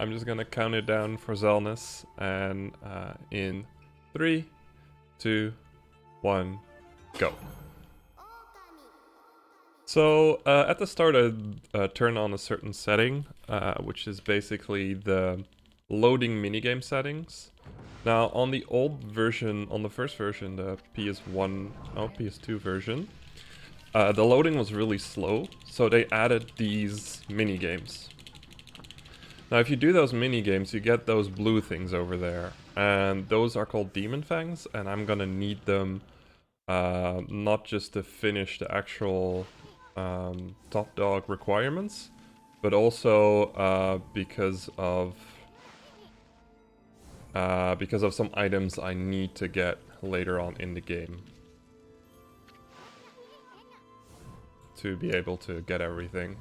I'm just gonna count it down for Zelness, and in 3, 2, 1, go. So at the start I turn on a certain setting, which is basically the loading minigame settings. Now on the old version, on the first version, the PS2 version, the loading was really slow, so they added these minigames. Now if you do those minigames, you get those blue things over there, and those are called Demon Fangs, and I'm gonna need them not just to finish the actual top dog requirements, but also because of some items I need to get later on in the game to be able to get everything.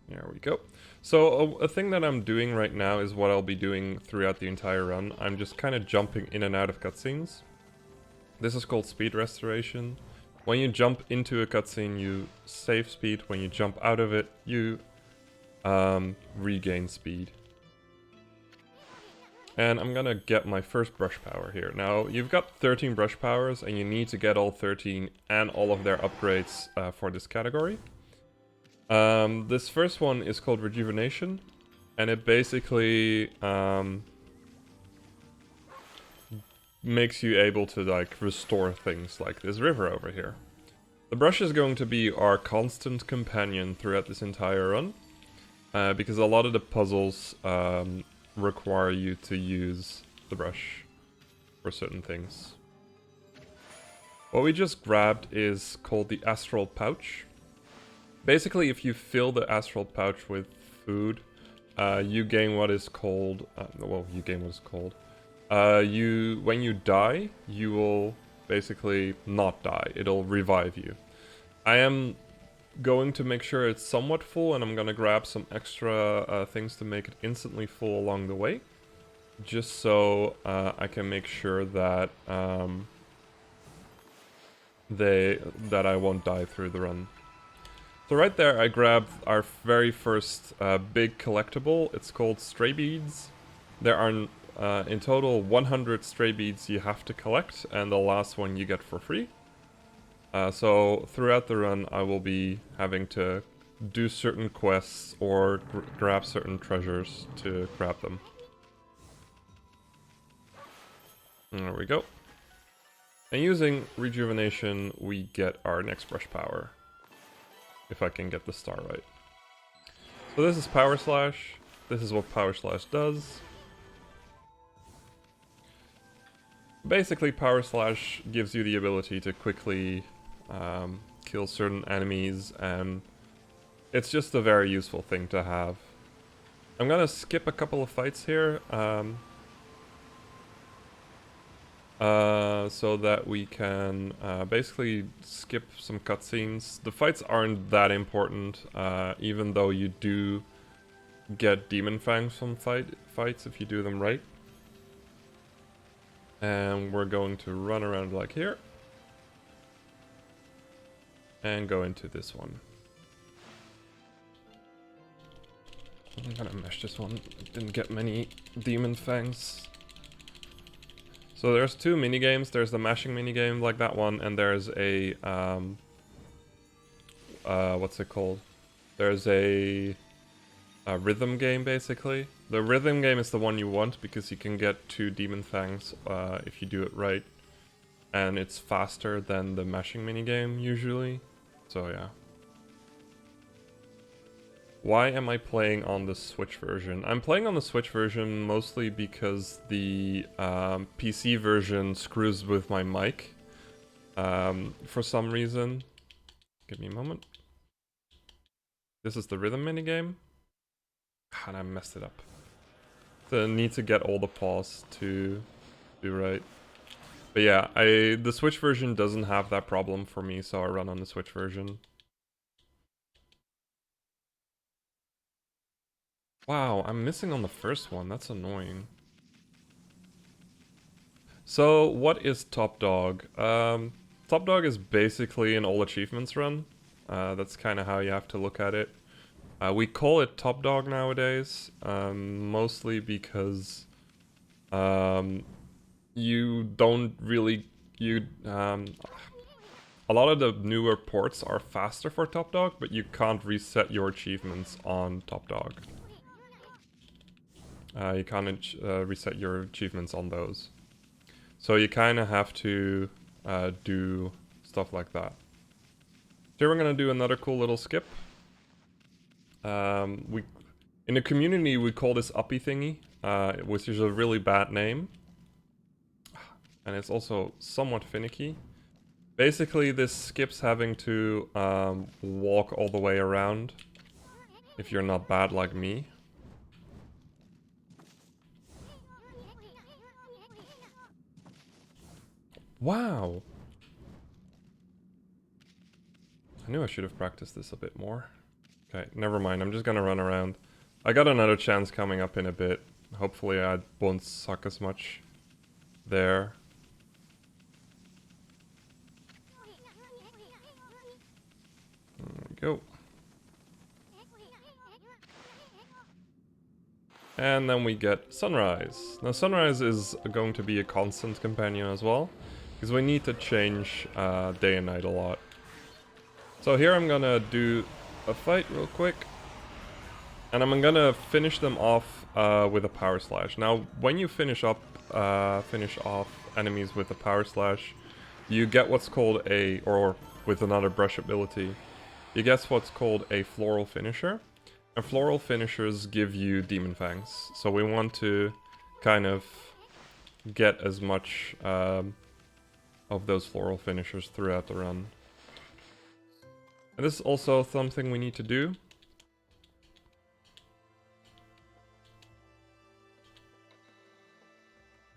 There we go. So a thing that I'm doing right now is what I'll be doing throughout the entire run. I'm just kind of jumping in and out of cutscenes. This is called speed restoration. When you jump into a cutscene, you save speed. When you jump out of it, you regain speed. And I'm gonna get my first brush power here. Now, you've got 13 brush powers, and you need to get all 13 and all of their upgrades for this category. This first one is called Rejuvenation, and it basically makes you able to like restore things like this river over here. The brush is going to be our constant companion throughout this entire run, because a lot of the puzzles require you to use the brush for certain things. What we just grabbed is called the Astral Pouch. Basically, if you fill the Astral Pouch with food, you gain what is called... when you die, you will basically not die. It'll revive you. I am going to make sure it's somewhat full, and I'm gonna grab some extra things to make it instantly full along the way, just so I can make sure that that I won't die through the run. So right there, I grabbed our very first big collectible. It's called Stray Beads. There are in total 100 stray beads you have to collect, and the last one you get for free. So throughout the run, I will be having to do certain quests or grab certain treasures to grab them. There we go. And using Rejuvenation, we get our next brush power. If I can get the star right. So this is Power Slash. This is what Power Slash does. Basically, Power Slash gives you the ability to quickly kill certain enemies, and it's just a very useful thing to have. I'm gonna skip a couple of fights here, so that we can basically skip some cutscenes. The fights aren't that important, even though you do get Demon Fangs from fights if you do them right. And we're going to run around like here. And go into this one. I'm gonna mesh this one. Didn't get many Demon Fangs. So there's two minigames. There's the mashing minigame like that one, and there's a what's it called? There's a rhythm game basically. The rhythm game is the one you want because you can get 2 Demon Fangs if you do it right, and it's faster than the mashing minigame usually. So yeah. Why am I playing on the Switch version? I'm playing on the Switch version mostly because the PC version screws with my mic for some reason. Give me a moment. This is the rhythm minigame. And I messed it up. So I need to get all the paws to do right. But yeah, the Switch version doesn't have that problem for me, so I run on the Switch version. Wow, I'm missing on the first one. That's annoying. So, what is Top Dog? Top Dog is basically an all achievements run. That's kind of how you have to look at it. We call it top dog nowadays, mostly because you don't really a lot of the newer ports are faster for top dog, but you can't reset your achievements on top dog. You can't reset your achievements on those, so you kind of have to do stuff like that. Here we're gonna do another cool little skip. In the community we call this uppy thingy, which is a really bad name, and it's also somewhat finicky. Basically, this skips having to walk all the way around if you're not bad like me. Wow! I knew I should have practiced this a bit more. Okay, never mind, I'm just gonna run around. I got another chance coming up in a bit. Hopefully I won't suck as much there. There we go. And then we get Sunrise. Now Sunrise is going to be a constant companion as well, because we need to change day and night a lot. So here I'm gonna do a fight real quick, and I'm gonna finish them off with a power slash. Now when you finish off enemies with a power slash, you get what's called a, or with another brush ability, you get what's called a floral finisher. And floral finishers give you Demon Fangs, so we want to kind of get as much of those floral finishers throughout the run. And this is also something we need to do.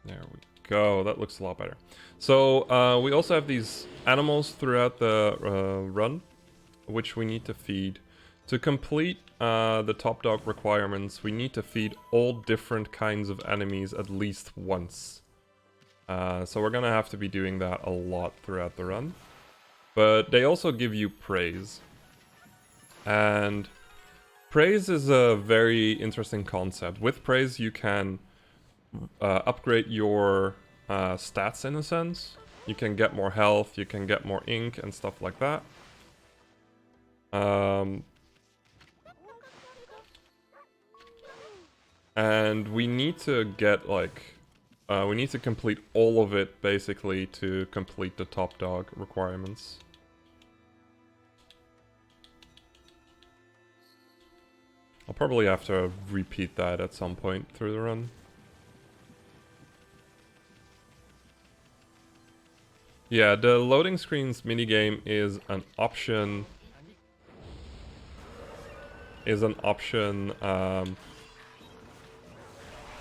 There we go, that looks a lot better. So we also have these animals throughout the run, which we need to feed. To complete the top dog requirements, we need to feed all different kinds of enemies at least once. So we're gonna have to be doing that a lot throughout the run. But they also give you praise. And praise is a very interesting concept. With praise you can upgrade your stats in a sense. You can get more health, you can get more ink and stuff like that. And we need to get like, we need to complete all of it basically to complete the top dog requirements. I'll probably have to repeat that at some point through the run. Yeah, the loading screens minigame is an option.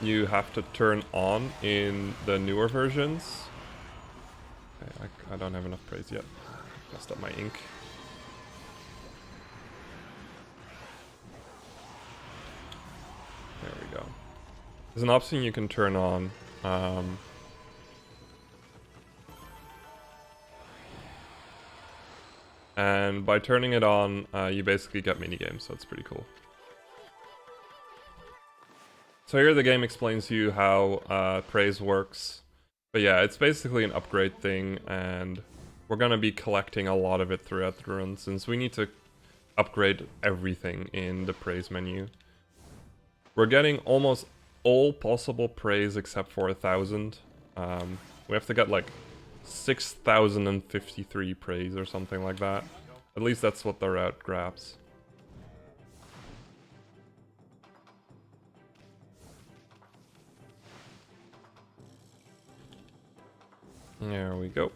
You have to turn on in the newer versions. Okay, I don't have enough praise yet. Messed up my ink. There we go. There's an option you can turn on. And by turning it on, you basically get minigames, so it's pretty cool. So here the game explains to you how praise works. But yeah, it's basically an upgrade thing, and we're gonna be collecting a lot of it throughout the run, since we need to upgrade everything in the praise menu. We're getting almost all possible praise except for 1,000. We have to get like 6,053 praise or something like that. At least that's what the route grabs. There we go.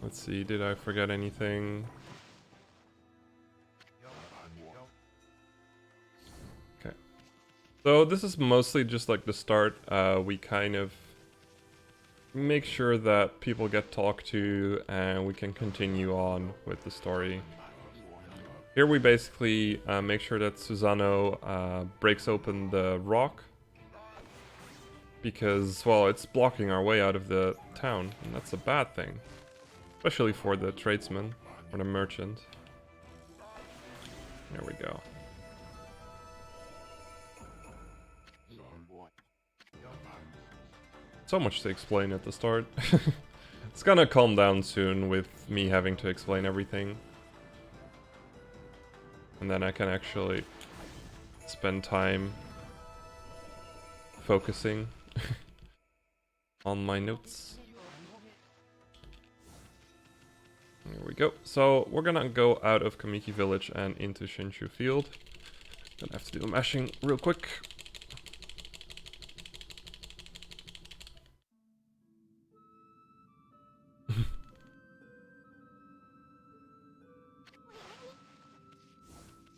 Let's see, did I forget anything? Okay. So this is mostly just like the start. We kind of make sure that people get talked to and we can continue on with the story. Here we basically make sure that Susano breaks open the rock, because, well, it's blocking our way out of the town, and that's a bad thing. Especially for the tradesman, or the merchant. There we go. So much to explain at the start. It's gonna calm down soon with me having to explain everything. And then I can actually spend time focusing on my notes. There we go. So we're gonna go out of Kamiki Village and into Shinshu Field. Gonna have to do the mashing real quick.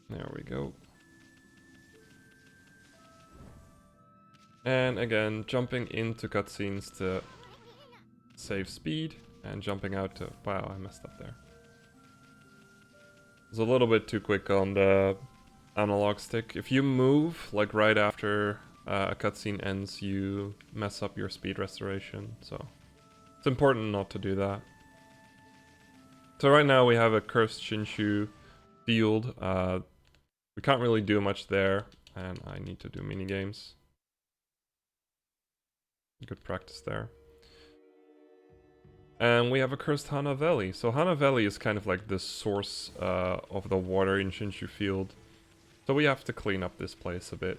There we go. And again, jumping into cutscenes to save speed, and jumping out to... Wow, I messed up there. It's a little bit too quick on the analog stick. If you move, like right after a cutscene ends, you mess up your speed restoration, so it's important not to do that. So right now we have a cursed Shinshu field. We can't really do much there, and I need to do minigames. Good practice there. And we have a cursed Hana Valley. So Hana Valley is kind of like the source of the water in Shinshu Field. So we have to clean up this place a bit.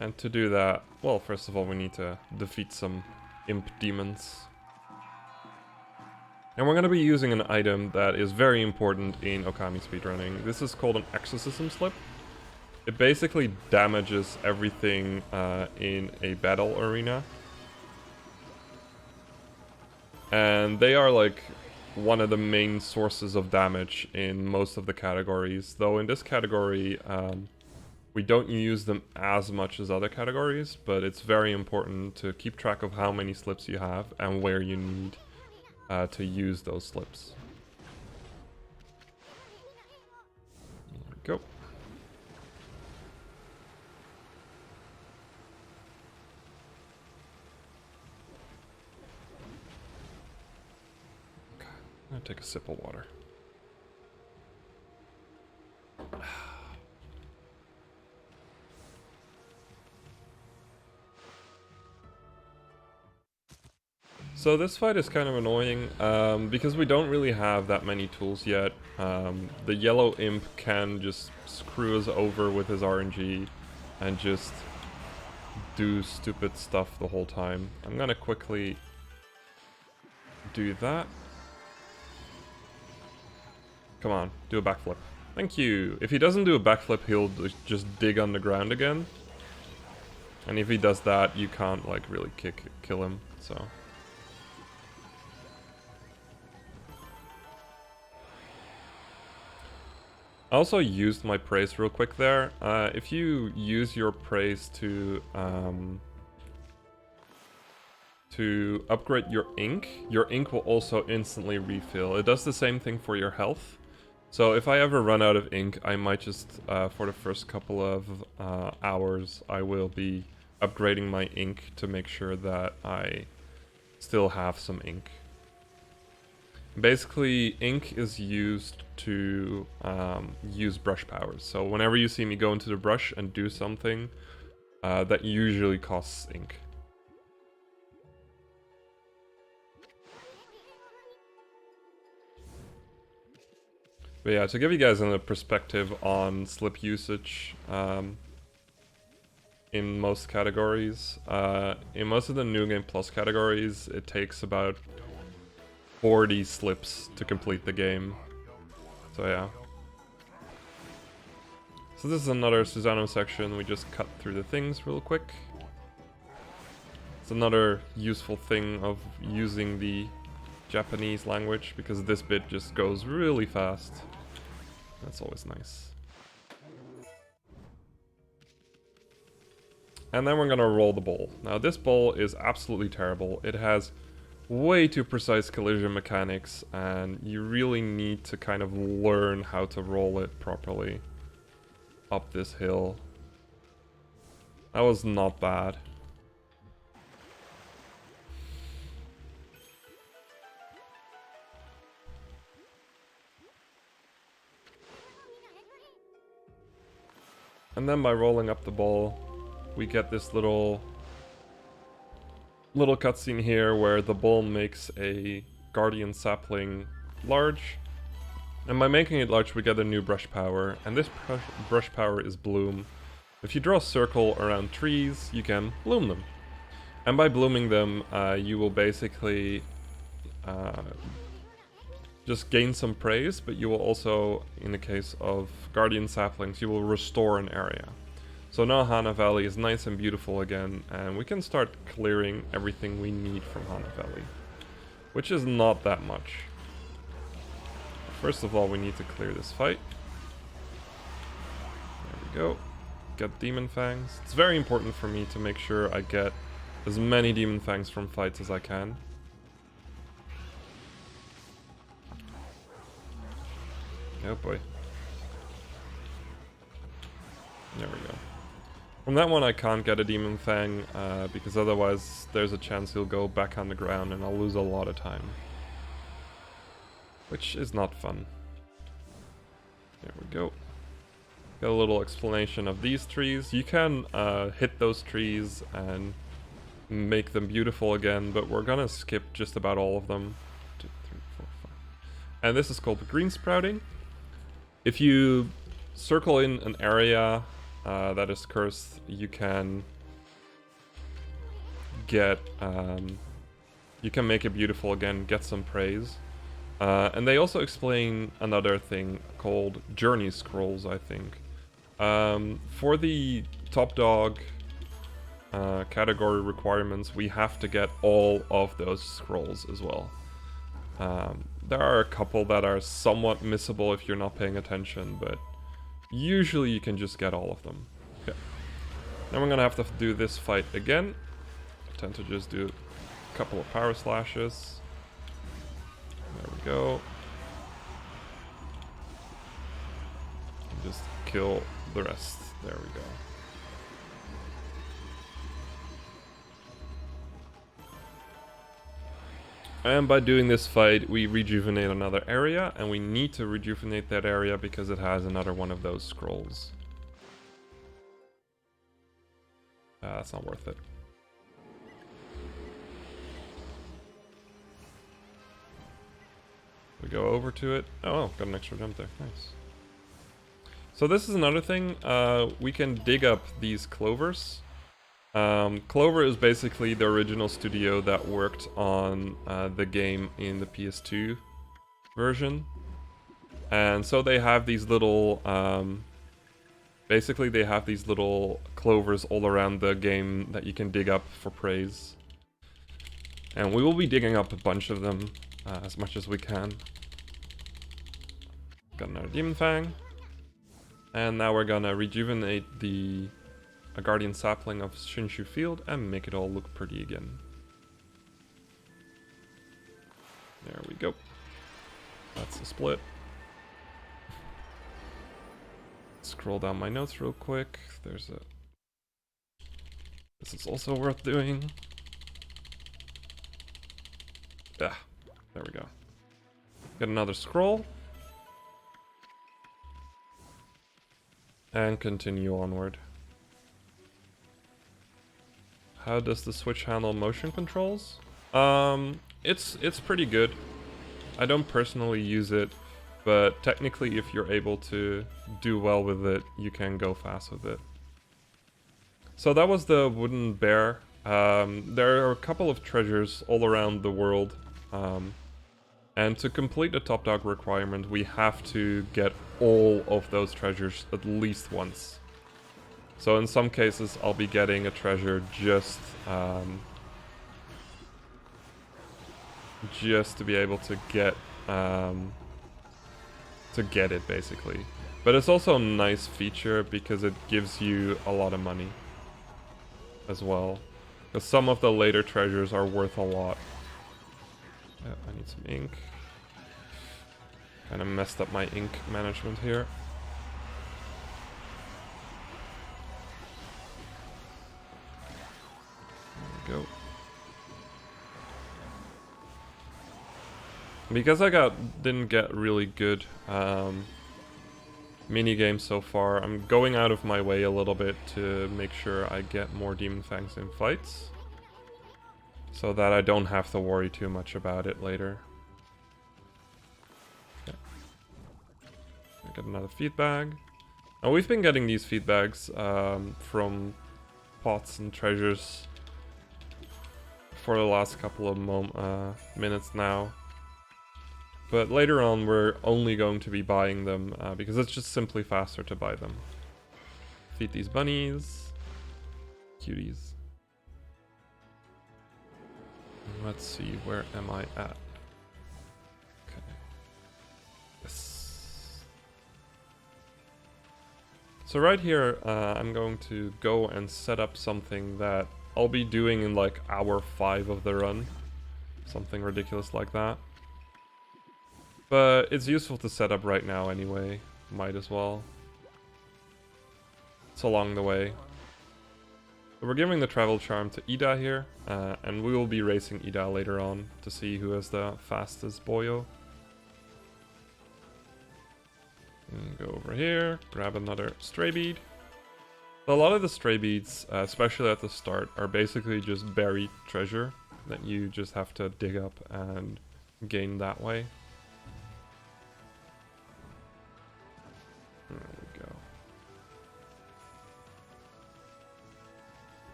And to do that, well, first of all, we need to defeat some imp demons. And we're going to be using an item that is very important in Okami speedrunning. This is called an Exorcism Slip. It basically damages everything in a battle arena. And they are like one of the main sources of damage in most of the categories. Though in this category, we don't use them as much as other categories, but it's very important to keep track of how many slips you have and where you need to use those slips. There we go. Okay, I'm gonna take a sip of water. So this fight is kind of annoying, because we don't really have that many tools yet. The yellow imp can just screw us over with his RNG and just do stupid stuff the whole time. I'm gonna quickly do that. Come on, do a backflip. Thank you! If he doesn't do a backflip, he'll just dig on the ground again. And if he does that, you can't like really kill him, so... I also used my praise real quick there. If you use your praise to upgrade your ink will also instantly refill. It does the same thing for your health. So if I ever run out of ink, I might just, for the first couple of hours, I will be upgrading my ink to make sure that I still have some ink. Basically, ink is used to use brush powers. So whenever you see me go into the brush and do something, that usually costs ink. But yeah, to give you guys a perspective on slip usage in most categories, in most of the New Game Plus categories, it takes about 40 slips to complete the game. So yeah. So this is another Susano section. We just cut through the things real quick. It's another useful thing of using the Japanese language, because this bit just goes really fast. That's always nice. And then we're gonna roll the bowl. Now this bowl is absolutely terrible. It has way too precise collision mechanics, and you really need to kind of learn how to roll it properly up this hill. That was not bad. And then by rolling up the ball, we get this little cutscene here where the ball makes a guardian sapling large. And by making it large, we get a new brush power, and this brush power is bloom. If you draw a circle around trees, you can bloom them. And by blooming them, you will basically just gain some praise, but you will also, in the case of guardian saplings, you will restore an area. So now Hana Valley is nice and beautiful again, and we can start clearing everything we need from Hana Valley, which is not that much. First of all, we need to clear this fight. There we go. Get Demon Fangs. It's very important for me to make sure I get as many Demon Fangs from fights as I can. Oh boy. There we go. From that one I can't get a Demon Fang, because otherwise there's a chance he'll go back on the ground and I'll lose a lot of time. Which is not fun. There we go. Got a little explanation of these trees. You can hit those trees and make them beautiful again, but we're gonna skip just about all of them. 2, 3, 4, 5. And this is called green sprouting. If you circle in an area that is cursed, you can get you can make it beautiful again, get some praise. And they also explain another thing called journey scrolls, I think. For the top dog category requirements, we have to get all of those scrolls as well. There are a couple that are somewhat missable if you're not paying attention, but usually you can just get all of them. Okay. Now we're gonna have to do this fight again. I tend to just do a couple of power slashes. There we go. And just kill the rest. There we go. And by doing this fight, we rejuvenate another area, and we need to rejuvenate that area because it has another one of those scrolls. That's not worth it. We go over to it. Oh, got an extra jump there. Nice. So this is another thing. We can dig up these clovers. Clover is basically the original studio that worked on the game in the PS2 version. And so they have these little... basically they have these little clovers all around the game that you can dig up for praise. And we will be digging up a bunch of them as much as we can. Got another Demon Fang. And now we're gonna rejuvenate a Guardian Sapling of Shinshu Field and make it all look pretty again. There we go. That's the split. Scroll down my notes real quick. There's a... This is also worth doing. Yeah, there we go. Get another scroll. And continue onward. How does the Switch handle motion controls? It's pretty good. I don't personally use it, but technically if you're able to do well with it, you can go fast with it. So that was the wooden bear. There are a couple of treasures all around the world. And to complete the top dog requirement, we have to get all of those treasures at least once. So in some cases, I'll be getting a treasure just to be able to get it, basically. But it's also a nice feature because it gives you a lot of money as well. Because some of the later treasures are worth a lot. Yeah, I need some ink. Kind of messed up my ink management here. There we go. Because I didn't get really good minigame so far. I'm going out of my way a little bit to make sure I get more Demon Fangs in fights, so that I don't have to worry too much about it later. Okay. I get another feed bag. Now we've been getting these feed bags from pots and treasures for the last couple of minutes now. But later on we're only going to be buying them because it's just simply faster to buy them. Feed these bunnies. Cuties. Let's see, where am I at? Okay. Yes. So right here, I'm going to go and set up something that I'll be doing in like hour 5 of the run. Something ridiculous like that. But it's useful to set up right now anyway. Might as well. It's along the way. So we're giving the travel charm to Ida here, and we will be racing Ida later on to see who has the fastest boyo. And go over here, grab another stray bead. So a lot of the stray beads, especially at the start, are basically just buried treasure that you just have to dig up and gain that way. There we go.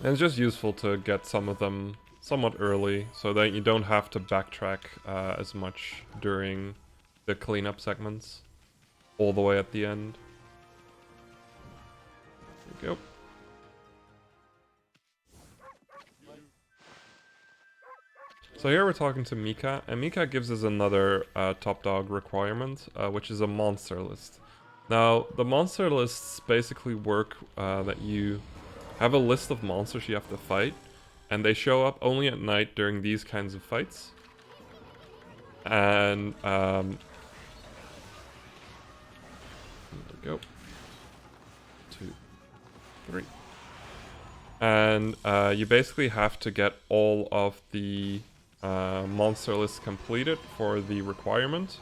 And it's just useful to get some of them somewhat early, so that you don't have to backtrack as much during the cleanup segments, all the way at the end. There we go. So here we're talking to Mika, and Mika gives us another top dog requirement, which is a monster list. Now, the monster lists basically work that you have a list of monsters you have to fight, and they show up only at night during these kinds of fights. And there we go. 2, 3. And you basically have to get all of the monster lists completed for the requirement.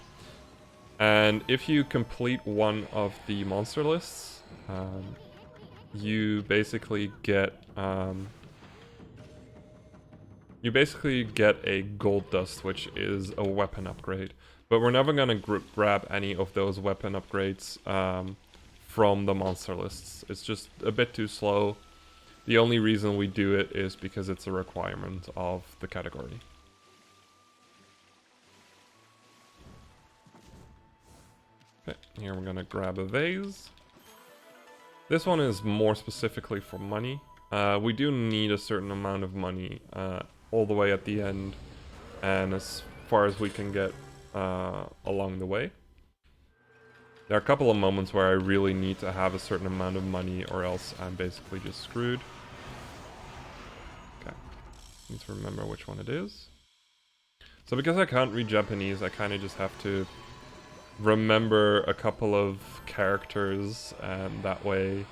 And if you complete one of the monster lists, you basically get a gold dust, which is a weapon upgrade. But we're never gonna grab any of those weapon upgrades from the monster lists. It's just a bit too slow. The only reason we do it is because it's a requirement of the category. Okay, here we're gonna grab a vase. This one is more specifically for money. We do need a certain amount of money all the way at the end, and as far as we can get along the way. There are a couple of moments where I really need to have a certain amount of money, or else I'm basically just screwed. Okay, need to remember which one it is. So because I can't read Japanese, I kind of just have to remember a couple of characters, and that way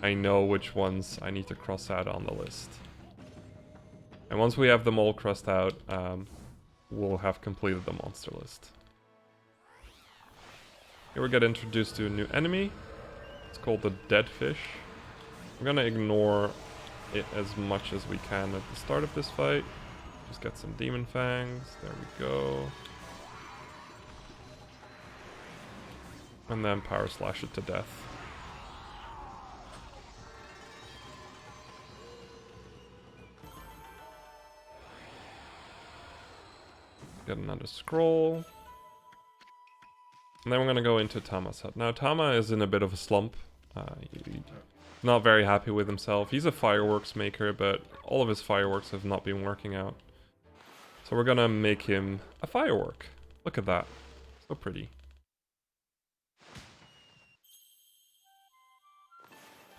I know which ones I need to cross out on the list. And once we have them all crossed out, we'll have completed the monster list. Here we get introduced to a new enemy. It's called the Dead Fish. We're gonna ignore it as much as we can at the start of this fight. Just get some Demon Fangs. There we go. And then power slash it to death. Get another scroll. And then we're gonna go into Tama's hut. Now Tama is in a bit of a slump. He's not very happy with himself. He's a fireworks maker, but all of his fireworks have not been working out. So we're gonna make him a firework. Look at that. So pretty.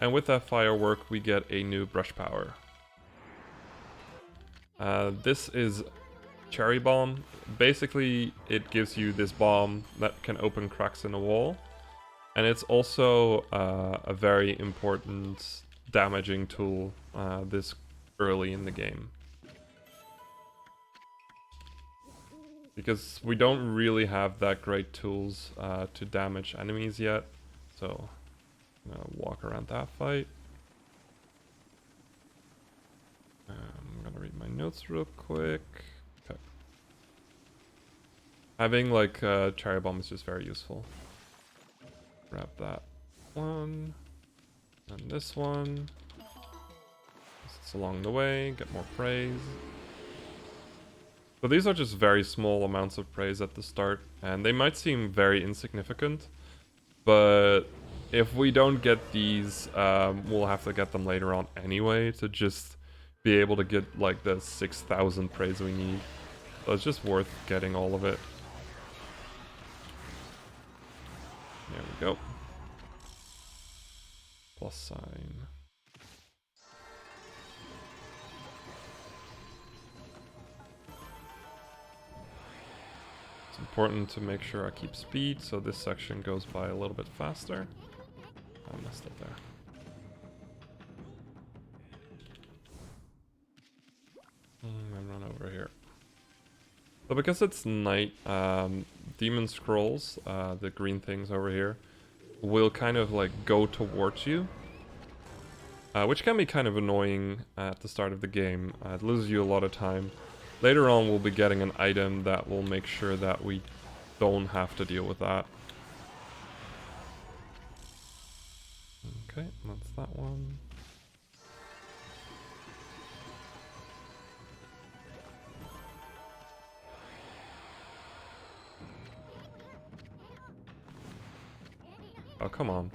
And with that firework, we get a new brush power. This is Cherry Bomb. Basically, it gives you this bomb that can open cracks in the wall. And it's also a very important damaging tool this early in the game. Because we don't really have that great tools to damage enemies yet. So, I'm gonna walk around that fight. I'm gonna read my notes real quick. Okay. Having like cherry bomb is just very useful. Grab that one. And this one. It's along the way, get more praise. So these are just very small amounts of praise at the start, and they might seem very insignificant, but if we don't get these, we'll have to get them later on anyway to just be able to get like the 6,000 praise we need. So it's just worth getting all of it. There we go. Plus sign. It's important to make sure I keep speed, so this section goes by a little bit faster. I messed up there. And run over here. So because it's night, demon scrolls, the green things over here, will kind of like go towards you. Which can be kind of annoying at the start of the game. It loses you a lot of time. Later on we'll be getting an item that will make sure that we don't have to deal with that. Okay, that's that one. Oh, come on.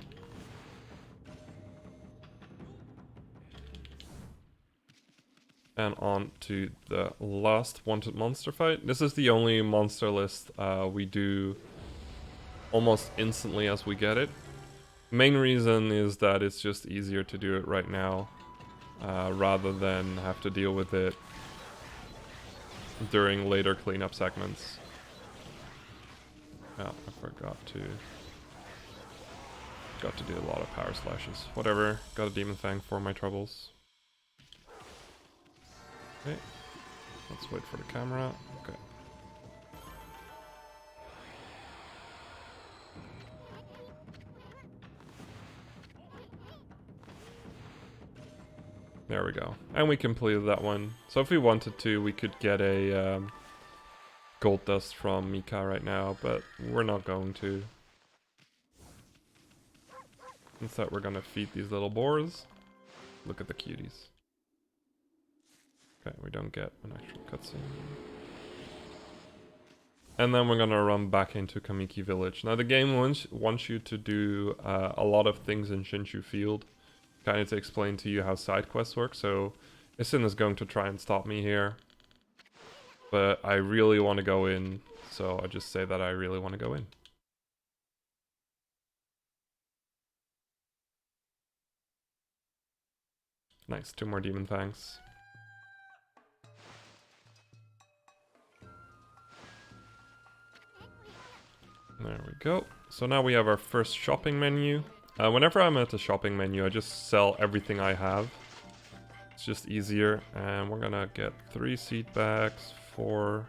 And on to the last wanted monster fight. This is the only monster list we do almost instantly as we get it. Main reason is that it's just easier to do it right now rather than have to deal with it during later cleanup segments. Oh, I forgot to do a lot of power slashes. Whatever, got a demon fang for my troubles. Okay, let's wait for the camera. Okay. There we go. And we completed that one. So if we wanted to, we could get a gold dust from Mika right now, but we're not going to. Instead, we're gonna feed these little boars. Look at the cuties. Okay, we don't get an actual cutscene. And then we're gonna run back into Kamiki Village. Now the game wants you to do a lot of things in Shinshu Field, kind of to explain to you how side quests work. So Isin is going to try and stop me here, but I really want to go in, so I just say that I really want to go in. Nice, 2 more demon fangs. There we go. So now we have our first shopping menu. Whenever I'm at the shopping menu, I just sell everything I have. It's just easier. And we're gonna get 3 seed bags, 4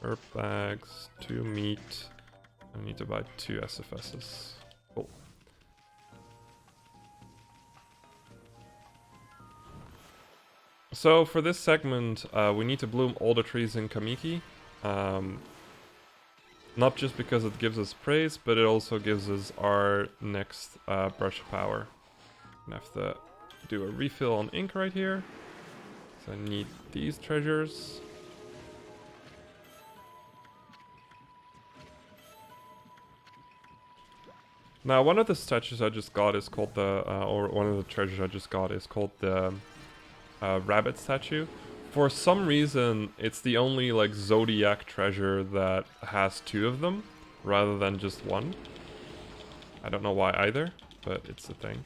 herb bags, 2 meat. I need to buy 2 SFSs. Cool. So for this segment, we need to bloom all the trees in Kamiki. Not just because it gives us praise, but it also gives us our next brush power. I have to do a refill on ink right here. So I need these treasures. Now one of the statues I just got is called the, or one of the treasures I just got is called the rabbit statue. For some reason, it's the only like zodiac treasure that has 2 of them, rather than just 1. I don't know why either, but it's a thing.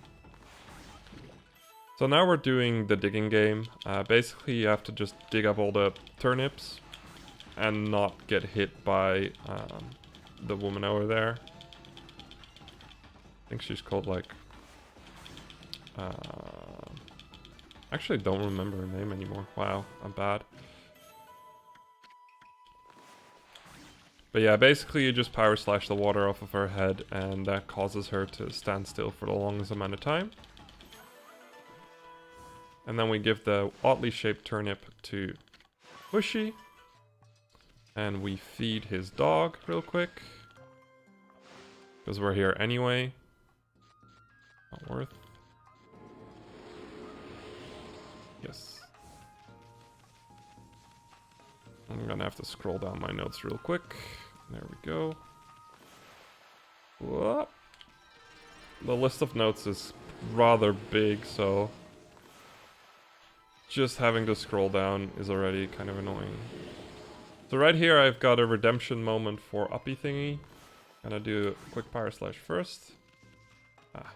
So now we're doing the digging game. Basically, you have to just dig up all the turnips and not get hit by the woman over there. I think she's called like... actually don't remember her name anymore. Wow, I'm bad. But yeah, basically you just power slash the water off of her head, and that causes her to stand still for the longest amount of time. And then we give the oddly shaped turnip to Bushy. And we feed his dog real quick. Because we're here anyway. Not worth. Yes. I'm gonna have to scroll down my notes real quick. There we go. Whoop. The list of notes is rather big, so just having to scroll down is already kind of annoying. So right here I've got a redemption moment for Uppy thingy. Gonna do a quick power slash first. Ah,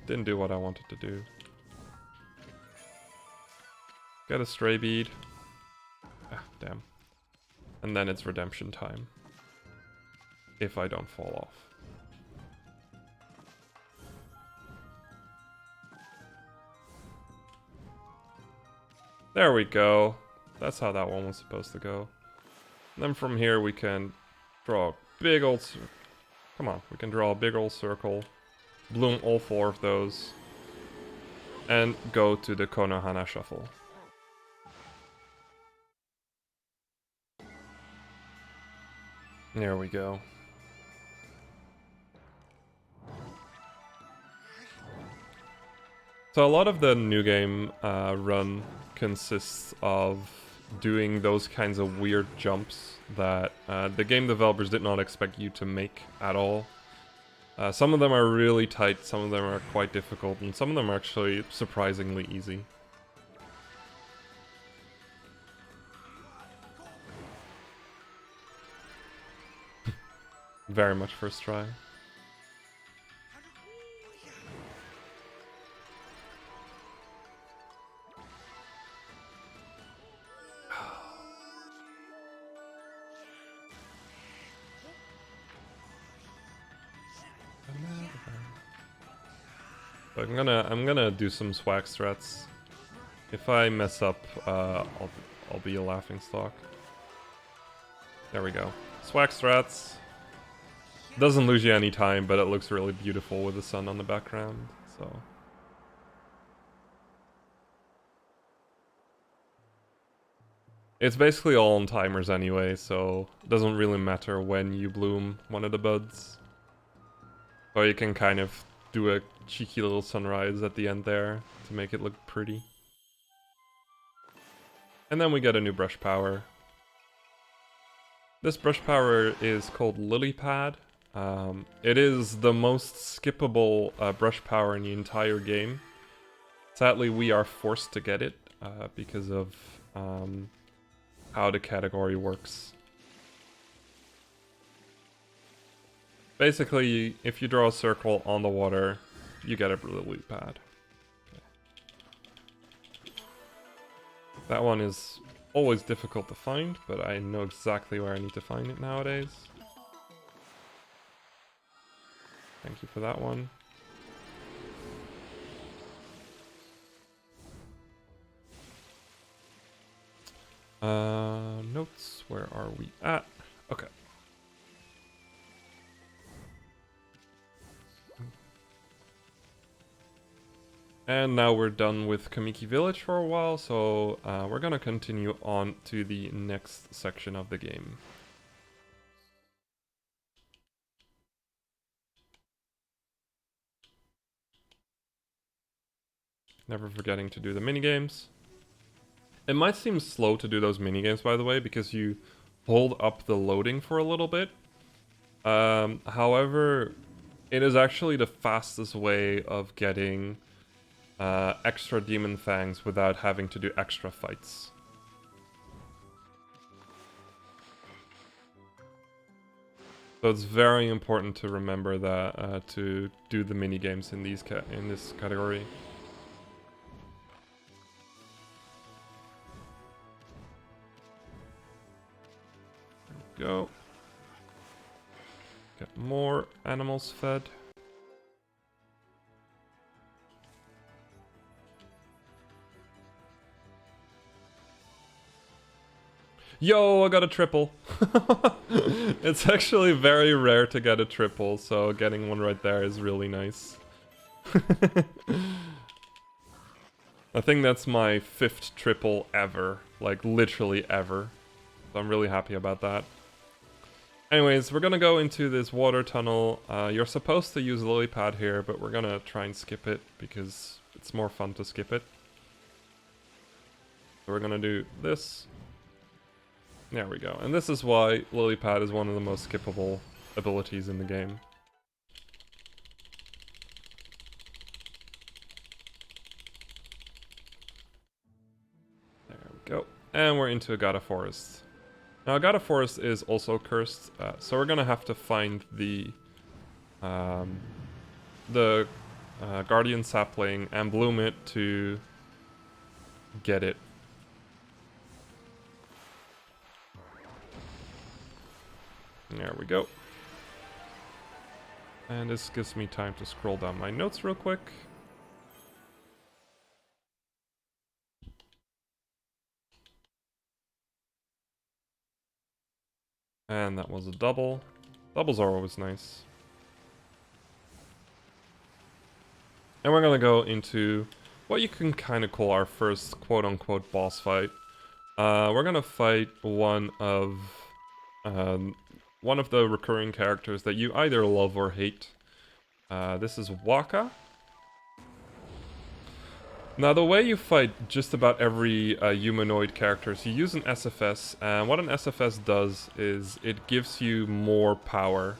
didn't do what I wanted to do. Get a stray bead. Ah, damn. And then it's redemption time. If I don't fall off. There we go. That's how that one was supposed to go. And then from here we can draw a big old... Come on, we can draw a big old circle. Bloom all 4 of those. And go to the Konohana shuffle. There we go. So a lot of the new game run consists of doing those kinds of weird jumps that the game developers did not expect you to make at all. Some of them are really tight, some of them are quite difficult, and some of them are actually surprisingly easy. Very much first try. But I'm gonna do some swag strats. If I mess up, I'll be a laughing stock. There we go. Swag strats. Doesn't lose you any time, but it looks really beautiful with the sun on the background. So. It's basically all on timers anyway, so it doesn't really matter when you bloom one of the buds. Or you can kind of do a cheeky little sunrise at the end there to make it look pretty. And then we get a new brush power. This brush power is called Lily Pad. It is the most skippable brush power in the entire game. Sadly, we are forced to get it because of how the category works. Basically, if you draw a circle on the water, you get a Lily Pad. Okay. That one is always difficult to find, but I know exactly where I need to find it nowadays. Thank you for that one. Notes, where are we at? Okay. And now we're done with Kamiki Village for a while, so we're gonna continue on to the next section of the game. Never forgetting to do the minigames. It might seem slow to do those minigames, by the way, because you hold up the loading for a little bit. However, it is actually the fastest way of getting extra Demon Fangs without having to do extra fights. So it's very important to remember that to do the minigames in this category. There we go. Get more animals fed. Yo, I got a triple. It's actually very rare to get a triple, so getting one right there is really nice. I think that's my 5th triple ever, like literally ever. So I'm really happy about that. Anyways, we're gonna go into this water tunnel. You're supposed to use lily pad here, but we're gonna try and skip it because it's more fun to skip it. So we're gonna do this. There we go. And this is why lily pad is one of the most skippable abilities in the game. There we go. And we're into Agata Forest. Now, Agata Forest is also cursed, so we're gonna have to find the Guardian Sapling and bloom it to get it. There we go. And this gives me time to scroll down my notes real quick. And that was a double. Doubles are always nice. And we're gonna go into what you can kind of call our first quote-unquote boss fight. We're gonna fight one of the recurring characters that you either love or hate. This is Waka. Now, the way you fight just about every humanoid character is you use an SFS, and what an SFS does is it gives you more power.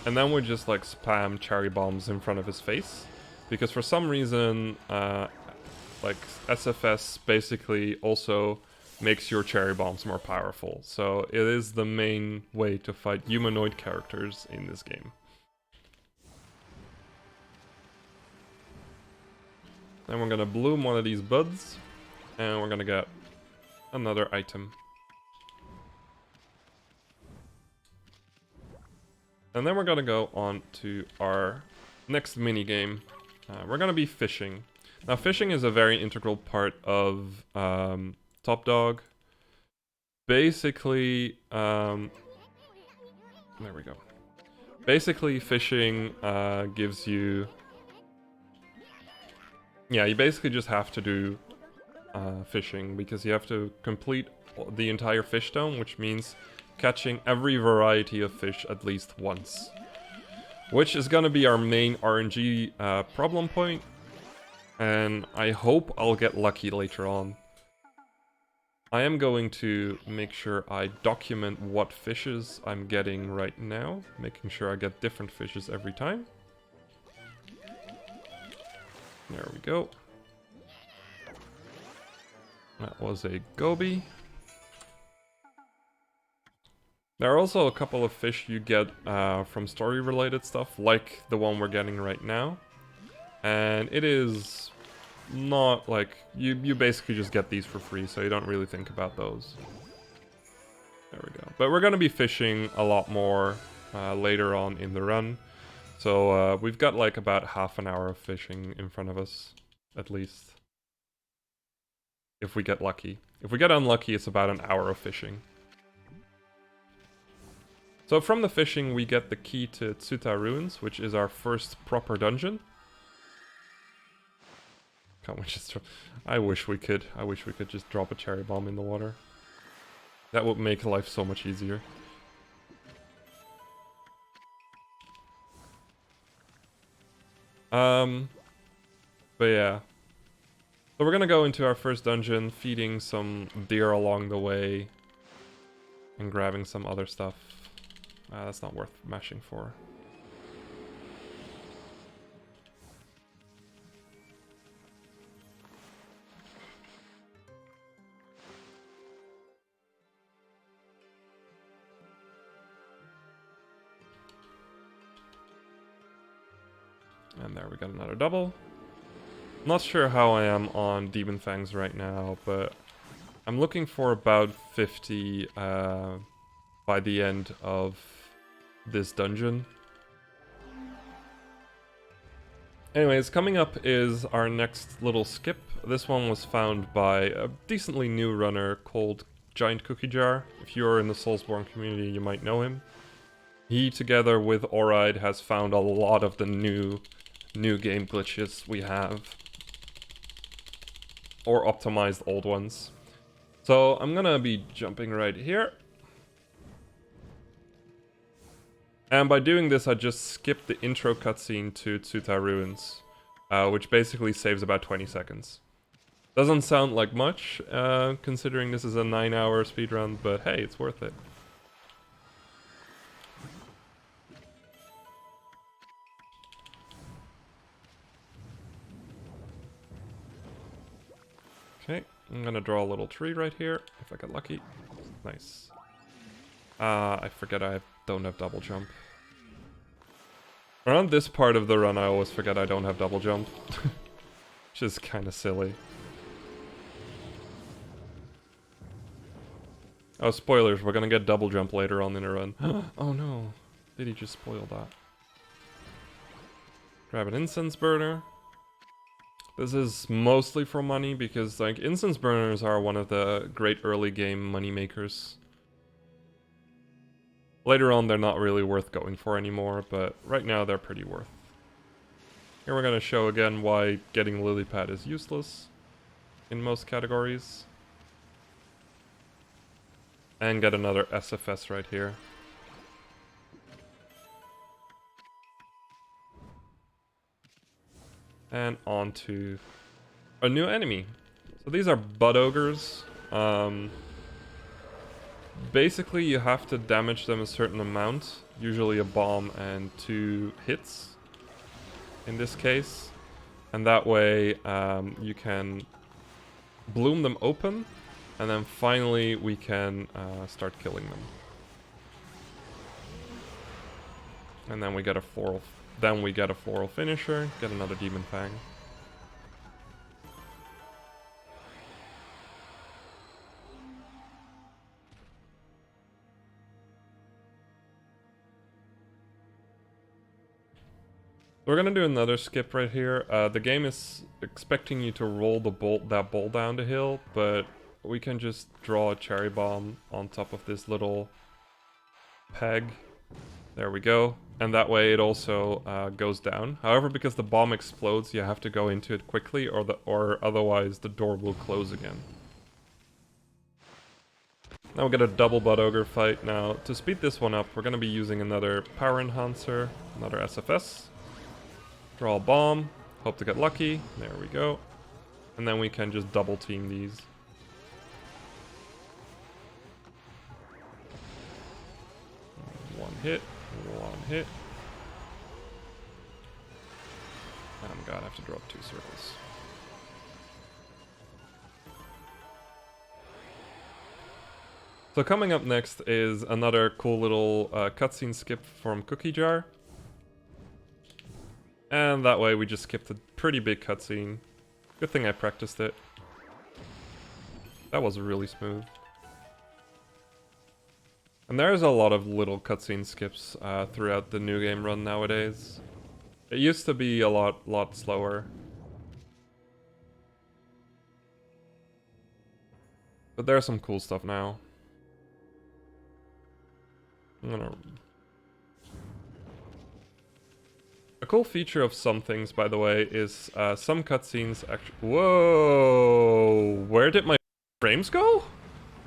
And then we just like spam cherry bombs in front of his face. Because for some reason, like SFS basically also makes your cherry bombs more powerful. So it is the main way to fight humanoid characters in this game. Then we're gonna bloom one of these buds, and we're gonna get another item. And then we're gonna go on to our next mini game. We're gonna be fishing. Now, fishing is a very integral part of Top Dog. Basically, there we go. Basically, fishing gives you... Yeah, you basically just have to do fishing, because you have to complete the entire fish dome, which means catching every variety of fish at least once. Which is gonna be our main RNG problem point, and I hope I'll get lucky later on. I am going to make sure I document what fishes I'm getting right now, making sure I get different fishes every time. There we go. That was a goby. There are also a couple of fish you get from story-related stuff, like the one we're getting right now. And it is not like... You basically just get these for free, so you don't really think about those. There we go. But we're gonna be fishing a lot more later on in the run. So we've got like about half an hour of fishing in front of us, at least. If we get lucky. If we get unlucky, it's about an hour of fishing. So from the fishing, we get the key to Tsuta Ruins, which is our first proper dungeon. Can't we just I wish we could just drop a cherry bomb in the water. That would make life so much easier. But yeah. So we're gonna go into our first dungeon, feeding some deer along the way, and grabbing some other stuff. That's not worth mashing for. And there we got another double. Not sure how I am on Demon Fangs right now, but I'm looking for about 50 by the end of this dungeon. Anyways, coming up is our next little skip. This one was found by a decently new runner called giant cookie jar. If you're in the Soulsborne community, you might know him. He, together with Oride, has found a lot of the new game glitches we have. Or optimized old ones. So I'm gonna be jumping right here. And by doing this, I just skipped the intro cutscene to Tsutai Ruins, which basically saves about 20 seconds. Doesn't sound like much, considering this is a 9-hour speedrun, but hey, it's worth it. Okay, I'm gonna draw a little tree right here, if I get lucky. Nice. I forget I don't have double jump. Around this part of the run, I always forget I don't have double jump. Which is kinda silly. Oh, spoilers, we're gonna get double jump later on in a run. Oh no, did he just spoil that? Grab an incense burner. This is mostly for money because, like, incense burners are one of the great early game money makers. Later on, they're not really worth going for anymore, but right now they're pretty worth. Here we're gonna show again why getting lily pad is useless in most categories. And get another SFS right here. And on to a new enemy. So these are Bud Ogres. Basically, you have to damage them a certain amount, usually a bomb and 2 hits in this case. And that way you can bloom them open, and then finally we can start killing them. And then we get a floral finisher, get another Demon Fang. We're gonna do another skip right here. The game is expecting you to roll that bolt down the hill, but we can just draw a cherry bomb on top of this little peg. There we go. And that way it also goes down. However, because the bomb explodes, you have to go into it quickly, or otherwise the door will close again. Now we'll get a double Bud Ogre fight. Now, to speed this one up, we're gonna be using another Power Enhancer, another SFS. Draw a bomb, hope to get lucky, there we go. And then we can just double team these. One hit. Oh my god, I have to draw up 2 circles. So coming up next is another cool little cutscene skip from Cookie Jar. And that way we just skipped a pretty big cutscene. Good thing I practiced it. That was really smooth. And there's a lot of little cutscene skips throughout the new game run nowadays. It used to be a lot slower. But there's some cool stuff now. A cool feature of some things, by the way, is some cutscenes actually... Whoa! Where did my frames go?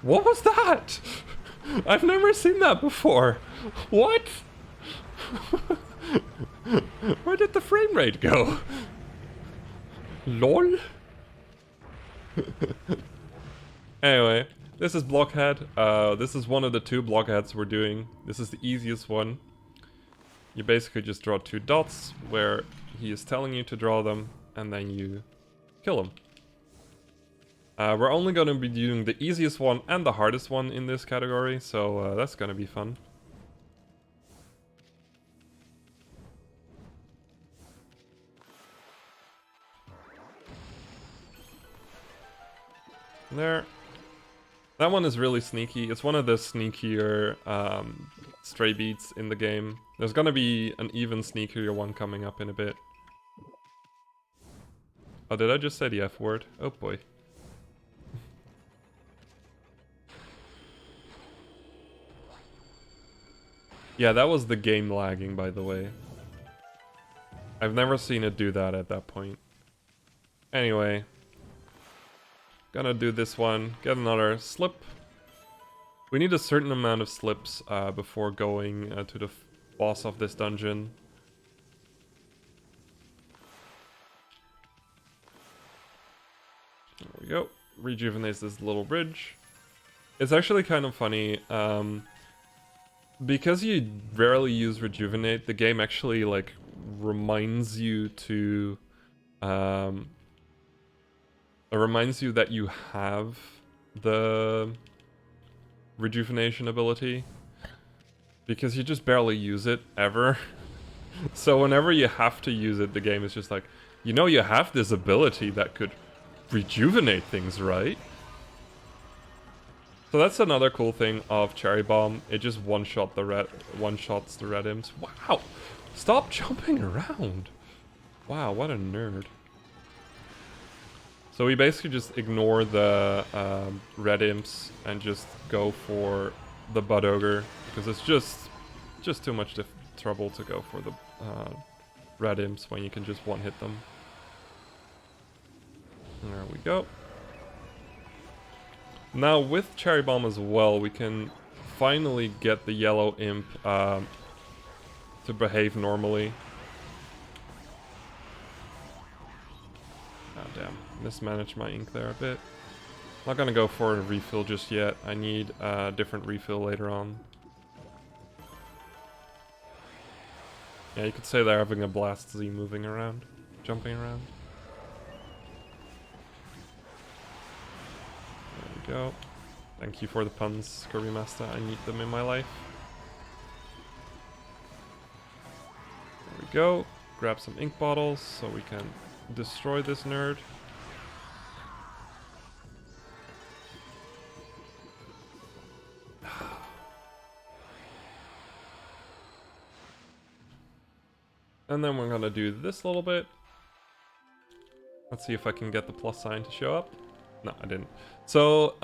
What was that? I've never seen that before. What? Where did the frame rate go? LOL? Anyway, this is Blockhead. This is one of the 2 blockheads we're doing. This is the easiest one. You basically just draw 2 dots where he is telling you to draw them, and then you kill him. We're only going to be doing the easiest one and the hardest one in this category, so that's going to be fun. There. That one is really sneaky. It's one of the sneakier stray beats in the game. There's gonna be an even sneakier one coming up in a bit. Oh, did I just say the F word? Oh boy. Yeah, that was the game lagging, by the way. I've never seen it do that at that point. Anyway. Gonna do this one. Get another slip. We need a certain amount of slips before going to the boss of this dungeon. There we go. Rejuvenates this little bridge. It's actually kind of funny. Because you rarely use rejuvenate, the game actually like reminds you to it reminds you that you have the rejuvenation ability, because you just barely use it ever. So whenever you have to use it, the game is just like, you know, you have this ability that could rejuvenate things, right? So that's another cool thing of Cherry Bomb. It just one-shots the red imps. Wow! Stop jumping around! Wow, what a nerd. So we basically just ignore the red imps and just go for the Bud Ogre, because it's just too much trouble to go for the red imps when you can just one-hit them. There we go. Now with Cherry Bomb as well, we can finally get the yellow imp to behave normally. Oh damn, mismanaged my ink there a bit. Not gonna go for a refill just yet. I need a different refill later on. Yeah, you could say they're having a blast Z moving around, jumping around. There we go. Thank you for the puns, Kirby Master. I need them in my life. There we go. Grab some ink bottles so we can destroy this nerd. And then we're gonna do this little bit. Let's see if I can get the plus sign to show up. No, I didn't. So,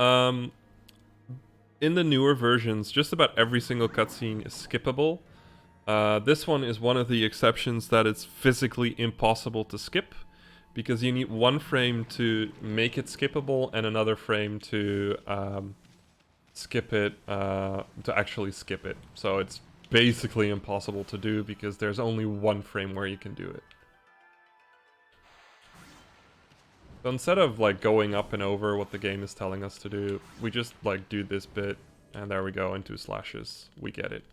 in the newer versions, just about every single cutscene is skippable. This one is one of the exceptions that it's physically impossible to skip, because you need one frame to make it skippable and another frame to skip it, to actually skip it. So it's basically impossible to do because there's only one frame where you can do it. So instead of like going up and over what the game is telling us to do, we just like do this bit, and there we go, in 2 slashes. We get it.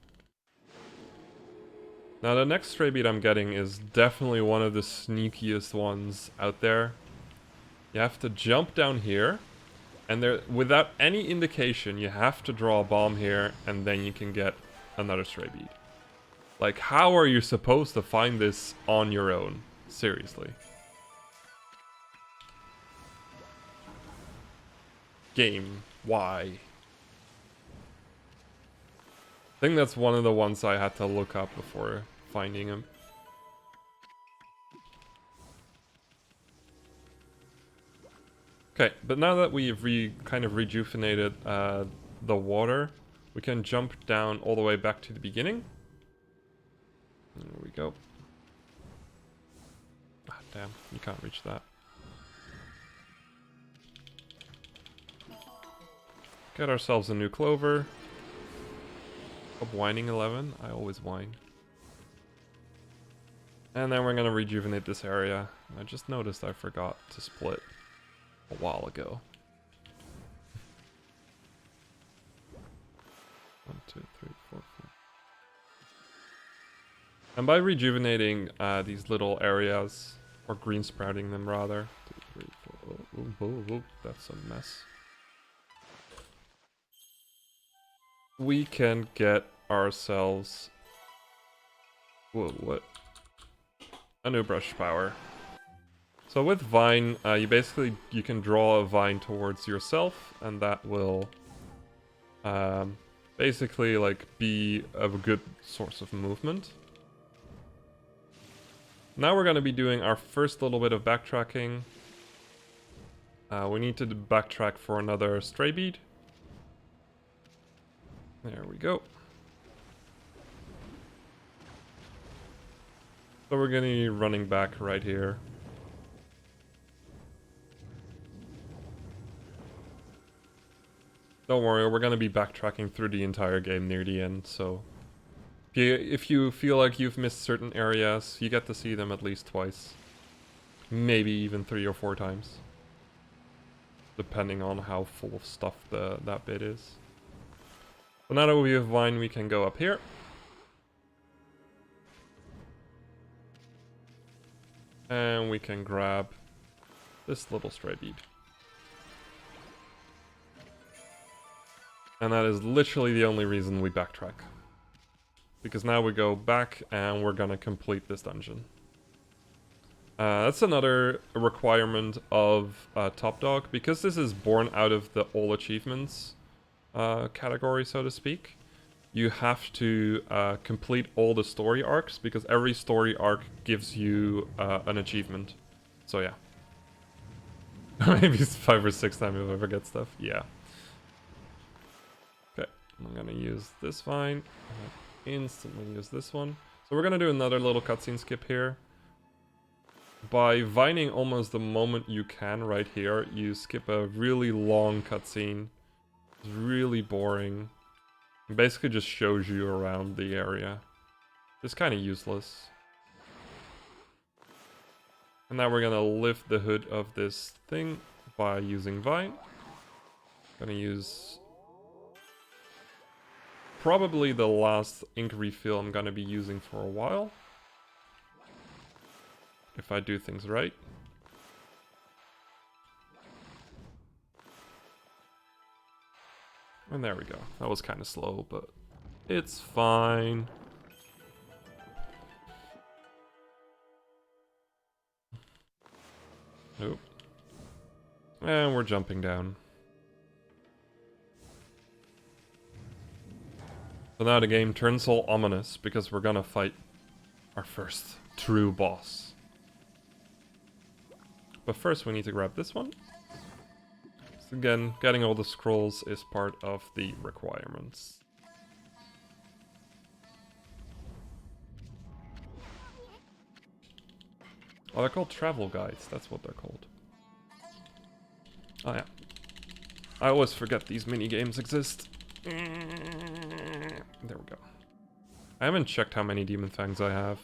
Now the next stray beat I'm getting is definitely one of the sneakiest ones out there. You have to jump down here, and there, without any indication, you have to draw a bomb here, and then you can get another stray beat. Like, how are you supposed to find this on your own? Seriously. Game, why? I think that's one of the ones I had to look up before finding him. Okay, but now that we've kind of rejuvenated the water, we can jump down all the way back to the beginning. There we go. Ah, damn, you can't reach that. Get ourselves a new clover. Stop whining, 11. I always whine. And then we're gonna rejuvenate this area. I just noticed I forgot to split a while ago. 1, 2, 3, 4, 5. And by rejuvenating these little areas, or green sprouting them rather. 2, 3, 4. Oh, oh, oh, that's a mess. We can get ourselves... Whoa, what? A new brush power. So with Vine, you can draw a vine towards yourself, and that will basically like be a good source of movement. Now we're going to be doing our first little bit of backtracking. We need to backtrack for another stray bead. There we go. So we're gonna be running back right here. Don't worry, we're gonna be backtracking through the entire game near the end, so... If you feel like you've missed certain areas, you get to see them at least twice. Maybe even 3 or 4 times. Depending on how full of stuff that bit is. So now that we have Vine, we can go up here. And we can grab this little stray bead. And that is literally the only reason we backtrack. Because now we go back and we're gonna complete this dungeon. That's another requirement of Top Dog. Because this is born out of the all achievements category, so to speak. You have to complete all the story arcs, because every story arc gives you an achievement. So yeah. Maybe it's 5 or 6 times if I forget stuff. Yeah. Okay, I'm gonna use this vine. Instantly use this one. So we're gonna do another little cutscene skip here. By vining almost the moment you can right here, you skip a really long cutscene. It's really boring. It basically just shows you around the area. It's kind of useless. And now we're gonna lift the hood of this thing by using Vine. Gonna use probably the last ink refill I'm gonna be using for a while. If I do things right. And there we go. That was kind of slow, but it's fine. Nope. And we're jumping down. So now the game turns all ominous because we're gonna fight our first true boss. But first we need to grab this one. So again, getting all the scrolls is part of the requirements. Oh, they're called travel guides. That's what they're called. Oh yeah. I always forget these mini games exist. There we go. I haven't checked how many Demon Fangs I have.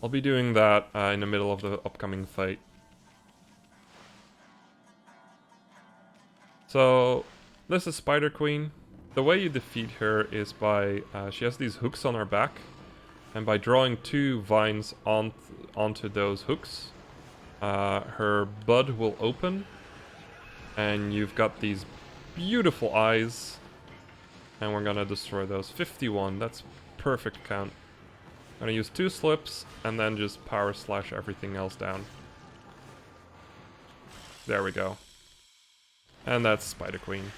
I'll be doing that in the middle of the upcoming fight. So, this is Spider Queen. The way you defeat her is by... she has these hooks on her back. And by drawing 2 vines onto those hooks, her bud will open. And you've got these beautiful eyes. And we're gonna destroy those. 51, that's perfect count. I'm gonna use 2 slips and then just power slash everything else down. There we go. And that's Spider Queen.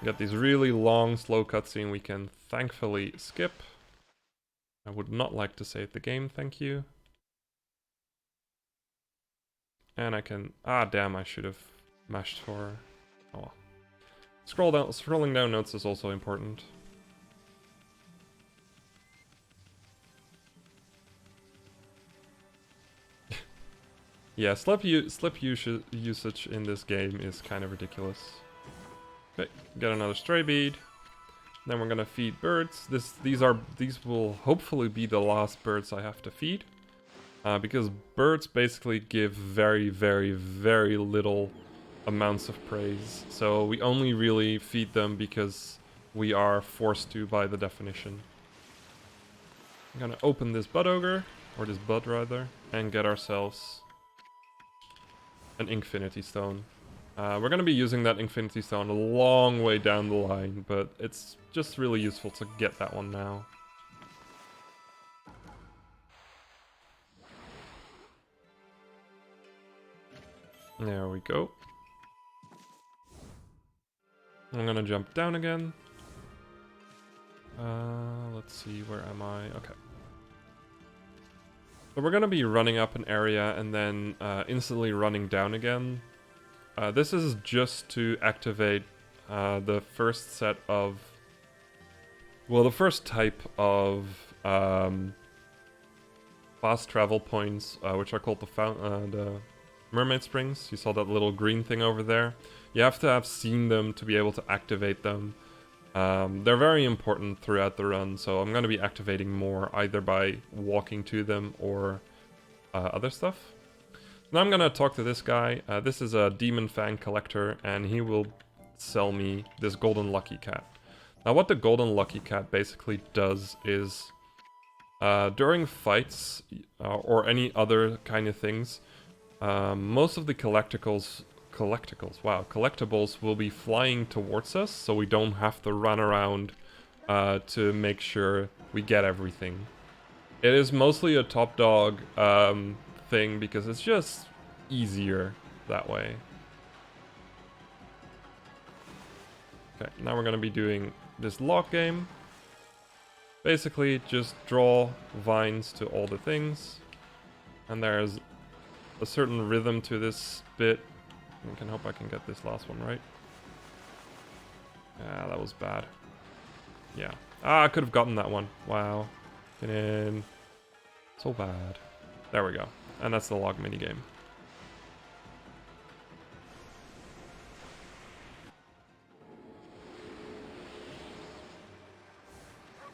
Got these really long, slow cutscene we can thankfully skip. I would not like to save the game, thank you. And I can... Ah, damn, I should have mashed for... Oh well. Scrolling down notes is also important. Yeah, slip usage in this game is kind of ridiculous. Okay, get another stray bead. Then we're gonna feed birds. These will hopefully be the last birds I have to feed. Because birds basically give very, very, very little amounts of praise. So we only really feed them because we are forced to by the definition. I'm gonna open this bud ogre, or this bud rather, and get ourselves an Infinity Stone. We're gonna be using that Infinity Stone a long way down the line, but it's just really useful to get that one now. There we go. I'm gonna jump down again. Let's see, where am I? Okay. So we're gonna be running up an area and then instantly running down again. This is just to activate the first set of Well, the first type of fast travel points, which are called the Mermaid Springs. You saw that little green thing over there. You have to have seen them to be able to activate them. They're very important throughout the run, so I'm going to be activating more either by walking to them or other stuff. Now I'm going to talk to this guy. This is a Demon Fang collector, and he will sell me this Golden Lucky Cat. Now what the Golden Lucky Cat basically does is during fights or any other kind of things, most of the collectibles will be flying towards us, so we don't have to run around to make sure we get everything. It is mostly a top dog thing because it's just easier that way. Okay, now we're gonna be doing this lock game. Basically, just draw vines to all the things, and there's a certain rhythm to this bit. I can hope I can get this last one right. Yeah, that was bad. Yeah. Ah, I could have gotten that one. Wow. Get in. So bad. There we go. And that's the log minigame.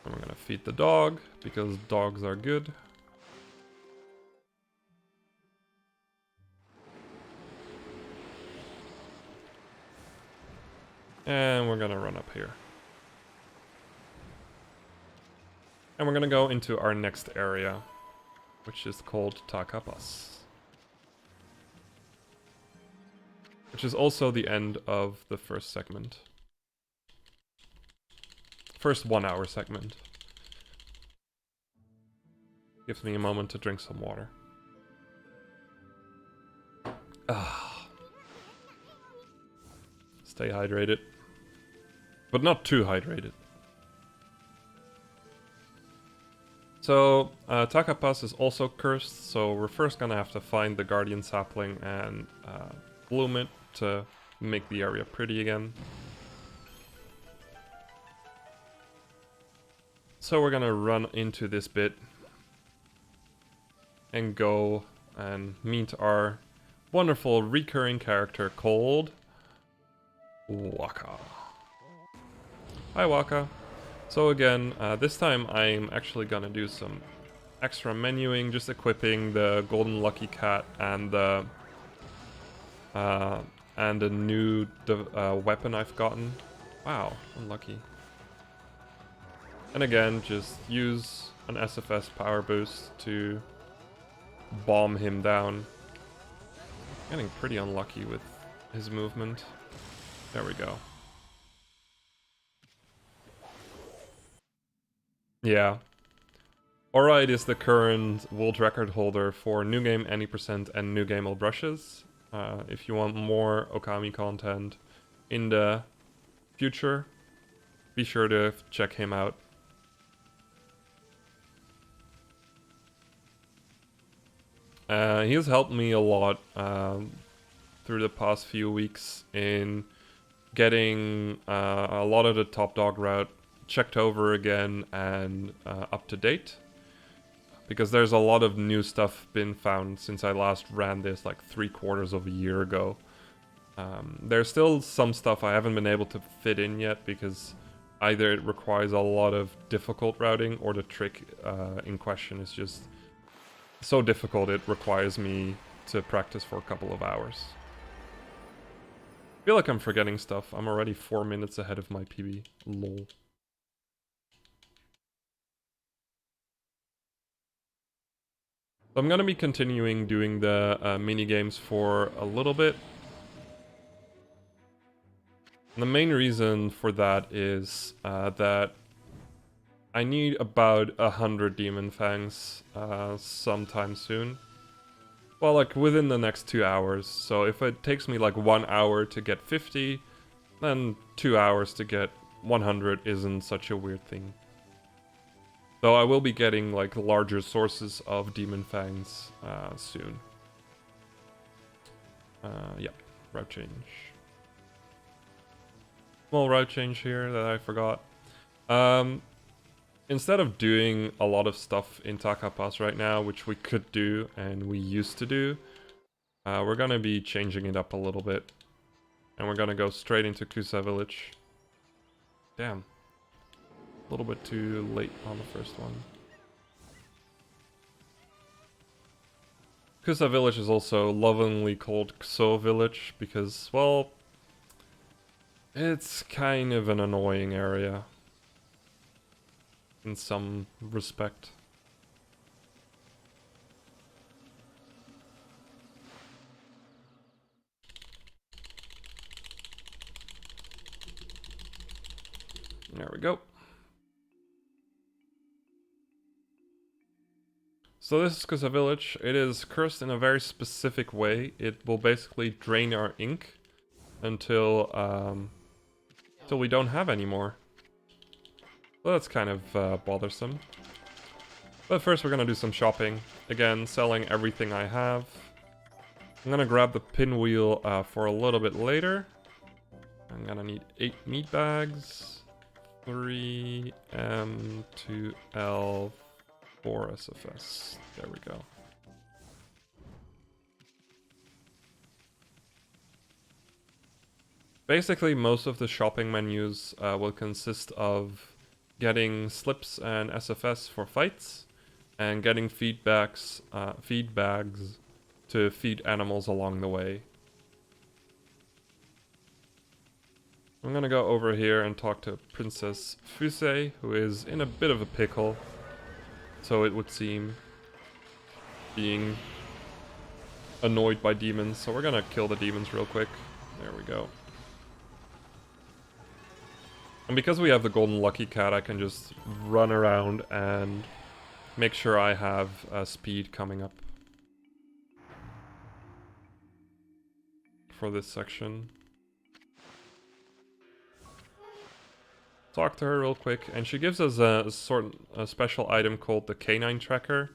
And we're gonna feed the dog, because dogs are good. And we're gonna run up here. And we're gonna go into our next area, which is called Takapas. Which is also the end of the first segment. First 1 hour segment. Gives me a moment to drink some water. Ah. Stay hydrated. But not too hydrated. So, Takapas is also cursed, so we're first gonna have to find the Guardian Sapling and bloom it to make the area pretty again. So we're gonna run into this bit and go and meet our wonderful recurring character called Waka. Hi Waka. So again, this time I'm actually gonna do some extra menuing, just equipping the Golden Lucky Cat and the new weapon I've gotten. Wow, unlucky. And again, just use an SFS power boost to bomb him down. Getting pretty unlucky with his movement. There we go. Yeah. Alright is the current world record holder for New Game Any Percent and New Game All Brushes. If you want more Okami content in the future, be sure to check him out. He has helped me a lot through the past few weeks in getting a lot of the top dog route checked over again and up to date. Because there's a lot of new stuff been found since I last ran this like 3/4 of a year ago. There's still some stuff I haven't been able to fit in yet because either it requires a lot of difficult routing or the trick in question is just so difficult it requires me to practice for a couple of hours. I feel like I'm forgetting stuff. I'm already 4 minutes ahead of my PB. Lol. I'm gonna be continuing doing the mini games for a little bit. And the main reason for that is that I need about 100 Demon Fangs sometime soon. Well, like within the next 2 hours. So if it takes me like 1 hour to get 50, then 2 hours to get 100 isn't such a weird thing. Though I will be getting like larger sources of Demon Fangs soon. Yeah, route change. Small route change here that I forgot. instead of doing a lot of stuff in Taka Pass right now, which we could do and we used to do, we're gonna be changing it up a little bit. And we're gonna go straight into Kusa Village. Damn. A little bit too late on the first one. Kusa Village is also lovingly called Kuso Village because, well, it's kind of an annoying area. In some respect. There we go. So this is Kusa Village. It is cursed in a very specific way. It will basically drain our ink until we don't have any more. Well, that's kind of bothersome. But first we're gonna do some shopping. Again, selling everything I have. I'm gonna grab the pinwheel for a little bit later. I'm gonna need 8 meat bags, 3 M, 2 L, 4 SFS. There we go. Basically, most of the shopping menus will consist of getting slips and SFS for fights, and getting feed bags to feed animals along the way. I'm gonna go over here and talk to Princess Fuse, who is in a bit of a pickle, so it would seem, being annoyed by demons. So we're gonna kill the demons real quick. There we go. And because we have the golden lucky cat, I can just run around and make sure I have speed coming up for this section. Talk to her real quick, and she gives us a special item called the canine tracker.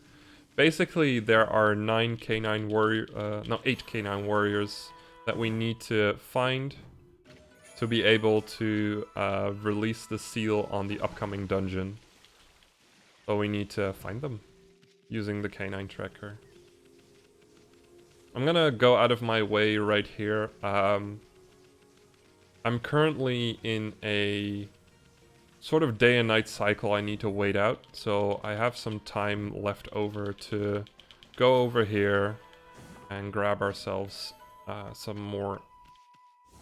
Basically, there are 8 canine warriors that we need to find to be able to release the seal on the upcoming dungeon. So we need to find them using the canine tracker. I'm gonna go out of my way right here. I'm currently in a sort of day and night cycle I need to wait out, so I have some time left over to go over here and grab ourselves some more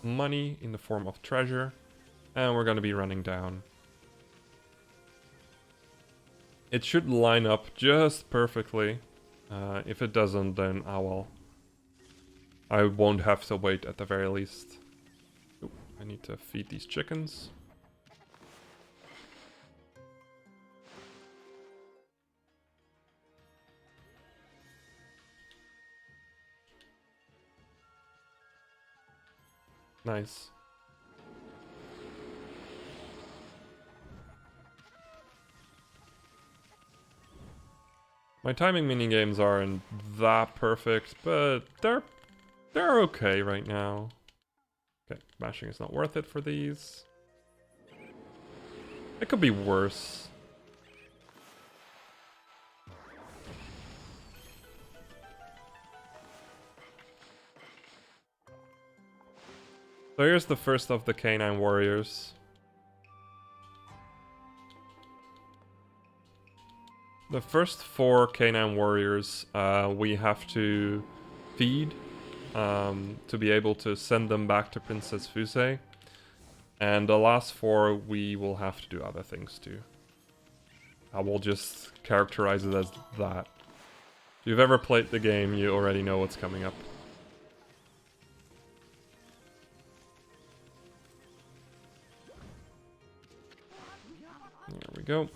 money in the form of treasure, and we're going to be running down. It should line up just perfectly. If it doesn't, then I won't have to wait at the very least. Ooh, I need to feed these chickens. Nice. My timing minigames aren't that perfect, but they're okay right now. Okay, mashing is not worth it for these. It could be worse. So here's the first of the canine warriors. The first 4 canine warriors we have to feed to be able to send them back to Princess Fuse. And the last 4 we will have to do other things to. I will just characterize it as that. If you've ever played the game, you already know what's coming up. There we go.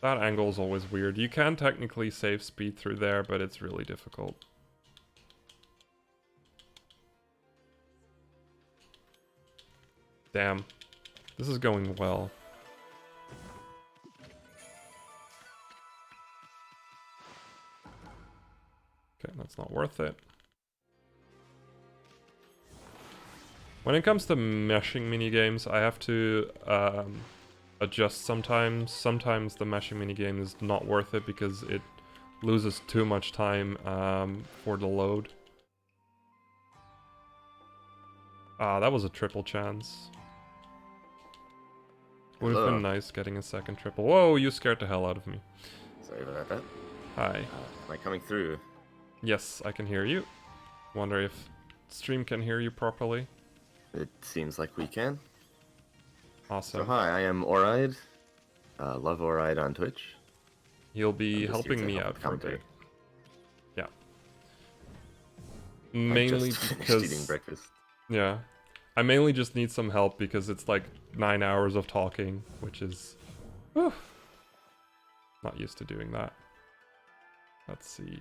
That angle is always weird. You can technically save speed through there, but it's really difficult. Damn. This is going well. Okay, that's not worth it. When it comes to meshing minigames, I have to adjust sometimes. Sometimes the mashing minigame is not worth it because it loses too much time for the load. Ah, that was a triple chance. Would have been nice getting a second triple. Whoa, you scared the hell out of me. Sorry about that. Hi. Am I coming through? Yes, I can hear you. Wonder if stream can hear you properly. It seems like we can. Awesome. So hi, I am Oride. Love Oride on Twitch. You'll be helping me out for a bit. Yeah. Mainly because... eating breakfast. Yeah. I mainly just need some help because it's like 9 hours of talking, which is... Whew, not used to doing that. Let's see.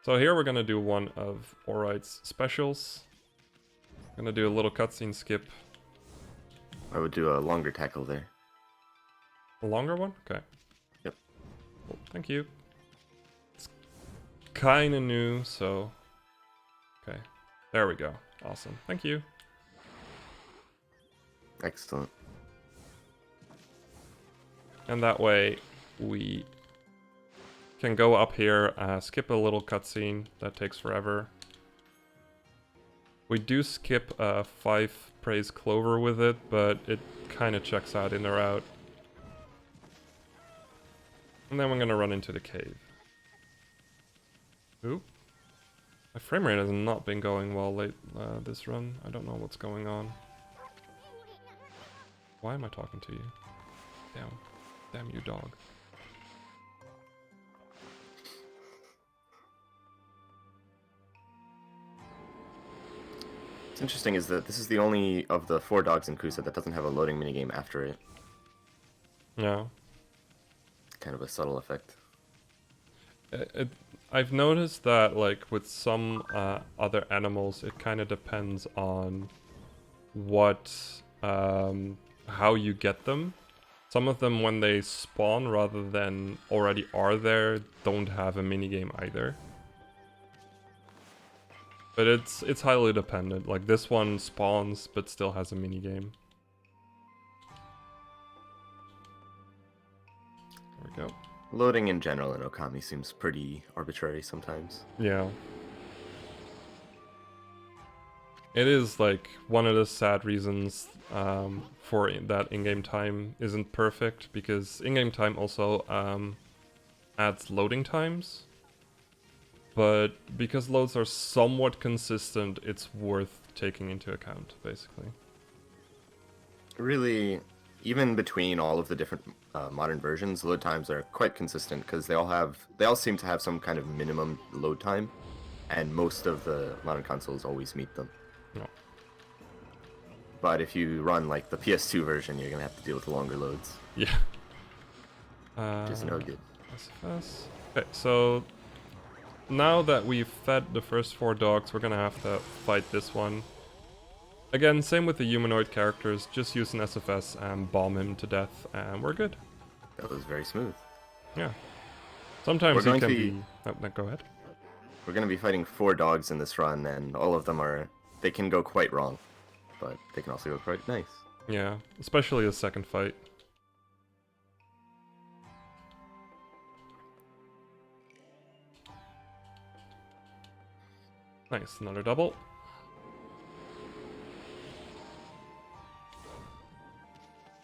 So here we're gonna do one of Oride's specials. Gonna do a little cutscene skip. I would do a longer tackle there. A longer one? Okay. Yep. Well, thank you. It's kinda new, so... Okay. There we go. Awesome. Thank you. Excellent. And that way, we can go up here, skip a little cutscene that takes forever. We do skip 5 praise clover with it, but it kind of checks out in or out. And then we're gonna run into the cave. Ooh. My frame rate has not been going well late this run. I don't know what's going on. Why am I talking to you? Damn. Damn you, dog. What's interesting is that this is the only of the 4 dogs in Kusa that doesn't have a loading minigame after it. Yeah. Kind of a subtle effect. I've noticed that, like, with some other animals, it kind of depends on what, how you get them. Some of them, when they spawn rather than already are there, don't have a minigame either. But it's highly dependent. Like, this one spawns, but still has a minigame. There we go. Loading in general in Okami seems pretty arbitrary sometimes. Yeah. It is, like, one of the sad reasons for that in-game time isn't perfect, because in-game time also adds loading times. But because loads are somewhat consistent, it's worth taking into account, basically. Really, even between all of the different modern versions, load times are quite consistent because they all seem to have some kind of minimum load time, and most of the modern consoles always meet them. No. But if you run like the PS2 version, you're gonna have to deal with the longer loads. Yeah. Which is no good. SFS. Okay, so now that we've fed the first 4 dogs, we're gonna have to fight this one. Again, same with the humanoid characters, just use an SFS and bomb him to death, and we're good. That was very smooth. Yeah. Sometimes he can be... Oh, no, go ahead. We're going to be fighting 4 dogs in this run, and all of them are... They can go quite wrong, but they can also go quite nice. Yeah, especially the second fight. Nice, another double.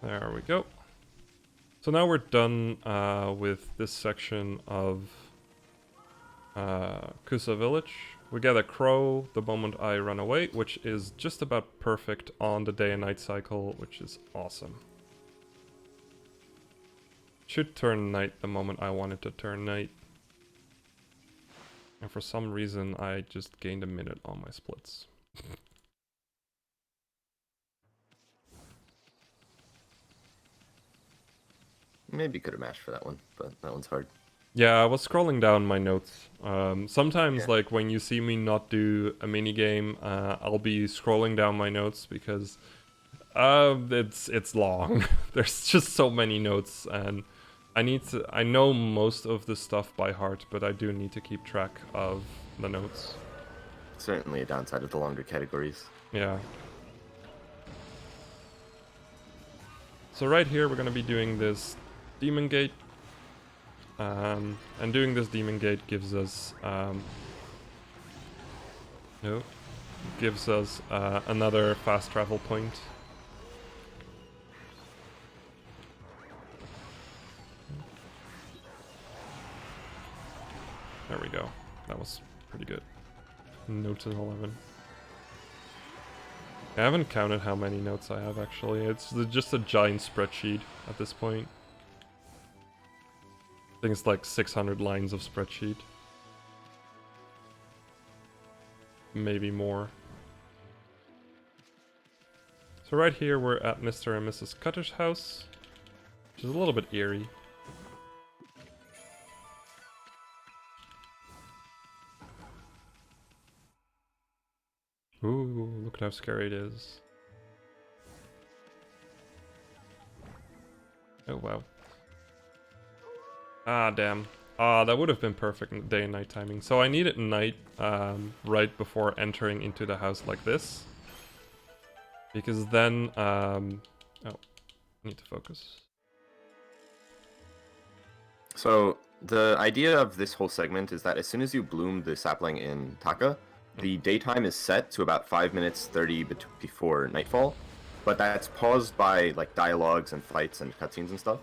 There we go. So now we're done with this section of Kusa Village. We get a crow the moment I run away, which is just about perfect on the day and night cycle, which is awesome. Should turn night the moment I want it to turn night. And for some reason I just gained a minute on my splits. Maybe could have mashed for that one, but that one's hard. Yeah, I was scrolling down my notes. Sometimes, like, when you see me not do a minigame, I'll be scrolling down my notes because it's long. There's just so many notes, and I know most of the stuff by heart, but I do need to keep track of the notes. Certainly a downside of the longer categories. Yeah. So right here we're gonna be doing this Demon Gate. And doing this Demon Gate gives us another fast travel point. There we go. That was pretty good. Note 11. I haven't counted how many notes I have actually. It's just a giant spreadsheet at this point. I think it's like 600 lines of spreadsheet. Maybe more. So right here we're at Mr. and Mrs. Cutter's house, which is a little bit eerie. Ooh, look at how scary it is. Oh wow. Ah, damn. Ah, that would have been perfect in day and night timing. So I need it night, right before entering into the house like this. Because then, oh, I need to focus. So the idea of this whole segment is that as soon as you bloom the sapling in Taka, the daytime is set to about 5 minutes 30 before nightfall, but that's paused by like dialogues and fights and cutscenes and stuff.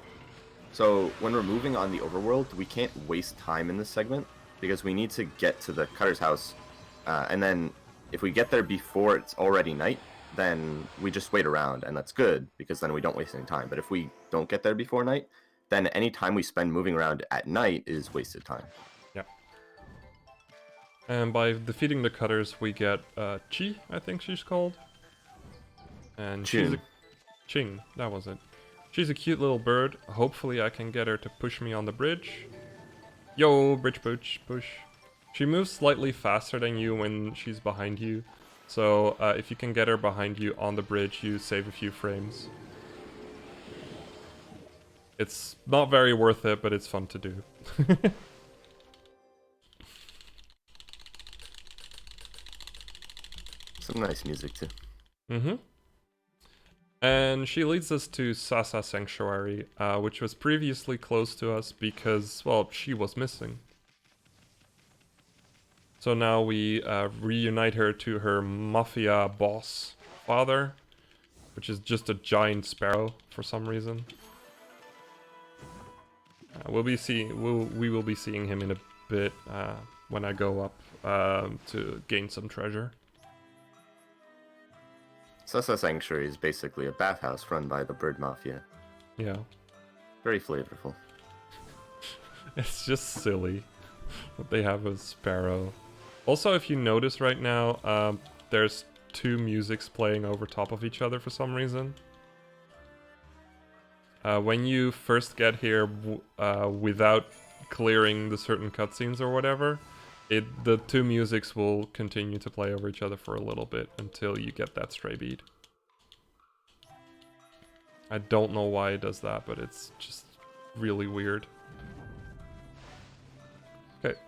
So when we're moving on the overworld, we can't waste time in this segment because we need to get to the Cutter's house, and then if we get there before it's already night, then we just wait around, and that's good because then we don't waste any time. But if we don't get there before night, then any time we spend moving around at night is wasted time. Yeah. And by defeating the Cutters, we get Chi, I think she's called. And she's a... Ching, that was it. She's a cute little bird. Hopefully I can get her to push me on the bridge. Yo, bridge push. She moves slightly faster than you when she's behind you. So if you can get her behind you on the bridge, you save a few frames. It's not very worth it, but it's fun to do. Some nice music too. Mm-hmm. And she leads us to Sasa Sanctuary, which was previously closed to us because, well, she was missing. So now we reunite her to her mafia boss father, which is just a giant sparrow for some reason. We will be seeing him in a bit when I go up to gain some treasure. Sasa Sanctuary is basically a bathhouse run by the Bird Mafia. Yeah. Very flavorful. It's just silly that they have a sparrow. Also, if you notice right now, there's two musics playing over top of each other for some reason. When you first get here without clearing the certain cutscenes or whatever, the two musics will continue to play over each other for a little bit until you get that stray bead. I don't know why it does that, but it's just really weird. Okay,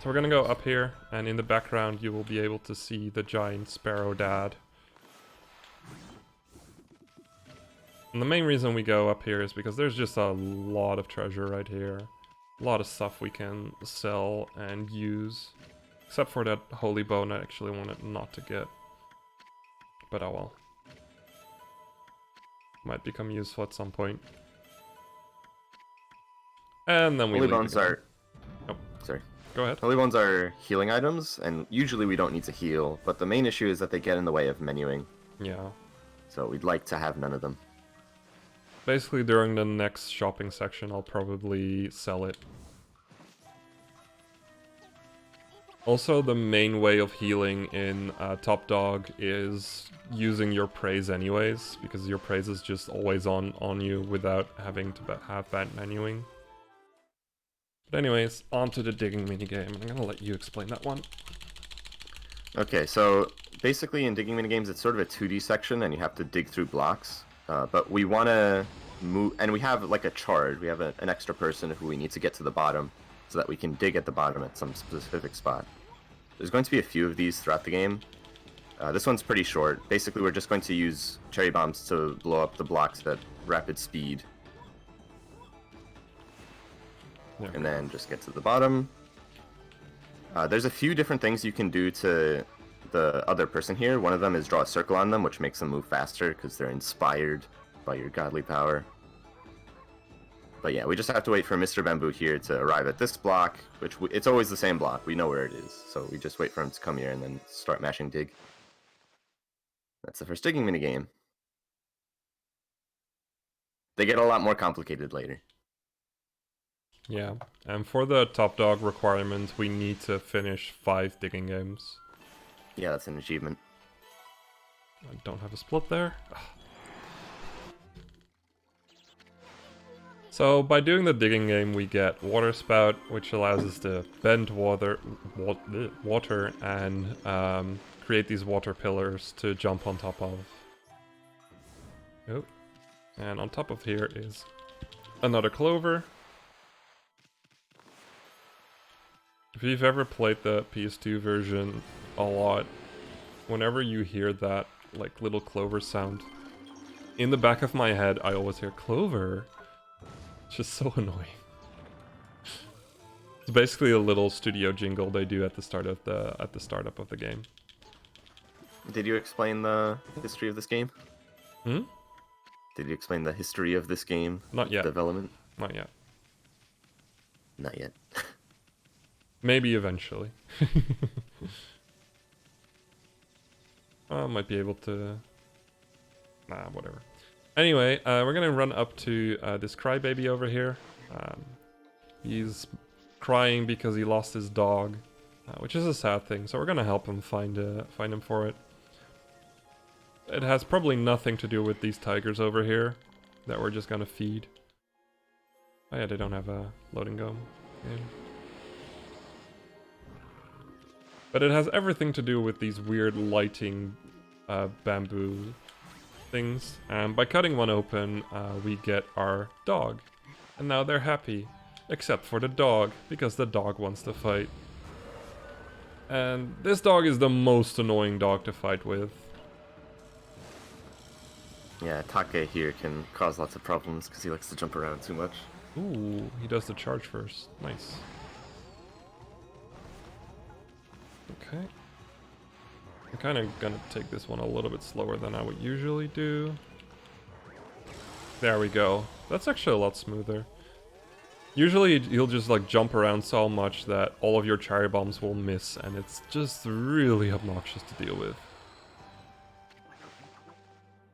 so we're gonna go up here, and in the background you will be able to see the giant sparrow dad. And the main reason we go up here is because there's just a lot of treasure right here. A lot of stuff we can sell and use. Except for that holy bone I actually wanted not to get. But oh well. Might become useful at some point. And then we Holy leave bones again. are... Oh, sorry. Go ahead. Holy bones are healing items, and usually we don't need to heal, but the main issue is that they get in the way of menuing. Yeah. So we'd like to have none of them. Basically, during the next shopping section, I'll probably sell it. Also, the main way of healing in Top Dog is using your praise anyways, because your praise is just always on you without having to have that menuing. But anyways, on to the digging minigame. I'm gonna let you explain that one. Okay, so basically in digging minigames, it's sort of a 2D section, and you have to dig through blocks. But we want to move, and we have like a charge. We have an extra person who we need to get to the bottom, so that we can dig at the bottom at some specific spot. There's going to be a few of these throughout the game. This one's pretty short. Basically, we're just going to use cherry bombs to blow up the blocks that rapid speed. Yeah. And then just get to the bottom. There's a few different things you can do to the other person here. One of them is draw a circle on them, which makes them move faster because they're inspired by your godly power. But yeah, we just have to wait for Mr. Bamboo here to arrive at this block, which it's always the same block. We know where it is, so we just wait for him to come here and then start mashing dig. That's the first digging minigame. They get a lot more complicated later. Yeah, and for the top dog requirement, we need to finish 5 digging games. Yeah, that's an achievement. I don't have a split there. So by doing the digging game, we get water spout, which allows us to bend water and create these water pillars to jump on top of. Oh, and on top of here is another clover. If you've ever played the PS2 version a lot, whenever you hear that like little clover sound, in the back of my head I always hear clover. It's just so annoying. It's basically a little studio jingle they do at the start of the startup of the game. Did you explain the history of this game? Hmm? Did you explain the history of this game? Not yet. Development? Not yet. Not yet. Maybe eventually. I might be able to... Nah, whatever. Anyway, we're gonna run up to this crybaby over here. He's crying because he lost his dog, which is a sad thing. So we're gonna help him find him for it. It has probably nothing to do with these tigers over here that we're just gonna feed. Oh yeah, they don't have a loading gum. Yeah. But it has everything to do with these weird lighting bamboo things. And by cutting one open, we get our dog. And now they're happy. Except for the dog, because the dog wants to fight. And this dog is the most annoying dog to fight with. Yeah, Take here can cause lots of problems because he likes to jump around too much. Ooh, he does the charge first. Nice. Okay. I'm kind of gonna take this one a little bit slower than I would usually do. There we go. That's actually a lot smoother. Usually you'll just like jump around so much that all of your cherry bombs will miss, and it's just really obnoxious to deal with.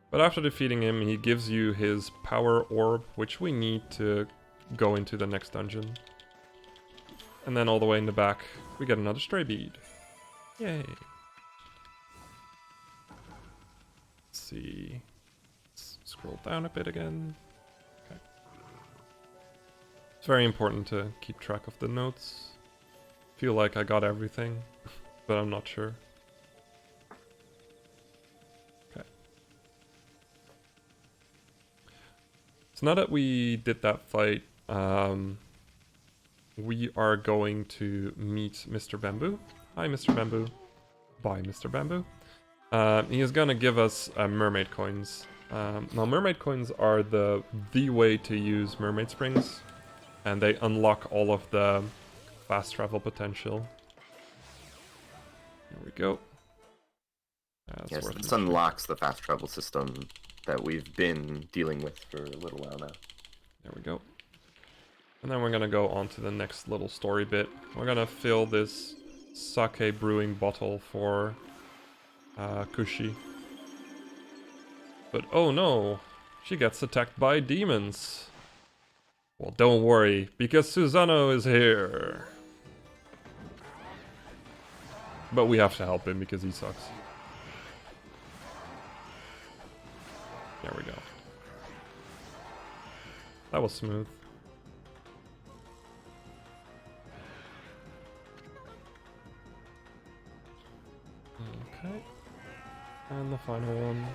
But after defeating him, he gives you his power orb, which we need to go into the next dungeon. And then all the way in the back, we get another stray bead. Yay. Let's see. Let's scroll down a bit again. Okay. It's very important to keep track of the notes. Feel like I got everything, but I'm not sure. Okay. So now that we did that fight, we are going to meet Mr. Bamboo. Hi, Mr. Bamboo. Bye, Mr. Bamboo. He is gonna give us mermaid coins. Now, mermaid coins are the way to use mermaid springs, and they unlock all of the fast travel potential. There we go. Yes, this unlocks the fast travel system that we've been dealing with for a little while now. There we go. And then we're gonna go on to the next little story bit. We're gonna fill this sake brewing bottle for Kushi. But oh no, she gets attacked by demons. Well, don't worry, because Susano is here. But we have to help him because he sucks. There we go. That was smooth. Okay. And the final one.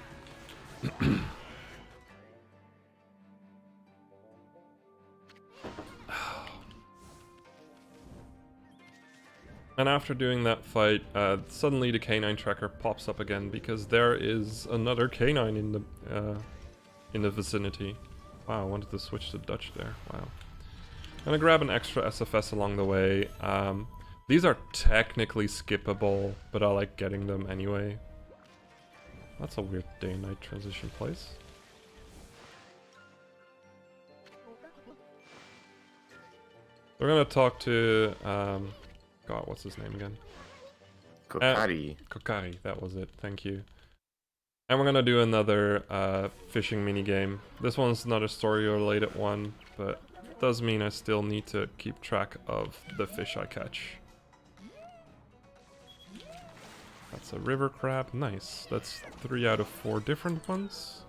And after doing that fight, suddenly the canine tracker pops up again because there is another canine in the vicinity. Wow, I wanted to switch to Dutch there. Wow. Gonna grab an extra SFS along the way. These are technically skippable, but I like getting them anyway. That's a weird day and night transition place. We're gonna talk to, God, what's his name again? Kokari. Kokari, that was it, thank you. And we're gonna do another fishing minigame. This one's not a story-related one, but it does mean I still need to keep track of the fish I catch. That's a river crab, nice. That's 3 out of 4 different ones.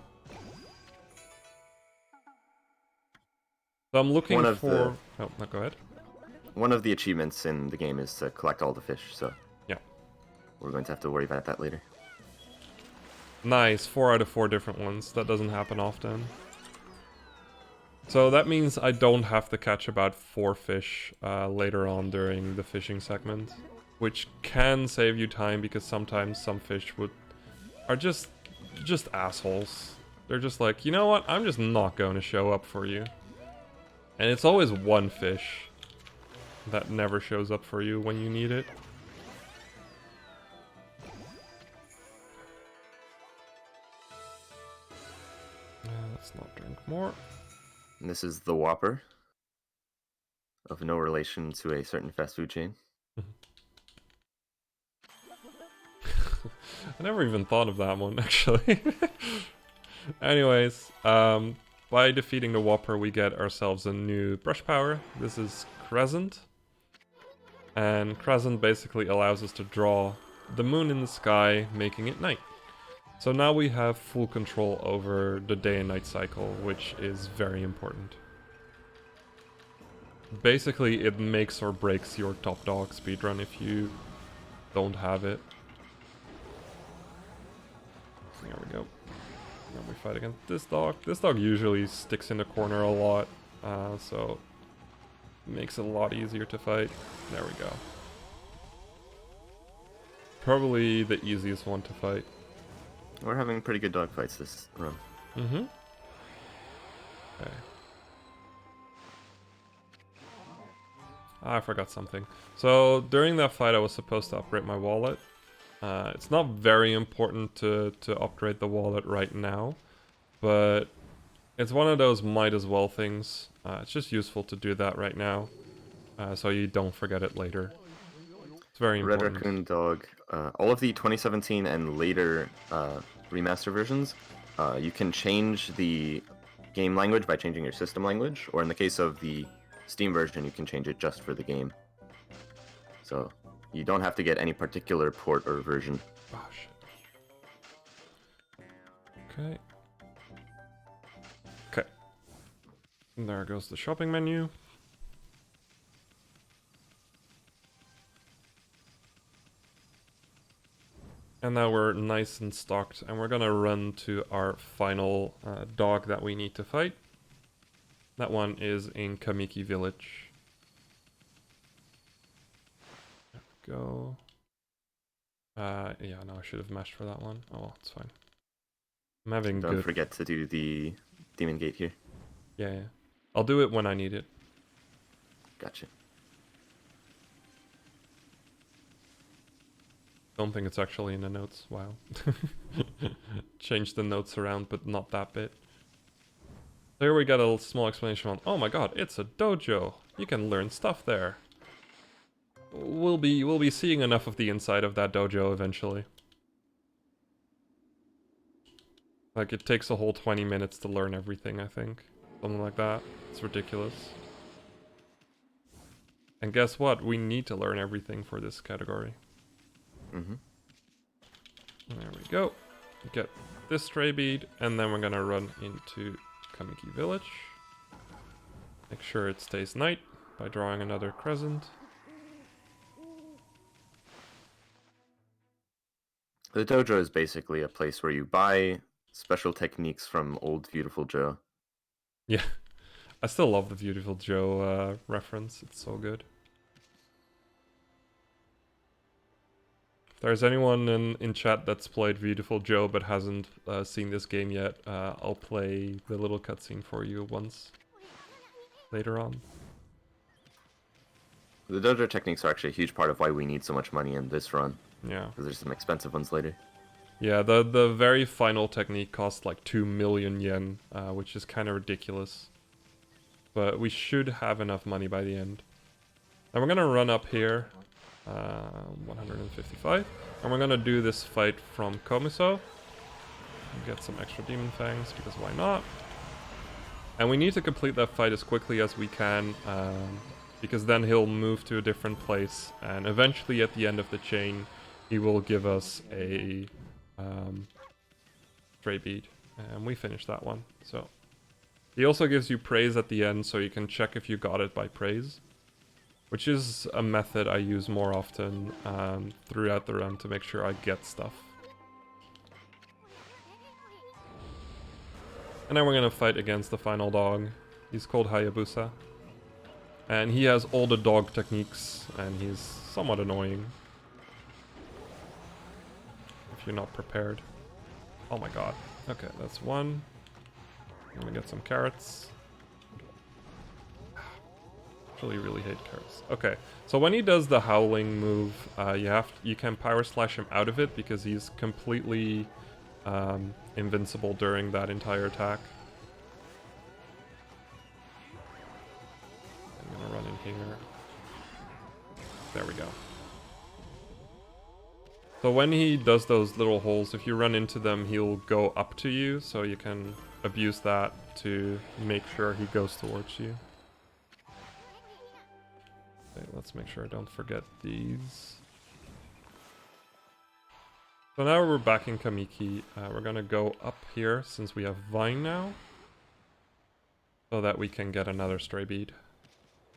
So I'm looking for... Oh, no, go ahead. One of the achievements in the game is to collect all the fish, so... Yeah. We're going to have to worry about that later. Nice, 4 out of 4 different ones. That doesn't happen often. So that means I don't have to catch about 4 fish later on during the fishing segment. Which can save you time, because sometimes some fish are just assholes. They're just like, you know what, I'm just not going to show up for you. And it's always one fish that never shows up for you when you need it. Let's not drink more. And this is the Whopper, of no relation to a certain fast food chain. I never even thought of that one, actually. Anyways, by defeating the Whopper, we get ourselves a new brush power. This is Crescent. And Crescent basically allows us to draw the moon in the sky, making it night. So now we have full control over the day and night cycle, which is very important. Basically, it makes or breaks your top dog speedrun if you don't have it. There we go. Now we fight against this dog. This dog usually sticks in the corner a lot, so it makes it a lot easier to fight. There we go. Probably the easiest one to fight. We're having pretty good dog fights this run. Mm-hmm. Okay. I forgot something. So during that fight I was supposed to upgrade my wallet. It's not very important to upgrade the wallet right now, but it's one of those might as well things. It's just useful to do that right now, so you don't forget it later. It's very important. Red Raccoon Dog, all of the 2017 and later remaster versions, you can change the game language by changing your system language, or in the case of the Steam version, you can change it just for the game. So you don't have to get any particular port or version. Oh, shit. Okay. Okay. And there goes the shopping menu. And now we're nice and stocked, and we're gonna run to our final dog that we need to fight. That one is in Kamiki Village. There we go. Yeah, no, I should have mashed for that one. Oh well, it's fine. I'm having Don't good... forget to do the Demon Gate here. Yeah. I'll do it when I need it. Gotcha. Don't think it's actually in the notes. Wow. Change the notes around, but not that bit. So here we got a small explanation on, oh my god, it's a dojo. You can learn stuff there. We'll be seeing enough of the inside of that dojo eventually. Like, it takes a whole 20 minutes to learn everything, I think. Something like that. It's ridiculous. And guess what? We need to learn everything for this category. Mm-hmm. There we go. Get this stray bead, and then we're gonna run into Kamiki Village. Make sure it stays night by drawing another crescent. The dojo is basically a place where you buy special techniques from old Beautiful Joe. Yeah, I still love the Beautiful Joe reference. It's so good. there's anyone in chat that's played Beautiful Joe but hasn't seen this game yet, I'll play the little cutscene for you once later on. The dojo techniques are actually a huge part of why we need so much money in this run. Yeah. Because there's some expensive ones later. Yeah, the very final technique costs like 2 million yen, which is kind of ridiculous. But we should have enough money by the end. And we're gonna run up here, 155, and we're gonna do this fight from Komiso. Get some extra demon fangs, because why not? And we need to complete that fight as quickly as we can, because then he'll move to a different place, and eventually at the end of the chain, he will give us a stray bead, and we finished that one. So he also gives you praise at the end, so you can check if you got it by praise, which is a method I use more often throughout the run to make sure I get stuff. And then we're gonna fight against the final dog. He's called Hayabusa, and he has all the dog techniques, and he's somewhat annoying if you're not prepared. Oh my god. Okay, that's one. I'm gonna get some carrots. Actually really hate carrots. Okay, so when he does the howling move, you can power slash him out of it because he's completely invincible during that entire attack. I'm gonna run in here. There we go. So when he does those little holes, if you run into them, he'll go up to you, so you can abuse that to make sure he goes towards you. Okay, let's make sure I don't forget these. So now we're back in Kamiki. We're gonna go up here, since we have Vine now, so that we can get another stray bead.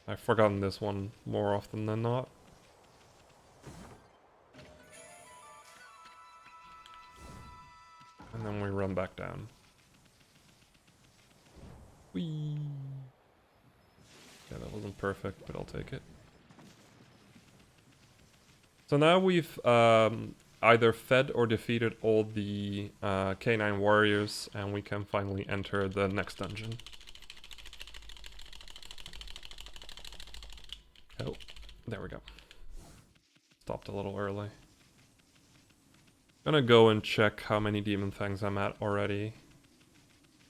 I've forgotten this one more often than not. And then we run back down. Whee! Yeah, that wasn't perfect, but I'll take it. So now we've either fed or defeated all the K9 warriors, and we can finally enter the next dungeon. Oh, there we go. Stopped a little early. Gonna go and check how many demon fangs I'm at already.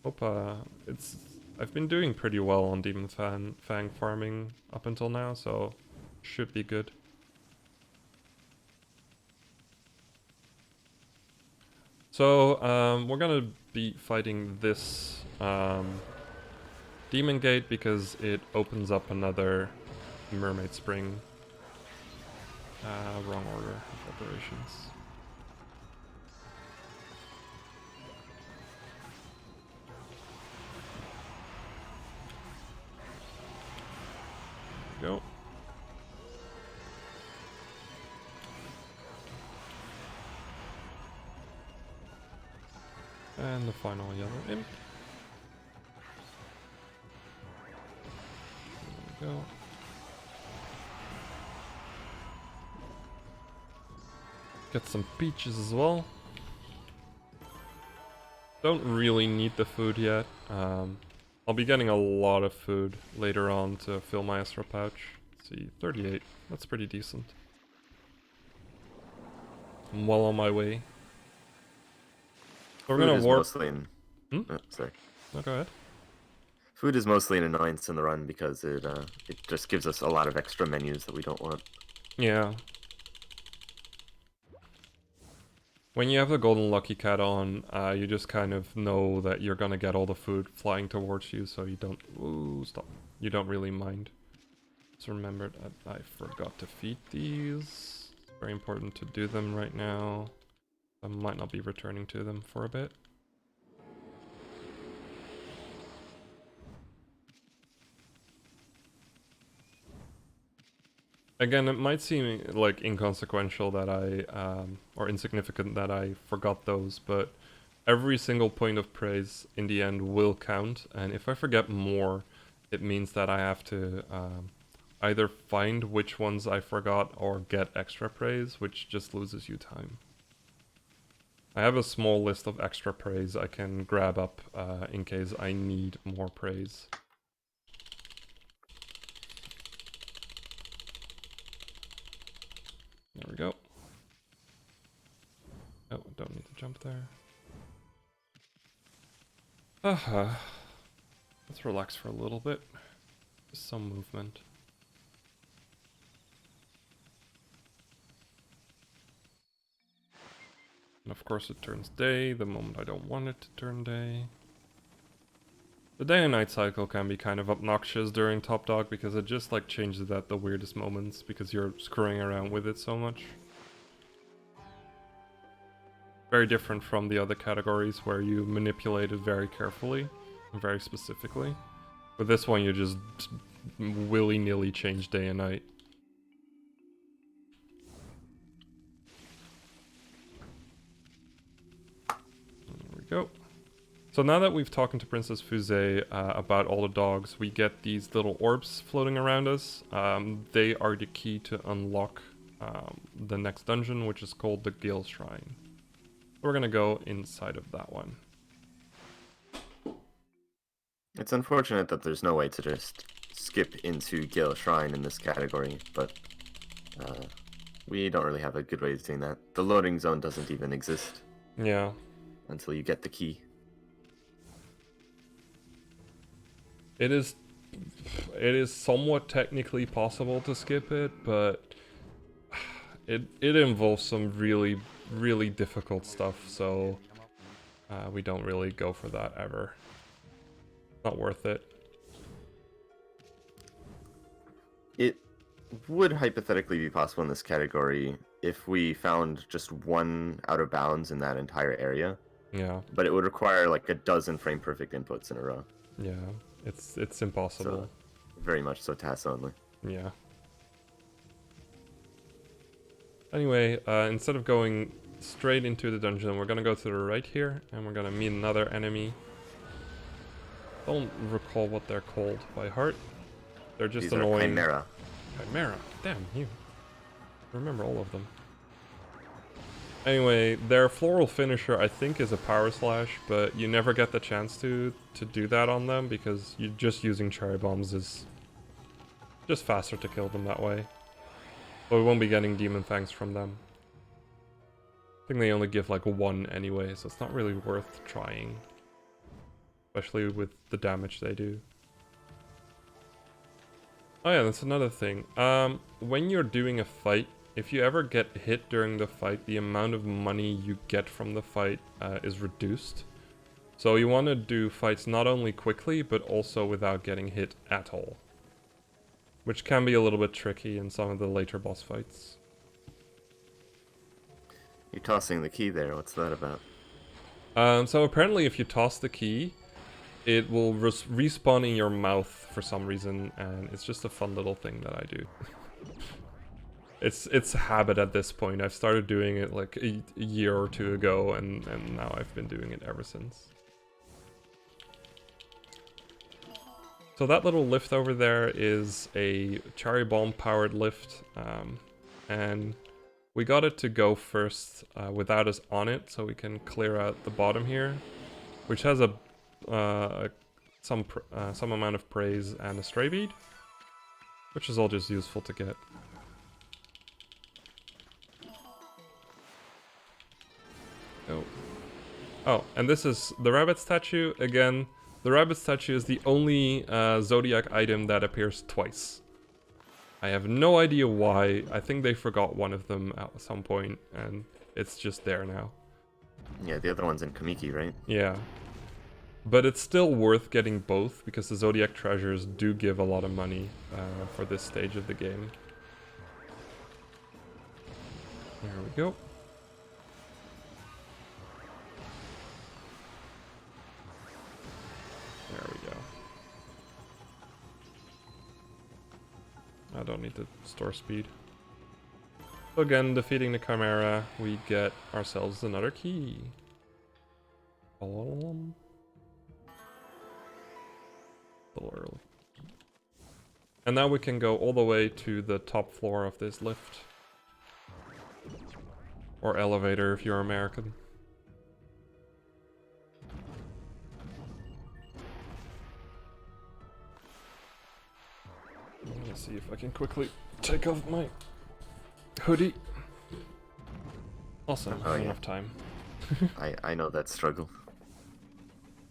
Hope I've been doing pretty well on demon fang farming up until now, so should be good. So we're gonna be fighting this demon gate because it opens up another mermaid spring. Wrong order of operations. Go. And the final yellow imp. There we go. Get some peaches as well. Don't really need the food yet. I'll be getting a lot of food later on to fill my Astro pouch. Let's see, 38. That's pretty decent. I'm well on my way. So we're gonna warp. Mostly in... Oh, sorry. No, go ahead. Food is mostly an annoyance in the run because it just gives us a lot of extra menus that we don't want. Yeah. When you have the golden lucky cat on, you just kind of know that you're gonna get all the food flying towards you, so you don't... Ooh, stop. You don't really mind. Just remember that I forgot to feed these. It's very important to do them right now. I might not be returning to them for a bit. Again, it might seem like inconsequential that or insignificant that I forgot those, but every single point of praise in the end will count, and if I forget more, it means that I have to either find which ones I forgot or get extra praise, which just loses you time. I have a small list of extra praise I can grab up in case I need more praise. There we go. Oh, don't need to jump there. Let's relax for a little bit. Just some movement. And of course it turns day the moment I don't want it to turn day. The day and night cycle can be kind of obnoxious during Top Dog because it just like changes at the weirdest moments because you're screwing around with it so much. Very different from the other categories where you manipulate it very carefully and very specifically. With this one you just willy-nilly change day and night. There we go. So now that we've talked to Princess Fusée about all the dogs, we get these little orbs floating around us. They are the key to unlock the next dungeon, which is called the Gale Shrine. We're gonna go inside of that one. It's unfortunate that there's no way to just skip into Gale Shrine in this category, but we don't really have a good way of doing that. The loading zone doesn't even exist. Yeah. Until you get the key. It is somewhat technically possible to skip it, but it involves some really difficult stuff, so we don't really go for that ever. Not worth it. It would hypothetically be possible in this category if we found just one out of bounds in that entire area. Yeah. But it would require like a dozen frame perfect inputs in a row. Yeah, it's impossible. So, very much so task only. Yeah. Anyway, instead of going straight into the dungeon, we're gonna go to the right here, and we're gonna meet another enemy. Don't recall what they're called by heart. They're just These annoying. are Chimera. Chimera. Damn, you remember all of them. Anyway, their floral finisher I think is a power slash, but you never get the chance to do that on them because you're just using cherry bombs is just faster to kill them that way. But we won't be getting demon fangs from them. I think they only give like one anyway, so it's not really worth trying. Especially with the damage they do. Oh yeah, that's another thing. When you're doing a fight, if you ever get hit during the fight, the amount of money you get from the fight is reduced. So you want to do fights not only quickly, but also without getting hit at all. Which can be a little bit tricky in some of the later boss fights. You're tossing the key there, what's that about? So apparently if you toss the key, it will respawn in your mouth for some reason, and it's just a fun little thing that I do. It's a habit at this point. I've started doing it like a year or two ago, and now I've been doing it ever since. So that little lift over there is a cherry bomb powered lift, and we got it to go first without us on it, so we can clear out the bottom here, which has a some amount of praise and a stray bead, which is all just useful to get. Oh, and this is the rabbit statue. Again, the rabbit statue is the only Zodiac item that appears twice. I have no idea why. I think they forgot one of them at some point, and it's just there now. Yeah, the other one's in Kamiki, right? Yeah. But it's still worth getting both, because the Zodiac treasures do give a lot of money for this stage of the game. There we go. There we go. I don't need to store speed. So again, defeating the Chimera, we get ourselves another key. A little early. And now we can go all the way to the top floor of this lift. Or elevator if you're American. Let's see if I can quickly take off my hoodie. Also, I don't have time. I know that struggle.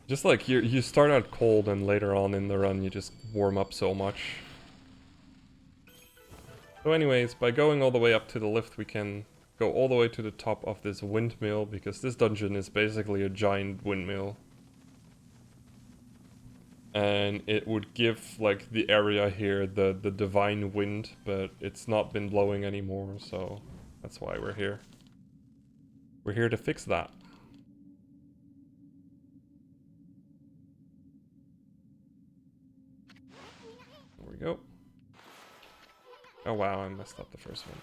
Just like you start out cold and later on in the run you just warm up so much. So anyways, by going all the way up to the lift we can go all the way to the top of this windmill, because this dungeon is basically a giant windmill. And it would give like the area here the divine wind, but it's not been blowing anymore, so that's why we're here. We're here to fix that. There we go. Oh wow, I messed up the first one.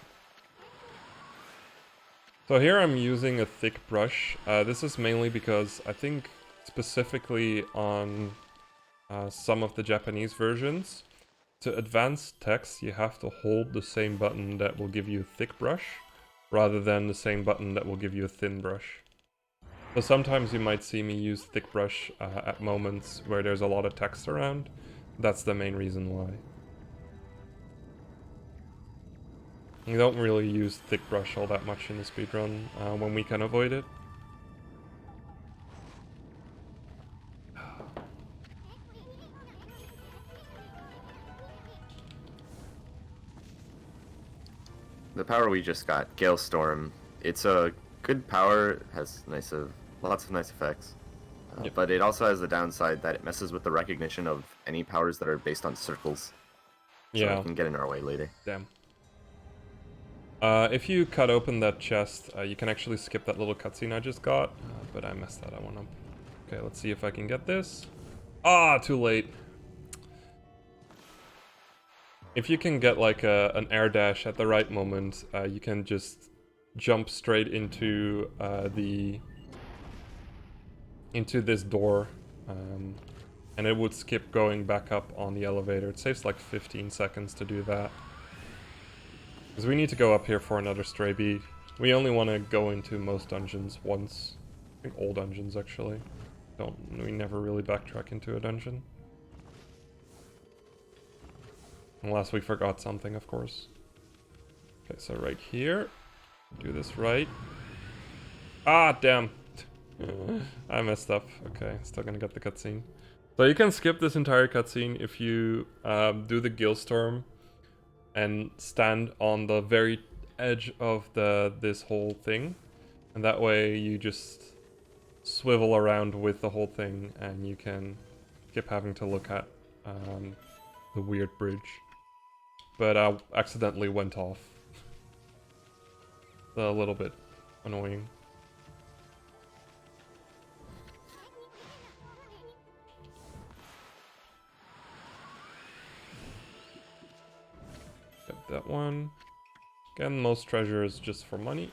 So here I'm using a thick brush. This is mainly because I think specifically on some of the Japanese versions, to advance text you have to hold the same button that will give you a thick brush, rather than the same button that will give you a thin brush. So sometimes you might see me use thick brush at moments where there's a lot of text around. That's the main reason why. You don't really use thick brush all that much in the speedrun when we can avoid it. The power we just got, Gale Storm, it's a good power, has lots of nice effects. Yep. But it also has the downside that it messes with the recognition of any powers that are based on circles. So Yeah. it can get in our way later. Damn. If you cut open that chest, you can actually skip that little cutscene I just got, but I messed that one up. Okay, let's see if I can get this. Ah, too late. If you can get like an air dash at the right moment, you can just jump straight into this door, and it would skip going back up on the elevator. It saves like 15 seconds to do that. Because we need to go up here for another stray bead. We only want to go into most dungeons once. I think all dungeons actually. We never really backtrack into a dungeon. Unless we forgot something, of course. Okay, so right here. Do this right. Ah, damn. I messed up. Okay, still gonna get the cutscene. So you can skip this entire cutscene if you do the Gilstorm and stand on the very edge of this whole thing. And that way you just swivel around with the whole thing and you can skip having to look at the weird bridge. But I accidentally went off. A little bit annoying. Get that one. Again, most treasure is just for money.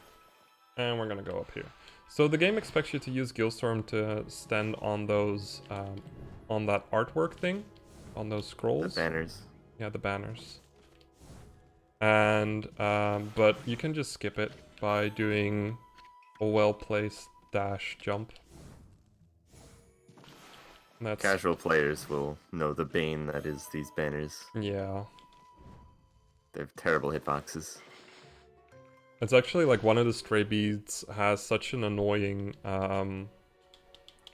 And we're gonna go up here. So the game expects you to use Gilstorm to stand on those, on that artwork thing. On those scrolls. The banners. Yeah, the banners. And, but you can just skip it by doing a well-placed dash jump. That's... Casual players will know the bane that is these banners. Yeah. They have terrible hitboxes. It's actually like one of the stray beads has such an annoying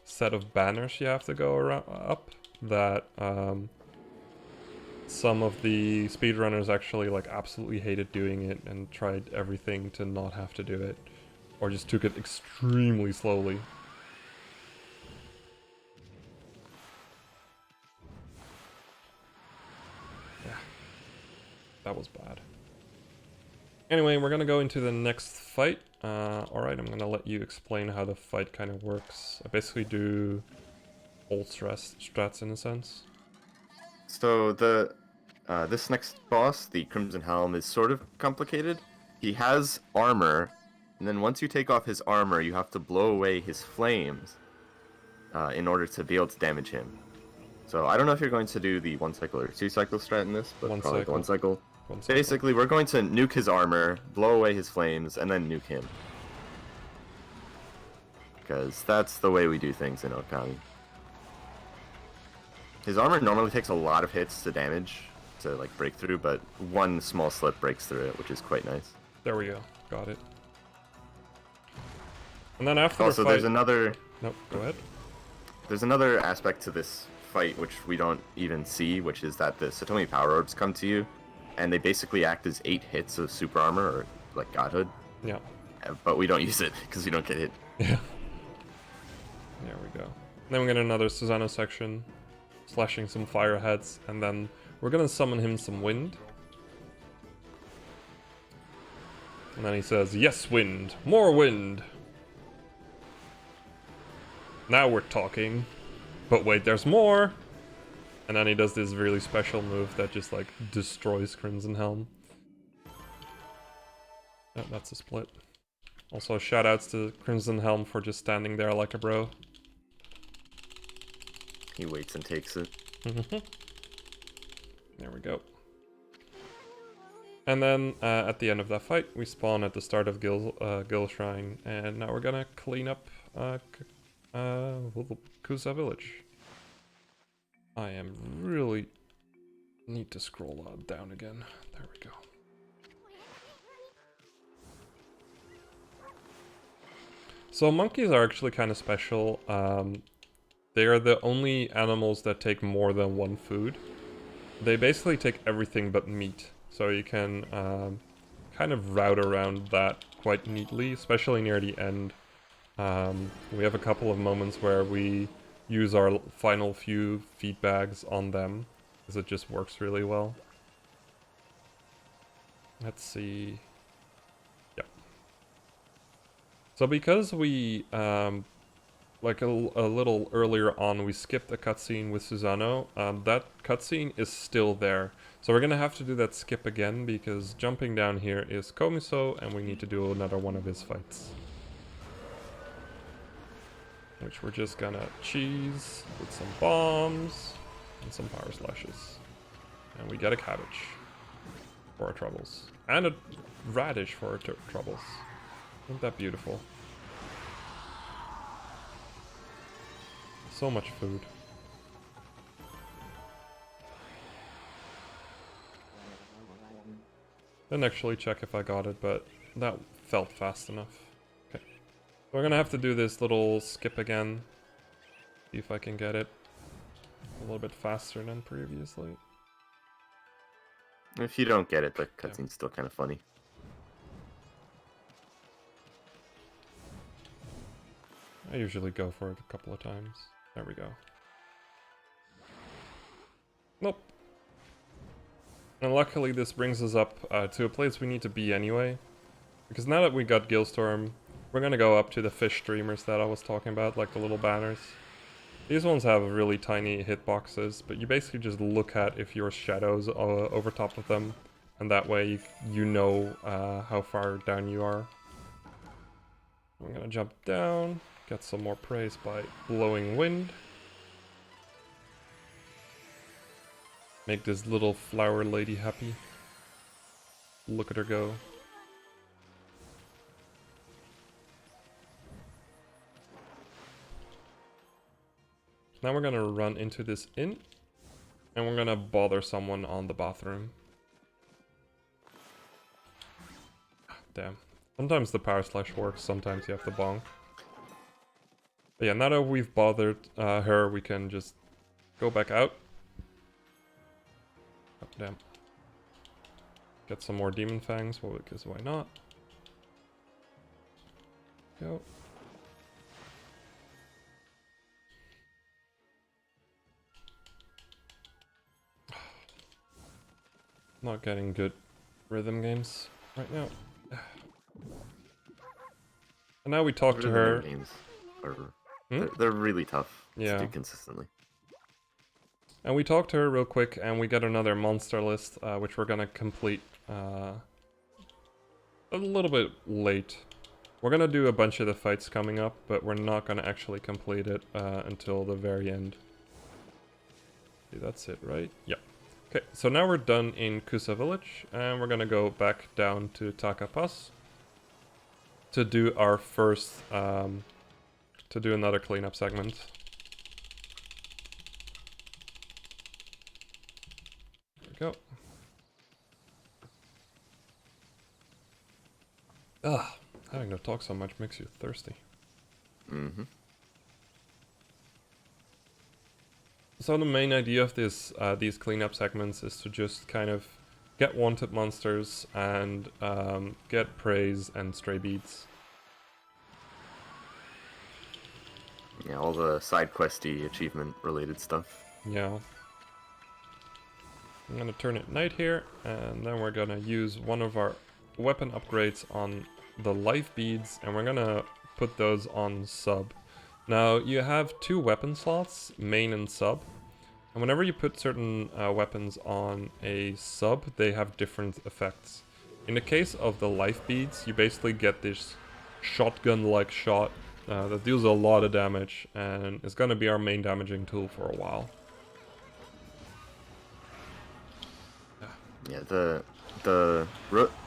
set of banners you have to go up that some of the speedrunners actually like absolutely hated doing it and tried everything to not have to do it, or just took it extremely slowly. Yeah, that was bad. Anyway, we're gonna go into the next fight. Alright, I'm gonna let you explain how the fight kind of works. I basically do old strats in a sense. So this next boss, the Crimson Helm, is sort of complicated. He has armor, and then once you take off his armor, you have to blow away his flames in order to be able to damage him. So I don't know if you're going to do the 1 cycle or 2 cycle strat in this, but One probably cycle. the 1 cycle. One cycle. Basically, we're going to nuke his armor, blow away his flames, and then nuke him. Because that's the way we do things in Okami. His armor normally takes a lot of hits to damage, to like break through, but one small slip breaks through it, which is quite nice. There we go. Got it. And then after Also, the fight... there's another... Nope, go ahead. There's another aspect to this fight which we don't even see, which is that the Satomi power orbs come to you, and they basically act as 8 hits of super armor, or like godhood. Yeah. But we don't use it, because we don't get hit. Yeah. There we go. Then we get another Susanoo section, slashing some fire heads, and then we're gonna summon him some wind. And then he says, "Yes, wind! More wind!" Now we're talking. But wait, there's more! And then he does this really special move that just like destroys Crimson Helm. Oh, that's a split. Also, shoutouts to Crimson Helm for just standing there like a bro. He waits and takes it. There we go. And then at the end of that fight, we spawn at the start of Gil Shrine, and now we're gonna clean up Kusa Village. I am really need to scroll down again. There we go. So monkeys are actually kind of special. They are the only animals that take more than one food. They basically take everything but meat. So you can kind of route around that quite neatly, especially near the end. We have a couple of moments where we use our final few feed bags on them, because it just works really well. Let's see. Yeah. So because we, like a little earlier on, we skipped a cutscene with Susanoo, that cutscene is still there. So we're gonna have to do that skip again, because jumping down here is Komiso, and we need to do another one of his fights. Which we're just gonna cheese with some bombs and some power slashes. And we get a cabbage for our troubles. And a radish for our troubles. Isn't that beautiful? So much food. Didn't actually check if I got it, but that felt fast enough. Okay. We're gonna have to do this little skip again. See if I can get it a little bit faster than previously. If you don't get it, the cutscene's still kind of funny. I usually go for it a couple of times. There we go. Nope. And luckily this brings us up to a place we need to be anyway. Because now that we got Gilstorm, we're gonna go up to the fish streamers that I was talking about, like the little banners. These ones have really tiny hitboxes, but you basically just look at if your shadows over top of them, and that way you know how far down you are. I'm gonna jump down, get some more praise by blowing wind. Make this little flower lady happy. Look at her go. Now we're gonna run into this inn, and we're gonna bother someone on the bathroom. Damn. Sometimes the power slash works, sometimes you have to bonk. But yeah, now that we've bothered her, we can just go back out. Oh, damn. Get some more demon fangs, well, because why not? Go. Not getting good rhythm games right now. And now we talk to her. Games are, they're really tough to do consistently. And we talk to her real quick, and we get another monster list, which we're gonna complete a little bit late. We're gonna do a bunch of the fights coming up, but we're not gonna actually complete it until the very end. That's it, right? Yeah. Okay, so now we're done in Kusa village, and we're gonna go back down to Taka Pass to do our first, to do another cleanup segment. There we go. Ugh, having to talk so much makes you thirsty. Mm-hmm. So the main idea of this, these cleanup segments is to just kind of get wanted monsters and get praise and stray beads. Yeah, all the side questy achievement related stuff. Yeah. I'm gonna turn it night here, and then we're gonna use one of our weapon upgrades on the life beads, and we're gonna put those on sub. Now, you have 2 weapon slots, main and sub, and whenever you put certain weapons on a sub, they have different effects. In the case of the life beads, you basically get this shotgun-like shot that deals a lot of damage, and is gonna be our main damaging tool for a while. Yeah, the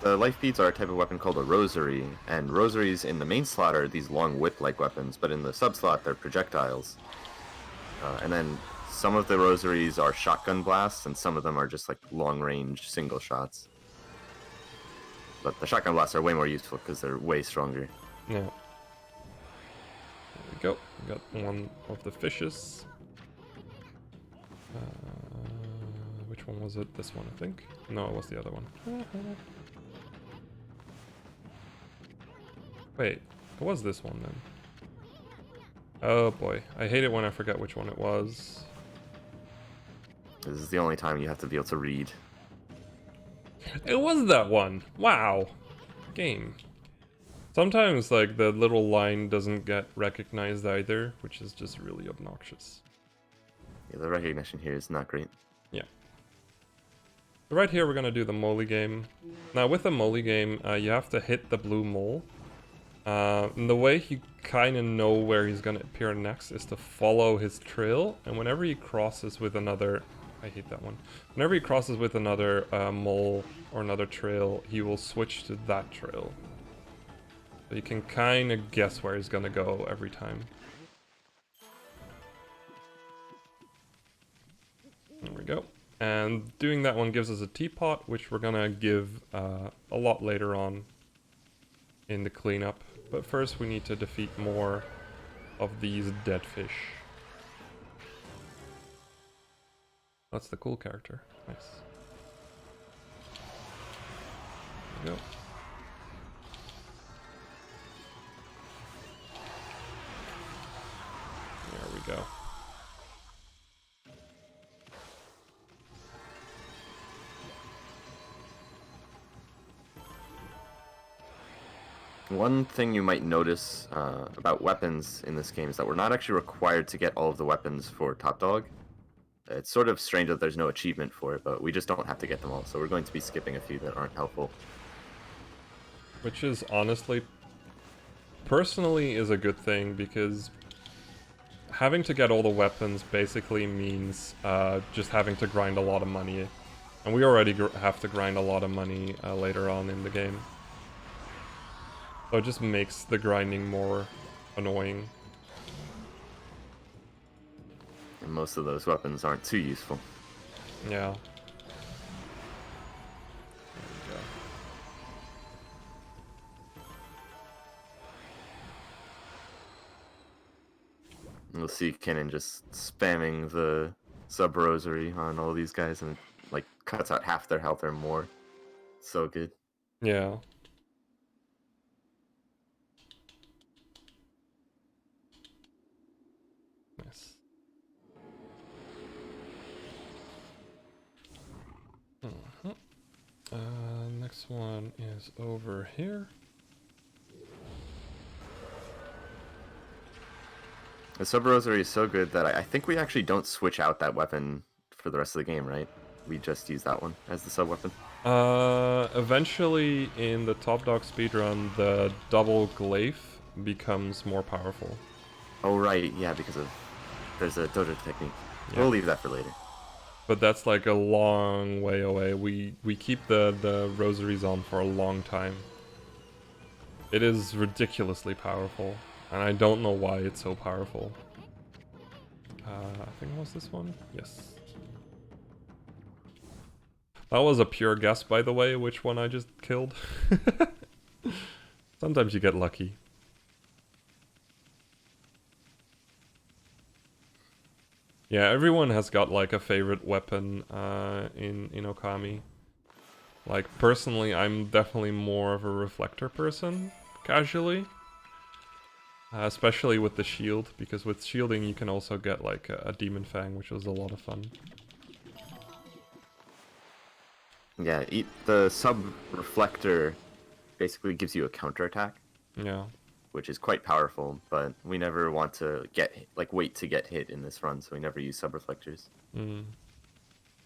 life beads are a type of weapon called a rosary, and rosaries in the main slot are these long whip-like weapons, but in the sub slot they're projectiles. And then some of the rosaries are shotgun blasts, and some of them are just like long-range single shots. But the shotgun blasts are way more useful because they're way stronger. Yeah. There we go. We got one of the fishes. Which one was it? This one, I think. No, it was the other one. Wait, it was this one then. Oh boy, I hate it when I forget which one it was. This is the only time you have to be able to read. It was that one! Wow! Game. Sometimes, like, the little line doesn't get recognized either, which is just really obnoxious. Yeah, the recognition here is not great. Yeah. Right here we're gonna do the Molly game. Now with the Molly game, you have to hit the blue mole. And the way you kind of know where he's gonna appear next is to follow his trail, and whenever he crosses with another... I hate that one. Whenever he crosses with another mole or another trail, he will switch to that trail. So you can kind of guess where he's gonna go every time. There we go. And doing that one gives us a teapot, which we're gonna give a lot later on in the cleanup. But first we need to defeat more of these dead fish. That's the cool character. Nice. There we go. There we go. One thing you might notice about weapons in this game is that we're not actually required to get all of the weapons for Top Dog. It's sort of strange that there's no achievement for it, but we just don't have to get them all, so we're going to be skipping a few that aren't helpful. Which is honestly, personally, is a good thing, because having to get all the weapons basically means just having to grind a lot of money. And we already have to grind a lot of money later on in the game. So it just makes the grinding more annoying. And most of those weapons aren't too useful. Yeah. You'll see Kinnin just spamming the sub-rosary on all these guys, and like cuts out half their health or more. So good. Yeah. Nice. Next one is over here. The sub-rosary is so good that I think we actually don't switch out that weapon for the rest of the game, right? We just use that one as the sub-weapon. Eventually in the Top Dog speedrun, the double glaive becomes more powerful. Oh right, yeah, because of there's a dojo technique. Yeah. We'll leave that for later. But that's like a long way away. We keep the rosaries on for a long time. It is ridiculously powerful, and I don't know why it's so powerful. I think it was this one? Yes. That was a pure guess, by the way, which one I just killed. Sometimes you get lucky. Yeah, everyone has got like a favorite weapon in Okami. Like, personally, I'm definitely more of a reflector person, casually. Especially with the shield, because with shielding you can also get like a Demon Fang, which was a lot of fun. Yeah, the sub-reflector basically gives you a counterattack. Yeah. Which is quite powerful, but we never want to wait to get hit in this run, so we never use sub-reflectors. Mm.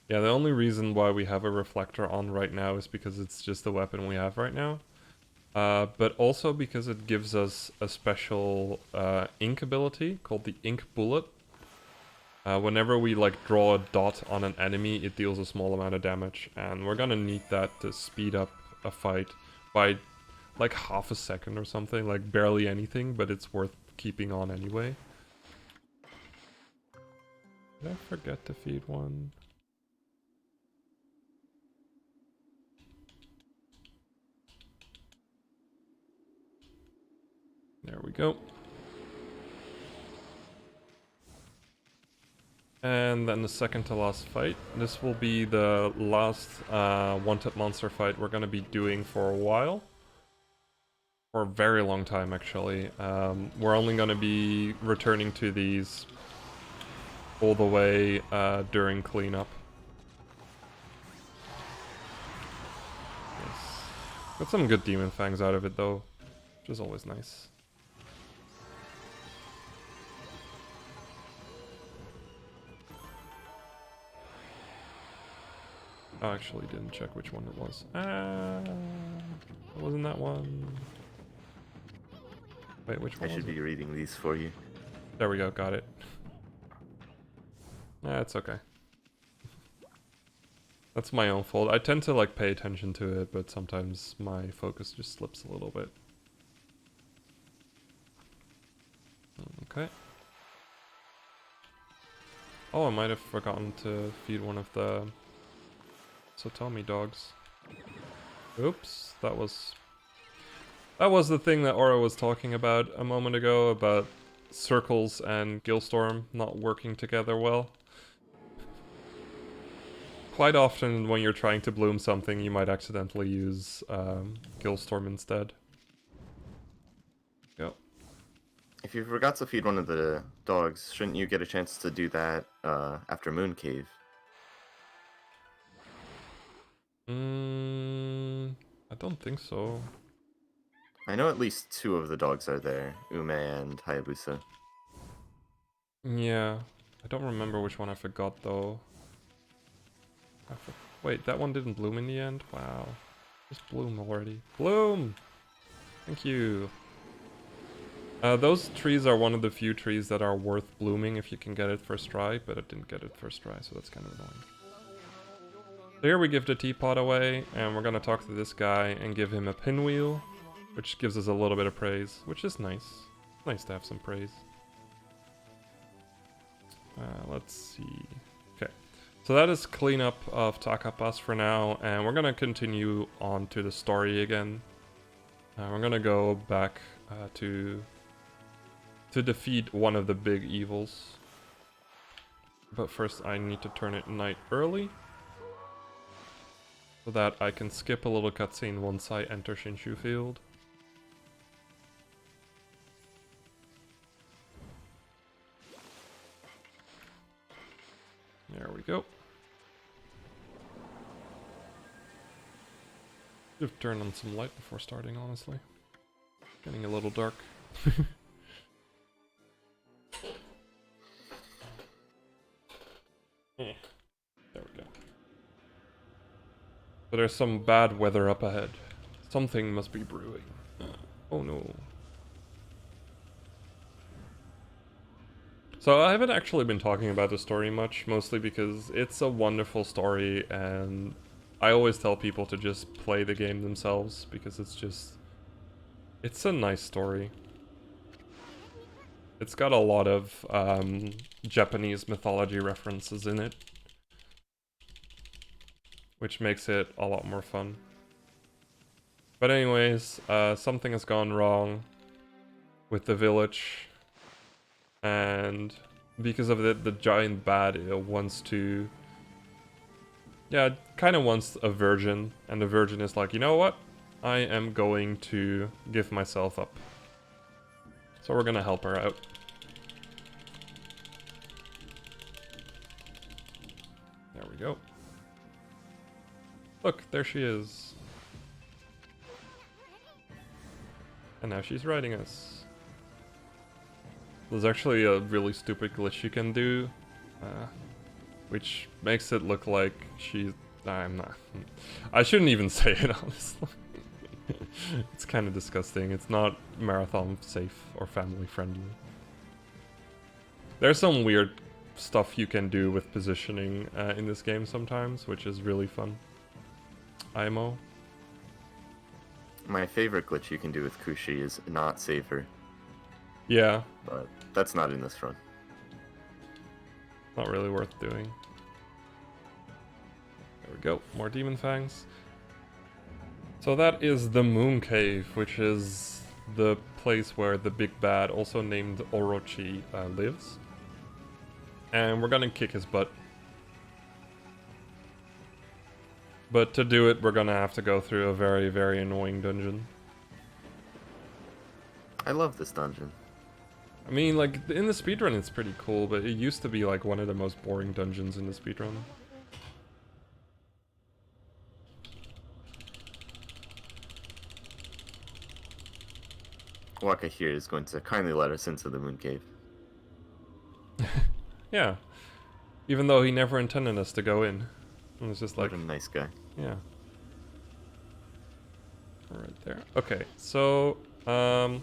Yeah, the only reason why we have a reflector on right now is because it's just the weapon we have right now. But also because it gives us a special ink ability called the Ink Bullet. Whenever we like draw a dot on an enemy, it deals a small amount of damage, and we're gonna need that to speed up a fight by like half a second or something, like barely anything, but it's worth keeping on anyway. Did I forget to feed one? There we go. And then the second to last fight. This will be the last wanted monster fight we're gonna be doing for a while. For a very long time, actually. We're only gonna be returning to these all the way during cleanup. Yes. Got some good Demon Fangs out of it, though, which is always nice. I actually didn't check which one it was. It wasn't that one. Wait, which one I should be reading these for you. There we go, got it. It's okay. That's my own fault. I tend to like pay attention to it, but sometimes my focus just slips a little bit. Okay. Oh, I might have forgotten to feed one of the Sotomi dogs. Oops, that was the thing that Aura was talking about a moment ago, about Circles and Gilstorm not working together well. Quite often when you're trying to bloom something, you might accidentally use Gilstorm instead. Go. If you forgot to feed one of the dogs, shouldn't you get a chance to do that after Moon Cave? I don't think so. I know at least 2 of the dogs are there, Ume and Hayabusa. Yeah, I don't remember which one I forgot though. Wait, that one didn't bloom in the end? Wow. Just bloom already. Bloom! Thank you. Those trees are one of the few trees that are worth blooming if you can get it first try, but I didn't get it first try, so that's kind of annoying. So here we give the teapot away, and we're gonna talk to this guy and give him a pinwheel, which gives us a little bit of praise, which is nice. Nice to have some praise. Let's see. Okay, so that is cleanup of Takapass for now, and we're gonna continue on to the story again. We're gonna go back to defeat one of the big evils. But first I need to turn it night early, so that I can skip a little cutscene once I enter Shinshu Field. There we go. Should have turned on some light before starting, honestly. Getting a little dark. There we go. So there's some bad weather up ahead. Something must be brewing. Oh no. So I haven't actually been talking about the story much, mostly because it's a wonderful story, and I always tell people to just play the game themselves, because it's a nice story. It's got a lot of Japanese mythology references in it, which makes it a lot more fun. But anyways, something has gone wrong with the village, and because of it, the giant bat wants to... Yeah, kind of wants a virgin, and the virgin is like, you know what? I am going to give myself up. So we're gonna help her out. There we go. Look, there she is. And now she's riding us. There's actually a really stupid glitch you can do, which makes it look like she's... I'm not... I shouldn't even say it, honestly. It's kind of disgusting. It's not marathon safe or family friendly. There's some weird stuff you can do with positioning in this game sometimes, which is really fun. IMO. My favorite glitch you can do with Kushi is not save her, Yeah, but that's not in this run. not really worth doing. There we go, more demon fangs. So that is the Moon Cave, which is the place where the big bad, also named Orochi, lives. And we're gonna kick his butt. But to do it, we're gonna have to go through a very, very annoying dungeon. I love this dungeon. I mean, like, in the speedrun it's pretty cool, but it used to be like one of the most boring dungeons in the speedrun. Waka here is going to kindly let us into the Moon Cave. Yeah. Even though he never intended us to go in. It was just like... What a nice guy. Yeah. Right there. Okay, so... a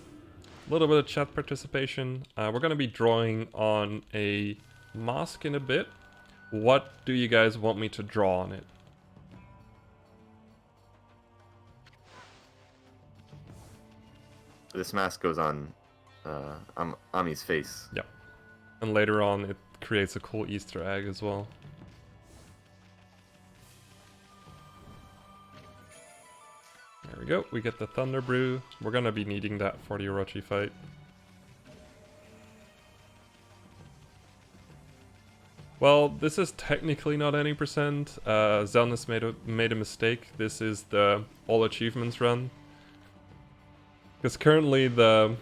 little bit of chat participation. We're gonna be drawing on a mask in a bit. What do you guys want me to draw on it? This mask goes on Ami's face. Yeah. And later on it creates a cool Easter egg as well. There we go, we get the Thunder Brew. We're gonna be needing that for the Orochi fight. Well, this is technically not any percent. Zelnus made a mistake. This is the all achievements run. Because currently the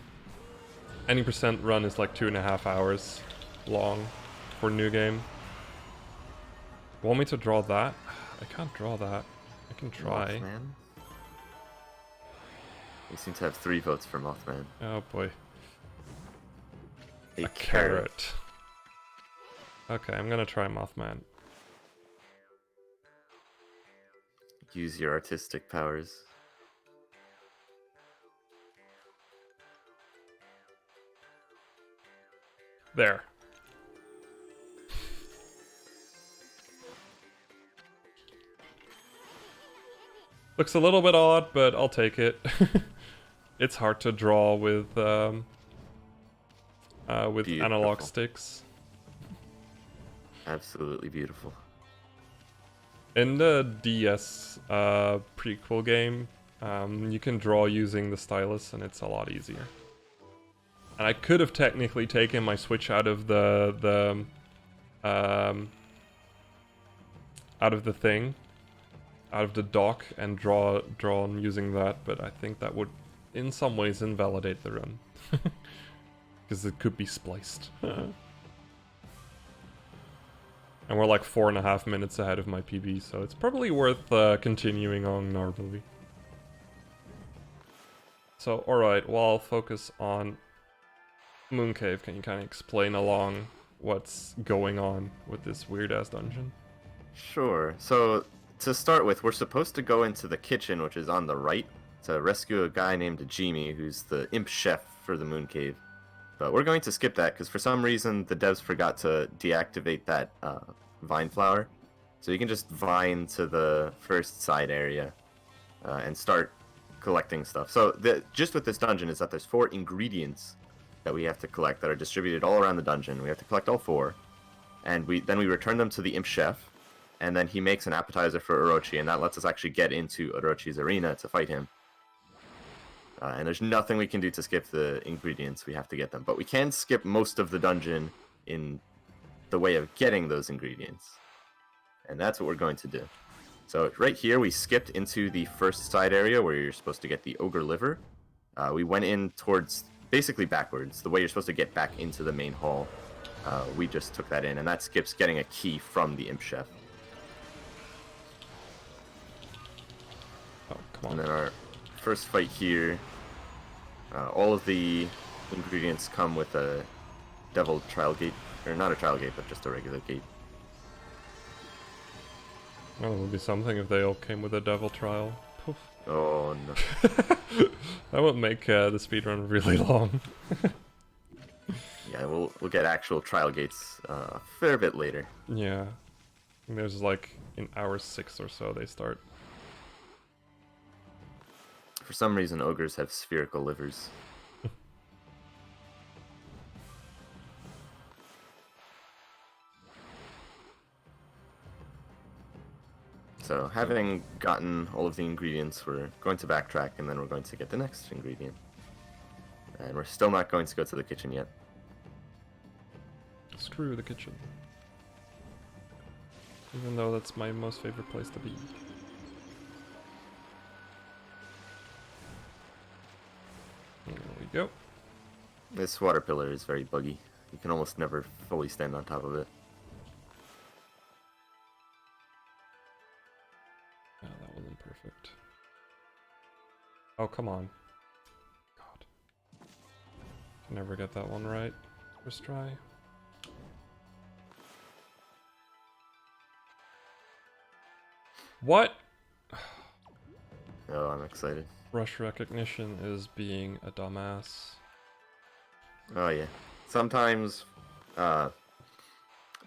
any percent run is like 2.5 hours long for new game. Want me to draw that? I can't draw that. I can try. Mothman? We seem to have 3 votes for Mothman. Oh boy. A carrot. Okay, I'm gonna try Mothman. Use your artistic powers. There. Looks a little bit odd, but I'll take it. It's hard to draw with analog Beautiful. sticks. Absolutely beautiful. In the DS prequel game, you can draw using the stylus, and it's a lot easier. And I could have technically taken my Switch out of the dock and drawn using that, but I think that would in some ways invalidate the run. Because it could be spliced. And we're like 4.5 minutes ahead of my PB, so it's probably worth continuing on normally. So, alright, well, I'll focus on Moon Cave. Can you kind of explain along what's going on with this weird-ass dungeon? Sure. So, to start with, we're supposed to go into the kitchen, which is on the right, to rescue a guy named Jimmy, who's the imp chef for the Moon Cave. But we're going to skip that because for some reason the devs forgot to deactivate that vine flower. So you can just vine to the first side area and start collecting stuff. So the gist with this dungeon is that there's 4 ingredients that we have to collect that are distributed all around the dungeon. We have to collect all 4, and then we return them to the imp chef, and then he makes an appetizer for Orochi, and that lets us actually get into Orochi's arena to fight him. And there's nothing we can do to skip the ingredients. We have to get them. But we can skip most of the dungeon in the way of getting those ingredients. And that's what we're going to do. So right here, we skipped into the first side area where you're supposed to get the ogre liver. We went in towards, basically backwards, the way you're supposed to get back into the main hall. We just took that in, and that skips getting a key from the imp chef. Oh, come on. And then our first fight here, all of the ingredients come with a devil trial gate, or not a trial gate, but just a regular gate. Well, it would be something if they all came with a devil trial. Poof. Oh no. That would make the speedrun really long. Yeah, we'll get actual trial gates a fair bit later. Yeah. And there's like in hour 6 or so they start. For some reason, ogres have spherical livers. So, having gotten all of the ingredients, we're going to backtrack, and then we're going to get the next ingredient. And we're still not going to go to the kitchen yet. Screw the kitchen. Even though that's my most favorite place to be. There we go. This water pillar is very buggy. You can almost never fully stand on top of it. Yeah, that wasn't perfect. Oh, come on. God. Can never get that one right. First try. What? Oh, I'm excited. Brush recognition is being a dumbass. Oh yeah. Sometimes the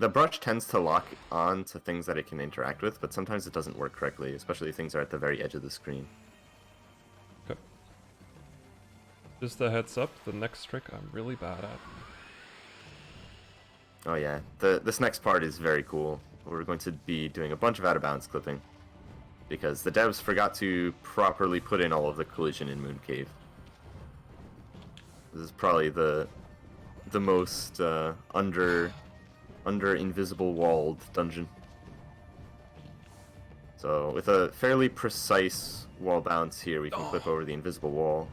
brush tends to lock on to things that it can interact with, but sometimes it doesn't work correctly, especially if things are at the very edge of the screen. Okay. Just a heads up, the next trick I'm really bad at. Oh yeah. This next part is very cool. We're going to be doing a bunch of out-of-bounds clipping, because the devs forgot to properly put in all of the collision in Moon Cave. This is probably the most under invisible walled dungeon. So with a fairly precise wall bounce here, we can clip over the invisible wall.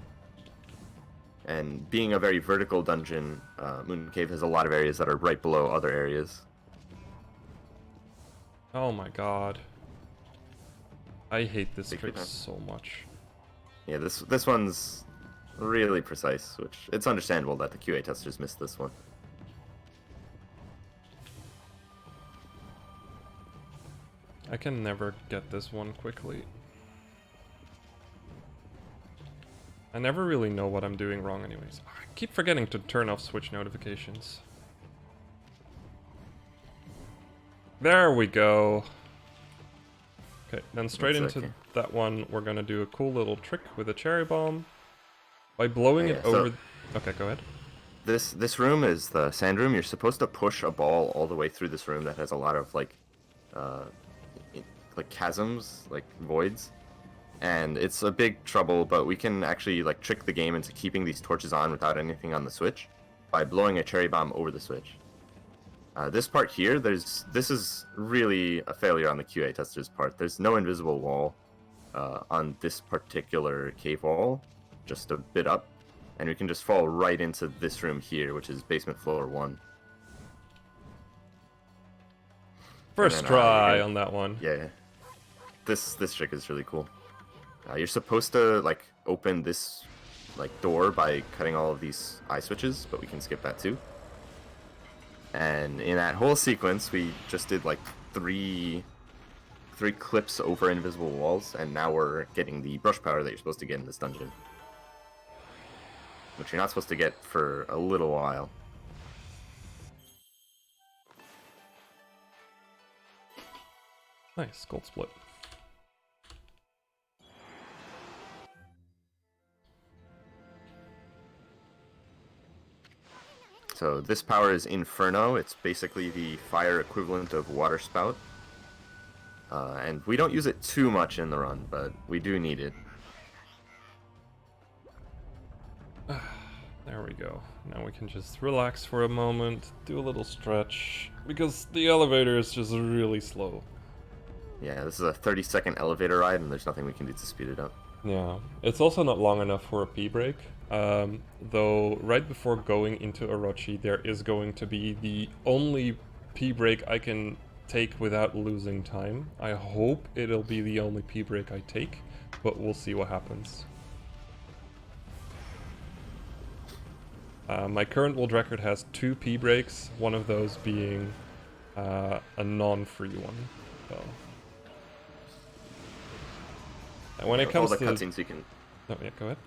And being a very vertical dungeon, Moon Cave has a lot of areas that are right below other areas. Oh my god. I hate this Take your trick time. so much. Yeah, this one's really precise, which it's understandable that the QA testers missed this one. I can never get this one quickly. I never really know what I'm doing wrong anyways. I keep forgetting to turn off Switch notifications. There we go. Okay, then straight That's into okay. that one, we're gonna do a cool little trick with a cherry bomb. By blowing it so- over... Okay, go ahead. This room is the sand room. You're supposed to push a ball all the way through this room that has a lot of like chasms, like voids. And it's a big trouble, but we can actually like trick the game into keeping these torches on without anything on the switch by blowing a cherry bomb over the switch. This part here, this is really a failure on the QA tester's part. There's no invisible wall on this particular cave wall, just a bit up, and we can just fall right into this room here, which is basement floor 1. First then, try on that one. Yeah, this trick is really cool. You're supposed to like open this like door by cutting all of these eye switches, but we can skip that too. And in that whole sequence, we just did like three clips over invisible walls, and now we're getting the brush power that you're supposed to get in this dungeon. which you're not supposed to get for a little while. Nice, gold split. So this power is Inferno. It's basically the fire equivalent of Water Spout. And we don't use it too much in the run, but we do need it. There we go. Now we can just relax for a moment, do a little stretch, because the elevator is just really slow. Yeah, this is a 30-second elevator ride, and there's nothing we can do to speed it up. Yeah, it's also not long enough for a pee break. Though right before going into Orochi, there is going to be the only pee break I can take without losing time. I hope it'll be the only pee break I take, but we'll see what happens. My current world record has 2 pee breaks, one of those being a non-free one. So. And when it comes all the to cutscenes you can, oh yeah, go ahead.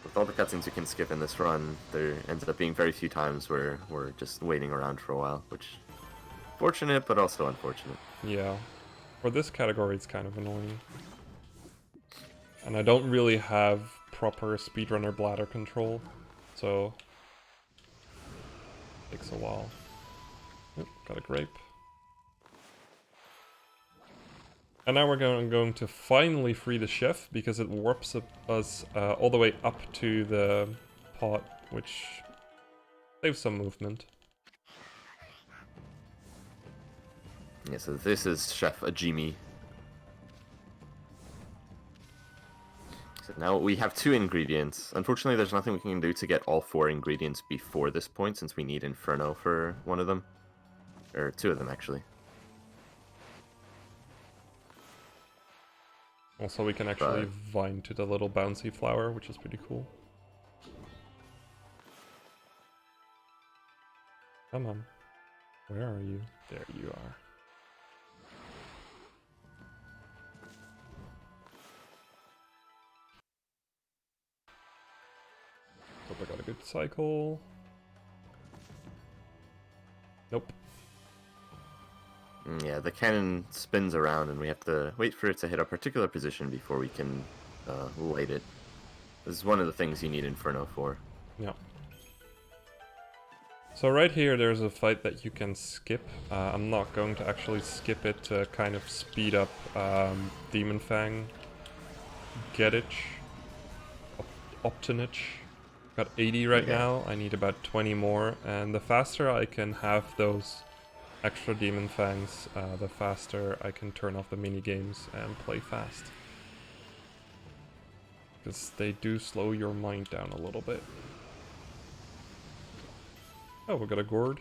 with all the cutscenes you can skip in this run, there ends up being very few times where we're just waiting around for a while, which fortunate but also unfortunate. Yeah, for this category it's kind of annoying. And I don't really have proper speedrunner bladder control, so it takes a while. Oop, got a grape. And now we're going to finally free the chef, because it warps us all the way up to the pot, which saves some movement. Yeah, so this is Chef Ajimi. So now we have 2 ingredients. Unfortunately, there's nothing we can do to get all 4 ingredients before this point, since we need Inferno for one of them. Or 2 of them, actually. Also, we can actually vine to the little bouncy flower, which is pretty cool. Come on. Where are you? There you are. Hope I got a good cycle. Nope. Yeah, the cannon spins around and we have to wait for it to hit a particular position before we can light it. This is one of the things you need Inferno for. Yeah. So right here there's a fight that you can skip. I'm not going to actually skip it to kind of speed up Demon Fang. Getich. Optinich. Got 80 right now, I need about 20 more, and the faster I can have those extra Demon Fangs, the faster I can turn off the mini games and play fast. Because they do slow your mind down a little bit. Oh, we got a gourd.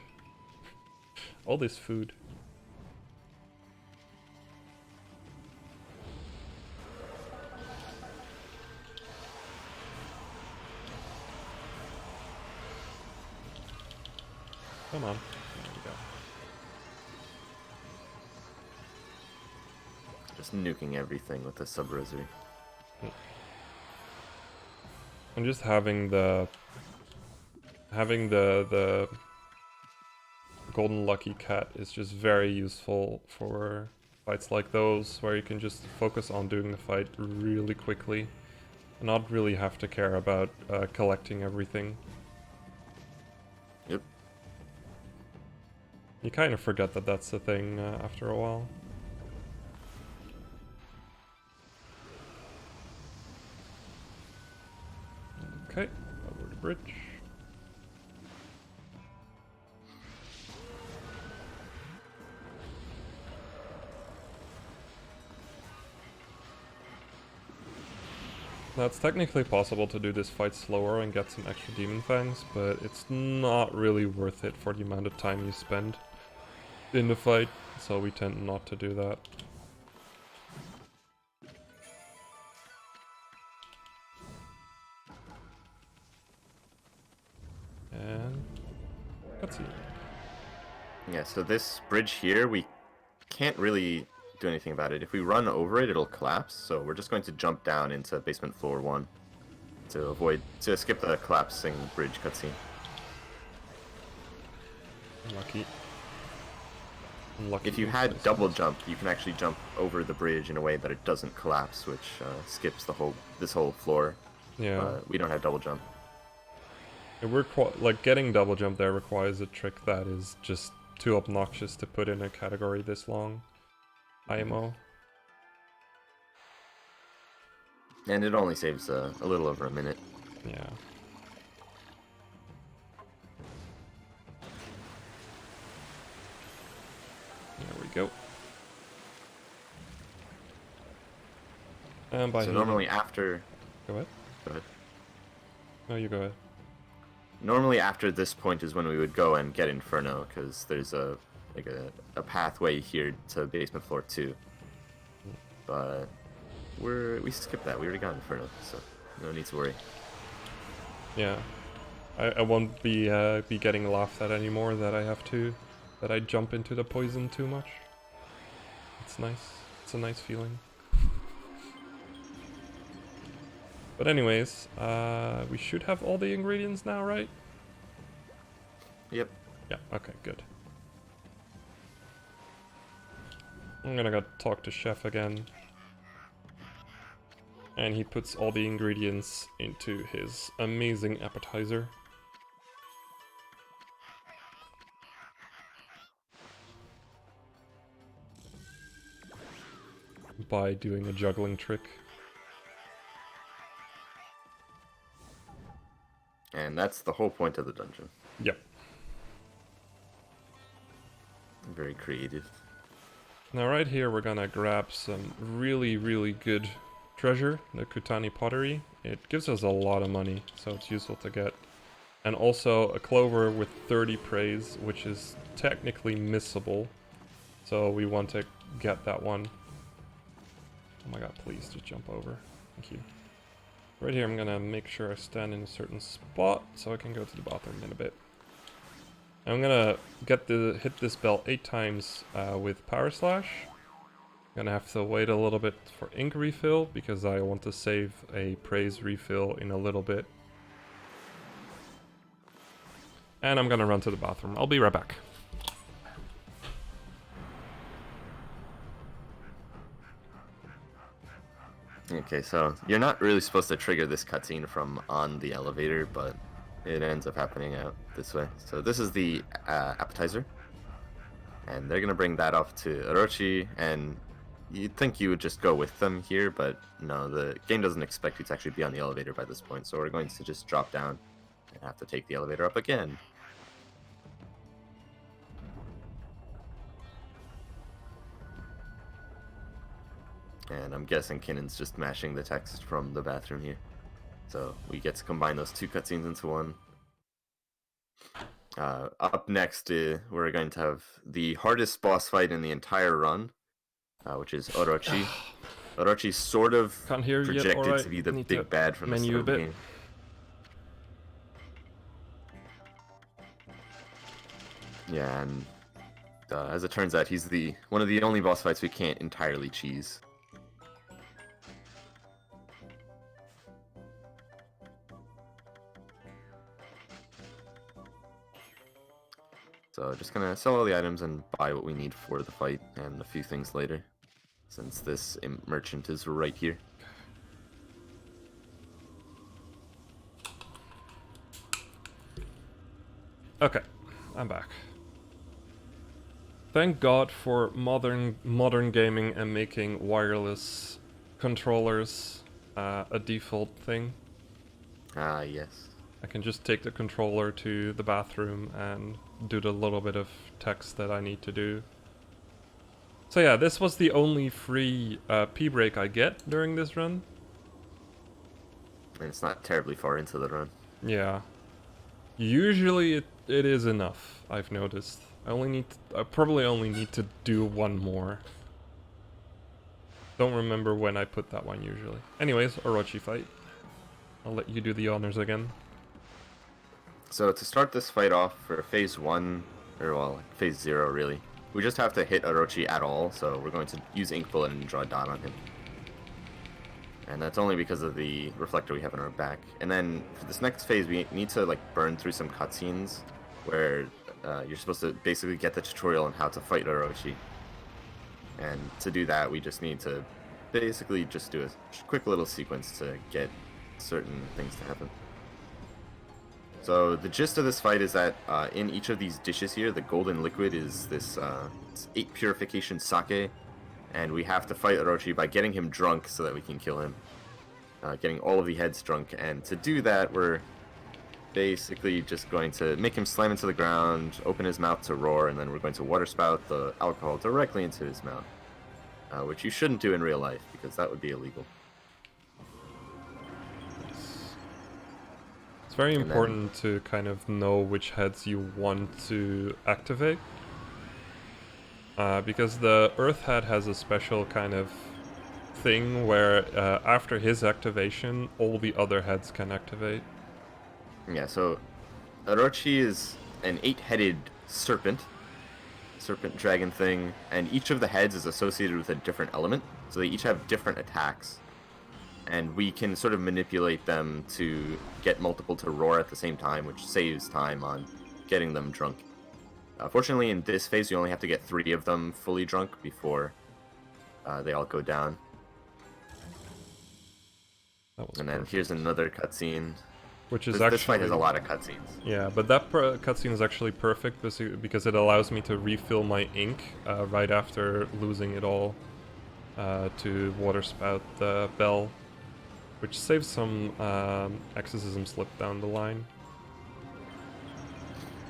All this food. Come on. There we go. Just nuking everything with the sub-rosary. And just having the golden lucky cat is just very useful for fights like those, where you can just focus on doing the fight really quickly and not really have to care about collecting everything. Yep. You kind of forget that that's the thing after a while. Okay, over the bridge. Now it's technically possible to do this fight slower and get some extra Demon Fangs, but it's not really worth it for the amount of time you spend in the fight, so we tend not to do that. And cutscene. Yeah, so this bridge here, we can't really do anything about it. If we run over it, it'll collapse, so we're just going to jump down into basement floor 1 to skip the collapsing bridge cutscene. Lucky. Lucky. If you had double jump, you can actually jump over the bridge in a way that it doesn't collapse, which skips this whole floor. Yeah. We don't have double jump. Like getting double jump there requires a trick that is just too obnoxious to put in a category this long. IMO. And it only saves a little over a minute. Yeah. There we go. And by so normally after... Go ahead. Go ahead. No, you go ahead. Normally after this point is when we would go and get Inferno, because there's a pathway here to basement floor 2. But we skipped that. We already got Inferno, so no need to worry. Yeah. I won't be getting laughed at anymore that I jump into the poison too much. It's nice. It's a nice feeling. But anyways, we should have all the ingredients now, right? Yep. Yeah, okay, good. I'm gonna go talk to Chef again. And he puts all the ingredients into his amazing appetizer. By doing a juggling trick. And that's the whole point of the dungeon. Yep. Very creative. Now right here we're gonna grab some really, really good treasure, the Kutani pottery. It gives us a lot of money, so it's useful to get. And also a clover with 30 praise, which is technically missable. So we want to get that one. Oh my god, please just jump over. Thank you. Right here I'm gonna make sure I stand in a certain spot so I can go to the bathroom in a bit. I'm gonna hit this bell 8 times with Power Slash. Gonna have to wait a little bit for ink refill because I want to save a praise refill in a little bit. And I'm gonna run to the bathroom. I'll be right back. Okay, so you're not really supposed to trigger this cutscene from on the elevator, but it ends up happening out this way. So this is the appetizer. And they're gonna bring that off to Orochi, and you'd think you would just go with them here, but no, the game doesn't expect you to actually be on the elevator by this point, so we're going to just drop down and have to take the elevator up again. And I'm guessing Kinnon's just mashing the text from the bathroom here. So we get to combine those 2 cutscenes into one. Up next, we're going to have the hardest boss fight in the entire run, which is Orochi. Orochi's sort of projected to be the big bad from the start of the game. Yeah, and as it turns out, he's one of the only boss fights we can't entirely cheese. So just gonna sell all the items and buy what we need for the fight and a few things later, since this merchant is right here. Okay, I'm back. Thank God for modern gaming and making wireless controllers a default thing. Ah, yes. I can just take the controller to the bathroom and do the little bit of text that I need to do. So yeah, this was the only free P-break I get during this run. And it's not terribly far into the run. Yeah. Usually it is enough, I've noticed. I probably only need to do one more. Don't remember when I put that one usually. Anyways, Orochi fight. I'll let you do the honors again. So to start this fight off for phase 1, or well, phase 0 really, we just have to hit Orochi at all, so we're going to use Ink Bullet and draw a dot on him. And that's only because of the reflector we have on our back. And then for this next phase, we need to like burn through some cutscenes where you're supposed to basically get the tutorial on how to fight Orochi. And to do that, we just need to basically just do a quick little sequence to get certain things to happen. So the gist of this fight is that in each of these dishes here, the golden liquid is this 8 purification sake, and we have to fight Orochi by getting him drunk so that we can kill him. Getting all of the heads drunk, and to do that, we're basically just going to make him slam into the ground, open his mouth to roar, and then we're going to water spout the alcohol directly into his mouth, which you shouldn't do in real life because that would be illegal. It's very important to kind of know which heads you want to activate. Because the Earth head has a special kind of thing where after his activation, all the other heads can activate. Yeah, so Orochi is an 8-headed serpent dragon thing, and each of the heads is associated with a different element, so they each have different attacks. And we can sort of manipulate them to get multiple to roar at the same time, which saves time on getting them drunk. Fortunately, in this phase, you only have to get 3 of them fully drunk before they all go down. And then here's another cutscene. Which is this fight has a lot of cutscenes. Yeah, but that cutscene is actually perfect because it allows me to refill my ink right after losing it all to water spout the bell. Which saves some exorcism slip down the line.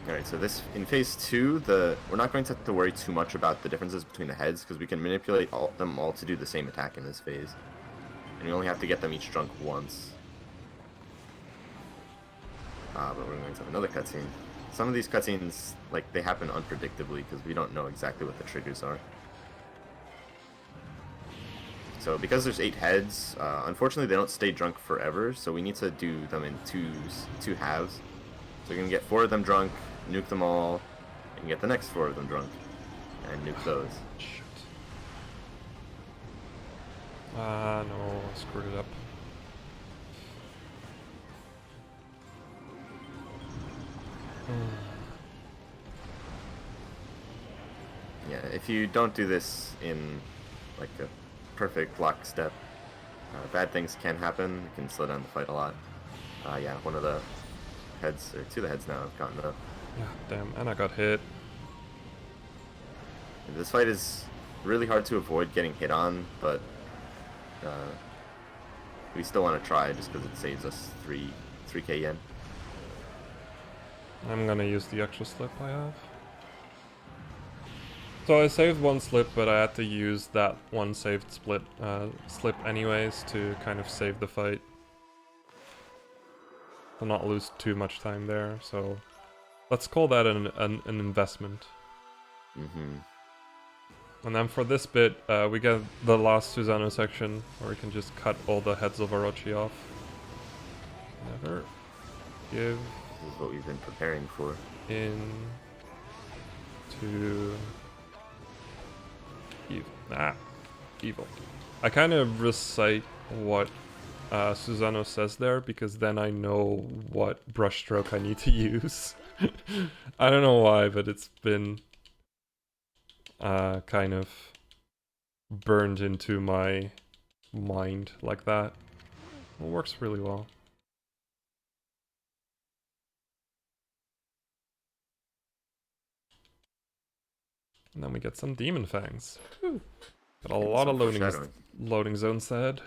Alright, so this in phase 2, we're not going to have to worry too much about the differences between the heads because we can manipulate them all to do the same attack in this phase. And we only have to get them each drunk once. But we're going to have another cutscene. Some of these cutscenes, like, they happen unpredictably because we don't know exactly what the triggers are. So because there's 8 heads, unfortunately they don't stay drunk forever, so we need to do them in two halves. So we can get 4 of them drunk, nuke them all, and get the next 4 of them drunk, and nuke those. Shit. No, I screwed it up. Yeah, if you don't do this in like a perfect lockstep, bad things can happen. It can slow down the fight a lot. Yeah, one of the heads, or 2 of the heads now have gotten up. Yeah, damn, and I got hit. This fight is really hard to avoid getting hit on, but we still want to try just because it saves us 3k yen. I'm gonna use the extra slip I have. So I saved 1 slip, but I had to use that 1 saved slip anyways to kind of save the fight. To not lose too much time there, so let's call that an investment. Mm-hmm. And then for this bit, we get the last Susano section, where we can just cut all the heads of Orochi off. Never give This is what we've been preparing for. in to evil. Evil. I kind of recite what Susano says there, because then I know what brushstroke I need to use. I don't know why, but it's been kind of burned into my mind like that. It works really well. And then we get some demon fangs. Whew. Got a lot of loading zones ahead.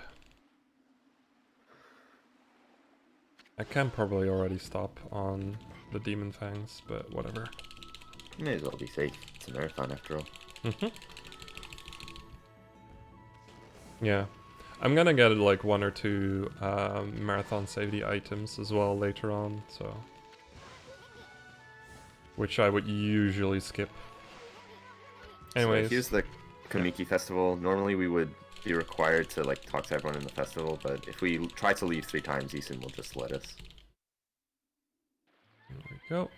I can probably already stop on the demon fangs, but whatever. May as well be safe. It's a marathon after all. Yeah. I'm gonna get like 1 or 2 marathon safety items as well later on, so... which I would usually skip. Anyways. So here's the Kamiki Festival. Normally we would be required to like talk to everyone in the festival, but if we try to leave 3 times, Eason will just let us. Here we go.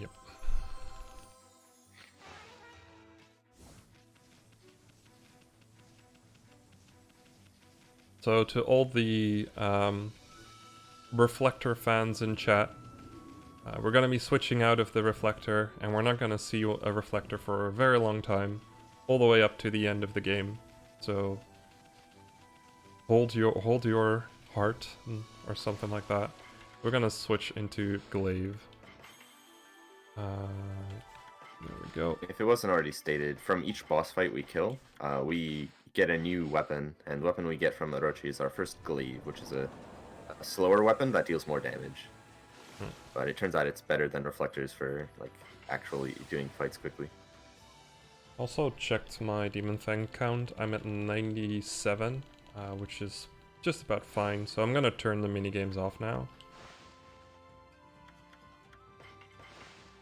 Yep. So to all the reflector fans in chat, we're going to be switching out of the reflector, and we're not going to see a reflector for a very long time, all the way up to the end of the game. So hold your heart, or something like that. We're going to switch into glaive. There we go. If it wasn't already stated, from each boss fight we kill, we get a new weapon, and the weapon we get from Orochi is our first glaive, which is a slower weapon that deals more damage. But it turns out it's better than reflectors for like actually doing fights quickly. Also checked my Demon Fang count. I'm at 97, which is just about fine. So I'm gonna turn the minigames off now.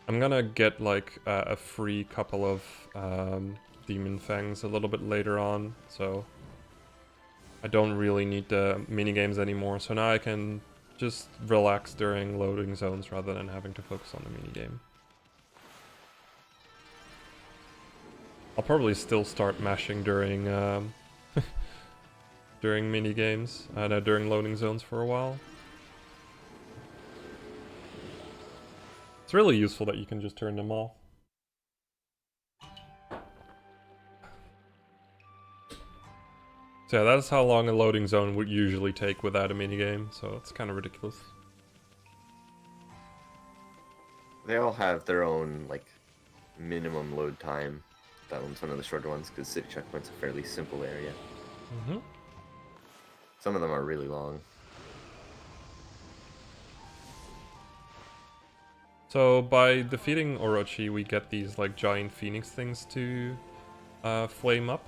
I'm gonna get like a free couple of Demon Fangs a little bit later on, so I don't really need the minigames anymore. So now I can just relax during loading zones rather than having to focus on the minigame. I'll probably still start mashing during during minigames, during loading zones for a while. It's really useful that you can just turn them off. So yeah, that's how long a loading zone would usually take without a minigame, so it's kind of ridiculous. They all have their own like minimum load time. That one's one of the shorter ones because City Checkpoint's a fairly simple area. Some of them are really long. So by defeating Orochi, we get these like giant phoenix things to flame up,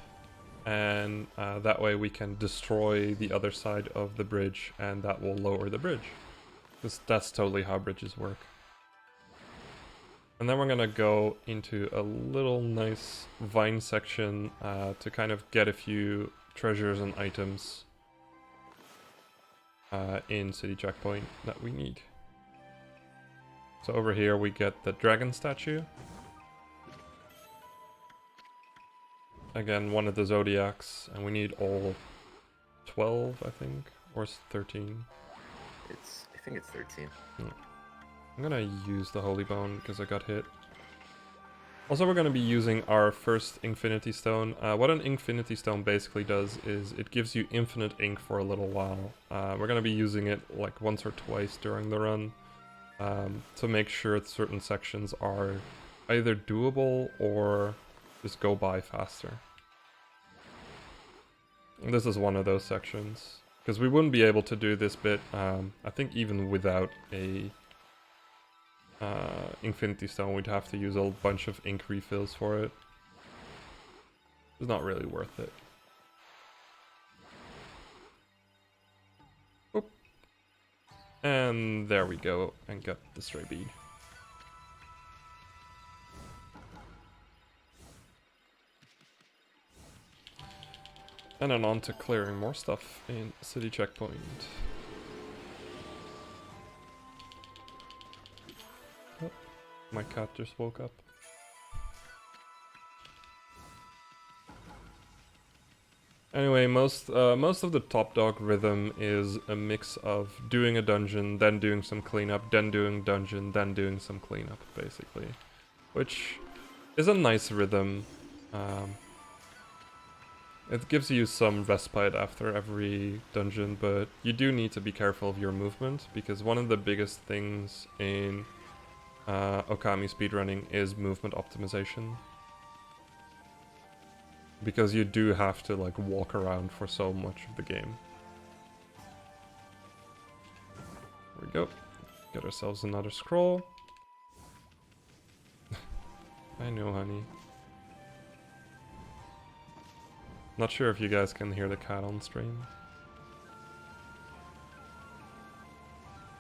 and that way we can destroy the other side of the bridge, and that will lower the bridge. Because that's totally how bridges work. And then we're gonna go into a little nice vine section to kind of get a few treasures and items in City Checkpoint that we need. So over here we get the dragon statue. Again, one of the zodiacs, and we need all 12, I think, or 13. I think it's 13. I'm gonna use the Holy Bone because I got hit. Also, we're gonna be using our first Infinity Stone. What an Infinity Stone basically does is it gives you infinite ink for a little while. We're gonna be using it like once or twice during the run to make sure that certain sections are either doable or just go by faster. And this is one of those sections, because we wouldn't be able to do this bit, I think even without a Infinity Stone, we'd have to use a bunch of ink refills for it. It's not really worth it. Oop. And there we go, and get the stray bead. And then on to clearing more stuff in City Checkpoint. Oh, my cat just woke up. Anyway, most of the top dog rhythm is a mix of doing a dungeon, then doing some cleanup, then doing dungeon, then doing some cleanup, basically. Which is a nice rhythm. It gives you some respite after every dungeon, but you do need to be careful of your movement, because one of the biggest things in Okami speedrunning is movement optimization. Because you do have to like walk around for so much of the game. There we go. Get ourselves another scroll. I know, honey. Not sure if you guys can hear the cat on stream.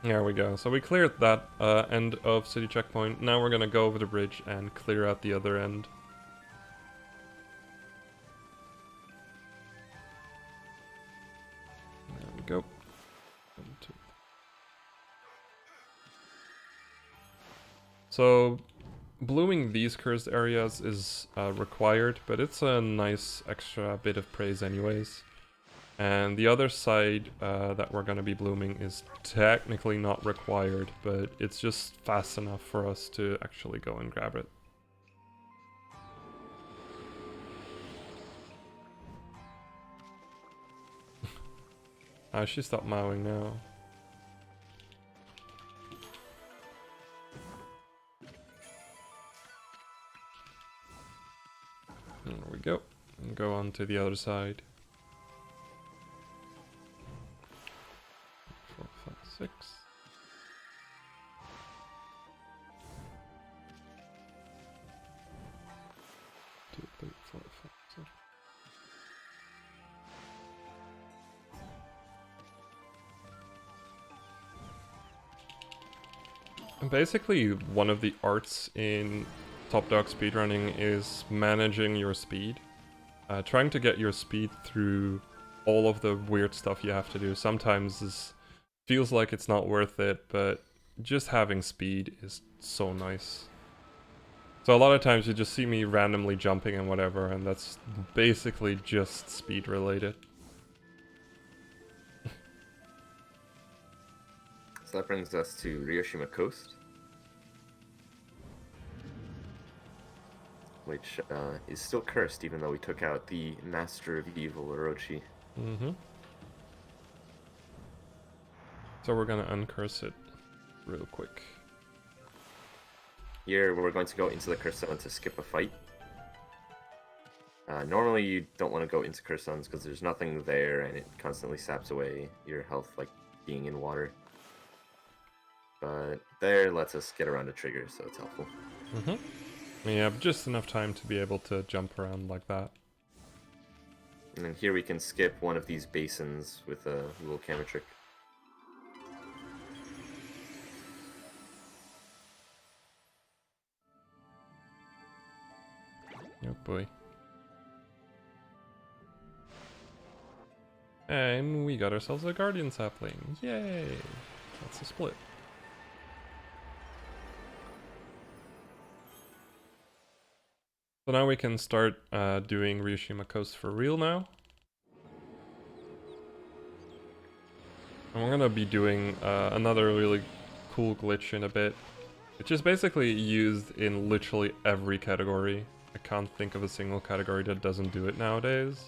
There we go. So we cleared that end of City Checkpoint. Now we're gonna go over the bridge and clear out the other end. There we go. So blooming these cursed areas is required, but it's a nice extra bit of praise anyways. And the other side that we're going to be blooming is technically not required, but it's just fast enough for us to actually go and grab it. I should stop mowing now. There we go. And go on to the other side. 4, 5, 6. Two, three, 4, 5, 6. And basically, one of the arts in Top Dog speedrunning is managing your speed. Trying to get your speed through all of the weird stuff you have to do. Sometimes this feels like it's not worth it, but just having speed is so nice. So a lot of times you just see me randomly jumping and whatever, and that's basically just speed related. So that brings us to Ryoshima Coast, which is still cursed, even though we took out the Master of Evil, Orochi. Mm-hmm. So we're gonna uncurse it real quick. Here, we're going to go into the curse zone to skip a fight. Normally, you don't want to go into curse zones because there's nothing there, and it constantly saps away your health, like being in water. But there lets us get around a trigger, so it's helpful. Mm-hmm. We have just enough time to be able to jump around like that. And then here we can skip one of these basins with a little camera trick. Oh boy. And we got ourselves a Guardian sapling. Yay! That's a split. So now we can start doing Ryoshima Coast for real now. And we're gonna be doing another really cool glitch in a bit, which is basically used in literally every category. I can't think of a single category that doesn't do it nowadays.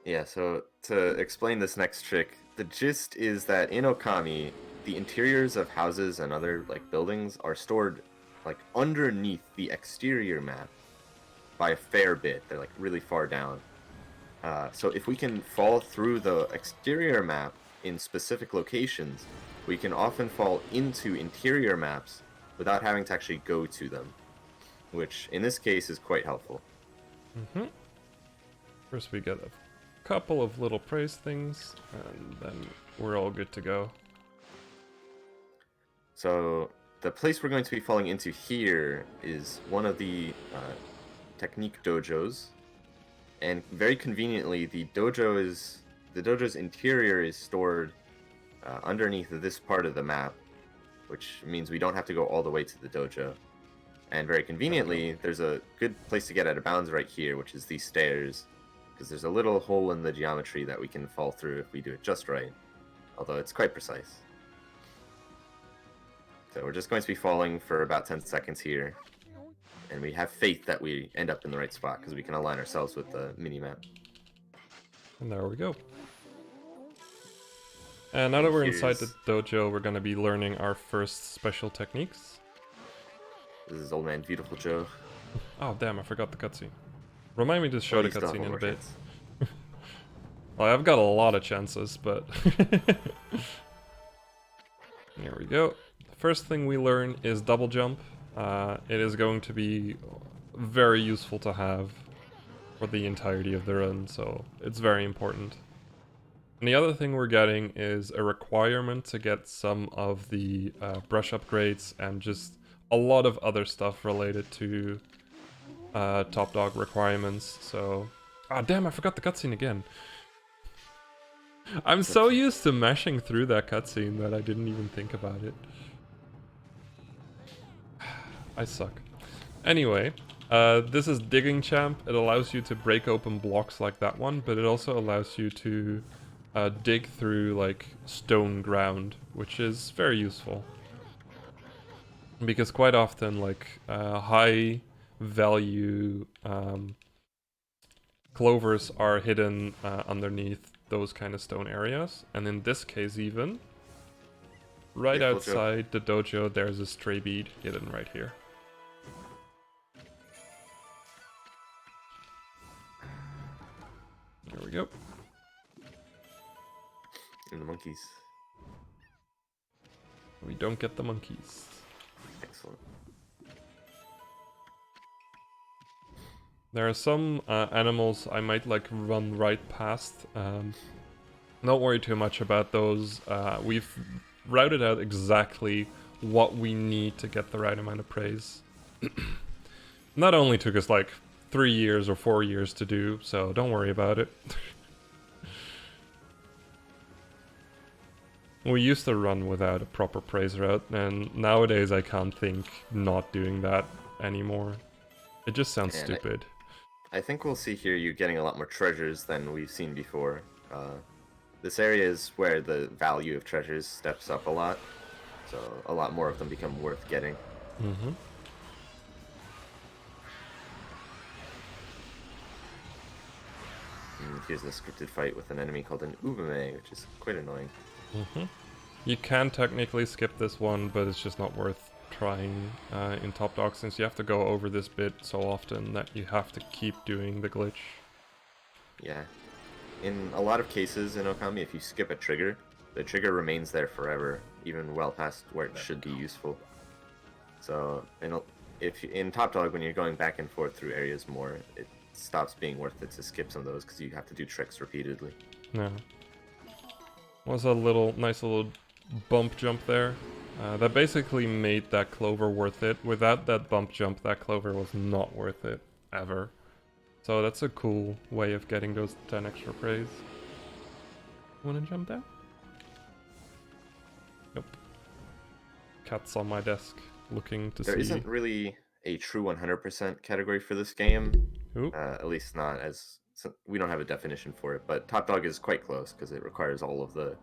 Yeah, so to explain this next trick, the gist is that in Okami, the interiors of houses and other like buildings are stored like underneath the exterior map by a fair bit. They're like really far down. So if we can fall through the exterior map in specific locations, we can often fall into interior maps without having to actually go to them, which in this case is quite helpful. Mm-hmm. First we get a couple of little praise things, and then we're all good to go. So the place we're going to be falling into here is one of the technique dojos, and very conveniently, the dojo's interior is stored underneath this part of the map, which means we don't have to go all the way to the dojo. And very conveniently, there's a good place to get out of bounds right here, which is these stairs, because there's a little hole in the geometry that we can fall through if we do it just right, although it's quite precise. So we're just going to be falling for about 10 seconds here, and we have faith that we end up in the right spot because we can align ourselves with the mini-map. And there we go. And now that we're inside the dojo, we're going to be learning our first special techniques. This is Old Man Beautiful Joe. Oh damn, I forgot the cutscene. Remind me to show the cutscene in a bit. Well, I've got a lot of chances, but... Here we go. The first thing we learn is double jump. It is going to be very useful to have for the entirety of the run, so it's very important. And the other thing we're getting is a requirement to get some of the brush upgrades and just a lot of other stuff related to Top Dog requirements, so... Ah, damn, I forgot the cutscene again. I'm so used to mashing through that cutscene that I didn't even think about it. I suck. Anyway, This is Digging Champ. It allows you to break open blocks like that one, but it also allows you to dig through like stone ground, which is very useful. Because quite often, like high value clovers are hidden underneath those kind of stone areas, and in this case even, right Careful, Joe. outside the dojo, there's a stray bead hidden right here. There we go. And the monkeys. We don't get the monkeys. Excellent. There are some animals I might like run right past. Don't worry too much about those. We've routed out exactly what we need to get the right amount of praise. Not only took us like 3 years or 4 years to do, so don't worry about it. We used to run without a proper praise route, and nowadays I can't think not doing that anymore. It just sounds And stupid. I think we'll see here you getting a lot more treasures than we've seen before. This area is where the value of treasures steps up a lot, so a lot more of them become worth getting. Mm-hmm. And here's a scripted fight with an enemy called an Ubume, which is quite annoying. Mm-hmm. You can technically skip this one, but it's just not worth trying in Top Dog, since you have to go over this bit so often that you have to keep doing the glitch. Yeah. In a lot of cases in Okami, if you skip a trigger, the trigger remains there forever, even well past where it should be useful. So, in Top Dog, when you're going back and forth through areas more, it stops being worth it to skip some of those because you have to do tricks repeatedly. Yeah. Was a nice little bump jump there. That basically made that clover worth it. Without that bump jump, that clover was not worth it, ever. So that's a cool way of getting those 10 extra praise. Wanna jump down? Nope. Cat's on my desk, looking to see. There isn't really a true 100% category for this game. At least not as... we don't have a definition for it, but Top Dog is quite close because it requires all of the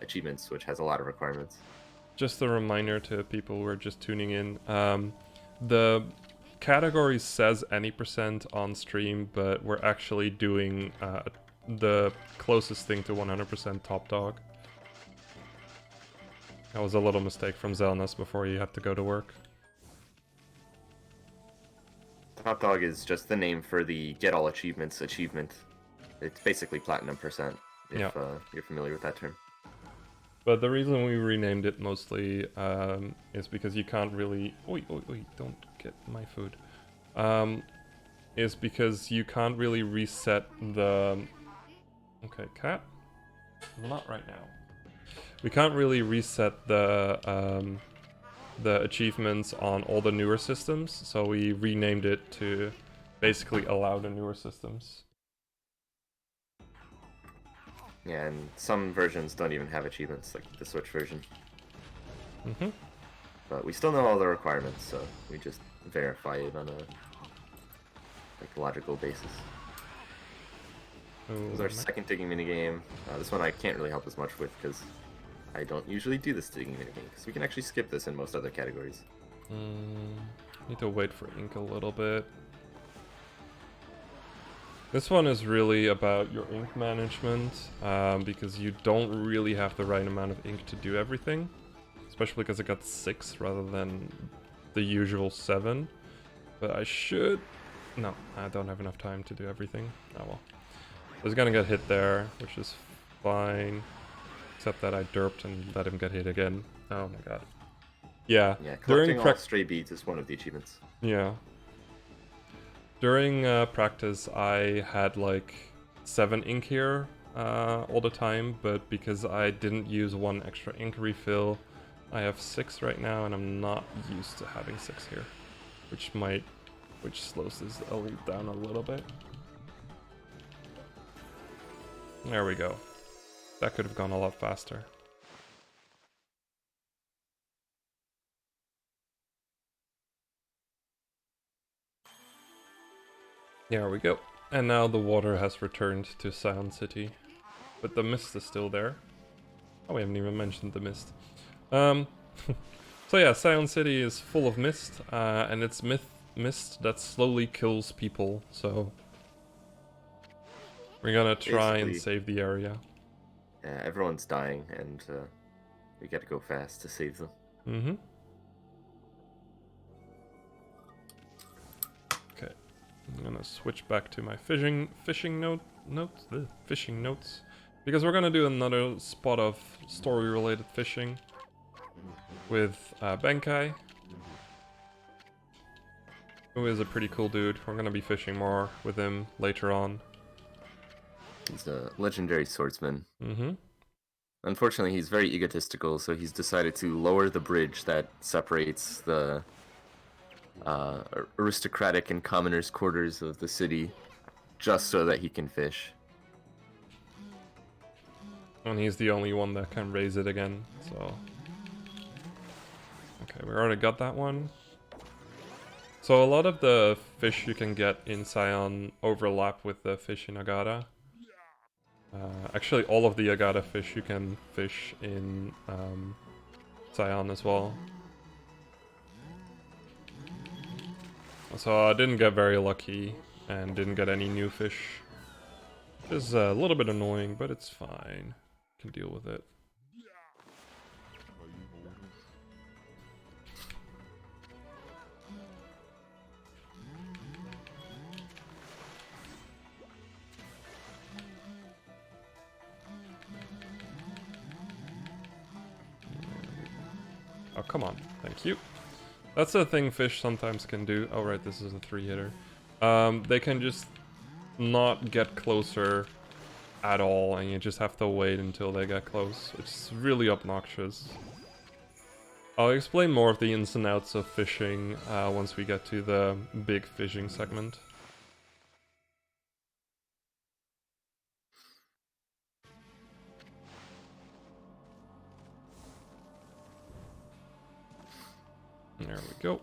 achievements, which has a lot of requirements. Just a reminder to people who are just tuning in. The category says any % on stream, but we're actually doing the closest thing to 100% Top Dog. That was a little mistake from Zelnus before you had to go to work. Top Dog is just the name for the get all achievements achievement. It's basically platinum %, if you're familiar with that term. But the reason we renamed it mostly is because you can't really... Oi, don't get my food. Is because you can't really reset the... Okay, cat? Not right now. We can't really reset the achievements on all the newer systems, so we renamed it to basically allow the newer systems. Yeah, and some versions don't even have achievements, like the Switch version. Mm-hmm. But we still know all the requirements, so we just verify it on a logical basis. This is our second digging minigame. This one I can't really help as much with because I don't usually do this digging minigame, because we can actually skip this in most other categories. Need to wait for ink a little bit. This one is really about your ink management, because you don't really have the right amount of ink to do everything. Especially because it got 6 rather than the usual 7. But I should... No, I don't have enough time to do everything. Oh well. I was gonna get hit there, which is fine. Except that I derped and let him get hit again. Oh my god. Yeah, collecting all stray beads is one of the achievements. Yeah. During practice, I had like 7 ink here all the time, but because I didn't use 1 extra ink refill, I have 6 right now, and I'm not used to having 6 here, which slows this down a little bit. There we go. That could have gone a lot faster. There we go. And now the water has returned to Sound City. But the mist is still there. Oh, we haven't even mentioned the mist. Um, so yeah, Sound City is full of mist, and it's mist that slowly kills people, so... We're gonna try and Basically, save the area. everyone's dying, and we gotta go fast to save them. Mm-hmm. Okay. I'm gonna switch back to my fishing notes. Because we're gonna do another spot of story-related fishing with Benkai, who is a pretty cool dude. We're gonna be fishing more with him later on. He's a legendary swordsman. Mm-hmm. Unfortunately, he's very egotistical, so he's decided to lower the bridge that separates the aristocratic and commoners' quarters of the city, just so that he can fish. And he's the only one that can raise it again, so... Okay, we already got that one. So a lot of the fish you can get in Scion overlap with the fish in Agata. Actually, all of the Agata fish you can fish in Scion as well. So I didn't get very lucky and didn't get any new fish. Which is a little bit annoying, but it's fine. Can deal with it. Oh, come on. Thank you. That's the thing fish sometimes can do. Oh, right, this is a 3-hitter. They can just not get closer at all, and you just have to wait until they get close. It's really obnoxious. I'll explain more of the ins and outs of fishing once we get to the big fishing segment. There we go.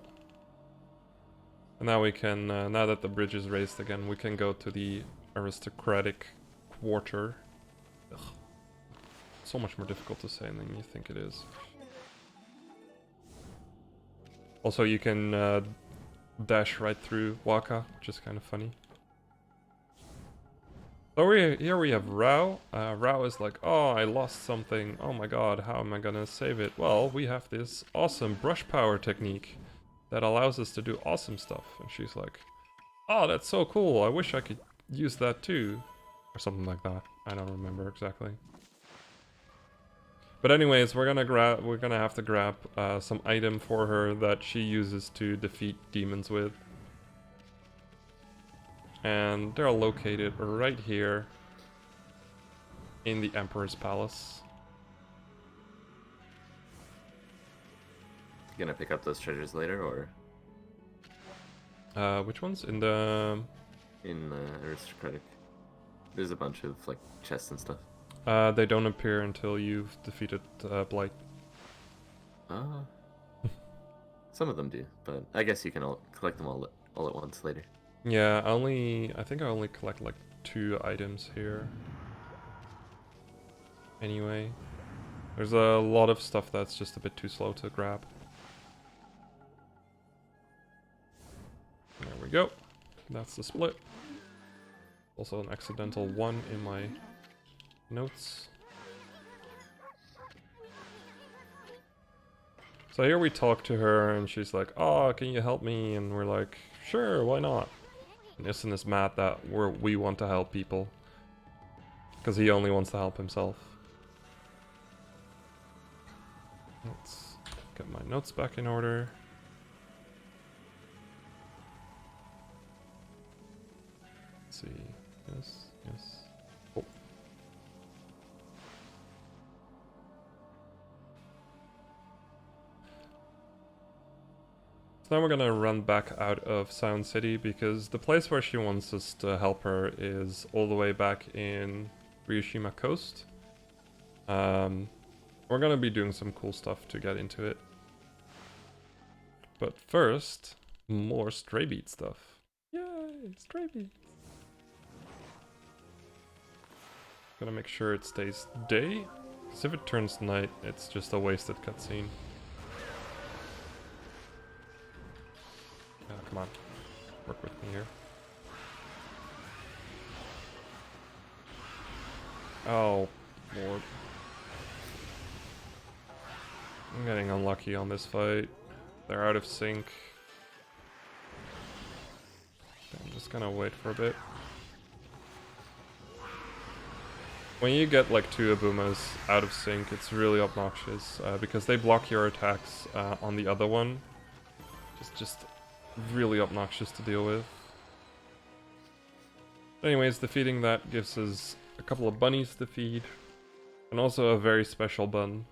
And now we can, now that the bridge is raised again, we can go to the aristocratic quarter. Ugh. So much more difficult to say than you think it is. Also, you can dash right through Waka, which is kind of funny. So here we have Rao. Rao is like, oh, I lost something. Oh my god, how am I gonna save it? Well, we have this awesome brush power technique that allows us to do awesome stuff. And she's like, oh, that's so cool. I wish I could use that too. Or something like that. I don't remember exactly. But anyways, we're gonna have to grab some item for her that she uses to defeat demons with. And they're located right here in the Emperor's Palace. You gonna pick up those treasures later, or Which ones? In the... in the aristocratic? There's a bunch of like chests and stuff. They don't appear until you've defeated Blight. Ah, some of them do, but I guess you can collect them all at once later. Yeah, I think I only collect like 2 items here. Anyway, there's a lot of stuff that's just a bit too slow to grab. There we go. That's the split. Also an accidental 1 in my notes. So here we talk to her and she's like, oh, can you help me? And we're like, sure, why not? And Isn't is mad that we want to help people. Because he only wants to help himself. Let's get my notes back in order. Let's see. Yes, yes. Oh. So now we're gonna run back out of Sound City because the place where she wants us to help her is all the way back in Ryushima Coast. We're gonna be doing some cool stuff to get into it. But first, more Stray Beat stuff. Yay! Stray beads. Gotta make sure it stays day, because if it turns night, it's just a wasted cutscene. Oh, come on. Work with me here. Oh, Lord. I'm getting unlucky on this fight. They're out of sync. I'm just gonna wait for a bit. When you get like two Abumas out of sync, it's really obnoxious because they block your attacks on the other one. Just really obnoxious to deal with. Anyways, defeating that gives us a couple of bunnies to feed, and also a very special bun.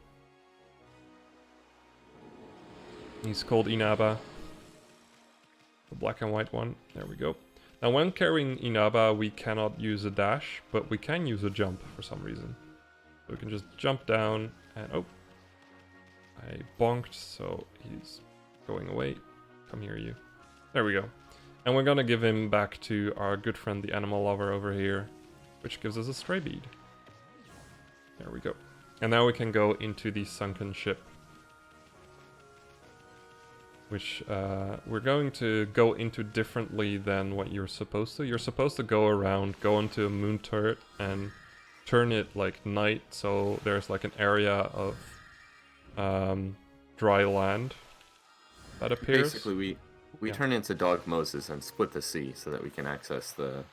He's called Inaba. The black and white one. There we go. Now when carrying Inaba, we cannot use a dash, but we can use a jump for some reason. So we can just jump down and... oh! I bonked, so he's going away. Come here, you. There we go. And we're gonna give him back to our good friend the animal lover over here, which gives us a stray bead. There we go. And now we can go into the sunken ship, which we're going to go into differently than what you're supposed to. You're supposed to go around, go into a moon turret, and turn it like night, so there's like an area of dry land that appears. Basically, we turn into Dog Moses and split the sea so that we can access the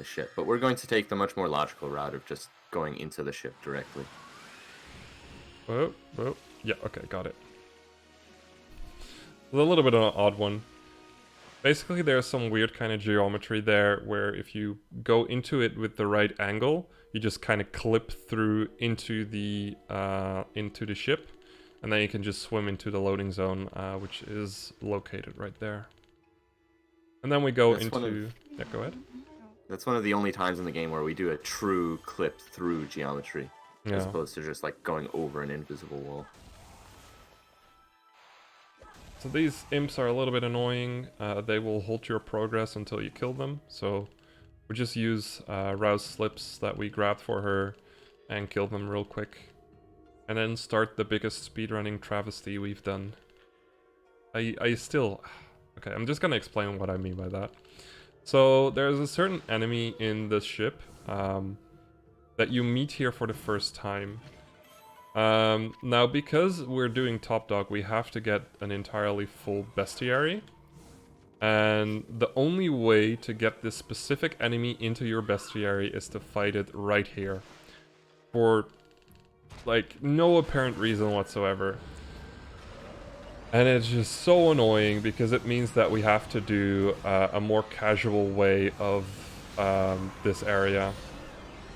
ship. But we're going to take the much more logical route of just going into the ship directly. Oh, yeah, okay, got it. A little bit of an odd one. Basically, there's some weird kind of geometry there where if you go into it with the right angle, you just kind of clip through into the ship, and then you can just swim into the loading zone, which is located right there. And then we go into... yeah, go ahead. That's one of the only times in the game where we do a true clip through geometry, as opposed to just like going over an invisible wall. So these imps are a little bit annoying. They will halt your progress until you kill them. So we just use Rouse Slips that we grabbed for her and kill them real quick. And then start the biggest speedrunning travesty we've done. I still... okay, I'm just gonna explain what I mean by that. So there's a certain enemy in this ship that you meet here for the first time. Now, because we're doing Top Dog, we have to get an entirely full bestiary. And the only way to get this specific enemy into your bestiary is to fight it right here. For, like, no apparent reason whatsoever. And it's just so annoying because it means that we have to do a more casual way of this area,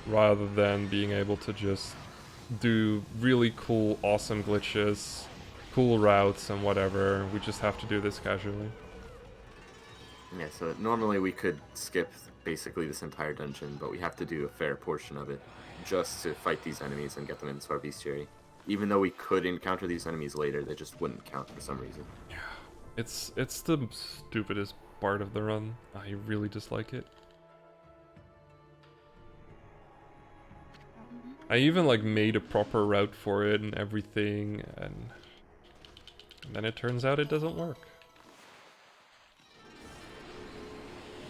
rather than being able to just do really cool, awesome glitches, cool routes and whatever. We just have to do this casually. Yeah, so normally we could skip basically this entire dungeon, but we have to do a fair portion of it just to fight these enemies and get them into our bestiary. Even though we could encounter these enemies later, they just wouldn't count for some reason. Yeah, it's the stupidest part of the run. I really dislike it. I even like made a proper route for it and everything, and then it turns out it doesn't work.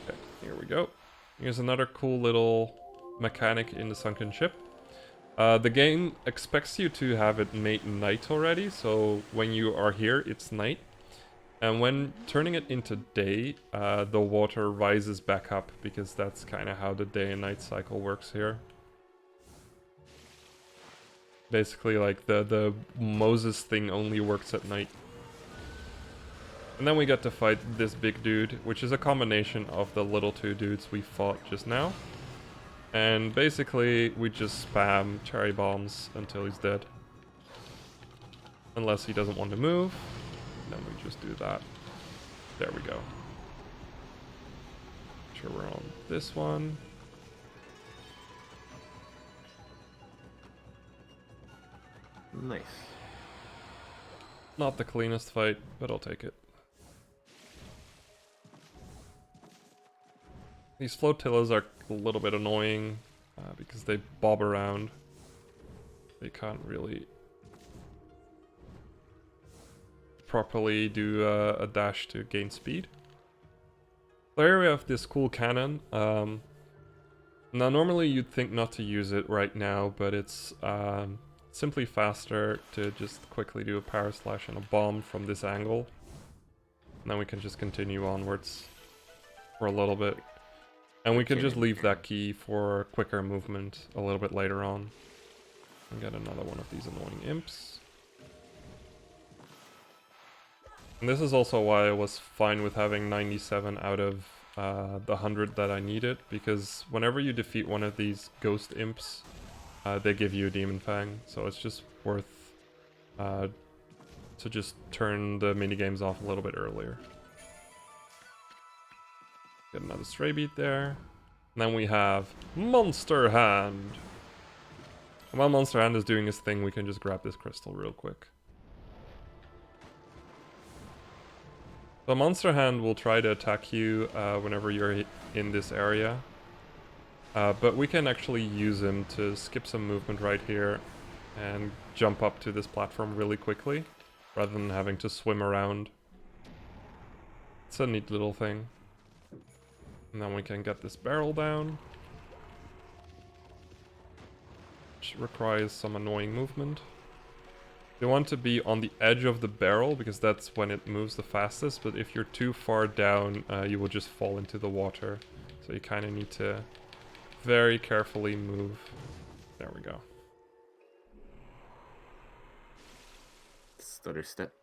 Okay, here we go. Here's another cool little mechanic in the sunken ship. The game expects you to have it made night already, so when you are here, it's night. And when turning it into day, the water rises back up, because that's kind of how the day and night cycle works here. Basically, like, the Moses thing only works at night. And then we get to fight this big dude, which is a combination of the little two dudes we fought just now. And basically, we just spam cherry bombs until he's dead. Unless he doesn't want to move, then we just do that. There we go. Make sure we're on this one. Nice. Not the cleanest fight, but I'll take it. These flotillas are a little bit annoying because they bob around. They can't really properly do a dash to gain speed. So here we have this cool cannon. Now normally you'd think not to use it right now, but it's simply faster to just quickly do a power slash and a bomb from this angle. And then we can just continue onwards for a little bit. And we can just leave that key for quicker movement a little bit later on. And get another one of these annoying imps. And this is also why I was fine with having 97 out of the 100 that I needed, because whenever you defeat one of these ghost imps, they give you a Demon Fang, so it's just worth to just turn the minigames off a little bit earlier. Get another stray beat there. And then we have Monster Hand. And while Monster Hand is doing his thing, we can just grab this crystal real quick. So Monster Hand will try to attack you whenever you're in this area. But we can actually use him to skip some movement right here and jump up to this platform really quickly, rather than having to swim around. It's a neat little thing. And then we can get this barrel down, which requires some annoying movement. You want to be on the edge of the barrel, because that's when it moves the fastest, but if you're too far down, you will just fall into the water. So you kind of need to very carefully move. There we go. Stutter step.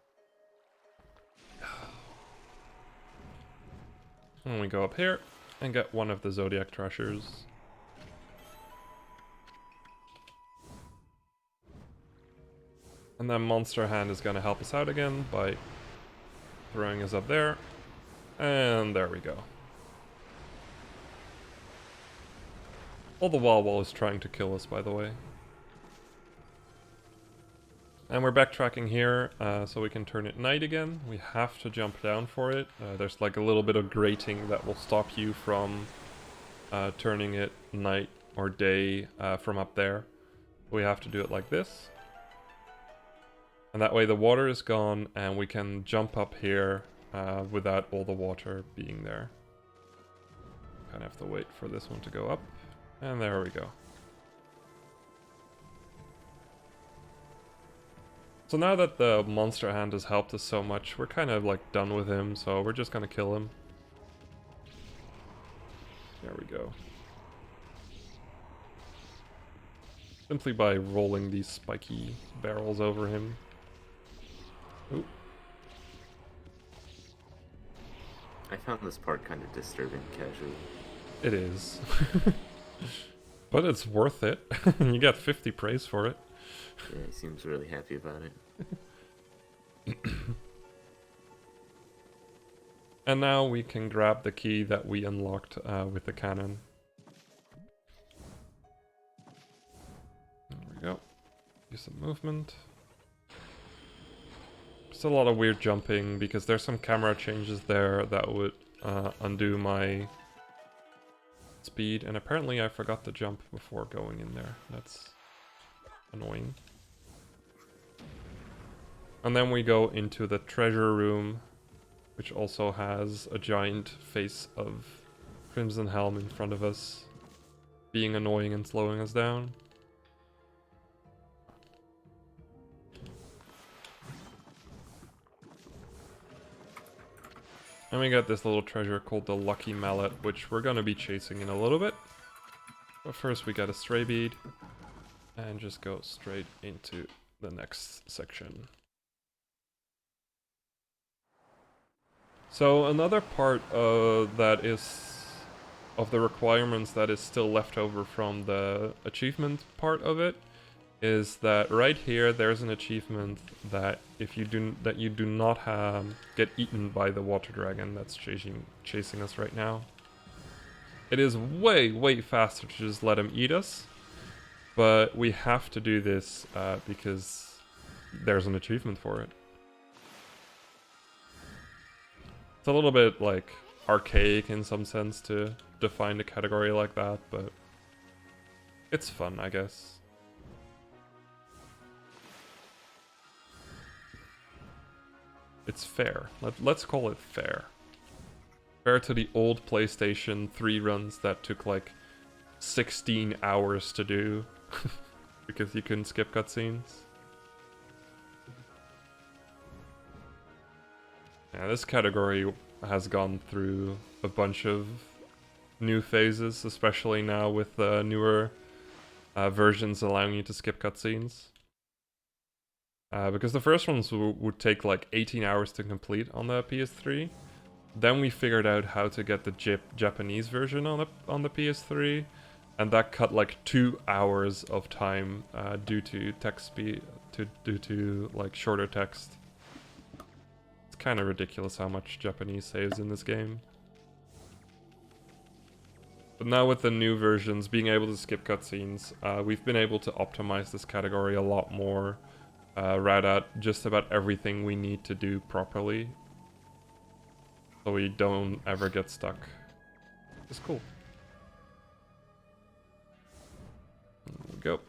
And we go up here and get one of the Zodiac Treasures. And then Monster Hand is going to help us out again by throwing us up there. And there we go. All the while is trying to kill us, by the way. And we're backtracking here, so we can turn it night again. We have to jump down for it. There's like a little bit of grating that will stop you from turning it night or day from up there. We have to do it like this. And that way the water is gone and we can jump up here without all the water being there. Kind of have to wait for this one to go up. And there we go. So now that the Monster Hand has helped us so much, we're kind of like done with him, so we're just gonna kill him. There we go. Simply by rolling these spiky barrels over him. Ooh. I found this part kind of disturbing casually. It is. But it's worth it. You got 50 praise for it. Yeah, he seems really happy about it. And now we can grab the key that we unlocked with the cannon. There we go. Do some movement. Still a lot of weird jumping because there's some camera changes there that would undo my speed. And apparently I forgot to jump before going in there. That's annoying. And then we go into the treasure room, which also has a giant face of Crimson Helm in front of us, being annoying and slowing us down. And we got this little treasure called the Lucky Mallet, which we're going to be chasing in a little bit. But first we got a stray bead, and just go straight into the next section. So another part that is of the requirements that is still left over from the achievement part of it is that right here there's an achievement that if you do not get eaten by the water dragon that's chasing us right now. It is way faster to just let him eat us, but we have to do this because there's an achievement for it. It's a little bit like archaic in some sense to defined a category like that, but it's fun, I guess. It's fair. Let's call it fair. Fair to the old PlayStation 3 runs that took like 16 hours to do because you couldn't skip cutscenes. Yeah, this category has gone through a bunch of new phases, especially now with newer versions allowing you to skip cutscenes. Because the first ones would take like 18 hours to complete on the PS3. Then we figured out how to get the Japanese version on the PS3, and that cut like 2 hours of time due to text speed, due to like shorter text. It's kind of ridiculous how much Japanese saves in this game. But now with the new versions, being able to skip cutscenes, we've been able to optimize this category a lot more. Route out just about everything we need to do properly, so we don't ever get stuck. It's cool. There we go.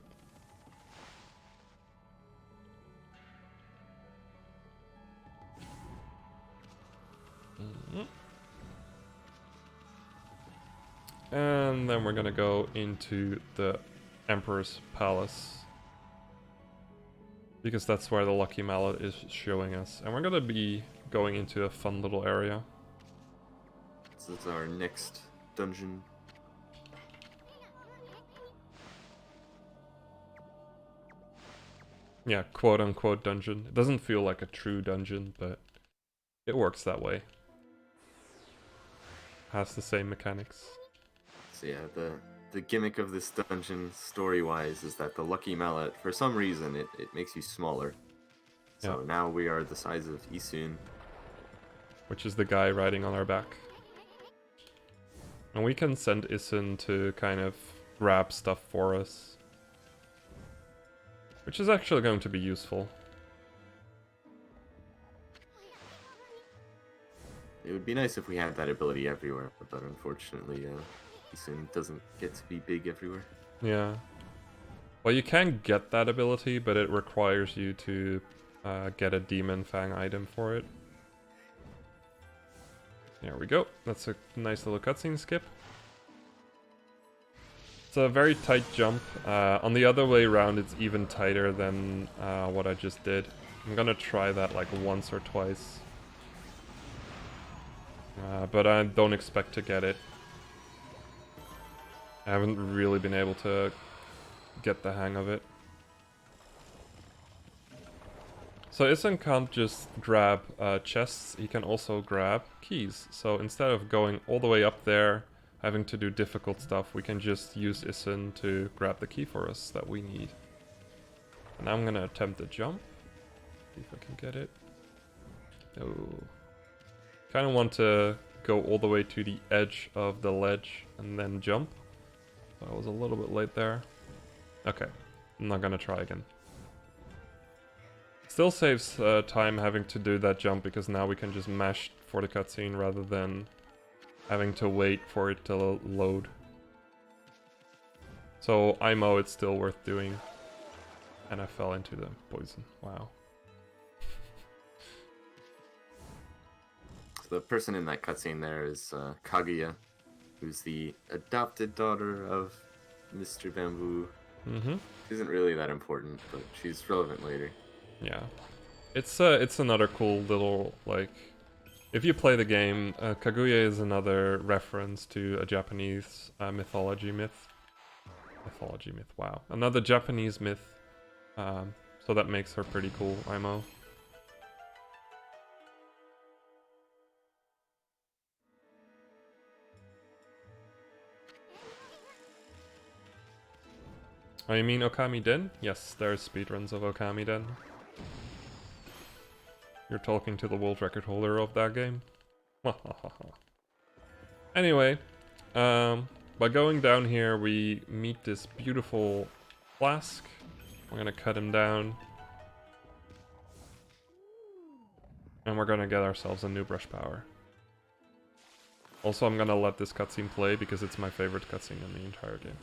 And then we're gonna go into the Emperor's Palace, because that's where the Lucky Mallet is showing us. And we're gonna be going into a fun little area. This is our next dungeon. Yeah, quote-unquote dungeon. It doesn't feel like a true dungeon, but it works that way. Has the same mechanics. So yeah, the gimmick of this dungeon, story-wise, is that the Lucky Mallet, for some reason, it makes you smaller. So Yeah. now we are the size of Isun. Which is the guy riding on our back. And we can send Isun to kind of grab stuff for us, which is actually going to be useful. It would be nice if we had that ability everywhere, but unfortunately, Isun doesn't get to be big everywhere. Yeah. Well, you can get that ability, but it requires you to get a Demon Fang item for it. There we go. That's a nice little cutscene skip. It's a very tight jump. On the other way around, it's even tighter than what I just did. I'm gonna try that like once or twice. But I don't expect to get it. I haven't really been able to get the hang of it. So Isun can't just grab chests, he can also grab keys. So instead of going all the way up there, having to do difficult stuff, we can just use Isun to grab the key for us that we need. And I'm gonna attempt the jump. See if I can get it. Oh. Kinda want to go all the way to the edge of the ledge and then jump. But I was a little bit late there. Okay, I'm not gonna try again. Still saves time having to do that jump, because now we can just mash for the cutscene rather than having to wait for it to load. So IMO, it's still worth doing. And I fell into the poison. Wow. So the person in that cutscene there is Kaguya, who's the adopted daughter of Mr. Bamboo. Mm-hmm. Isn't really that important, but she's relevant later. Yeah. It's another cool little, like... If you play the game, Kaguya is another reference to a Japanese mythology myth. Mythology myth, wow. Another Japanese myth. So that makes her pretty cool, IMO. Oh, you mean Okami Den? Yes, there's speedruns of Okami Den. You're talking to the world record holder of that game? Anyway, by going down here, we meet this beautiful flask. We're gonna cut him down. And we're gonna get ourselves a new brush power. Also, I'm gonna let this cutscene play because it's my favorite cutscene in the entire game.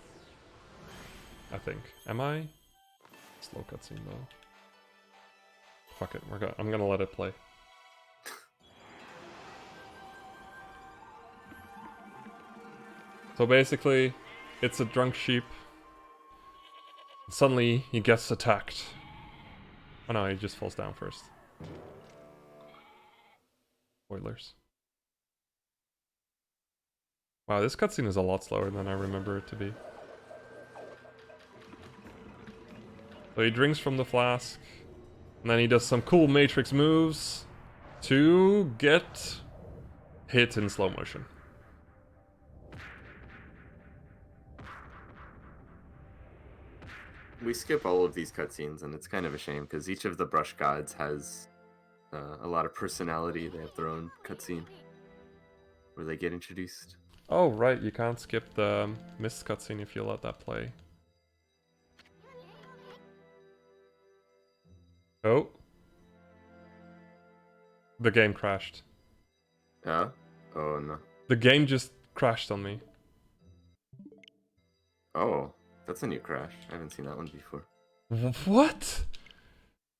I think. Am I? Slow cutscene though. Fuck it, I'm gonna let it play. So basically, it's a drunk sheep. Suddenly, he gets attacked. Oh no, he just falls down first. Spoilers. Wow, this cutscene is a lot slower than I remember it to be. So he drinks from the flask, and then he does some cool Matrix moves to get hit in slow motion. We skip all of these cutscenes, and it's kind of a shame because each of the brush gods has a lot of personality. They have their own cutscene where they get introduced. Oh, right, you can't skip the mist cutscene if you let that play. Oh. The game crashed. Yeah? Oh no. The game just crashed on me. Oh, that's a new crash. I haven't seen that one before. What?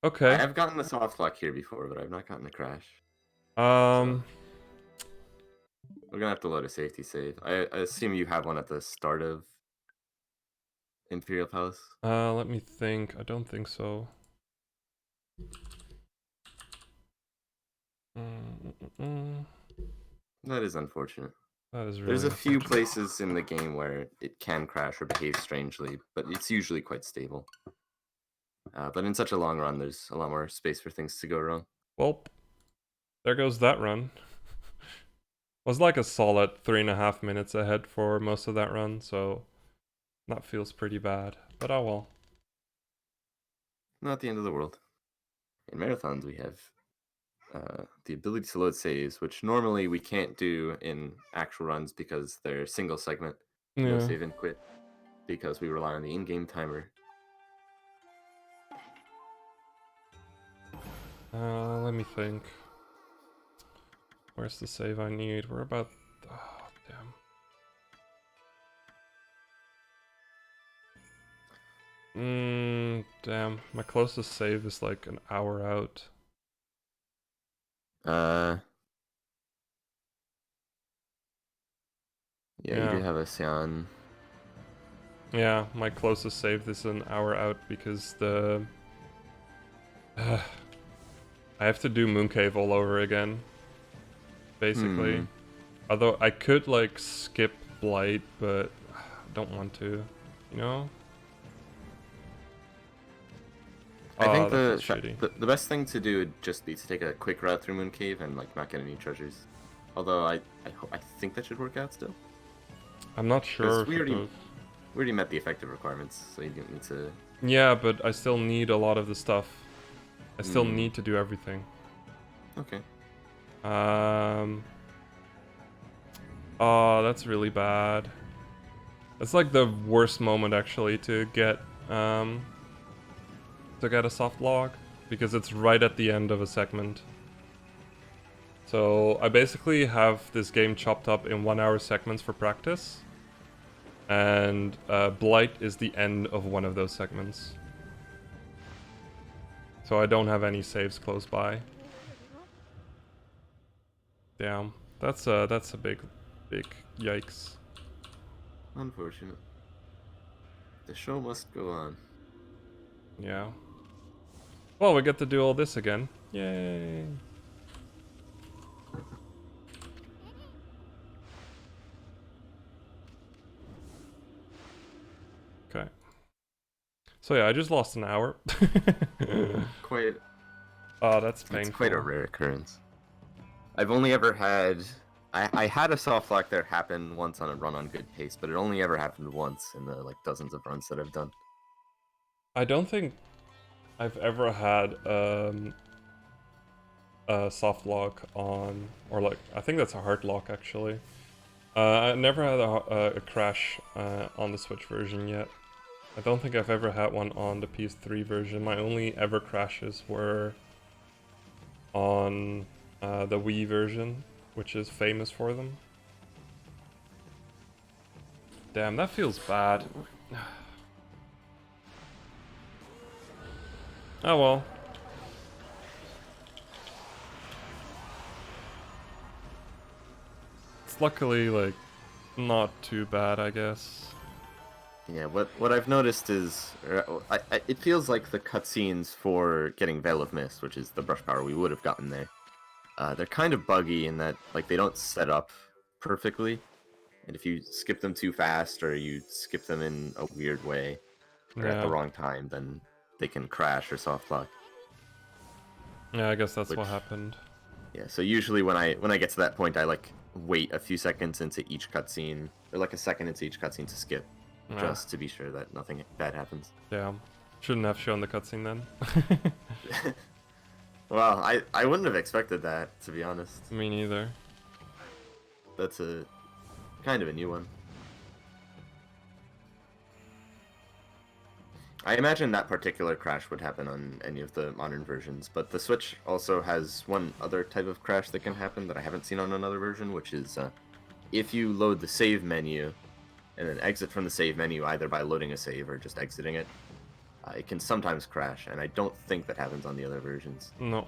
Okay. I have gotten a soft lock here before, but I've not gotten a crash. Um. So we're gonna have to load a safety save. I assume you have one at the start of Imperial Palace. Let me think. I don't think so. That is unfortunate. That is really There's a few unfortunate. places in the game where it can crash or behave strangely, but it's usually quite stable. But in such a long run, there's a lot more space for things to go wrong. Well, there goes that run. Was like a solid 3.5 minutes ahead for most of that run, so that feels pretty bad. But oh well. Not the end of the world. In marathons, we have the ability to load saves, which normally we can't do in actual runs because they're single segment, no Yeah. save and quit, because we rely on the in-game timer. Let me think. Where's the save I need? We're about... Oh, damn. Damn. My closest save is like an hour out. Yeah, you do have a Xian. Yeah, my closest save is an hour out because the... I have to do Mooncave all over again. Basically. Although I could like skip Blight, but I don't want to. You know? I think the the best thing to do would just be to take a quick route through Mooncave and like not get any treasures. Although I think that should work out still. I'm not sure. We already met the effective requirements, so you don't need to. Yeah, but I still need a lot of the stuff. I still need to do everything. Okay. Oh, that's really bad. That's like the worst moment actually to get a soft log because it's right at the end of a segment. So I basically have this game chopped up in 1 hour segments for practice. And Blight is the end of one of those segments. So I don't have any saves close by. Damn. That's a big yikes. Unfortunate. The show must go on. Yeah. Well, we get to do all this again. Yay. Okay. So yeah, I just lost an hour. Quite. Oh, that's painful. It's quite a rare occurrence. I've only ever had... I had a soft lock there happen once on a run on good pace, but it only ever happened once in the like dozens of runs that I've done. I don't think I've ever had a soft lock on, or like, I think that's a hard lock actually. I never had a crash on the Switch version yet. I don't think I've ever had one on the PS3 version. My only ever crashes were on the Wii version, which is famous for them. Damn, that feels bad. Oh well. It's luckily, like, not too bad, I guess. Yeah, what I've noticed is, it feels like the cutscenes for getting Veil of Mist, which is the brush power we would have gotten there, they're kind of buggy in that, like, they don't set up perfectly, and if you skip them too fast or you skip them in a weird way or at the Yeah. wrong time, then they can crash or soft lock. Yeah, I guess that's Which, what happened. yeah, so usually when I get to that point, I like wait a few seconds into each cutscene, or like a second into each cutscene to skip, Yeah. just to be sure that nothing bad happens. Damn. Shouldn't have shown the cutscene then. Well, I wouldn't have expected that, to be honest. Me neither. That's a kind of a new one. I imagine that particular crash would happen on any of the modern versions, but the Switch also has one other type of crash that can happen that I haven't seen on another version, which is if you load the save menu and then exit from the save menu either by loading a save or just exiting it, it can sometimes crash, and I don't think that happens on the other versions. No.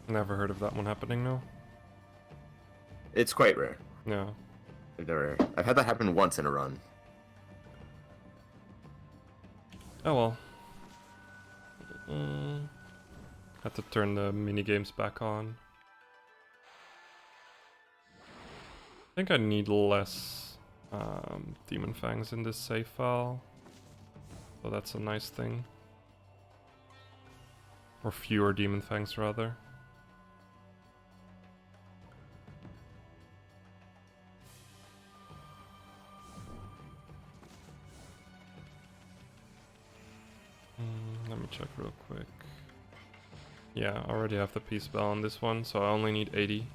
Never heard of that one happening, no. It's quite rare. Yeah. I've had that happen once in a run. Oh well. Have to turn the mini games back on. I think I need less Demon Fangs in this save file. So that's a nice thing. Or fewer Demon Fangs, rather. Let me check real quick. Yeah, I already have the peace bell on this one, so I only need 80.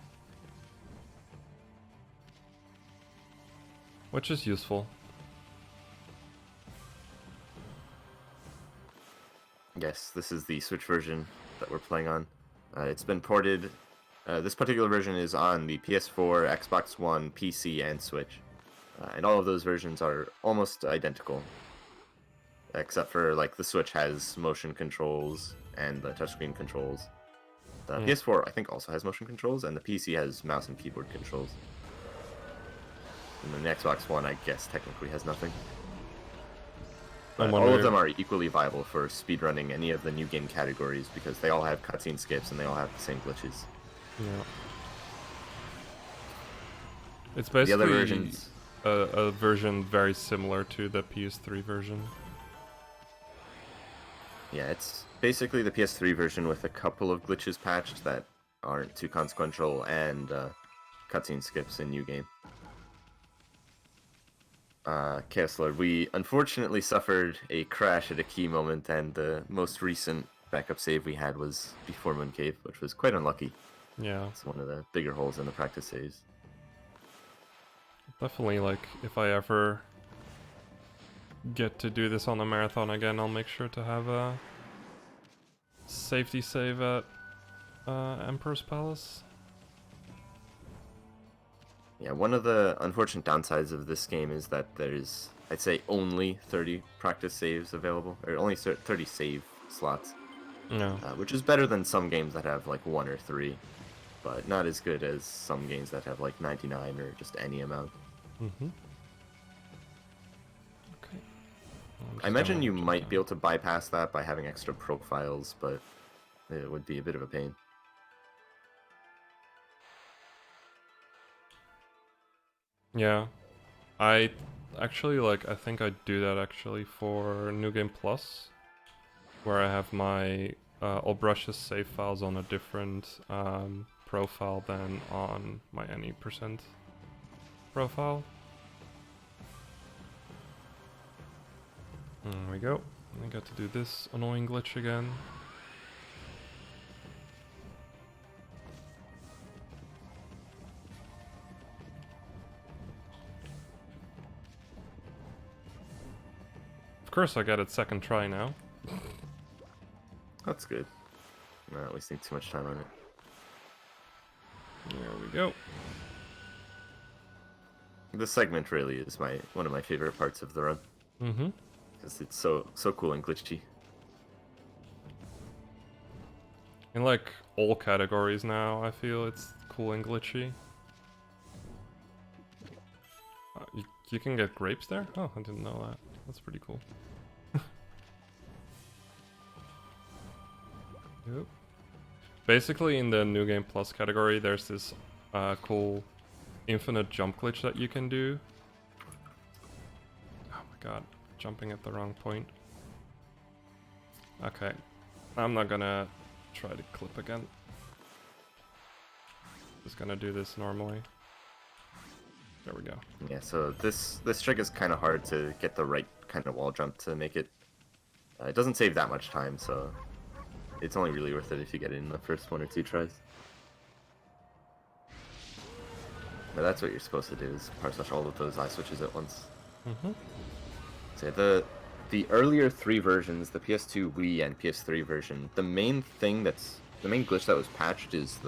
Which is useful. Yes, this is the Switch version that we're playing on. It's been ported. This particular version is on the PS4, Xbox One, PC, and Switch. And all of those versions are almost identical. Except for, like, the Switch has motion controls and the touchscreen controls. The PS4, I think, also has motion controls, and the PC has mouse and keyboard controls. And the Xbox One, I guess, technically has nothing. But all of them are equally viable for speedrunning any of the new game categories because they all have cutscene skips and they all have the same glitches. Yeah. It's basically The other versions, a version very similar to the PS3 version. yeah, it's basically the PS3 version with a couple of glitches patched that aren't too consequential and cutscene skips in new game. Chaos Lord, we unfortunately suffered a crash at a key moment, and the most recent backup save we had was before Moon Cave, which was quite unlucky. Yeah. It's one of the bigger holes in the practice saves. Definitely, like, if I ever get to do this on a marathon again, I'll make sure to have a safety save at Emperor's Palace. Yeah, one of the unfortunate downsides of this game is that there's, I'd say, only 30 practice saves available, or only 30 save slots. Yeah. Which is better than some games that have like 1 or 3, but not as good as some games that have like 99 or just any amount. Mm-hmm. Okay. I imagine you might be able to bypass that by having extra profiles, but it would be a bit of a pain. Yeah. I actually, like, I think I do that actually for New Game Plus, where I have my I'll brush save files on a different profile than on my any percent profile. There we go. I got to do this annoying glitch again. Of course I got it second try now. That's good. Not wasting too much time on it. There we go. This segment really is one of my favorite parts of the run Mm-hmm. because it's so cool and glitchy. In like all categories now, I feel it's cool and glitchy. You can get grapes there? Oh, I didn't know that. That's pretty cool. Yep. Basically, in the New Game Plus category, there's this cool infinite jump glitch that you can do. Oh my god, jumping at the wrong point. Okay, I'm not gonna try to clip again. Just gonna do this normally. There we go. Yeah, so this trick is kind of hard to get the right kind of wall jump to make it. It doesn't save that much time, so it's only really worth it if you get it in the first 1 or 2 tries. But that's what you're supposed to do, is power slash all of those eye switches at once. Mm-hmm. So the earlier 3 versions, the PS2, Wii, and PS3 version, the main glitch that was patched is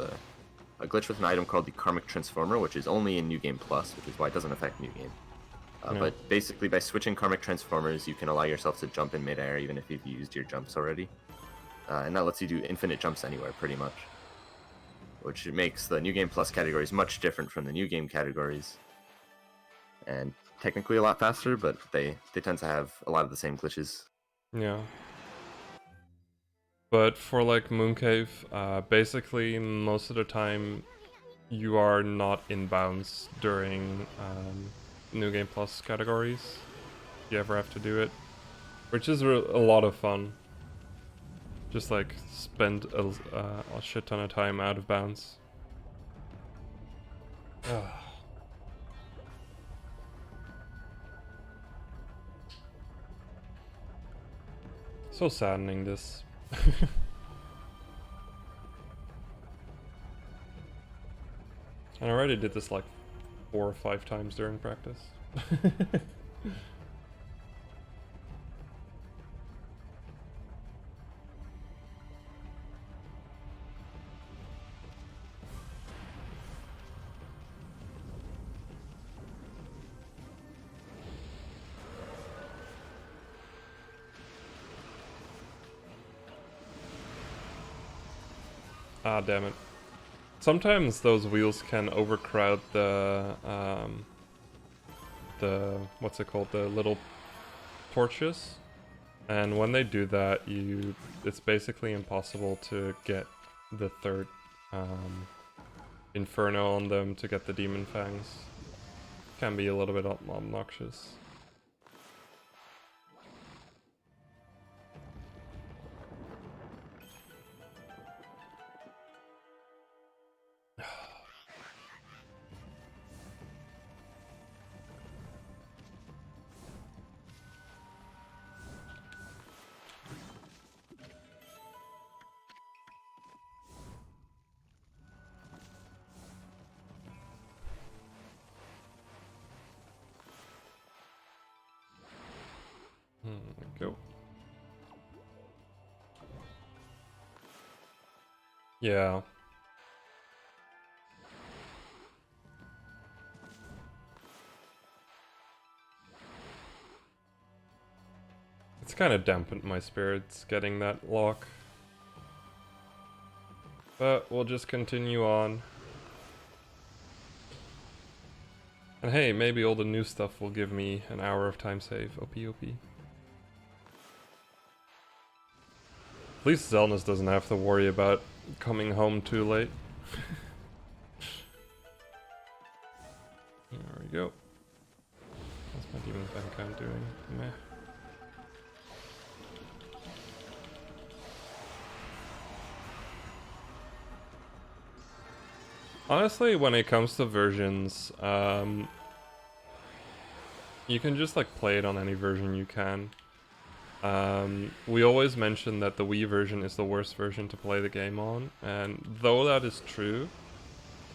a glitch with an item called the Karmic Transformer, which is only in New Game Plus, which is why it doesn't affect New Game. Yeah. But basically, by switching Karmic Transformers, you can allow yourself to jump in midair, even if you've used your jumps already. And that lets you do infinite jumps anywhere, pretty much. Which makes the New Game Plus categories much different from the New Game categories. And technically a lot faster, but they tend to have a lot of the same glitches. Yeah. But for like Mooncave, basically most of the time you are not in bounds during New Game Plus categories. If you ever have to do it, which is a lot of fun. Just like spend a shit ton of time out of bounds. So saddening, this. And I already did this like 4 or 5 times during practice. Ah, damn it. Sometimes those wheels can overcrowd the what's it called, the little torches, and when they do that, it's basically impossible to get the third inferno on them to get the demon fangs. Can be a little bit obnoxious. Go. Yeah. It's kind of dampened my spirits getting that lock. But we'll just continue on. And hey, maybe all the new stuff will give me an hour of time save. OP. At least Zelnus doesn't have to worry about coming home too late. There we go. What's my demon fan count doing? Meh. Honestly, when it comes to versions, you can just like play it on any version you can. We always mention that the Wii version is the worst version to play the game on, and though that is true,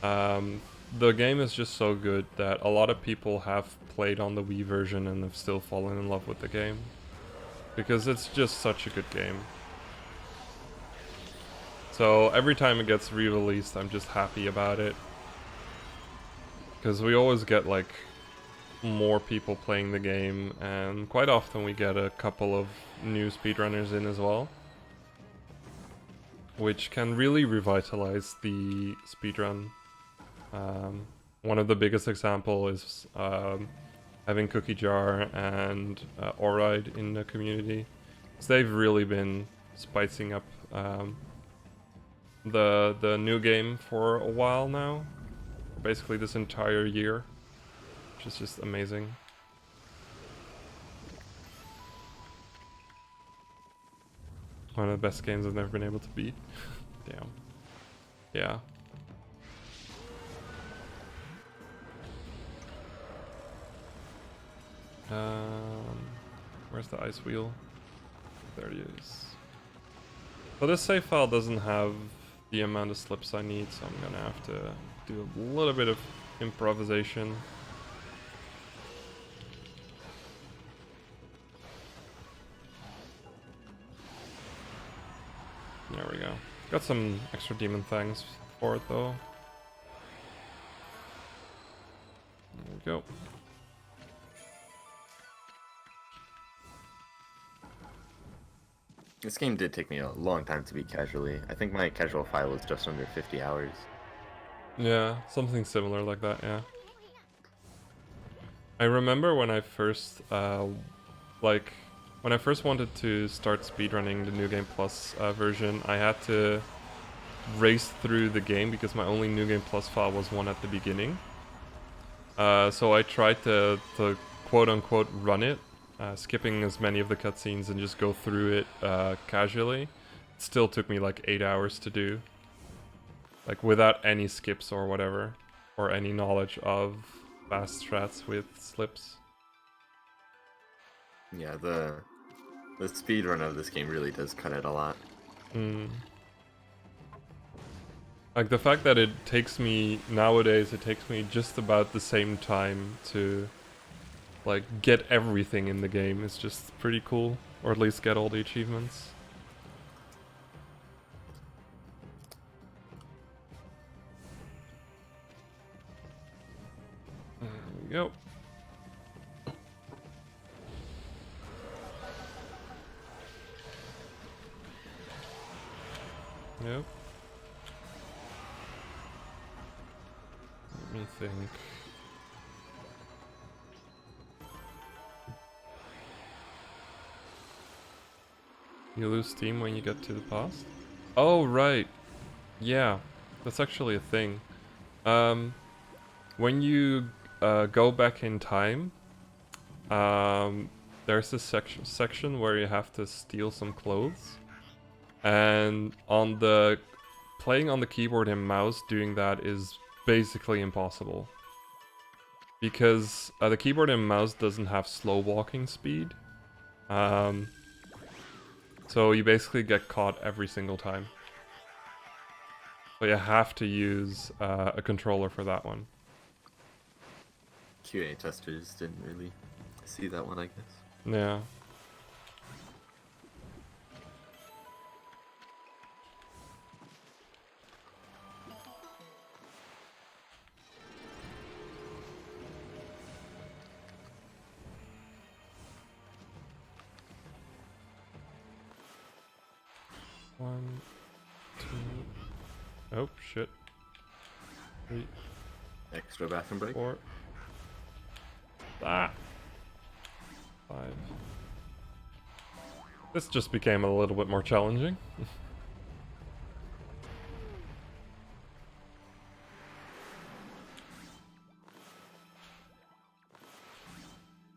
the game is just so good that a lot of people have played on the Wii version and have still fallen in love with the game. Because it's just such a good game. So every time it gets re-released, I'm just happy about it. Because we always get like more people playing the game, and quite often we get a couple of new speedrunners in as well, which can really revitalize the speedrun. One of the biggest example is having Cookie Jar and Oride in the community. So they've really been spicing up the new game for a while now, basically this entire year, which is just amazing. One of the best games I've never been able to beat. Damn. Yeah. Where's the ice wheel? There it is. So this save file doesn't have the amount of slips I need, so I'm gonna have to do a little bit of improvisation. There we go. Got some extra demon fangs for it though. There we go. This game did take me a long time to beat casually. I think my casual file was just under 50 hours. Yeah, something similar like that, yeah. I remember when I first, when I first wanted to start speedrunning the New Game Plus version, I had to race through the game because my only New Game Plus file was one at the beginning. So I tried to quote-unquote run it, skipping as many of the cutscenes and just go through it casually. It still took me like 8 hours to do. Like without any skips or whatever, or any knowledge of fast strats with slips. Yeah, the speedrun of this game really does cut it a lot. Like the fact that it takes me, nowadays, it takes me just about the same time to like get everything in the game is just pretty cool. Or at least get all the achievements. There we go. Yep. Let me think. You lose steam when you get to the past? Oh, right. Yeah, that's actually a thing. When you go back in time, there's this section where you have to steal some clothes. And on the playing on the keyboard and mouse doing that is basically impossible. Because the keyboard and mouse doesn't have slow walking speed. So you basically get caught every single time. So you have to use a controller for that one. QA testers didn't really see that one, I guess. Yeah. One, two. Oh shit. 3, Extra bathroom break. 4. Ah. 5. This just became a little bit more challenging.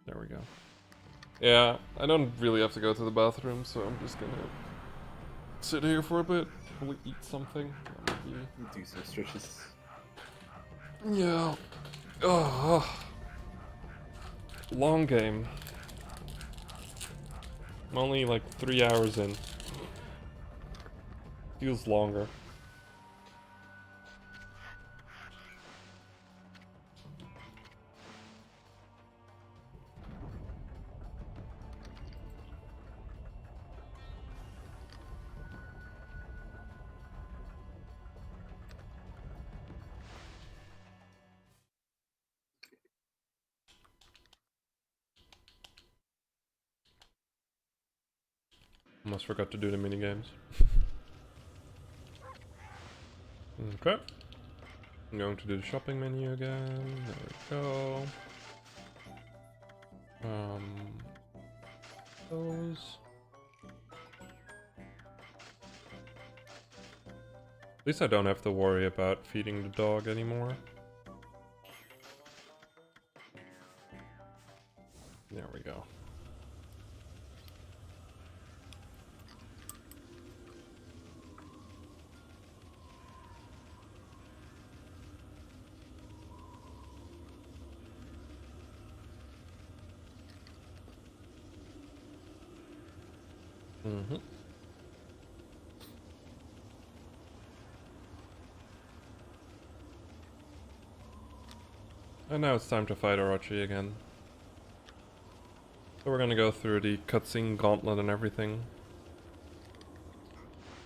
There we go. Yeah, I don't really have to go to the bathroom, so I'm just gonna sit here for a bit, probably eat something. Do some stretches. Yeah. Oh, long game. I'm only like 3 hours in. Feels longer. Almost forgot to do the mini games. Okay. I'm going to do the shopping menu again. There we go. Those. At least I don't have to worry about feeding the dog anymore. There we go. Mm-hmm. And now it's time to fight Orochi again. So we're gonna go through the cutscene gauntlet and everything.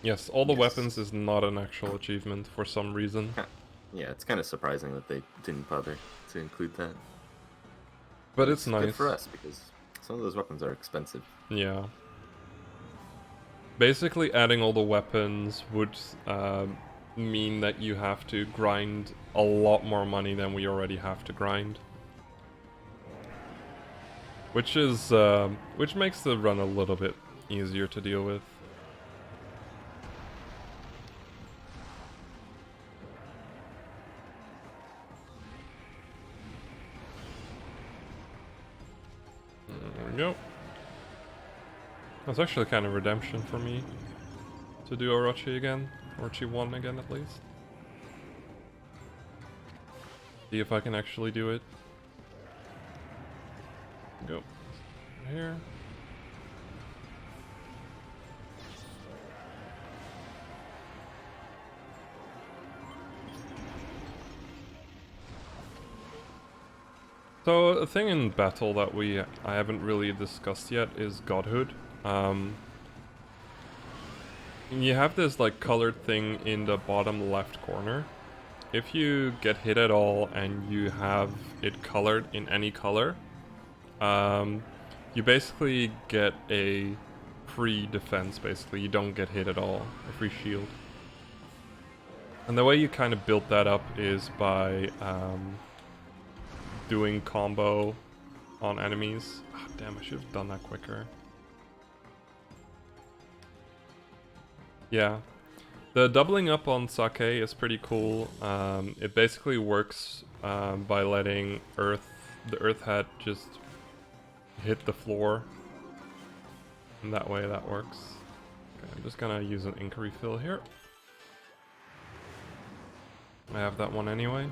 Yes, all the weapons is not an actual achievement for some reason. Yeah, it's kind of surprising that they didn't bother to include that. But it's nice. Good for us because some of those weapons are expensive. Yeah. Basically, adding all the weapons would mean that you have to grind a lot more money than we already have to grind. Which is, which makes the run a little bit easier to deal with. There we go. That's actually kind of redemption for me to do Orochi again. Orochi 1 again at least. See if I can actually do it. Go. Here. So a thing in battle that I haven't really discussed yet is godhood. You have this like colored thing in the bottom left corner. If you get hit at all and you have it colored in any color, you basically get a free defense, basically. You don't get hit at all, a free shield. And the way you kind of build that up is by doing combo on enemies. Oh, damn, I should have done that quicker. Yeah. The doubling up on sake is pretty cool. It basically works by letting the earth head just hit the floor. And that way that works. Okay, I'm just gonna use an ink refill here. I have that one anyway.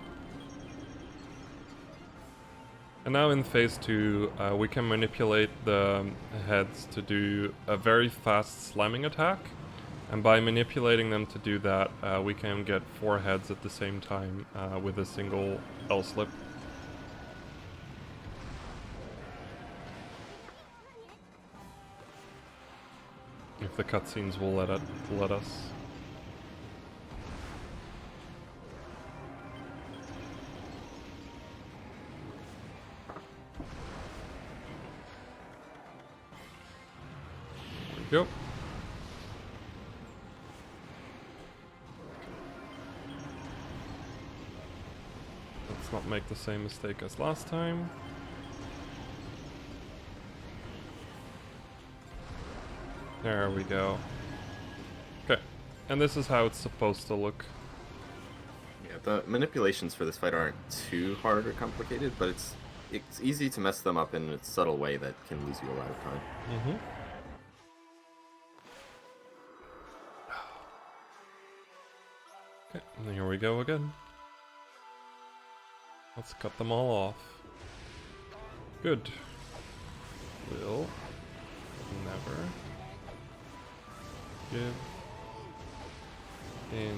And now in phase 2, we can manipulate the heads to do a very fast slamming attack. And by manipulating them to do that, we can get 4 heads at the same time with a single L-slip. If the cutscenes will let us. There we go. Let's not make the same mistake as last time. There we go. Okay, and this is how it's supposed to look. Yeah, the manipulations for this fight aren't too hard or complicated, but it's easy to mess them up in a subtle way that can lose you a lot of time. Mm-hmm. Okay, and here we go again. Let's cut them all off. Good. Will never give in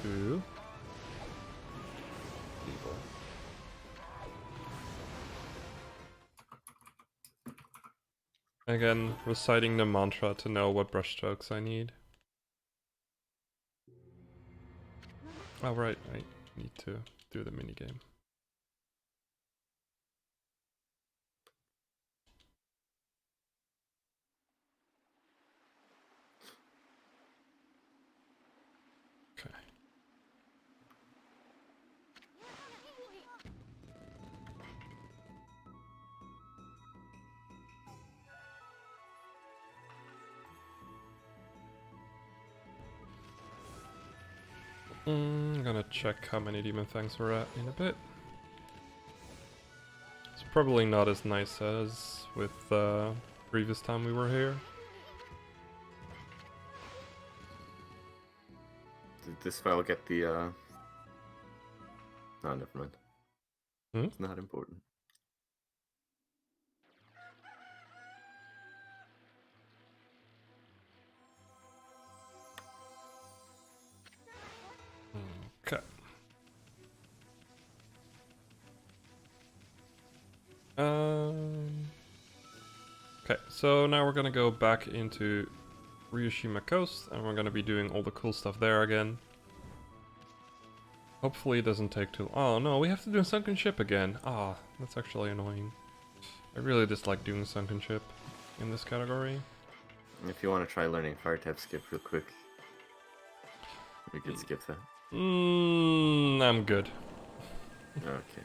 to evil. Again, reciting the mantra to know what brushstrokes I need. Oh right, I need to do the minigame. I'm gonna check how many Demon Fangs we're at in a bit. It's probably not as nice as with previous time we were here. Did this file get the No, never mind. It's not important. Okay. Okay, so now we're gonna go back into Ryushima Coast, and we're gonna be doing all the cool stuff there again. Hopefully it doesn't take too... Oh no, we have to do a sunken ship again. Ah, that's actually annoying. I really dislike doing sunken ship in this category. If you want to try learning fire type skip real quick, we could skip that. I'm good. Okay.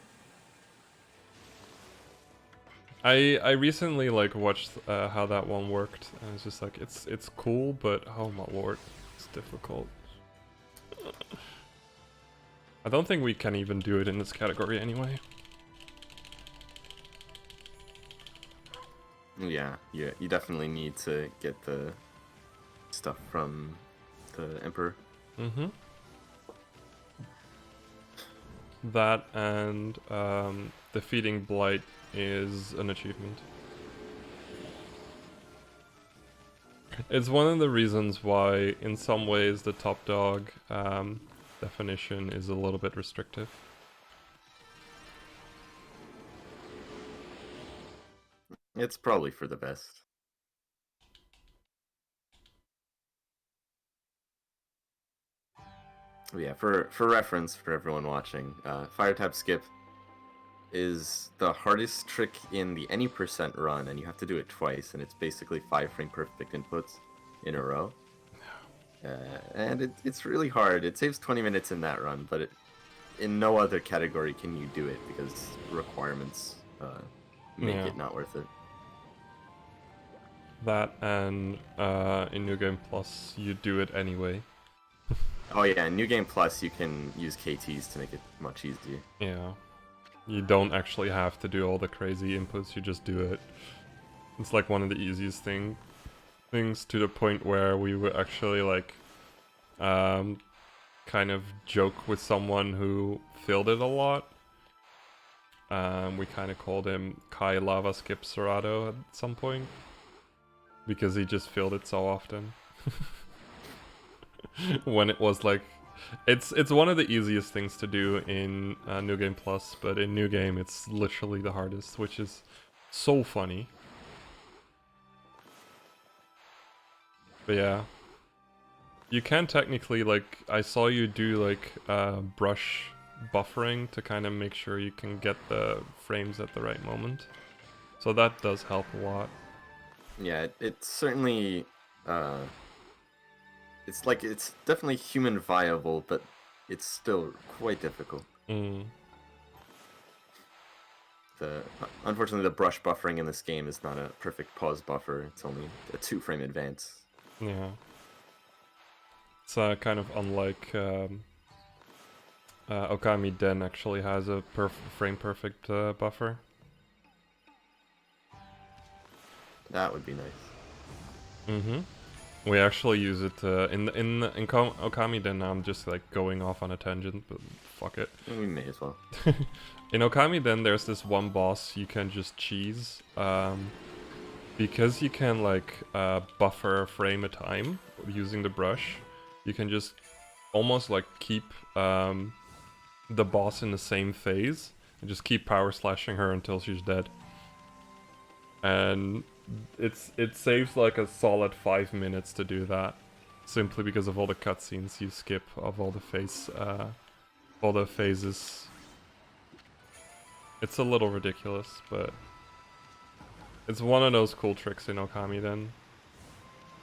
I recently like watched how that one worked, and it's just like it's cool, but oh my lord, it's difficult. I don't think we can even do it in this category anyway. Yeah, you definitely need to get the stuff from the Emperor. Mm-hmm. That and defeating Blight is an achievement. It's one of the reasons why, in some ways, the top dog definition is a little bit restrictive. It's probably for the best. But yeah, for reference for everyone watching, fire type skip is the hardest trick in the any percent run, and you have to do it twice, and it's basically 5 frame perfect inputs in a row. And it's really hard. It saves 20 minutes in that run, but in no other category can you do it because requirements make it not worth it. That and in New Game Plus, you do it anyway. Oh yeah, in New Game Plus you can use KTs to make it much easier. Yeah. You don't actually have to do all the crazy inputs, you just do it. It's like one of the easiest things to the point where we would actually like kind of joke with someone who filled it a lot. We kind of called him Kai Lava Skip Serato at some point because he just filled it so often. When it was like, it's one of the easiest things to do in New Game Plus, but in New Game it's literally the hardest, which is so funny. But yeah, you can technically, like, I saw you do like brush buffering to kind of make sure you can get the frames at the right moment, so that does help a lot. Yeah, it's certainly it's definitely human viable, but it's still quite difficult. Unfortunately, the brush buffering in this game is not a perfect pause buffer. It's only a 2 frame advance. Yeah. It's kind of unlike Okami Den actually has a frame perfect buffer. That would be nice. Mm-hmm. We actually use it in Okami Den. I'm just like going off on a tangent, but fuck it. We may as well. In Okami Den, there's this one boss you can just cheese. Because you can like buffer a frame a time using the brush, you can just almost like keep the boss in the same phase and just keep power slashing her until she's dead. And it saves like a solid 5 minutes to do that, simply because of all the cutscenes you skip of all the phases. It's a little ridiculous, but it's one of those cool tricks in Okami then.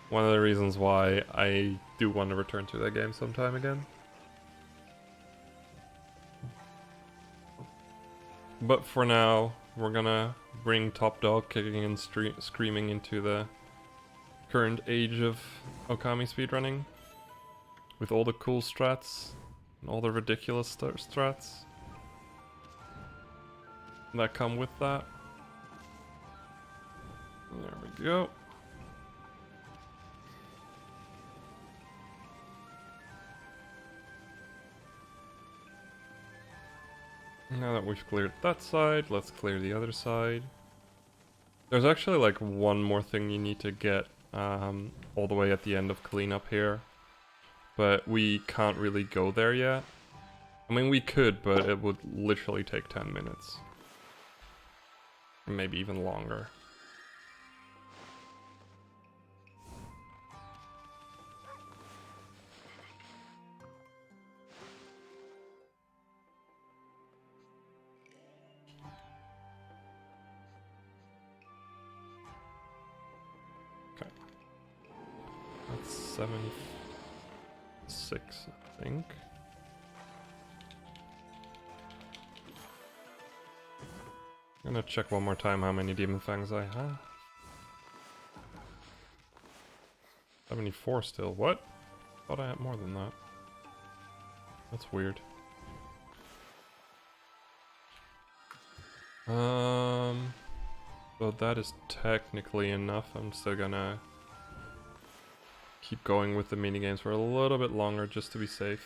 One of the reasons why I do want to return to that game sometime again. But for now, we're gonna bring Top Dog kicking and screaming into the current age of Okami speedrunning. With all the cool strats And all the ridiculous strats that come with that. There we go. Now that we've cleared that side, let's clear the other side. There's actually like one more thing you need to get all the way at the end of cleanup here. But we can't really go there yet. I mean, we could, but it would literally take 10 minutes. Maybe even longer. Okay. That's 76, I think. I'm gonna check one more time how many Demon Fangs I have. 74 still. What? Thought I had more than that. That's weird. Well, that is technically enough. I'm still gonna keep going with the minigames for a little bit longer just to be safe.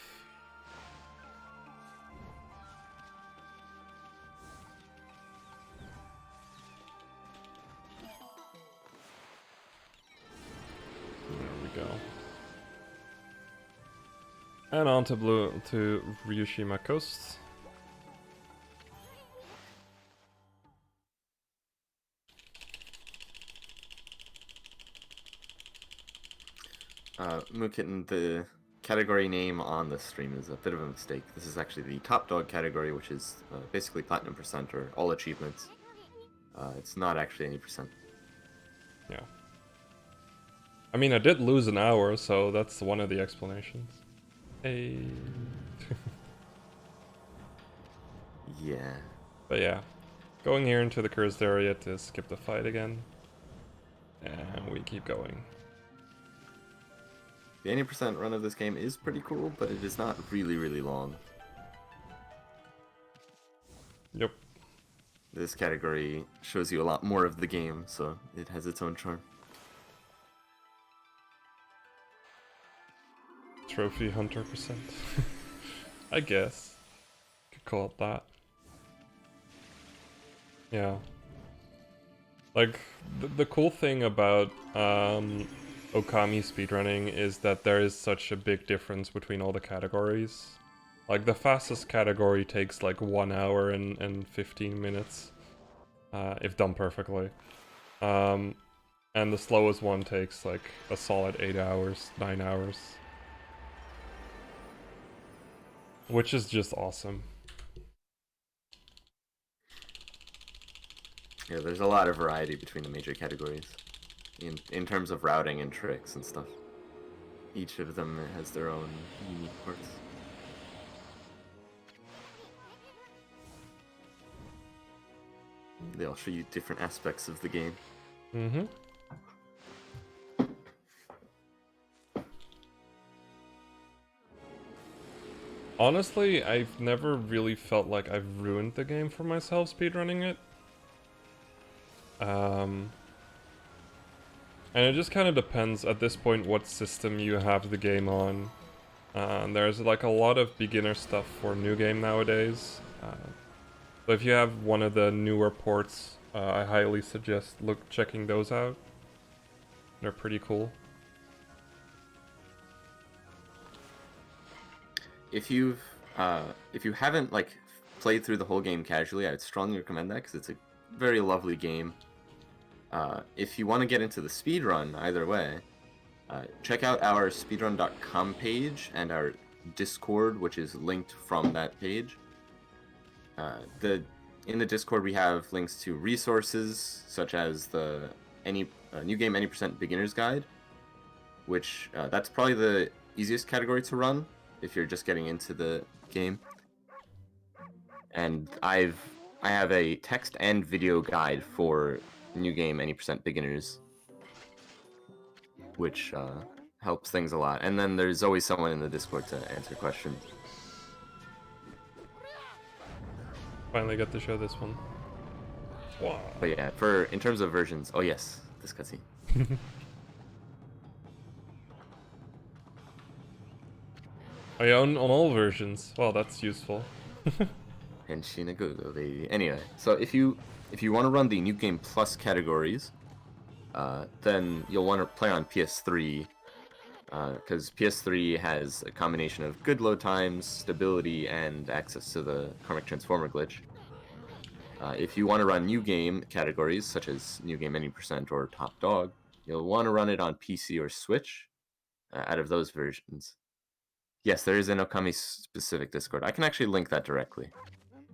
And on to Ryushima Coast. Mookin, the category name on the stream is a bit of a mistake. This is actually the top dog category, which is basically platinum percent or all achievements. It's not actually any percent. Yeah. I mean, I did lose an hour, so that's one of the explanations. Hey. Yeah. But yeah, going here into the cursed area to skip the fight again. And we keep going. The 80% run of this game is pretty cool, but it is not really, really long. Yep. This category shows you a lot more of the game, so it has its own charm. Trophy hunter percent. I guess. Could call it that. Yeah. Like, the cool thing about Okami speedrunning is that there is such a big difference between all the categories. Like, the fastest category takes like 1 hour and 15 minutes, if done perfectly. And the slowest one takes like a solid 8 hours, 9 hours. Which is just awesome. Yeah, there's a lot of variety between the major categories in terms of routing and tricks and stuff. Each of them has their own unique parts. They all show you different aspects of the game. Mm-hmm. Honestly, I've never really felt like I've ruined the game for myself speedrunning it. And it just kind of depends at this point what system you have the game on. There's like a lot of beginner stuff for new game nowadays. So if you have one of the newer ports, I highly suggest checking those out. They're pretty cool. If you haven't like played through the whole game casually, I would strongly recommend that because it's a very lovely game. If you want to get into the speedrun, either way, check out our speedrun.com page and our Discord, which is linked from that page. In the Discord we have links to resources such as the new game any percent beginner's guide, which that's probably the easiest category to run if you're just getting into the game. And I have a text and video guide for new game any percent beginners, which helps things a lot. And then there's always someone in the Discord to answer questions. Finally get to show this one. Wow. But yeah, in terms of versions, oh yes, this cutscene. Oh yeah, on all versions. Well, that's useful. And Shinagogo, baby. Anyway, so if you want to run the New Game Plus categories, then you'll want to play on PS3, because PS3 has a combination of good load times, stability, and access to the Karmic Transformer glitch. If you want to run New Game categories, such as New Game Any Percent or Top Dog, you'll want to run it on PC or Switch, out of those versions. Yes, there is an Okami specific Discord. I can actually link that directly.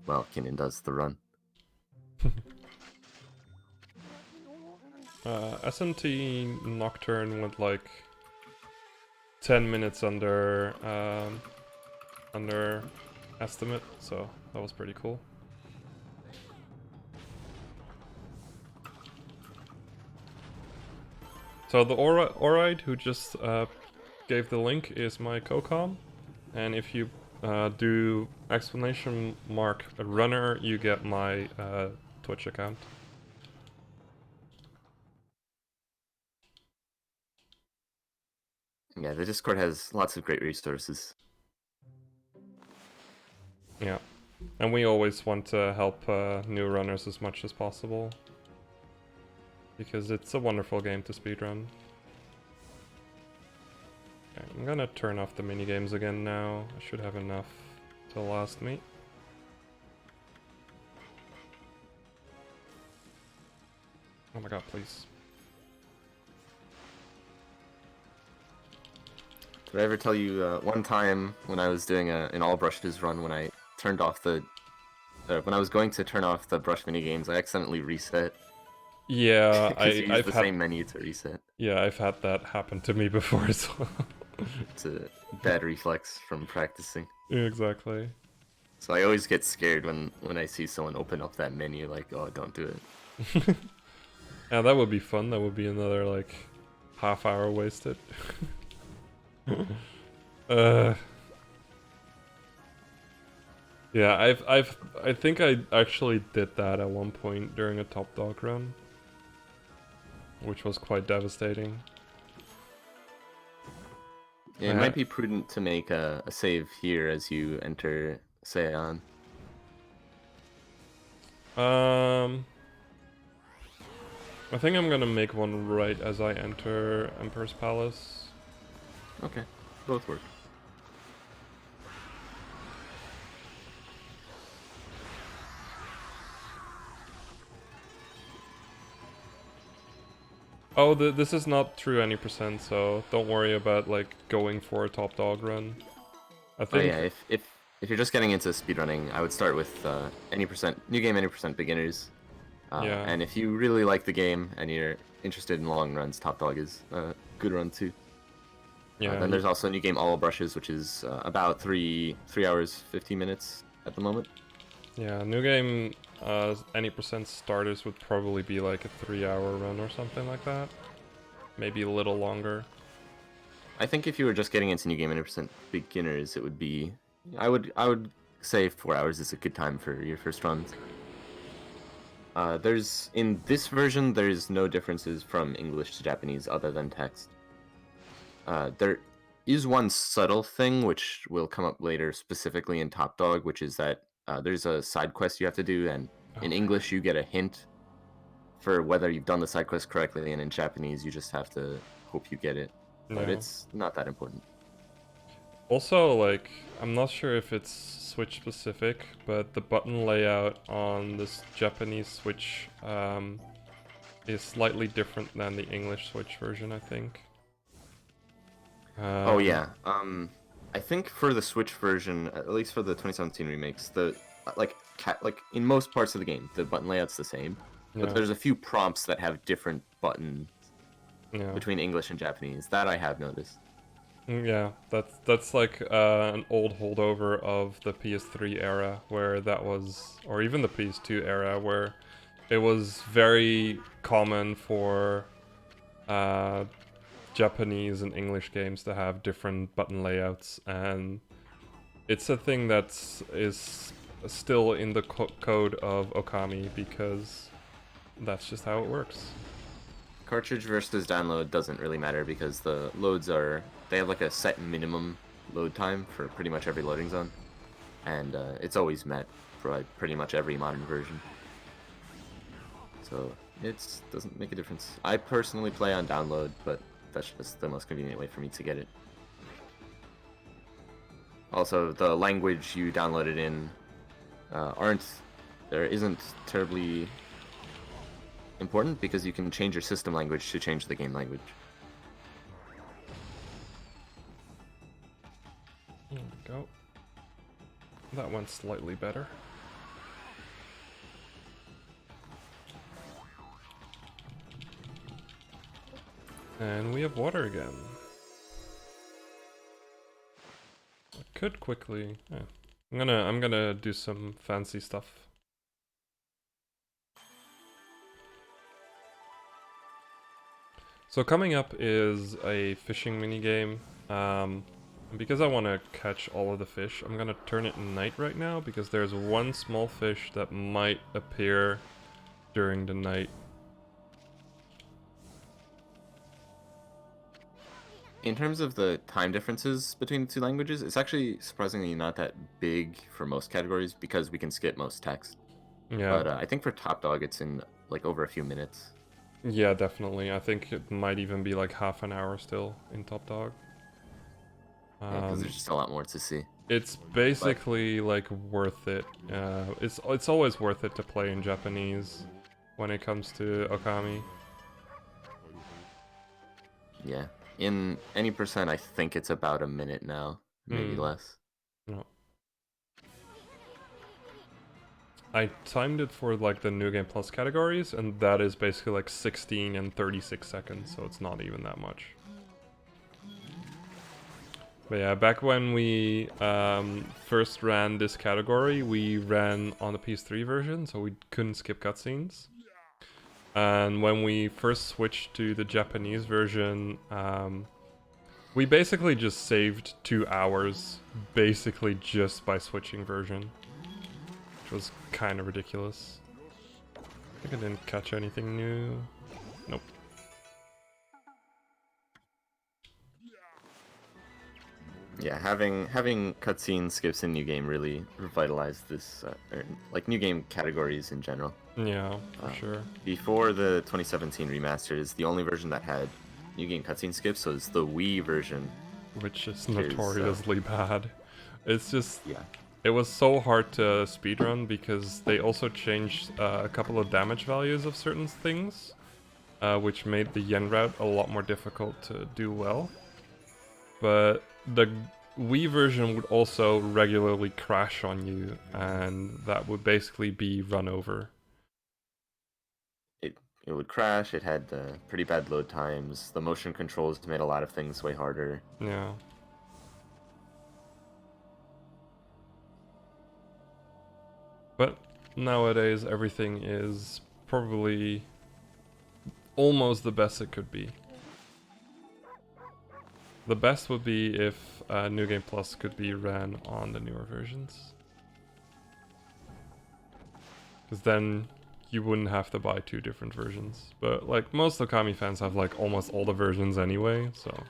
Well, Kinnin does the run. SMT Nocturne went like 10 minutes under estimate, so that was pretty cool. So the Oride who just gave the link is my co-com, and if you do exclamation mark runner, you get my Twitch account. Yeah, the Discord has lots of great resources. Yeah, and we always want to help new runners as much as possible, because it's a wonderful game to speedrun. Okay, I'm gonna turn off the minigames again now. I should have enough to last me. Oh my god, please. Did I ever tell you one time when I was doing an all brushes run, when I turned off the when I was going to turn off the brush minigames, I accidentally reset. Yeah, Because you use I've the had same menu to reset. yeah, I've had that happen to me before as well. It's a bad reflex from practicing. Yeah, exactly. So I always get scared when I see someone open up that menu, like, oh, don't do it. Yeah, that would be fun. That would be another like half hour wasted. Yeah, I think I actually did that at one point during a top dog run, which was quite devastating. Yeah, it might be prudent to make a save here as you enter Seon. I think I'm gonna make one right as I enter Emperor's Palace. Okay, both work. Oh, this is not true any percent, so don't worry about like going for a top dog run. I Oh think. yeah, if you're just getting into speedrunning, I would start with any percent new game, any percent beginners. Yeah. And if you really like the game and you're interested in long runs, Top Dog is a good run too. Yeah. Then there's also New Game All Brushes, which is about 3 hours 15 minutes at the moment. Yeah, new game, any percent starters would probably be like a 3-hour run or something like that. Maybe a little longer. I think if you were just getting into New Game any percent beginners, it would be. I would say 4 hours is a good time for your first runs. In this version, there's no differences from English to Japanese other than text. There is one subtle thing which will come up later, specifically in Top Dog, which is that there's a side quest you have to do, and in English you get a hint for whether you've done the side quest correctly, and in Japanese you just have to hope you get it. But it's not that important. Also, like, I'm not sure if it's Switch specific, but the button layout on this Japanese Switch is slightly different than the English Switch version, I think. Oh yeah. I think for the Switch version, at least for the 2017 remakes, the like in most parts of the game, the button layout's the same. But there's a few prompts that have different buttons between English and Japanese. That I have noticed. Yeah, that's like an old holdover of the PS3 era, where that was, or even the PS2 era, where it was very common for Japanese and English games to have different button layouts, and it's a thing that is still in the code of Okami because that's just how it works. Cartridge versus download doesn't really matter because the loads they have like a set minimum load time for pretty much every loading zone, and it's always met for like pretty much every modern version. So it doesn't make a difference. I personally play on download, but that's just the most convenient way for me to get it. Also, the language you download it in isn't terribly important because you can change your system language to change the game language. There we go. That went slightly better. And we have water again. I could quickly. Yeah. I'm gonna do some fancy stuff. So coming up is a fishing minigame. Because I want to catch all of the fish, I'm gonna turn it night right now because there's one small fish that might appear during the night. In terms of the time differences between the two languages, it's actually surprisingly not that big for most categories because we can skip most text. Yeah. But I think for Top Dog, it's in like over a few minutes. Yeah, definitely. I think it might even be like half an hour still in Top Dog. Because there's just a lot more to see. It's basically like worth it. It's always worth it to play in Japanese when it comes to Okami. Yeah. In any percent, I think it's about a minute now, maybe less. No. I timed it for like the New Game Plus categories, and that is basically like 16 and 36 seconds, so it's not even that much. But yeah, back when we first ran this category, we ran on the PS3 version, so we couldn't skip cutscenes. And when we first switched to the Japanese version, we basically just saved 2 hours, basically just by switching version. Which was kind of ridiculous. I think I didn't catch anything new. Nope. Yeah, having cutscene skips in New Game really revitalized this, like New Game categories in general. Yeah, for sure. Before the 2017 remasters, the only version that had New Game cutscene skips was the Wii version. Which is notoriously bad. It's just... Yeah. It was so hard to speedrun because they also changed a couple of damage values of certain things, which made the yen route a lot more difficult to do well. But the Wii version would also regularly crash on you, and that would basically be run over. It would crash, it had pretty bad load times, the motion controls made a lot of things way harder. Yeah. But nowadays everything is probably almost the best it could be. The best would be if New Game Plus could be ran on the newer versions. Because then you wouldn't have to buy 2 different versions. But like most Okami fans have like almost all the versions anyway, so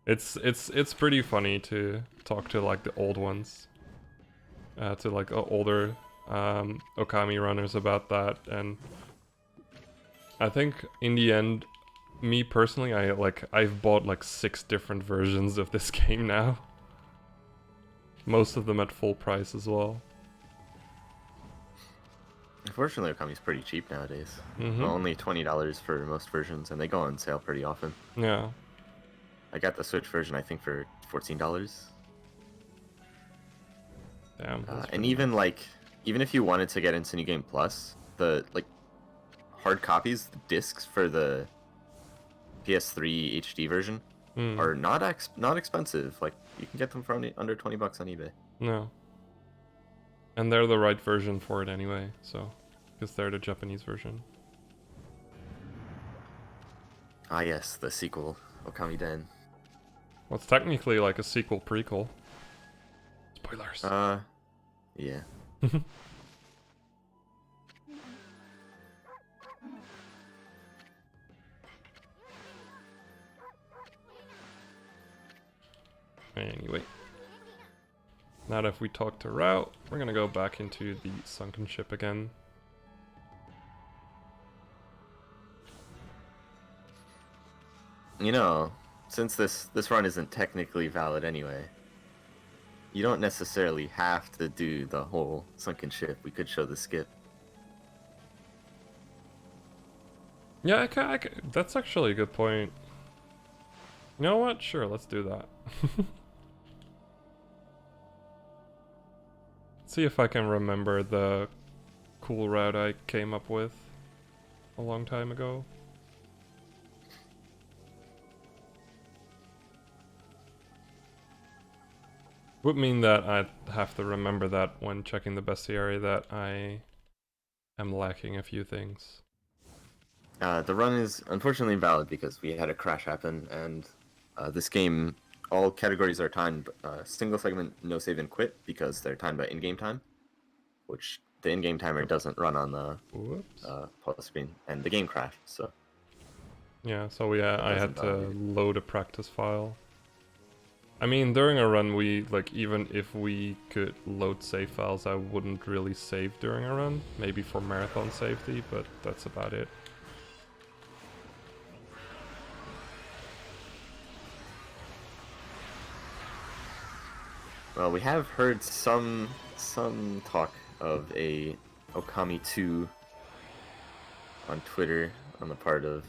it's pretty funny to talk to like the old ones. To like older Okami runners about that, and I think in the end, me personally, I've bought like 6 different versions of this game now. Most of them at full price as well. Unfortunately, Okami's pretty cheap nowadays. Mm-hmm. Only $20 for most versions, and they go on sale pretty often. Yeah. I got the Switch version, I think, for $14. Damn. And even if you wanted to get into New Game Plus, the hard copies, the discs for the PS3 HD version are not expensive. Like you can get them for under $20 on eBay. No. And they're the right version for it anyway, so because they're the Japanese version. Ah yes, the sequel, Okami Den. Well, it's technically like a sequel prequel. Spoilers. Yeah. Anyway. Now that if we talk to Route, we're gonna go back into the sunken ship again. You know, since this run isn't technically valid anyway, you don't necessarily have to do the whole sunken ship. We could show the skip. Yeah, that's actually a good point. You know what? Sure, let's do that. See if I can remember the cool route I came up with a long time ago. Would mean that I'd have to remember that when checking the bestiary that I am lacking a few things. The run is unfortunately invalid because we had a crash happen, and this game, all categories are timed single segment, no save and quit because they're timed by in-game time, which the in-game timer doesn't run on the Whoops. pause screen, and the game crashed, so... Yeah, so that I doesn't had to validate it. load a practice file. I mean, during a run, even if we could load save files, I wouldn't really save during a run. Maybe for marathon safety, but that's about it. Well, we have heard some talk of a Okami 2 on Twitter on the part of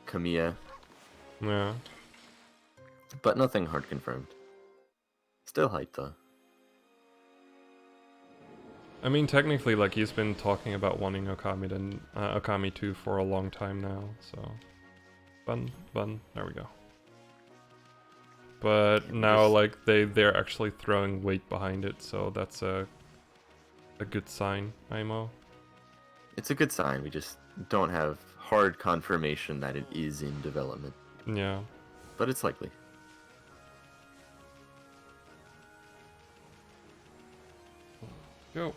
Kamiya, Yeah. but nothing hard confirmed. Still hyped though. I mean, technically, like, he's been talking about wanting Okami 2 for a long time now, so... Bun, there we go. But now, like, they're actually throwing weight behind it, so that's a good sign, IMO. It's a good sign, we just don't have hard confirmation that it is in development. Yeah. But it's likely. Go.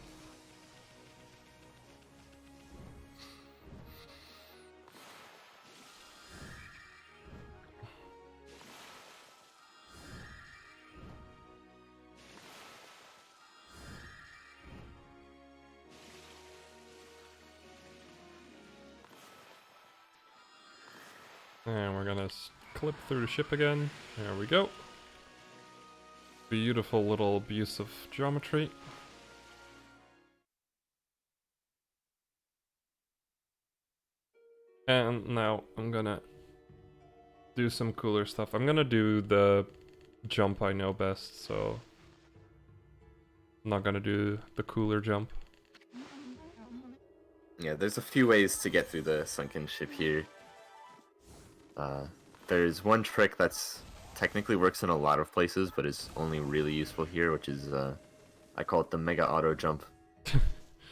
And we're gonna clip through the ship again. There we go. Beautiful little abuse of geometry. And now I'm gonna do some cooler stuff. I'm gonna do the jump I know best, so I'm not gonna do the cooler jump. Yeah, there's a few ways to get through the sunken ship here. There's one trick that's technically works in a lot of places, but is only really useful here, which is, I call it the mega auto jump.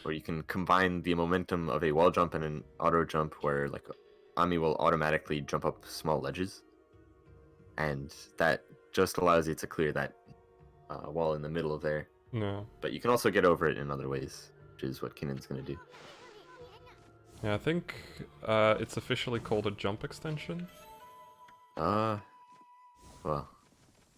Where you can combine the momentum of a wall jump and an auto jump where, like, Ami will automatically jump up small ledges. And that just allows you to clear that wall in the middle of there. No. But you can also get over it in other ways, which is what Kinnen's gonna do. Yeah, I think it's officially called a jump extension. Well,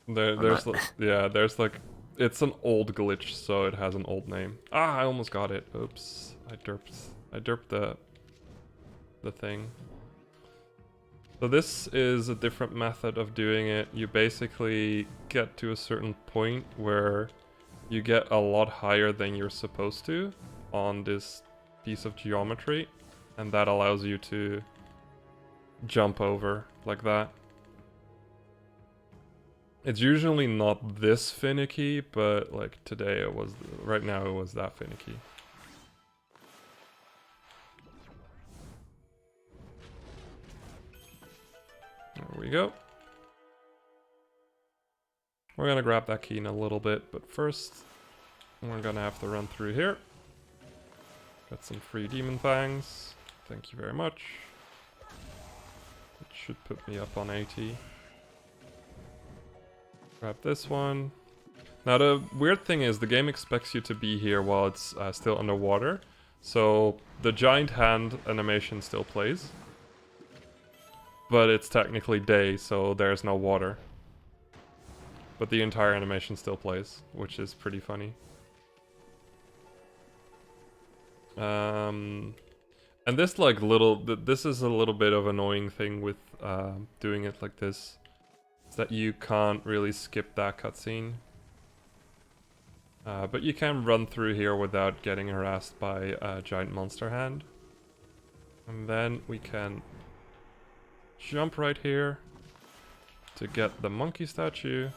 There's like it's an old glitch, so it has an old name. Ah, I almost got it. Oops, I derped the thing. So this is a different method of doing it. You basically get to a certain point where you get a lot higher than you're supposed to on this piece of geometry, and that allows you to jump over like that. It's usually not this finicky, but like today it was, right now it was that finicky. There we go. We're gonna grab that key in a little bit, but first we're gonna have to run through here. Got some free demon fangs. Thank you very much. It should put me up on 80. Grab this one. Now the weird thing is the game expects you to be here while it's still underwater. So the giant hand animation still plays. But it's technically day, so there's no water. But the entire animation still plays, which is pretty funny. And this like this is a little bit of an annoying thing with doing it like this. Is that you can't really skip that cutscene. But you can run through here without getting harassed by a giant monster hand. And then we can jump right here to get the monkey statue.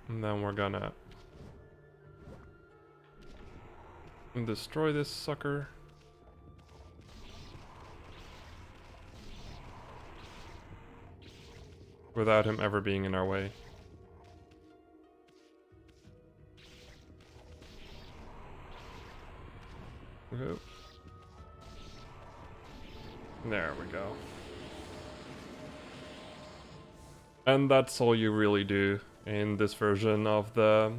And then we're gonna destroy this sucker. Without him ever being in our way. Whoop. There we go. And that's all you really do in this version of the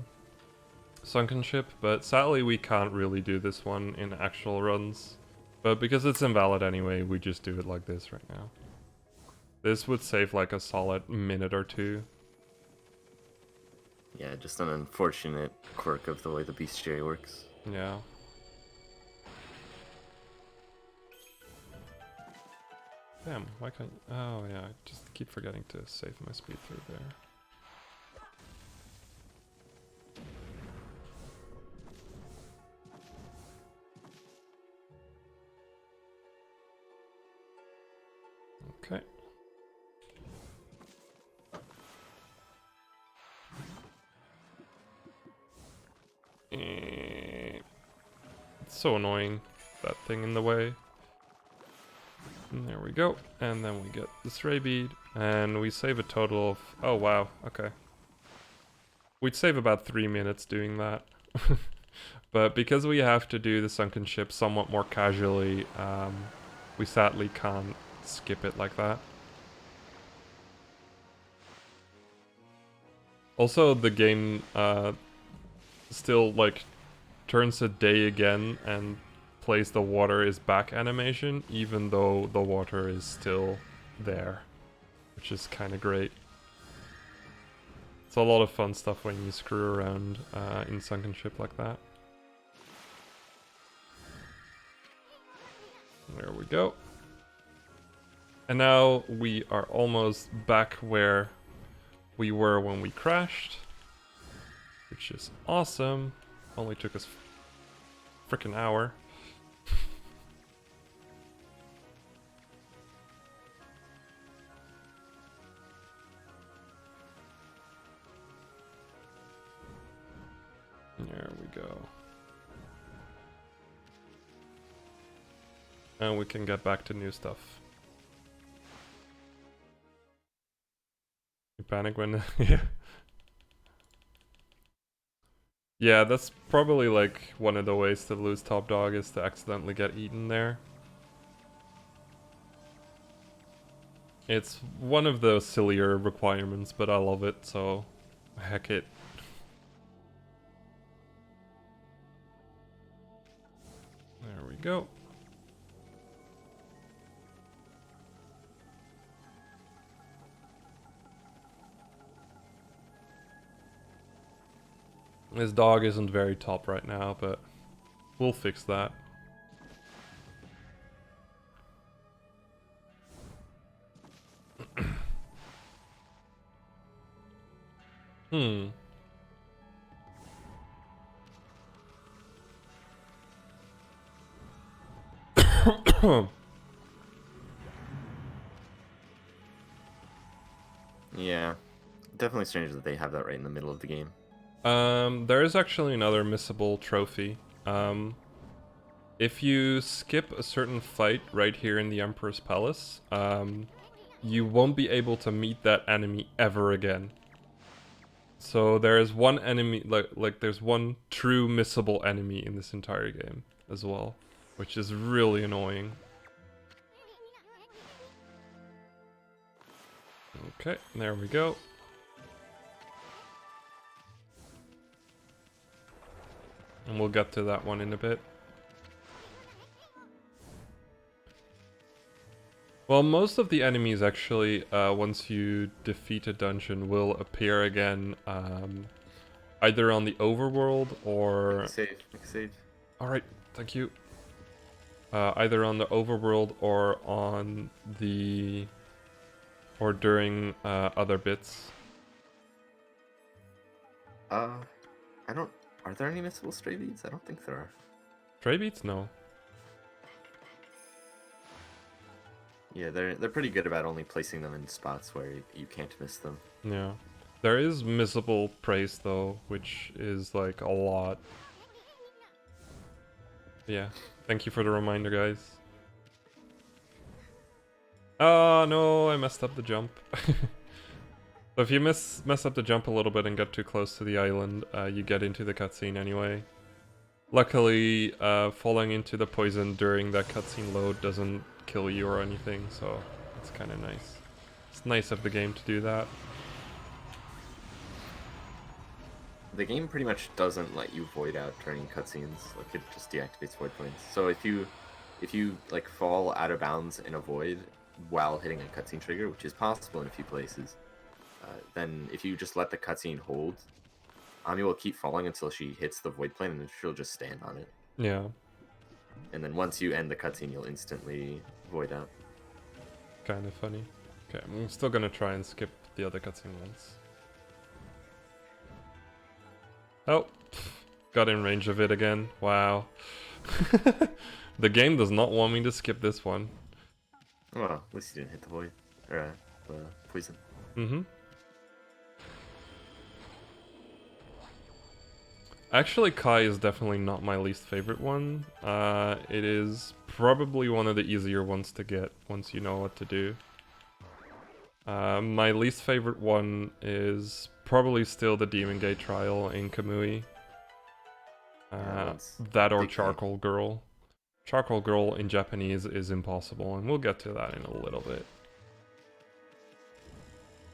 sunken ship, but sadly we can't really do this one in actual runs. But because it's invalid anyway, we just do it like this right now. This would save like a solid minute or two. Yeah, just an unfortunate quirk of the way the bestiary works. Yeah. Damn, why can't... Oh yeah, I just keep forgetting to save my speed through there. Okay. It's so annoying, that thing in the way. And there we go, and then we get this ray bead, and we save a total of... Oh wow, okay. We'd save about 3 minutes doing that. But because we have to do the sunken ship somewhat more casually, we sadly can't skip it like that. Also, the game still like turns a day again and plays the water is back animation, even though the water is still there, which is kind of great. It's a lot of fun stuff when you screw around in sunken ship like that. There we go. And now we are almost back where we were when we crashed, which is awesome. Only took us frickin' hour. There we go. And we can get back to new stuff. You panic when... yeah. Yeah, that's probably like one of the ways to lose top dog is to accidentally get eaten there. It's one of the sillier requirements, but I love it, so heck it. There we go. This dog isn't very top right now, but we'll fix that. Hmm. Yeah, definitely strange that they have that right in the middle of the game. There is actually another missable trophy. If you skip a certain fight right here in the Emperor's Palace, you won't be able to meet that enemy ever again. So there is one enemy, like there's one true missable enemy in this entire game as well, which is really annoying. Okay, there we go. And we'll get to that one in a bit. Well, most of the enemies actually, once you defeat a dungeon, will appear again, either on the overworld or... Make a save. Alright, thank you. Either on the overworld or on the... or during other bits. I don't... Are there any missable stray beads? I don't think there are. Stray beats? No. Yeah, they're pretty good about only placing them in spots where you can't miss them. Yeah. There is missable praise though, which is like a lot. Yeah. Thank you for the reminder, guys. Oh no, I messed up the jump. So if you mess up the jump a little bit and get too close to the island, you get into the cutscene anyway. Luckily, falling into the poison during that cutscene load doesn't kill you or anything, so it's kind of nice. It's nice of the game to do that. The game pretty much doesn't let you void out during cutscenes. Like, it just deactivates void points. So if you like fall out of bounds in a void while hitting a cutscene trigger, which is possible in a few places, then if you just let the cutscene hold, Ami will keep falling until she hits the void plane, and then she'll just stand on it. Yeah. And then once you end the cutscene, you'll instantly void out. Kind of funny. Okay, I'm still gonna try and skip the other cutscene ones. Oh, got in range of it again. Wow. The game does not want me to skip this one. Well, at least you didn't hit the void. Or, the poison. Mm-hmm. Actually, Kai is definitely not my least favorite one. It is probably one of the easier ones to get once you know what to do. My least favorite one is probably still the Demon Gate Trial in Kamui. That or Charcoal Girl. Charcoal Girl in Japanese is impossible, and we'll get to that in a little bit.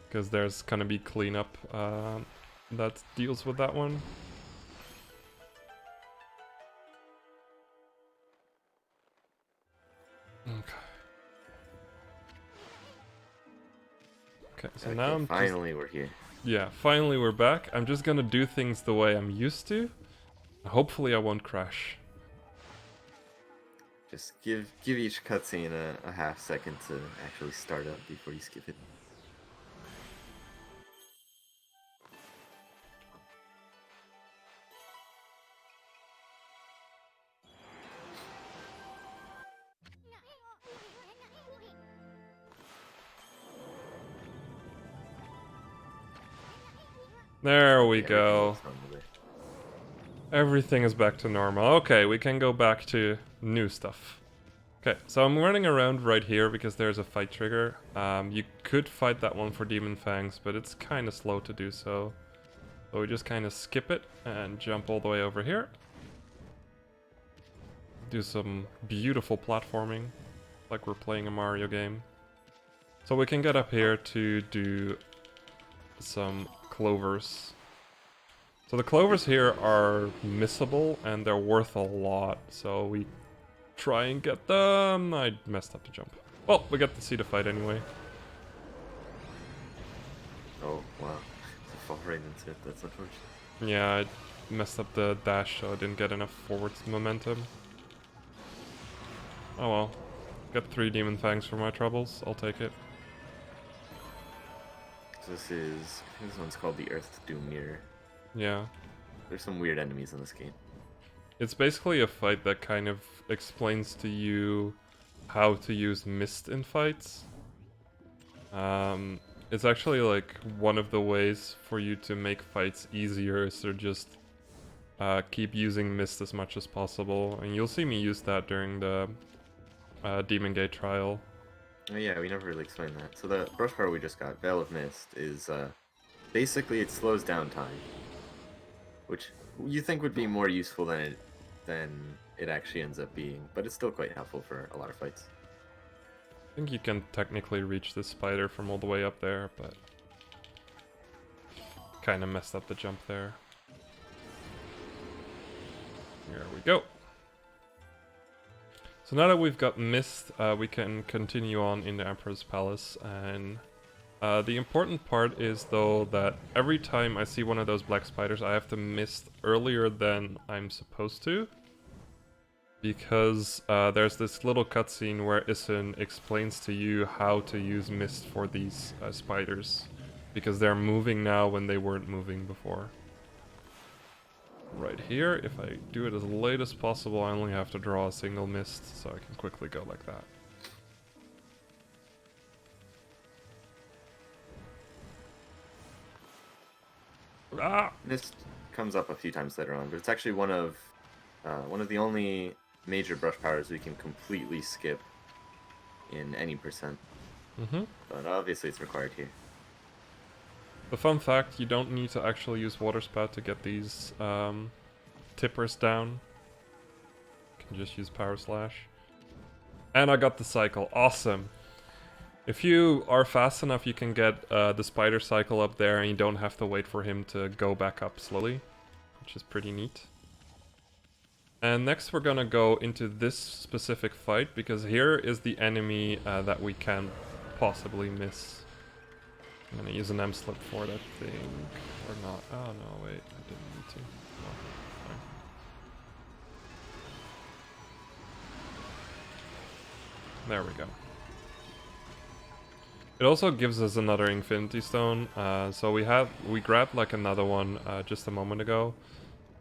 Because there's gonna be cleanup that deals with that one. Okay, so now I'm finally we're here. Yeah, finally we're back. I'm just gonna do things the way I'm used to. Hopefully I won't crash. Just give each cutscene a half second to actually start up before you skip it. There we go. Everything is back to normal. Okay, we can go back to new stuff. Okay, so I'm running around right here because there's a fight trigger. You could fight that one for Demon Fangs, but it's kind of slow to do so. So we just kind of skip it and jump all the way over here. Do some beautiful platforming, like we're playing a Mario game. So we can get up here to do some clovers. So the clovers here are missable and they're worth a lot, so we try and get them. I messed up the jump. Well, we get to see the fight anyway. Oh, wow. I fall right into it, that's unfortunate. Yeah, I messed up the dash, so I didn't get enough forward momentum. Oh well. Got 3 Demon Fangs for my troubles, I'll take it. This one's called the Earth Doom Mirror. Yeah. There's some weird enemies in this game. It's basically a fight that kind of explains to you how to use mist in fights. It's actually like one of the ways for you to make fights easier is to just keep using mist as much as possible. And you'll see me use that during the Demon Gate trial. Oh yeah, we never really explained that. So the brush card we just got, Veil of Mist, is basically it slows down time, which you think would be more useful than it actually ends up being, but it's still quite helpful for a lot of fights. I think you can technically reach this spider from all the way up there, but kind of messed up the jump there. There we go. So now that we've got Mist, we can continue on in the Emperor's Palace, and the important part is though that every time I see one of those black spiders I have to mist earlier than I'm supposed to, because there's this little cutscene where Isun explains to you how to use mist for these spiders, because they're moving now when they weren't moving before. Right here, if I do it as late as possible, I only have to draw a single mist, so I can quickly go like that. Ah! Mist comes up a few times later on, but it's actually one of the only major brush powers we can completely skip in any percent. But obviously it's required here. The fun fact, you don't need to actually use Water Spout to get these tippers down. You can just use Power Slash. And I got the cycle. Awesome. If you are fast enough, you can get the spider cycle up there and you don't have to wait for him to go back up slowly, which is pretty neat. And next we're gonna go into this specific fight, because here is the enemy that we can possibly miss. I'm gonna use an M-slip for it, I think. Or not. Oh no, wait, I didn't need to. No, sorry. There we go. It also gives us another Infinity Stone, so we grabbed like another one just a moment ago,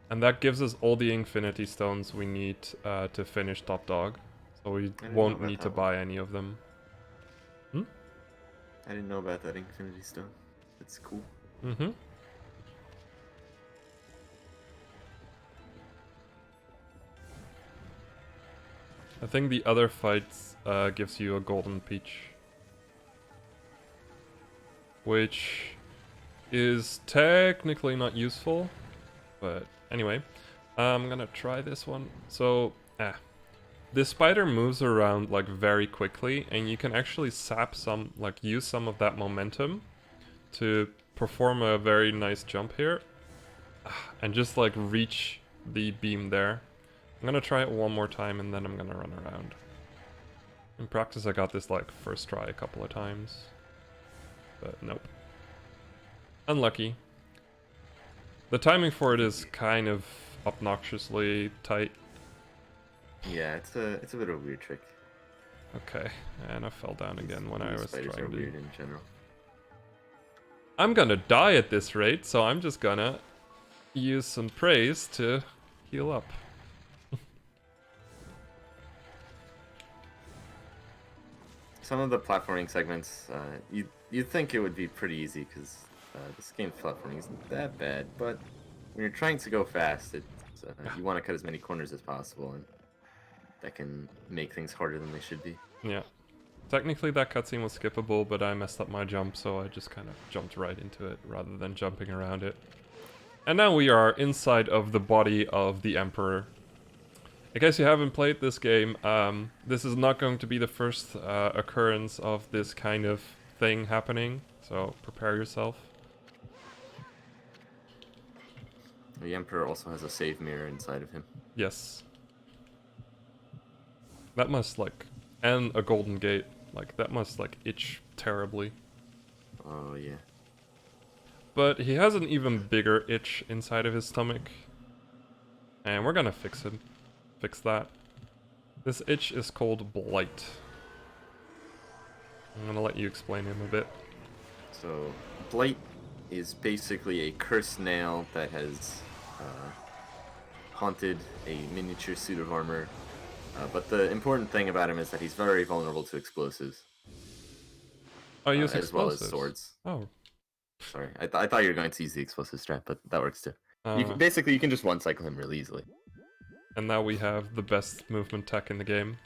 and that gives us all the Infinity Stones we need to finish Top Dog, so we won't need to buy any of them. I didn't know about that Infinity Stone. That's cool. I think the other fights gives you a Golden Peach, which is technically not useful, but anyway, I'm gonna try this one. So, this spider moves around like very quickly, and you can actually use some of that momentum to perform a very nice jump here, and just like reach the beam there. I'm gonna try it one more time and then I'm gonna run around. In practice I got this like first try a couple of times, but nope. Unlucky. The timing for it is kind of obnoxiously tight. Yeah, it's a bit of a weird trick. Okay, and I fell down again when I was trying to... weird in general. I'm gonna die at this rate, so I'm just gonna use some praise to heal up. Some of the platforming segments, you'd think it would be pretty easy, because this game's platforming isn't that bad, but when you're trying to go fast, you want to cut as many corners as possible, and that can make things harder than they should be. Yeah. Technically that cutscene was skippable, but I messed up my jump, so I just kind of jumped right into it rather than jumping around it. And now we are inside of the body of the Emperor. In case you haven't played this game, this is not going to be the first occurrence of this kind of thing happening, so prepare yourself. The Emperor also has a save mirror inside of him. Yes. That must, and a golden gate, that must, itch terribly. Oh, yeah. But he has an even bigger itch inside of his stomach. And we're gonna fix that. This itch is called Blight. I'm gonna let you explain him a bit. So, Blight is basically a cursed nail that has haunted a miniature suit of armor. But the important thing about him is that he's very vulnerable to explosives. Oh, you use as well explosives? as swords. Oh. Sorry, I thought you were going to use the explosive strat, but that works too. Basically, you can just one-cycle him really easily. And now we have the best movement tech in the game.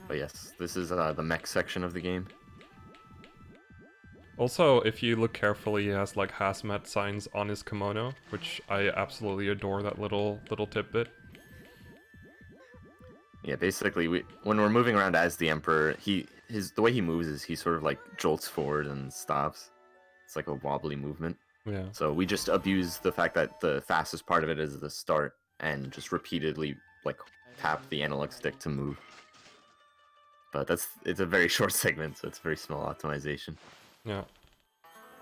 But yes, this is the mech section of the game. Also, if you look carefully, he has hazmat signs on his kimono, which I absolutely adore, that little tidbit. Yeah, basically, when we're moving around as the Emperor, the way he moves is he sort of jolts forward and stops. It's like a wobbly movement. Yeah. So we just abuse the fact that the fastest part of it is the start, and just repeatedly like tap the analog stick to move. But it's a very short segment, so it's very small optimization. Yeah.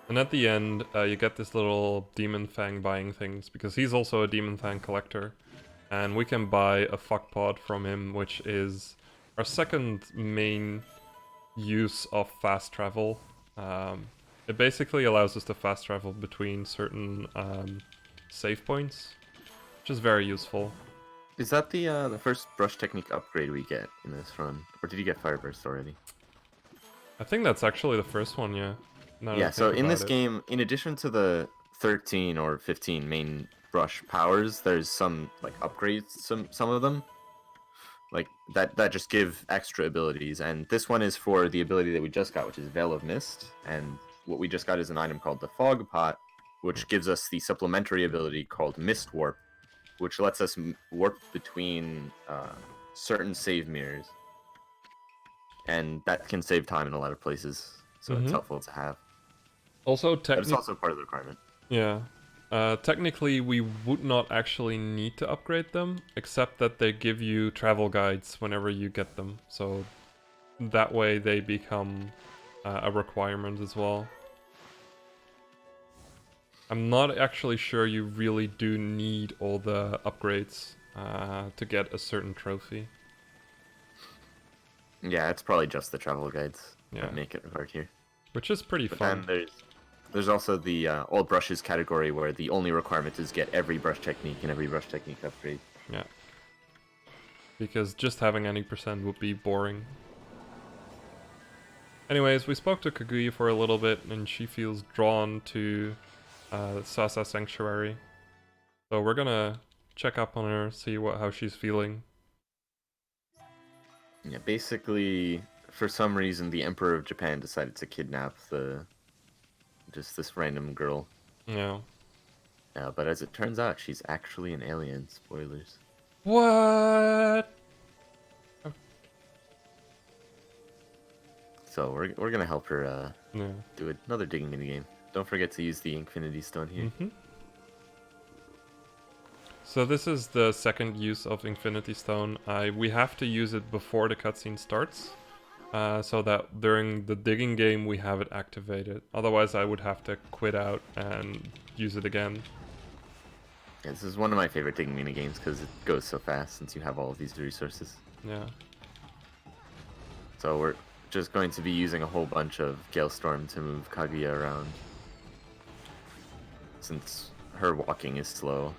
And at the end, you get this little Demon Fang buying things, because he's also a Demon Fang collector. And we can buy a fuck pod from him, which is our second main use of fast travel. It basically allows us to fast travel between certain save points, which is very useful. Is that the first brush technique upgrade we get in this run, or did you get Fireburst already? I think that's actually the first one, yeah. Yeah, so in this game, in addition to the 13 or 15 main brush powers, there's some like upgrades, some of them like that just give extra abilities, and this one is for the ability that we just got, which is Veil of Mist, and what we just got is an item called the Fog Pot, which gives us the supplementary ability called Mist Warp, which lets us warp between certain save mirrors, and that can save time in a lot of places, so it's helpful to have. Also, but it's also part of the requirement. Yeah. Technically, we would not actually need to upgrade them, except that they give you travel guides whenever you get them. So that way they become a requirement as well. I'm not actually sure you really do need all the upgrades to get a certain trophy. Yeah, it's probably just the travel guides that make it hard here. Which is pretty fun. Then there's also the all brushes category, where the only requirement is get every brush technique and every brush technique upgrade. Yeah. Because just having any percent would be boring. Anyways, we spoke to Kaguya for a little bit, and she feels drawn to Sasa Sanctuary. So we're gonna check up on her, see how she's feeling. Yeah, basically, for some reason, the Emperor of Japan decided to kidnap just this random girl. Yeah. Yeah, but as it turns out, she's actually an alien. Spoilers. What? So we're gonna help her do another digging minigame. Don't forget to use the Infinity Stone here. So this is the second use of Infinity Stone. We have to use it before the cutscene starts, so that during the digging game we have it activated. Otherwise I would have to quit out and use it again. Yeah, this is one of my favorite digging minigames because it goes so fast since you have all of these resources. Yeah. So we're just going to be using a whole bunch of Galestorm to move Kaguya around, since her walking is slow.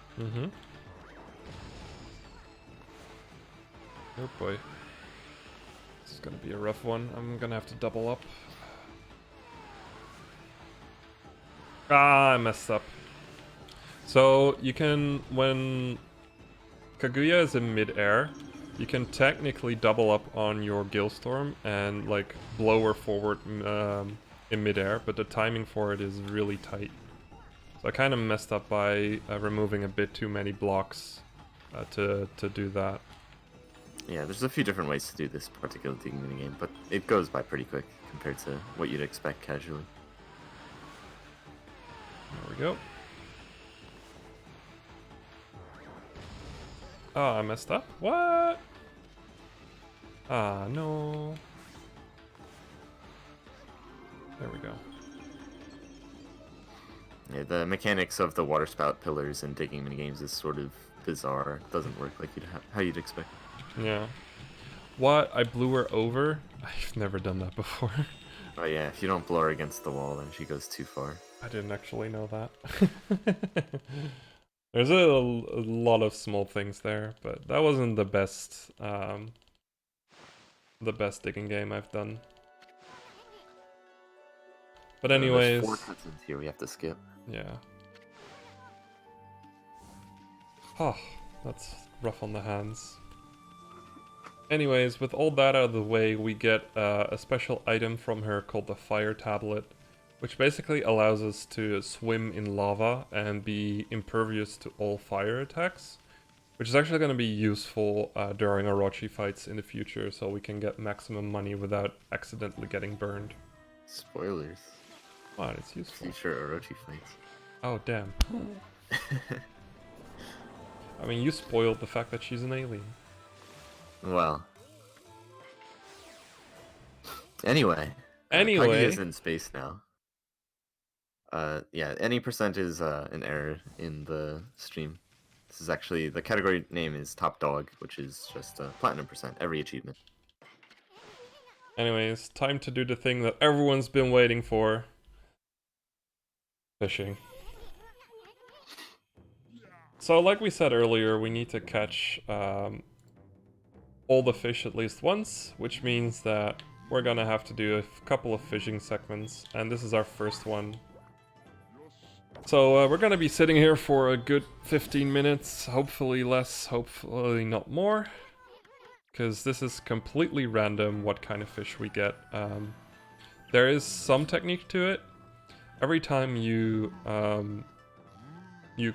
Oh boy. This is gonna be a rough one. I'm gonna have to double up. Ah, I messed up. So you can, when Kaguya is in mid-air, you can technically double up on your Gilstorm and like blow her forward in mid-air, but the timing for it is really tight. So I kind of messed up by removing a bit too many blocks to do that. Yeah, there's a few different ways to do this particular digging minigame, but it goes by pretty quick compared to what you'd expect casually. There we go. Oh, I messed up? What? Ah, no. There we go. Yeah, the mechanics of the water spout pillars and digging minigames is sort of bizarre. It doesn't work like how you'd expect. Yeah. What? I blew her over? I've never done that before. Oh yeah, if you don't blow her against the wall, then she goes too far. I didn't actually know that. There's a lot of small things there, but that wasn't the best digging game I've done. But anyways, there's 4 cutscenes here we have to skip. Yeah. Oh, that's rough on the hands. Anyways, with all that out of the way, we get a special item from her called the Fire Tablet, which basically allows us to swim in lava and be impervious to all fire attacks, which is actually going to be useful during Orochi fights in the future, so we can get maximum money without accidentally getting burned. Spoilers. Wow, it's useful. Future Orochi fights. Oh, damn. I mean, you spoiled the fact that she's an alien. Well. Anyway. Kaguya is Anyway, in space now. Yeah, any percent is an error in the stream. This is actually, the category name is Top Dog, which is just platinum percent, every achievement. anyways, time to do the thing that everyone's been waiting for. Fishing. So like we said earlier, we need to catch all the fish at least once, which means that we're gonna have to do a couple of fishing segments, and this is our first one. So we're gonna be sitting here for a good 15 minutes, hopefully less, hopefully not more, because this is completely random what kind of fish we get. There is some technique to it. Every time you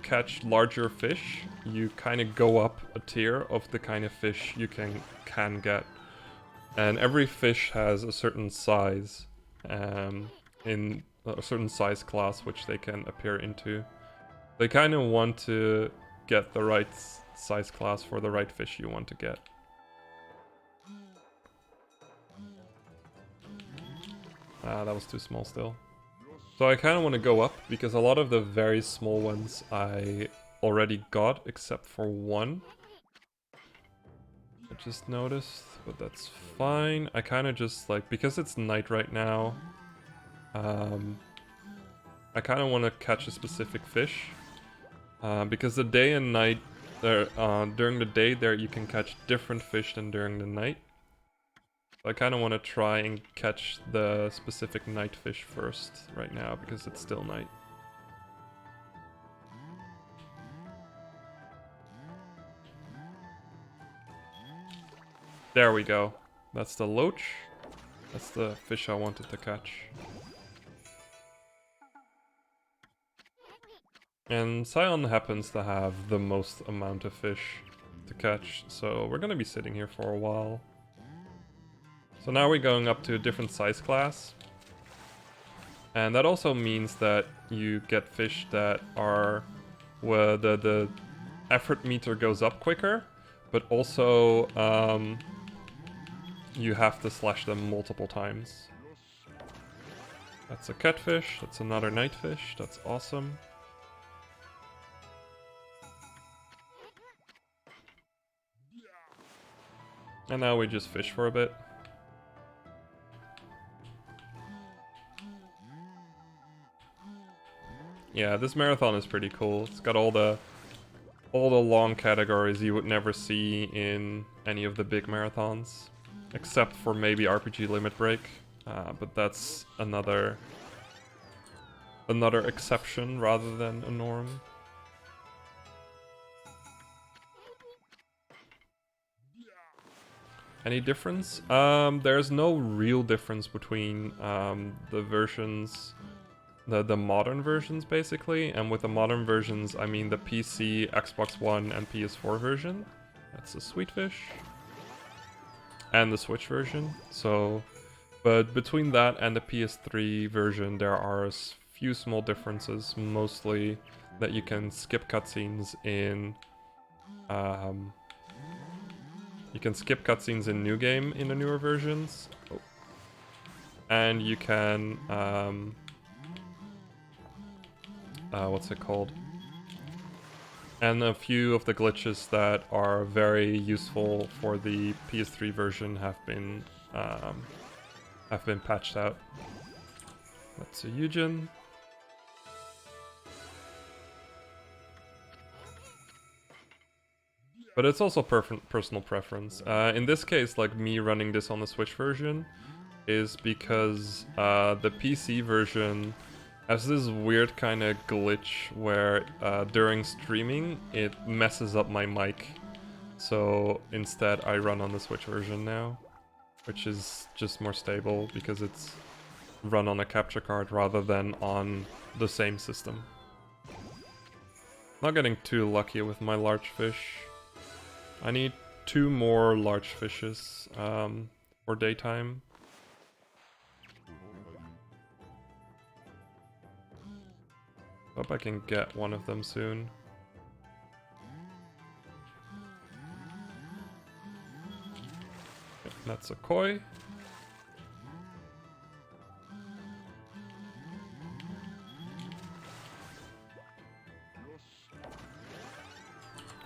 catch larger fish, you kind of go up a tier of the kind of fish you can get. And every fish has a certain size in a certain size class which they can appear into. They kind of want to get the right size class for the right fish you want to get. Ah, that was too small still. So I kind of want to go up because a lot of the very small ones I already got except for one. I just noticed, but that's fine. I kind of just like, because it's night right now, I kind of want to catch a specific fish. Because the day and night, during the day there you can catch different fish than during the night. So I kind of want to try and catch the specific night fish first right now because it's still night. There we go. That's the loach. That's the fish I wanted to catch. And Scion happens to have the most amount of fish to catch, so we're gonna be sitting here for a while. So now we're going up to a different size class. And that also means that you get fish that are where the effort meter goes up quicker, but also you have to slash them multiple times. That's a catfish, that's another nightfish, that's awesome. And now we just fish for a bit. Yeah, this marathon is pretty cool. It's got all the long categories you would never see in any of the big marathons, except for maybe RPG Limit Break, but that's another exception rather than a norm. Any difference? There's no real difference between the versions, the modern versions basically, and with the modern versions I mean the PC, Xbox One, and PS4 version. That's a Sweetfish. And the Switch version. So, but between that and the PS3 version there are a few small differences, mostly that you can skip cutscenes in New Game in the newer versions. Oh. And you can what's it called? And a few of the glitches that are very useful for the PS3 version have been patched out. That's a Eugen. But it's also personal preference. In this case, like me running this on the Switch version is because the PC version has this weird kind of glitch where during streaming it messes up my mic. So instead I run on the Switch version now, which is just more stable because it's run on a capture card rather than on the same system. Not getting too lucky with my large fish. I need 2 more large fishes for daytime. Hope I can get one of them soon. That's a koi.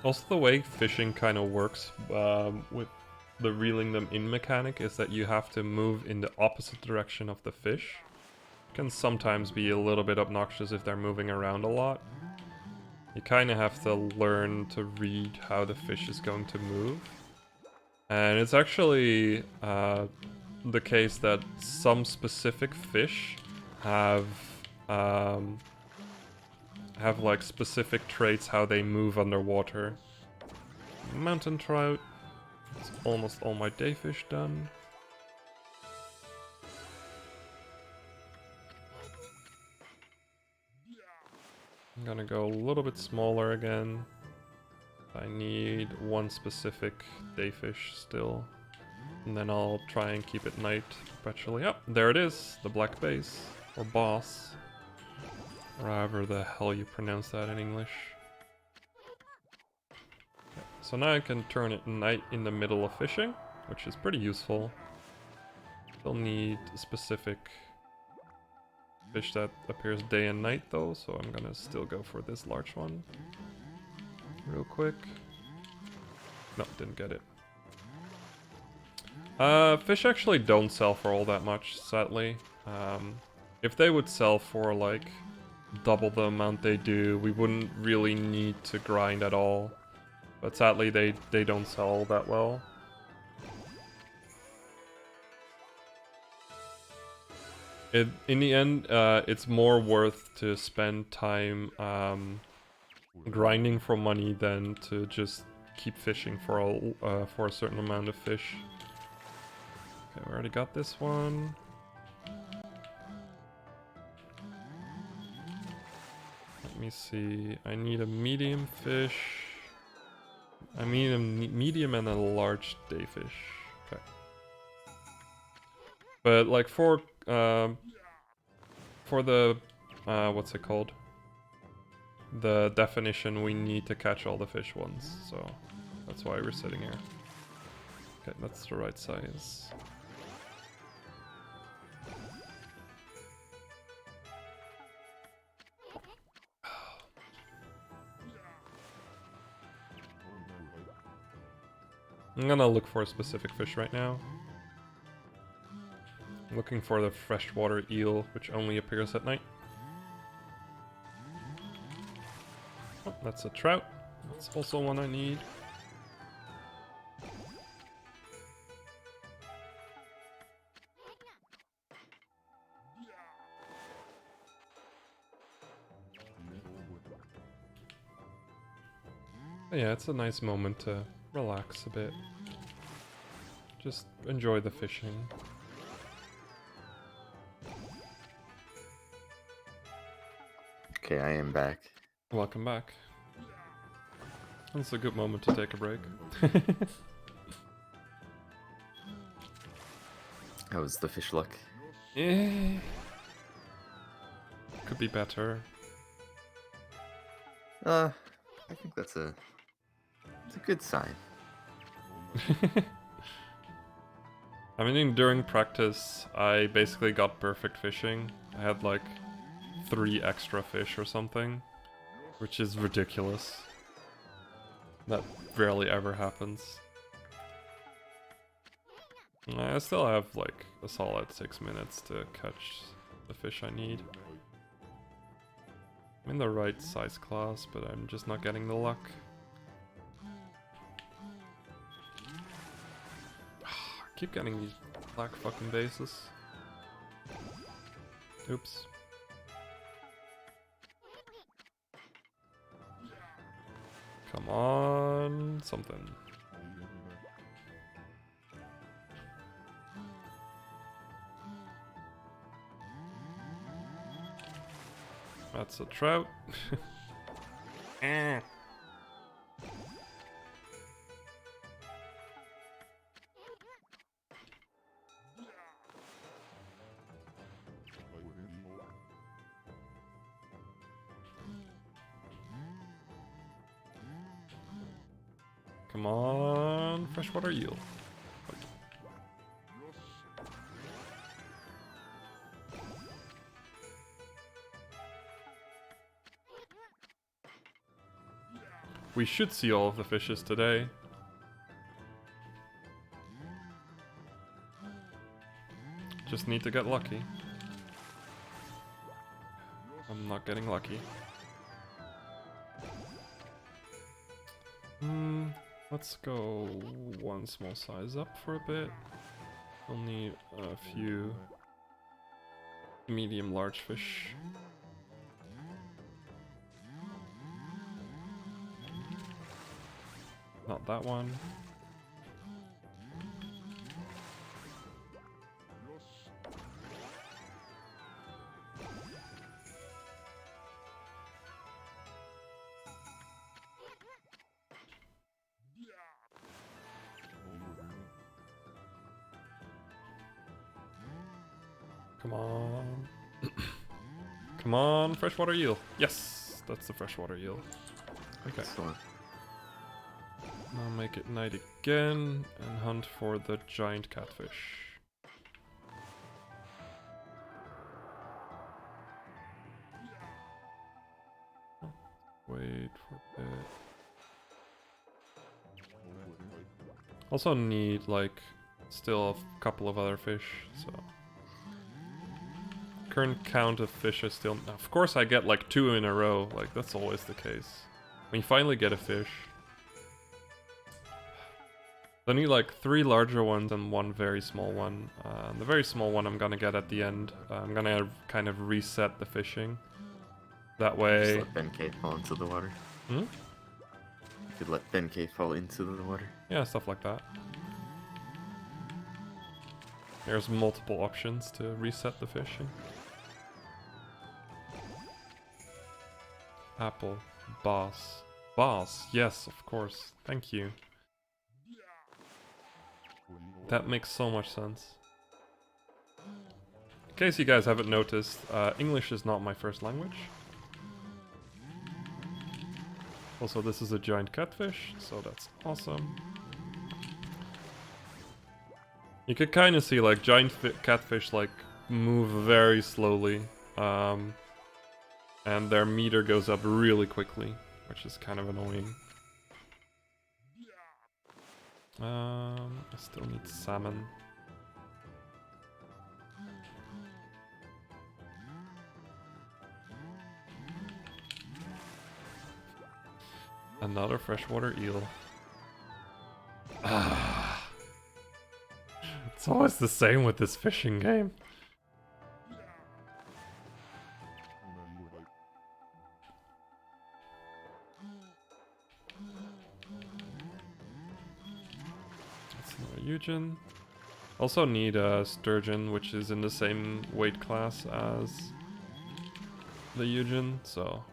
Also, the way fishing kind of works with the reeling them in mechanic is that you have to move in the opposite direction of the fish. Can sometimes be a little bit obnoxious if they're moving around a lot. You kind of have to learn to read how the fish is going to move. And it's actually the case that some specific fish have like specific traits how they move underwater. Mountain trout. That's almost all my dayfish done. I'm gonna go a little bit smaller again. I need one specific dayfish still. And then I'll try and keep it night perpetually. Oh, there it is, the black base. Or boss. Or however the hell you pronounce that in English. Okay, so now I can turn it night in the middle of fishing, which is pretty useful. Still need a specific fish that appears day and night though, so I'm gonna still go for this large one. Real quick. No, didn't get it. Fish actually don't sell for all that much, sadly. If they would sell for like double the amount they do, we wouldn't really need to grind at all. But sadly they don't sell that well. In the end, it's more worth to spend time grinding for money than to just keep fishing for a certain amount of fish. Okay, we already got this one. Let me see. I need a medium fish. I need a medium and a large dayfish. Okay. But like for the what's it called? The definition, we need to catch all the fish ones, so that's why we're sitting here. Okay, that's the right size. I'm gonna look for a specific fish right now. I'm looking for the freshwater eel, which only appears at night. Oh, that's a trout. That's also one I need. But yeah, it's a nice moment to relax a bit. Just enjoy the fishing. Okay, I am back. Welcome back. It's a good moment to take a break. How was the fish luck? Eh. Could be better. I think it's a good sign. I mean, during practice, I basically got perfect fishing. I had like 3 extra fish or something, which is ridiculous. That rarely ever happens. I still have like a solid 6 minutes to catch the fish I need. I'm in the right size class, but I'm just not getting the luck. I keep getting these black fucking bases. Oops. Come on, something. That's a trout. Eh. Come on, freshwater eel. We should see all of the fishes today. Just need to get lucky. I'm not getting lucky. Let's go one small size up for a bit. We'll need a few medium large fish. Not that one. Come on. Come on, freshwater eel. Yes, that's the freshwater eel. Okay. Excellent. Now make it night again and hunt for the giant catfish. Wait for a bit. Also need like still a couple of other fish, so current count of fish is still... Of course I get like 2 in a row, like that's always the case. When you finally get a fish. I need like 3 larger ones and 1 very small one. The very small one I'm gonna get at the end. I'm gonna kind of reset the fishing. That way... Just let Ben fall into the water. Hmm? You could let Ben fall into the water. Yeah, stuff like that. There's multiple options to reset the fishing. Apple. Boss. Boss, yes, of course. Thank you. That makes so much sense. In case you guys haven't noticed, English is not my first language. Also, this is a giant catfish, so that's awesome. You could kind of see like giant catfish like move very slowly, and their meter goes up really quickly, which is kind of annoying. I still need salmon. Another freshwater eel. Ah. It's always the same with this fishing game. That's another Eugen. Also need a sturgeon, which is in the same weight class as the Eugen, so...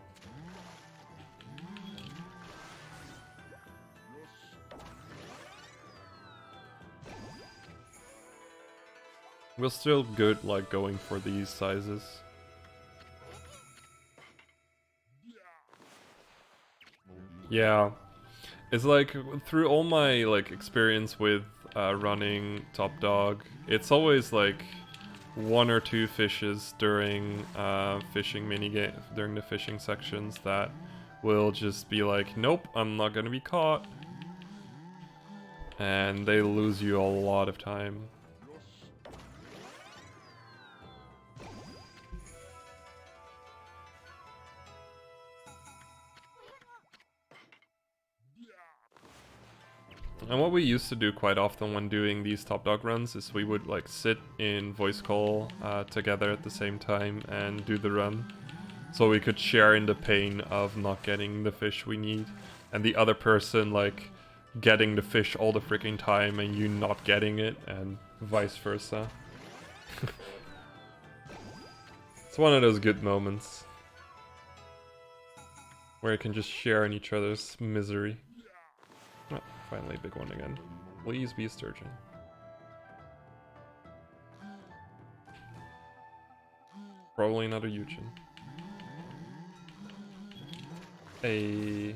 We're still good, like, going for these sizes. Yeah. It's like, through all my, like, experience with running Top Dog, it's always, like, 1 or 2 fishes during fishing minigame, during the fishing sections that will just be like, nope, I'm not gonna be caught. And they lose you a lot of time. And what we used to do quite often when doing these Top Dog runs is we would like sit in voice call together at the same time and do the run. So we could share in the pain of not getting the fish we need. And the other person like getting the fish all the freaking time and you not getting it, and vice versa. It's one of those good moments. Where you can just share in each other's misery. Oh, finally a big one again. Please be a sturgeon. Probably another Eugen. A...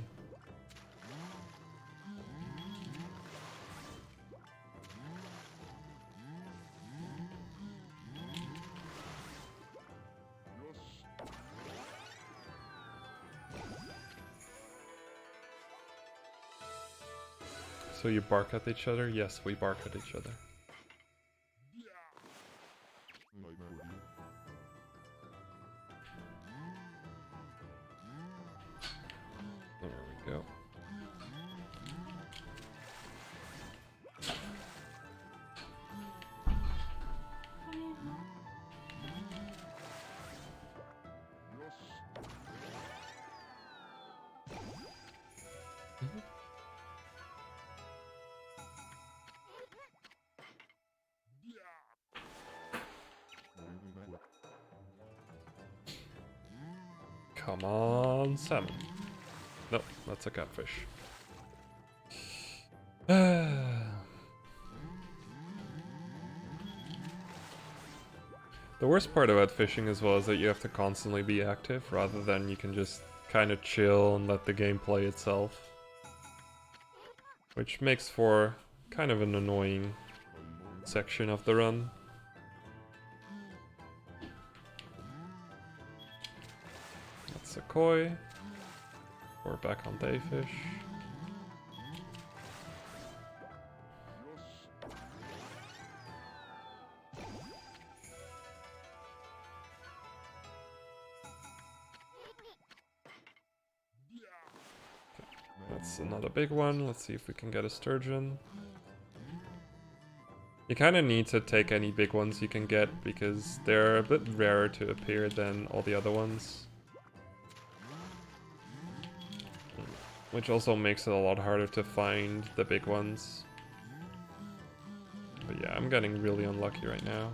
So you bark at each other? Yes, we bark at each other. There we go. Come on, salmon. Nope, that's a catfish. The worst part about fishing as well is that you have to constantly be active rather than you can just kind of chill and let the game play itself. Which makes for kind of an annoying section of the run. That's a koi. We're back on dayfish. That's another big one. Let's see if we can get a sturgeon. You kind of need to take any big ones you can get because they're a bit rarer to appear than all the other ones. Which also makes it a lot harder to find the big ones. But yeah, I'm getting really unlucky right now.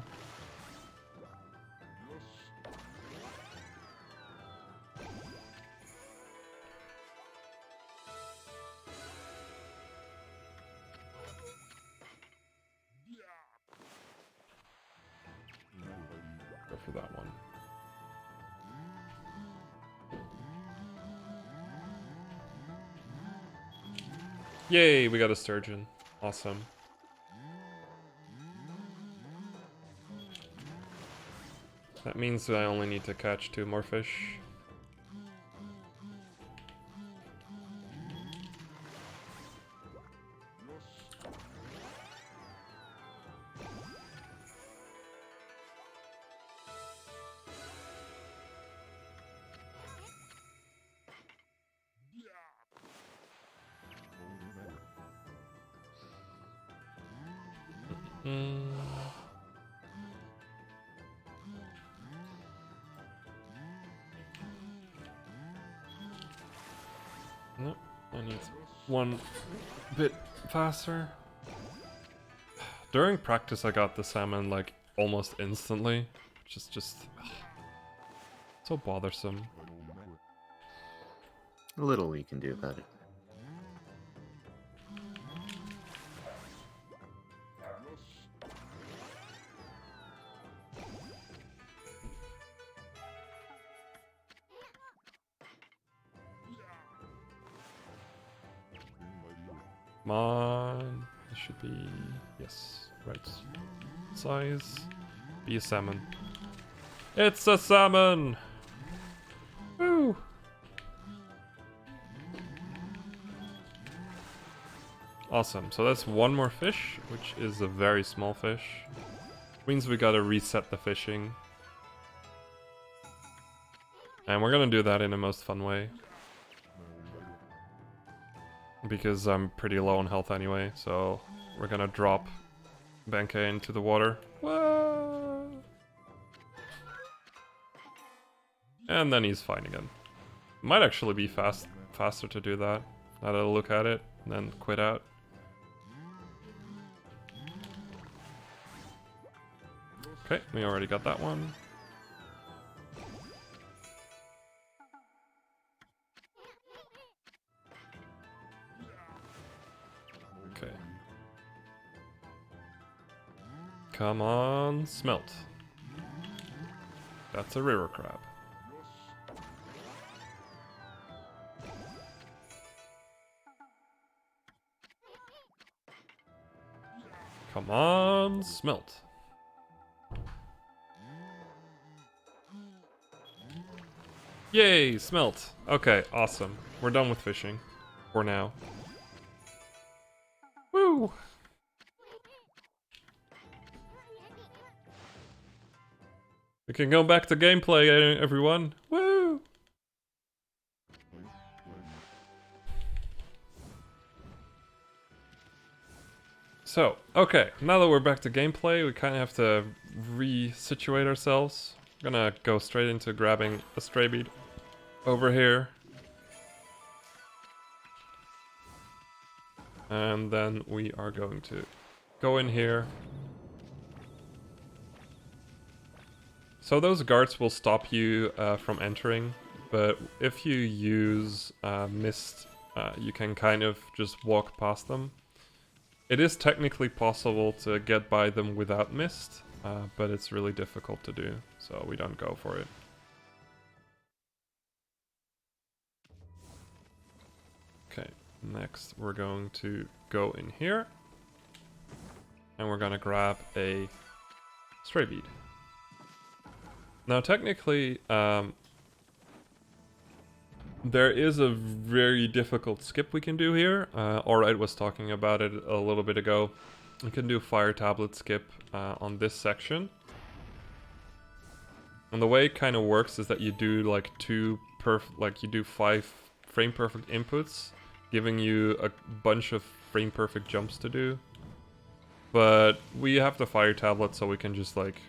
Go for that one. Yay, we got a sturgeon. Awesome. That means I only need to catch 2 more fish. Nope, I need one bit faster. During practice I got the salmon like almost instantly, which is just so bothersome. Little you can do about it. Come on, this should be, yes, right size. Be a salmon. It's a salmon! Woo! Awesome, so that's 1 more fish, which is a very small fish. Means we gotta reset the fishing. And we're gonna do that in the most fun way. Because I'm pretty low on health anyway, so we're gonna drop Benkei into the water. Whoa! And then he's fine again. Might actually be faster to do that. Now that I look at it, and then quit out. Okay, we already got that one. Okay. Come on, smelt. That's a river crab. Come on, smelt. Yay, smelt. Okay, awesome. We're done with fishing. For now. Woo! We can go back to gameplay, everyone. Woo! So, okay, now that we're back to gameplay, we kind of have to re-situate ourselves. I'm gonna go straight into grabbing a stray bead over here. And then we are going to go in here. So those guards will stop you from entering, but if you use mist, you can kind of just walk past them. It is technically possible to get by them without mist, but it's really difficult to do, so we don't go for it. Okay, next we're going to go in here, and we're gonna grab a stray bead. Now technically, there is a very difficult skip we can do here. Alright was talking about it a little bit ago. We can do fire tablet skip on this section. And the way it kind of works is that you do like you do 5 frame perfect inputs, giving you a bunch of frame perfect jumps to do. But we have the fire tablet, so we can just like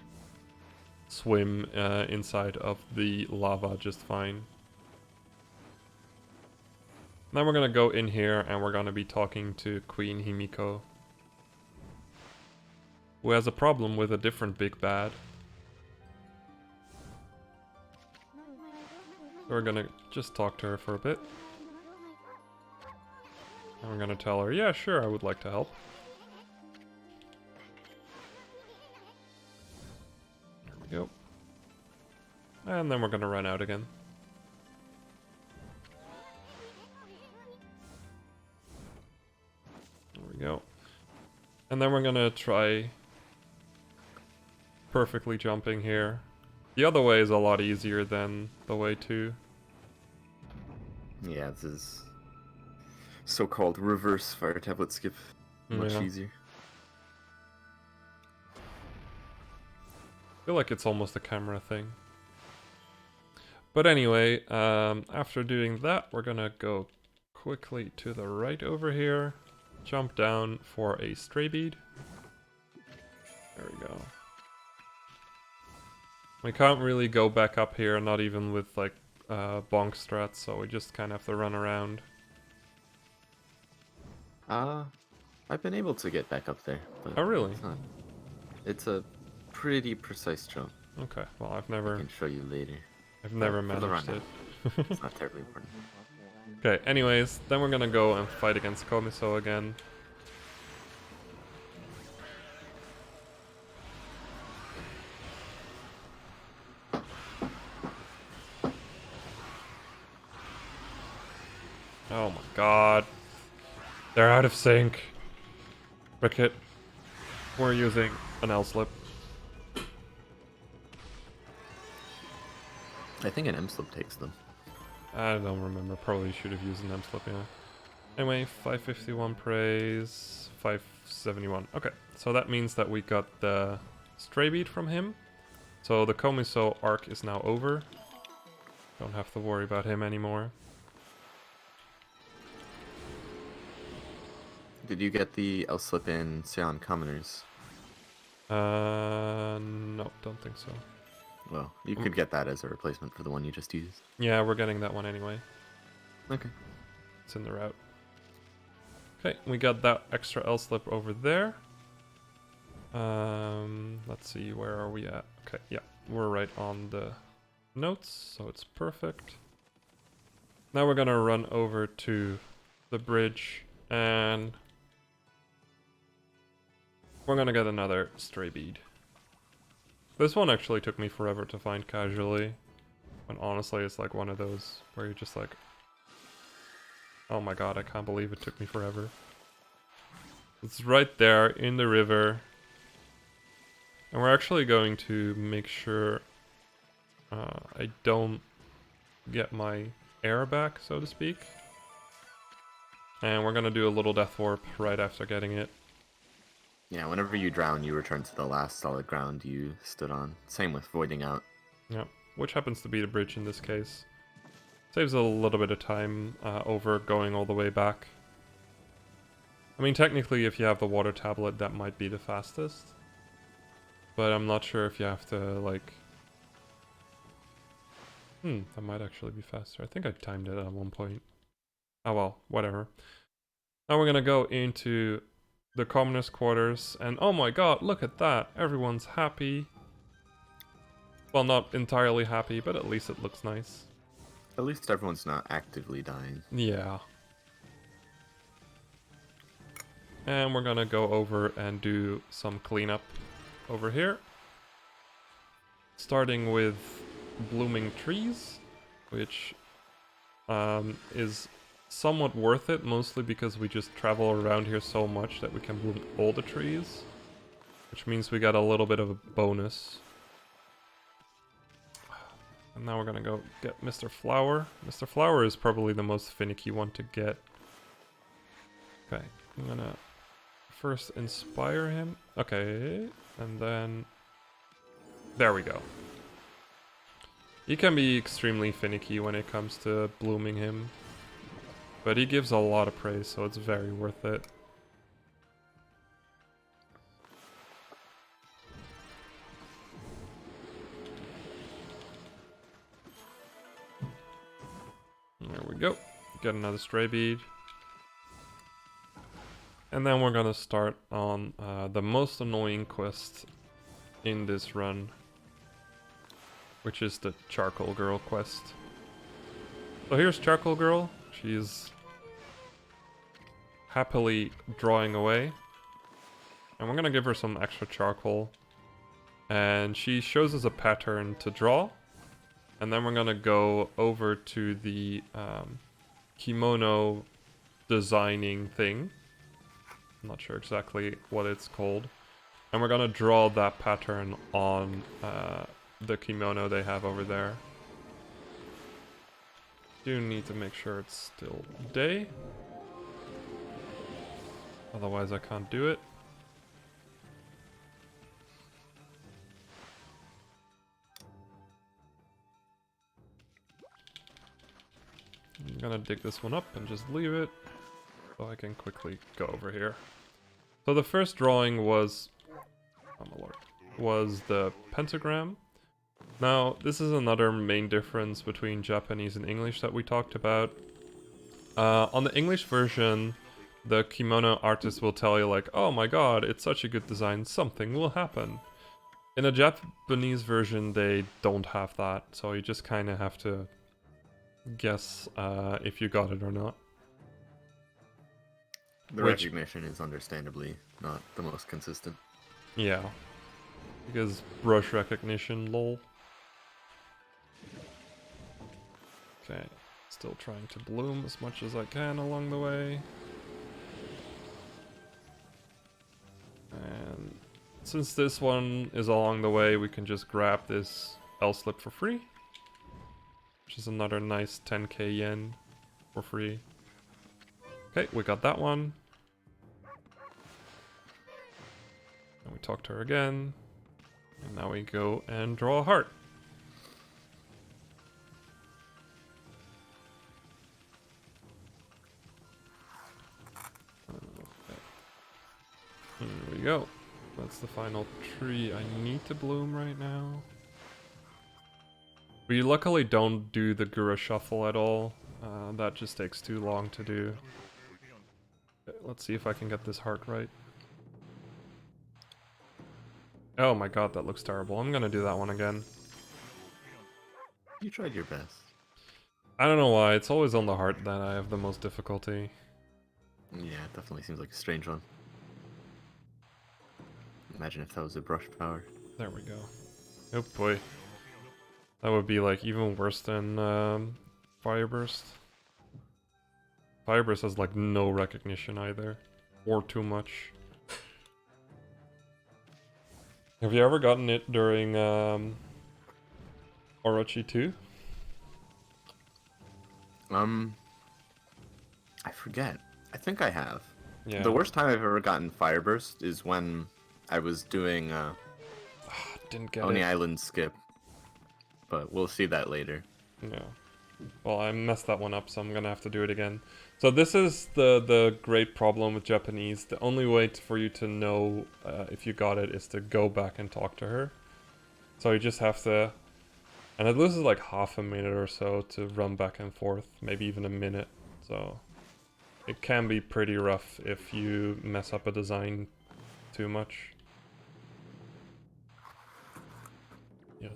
swim inside of the lava just fine. Now we're gonna go in here and we're gonna be talking to Queen Himiko, who has a problem with a different big bad. So we're gonna just talk to her for a bit. And we're gonna tell her, yeah, sure, I would like to help. There we go. And then we're gonna run out again. There we go. And then we're gonna try perfectly jumping here. The other way is a lot easier than the way to. Yeah, this is so-called reverse fire tablet skip. Much easier. I feel like it's almost a camera thing. But anyway, after doing that, we're gonna go quickly to the right over here, jump down for a stray bead. There we go. We can't really go back up here, not even with like bonk strats, so we just kind of have to run around. I've been able to get back up there. But Oh really? It's a pretty precise jump. Okay, well I've never... I can show you later. I've never managed it. It's not terribly important. Okay, anyways, then we're gonna go and fight against Komiso again. Oh my god. They're out of sync. Cricket. We're using an L-slip. I think an M-slip takes them. I don't remember. Probably should have used an M-slip, yeah. Anyway, 551 praise, 571. Okay, so that means that we got the stray bead from him. So the Komiso arc is now over. Don't have to worry about him anymore. Did you get the L-slip in Sion Commoners? No, don't think so. Well, you could get that as a replacement for the one you just used. Yeah, we're getting that one anyway. Okay. It's in the route. Okay, we got that extra L-slip over there. Let's see, where are we at? Okay, yeah, we're right on the notes, so it's perfect. Now we're gonna run over to the bridge and we're gonna get another stray bead. This one actually took me forever to find casually, when honestly it's like one of those where you're just like, oh my god, I can't believe it took me forever. It's right there in the river. And we're actually going to make sure I don't get my air back, so to speak. And we're gonna do a little death warp right after getting it. Yeah, whenever you drown, you return to the last solid ground you stood on. Same with voiding out. Yeah, which happens to be the bridge in this case. Saves a little bit of time over going all the way back. I mean, technically, if you have the water tablet, that might be the fastest. But I'm not sure if you have to, like... that might actually be faster. I think I timed it at one point. Oh well, whatever. Now we're gonna go into the commoners' quarters, and oh my god, look at that! Everyone's happy. Well, not entirely happy, but at least it looks nice. At least everyone's not actively dying. Yeah. And we're gonna go over and do some cleanup over here. Starting with blooming trees, which is somewhat worth it, mostly because we just travel around here so much that we can bloom all the trees. Which means we got a little bit of a bonus. And now we're gonna go get Mr. Flower. Mr. Flower is probably the most finicky one to get. Okay, I'm gonna first inspire him. Okay, and then... There we go. He can be extremely finicky when it comes to blooming him. But he gives a lot of praise, so it's very worth it. There we go. Get another stray bead. And then we're gonna start on the most annoying quest in this run, which is the Charcoal Girl quest. So here's Charcoal Girl. She's happily drawing away. And we're gonna give her some extra charcoal. And she shows us a pattern to draw. And then we're gonna go over to the kimono designing thing. I'm not sure exactly what it's called. And we're gonna draw that pattern on the kimono they have over there. Do need to make sure it's still day. Otherwise I can't do it. I'm gonna dig this one up and just leave it so I can quickly go over here. So the first drawing was, oh my lord, was the pentagram. Now this is another main difference between Japanese and English that we talked about. On the English version, the kimono artist will tell you like, oh my god, it's such a good design, something will happen. In the Japanese version, they don't have that, so you just kind of have to guess if you got it or not. The recognition is understandably not the most consistent. Yeah. Because brush recognition, lol. Okay. Still trying to bloom as much as I can along the way. And since this one is along the way, we can just grab this L-slip for free. Which is another nice 10k yen for free. Okay, we got that one. And we talk to her again. And now we go and draw a heart. Okay. There we go. That's the final tree I need to bloom right now. We luckily don't do the Gura Shuffle at all. That just takes too long to do. Okay, let's see if I can get this heart right. Oh my god, that looks terrible. I'm gonna do that one again. You tried your best. I don't know why, it's always on the heart that I have the most difficulty. Yeah, it definitely seems like a strange one. Imagine if that was a brush power. There we go. Oh boy. That would be like even worse than Fireburst. Fireburst has like no recognition either. Or too much. Have you ever gotten it during Orochi 2? I forget. I think I have. Yeah. The worst time I've ever gotten Fireburst is when I was doing Didn't get Oni it. Island skip, but we'll see that later. Yeah. Well, I messed that one up, so I'm gonna have to do it again. So this is the great problem with Japanese. The only way for you to know if you got it is to go back and talk to her. So you just have to... And it loses like half a minute or so to run back and forth, maybe even a minute. So it can be pretty rough if you mess up a design too much. Yes.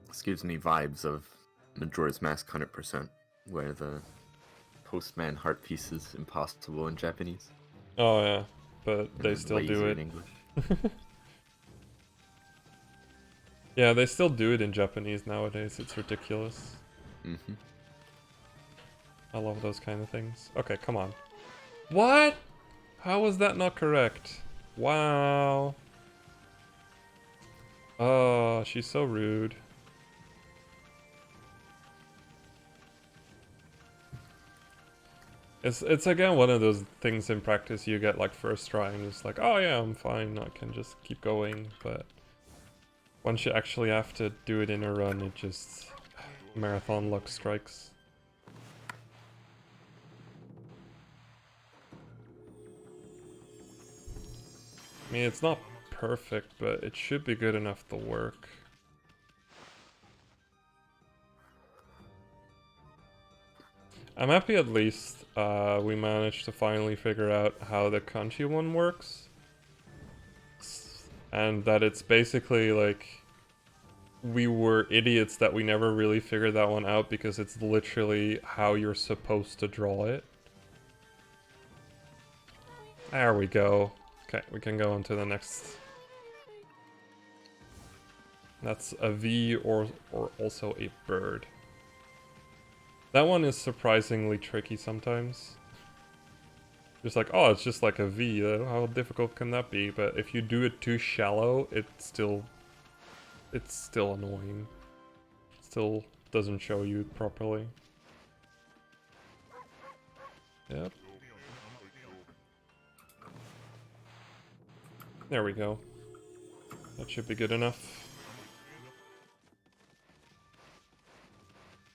This gives me vibes of Majora's Mask 100%, where the postman heart piece is impossible in Japanese. Oh yeah, but And they then still way do easier it. in English. Yeah, they still do it in Japanese nowadays. It's ridiculous. Mm-hmm. I love those kind of things. Okay, come on. What? How was that not correct? Wow. Oh, she's so rude. It's again one of those things in practice you get like first try and it's like, oh yeah, I'm fine, I can just keep going, but once you actually have to do it in a run, it just... marathon luck strikes. I mean, it's not perfect, but it should be good enough to work. I'm happy at least we managed to finally figure out how the kanji one works. And that it's basically like... we were idiots that we never really figured that one out because it's literally how you're supposed to draw it. There we go. Okay, we can go on to the next. That's a V or also a bird. That one is surprisingly tricky sometimes. Just like, oh, it's just like a V. How difficult can that be? But if you do it too shallow, it's still annoying. It still doesn't show you properly. Yep. There we go. That should be good enough.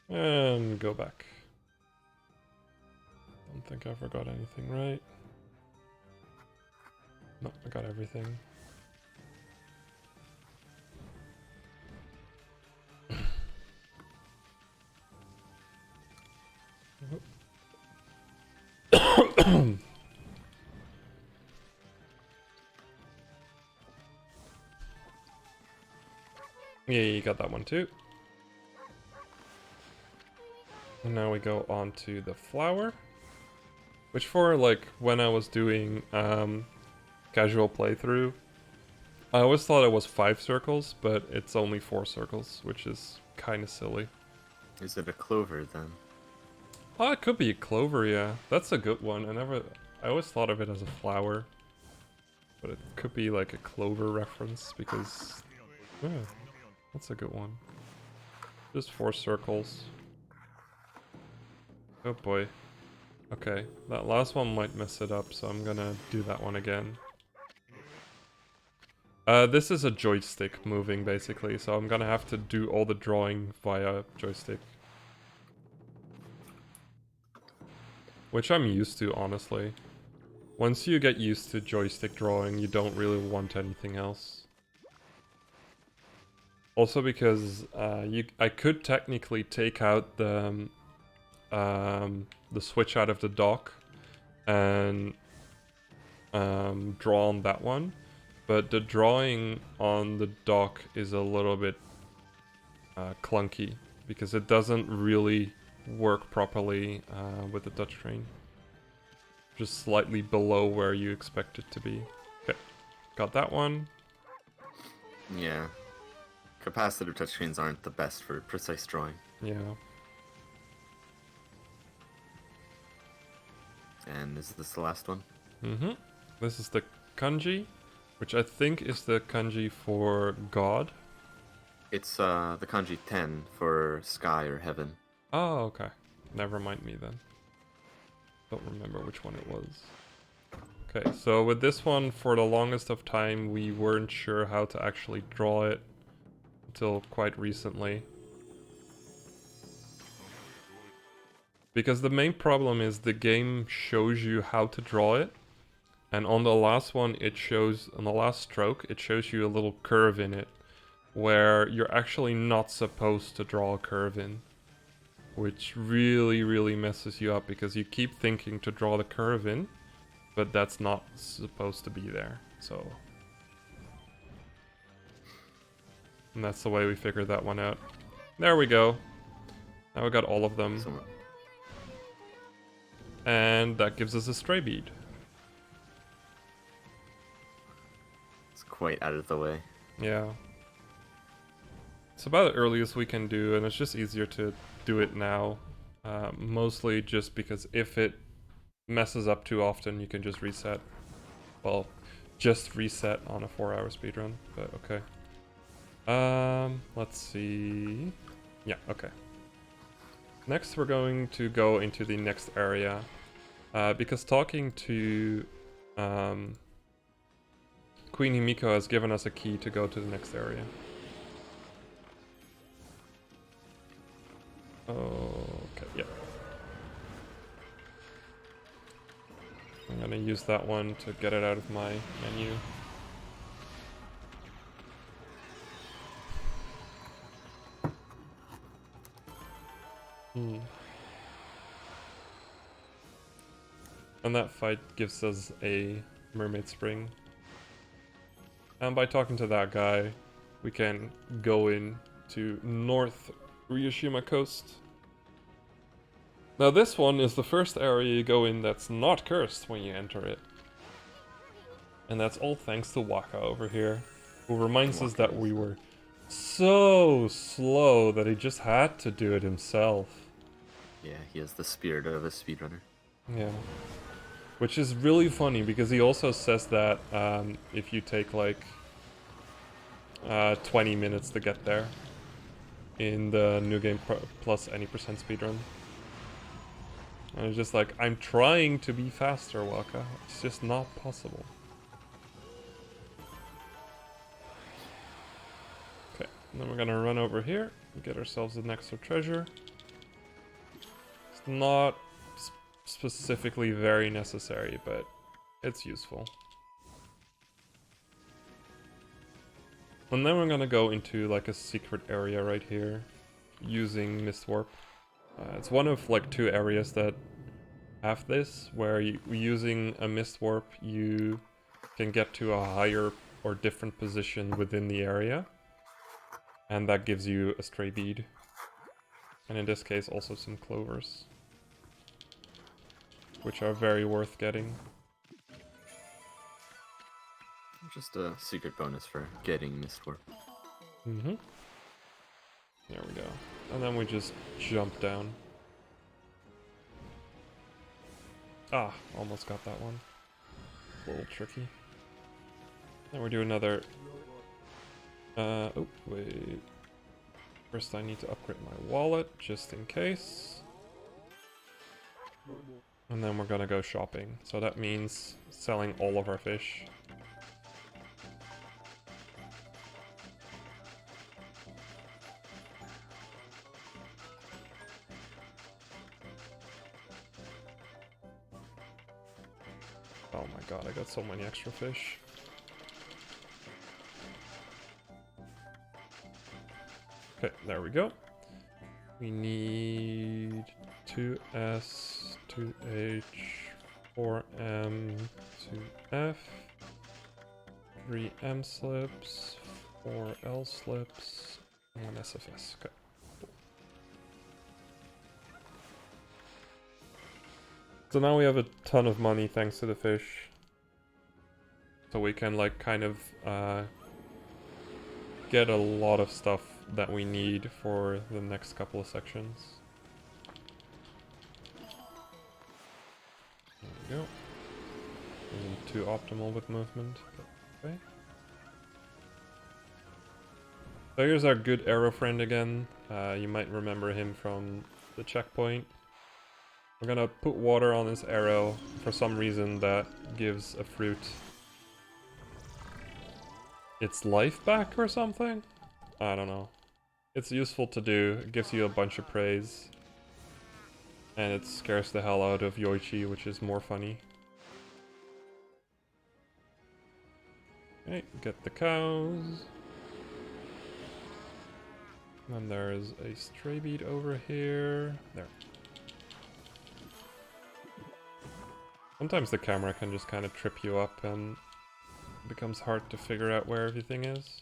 And go back. Don't think I forgot anything, right? No, I got everything. Yeah, you got that one too. And now we go on to the flower. Which for like when I was doing casual playthrough, I always thought it was 5 circles, but it's only 4 circles, which is kind of silly. Is it a clover then? Oh, it could be a clover, yeah. That's a good one. I always thought of it as a flower. But it could be like a clover reference because... yeah, that's a good one. Just 4 circles. Oh boy. Okay, that last one might mess it up, so I'm gonna do that one again. This is a joystick moving, basically, so I'm gonna have to do all the drawing via joystick. Which I'm used to, honestly. Once you get used to joystick drawing, you don't really want anything else. Also because I could technically take out the switch out of the dock and draw on that one. But the drawing on the dock is a little bit clunky because it doesn't really work properly with the touchscreen. Just slightly below where you expect it to be. Okay, got that one. Yeah. Capacitive touchscreens aren't the best for precise drawing. Yeah. And is this the last one? Mm-hmm. This is the kanji. Which I think is the kanji for God. It's the kanji 10 for sky or heaven. Oh, okay. Never mind me then. Don't remember which one it was. Okay, so with this one, for the longest of time, we weren't sure how to actually draw it until quite recently. Because the main problem is the game shows you how to draw it. And on the last one, it shows, on the last stroke, it shows you a little curve in it. Where you're actually not supposed to draw a curve in. Which really, really messes you up because you keep thinking to draw the curve in. But that's not supposed to be there, so... And that's the way we figured that one out. There we go. Now we got all of them. Excellent. And that gives us a stray bead. It's quite out of the way. Yeah. It's about the earliest we can do, and it's just easier to do it now. Mostly just because if it messes up too often, you can just reset. Well, just reset on a 4-hour speedrun, but okay. Let's see. Yeah, okay. Next, we're going to go into the next area. Because talking to Queen Himiko has given us a key to go to the next area. Okay, yeah. I'm gonna use that one to get it out of my menu. And that fight gives us a mermaid spring. And by talking to that guy, we can go in to North Ryushima Coast. Now this one is the first area you go in that's not cursed when you enter it. And that's all thanks to Waka over here, who reminds us that we were so slow that he just had to do it himself. Yeah, he has the spirit of a speedrunner. Yeah. Which is really funny because he also says that if you take like 20 minutes to get there in the New Game Plus any percent speedrun. And it's just like, I'm trying to be faster, Waka. It's just not possible. Okay, and then we're gonna run over here and get ourselves an extra treasure. It's not specifically very necessary, but it's useful. And then we're gonna go into like a secret area right here using Mist Warp. It's one of like 2 areas that have this, where using a Mist Warp you can get to a higher or different position within the area. And that gives you a stray bead. And in this case also some clovers. Which are very worth getting. Just a secret bonus for getting Mist Warp. Mm-hmm. There we go. And then we just jump down. Ah, almost got that one. A little tricky. Then we do another... oh, wait. First I need to upgrade my wallet, just in case. And then we're gonna go shopping. So that means selling all of our fish. Oh my god, I got so many extra fish. Okay, there we go. We need 2S, 2H, 4M, 2F, 3M slips, 4L slips, and 1 SFS. Okay. So now we have a ton of money thanks to the fish. So we can like kind of get a lot of stuff that we need for the next couple of sections. There we go. Isn't too optimal with movement. But Okay. So here's our good arrow friend again. You might remember him from the checkpoint. We're gonna put water on this arrow. For some reason that gives a fruit its life back or something? I don't know. It's useful to do. It gives you a bunch of praise. And it scares the hell out of Yoichi, which is more funny. Okay, get the cows. And there's a stray bead over here. There. Sometimes the camera can just kind of trip you up and it becomes hard to figure out where everything is.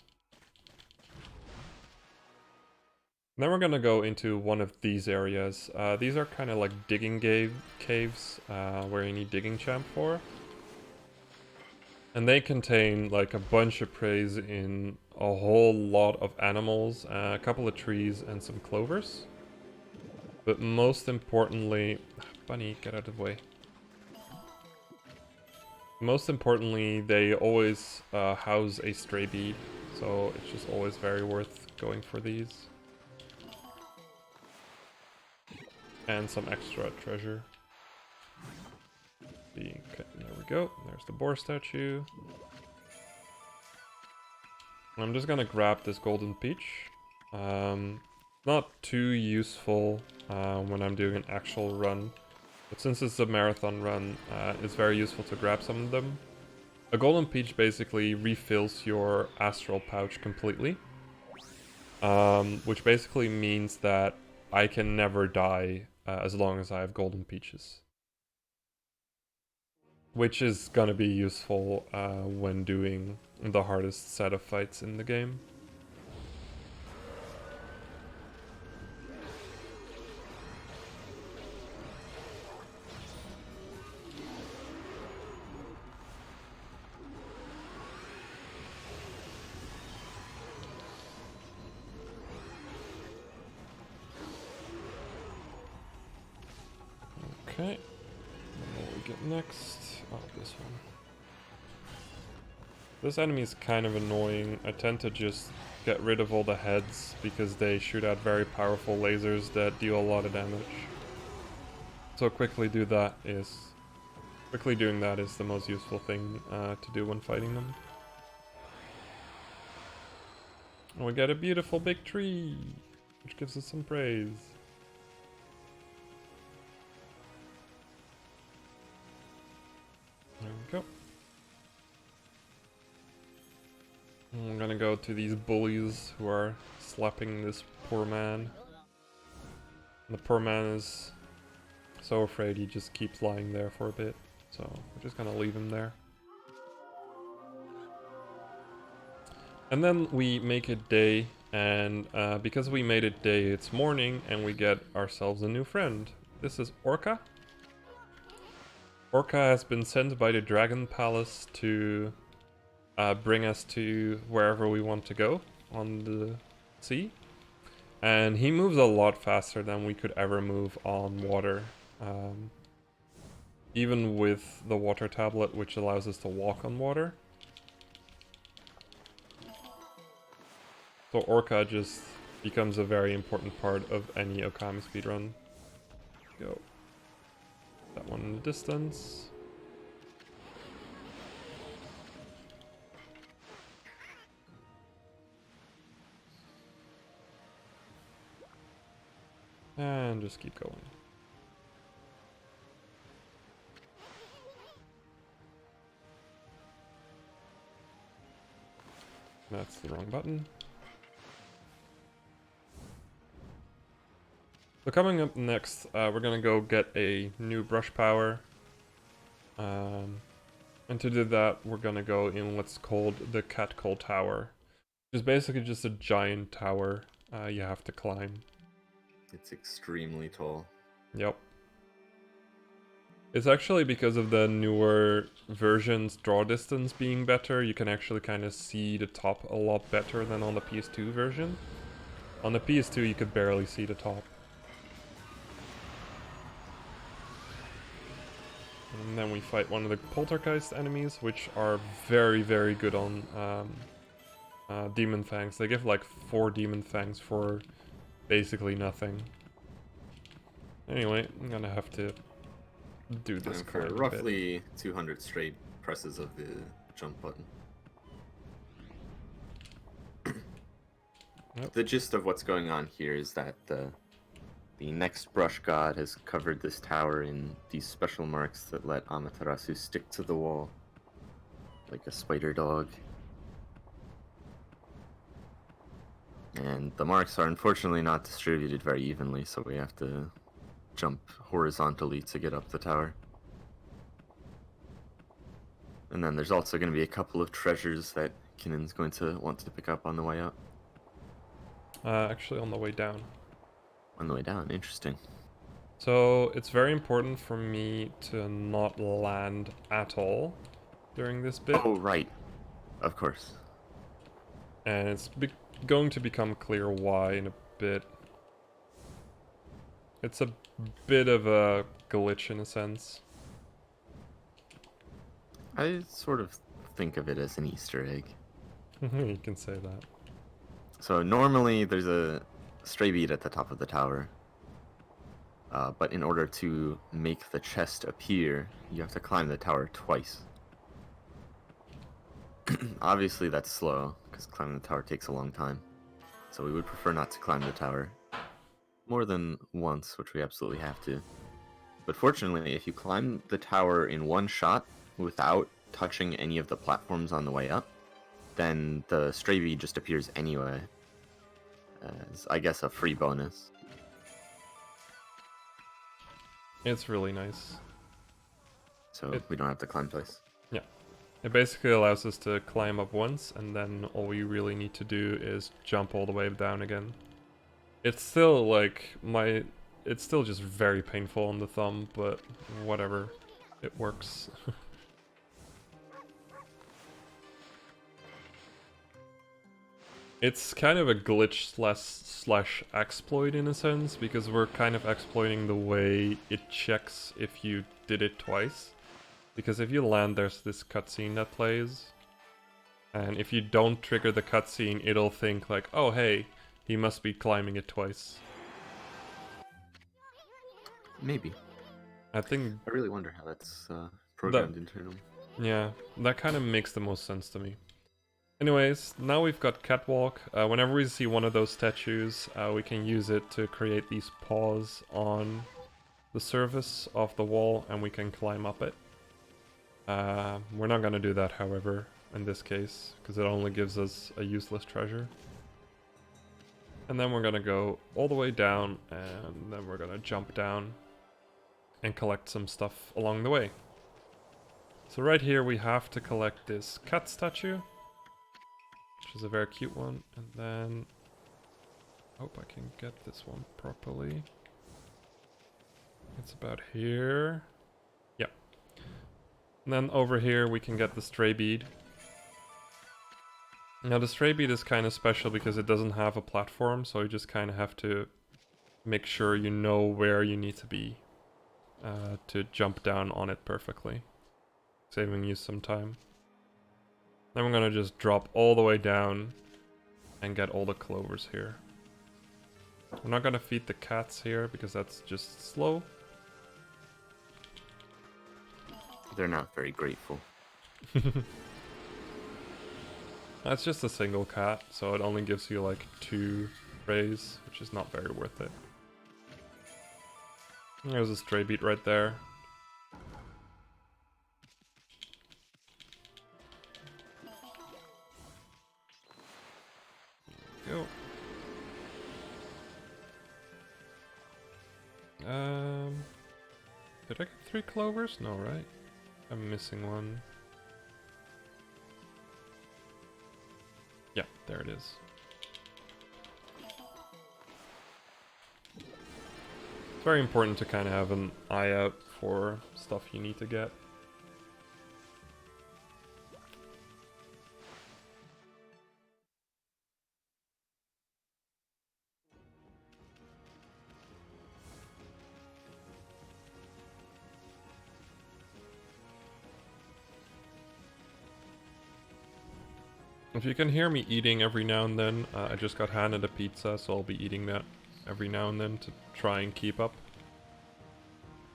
Then we're gonna go into one of these areas. These are kind of like digging caves where you need digging champ for. And they contain like a bunch of praise in a whole lot of animals, a couple of trees and some clovers. But most importantly... Bunny, get out of the way. Most importantly, they always house a stray bead. So it's just always very worth going for these. And some extra treasure. Okay, there we go. There's the boar statue. I'm just gonna grab this golden peach. Not too useful when I'm doing an actual run. But since it's a marathon run, it's very useful to grab some of them. A golden peach basically refills your astral pouch completely. Which basically means that I can never die as long as I have golden peaches. Which is gonna be useful when doing the hardest set of fights in the game. Okay. What do we get next? Oh, this one. This enemy is kind of annoying. I tend to just get rid of all the heads because they shoot out very powerful lasers that deal a lot of damage. So quickly doing that is the most useful thing to do when fighting them. And we got a beautiful big tree, which gives us some praise. There we go. I'm gonna go to these bullies who are slapping this poor man. And the poor man is so afraid he just keeps lying there for a bit. So we're just gonna leave him there. And then we make it day, and because we made it day, it's morning, and we get ourselves a new friend. This is Orca. Orca has been sent by the Dragon Palace to bring us to wherever we want to go on the sea. And he moves a lot faster than we could ever move on water. Even with the water tablet, which allows us to walk on water. So Orca just becomes a very important part of any Okami speedrun. Go. That one in the distance. And just keep going. That's the wrong button. So coming up next, we're gonna go get a new brush power. And to do that, we're gonna go in what's called the Catcall Tower. Which is basically just a giant tower you have to climb. It's extremely tall. Yep. It's actually because of the newer version's draw distance being better, you can actually kind of see the top a lot better than on the PS2 version. On the PS2 you could barely see the top. And then we fight one of the poltergeist enemies, which are very, very good on demon fangs. They give like 4 demon fangs for basically nothing. Anyway, I'm gonna have to do this And for climb a bit. roughly 200 straight presses of the jump button. Yep. The gist of what's going on here is that the next brush god has covered this tower in these special marks that let Amaterasu stick to the wall like a spider dog. And the marks are unfortunately not distributed very evenly, so we have to jump horizontally to get up the tower. And then there's also going to be a couple of treasures that Kinnen's going to want to pick up on the way up. Actually on the way down. On the way down, interesting. So it's very important for me to not land at all during this bit. Oh, right. Of course. And it's going to become clear why in a bit. It's a bit of a glitch in a sense. I sort of think of it as an Easter egg. You can say that. So normally there's a stray bead at the top of the tower. But in order to make the chest appear, you have to climb the tower twice. Obviously that's slow, because climbing the tower takes a long time. So we would prefer not to climb the tower more than once, which we absolutely have to. But fortunately, if you climb the tower in one shot without touching any of the platforms on the way up, then the stray bead just appears anyway, as I guess a free bonus. It's really nice. So we don't have to climb twice. Yeah. It basically allows us to climb up once, and then all we really need to do is jump all the way down again. It's still like it's still just very painful on the thumb, but whatever. It works. It's kind of a glitch slash exploit in a sense, because we're kind of exploiting the way it checks if you did it twice. Because if you land, there's this cutscene that plays, and if you don't trigger the cutscene, it'll think like, oh hey, he must be climbing it twice. Maybe. I think... I really wonder how that's programmed internally. Yeah, that kind of makes the most sense to me. Anyways, now we've got Catwalk. Whenever we see one of those statues, we can use it to create these paws on the surface of the wall, and we can climb up it. We're not gonna do that, however, in this case, because it only gives us a useless treasure. And then we're gonna go all the way down, and then we're gonna jump down and collect some stuff along the way. So right here we have to collect this cat statue, which is a very cute one, and then hope I can get this one properly. It's about here. Yeah. And then over here we can get the stray bead. Now the stray bead is kind of special because it doesn't have a platform, so you just kind of have to make sure you know where you need to be to jump down on it perfectly, saving you some time. Then we're gonna just drop all the way down and get all the clovers here. We're not gonna feed the cats here because that's just slow. They're not very grateful. That's just a single cat, so it only gives you like 2 rays, which is not very worth it. There's a stray beat right there. Go. Did I get 3 clovers? No, right? I'm missing one. Yeah, there it is. It's very important to kind of have an eye out for stuff you need to get. If you can hear me eating every now and then, I just got handed a pizza, so I'll be eating that every now and then to try and keep up.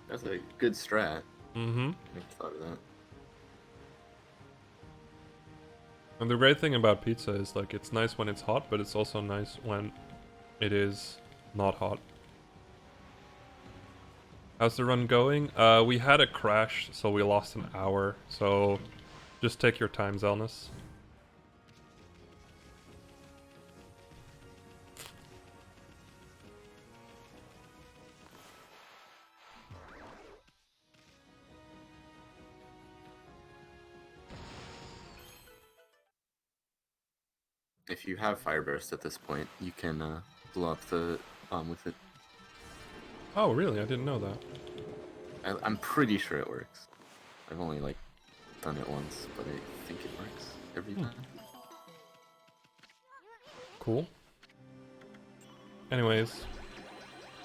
That's a good strat. Mm-hmm. I thought of that. And the great thing about pizza is, like, it's nice when it's hot, but it's also nice when it is not hot. How's the run going? We had a crash, so we lost an hour, so just take your time, Zelnus. If you have Fire Burst at this point, you can blow up the bomb with it. Oh, really? I didn't know that. I'm pretty sure it works. I've only like done it once, but I think it works every time. Cool. Anyways,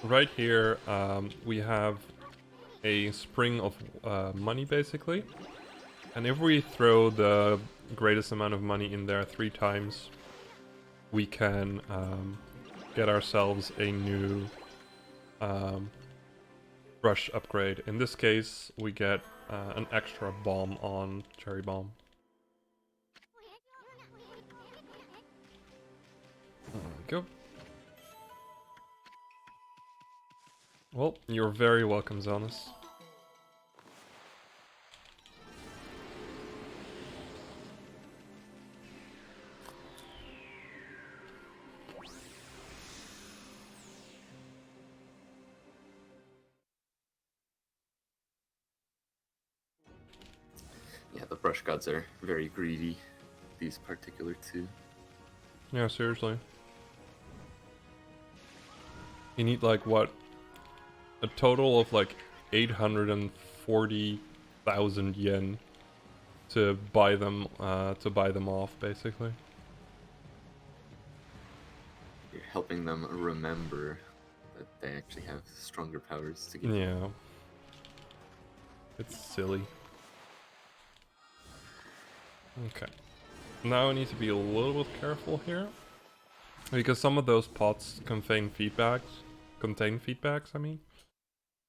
right here we have a spring of money, basically. And if we throw the greatest amount of money in there 3 times, we can get ourselves a new brush upgrade. In this case, we get an extra bomb on Cherry Bomb. There we go. Well, you're very welcome, Zelnus. Yeah, the brush gods are very greedy. These particular two. Yeah, seriously. You need like what? A total of like 840,000 yen to buy them off, basically. You're helping them remember that they actually have stronger powers to give. Yeah. It's silly. Okay. Now I need to be a little bit careful here. Because some of those pots contain feedbacks, I mean.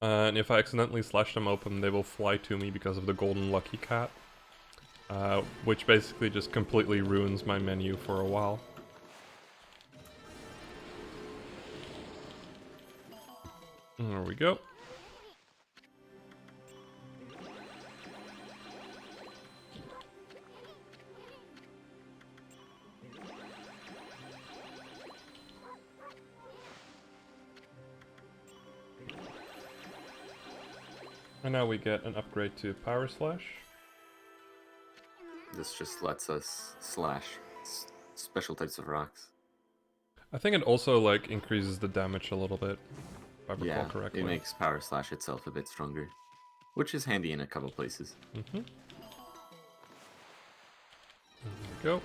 And if I accidentally slash them open, they will fly to me because of the golden lucky cat. Which basically just completely ruins my menu for a while. There we go. And now we get an upgrade to Power Slash. This just lets us slash special types of rocks. I think it also like increases the damage a little bit, if I recall correctly. It makes Power Slash itself a bit stronger, which is handy in a couple places. Mm-hmm. There we go.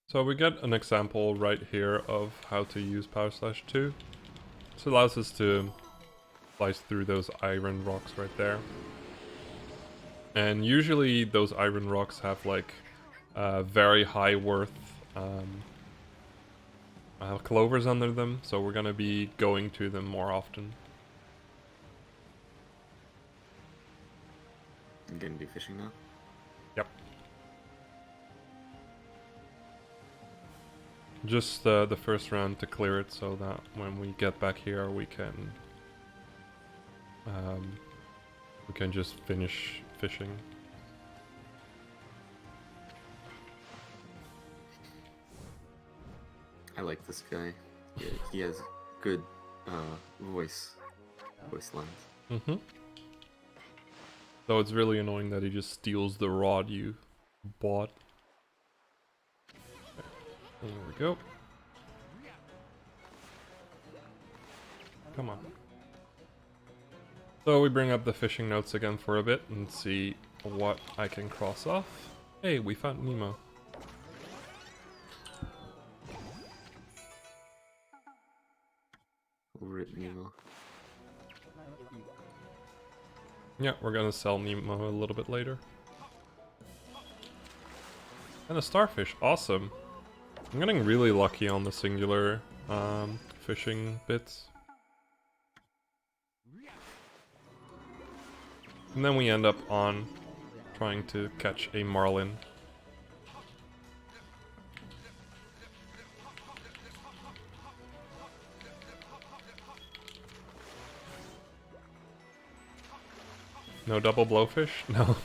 So we get an example right here of how to use Power Slash 2. This allows us to slice through those iron rocks right there. And usually those iron rocks have like very high worth clovers under them, so we're gonna be going to them more often. I'm gonna do fishing now. Yep. Just the first round to clear it, so that when we get back here, we can just finish fishing. I like this guy. Yeah, he has good voice lines. Mm-hmm. So it's really annoying that he just steals the rod you bought. There we go. Come on. So we bring up the fishing notes again for a bit and see what I can cross off. Hey, we found Nemo. Over at Nemo. Yeah, we're gonna sell Nemo a little bit later. And a starfish, awesome. I'm getting really lucky on the singular fishing bits. And then we end up on trying to catch a marlin. No double blowfish? No.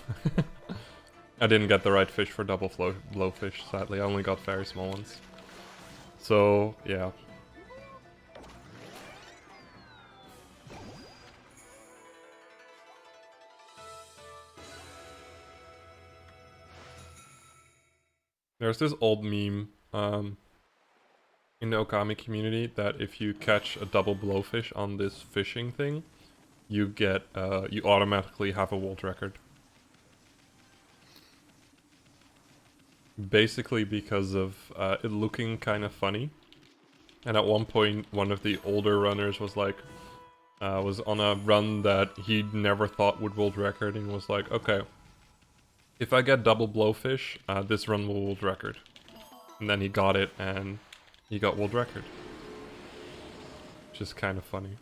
I didn't get the right fish for double blowfish, sadly. I only got very small ones. So, yeah. There's this old meme in the Okami community that if you catch a double blowfish on this fishing thing, you get, you automatically have a world record. Basically because of it looking kind of funny. And at one point, one of the older runners was like, was on a run that he never thought would world record and was like, okay, if I get double blowfish, this run will world record. And then he got it and he got world record. Which is kind of funny.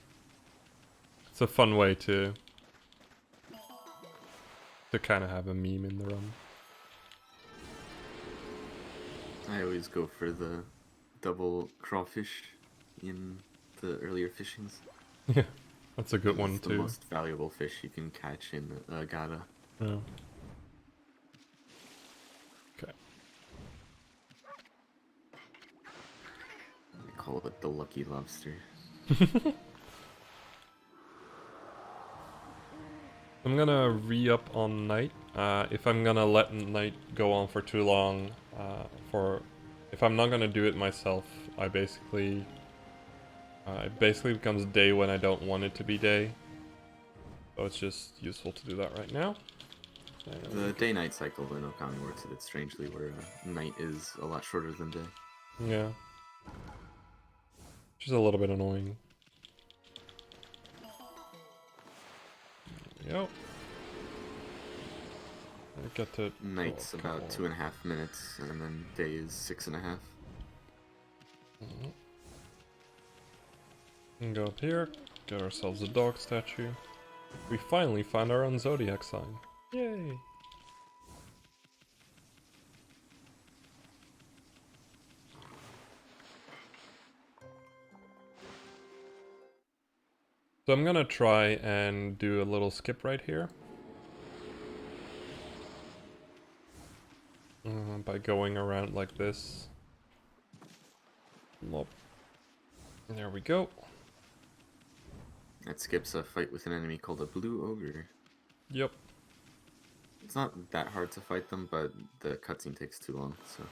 It's a fun way to kind of have a meme in the run. I always go for the double crawfish in the earlier fishings. Yeah, that's a good one It's the too. most valuable fish you can catch in Gata. Yeah. Okay. They call it the lucky lobster. I'm gonna re-up on night. If I'm gonna let night go on for too long, if I'm not gonna do it myself, it basically becomes day when I don't want it to be day. So it's just useful to do that right now. The day-night cycle in Okami works a bit strangely, where night is a lot shorter than day. Yeah. Which is a little bit annoying. There we go. I get to... Night's about 2.5 minutes, and then day is 6.5. And go up here, get ourselves a dog statue. We finally find our own zodiac sign. Yay! So I'm gonna try and do a little skip right here. By going around like this. Nope. There we go. That skips a fight with an enemy called a blue ogre. Yep. It's not that hard to fight them, but the cutscene takes too long, so...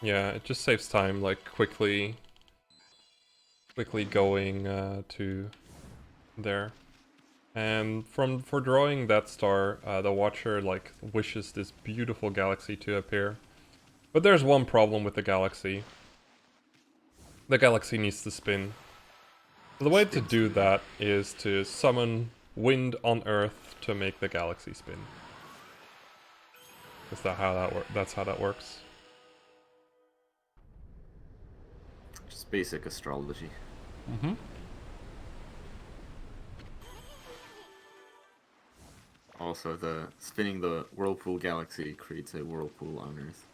Yeah, it just saves time, like quickly going to there. And for drawing that star, the watcher like wishes this beautiful galaxy to appear. But there's one problem with the galaxy. The galaxy needs to spin. So the way to do that is to summon wind on Earth to make the galaxy spin. Is that how that works? That's how that works. Just basic astrology. Mm-hmm. Also, the spinning the whirlpool galaxy creates a whirlpool on Earth.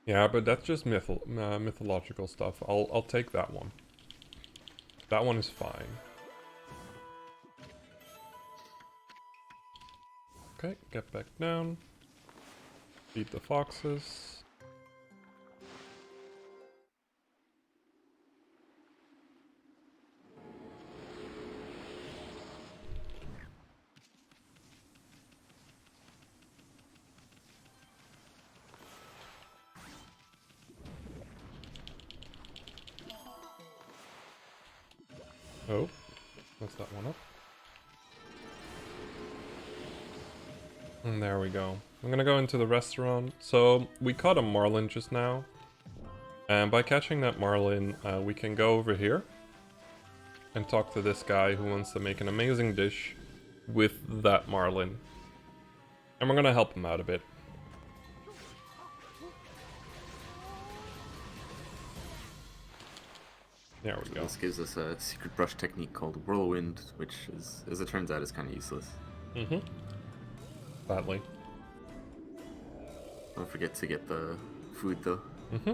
Yeah, but that's just mythological stuff. I'll take that one. That one is fine. Okay, get back down. Beat the foxes. Oh, that's that one up. And there we go. I'm gonna go into the restaurant. So, we caught a marlin just now. And by catching that marlin, we can go over here and talk to this guy who wants to make an amazing dish with that marlin. And we're gonna help him out a bit. There we go. This gives us a secret brush technique called Whirlwind, which is, as it turns out, is kind of useless. Mm-hmm. Badly. Don't forget to get the food though. Mm-hmm.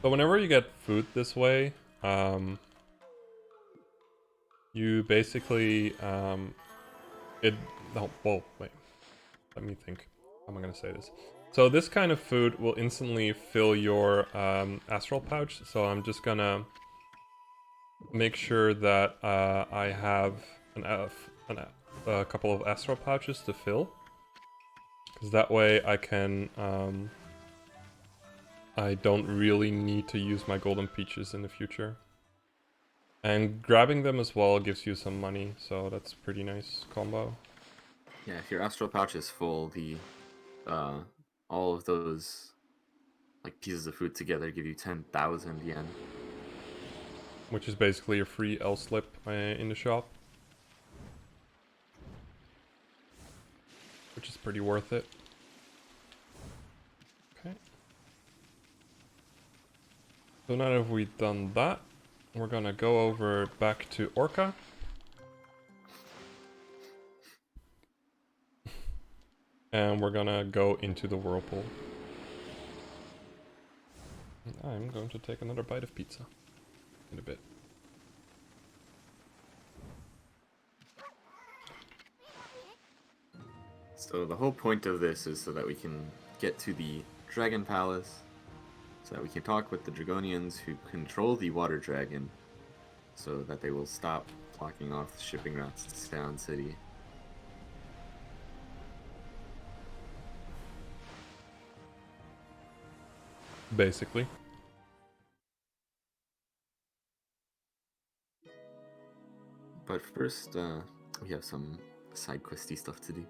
So whenever you get food this way, you basically, oh, whoa, wait. Let me think. How am I gonna say this? So this kind of food will instantly fill your astral pouch. So I'm just gonna make sure that I have a couple of astral pouches to fill. Because that way I can, I don't really need to use my golden peaches in the future. And grabbing them as well gives you some money, so that's a pretty nice combo. Yeah, if your astral pouch is full, the all of those like pieces of food together give you 10,000 yen. Which is basically a free L slip in the shop. Which is pretty worth it. Okay. So now that we've done that, we're gonna go over back to Orca. And we're gonna go into the whirlpool. I'm going to take another bite of pizza in a bit. So the whole point of this is so that we can get to the Dragon Palace, so that we can talk with the Dragonians who control the Water Dragon, so that they will stop blocking off the shipping routes to Sound City. Basically. But first, we have some side questy stuff to do.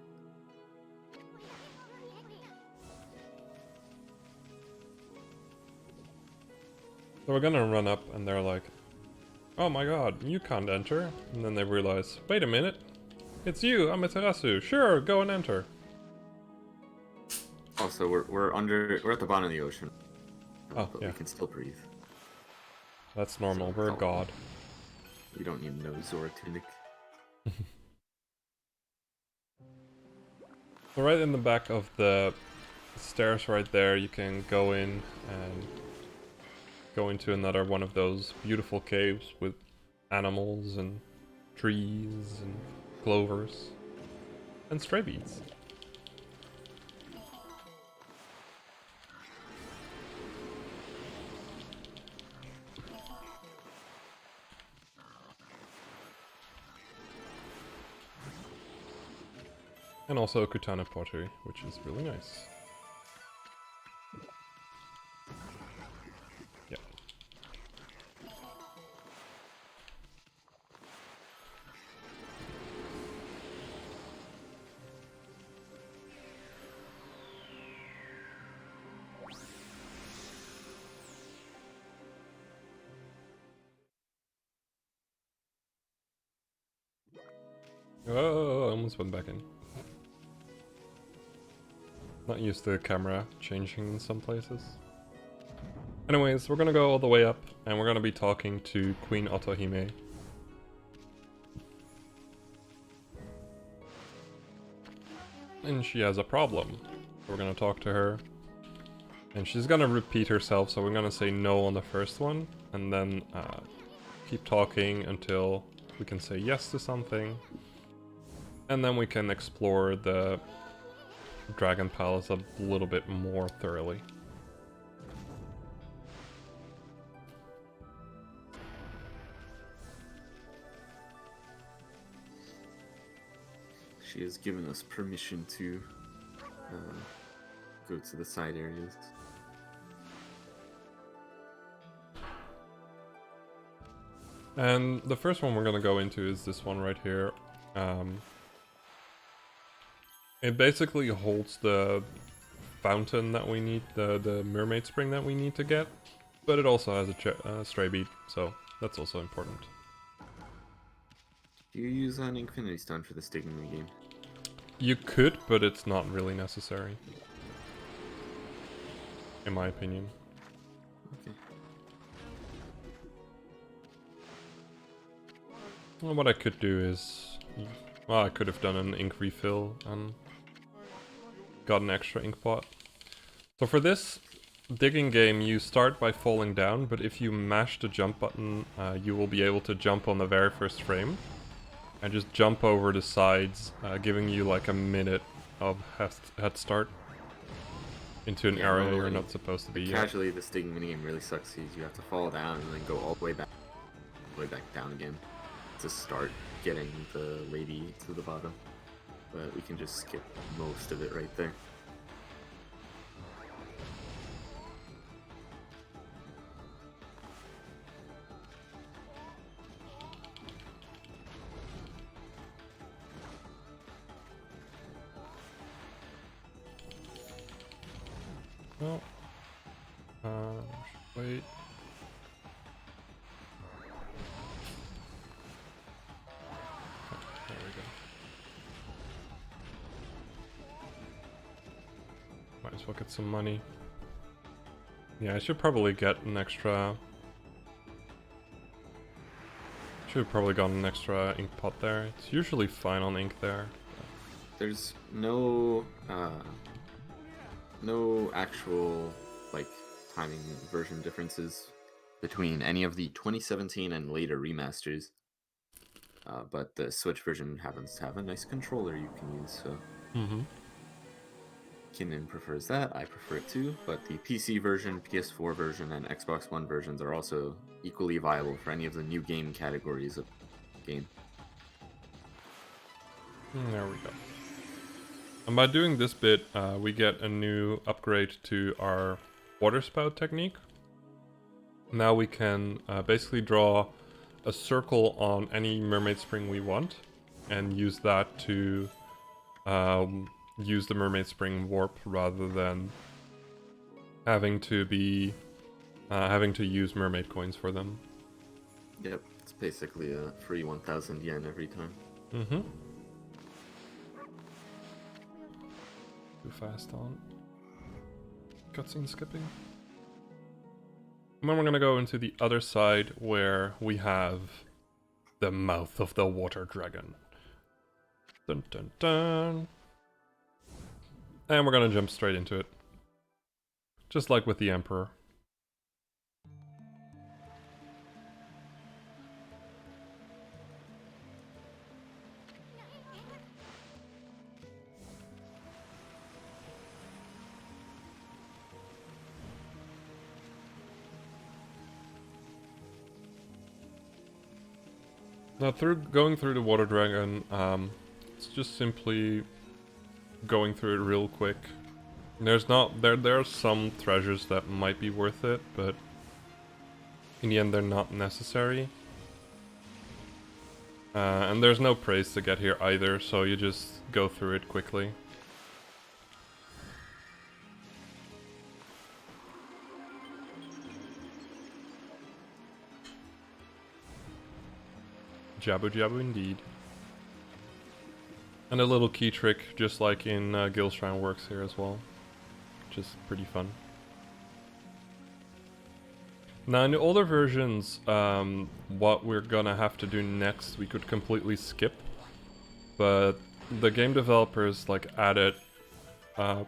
So we're gonna run up and they're like, oh my god, you can't enter. And then they realize, wait a minute, it's you, Amaterasu. Sure, go and enter. Also, we're at the bottom of the ocean. Oh, but yeah. we can still breathe. That's normal, we're a god. We don't need no Zora tunic. So right in the back of the stairs right there, you can go in and go into another one of those beautiful caves with animals and trees and clovers and stray beads. And also Katana pottery, which is really nice. Yeah. Oh, I almost went back in. Not used to the camera changing in some places. Anyways, we're gonna go all the way up, and we're gonna be talking to Queen Otohime. And she has a problem. We're gonna talk to her. And she's gonna repeat herself, so we're gonna say no on the first one, and then keep talking until we can say yes to something. And then we can explore the Dragon Palace a little bit more thoroughly. She has given us permission to go to the side areas. And the first one we're gonna go into is this one right here. It basically holds the fountain that we need, the mermaid spring that we need to get, but it also has a stray bead, so that's also important. Do you use an Infinity Stone for the Stigma game? You could, but it's not really necessary, in my opinion. Okay. Well, what I could do is, well, I could have done an ink refill and got an extra ink pot. So for this digging game, you start by falling down, but if you mash the jump button, you will be able to jump on the very first frame and just jump over the sides, giving you like a minute of head start into an area you're not supposed to be yet. Casually, the Stigma minigame really sucks because you have to fall down and then go all the way back down again to start getting the lady to the bottom. But we can just skip most of it right there. Oh. Wait. There we go. Might as well get some money. Yeah, I should probably get an extra... Should have probably gotten an extra ink pot there. It's usually fine on ink there. There's no actual like timing version differences between any of the 2017 and later remasters, but the Switch version happens to have a nice controller you can use, so Kinnin prefers that, I prefer it too, but the PC version, PS4 version, and Xbox One versions are also equally viable for any of the new game categories of the game. There we go. And by doing this bit, we get a new upgrade to our water spout technique. Now we can basically draw a circle on any mermaid spring we want and use that to use the mermaid spring warp rather than having to use mermaid coins for them. Yep, it's basically a free 1,000 yen every time. Mm-hmm. Too fast on. Cutscene skipping. And then we're gonna go into the other side where we have the mouth of the water dragon. Dun dun dun. And we're gonna jump straight into it. Just like with the Emperor. Now, going through the water dragon, it's just simply going through it real quick. There are some treasures that might be worth it, but in the end they're not necessary. And there's no praise to get here either, so you just go through it quickly. Jabu Jabu indeed. And a little key trick, just like in Gil Shrine, works here as well. Which is pretty fun. Now in the older versions, what we're gonna have to do next we could completely skip. But the game developers added a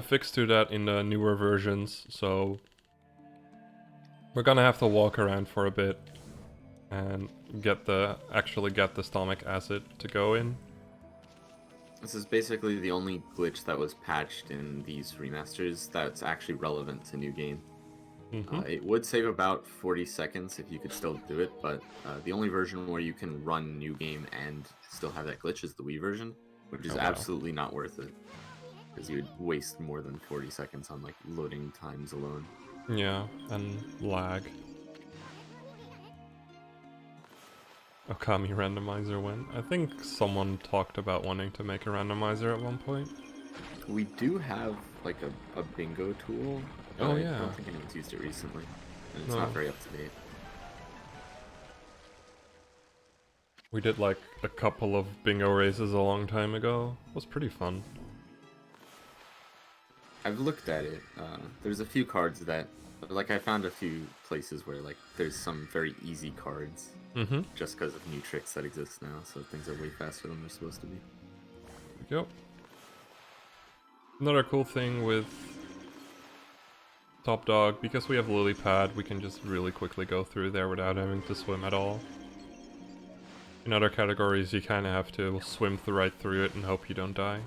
fix to that in the newer versions, so we're gonna have to walk around for a bit and actually get the stomach acid to go in. This is basically the only glitch that was patched in these remasters that's actually relevant to New Game. It would save about 40 seconds if you could still do it, but the only version where you can run New Game and still have that glitch is the Wii version, which is absolutely not worth it, because you would waste more than 40 seconds on loading times alone. Yeah, and lag. Okami randomizer win. I think someone talked about wanting to make a randomizer at one point. We do have like a bingo tool. But Oh, I yeah. don't think anyone's used it recently, and it's No. not very up to date. We did like a couple of bingo races a long time ago. It was pretty fun. I've looked at it. There's a few cards that, like, I found a few places where like there's some very easy cards, Mm-hmm. just because of new tricks that exist now, so things are way faster than they're supposed to be. Yep. Another cool thing with Top Dog, because we have Lily Pad, we can just really quickly go through there without having to swim at all. In other categories, you kind of have to swim right through it and hope you don't die.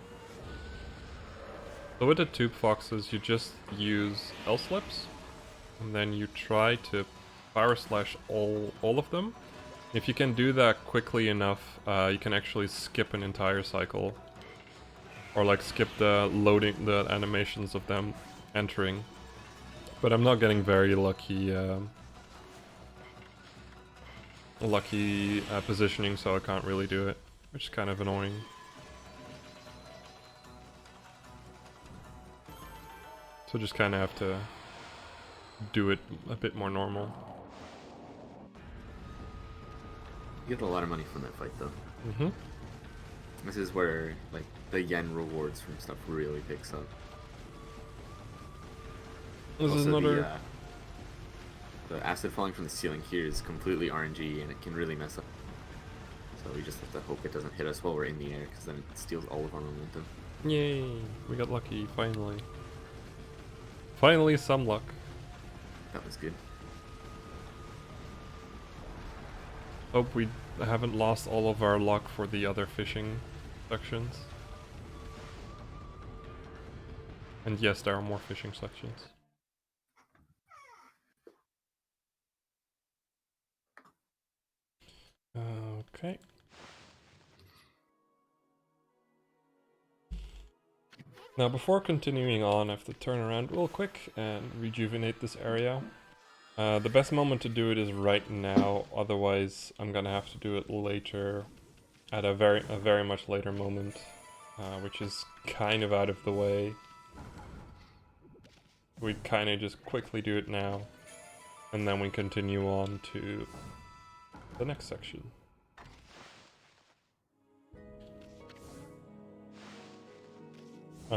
So with the Tube Foxes, you just use L-slips, and then you try to Power Slash all of them. If you can do that quickly enough, you can actually skip an entire cycle. Or like skip the loading, the animations of them entering. But I'm not getting very lucky positioning, so I can't really do it, which is kind of annoying. So just kind of have to do it a bit more normal. You get a lot of money from that fight, though. Mm-hmm. This is where like the yen rewards from stuff really picks up. This is Also, another... the acid falling from the ceiling here is completely RNG, and it can really mess up. So we just have to hope it doesn't hit us while we're in the air, because then it steals all of our momentum. Yay! We got lucky, finally. Finally some luck. That was good. Hope we haven't lost all of our luck for the other fishing sections. And yes, there are more fishing sections. Okay. Now before continuing on, I have to turn around real quick and rejuvenate this area. The best moment to do it is right now, otherwise I'm gonna have to do it later, at a very much later moment, which is kind of out of the way. We'd kind of just quickly do it now, and then we continue on to the next section.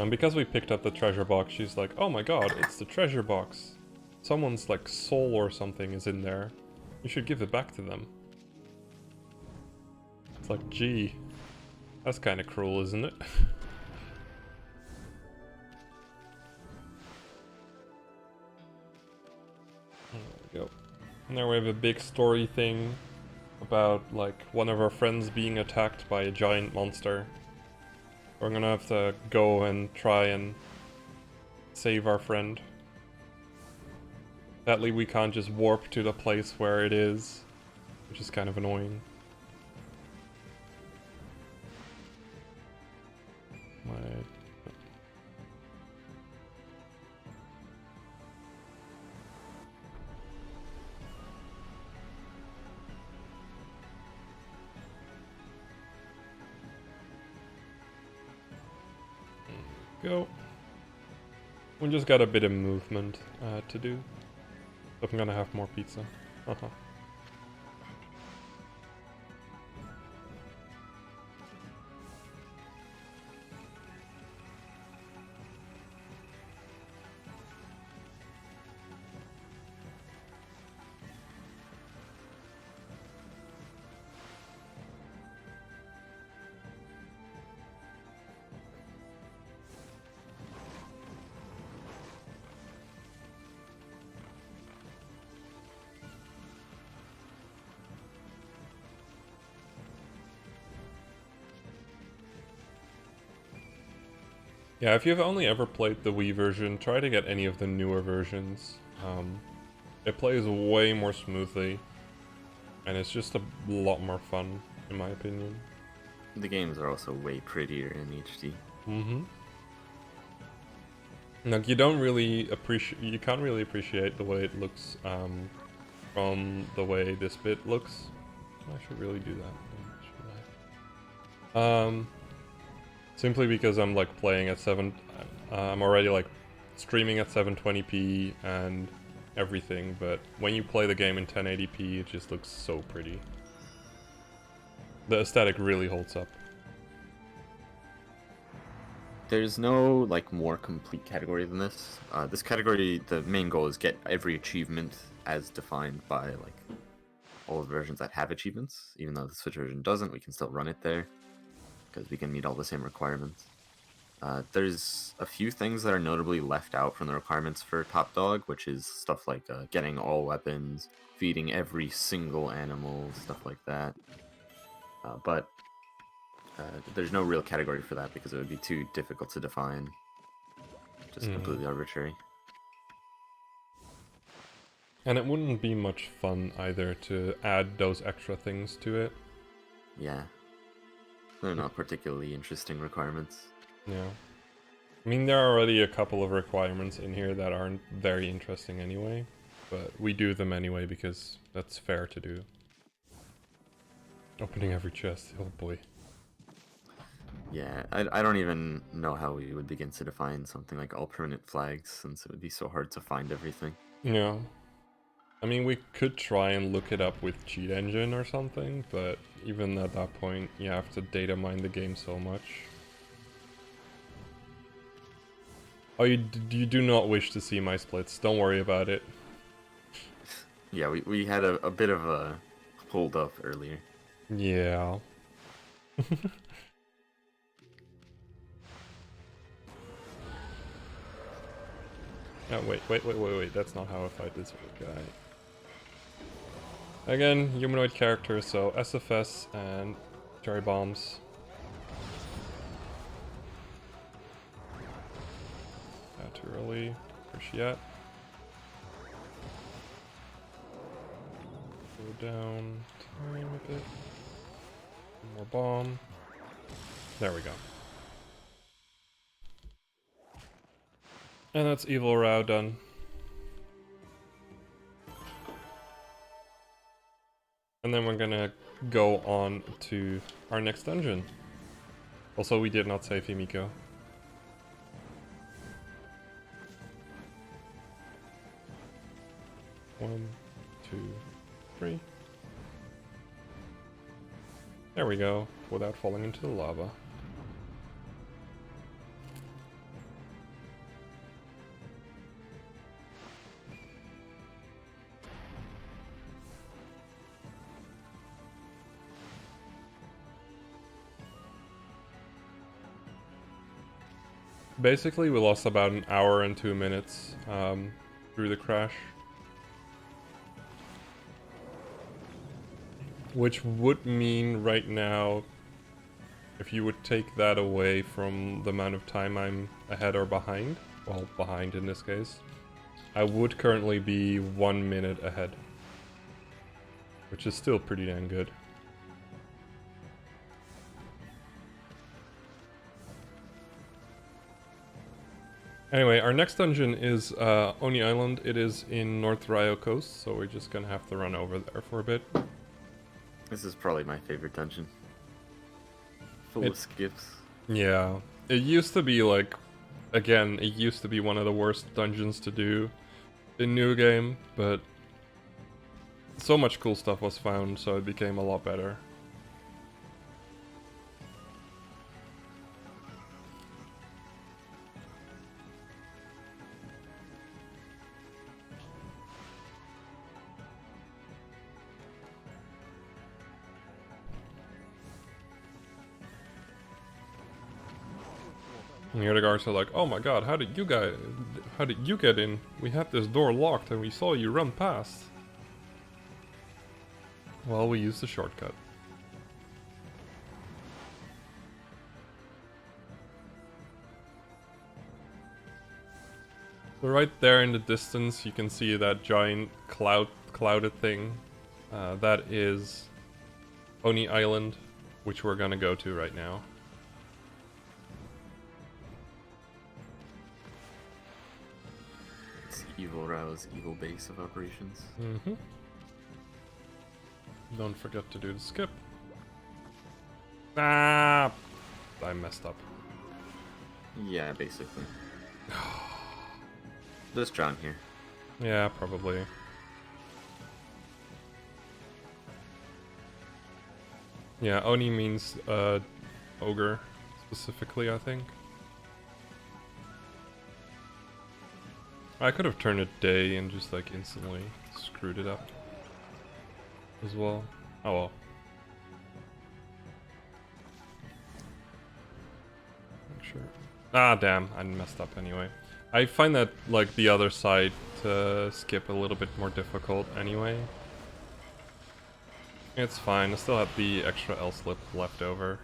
Because we picked up the treasure box, she's like, oh my god, it's the treasure box. Someone's like soul or something is in there. You should give it back to them. It's like, gee, that's kind of cruel, isn't it? There we go. And there we have a big story thing about like one of our friends being attacked by a giant monster. We're gonna have to go and try and save our friend. Sadly, we can't just warp to the place where it is, which is kind of annoying. Go. We just got a bit of movement to do. So I'm gonna have more pizza. Yeah, if you've only ever played the Wii version, try to get any of the newer versions. It plays way more smoothly, and it's just a lot more fun, in my opinion. The games are also way prettier in HD. Mm-hmm. Like, you can't really appreciate the way it looks from the way this bit looks. I should really do that. Simply because I'm like playing at I'm already like streaming at 720p and everything, but when you play the game in 1080p, it just looks so pretty. The aesthetic really holds up. There's no like more complete category than this. This category, the main goal is get every achievement as defined by like all the versions that have achievements. Even though the Switch version doesn't, we can still run it there because we can meet all the same requirements. There's a few things that are notably left out from the requirements for Top Dog, which is stuff like getting all weapons, feeding every single animal, stuff like that. But there's no real category for that because it would be too difficult to define. Just completely arbitrary. And it wouldn't be much fun either to add those extra things to it. Yeah. They're not particularly interesting requirements. Yeah. I mean, there are already a couple of requirements in here that aren't very interesting anyway, but we do them anyway because that's fair to do. Opening every chest, oh boy. Yeah, I don't even know how we would begin to define something like all permanent flags, since it would be so hard to find everything. Yeah. I mean, we could try and look it up with Cheat Engine or something, but even at that point, you have to data mine the game so much. Oh, you do not wish to see my splits. Don't worry about it. Yeah, we had a bit of a hold up earlier. Yeah. Oh, wait. That's not how I fight this guy. Again, humanoid character, so SFS and cherry bombs. Not too early. Where's she at? Go down time a bit. One more bomb. There we go. And that's Evil Rao done. And then we're gonna go on to our next dungeon. Also, we did not save Himiko. 1, 2, 3. There we go, without falling into the lava. Basically, we lost about an hour and 2 minutes through the crash. Which would mean right now, if you would take that away from the amount of time I'm ahead or behind, well, behind in this case, I would currently be 1 minute ahead. Which is still pretty damn good. Anyway, our next dungeon is Oni Island. It is in North Rio Coast, so we're just gonna have to run over there for a bit. This is probably my favorite dungeon. Full of skips. Yeah. It used to be like, again, it used to be one of the worst dungeons to do in New Game, but so much cool stuff was found, so it became a lot better. And the other guards are like, "Oh my god, how did you get in? We had this door locked and we saw you run past." Well, we used the shortcut. So right there in the distance, you can see that giant clouded thing. That is Oni Island, which we're gonna go to right now. It's Evil Rao's evil base of operations. Mm-hmm. Don't forget to do the skip. Ah! I messed up. Yeah, basically. Just drown here. Yeah, probably. Yeah, Oni means ogre specifically, I think. I could have turned it day and just like instantly screwed it up as well. Oh well. Sure. Ah, damn, I messed up anyway. I find that like the other side to skip a little bit more difficult anyway. It's fine, I still have the extra L slip left over.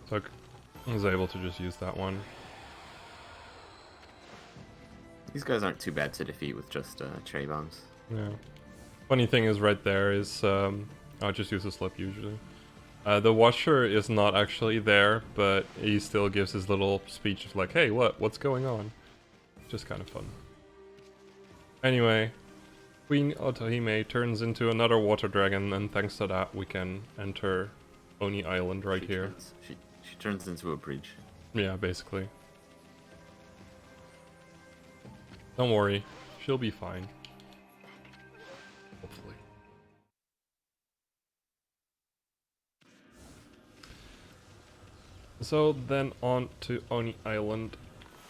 So I was able to just use that one. These guys aren't too bad to defeat with just cherry bombs. Yeah. Funny thing is right there is, I just use the slip usually. The Watcher is not actually there, but he still gives his little speech of like, hey, what's going on? Just kind of fun. Anyway, Queen Otohime turns into another water dragon, and thanks to that we can enter Oni Island right here. She turns into a bridge. Yeah, basically. Don't worry, she'll be fine. Hopefully. So then on to Oni Island.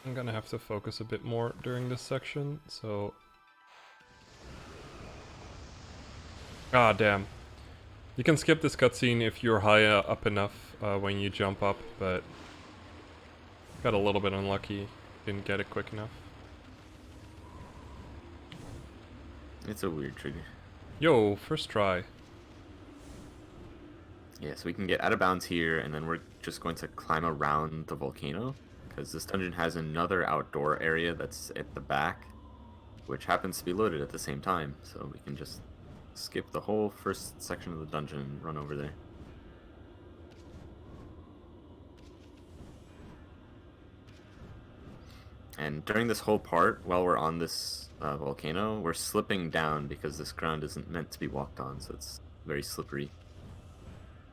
I'm gonna have to focus a bit more during this section, so... Ah, damn. You can skip this cutscene if you're high up enough when you jump up, but... Got a little bit unlucky. Didn't get it quick enough. It's a weird trigger. Yo, first try. Yeah, so we can get out of bounds here, and then we're just going to climb around the volcano, because this dungeon has another outdoor area that's at the back, which happens to be loaded at the same time, so we can just skip the whole first section of the dungeon and run over there. And during this whole part, while we're on this volcano, we're slipping down because this ground isn't meant to be walked on, so it's very slippery.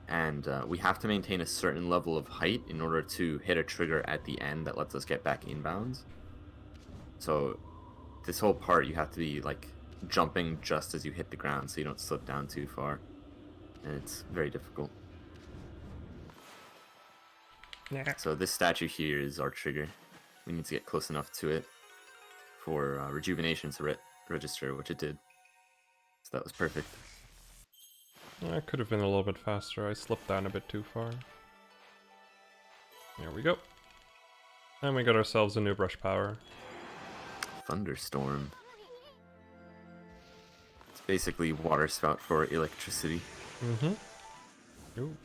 And we have to maintain a certain level of height in order to hit a trigger at the end that lets us get back inbounds. So this whole part you have to be like jumping just as you hit the ground so you don't slip down too far. And it's very difficult. Yeah. So this statue here is our trigger. We need to get close enough to it for rejuvenation to register, which it did. So that was perfect. I could have been a little bit faster. I slipped down a bit too far. There we go. And we got ourselves a new brush power. Thunderstorm. It's basically water spout for electricity. Mm-hmm. Ooh.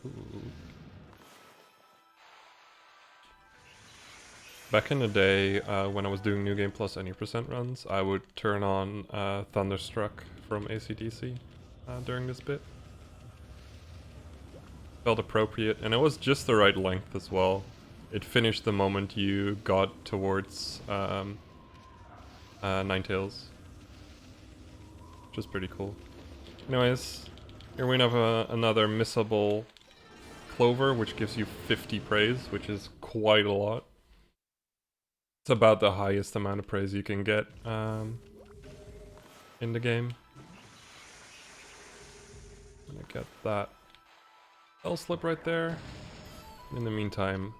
Back in the day, when I was doing New Game Plus any percent runs, I would turn on Thunderstruck from AC/DC during this bit. Felt appropriate, and it was just the right length as well. It finished the moment you got towards Ninetales, which is pretty cool. Anyways, here we have another missable clover, which gives you 50 praise, which is quite a lot. It's about the highest amount of praise you can get in the game. I'm gonna get that L slip right there. In the meantime,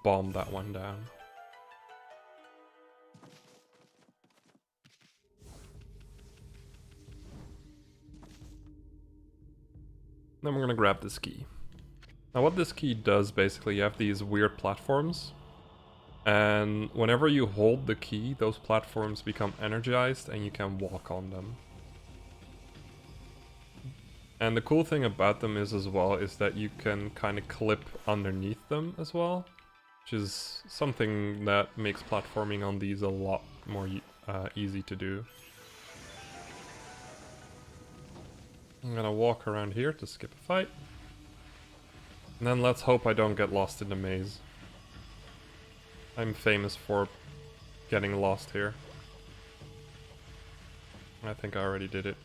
bomb that one down. Then we're gonna grab this key. Now what this key does, basically, you have these weird platforms. And whenever you hold the key, those platforms become energized and you can walk on them. And the cool thing about them is as well is that you can kind of clip underneath them as well, which is something that makes platforming on these a lot more easy to do. I'm gonna walk around here to skip a fight. And then let's hope I don't get lost in the maze. I'm famous for getting lost here. I think I already did it.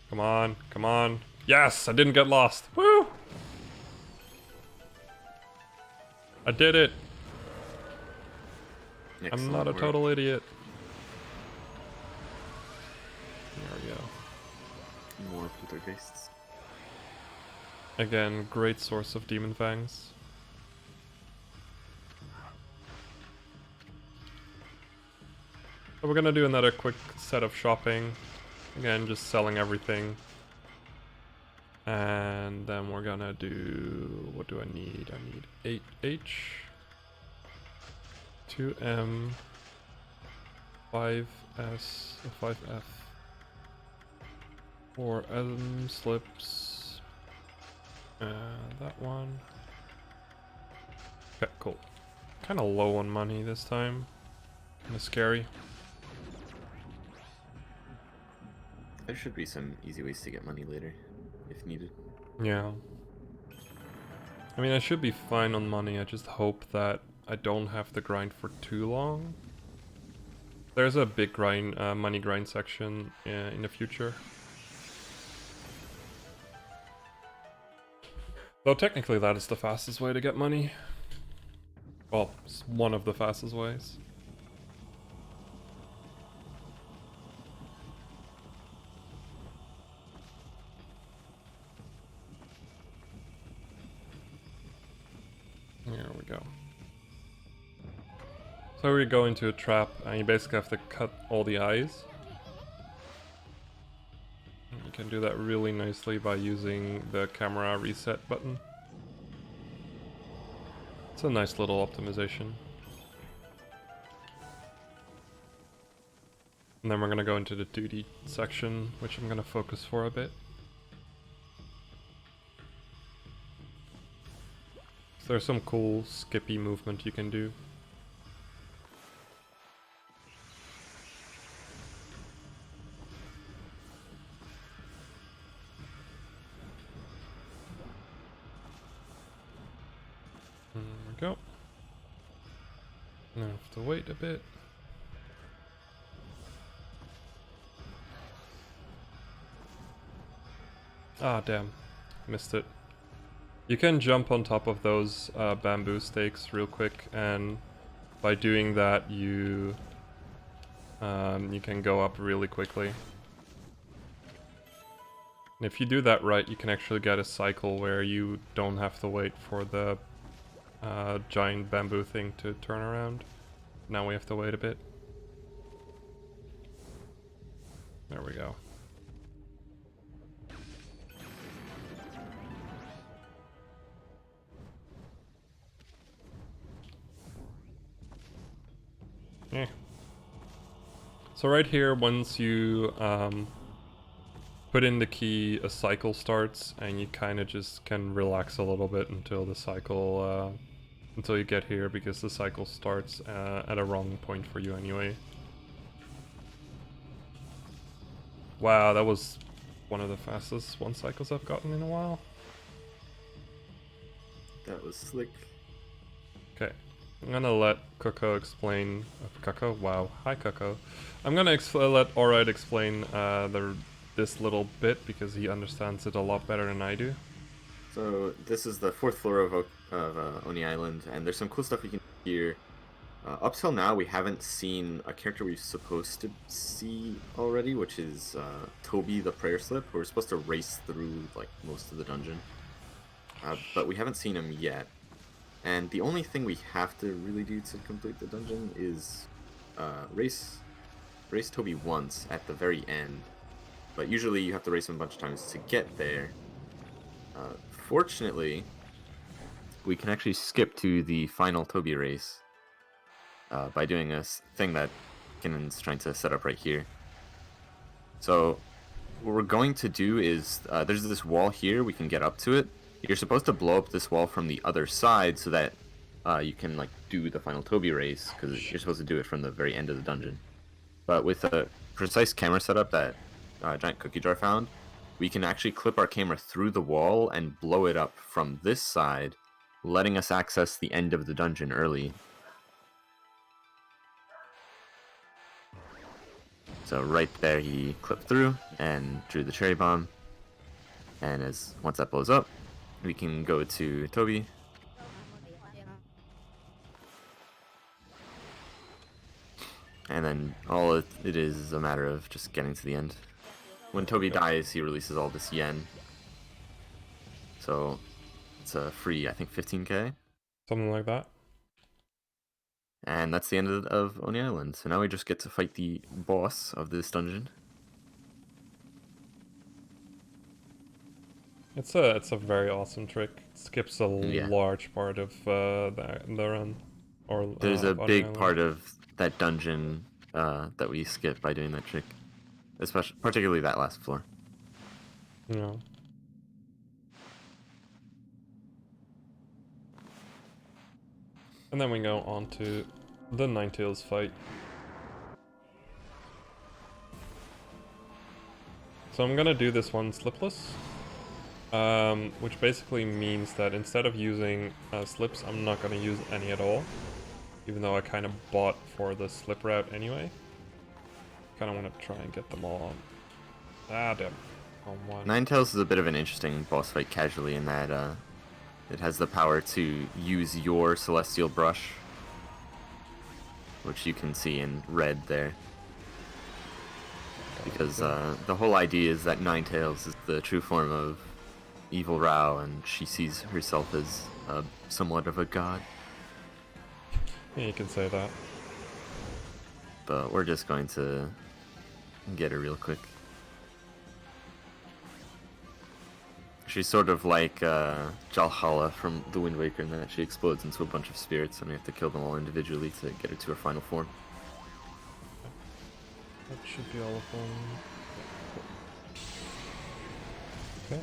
Come on, come on. Yes, I didn't get lost. Woo! I did it! I'm Excellent not a work. total idiot. There we go. More poltergeists. Again, great source of demon fangs. So we're gonna do another quick set of shopping. Again, just selling everything. And then we're gonna do... what do I need? I need 8H, 2M, 5S, 5F, 4M slips, and that one. Okay, cool. Kinda low on money this time. Kinda scary. There should be some easy ways to get money later, if needed. Yeah. I mean, I should be fine on money, I just hope that I don't have to grind for too long. There's a big grind, money grind section in the future. Though technically that is the fastest way to get money. Well, it's one of the fastest ways. Here we go. So we go into a trap and you basically have to cut all the eyes. And you can do that really nicely by using the camera reset button. It's a nice little optimization. And then we're gonna go into the 2D section, which I'm gonna focus for a bit. So there's some cool skippy movement you can do. There we go. Now I have to wait a bit. Ah, damn. Missed it. You can jump on top of those bamboo stakes real quick, and by doing that you can go up really quickly. And if you do that right, you can actually get a cycle where you don't have to wait for the giant bamboo thing to turn around. Now we have to wait a bit. There we go. Yeah. So right here, once you put in the key, a cycle starts, and you kind of just can relax a little bit until the cycle, until you get here, because the cycle starts at a wrong point for you anyway. Wow, that was one of the fastest one cycles I've gotten in a while. That was slick. Okay. I'm gonna let Coco explain. Coco? Wow. Hi, Coco. I'm gonna let Alright explain this little bit because he understands it a lot better than I do. So this is the 4th floor of Oni Island, and there's some cool stuff you can do here. Up till now, we haven't seen a character we're supposed to see already, which is Toby the Prayer Slip, who we're supposed to race through like most of the dungeon. But we haven't seen him yet. And the only thing we have to really do to complete the dungeon is race Toby once at the very end. But usually you have to race him a bunch of times to get there. Fortunately, we can actually skip to the final Toby race by doing a thing that Kinnen's trying to set up right here. So what we're going to do is, there's this wall here, we can get up to it. You're supposed to blow up this wall from the other side so that you can like do the final Toby race, because you're supposed to do it from the very end of the dungeon. But with a precise camera setup that Giant Cookie Jar found, we can actually clip our camera through the wall and blow it up from this side, letting us access the end of the dungeon early. So right there he clipped through and drew the cherry bomb, and once that blows up, we can go to Toby and then all it is a matter of just getting to the end. When Toby dies, he releases all this yen. So it's a free, I think, 15k. Something like that. And that's the end of Oni Island. So now we just get to fight the boss of this dungeon. It's a very awesome trick. It skips a Yeah. large part of the run. Or There's a of Oni big Island. part of that dungeon that we skip by doing that trick. Especially, particularly that last floor. Yeah. And then we go on to the Ninetales fight. So I'm gonna do this one slipless. Which basically means that instead of using slips, I'm not gonna use any at all. Even though I kind of bought for the slip route anyway. Kind of want to try and get them all on. Ah, damn. On one. Ninetales is a bit of an interesting boss fight casually in that it has the power to use your Celestial Brush, which you can see in red there. Because the whole idea is that Ninetales is the true form of Evil Rao, and she sees herself as somewhat of a god. Yeah, you can say that. But we're just going to get her real quick. She's sort of like Jalhala from The Wind Waker in that she explodes into a bunch of spirits, and we have to kill them all individually to get her to her final form. That should be all of them. Okay.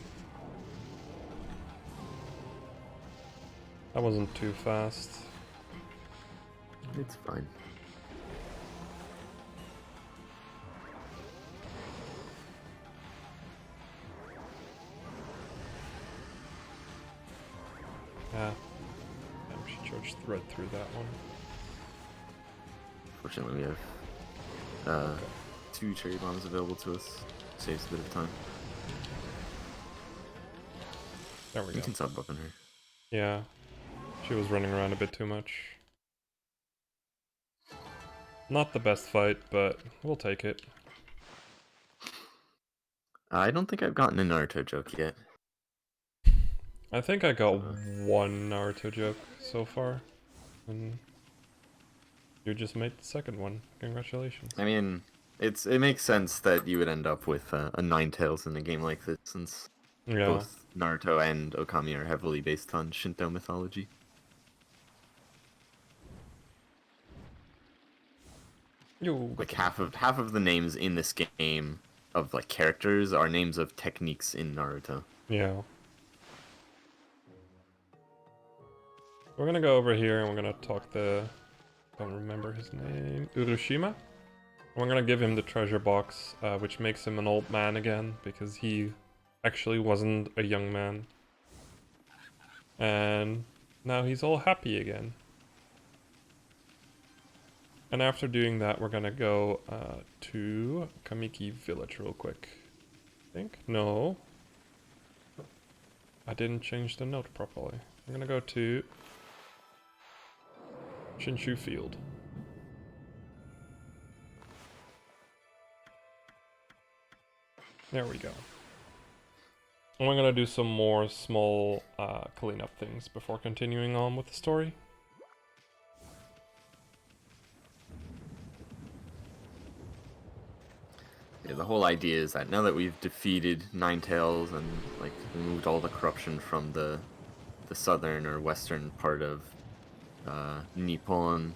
That wasn't too fast. It's fine. Yeah. Damn, she charged right through that one. Fortunately, we have 2 cherry bombs available to us. Saves a bit of time. There we You go. can sub up on her. Yeah. She was running around a bit too much. Not the best fight, but we'll take it. I don't think I've gotten a Naruto joke yet. I think I got one Naruto joke so far. And you just made the second one. Congratulations. I mean, it makes sense that you would end up with a Ninetales in a game like this, since Yeah. both Naruto and Okami are heavily based on Shinto mythology. Yo. Like half of the names in this game of like characters are names of techniques in Naruto. Yeah. We're gonna go over here and we're gonna talk the... don't remember his name. Urushima? We're gonna give him the treasure box, which makes him an old man again, because he actually wasn't a young man. And now he's all happy again. And after doing that, we're gonna go to Kamiki Village real quick. I think? No. I didn't change the note properly. I'm gonna go to Shinshu Field. There we go. And we're gonna do some more small cleanup things before continuing on with the story. Yeah, the whole idea is that now that we've defeated Ninetales and like removed all the corruption from the southern or western part of Nippon,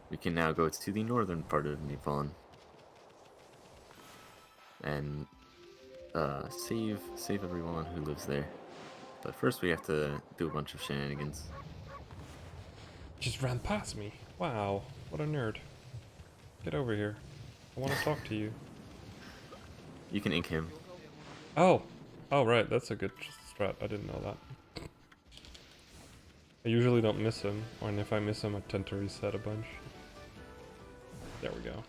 we can now go to the northern part of Nippon and save everyone who lives there. But first we have to do a bunch of shenanigans. Just ran past me. Wow, what a nerd. Get over here. I want to talk to you. You can ink him. Oh! Oh, right, that's a good strat. I didn't know that. I usually don't miss him, and if I miss him, I tend to reset a bunch. There we go.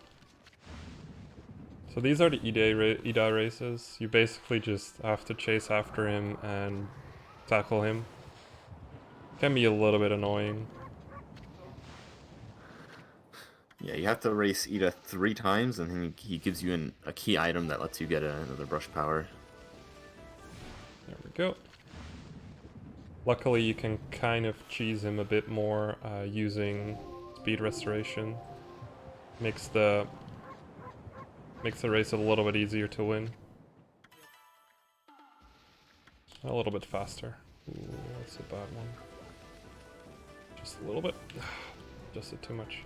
So these are the Ida races. You basically just have to chase after him and tackle him. Can be a little bit annoying. Yeah, you have to race Ida 3 times, and then he gives you a key item that lets you get another brush power. There we go. Luckily, you can kind of cheese him a bit more using speed restoration. Makes the race a little bit easier to win. A little bit faster. Ooh, that's a bad one. Just a little bit. Just too much.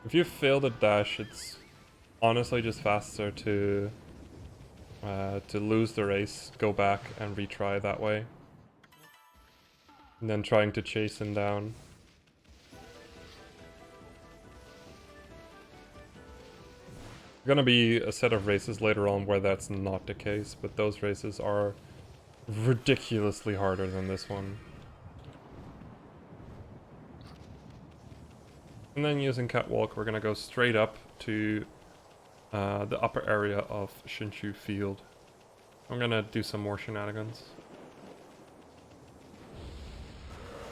If you fail the dash, it's honestly just faster to lose the race, go back and retry that way. And then trying to chase him down. Gonna be a set of races later on where that's not the case, but those races are ridiculously harder than this one. And then using Catwalk, we're gonna go straight up to the upper area of Shinshu Field. I'm gonna do some more shenanigans.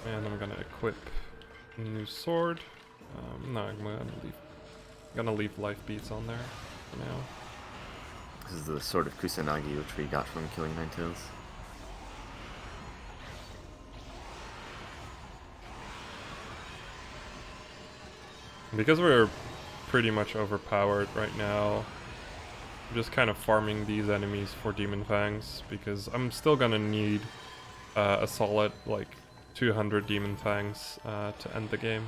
And I'm gonna equip a new sword. No, I'm gonna leave life beads on there for now. This is the Sword of Kusanagi, which we got from killing Ninetales. Because we're pretty much overpowered right now, I'm just kind of farming these enemies for Demon Fangs, because I'm still gonna need a solid, like, 200 Demon Fangs to end the game.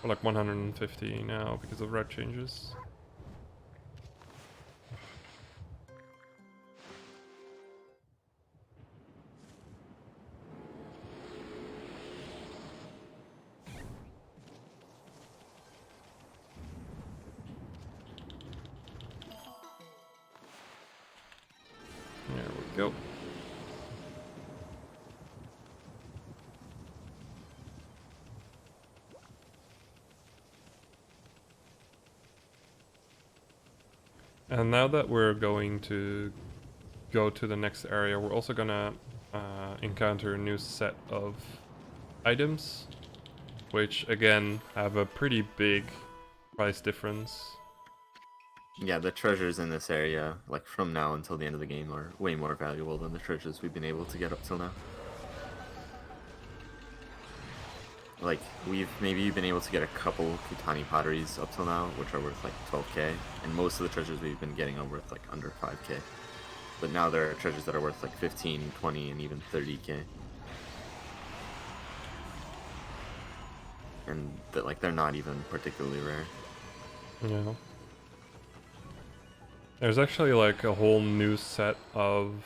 Or like 150 now because of red changes. There we go. And now that we're going to go to the next area, we're also gonna encounter a new set of items, which again have a pretty big price difference. Yeah, the treasures in this area, like from now until the end of the game, are way more valuable than the treasures we've been able to get up till now. Like, we've maybe been able to get a couple Kutani potteries up till now, which are worth like 12k, and most of the treasures we've been getting are worth like under 5k. But now there are treasures that are worth like 15, 20, and even 30k. And that, like, they're not even particularly rare. Yeah. There's actually like a whole new set of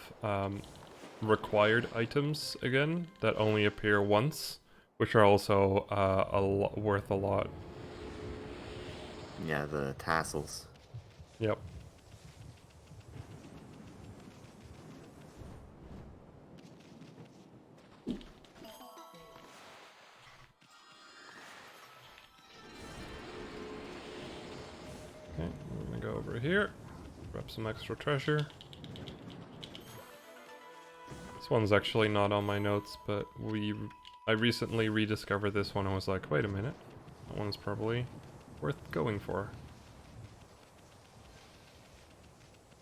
required items again that only appear once, which are also worth a lot. Yeah, the tassels. Yep. Okay, I'm gonna go over here, grab some extra treasure. This one's actually not on my notes, but I recently rediscovered this one and was like, wait a minute, that one's probably worth going for.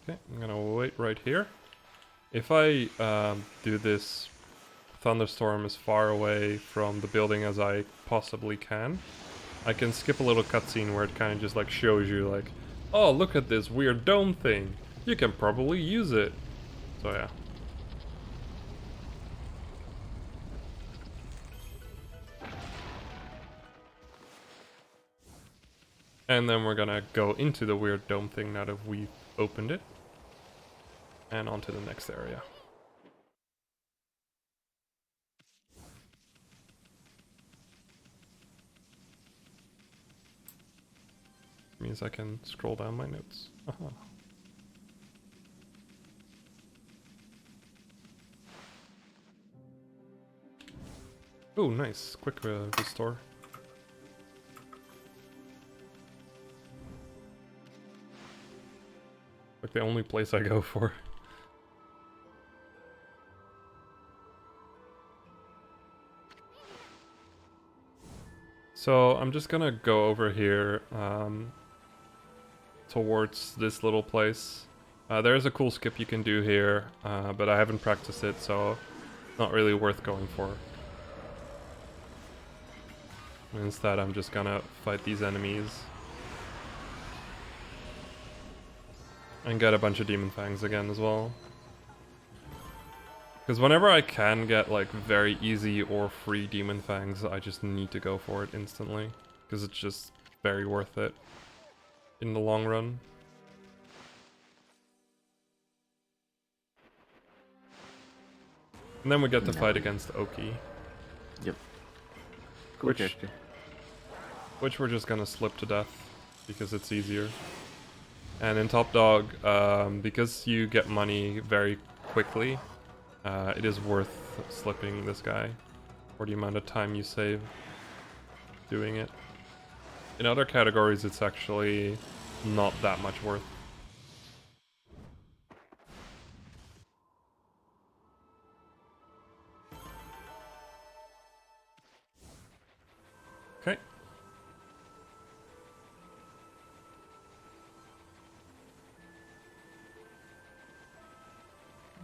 Okay, I'm gonna wait right here. If I do this thunderstorm as far away from the building as I possibly can, I can skip a little cutscene where it kind of just like shows you like, oh, look at this weird dome thing. You can probably use it. So yeah. And then we're gonna go into the weird dome thing now that we've opened it. And on to the next area. Means I can scroll down my notes. Aha. Oh, nice. Quick restore. Like the only place I go for. So I'm just gonna go over here towards this little place. There's a cool skip you can do here, but I haven't practiced it, so not really worth going for. Instead, I'm just gonna fight these enemies and get a bunch of Demon Fangs again as well. Because whenever I can get like very easy or free Demon Fangs, I just need to go for it instantly. Because it's just very worth it in the long run. And then we get to fight against Oki. Yep. Cool Which- character. Which we're just gonna slip to death because it's easier. And in Top Dog, because you get money very quickly, it is worth slipping this guy for the amount of time you save doing it. In other categories, it's actually not that much worth. Okay.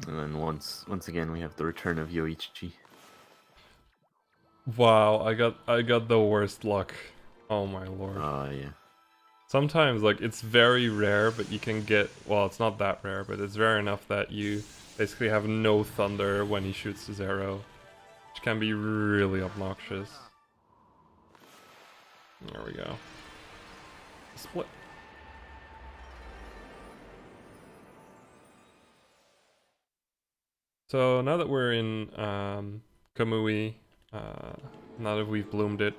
And then once again we have the return of Yoichi. Wow, I got the worst luck. Oh my lord. Yeah. Sometimes, like, it's very rare, but you can get... Well, it's not that rare, but it's rare enough that you basically have no thunder when he shoots his arrow. Which can be really obnoxious. There we go. Split. So now that we're in Kamui, now that we've bloomed it,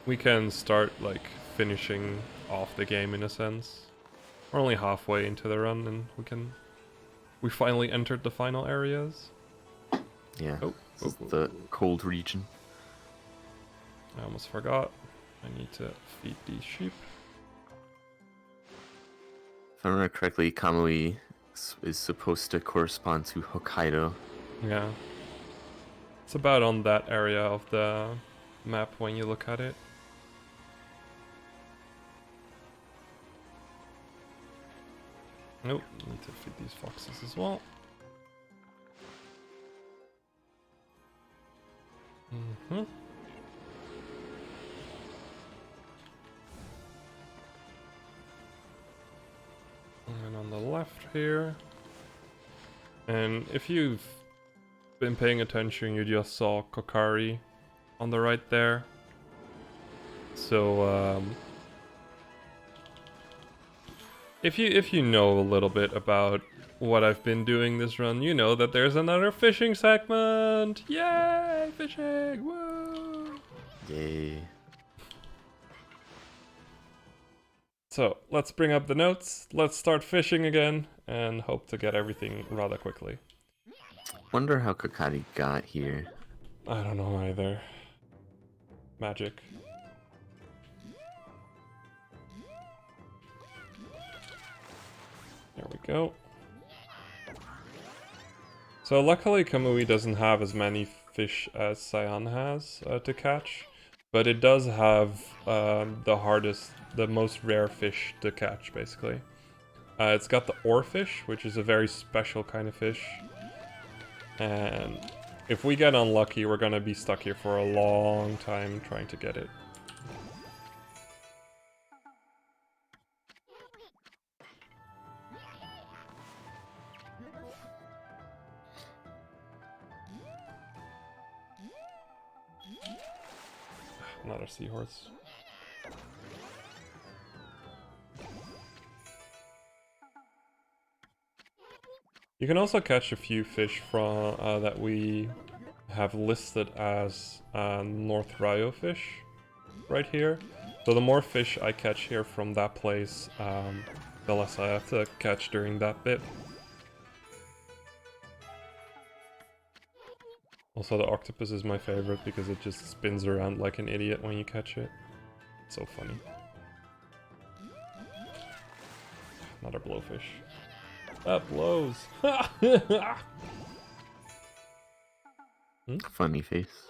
we can start like finishing off the game in a sense. We're only halfway into the run and we finally entered the final areas. Yeah. Oh, This is the cold region. I almost forgot. I need to feed these sheep. If I remember correctly, Kamui is supposed to correspond to Hokkaido. Yeah. It's about on that area of the map when you look at it. Nope, need to feed these foxes as well. Mm-hmm. And on the left here. And if you've been paying attention, you just saw Kokari on the right there. So, if you know a little bit about what I've been doing this run, you know that there's another fishing segment! Yay! Fishing! Woo! Yay. So, let's bring up the notes, let's start fishing again, and hope to get everything rather quickly. Wonder how Kokari got here. I don't know either. Magic. There we go. So luckily Kamui doesn't have as many fish as Cyan has to catch, but it does have the most rare fish to catch basically. It's got the oarfish, which is a very special kind of fish. And if we get unlucky, we're gonna be stuck here for a long time trying to get it. Another seahorse. You can also catch a few fish from that we have listed as North Rio fish right here. So the more fish I catch here from that place, the less I have to catch during that bit. Also, the octopus is my favorite because it just spins around like an idiot when you catch it. It's so funny. Another blowfish. That blows. Funny face.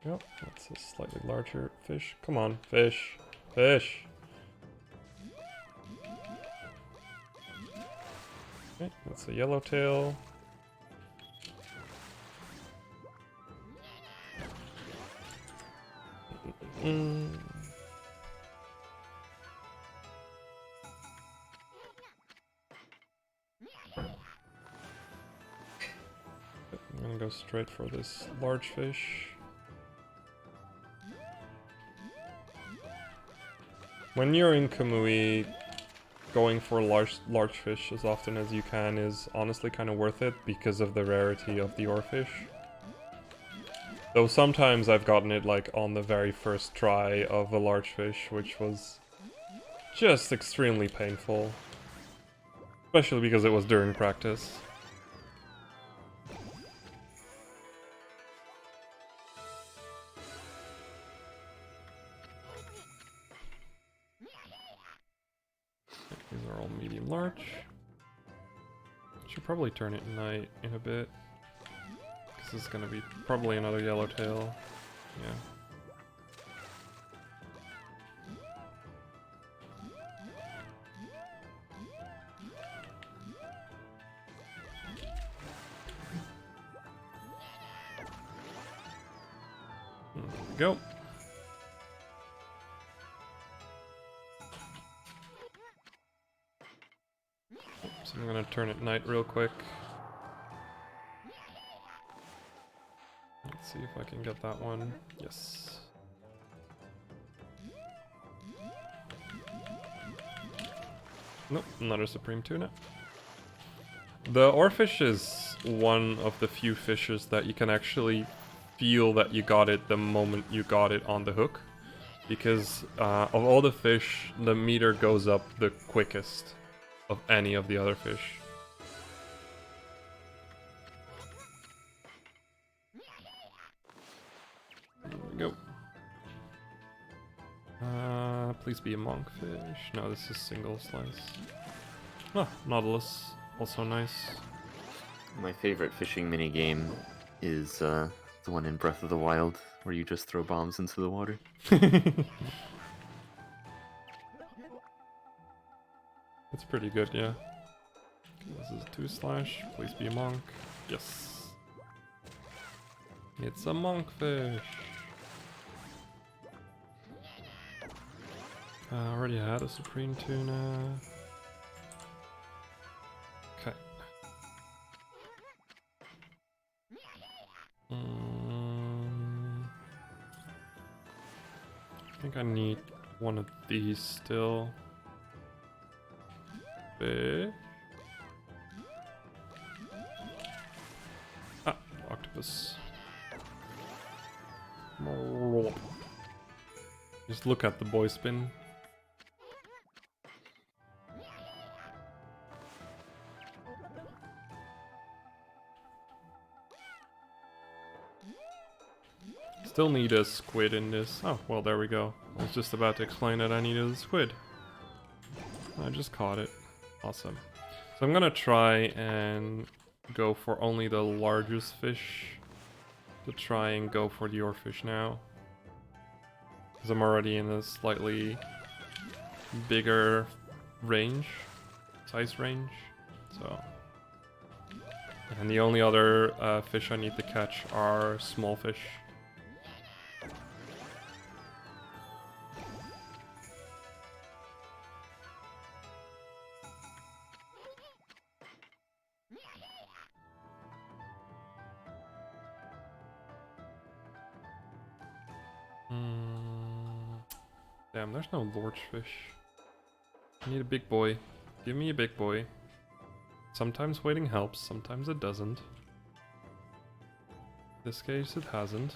Yep, that's a slightly larger fish. Come on, fish. Fish! Okay, that's a yellowtail. Mm. I'm gonna go straight for this large fish. When you're in Kamui, going for large fish as often as you can is honestly kind of worth it because of the rarity of the oarfish. Though sometimes I've gotten it like on the very first try of a large fish, which was just extremely painful. Especially because it was during practice. These are all medium large. Should probably turn it night in a bit. This is gonna be probably another yellowtail. Yeah. There we go. So I'm gonna turn it night real quick. Let's see if I can get that one. Yes. Nope, another supreme tuna. The oarfish is one of the few fishes that you can actually feel that you got it the moment you got it on the hook. Because of all the fish, the meter goes up the quickest of any of the other fish. There we go. Please be a monkfish. No, this is single slice. Ah, Nautilus. Also nice. My favorite fishing minigame is the one in Breath of the Wild, where you just throw bombs into the water. It's pretty good, yeah. This is 2/. Please be a monk. Yes. It's a monkfish. I already had a supreme tuna. Okay. I think I need one of these still. Fish. Ah, octopus. Just look at the boy spin. Still need a squid in this. Oh, well, there we go. I was just about to explain that I needed a squid. I just caught it. Awesome. So I'm gonna try and go for only the largest fish to try and go for the oarfish now. Because I'm already in a slightly bigger range, size range. So, and the only other fish I need to catch are small fish. Damn, there's no large fish. I need a big boy. Give me a big boy. Sometimes waiting helps, sometimes it doesn't. In this case, it hasn't.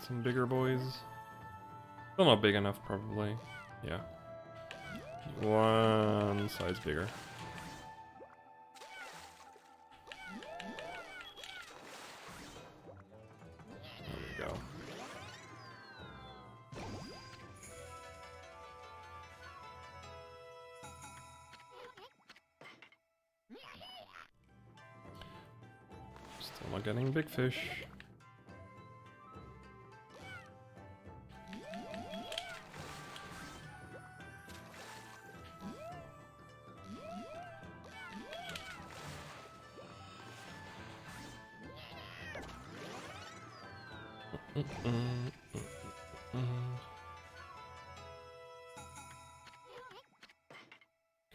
Some bigger boys. Still not big enough, probably. Yeah. One size bigger. Still not getting big fish.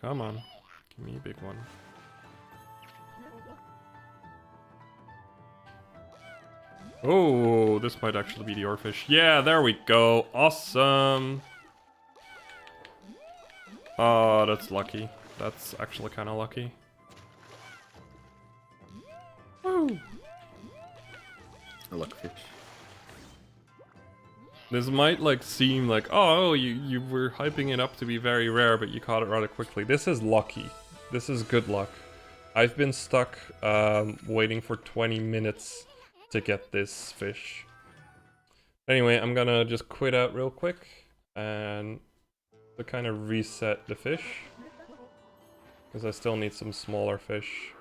Come on, give me a big one. Oh, this might actually be the oarfish. Yeah, there we go. Awesome. Oh, that's lucky. That's actually kind of lucky. Woo! A luck fish. This might like seem like, oh, you were hyping it up to be very rare, but you caught it rather quickly. This is lucky. This is good luck. I've been stuck waiting for 20 minutes to get this fish. Anyway, I'm gonna just quit out real quick and to kind of reset the fish. Because I still need some smaller fish.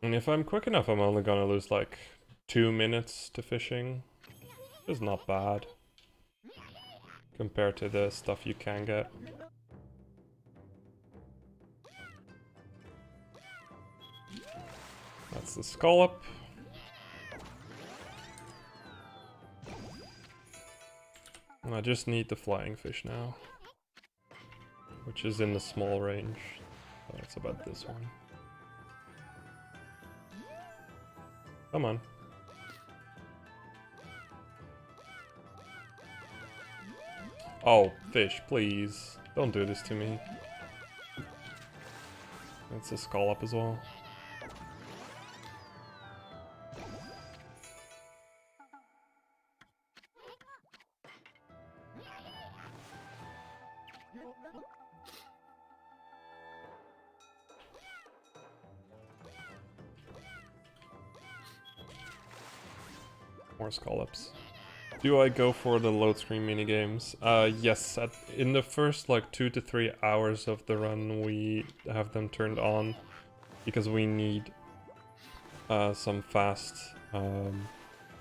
And if I'm quick enough, I'm only gonna lose like 2 minutes to fishing. Which is not bad. Compared to the stuff you can get. That's the scallop. And I just need the flying fish now. Which is in the small range. So it's about this one. Come on. Oh, fish, please. Don't do this to me. That's a scallop as well. More scallops. Do I go for the load screen minigames? Yes, in the first like 2 to 3 hours of the run we have them turned on because we need some fast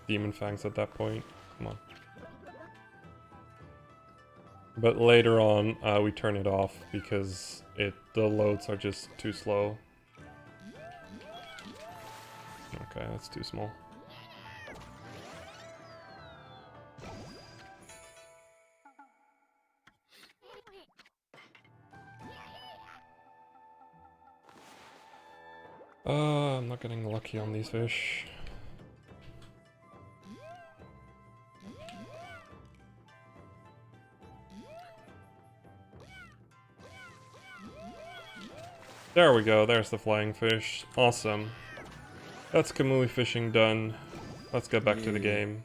demon fangs at that point. Come on. But later on we turn it off because the loads are just too slow. Okay, that's too small. I'm not getting lucky on these fish. There we go, there's the flying fish. Awesome. That's Kamui fishing done. Let's get back to the game.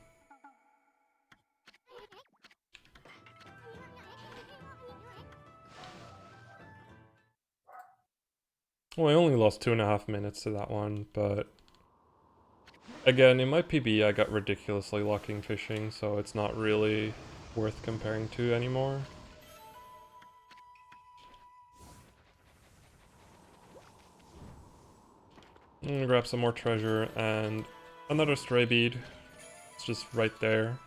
Well, I only lost 2.5 minutes to that one, but again, in my PB I got ridiculously lucky fishing, so it's not really worth comparing to anymore. I'm gonna grab some more treasure and another stray bead. It's just right there.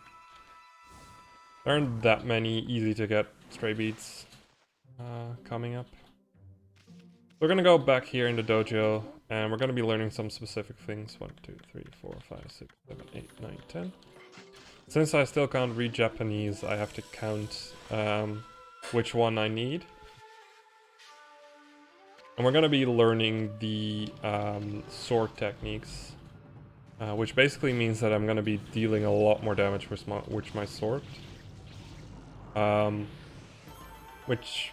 There aren't that many easy to get stray beads coming up. We're gonna go back here in the dojo, and we're gonna be learning some specific things. 1, 2, 3, 4, 5, 6, 7, 8, 9, 10. Since I still can't read Japanese, I have to count which one I need. And we're gonna be learning the sword techniques, which basically means that I'm gonna be dealing a lot more damage with my sword. Which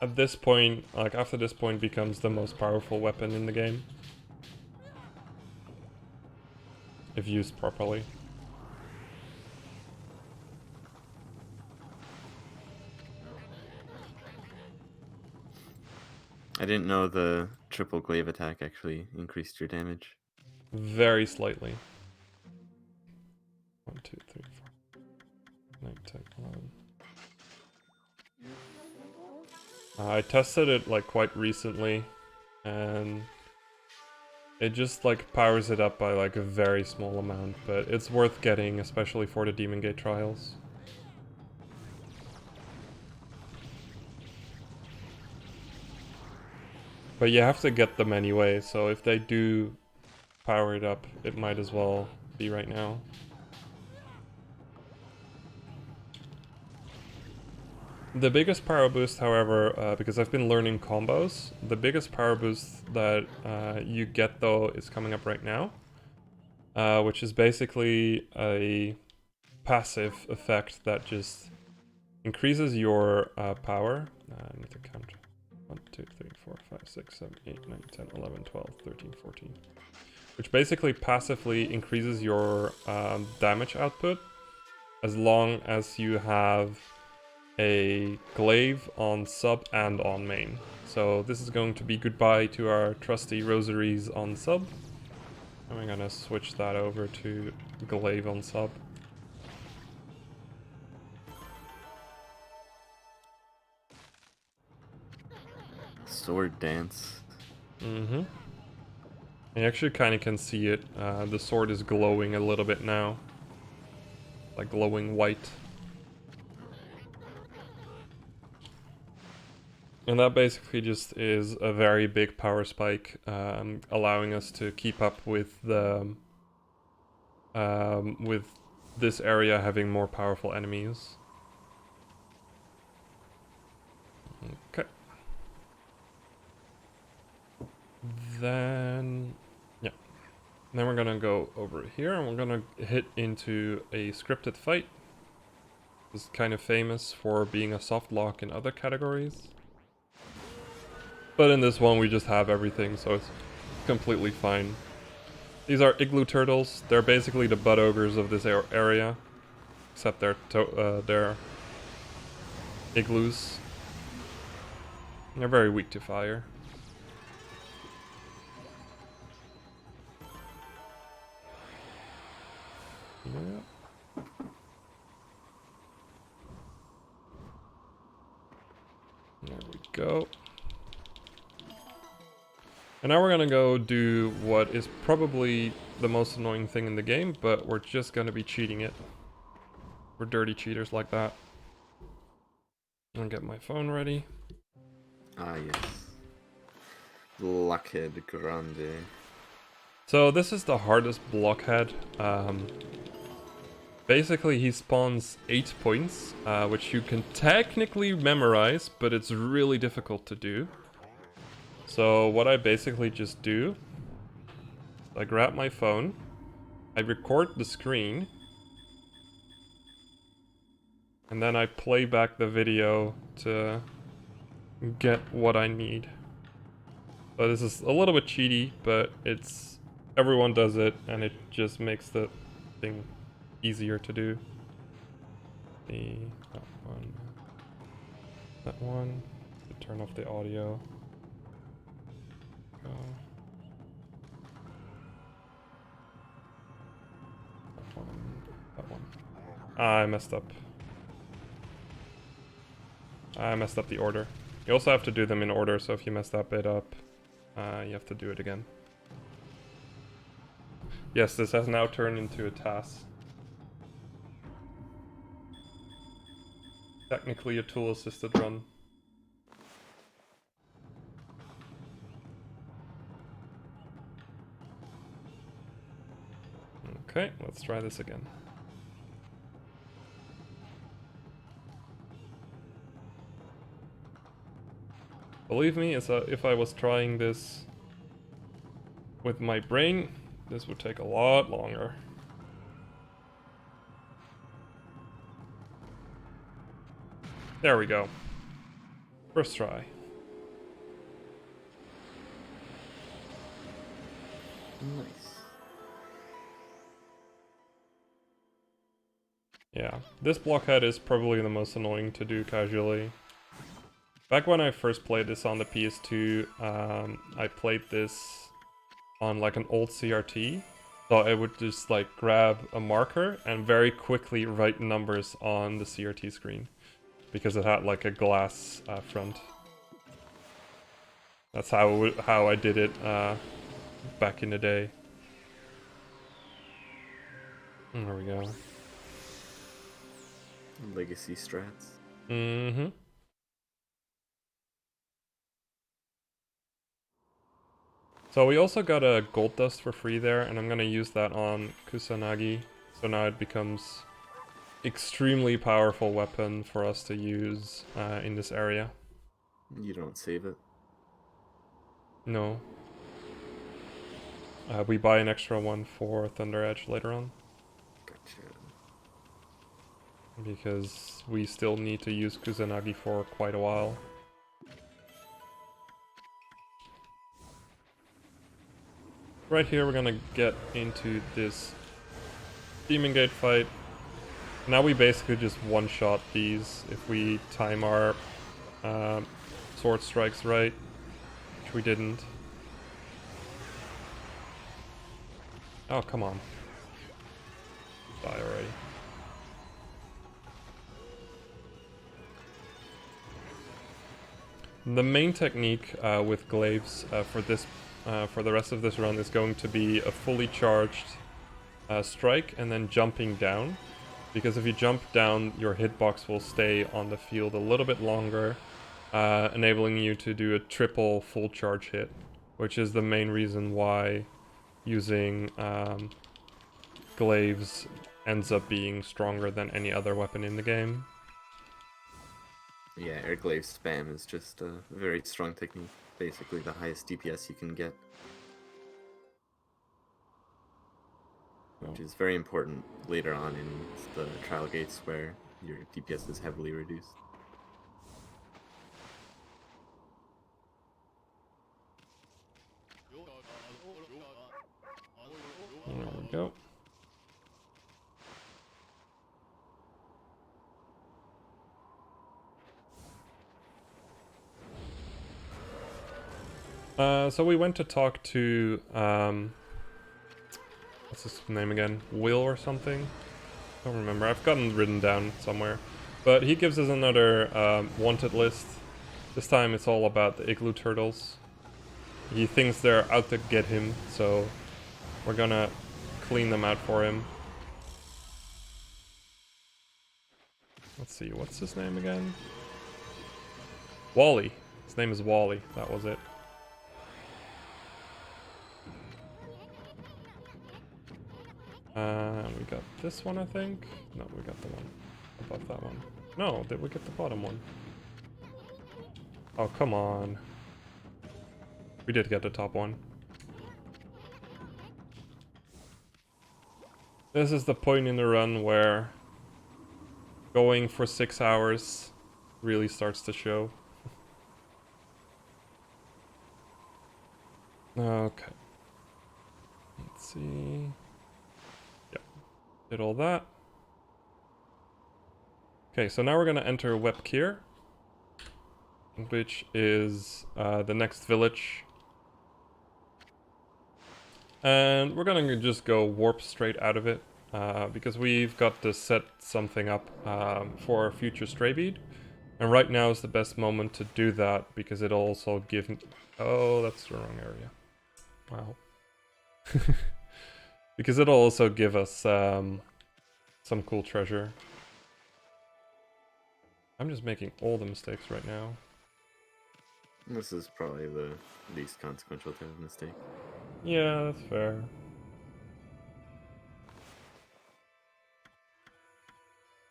at this point, like after this point, becomes the most powerful weapon in the game. If used properly. I didn't know the triple glaive attack actually increased your damage. Very slightly. 1, 2, 3, 4, 9, 10, 11. I tested it like quite recently, and it just like powers it up by like a very small amount, but it's worth getting, especially for the Demon Gate trials. But you have to get them anyway, so if they do power it up, it might as well be right now. The biggest power boost, however, because I've been learning combos, the biggest power boost that you get though is coming up right now, which is basically a passive effect that just increases your power. I need to count. 1, 2, 3, 4, 5, 6, 7, 8, 9, 10, 11, 12, 13, 14. Which basically passively increases your damage output as long as you have a glaive on sub and on main. So this is going to be goodbye to our trusty rosaries on sub. And we're gonna switch that over to glaive on sub. Sword dance. Mm-hmm. You actually kind of can see it. The sword is glowing a little bit now. Like glowing white. And that basically just is a very big power spike, allowing us to keep up with the with this area having more powerful enemies. Okay. Then, yeah. Then we're gonna go over here and we're gonna hit into a scripted fight. This is kind of famous for being a soft lock in other categories. But in this one we just have everything, so it's completely fine. These are igloo turtles. They're basically the butt ogres of this area. Except they're igloos. They're very weak to fire. Yeah. There we go. And now we're gonna go do what is probably the most annoying thing in the game, but we're just gonna be cheating it. We're dirty cheaters like that. I'll get my phone ready. Ah, yes. Blockhead Grande. So this is the hardest blockhead. Basically he spawns 8 points, which you can technically memorize, but it's really difficult to do. So what I basically just do, I grab my phone, I record the screen, and then I play back the video to get what I need. So this is a little bit cheaty, but it's everyone does it, and it just makes the thing easier to do. That one. Turn off the audio. That one. I messed up. I messed up the order. You also have to do them in order, so if you mess that bit up, you have to do it again. Yes, this has now turned into a task. Technically a tool-assisted run. Okay, let's try this again. Believe me, if I was trying this with my brain, this would take a lot longer. There we go. First try. Nice. Yeah, this blockhead is probably the most annoying to do casually. Back when I first played this on the PS2, I played this on like an old CRT. So I would just like grab a marker and very quickly write numbers on the CRT screen. Because it had like a glass front. That's how I did it back in the day. There we go. Legacy strats. Mm-hmm. So we also got a gold dust for free there, and I'm gonna use that on Kusanagi. So now it becomes extremely powerful weapon for us to use in this area. You don't save it. No. We buy an extra one for Thunder Edge later on. Gotcha. Because we still need to use Kusanagi for quite a while. Right here we're gonna get into this Demon Gate fight. Now we basically just one-shot these if we time our sword strikes right, which we didn't. Oh, come on. Die already. The main technique with glaives for the rest of this run is going to be a fully charged strike and then jumping down. Because if you jump down, your hitbox will stay on the field a little bit longer, enabling you to do a triple full charge hit, which is the main reason why using glaives ends up being stronger than any other weapon in the game. Yeah, air glaive spam is just a very strong technique. Basically the highest DPS you can get. Which is very important later on in the trial gates where your DPS is heavily reduced. There we go. So we went to talk to, what's his name again? Will or something? Don't remember. I've gotten written down somewhere. But he gives us another wanted list. This time it's all about the igloo turtles. He thinks they're out to get him, so we're gonna clean them out for him. Let's see, what's his name again? Wally. His name is Wally. That was it. We got this one, I think. No, we got the one above that one. No, did we get the bottom one? Oh, come on. We did get the top one. This is the point in the run where going for 6 hours really starts to show. Okay. Let's see. Yep. Did all that. Okay, so now we're gonna enter Webkir, which is the next village. And we're gonna just go warp straight out of it, because we've got to set something up for our future stray bead. And right now is the best moment to do that, because it'll also give... Oh, that's the wrong area. Wow. Because it'll also give us some cool treasure. I'm just making all the mistakes right now. This is probably the least consequential type of mistake. Yeah, that's fair.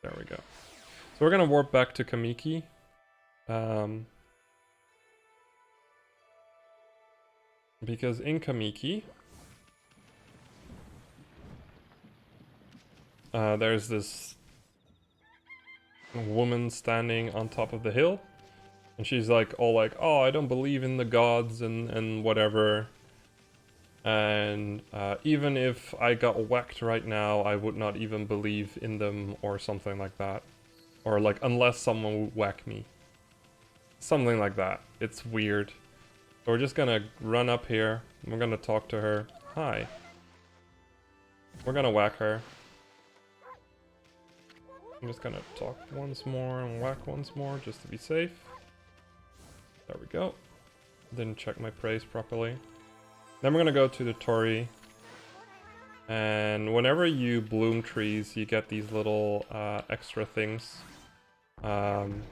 There we go. So we're gonna warp back to Kamiki. Because in Kamiki, there's this woman standing on top of the hill. And she's like, all like, oh, I don't believe in the gods and whatever. And even if I got whacked right now, I would not even believe in them or something like that. Or like, unless someone would whack me. Something like that. It's weird. So we're just gonna run up here. And we're gonna talk to her. Hi. We're gonna whack her. I'm just gonna talk once more and whack once more just to be safe. There we go. Didn't check my praise properly. Then we're gonna go to the Torii. And whenever you bloom trees, you get these little extra things from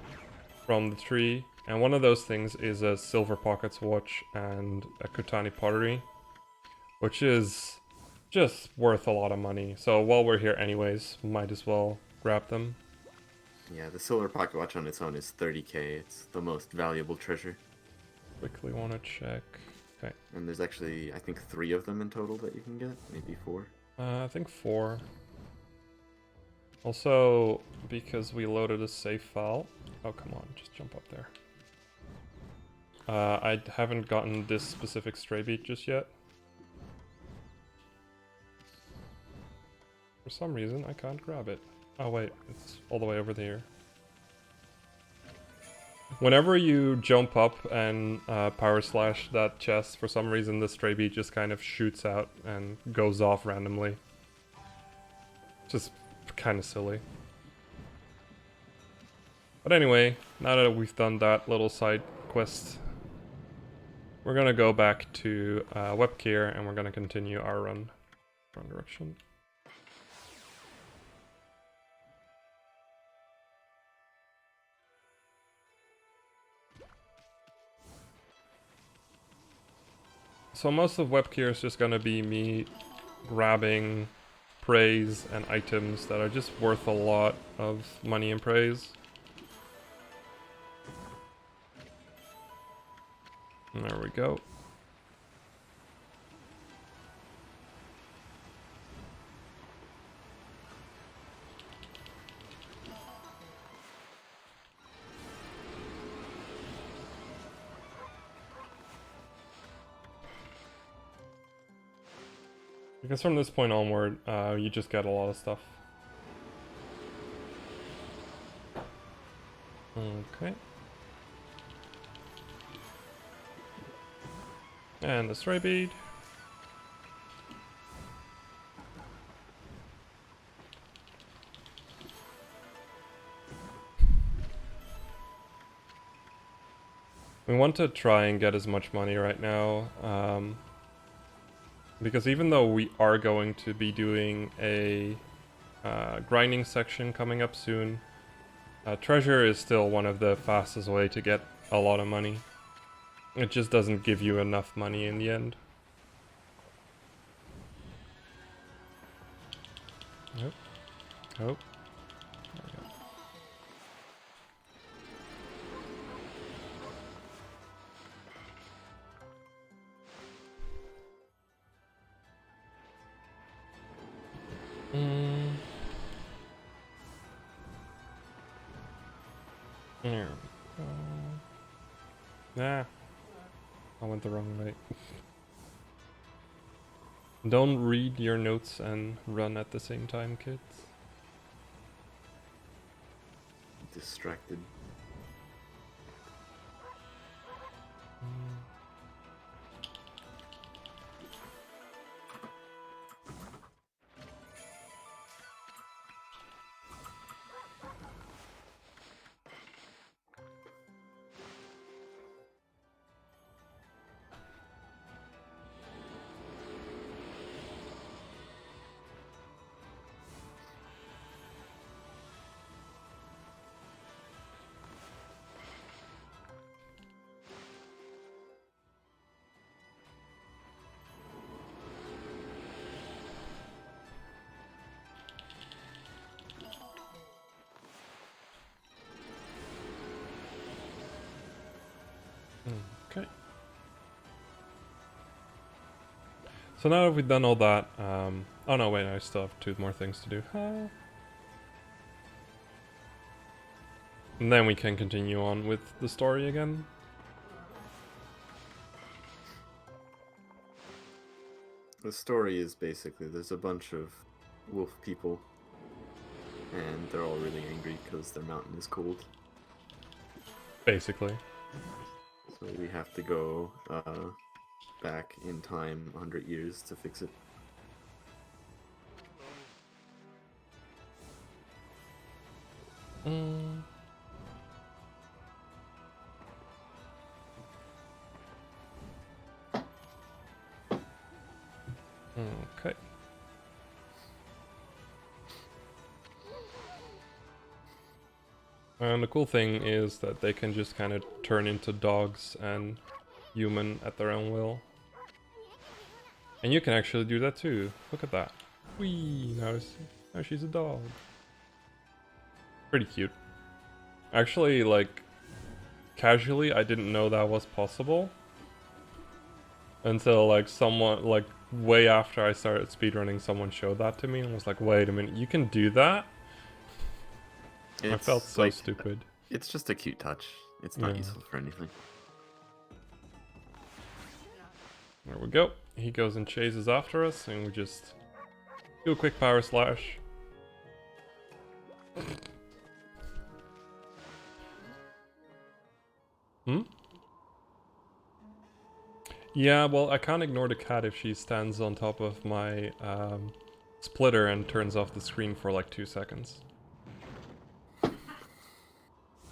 the tree. And one of those things is a Silver Pockets watch and a Kutani pottery, which is just worth a lot of money. So while we're here anyways, might as well grab them. Yeah, the silver pocket watch on its own is 30k. It's the most valuable treasure. Quickly want to check. Okay. And there's actually, I think, 3 of them in total that you can get. Maybe 4. I think 4. Also, because we loaded a save file. Oh, come on, just jump up there. I haven't gotten this specific stray beat just yet. For some reason, I can't grab it. Oh wait, it's all the way over there. Whenever you jump up and power slash that chest, for some reason the stray beat just kind of shoots out and goes off randomly. Just kind of silly. But anyway, now that we've done that little side quest, we're gonna go back to Webgear and we're gonna continue our run. Wrong direction. So most of Webgear is just gonna be me grabbing praise and items that are just worth a lot of money and praise. And there we go. Because from this point onward, you just get a lot of stuff. Okay. And the stray bead. We want to try and get as much money right now. Because even though we are going to be doing a grinding section coming up soon, treasure is still one of the fastest way to get a lot of money. It just doesn't give you enough money in the end. Nope. Oh. There we go. There we go. Ah. I went the wrong way. Don't read your notes and run at the same time, kids. Distracted. Okay. So now that we've done all that, oh no, wait, I still have 2 more things to do. And then we can continue on with the story again. The story is basically there's a bunch of wolf people, and they're all really angry because their mountain is cold. Basically. So we have to go back in time 100 years to fix it. And the cool thing is that they can just kind of turn into dogs and human at their own will. And you can actually do that too. Look at that. Whee! Now she's a dog. Pretty cute. Actually, like, casually, I didn't know that was possible. Until, like, someone, like, way after I started speedrunning, someone showed that to me and was like, wait a minute, you can do that? I felt so like, stupid. It's just a cute touch. It's not Yeah. useful for anything. There we go. He goes and chases after us, and we just do a quick power slash. Hmm? Yeah, well, I can't ignore the cat if she stands on top of my splitter and turns off the screen for like 2 seconds.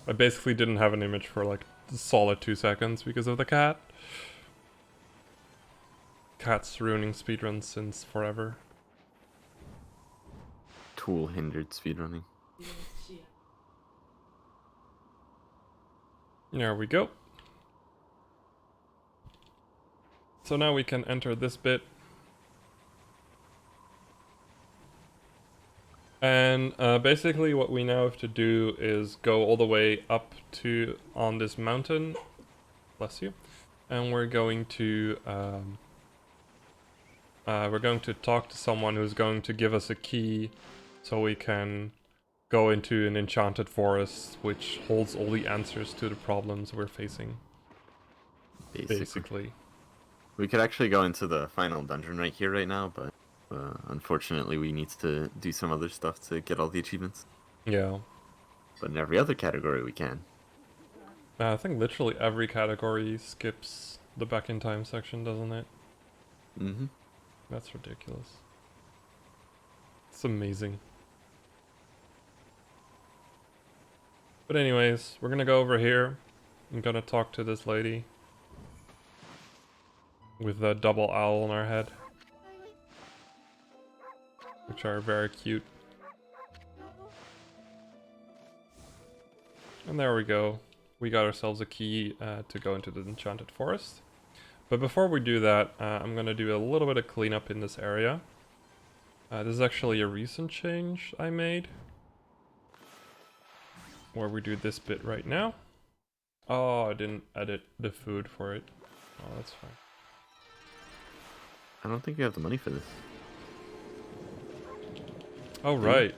I basically didn't have an image for like a solid 2 seconds because of the cat. Cat's ruining speedruns since forever. Tool hindered speedrunning. There we go. So now we can enter this bit. And basically what we now have to do is go all the way up to on this mountain. Bless you. And we're going to talk to someone who's going to give us a key so we can go into an enchanted forest which holds all the answers to the problems we're facing. Basically. We could actually go into the final dungeon right here, right now, but unfortunately we need to do some other stuff to get all the achievements. Yeah. But in every other category we can. I think literally every category skips the back in time section, doesn't it? Mm-hmm. That's ridiculous. It's amazing. But anyways, we're gonna go over here. I'm gonna talk to this lady with a double owl on our head, which are very cute. And there we go. We got ourselves a key to go into the enchanted forest. But before we do that, I'm gonna do a little bit of cleanup in this area. This is actually a recent change I made, where we do this bit right now. Oh, I didn't edit the food for it. Oh, that's fine. I don't think you have the money for this. Oh, right.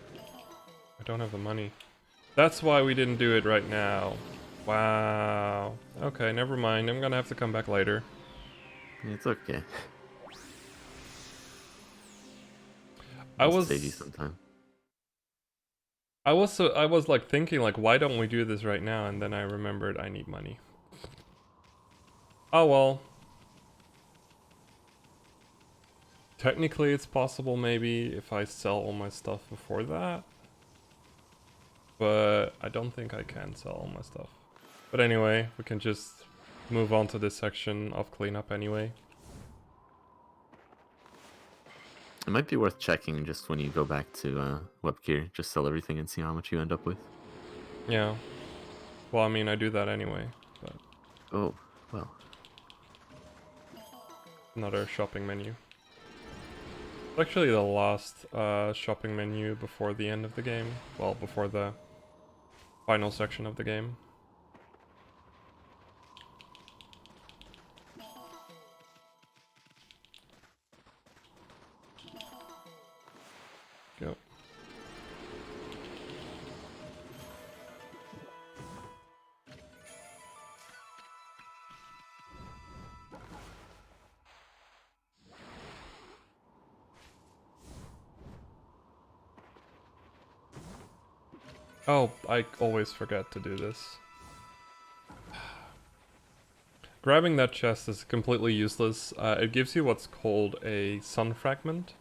I don't have the money. That's why we didn't do it right now. Wow. Okay, never mind. I'm gonna have to come back later. It's okay. I'll save you some time. I was like thinking like, why don't we do this right now? And then I remembered I need money. Oh well. Technically it's possible maybe if I sell all my stuff before that. But I don't think I can sell all my stuff. But anyway, we can just move on to this section of cleanup anyway. It might be worth checking just when you go back to Webgear. Just sell everything and see how much you end up with. Yeah. Well, I mean, I do that anyway, but... Oh, well. Another shopping menu. It's actually the last shopping menu before the end of the game. Well, before the final section of the game. Go. Oh, I always forget to do this. Grabbing that chest is completely useless. It gives you what's called a sun fragment.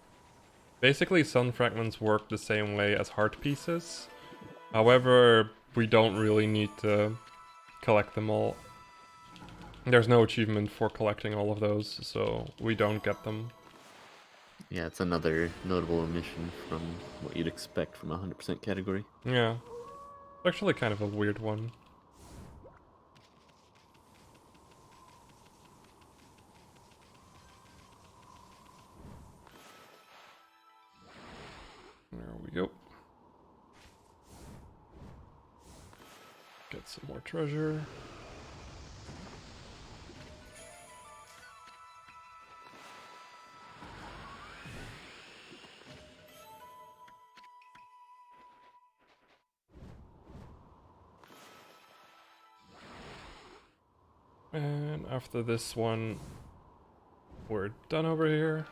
Basically, sun fragments work the same way as heart pieces. However, we don't really need to collect them all. There's no achievement for collecting all of those, so we don't get them. Yeah, it's another notable omission from what you'd expect from a 100% category. Yeah. Actually kind of a weird one. There we go. Get some more treasure. And after this one, we're done over here.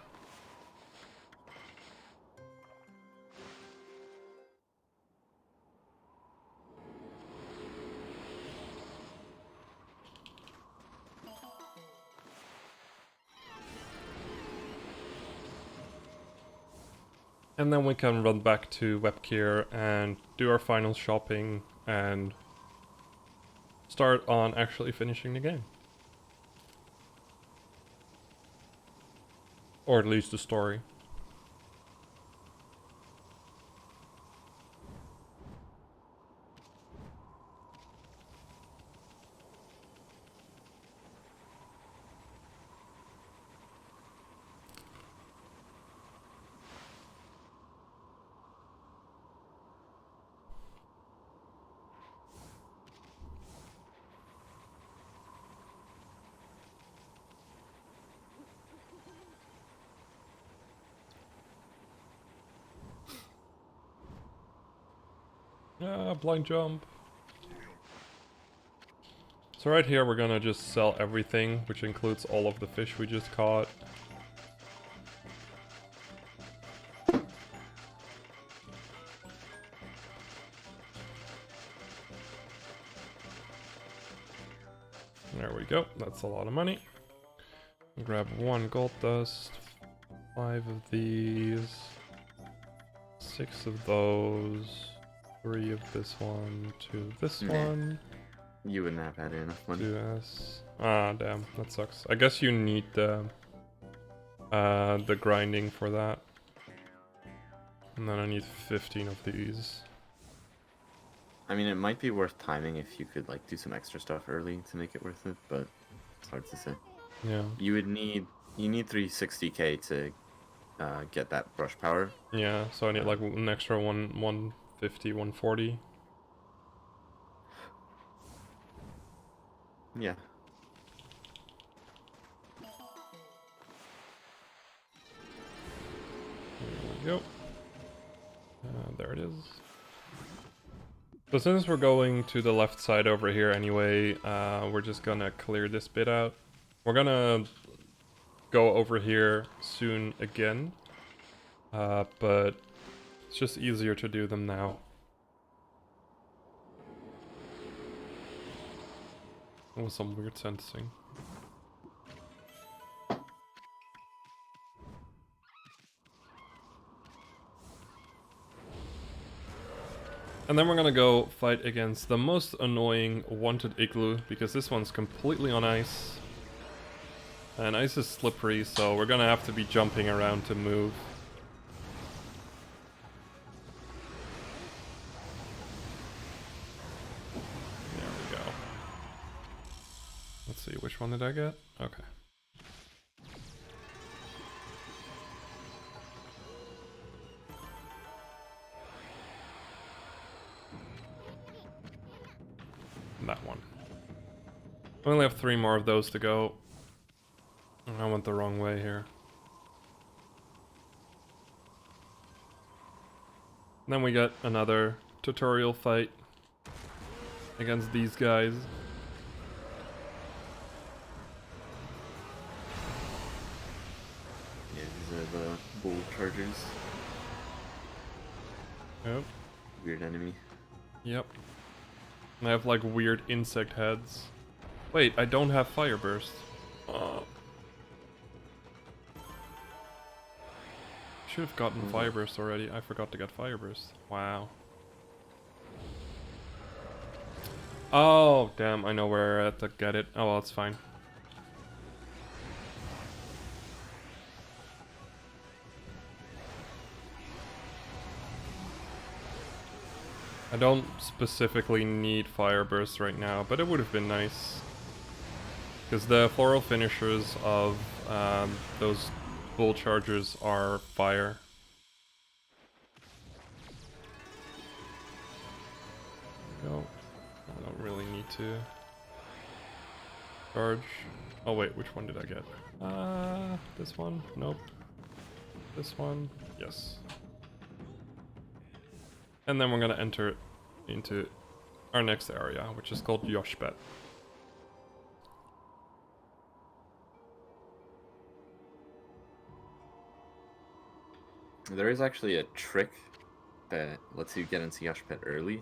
And then we can run back to Webgear and do our final shopping and start on actually finishing the game. Or at least the story. Blind jump. So right here we're gonna just sell everything, which includes all of the fish we just caught. There we go, that's a lot of money. Grab 1 gold dust, 5 of these, 6 of those, 3 of this one, 2 of this one. You wouldn't have had enough money. 2s. Ah, damn, that sucks. I guess you need the grinding for that. And then I need 15 of these. I mean, it might be worth timing if you could like do some extra stuff early to make it worth it, but it's hard to say. Yeah. You need 360k to get that brush power. Yeah, so I need like an extra 150, 140. Yeah. There we go. There it is. So since we're going to the left side over here anyway, we're just gonna clear this bit out. We're gonna go over here soon again, but it's just easier to do them now. That was some weird sensing. And then we're gonna go fight against the most annoying wanted igloo, because this one's completely on ice. And ice is slippery, so we're gonna have to be jumping around to move. There we go. Let's see, which one did I get? Okay. That one. I only have 3 more of those to go. I went the wrong way here. Then we get another tutorial fight against these guys. Yeah, these are the bull chargers. Yep. Weird enemy. Yep. And I have like weird insect heads. Wait, I don't have fire burst. Should have gotten fire burst already. I forgot to get fire burst. Wow. Oh, damn, I know where I have to get it. Oh, well, it's fine. I don't specifically need Fire Burst right now, but it would have been nice. Because the floral finishers of those bull chargers are fire. No, I don't really need to charge. Oh wait, which one did I get? This one? Nope. This one? Yes. And then we're gonna enter into our next area, which is called Yoshpet. There is actually a trick that lets you get into Yoshpet early,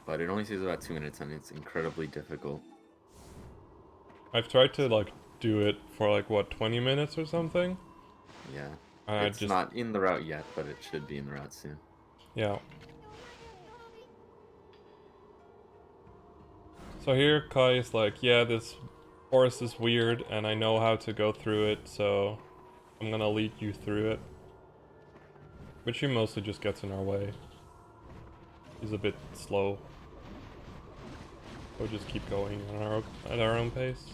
but it only takes about 2 minutes and it's incredibly difficult. I've tried to like do it for like what, 20 minutes or something? Yeah. It's It's not in the route yet, but it should be in the route soon. Yeah. So here Kai is like, yeah, this forest is weird and I know how to go through it, so I'm gonna lead you through it. But she mostly just gets in our way. He's a bit slow. We'll just keep going at our own pace.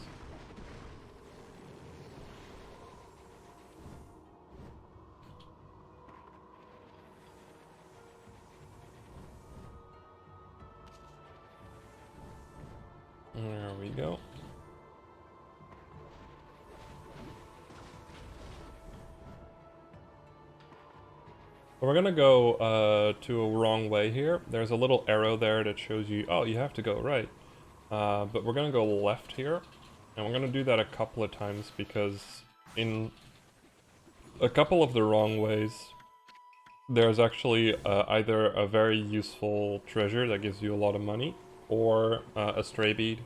There we go. We're gonna go to a wrong way here. There's a little arrow there that shows you, oh, you have to go right. But we're gonna go left here. And we're gonna do that a couple of times because in a couple of the wrong ways, there's actually either a very useful treasure that gives you a lot of money, or a stray bead.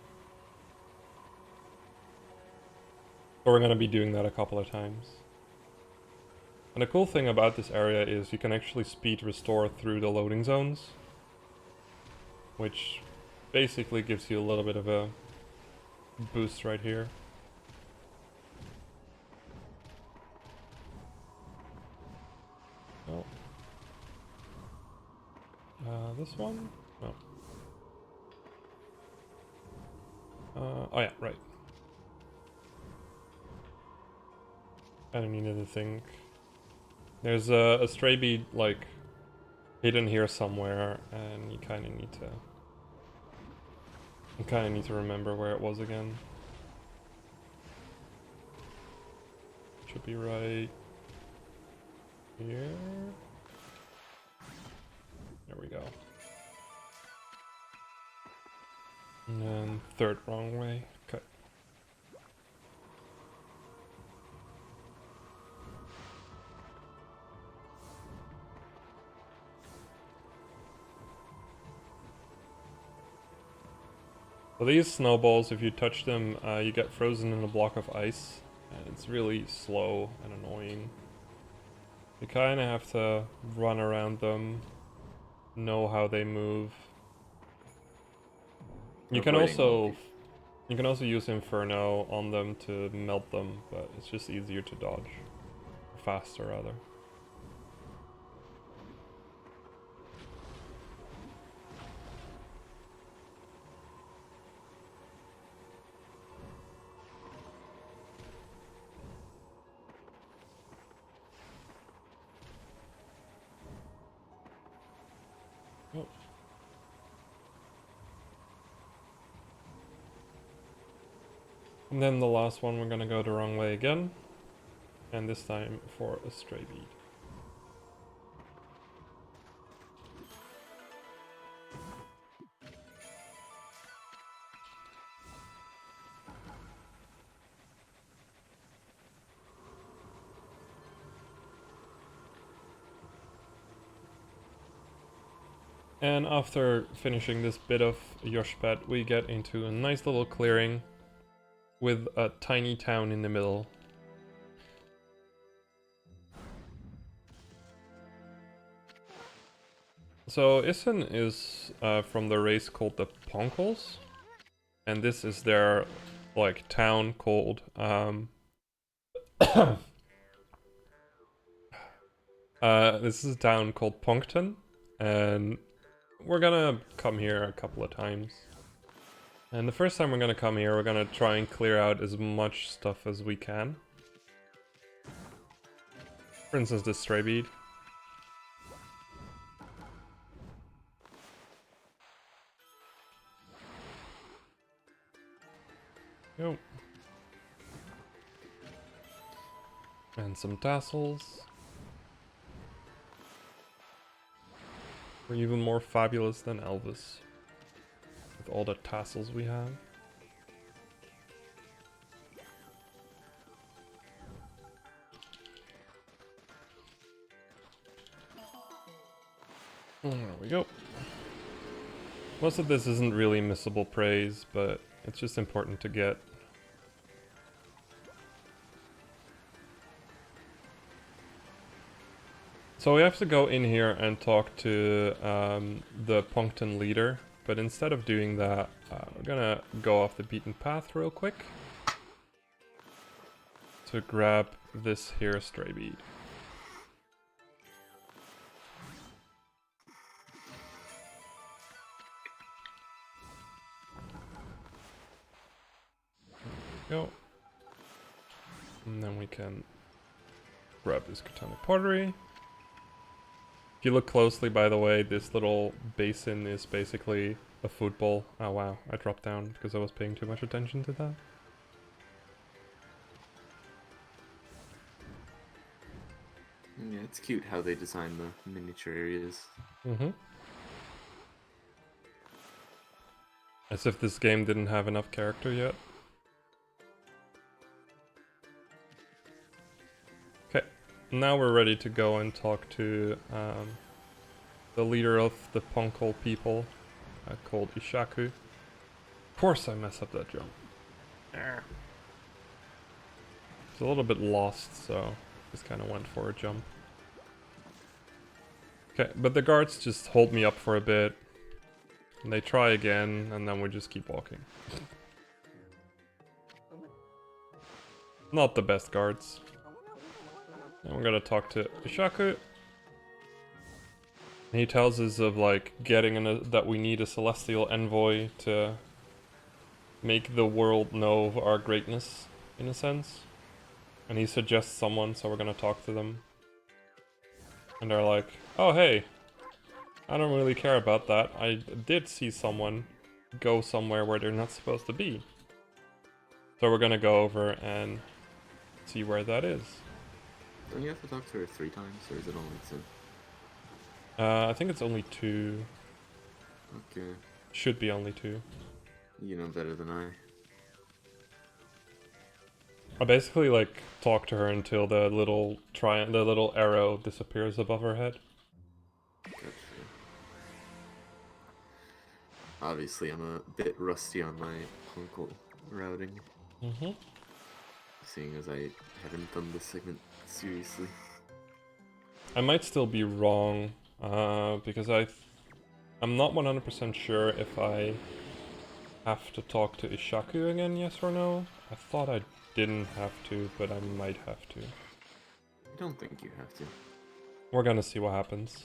So we're gonna be doing that a couple of times. And the cool thing about this area is you can actually speed restore through the loading zones, which basically gives you a little bit of a boost right here. Oh. This one? No. Oh yeah, right. I don't need to think. There's a stray bead, like, hidden here somewhere, and you kind of need to... You kind of need to remember where it was again. Should be right here. There we go. And then third wrong way. Okay. So these snowballs, if you touch them, you get frozen in a block of ice. And it's really slow and annoying. You kind of have to run around them, know how they move. You can also use Inferno on them to melt them, but it's just easier to dodge. Faster, rather. Oh. And then the last one, we're gonna go the wrong way again. And this time for a stray bead. And after finishing this bit of Yoshpet, we get into a nice little clearing with a tiny town in the middle. So Issen is from the race called the Ponkles, and this is their like town called this is a town called Punkton, and we're gonna come here a couple of times. And the first time we're gonna come here, we're gonna try and clear out as much stuff as we can. For instance, this stray bead. Yo. And some tassels. We're even more fabulous than Elvis. With all the tassels we have. There we go. Most of this isn't really missable praise, but it's just important to get. So we have to go in here and talk to the Puncton leader, but instead of doing that, we're gonna go off the beaten path real quick to grab this here stray bead. There we go. And then we can grab this katana pottery. If you look closely, by the way, this little basin is basically a football. Oh wow, I dropped down because I was paying too much attention to that. Yeah, it's cute how they design the miniature areas. Mm-hmm. As if this game didn't have enough character yet. Okay, now we're ready to go and talk to the leader of the Punkle people, called Ishaku. Of course I mess up that jump. It's a little bit lost, so just kind of went for a jump. Okay, but the guards just hold me up for a bit. And they try again, and then we just keep walking. Not the best guards. And we're gonna talk to Ishaku. And he tells us of like getting that we need a celestial envoy to make the world know of our greatness, in a sense. And he suggests someone, so we're gonna talk to them. And they're like, oh hey, I don't really care about that. I did see someone go somewhere where they're not supposed to be. So we're gonna go over and see where that is. Don't you have to talk to her 3 times, or is it only 2? I think it's only 2. Okay. Should be only 2. You know better than I. I basically like talk to her until the little the little arrow disappears above her head. Gotcha. Obviously, I'm a bit rusty on my Punkle routing. Mm-hmm. Seeing as I haven't done this segment seriously. I might still be wrong, because I'm not 100% sure if I have to talk to Ishaku again, yes or no. I thought I didn't have to, but I might have to. I don't think you have to. We're gonna see what happens.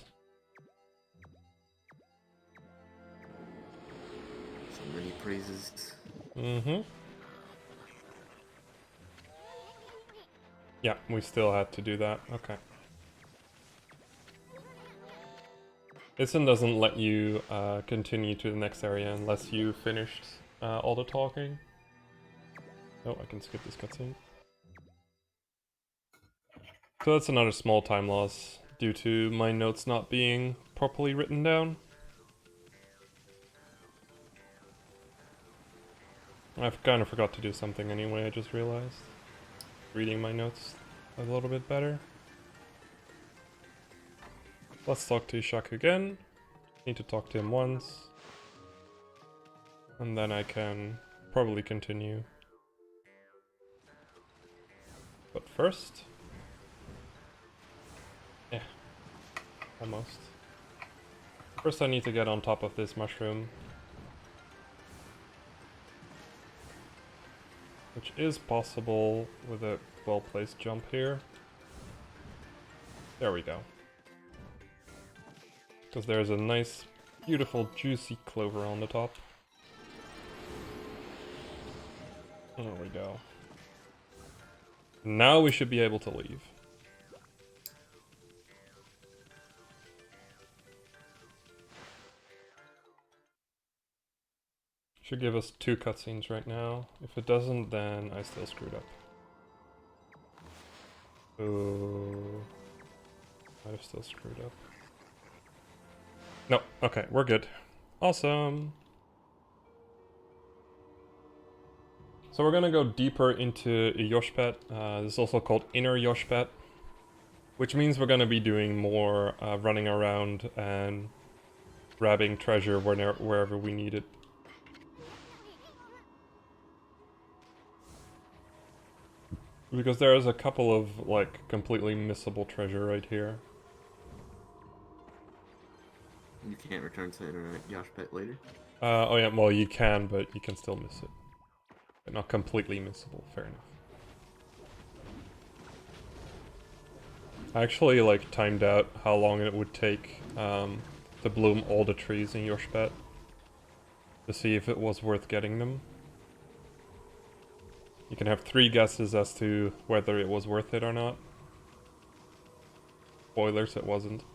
So many praises. Mm-hmm. Yeah, we still had to do that. Okay. This one doesn't let you continue to the next area unless you finished all the talking. Oh, I can skip this cutscene. So that's another small time loss due to my notes not being properly written down. I kind of forgot to do something anyway, I just realized. Reading my notes a little bit better. Let's talk to Ishaku again. Need to talk to him once. And then I can probably continue. But first... yeah. Almost. First I need to get on top of this mushroom. Which is possible with a well-placed jump here. There we go. Because there's a nice Beautiful, juicy clover on the top. There we go. Now we should be able to leave. Should give us 2 cutscenes right now. If it doesn't, then I still screwed up. Oh, might have still screwed up. No, okay, we're good. Awesome. So we're gonna go deeper into Yoshpet. This is also called Inner Yoshpet, which means we're gonna be doing more running around and grabbing treasure wherever we need it. Because there is a couple of, like, completely missable treasure right here. You can't return to Inner Yoshpet later? Oh yeah, well you can, but you can still miss it. But not completely missable, fair enough. I actually, like, timed out how long it would take to bloom all the trees in Yoshpet. To see if it was worth getting them. You can have 3 guesses as to whether it was worth it or not. Spoilers, it wasn't.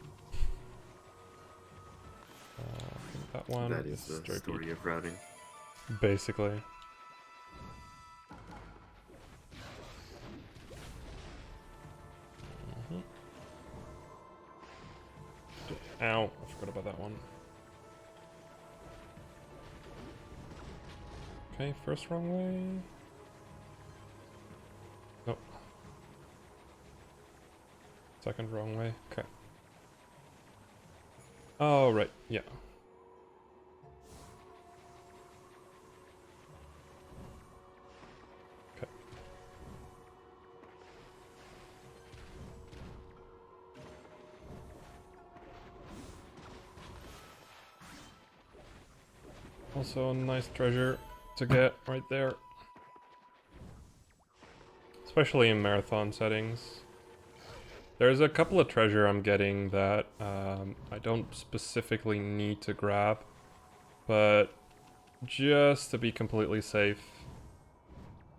I think that one That is the straight story beat. of routing. Basically. Ow, I forgot about that one. Okay, first wrong way. Nope. Second wrong way. Okay. Oh, right, yeah. Okay. Also a nice treasure to get right there. Especially in marathon settings. There's a couple of treasure I'm getting that I don't specifically need to grab, but just to be completely safe,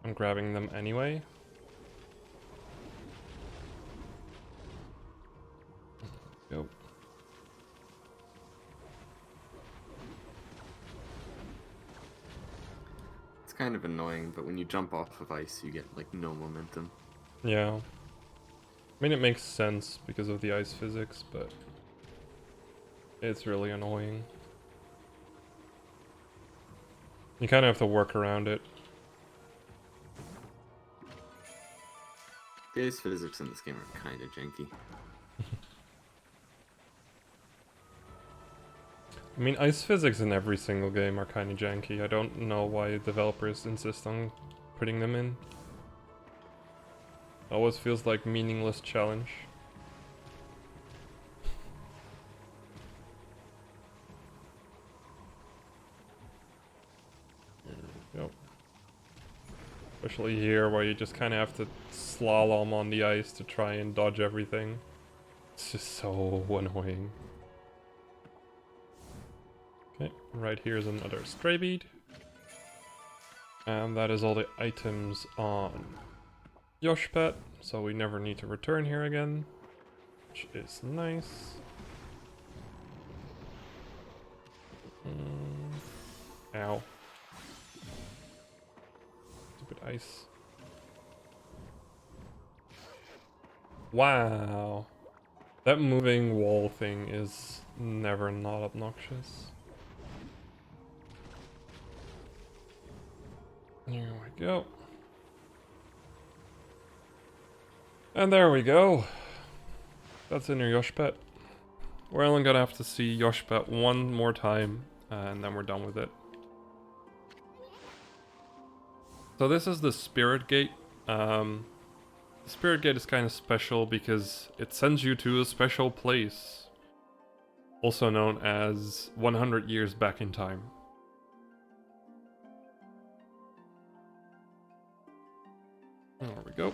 I'm grabbing them anyway. Go. It's kind of annoying, but when you jump off of ice, you get, like, no momentum. Yeah. I mean, it makes sense because of the ice physics, but it's really annoying. You kind of have to work around it. The ice physics in this game are kind of janky. I mean, ice physics in every single game are kind of janky. I don't know why developers insist on putting them in. Always feels like meaningless challenge. There we go. Especially here where you just kind of have to slalom on the ice to try and dodge everything. It's just so annoying. Okay, right here is another stray bead. And that is all the items on Yoshpet, so we never need to return here again, which is nice. Ow. Stupid ice. Wow. That moving wall thing is never not obnoxious. Here we go. And there we go. That's Inner Yoshpet. We're only gonna have to see Yoshpet one more time, and then we're done with it. So this is the Spirit Gate. The Spirit Gate is kind of special because it sends you to a special place, also known as 100 years back in time. There we go.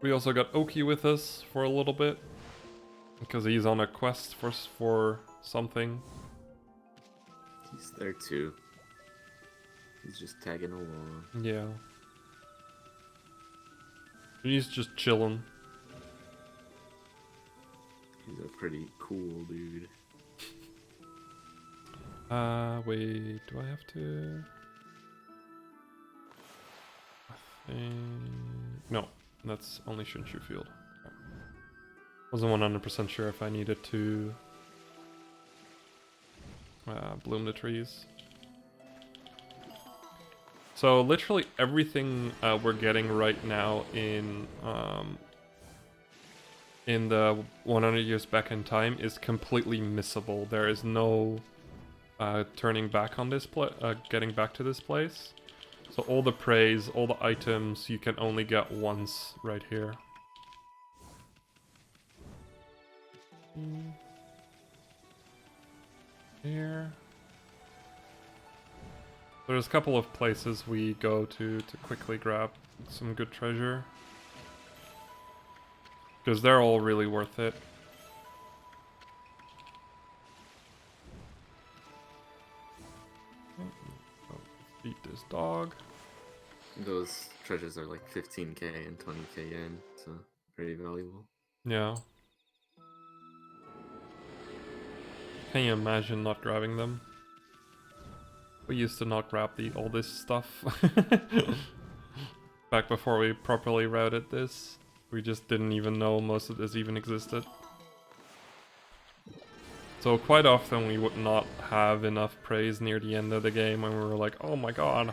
We also got Oki with us for a little bit, because he's on a quest for something. He's there too. He's just tagging along. Yeah. He's just chilling. He's a pretty cool dude. Wait, do I have to? I think... No, that's only Shinshu Field. Okay. Wasn't 100% sure if I needed to bloom the trees. So literally everything we're getting right now in the 100 years back in time is completely missable. There is no turning back on this getting back to this place. So all the praise, all the items you can only get once right here. Here. There's a couple of places we go to quickly grab some good treasure. Because they're all really worth it. Oh, let's beat this dog. Those treasures are like 15k and 20k yen, so pretty valuable. Yeah. Can you imagine not grabbing them? We used to not grab all this stuff. Back before we properly routed this. We just didn't even know most of this even existed. So quite often we would not have enough praise near the end of the game when we were like, oh my god,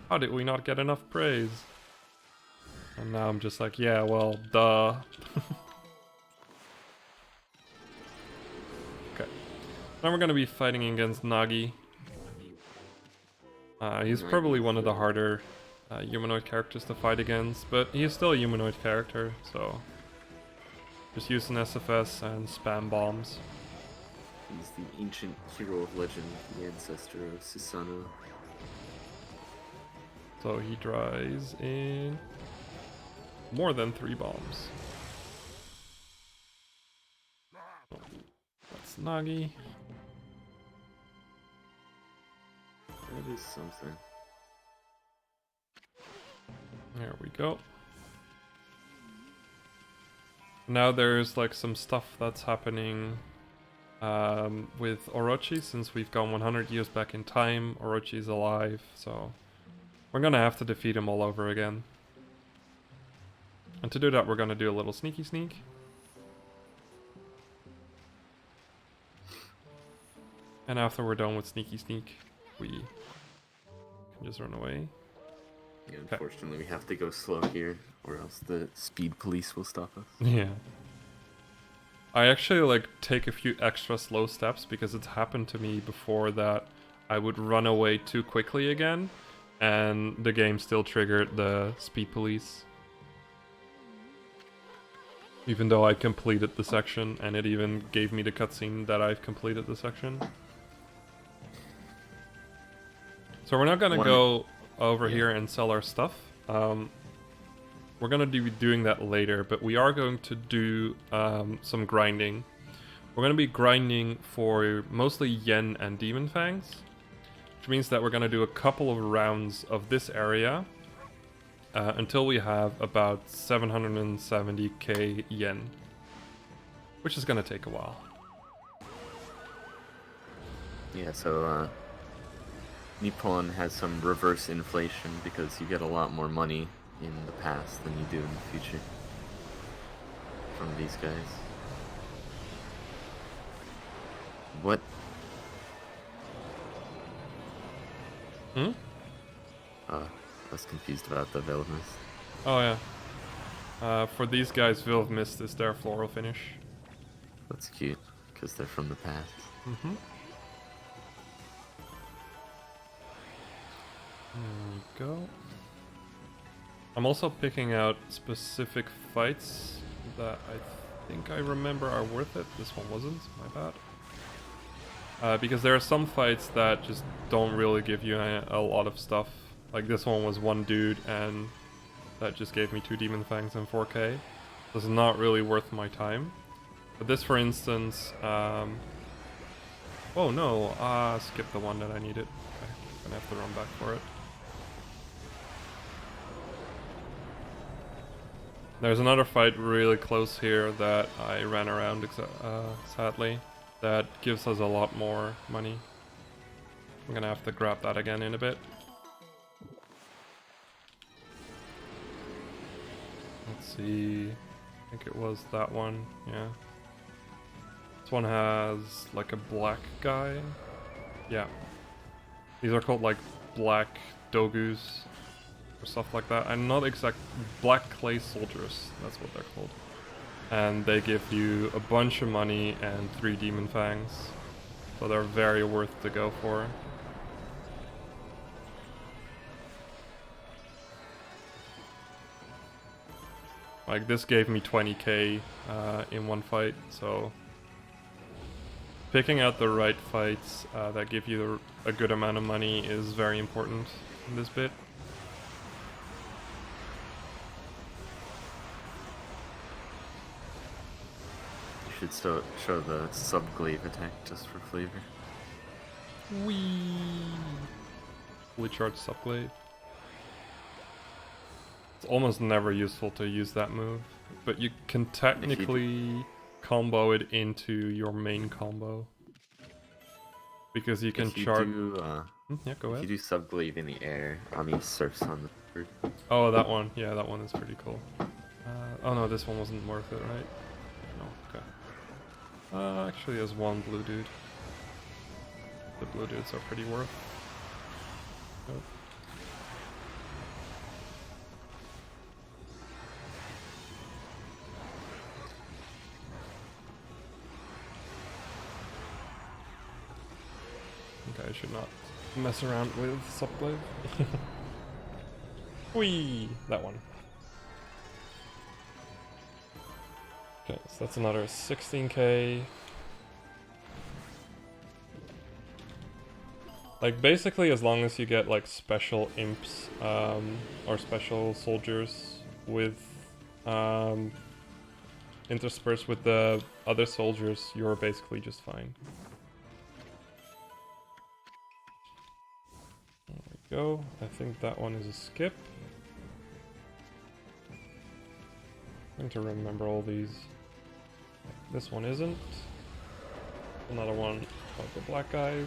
how did we not get enough praise? And now I'm just like, yeah, well, duh. Okay. Now we're gonna be fighting against Nagi. He's probably one of the harder humanoid characters to fight against, but he's still a humanoid character, so just use an SFS and spam bombs. He's the ancient hero of legend, the ancestor of Susanoo. So he dries in more than 3 bombs. Oh, that's Nagi. That is something. There we go. Now there's like some stuff that's happening with Orochi, since we've gone 100 years back in time. Orochi's alive, so we're gonna have to defeat him all over again. And to do that, we're gonna do a little sneaky sneak. And after we're done with sneaky sneak, we can just run away. Yeah, unfortunately, we have to go slow here, or else the speed police will stop us. Yeah. I actually like take a few extra slow steps because it's happened to me before that I would run away too quickly again, and the game still triggered the speed police. Even though I completed the section, and it even gave me the cutscene that I've completed the section. So we're not gonna go over here and sell our stuff. We're gonna be doing that later, but we are going to do some grinding. We're gonna be grinding for mostly Yen and Demon Fangs, which means that we're gonna do a couple of rounds of this area until we have about 770k Yen, which is gonna take a while. Yeah, so Nippon has some reverse inflation because you get a lot more money in the past than you do in the future from these guys. What? Hmm? I was confused about the Veil of Mist. Oh yeah. For these guys, Veil of Mist is their floral finish. That's cute, because they're from the past. Mm-hmm. There we go. I'm also picking out specific fights that I think I remember are worth it. This one wasn't, my bad. Because there are some fights that just don't really give you a lot of stuff. Like this one was one dude and that just gave me 2 Demon Fangs and 4k. So it's not really worth my time. But this, for instance, oh, Oh no, skip the one that I needed. Okay, gonna have to run back for it. There's another fight really close here that I ran around, sadly. That gives us a lot more money. I'm gonna have to grab that again in a bit. Let's see. I think it was that one, yeah. This one has like a black guy. Yeah. These are called like black dogus or stuff like that. I'm not exact. Black clay soldiers, that's what they're called. And they give you a bunch of money and 3 demon fangs. So they're very worth to go for. Like this gave me 20k in one fight, so picking out the right fights that give you a good amount of money is very important in this bit. You should show the sub-glaive attack just for flavor. Whee! Fully charged subglade. It's almost never useful to use that move, but you can technically combo it into your main combo. Because you can charge. Yeah, go ahead. If you do sub-glaive in the air, Ami surfs on the bird. Oh, that one. Yeah, that one is pretty cool. Oh no, this one wasn't worth it, right? No, okay. Actually, there's one blue dude. The blue dudes are pretty worth. Nope. Okay, I should not mess around with subglaive. Whee! That one. Okay, so that's another 16k. Like, basically, as long as you get, like, special imps, or special soldiers with, interspersed with the other soldiers, you're basically just fine. There we go. I think that one is a skip. I need to remember all these. This one isn't. Another one of the black guys.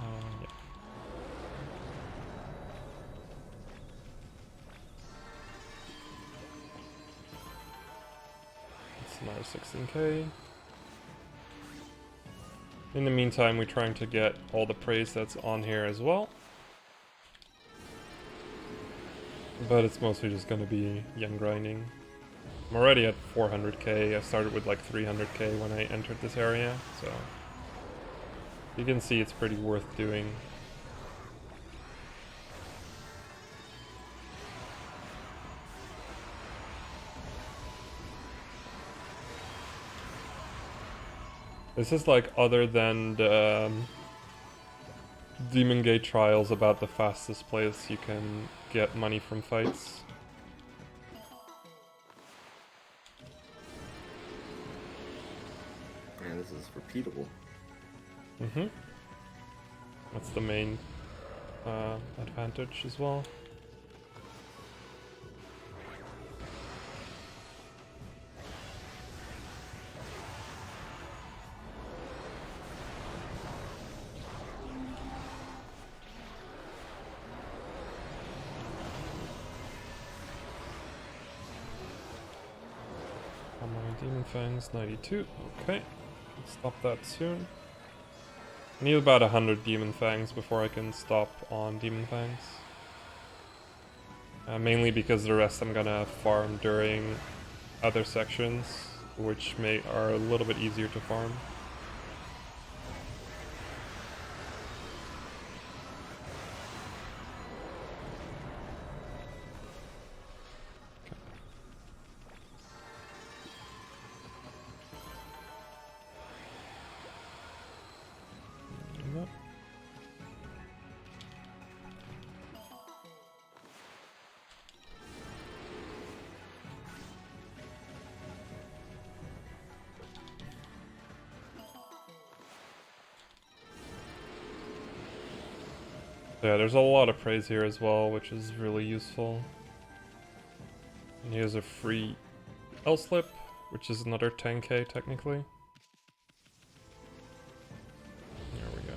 Yeah. It's another 16k. In the meantime, we're trying to get all the praise that's on here as well. But it's mostly just gonna be yen grinding. I'm already at 400k. I started with like 300k when I entered this area, so you can see it's pretty worth doing. This is like other than the Demon Gate trials about the fastest place you can get money from fights. Yeah, this is repeatable. Mm-hmm. That's the main advantage as well. Demon Fangs, 92. Okay, stop that soon. I need about 100 Demon Fangs before I can stop on Demon Fangs. Mainly because the rest I'm gonna farm during other sections, which are a little bit easier to farm. Yeah, there's a lot of praise here as well, which is really useful. And here's a free L-slip, which is another 10k technically. There we go.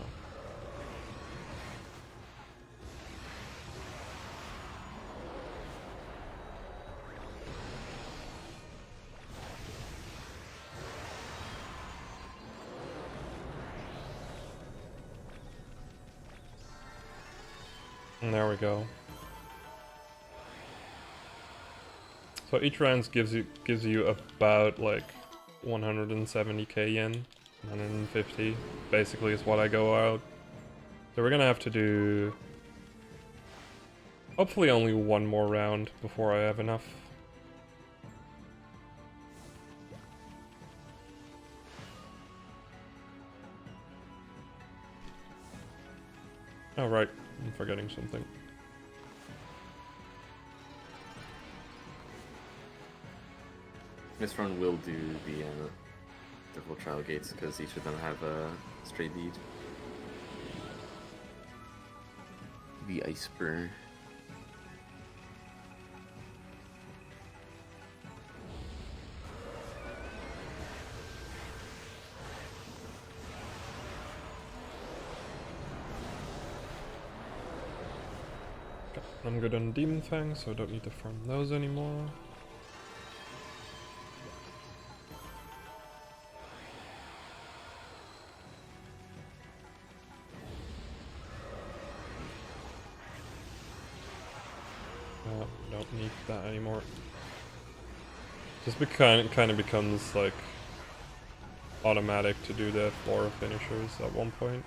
And there we go. So each round gives you about like 170k yen, 150 basically is what I go out. So we're gonna have to do hopefully only one more round before I have enough. Oh right, I'm forgetting something. This run will do the full trial gates because each of them have a stray bead. The ice burn. I'm good on Demon Fang, so I don't need to farm those anymore. Don't need that anymore. Just kind of becomes like automatic to do the floor finishers at one point.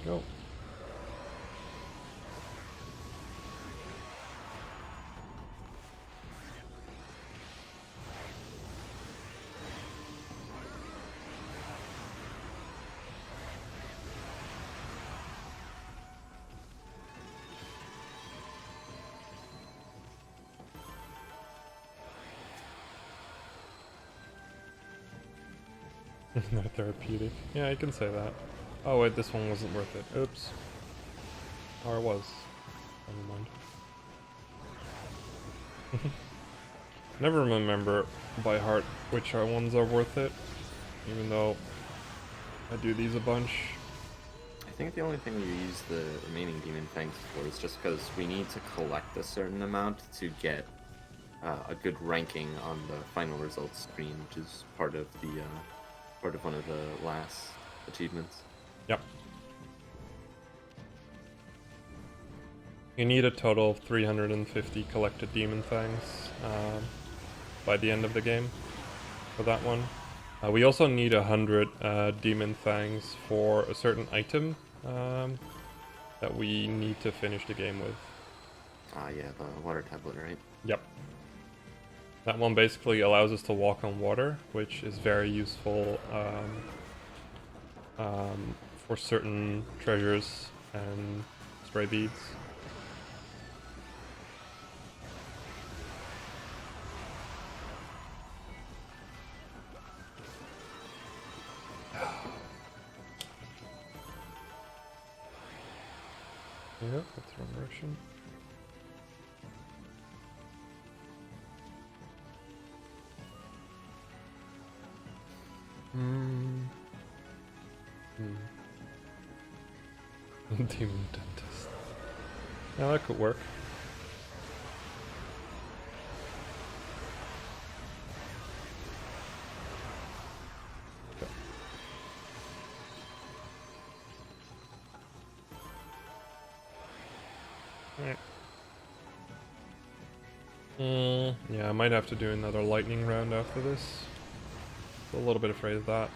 There we go. Not therapeutic. Yeah, you can say that. Oh wait, this one wasn't worth it. Oops. Or it was. Never mind. Never remember by heart which ones are worth it, even though I do these a bunch. I think the only thing we use the remaining Demon Fangs for is just because we need to collect a certain amount to get a good ranking on the final results screen, which is part of one of the last achievements. Yep. You need a total of 350 collected Demon Fangs by the end of the game for that one. We also need 100 Demon Fangs for a certain item that we need to finish the game with. Ah, yeah, the water tablet, right? Yep. That one basically allows us to walk on water, which is very useful for certain treasures and stray beads. Yep, that's the wrong direction. Demon dentist. Yeah, that could work. Okay. Alright. Yeah, I might have to do another lightning round after this. A little bit afraid of that.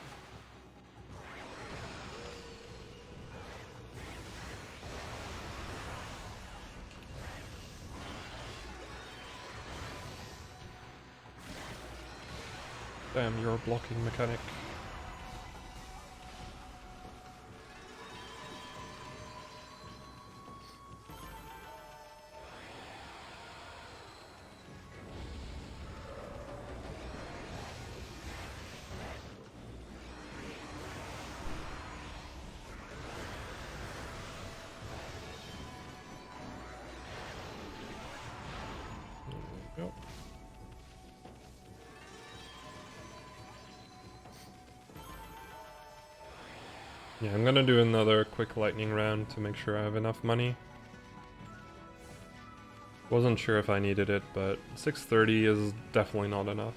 Damn, you're a blocking mechanic. Yep. Yeah, I'm gonna do another quick lightning round to make sure I have enough money. Wasn't sure if I needed it, but 630 is definitely not enough.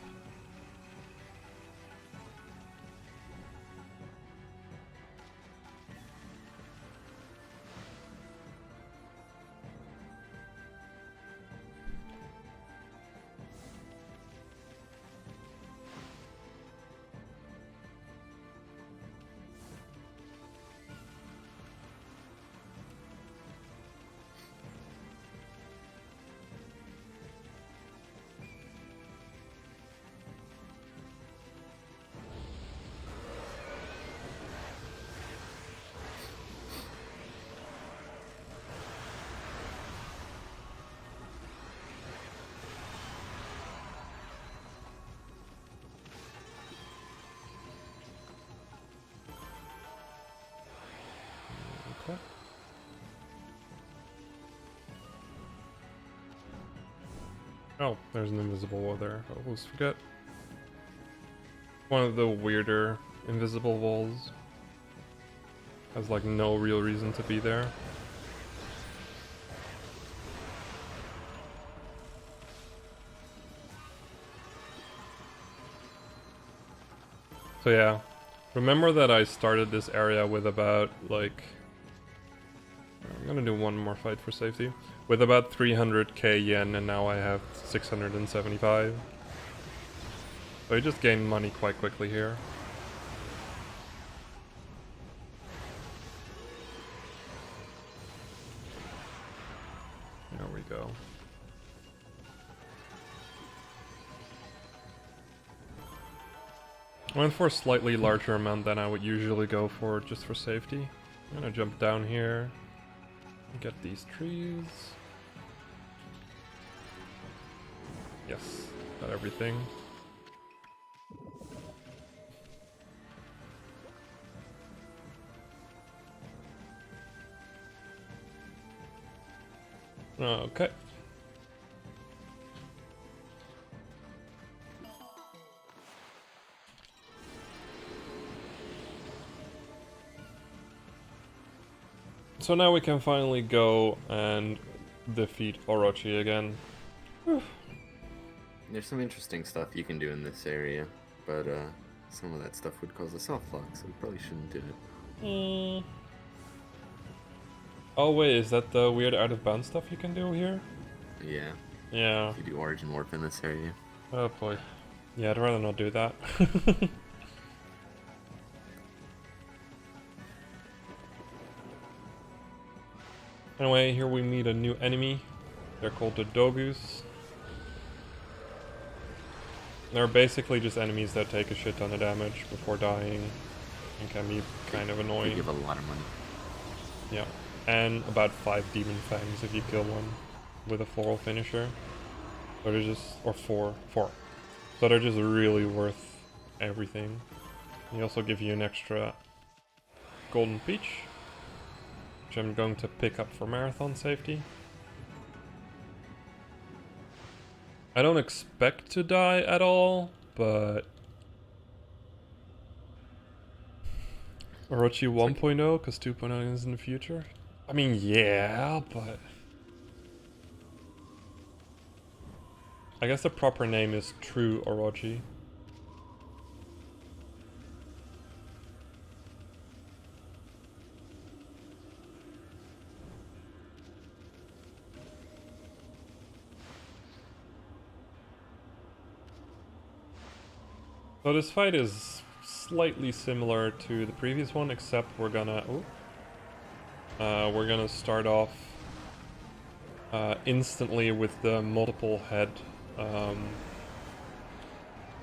Okay. Oh, there's an invisible wall there. I always forget. One of the weirder invisible walls. Has like no real reason to be there. So yeah, remember that I started this area with about like... I'm gonna do one more fight for safety. With about 300k yen, and now I have 675. So I just gained money quite quickly here. There we go. I went for a slightly larger amount than I would usually go for, just for safety. I'm gonna jump down here and get these trees. Yes, got everything. Okay. So now we can finally go and defeat Orochi again. There's some interesting stuff you can do in this area, but some of that stuff would cause a soft lock, so we probably shouldn't do it. Oh wait, is that the weird out of bounds stuff you can do here? Yeah. Yeah. You do Origin Warp in this area. Oh boy. Yeah, I'd rather not do that. Anyway, here we meet a new enemy. They're called the Dogus. They're basically just enemies that take a shit ton of damage before dying and can be kind of They annoying. give a lot of money. Yeah. And about 5 demon fangs if you kill one with a floral finisher. So they're just, or 4. So they're just really worth everything. They also give you an extra golden peach, which I'm going to pick up for marathon safety. I don't expect to die at all, but Orochi 1.0, because 2.0 is in the future. I mean, yeah, but I guess the proper name is True Orochi. So this fight is slightly similar to the previous one, except we're gonna start off instantly with the multiple head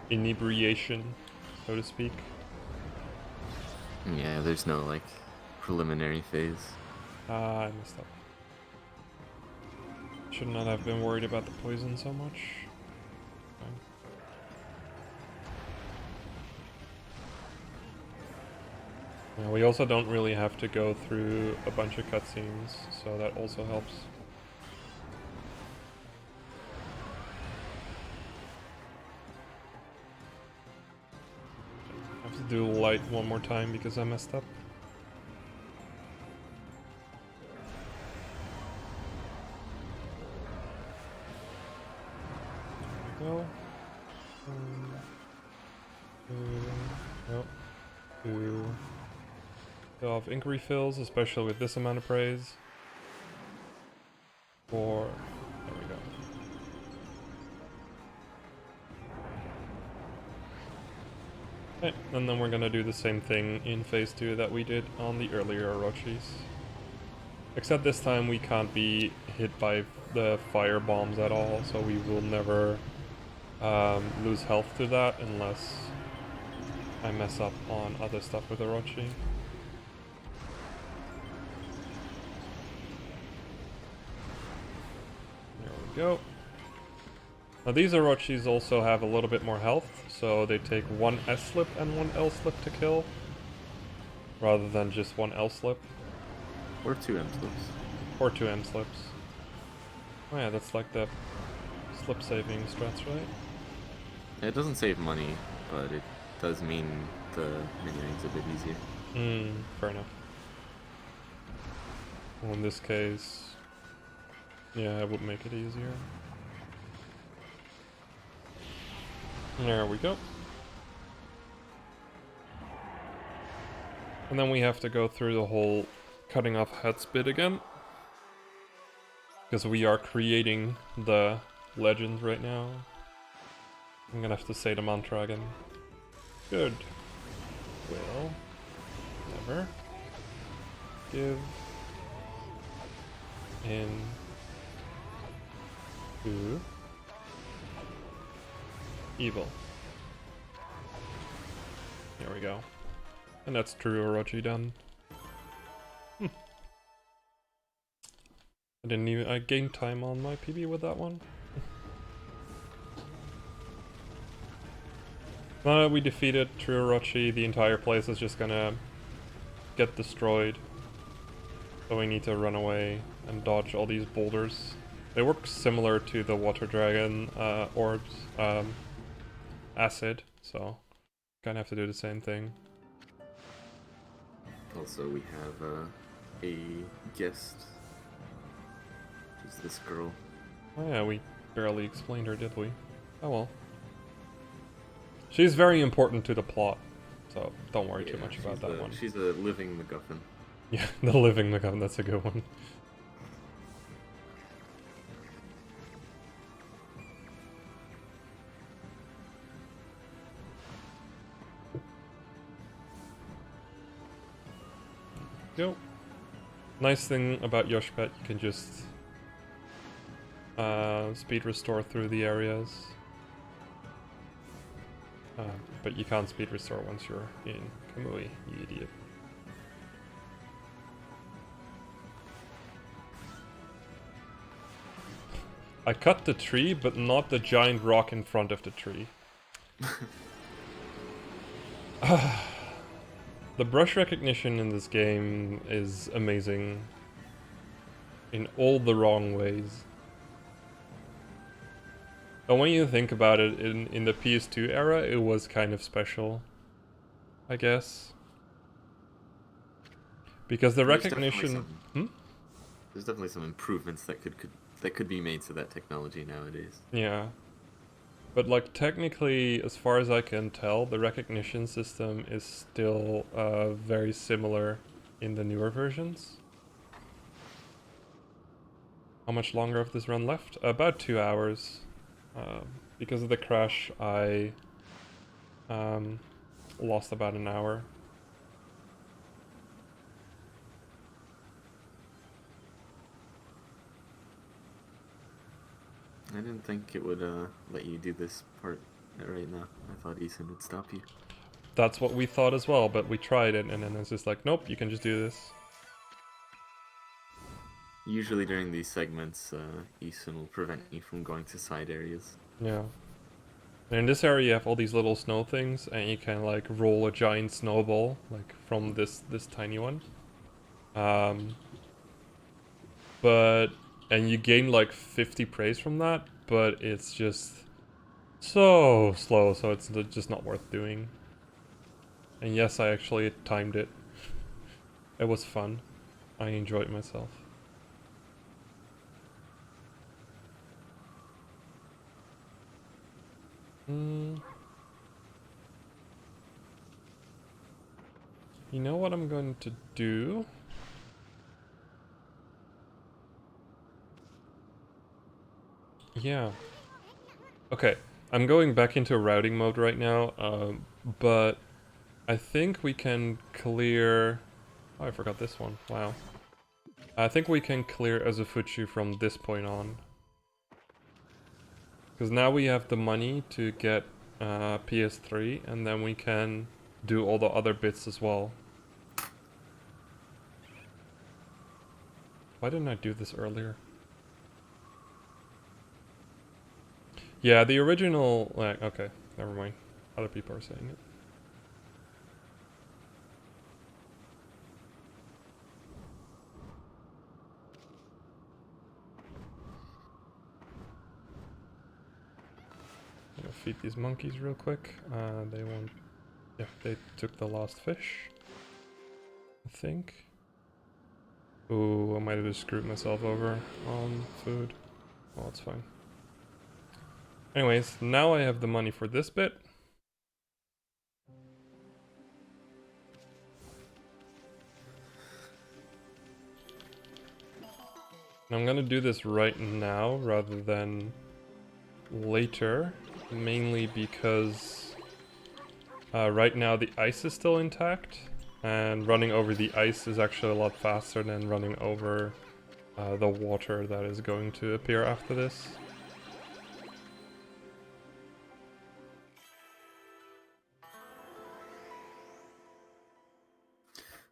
inebriation, so to speak. Yeah, there's no like preliminary phase. I messed up. Should not have been worried about the poison so much. Okay. Yeah, we also don't really have to go through a bunch of cutscenes, so that also helps. do light one more time because I messed up. There we go. Nope. Two. Go off ink refills, especially with this amount of praise. 4. There we go. Okay, and then we're gonna do the same thing in phase 2 that we did on the earlier Orochis. Except this time we can't be hit by the fire bombs at all, so we will never lose health to that unless I mess up on other stuff with Orochi. There we go. Now these Orochis also have a little bit more health, so they take 1 S-slip and 1 L-slip to kill, rather than just 1 L-slip. Or 2 M-slips. Or 2 M-slips. Oh yeah, that's like the slip saving strats, right? It doesn't save money, but it does mean the mini-ring's a bit easier. Fair enough. Well, in this case, yeah, it would make it easier. There we go. And then we have to go through the whole cutting off heads bit again. Because we are creating the legends right now. I'm gonna have to say the mantra again. Good. Will. Never. Give. In. To. Evil. There we go. And that's true Orochi done. I gained time on my PB with that one. Now that we defeated True Orochi, the entire place is just gonna get destroyed. So we need to run away and dodge all these boulders. They work similar to the water dragon orbs, acid, so kind of have to do the same thing. Also, we have a guest. Which is this girl. Oh yeah, we barely explained her, did we? Oh well. She's very important to the plot, so don't worry too much about that one. She's a living MacGuffin. Yeah, the living MacGuffin, that's a good one. Go. Nice thing about Yoshpet, you can just speed restore through the areas. But you can't speed restore once you're in Kamui, you idiot. I cut the tree, but not the giant rock in front of the tree. The brush recognition in this game is amazing in all the wrong ways. And when you think about it, in the PS2 era, it was kind of special, I guess. Because the recognition... There's definitely some improvements that could be made to that technology nowadays. Yeah. But like technically, as far as I can tell, the recognition system is still very similar in the newer versions. How much longer of this run left? About 2 hours. Because of the crash, I lost about an hour. I didn't think it would let you do this part right now. I thought Ethan would stop you. That's what we thought as well, but we tried it and then it's just like, nope, you can just do this. Usually during these segments, Ethan will prevent you from going to side areas. Yeah. And in this area you have all these little snow things and you can like roll a giant snowball, like from this tiny one. And you gain like 50 praise from that, but it's just so slow, so it's just not worth doing. And yes, I actually timed it. It was fun. I enjoyed myself. You know what I'm going to do? Yeah. Okay, I'm going back into routing mode right now, but I think we can clear... Oh, I forgot this one. Wow. I think we can clear Azufuchi from this point on. Because now we have the money to get PS3, and then we can do all the other bits as well. Why didn't I do this earlier? Yeah, the original... Like, okay, never mind. Other people are saying it. I'm gonna feed these monkeys real quick. They want... Yeah, they took the last fish. I think. Ooh, I might have just screwed myself over on food. Well, it's fine. Anyways, now I have the money for this bit. And I'm gonna do this right now rather than later. Mainly because right now the ice is still intact. And running over the ice is actually a lot faster than running over the water that is going to appear after this.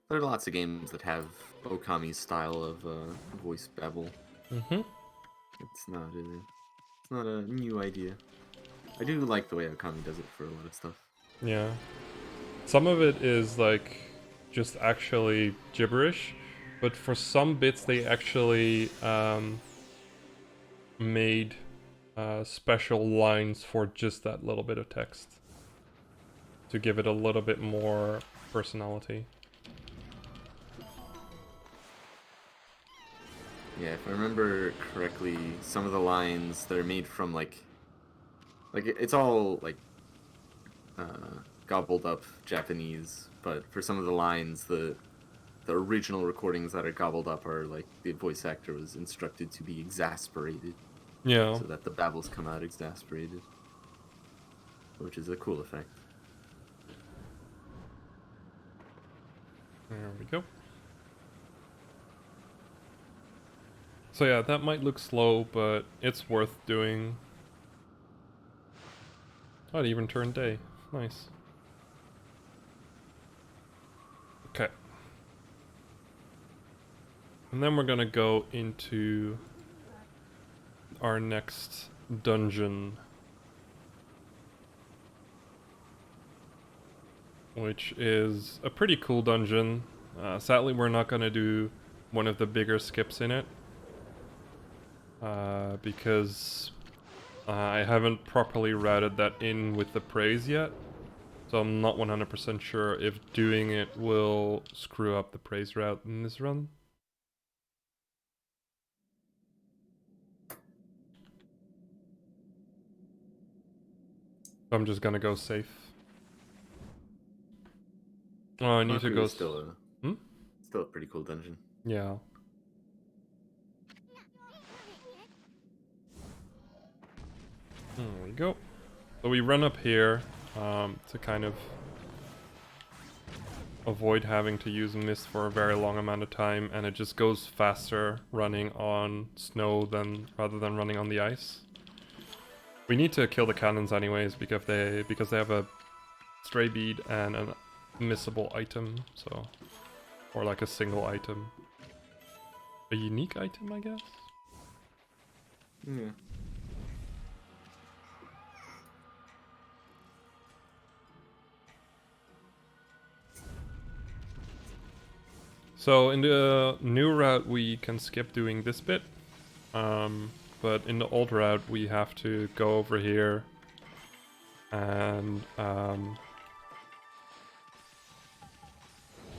There are lots of games that have Okami's style of voice babble. Mm-hmm. It's not a new idea. I do like the way Okami does it for a lot of stuff. Yeah. Some of it is like just actually gibberish, but for some bits they actually made special lines for just that little bit of text to give it a little bit more personality. Yeah, if I remember correctly, some of the lines that are made from like it's all like gobbled up Japanese, but for some of the lines, the original recordings that are gobbled up are like the voice actor was instructed to be exasperated, Yeah. so that the babbles come out exasperated, which is a cool effect. There we go. So yeah, that might look slow, but it's worth doing. Oh, it even turned day. Nice. Okay. And then we're gonna go into our next dungeon, which is a pretty cool dungeon. Sadly, we're not gonna do one of the bigger skips in it, because I haven't properly routed that in with the praise yet. So I'm not 100% sure if doing it will screw up the praise route in this run. I'm just gonna go safe. Oh, I need to Maku go... is still a pretty cool dungeon. Yeah. There we go. So we run up here to kind of avoid having to use mist for a very long amount of time, and it just goes faster running on snow rather than running on the ice. We need to kill the cannons anyways because they have a stray bead and a missable item, so, or like a single item, a unique item, I guess. Yeah. So in the new route we can skip doing this bit, but in the old route we have to go over here and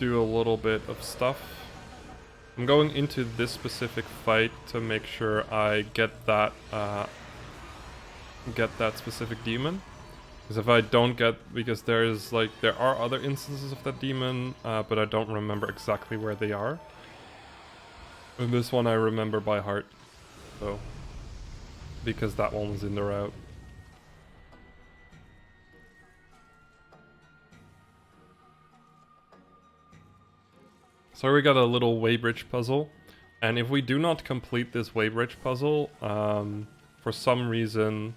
do a little bit of stuff. I'm going into this specific fight to make sure I get that specific demon. Because if I don't because there are other instances of that demon, but I don't remember exactly where they are. And this one I remember by heart, so because that one was in the route. So we got a little weighbridge puzzle, and if we do not complete this weighbridge puzzle, for some reason,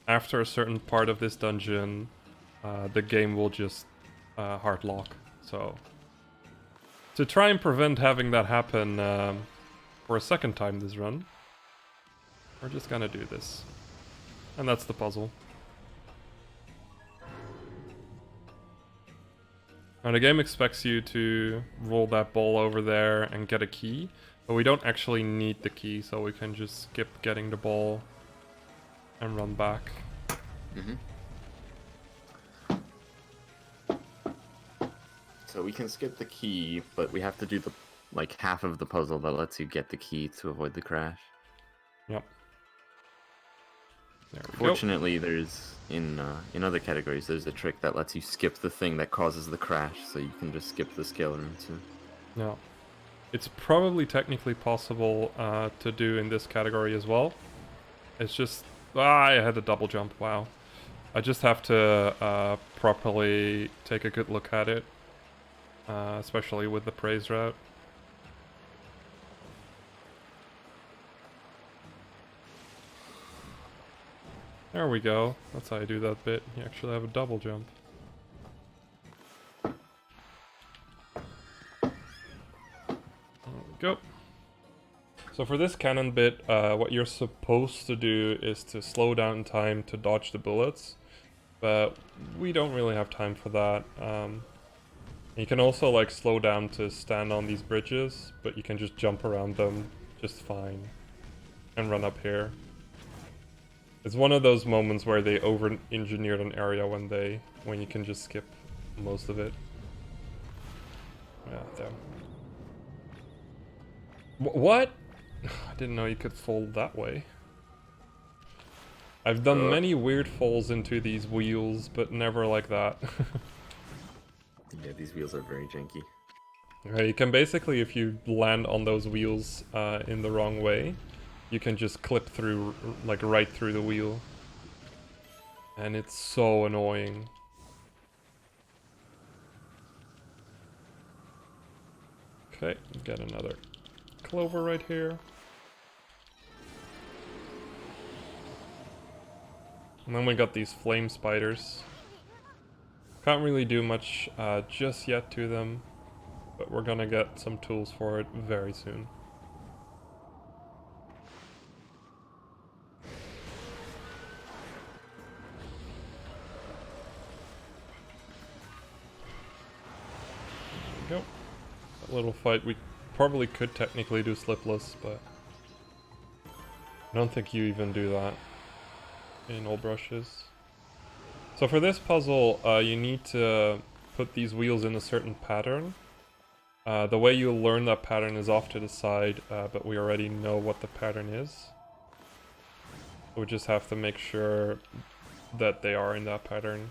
after a certain part of this dungeon, the game will just hard lock. So to try and prevent having that happen for a second time this run, we're just gonna do this. And that's the puzzle. Now the game expects you to roll that ball over there and get a key, but we don't actually need the key, so we can just skip getting the ball and run back. So we can skip the key, but we have to do the half of the puzzle that lets you get the key to avoid the crash. Yep. There we go. Fortunately, there's in other categories there's a trick that lets you skip the thing that causes the crash, so you can just skip the scale room too. Yeah. It's probably technically possible to do in this category as well. It's just I had a double jump. Wow. I just have to properly take a good look at it, especially with the praise route. There we go. That's how you do that bit. You actually have a double jump. There we go. So for this cannon bit, what you're supposed to do is to slow down time to dodge the bullets. But we don't really have time for that. You can also slow down to stand on these bridges, but you can just jump around them just fine. And run up here. It's one of those moments where they over-engineered an area when you can just skip most of it. Yeah, damn. What? I didn't know you could fold that way. I've done many weird falls into these wheels, but never like that. Yeah, these wheels are very janky. Okay, you can basically, if you land on those wheels in the wrong way, you can just clip through, right through the wheel. And it's so annoying. Okay, get another clover right here. And then we got these flame spiders. Can't really do much just yet to them, but we're gonna get some tools for it very soon. There we go. That little fight, we probably could technically do slipless, but I don't think you even do that in all brushes. So for this puzzle, you need to put these wheels in a certain pattern. The way you learn that pattern is off to the side, but we already know what the pattern is. We just have to make sure that they are in that pattern.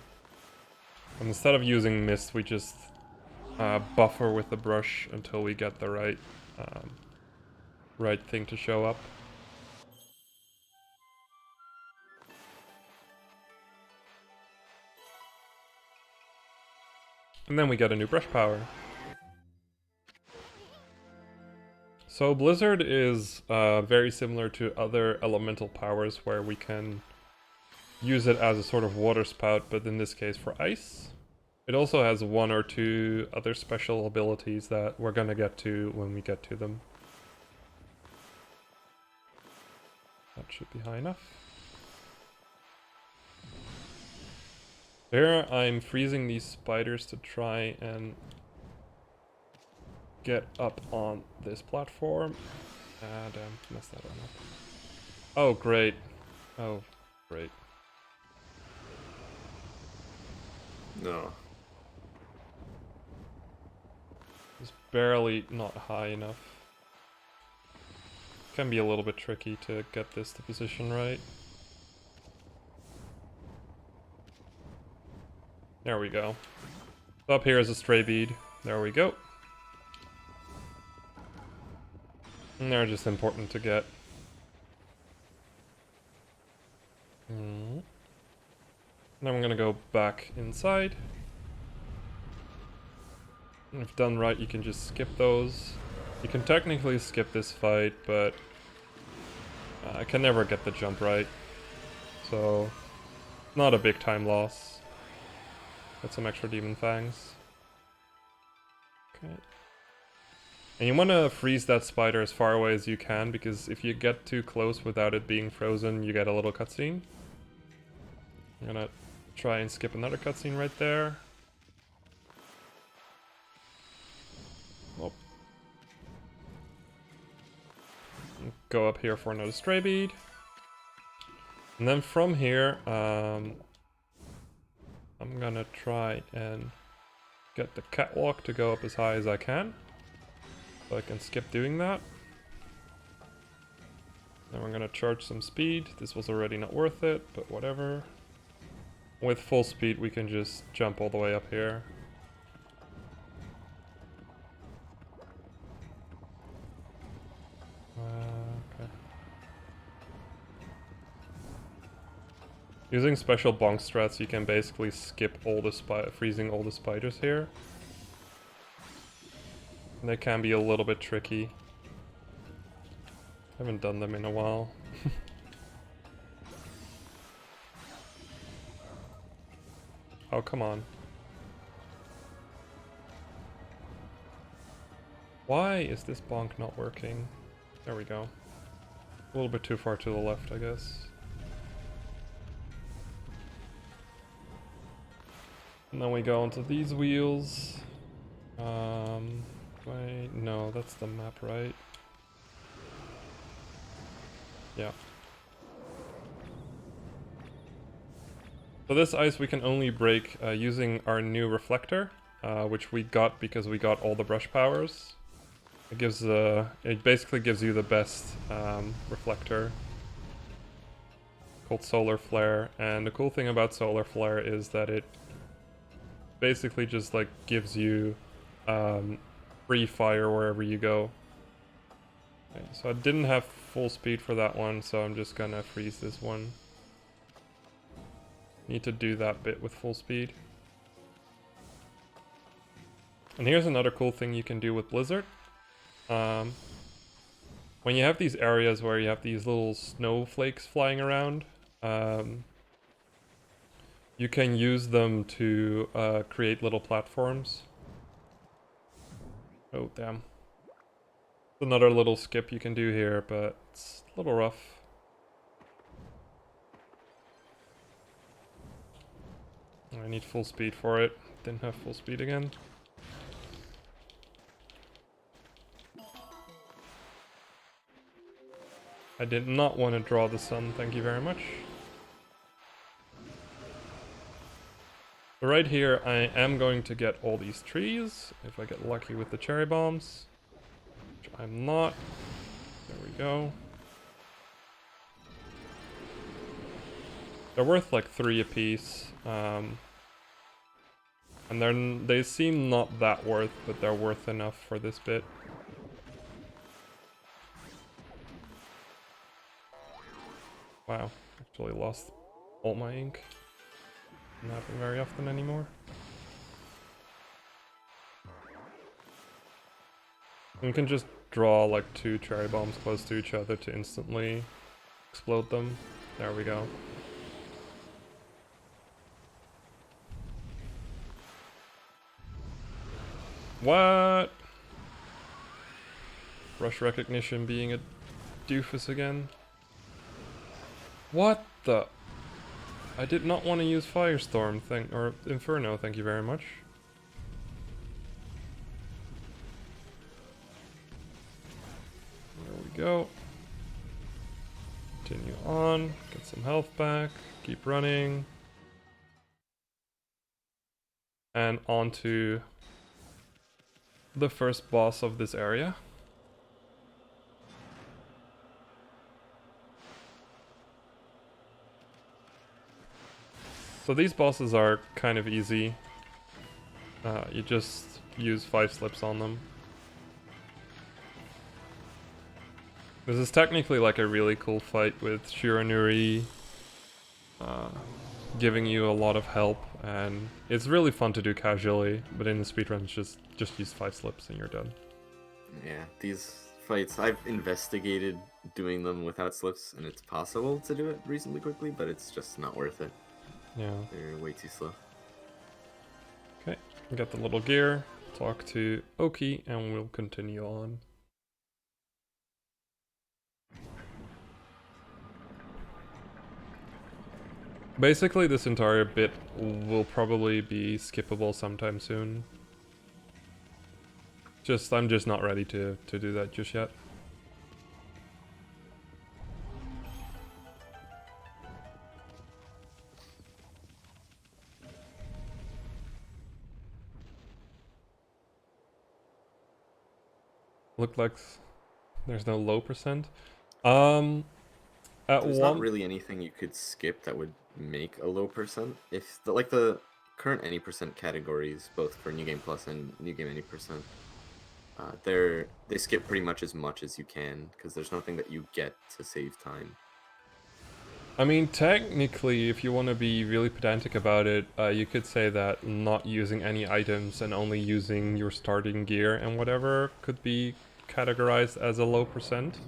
And instead of using mist, we just buffer with the brush until we get the right thing to show up. And then we get a new brush power. So Blizzard is very similar to other elemental powers where we can use it as a sort of water spout, but in this case for ice. It also has one or two other special abilities that we're gonna get to when we get to them. That should be high enough. Here I'm freezing these spiders to try and get up on this platform. Ah, damn, messed that one up. Oh, great. Oh, great. No. barely not high enough. Can be a little bit tricky to get this to position right. There we go. Up here is a stray bead. There we go. And they're just important to get. Then I'm gonna go back inside. And if done right, you can just skip those. You can technically skip this fight, but I can never get the jump right. So, not a big time loss. Get some extra demon fangs. Okay. And you want to freeze that spider as far away as you can, because if you get too close without it being frozen, you get a little cutscene. I'm gonna try and skip another cutscene right there. Oh. Go up here for another stray bead. And then from here, I'm gonna try and get the catwalk to go up as high as I can. So I can skip doing that. Then we're gonna charge some speed. This was already not worth it, but whatever. With full speed we can just jump all the way up here. Okay. Using special bonk strats you can basically skip all the freezing all the spiders here. And they can be a little bit tricky. Haven't done them in a while. Oh, come on. Why is this bonk not working? There we go. A little bit too far to the left, I guess. And then we go onto these wheels. Wait, no, that's the map, right? Yeah. So this ice we can only break using our new reflector, which we got because we got all the brush powers. It gives it basically gives you the best reflector called Solar Flare, and the cool thing about Solar Flare is that it basically just like gives you free fire wherever you go. Okay, so I didn't have full speed for that one, so I'm just gonna freeze this one. Need to do that bit with full speed. And here's another cool thing you can do with Blizzard. When you have these areas where you have these little snowflakes flying around, you can use them to create little platforms. Oh, damn. Another little skip you can do here, but it's a little rough. I need full speed for it. Didn't have full speed again. I did not want to draw the sun, thank you very much. So right here I am going to get all these trees, if I get lucky with the cherry bombs. Which I'm not. There we go. They're worth like 3 apiece. And they seem not that worth, but they're worth enough for this bit. Wow, actually lost all my ink. Doesn't happen very often anymore. You can just draw like 2 cherry bombs close to each other to instantly explode them. There we go. What? Rush recognition being a doofus again. What the? I did not want to use Firestorm, or Inferno, thank you very much. There we go. Continue on, get some health back, keep running. And on to the first boss of this area. So these bosses are kind of easy. You just use 5 slips on them. This is technically like a really cool fight with Shiranuri giving you a lot of help, and it's really fun to do casually, but in the speedruns just use 5 slips and you're done. Yeah, these fights, I've investigated doing them without slips, and it's possible to do it reasonably quickly, but it's just not worth it. Yeah. They're way too slow. Okay, get the little gear, talk to Oki, and we'll continue on. Basically, this entire bit will probably be skippable sometime soon. I'm just not ready to do that just yet. Look like there's no low percent. There's not really anything you could skip that would make a low percent. If the current any percent categories, both for New Game Plus and New Game any percent, they skip pretty much as you can because there's nothing that you get to save time. I mean, technically, if you want to be really pedantic about it, you could say that not using any items and only using your starting gear and whatever could be categorized as a low percent.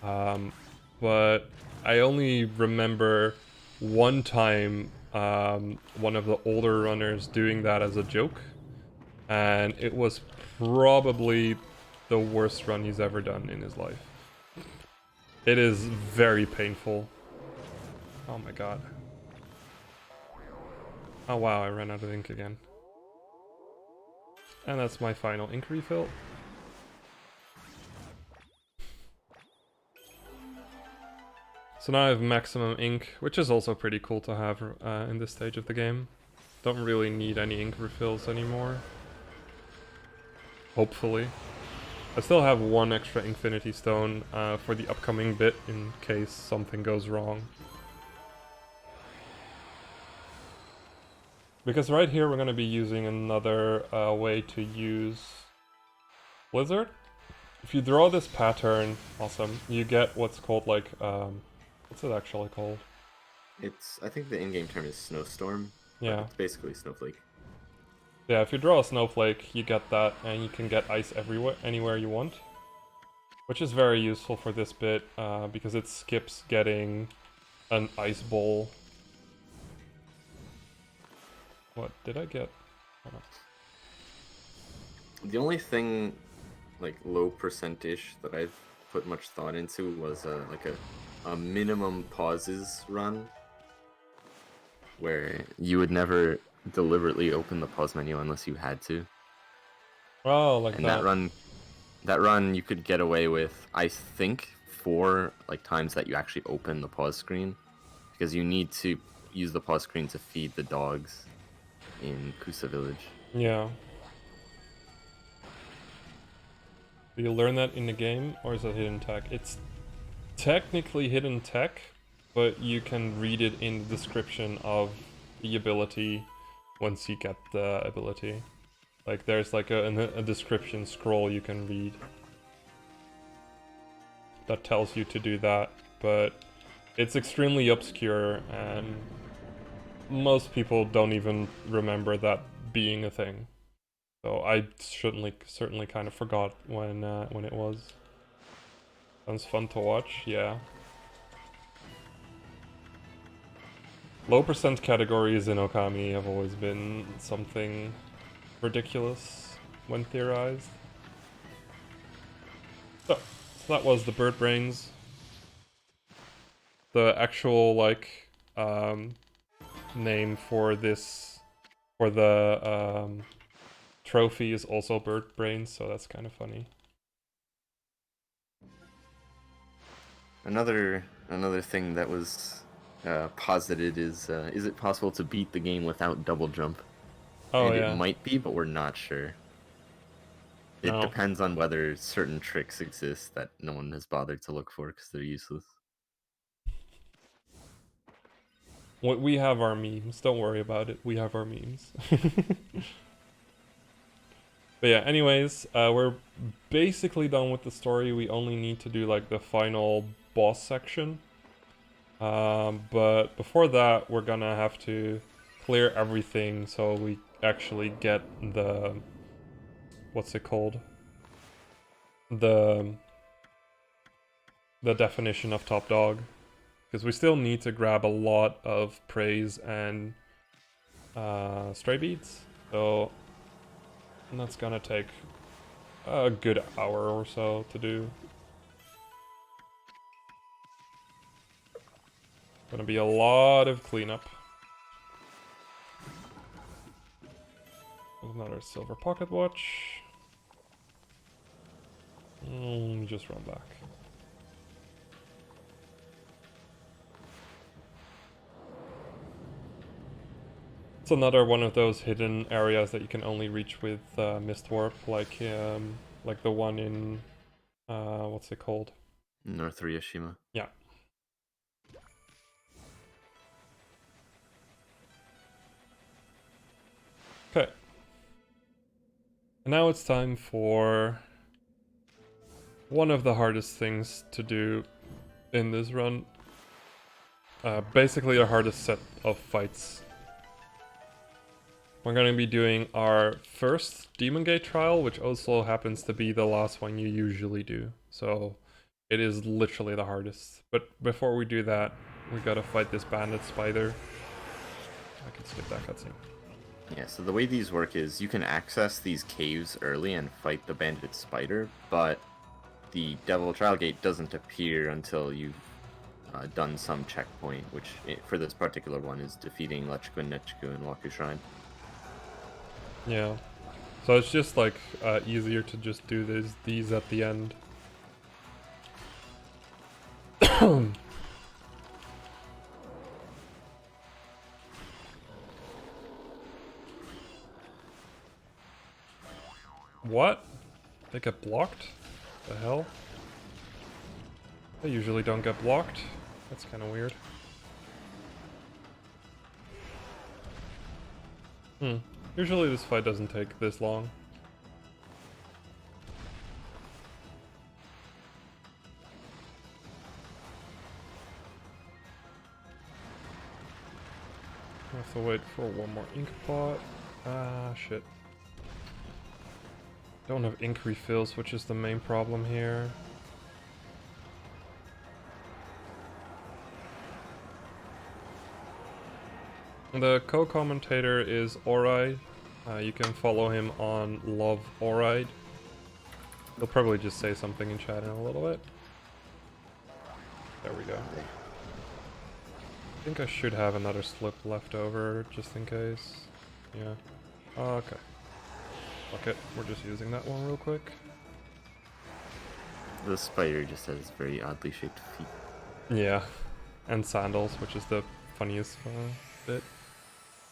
But I only remember one time one of the older runners doing that as a joke, and it was probably the worst run he's ever done in his life. It is very painful. Oh my god. Oh wow, I ran out of ink again. And that's my final ink refill. So now I have maximum ink, which is also pretty cool to have in this stage of the game. Don't really need any ink refills anymore. Hopefully. I still have 1 extra Infinity Stone for the upcoming bit in case something goes wrong. Because right here we're going to be using another way to use Blizzard. If you draw this pattern, awesome, you get what's called like, what's it actually called? I think the in-game term is Snowstorm. Yeah. It's basically Snowflake. Yeah, if you draw a snowflake, you get that, and you can get ice everywhere, anywhere you want. Which is very useful for this bit, because it skips getting an ice bowl. What did I get? Oh. The only thing, like, low percentage that I've put much thought into was like a minimum pauses run, where you would never deliberately open the pause menu unless you had to. Oh, like And that. that run you could get away with, I think, 4 like times that you actually open the pause screen, because you need to use the pause screen to feed the dogs in Kusa Village. Yeah. Do you learn that in the game, or is it hidden tech? It's technically hidden tech, but you can read it in the description of the ability once you get the ability. Like there's like a description scroll you can read that tells you to do that, but it's extremely obscure and most people don't even remember that being a thing. So I certainly kind of forgot when it was. Sounds fun to watch, yeah. Low percent categories in Okami have always been something ridiculous when theorized. So that was the bird brains. The actual like name for this for the trophy is also bird brains, so that's kind of funny. Another thing that was posited is it possible to beat the game without double jump? Oh And yeah. it might be, but we're not sure. It No. depends on whether certain tricks exist that no one has bothered to look for because they're useless. We have our memes. Don't worry about it. We have our memes. But yeah, anyways, we're basically done with the story. We only need to do like the final boss section. But before that, we're gonna have to clear everything so we actually get the... what's it called? The definition of top dog. Because we still need to grab a lot of praise and stray beads. So that's gonna take a good hour or so to do. Gonna be a lot of cleanup. Another silver pocket watch. Just run back. It's another one of those hidden areas that you can only reach with Mist Warp, like the one in what's it called? North Ryushima. Yeah. Okay. And now it's time for one of the hardest things to do in this run. Basically the hardest set of fights. We're going to be doing our first Demon Gate trial, which also happens to be the last one you usually do. So it is literally the hardest. But before we do that, we gotta fight this bandit spider. I can skip that cutscene. Yeah, so the way these work is you can access these caves early and fight the bandit spider, but the Devil Trial Gate doesn't appear until you've done some checkpoint, which for this particular one is defeating Lechiku and Nechiku in Waku Shrine. Yeah. So it's just like easier to just do these at the end. What? They get blocked? The hell? They usually don't get blocked. That's kind of weird. Usually this fight doesn't take this long. I have to wait for one more ink pot. Ah, shit. Don't have ink refills, which is the main problem here. The co-commentator is Oride. You can follow him on Love Oride. He'll probably just say something in chat in a little bit. There we go. I think I should have another slip left over, just in case. Yeah. Okay. Fuck it, we're just using that one real quick. The spider just has very oddly shaped feet. Yeah. And sandals, which is the funniest bit.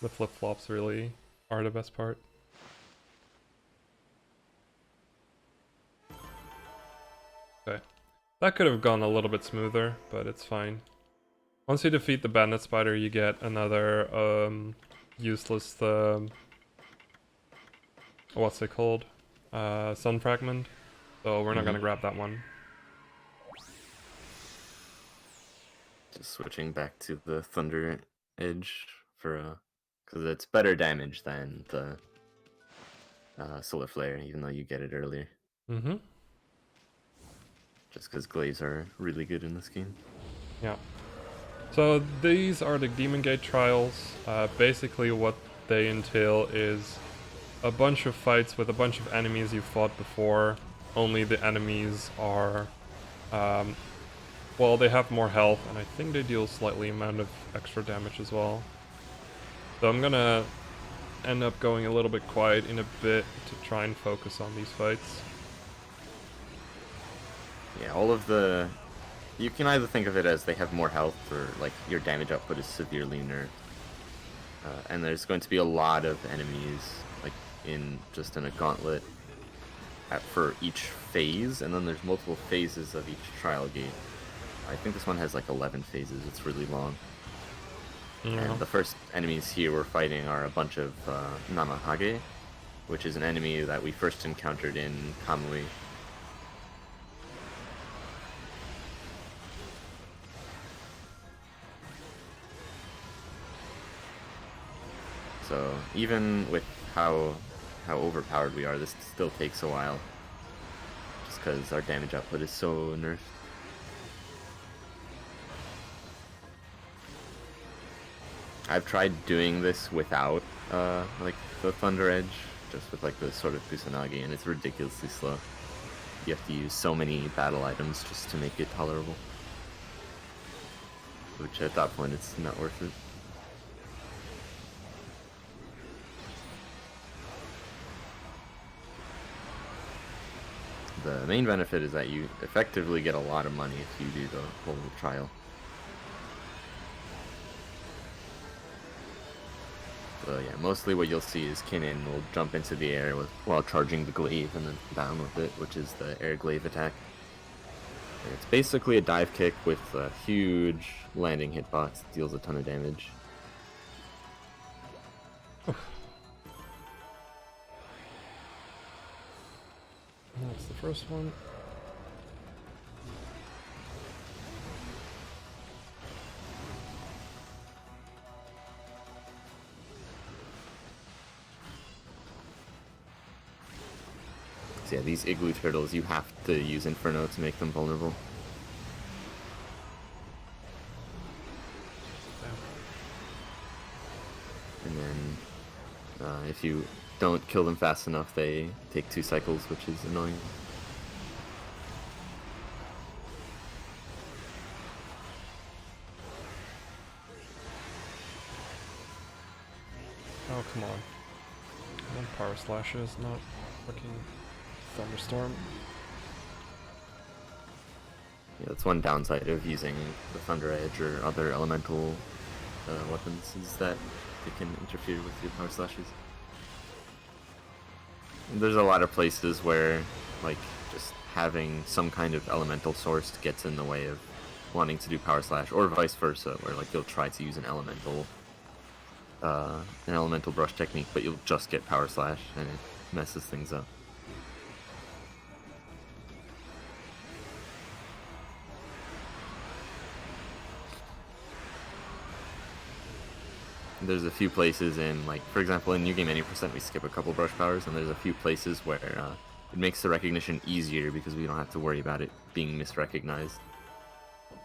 The flip-flops really are the best part. Okay. That could have gone a little bit smoother, but it's fine. Once you defeat the bandit spider, you get another useless what's it called? Sun fragment. So we're not gonna grab that one. Just switching back to the Thunder Edge for because it's better damage than the Solar Flare, even though you get it earlier. Mm-hmm. Just because glaives are really good in this game. Yeah. So these are the Demon Gate trials. Basically what they entail is a bunch of fights with a bunch of enemies you fought before. Only the enemies are, well, they have more health, and I think they deal slightly amount of extra damage as well. So I'm gonna end up going a little bit quiet in a bit to try and focus on these fights. Yeah, all of the... You can either think of it as they have more health, or like your damage output is severely nerfed. And there's going to be a lot of enemies, like in a gauntlet. for each phase, and then there's multiple phases of each trial gate. I think this one has like 11 phases. It's really long. And the first enemies here we're fighting are a bunch of Namahage, which is an enemy that we first encountered in Kamui. So even with how overpowered we are, this still takes a while, just because our damage output is so nerfed. I've tried doing this without like the Thunder Edge, just with like the sort of Kusanagi, and it's ridiculously slow. You have to use so many battle items just to make it tolerable, which at that point it's not worth it. The main benefit is that you effectively get a lot of money if you do the whole trial. So yeah, mostly what you'll see is Kinnin will jump into the air while charging the glaive and then down with it, which is the air glaive attack. And it's basically a dive kick with a huge landing hitbox that deals a ton of damage. That's the first one. So yeah, these igloo turtles, you have to use Inferno to make them vulnerable. And then if you don't kill them fast enough, they take 2 cycles, which is annoying. Oh, come on. One power slashes, not fucking thunderstorm. Yeah, that's one downside of using the Thunder Edge or other elemental weapons, is that they can interfere with your power slashes. There's a lot of places where, like, just having some kind of elemental source gets in the way of wanting to do power slash, or vice versa, where like you'll try to use an elemental brush technique, but you'll just get power slash, and it messes things up. There's a few places in, like, for example, in New Game Any Percent we skip a couple brush powers, and there's a few places where it makes the recognition easier because we don't have to worry about it being misrecognized.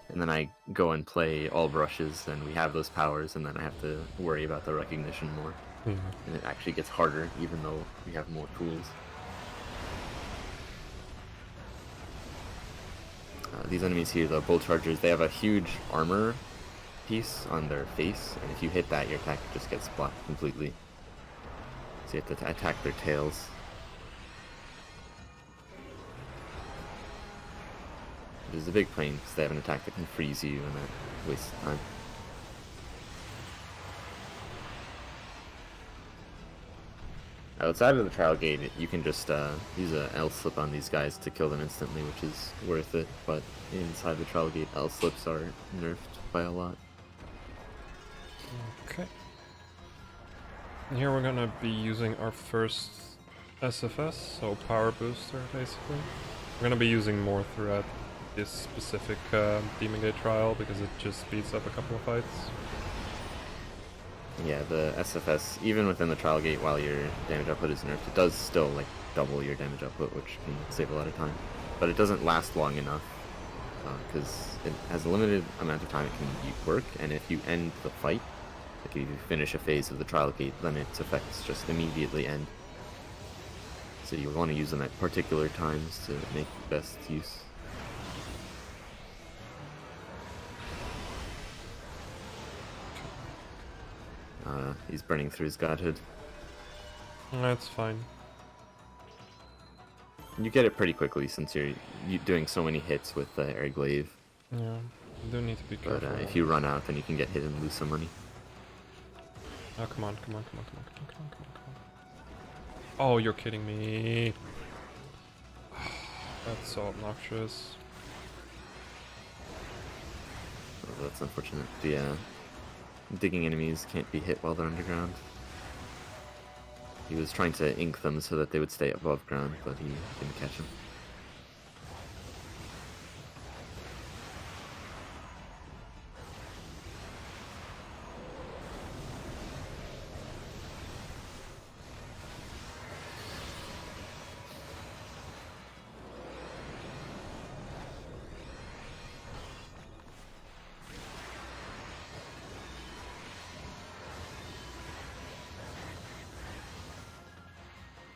And then I go and play all brushes, and we have those powers, and then I have to worry about the recognition more. And it actually gets harder, even though we have more tools. These enemies here, the Bull Chargers, they have a huge armor piece on their face, and if you hit that, your attack just gets blocked completely. So you have to attack their tails. There's a big pain because they have an attack that can freeze you, and that wastes time. Outside of the trial gate, you can just use an L-slip on these guys to kill them instantly, which is worth it, but inside the trial gate, L-slips are nerfed by a lot. Okay. And here we're gonna be using our first SFS, so power booster, basically. We're gonna be using more throughout this specific Demon Gate trial because it just speeds up a couple of fights. Yeah, the SFS, even within the trial gate, while your damage output is nerfed, it does still like double your damage output, which can save a lot of time. But it doesn't last long enough because it has a limited amount of time it can work, and if you end the fight, like if you finish a phase of the trial gate, then its effects just immediately end. So you want to use them at particular times to make the best use. He's burning through his godhood. That's fine. You get it pretty quickly since you're doing so many hits with the air glaive. Yeah, you do need to be But careful. if you run out, then you can get hit and lose some money. Oh, come on. Oh, you're kidding me. That's so obnoxious. Oh, that's unfortunate. The digging enemies can't be hit while they're underground. He was trying to ink them so that they would stay above ground, but he didn't catch them.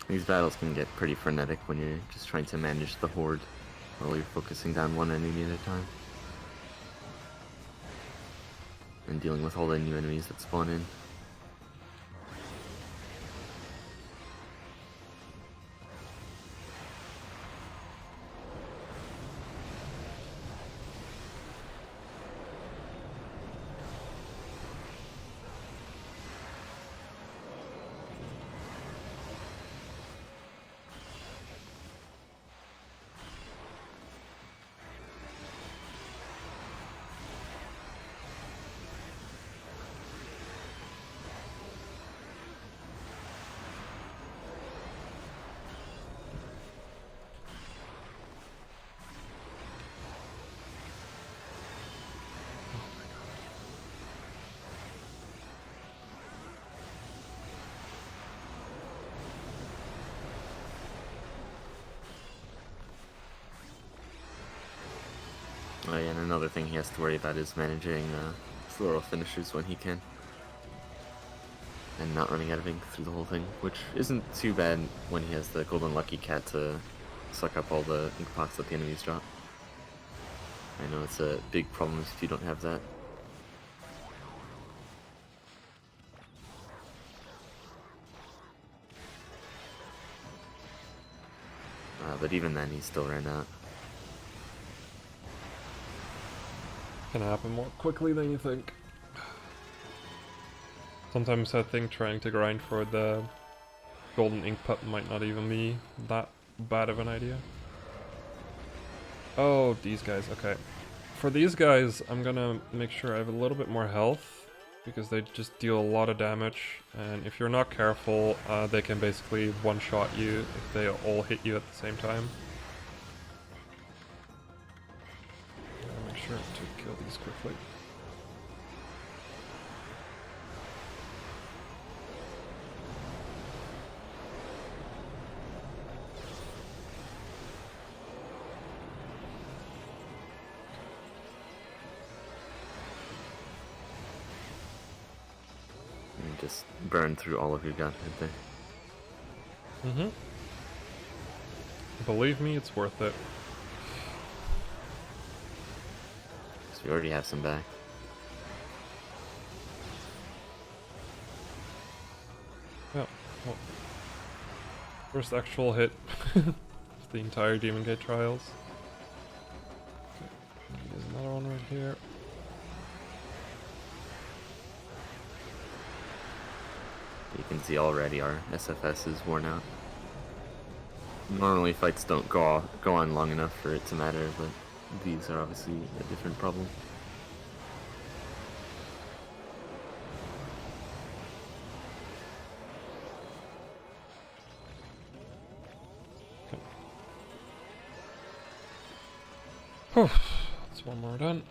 These battles can get pretty frenetic when you're just trying to manage the horde while you're focusing down one enemy at a time. And dealing with all the new enemies that spawn in. Oh yeah, and another thing he has to worry about is managing floral finishers when he can. And not running out of ink through the whole thing, which isn't too bad when he has the golden lucky cat to suck up all the ink pots that the enemies drop. I know it's a big problem if you don't have that. But even then, he still ran out. Can happen more quickly than you think. Sometimes I think trying to grind for the golden ink pot might not even be that bad of an idea. Oh, these guys, okay. For these guys, I'm gonna make sure I have a little bit more health, because they just deal a lot of damage, and if you're not careful, they can basically one-shot you if they all hit you at the same time. Gotta make sure to kill these quickly. Just burn through all of your gun right there. Mm-hmm. Believe me, it's worth it. So we already have some back. Yeah, well, first actual hit of the entire Demon Gate Trials. Okay, there's another one right here. You can see already our SFS is worn out. Normally fights don't go on long enough for it to matter, but these are obviously a different problem. Whew, that's one more done.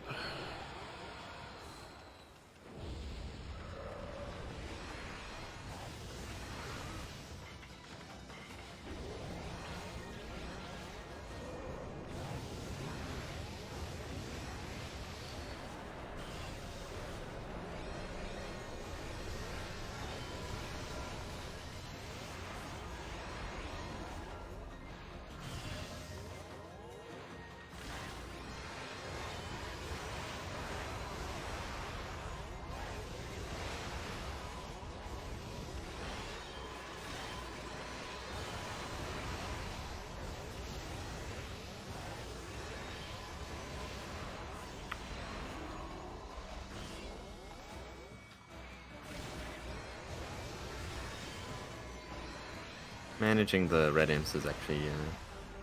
Managing the red imps is actually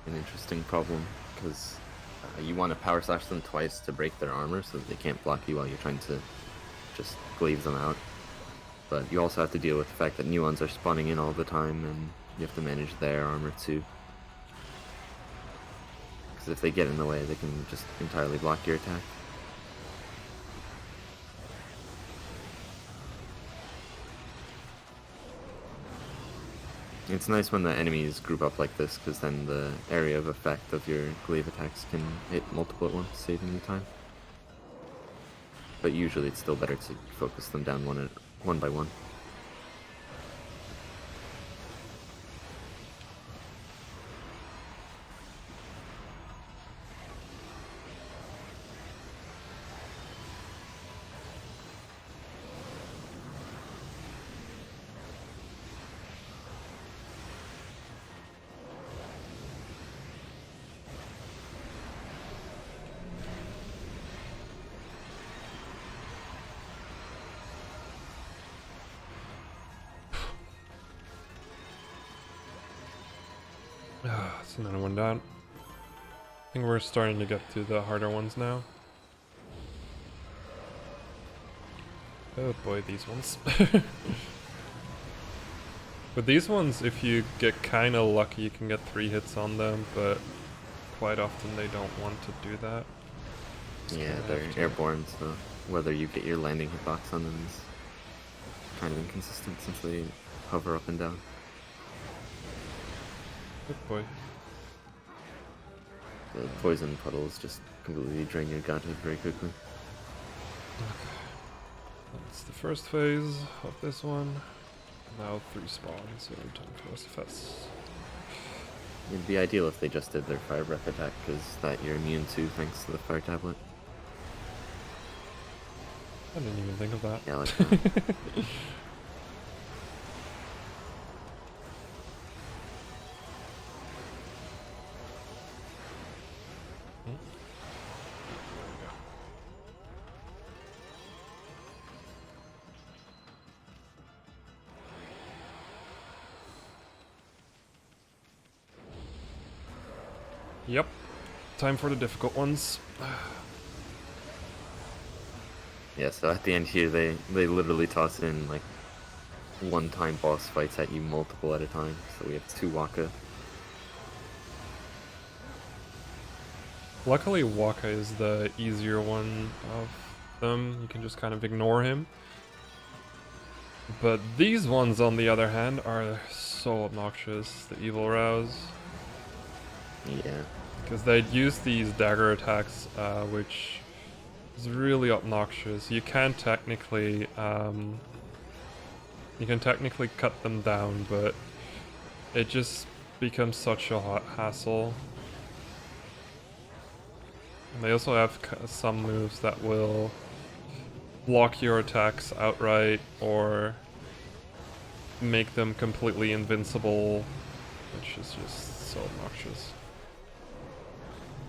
an interesting problem because you want to power slash them twice to break their armor so that they can't block you while you're trying to just glaive them out. But you also have to deal with the fact that new ones are spawning in all the time, and you have to manage their armor too. Because if they get in the way, they can just entirely block your attack. It's nice when the enemies group up like this, because then the area of effect of your glaive attacks can hit multiple at once, saving you time. But usually it's still better to focus them down one by one. That's another one down. I think we're starting to get to the harder ones now. Oh boy, these ones. With these ones, if you get kinda lucky, you can get 3 hits on them, but quite often they don't want to do that. Yeah, they're airborne, so whether you get your landing hitbox on them is kind of inconsistent since they hover up and down. Good boy. The poison puddles just completely drain your gato very quickly. Okay. That's the first phase of this one. Now 3 spawns, so time for SFS. It'd be ideal if they just did their fire breath attack, because that you're immune to thanks to the fire tablet. I didn't even think of that. Yeah, like that. Yep. Time for the difficult ones. Yeah, so at the end here, they literally toss in like one-time boss fights at you multiple at a time. So we have 2 Waka. Luckily, Waka is the easier one of them. You can just kind of ignore him. But these ones, on the other hand, are so obnoxious. The Evil Rouse. Yeah. Because they'd use these dagger attacks, which is really obnoxious. You can technically cut them down, but it just becomes such a hassle. And they also have some moves that will block your attacks outright or make them completely invincible, which is just so obnoxious.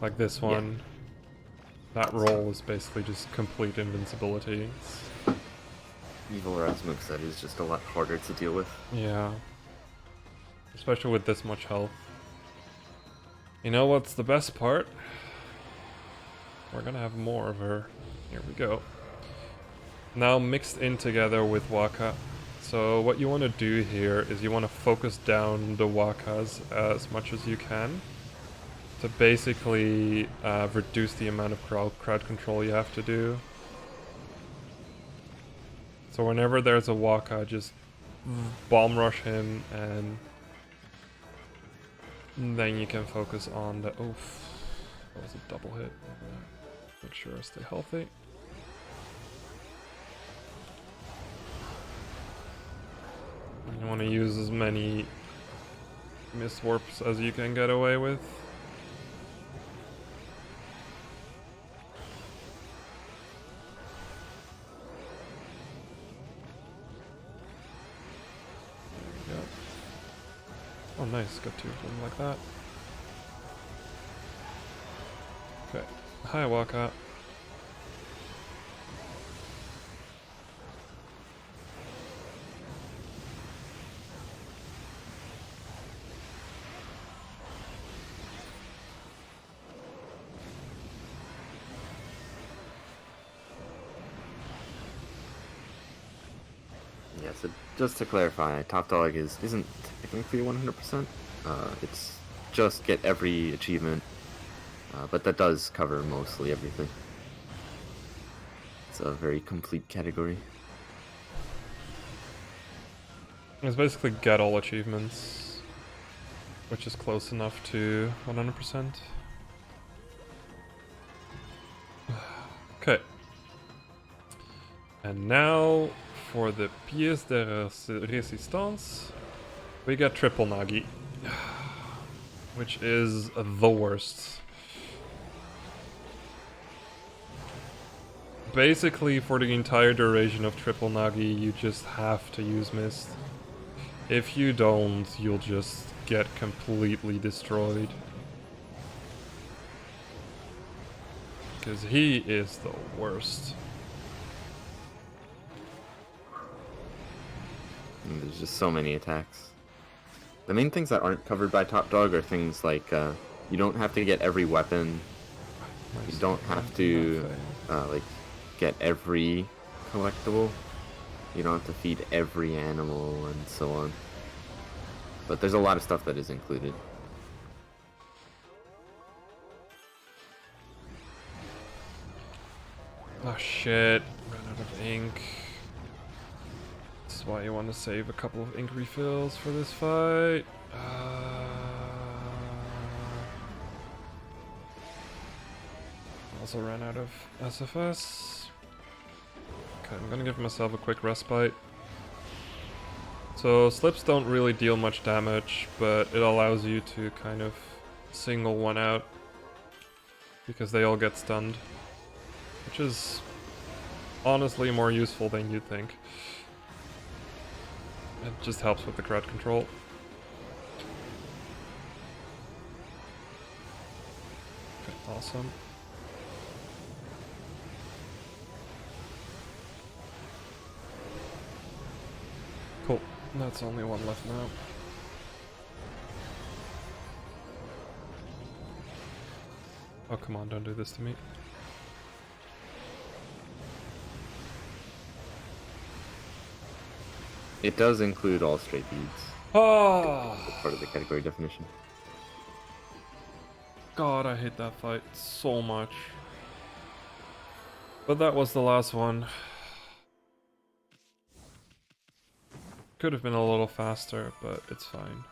Like this one, that roll is basically just complete invincibility. Evil Rouse moveset is just a lot harder to deal with. Yeah. Especially with this much health. You know what's the best part? We're gonna have more of her. Here we go. Now mixed in together with Waka. So what you want to do here is you want to focus down the Wakas as much as you can to basically reduce the amount of crowd control you have to do. So whenever there's a Waka, just bomb rush him, and then you can focus on the... Oof, that was a double hit. Make sure I stay healthy. You want to use as many mist warps as you can get away with. There we go. Oh nice, got 2 of them like that. Okay, hi Waka. Yeah, so just to clarify, Top Dog isn't technically 100%. It's just get every achievement, but that does cover mostly everything. It's a very complete category. It's basically get all achievements, which is close enough to 100%. Okay. And now, for the pièce de résistance, we get triple Nagi, which is the worst. Basically, for the entire duration of triple Nagi, you just have to use Mist. If you don't, you'll just get completely destroyed. Because he is the worst. And there's just so many attacks. The main things that aren't covered by Top Dog are things like you don't have to get every weapon. You don't have to like get every collectible. You don't have to feed every animal and so on. But there's a lot of stuff that is included. Oh shit, ran out of ink. That's why you want to save a couple of ink refills for this fight. Also ran out of SFS. Okay, I'm gonna give myself a quick respite. So slips don't really deal much damage, but it allows you to kind of single one out because they all get stunned, which is honestly more useful than you'd think. It just helps with the crowd control. Okay, awesome. Cool. That's only one left now. Oh, come on, don't do this to me. It does include all straight beads. Oh, As part of the category definition. God, I hate that fight so much. But that was the last one. Could have been a little faster, but it's fine.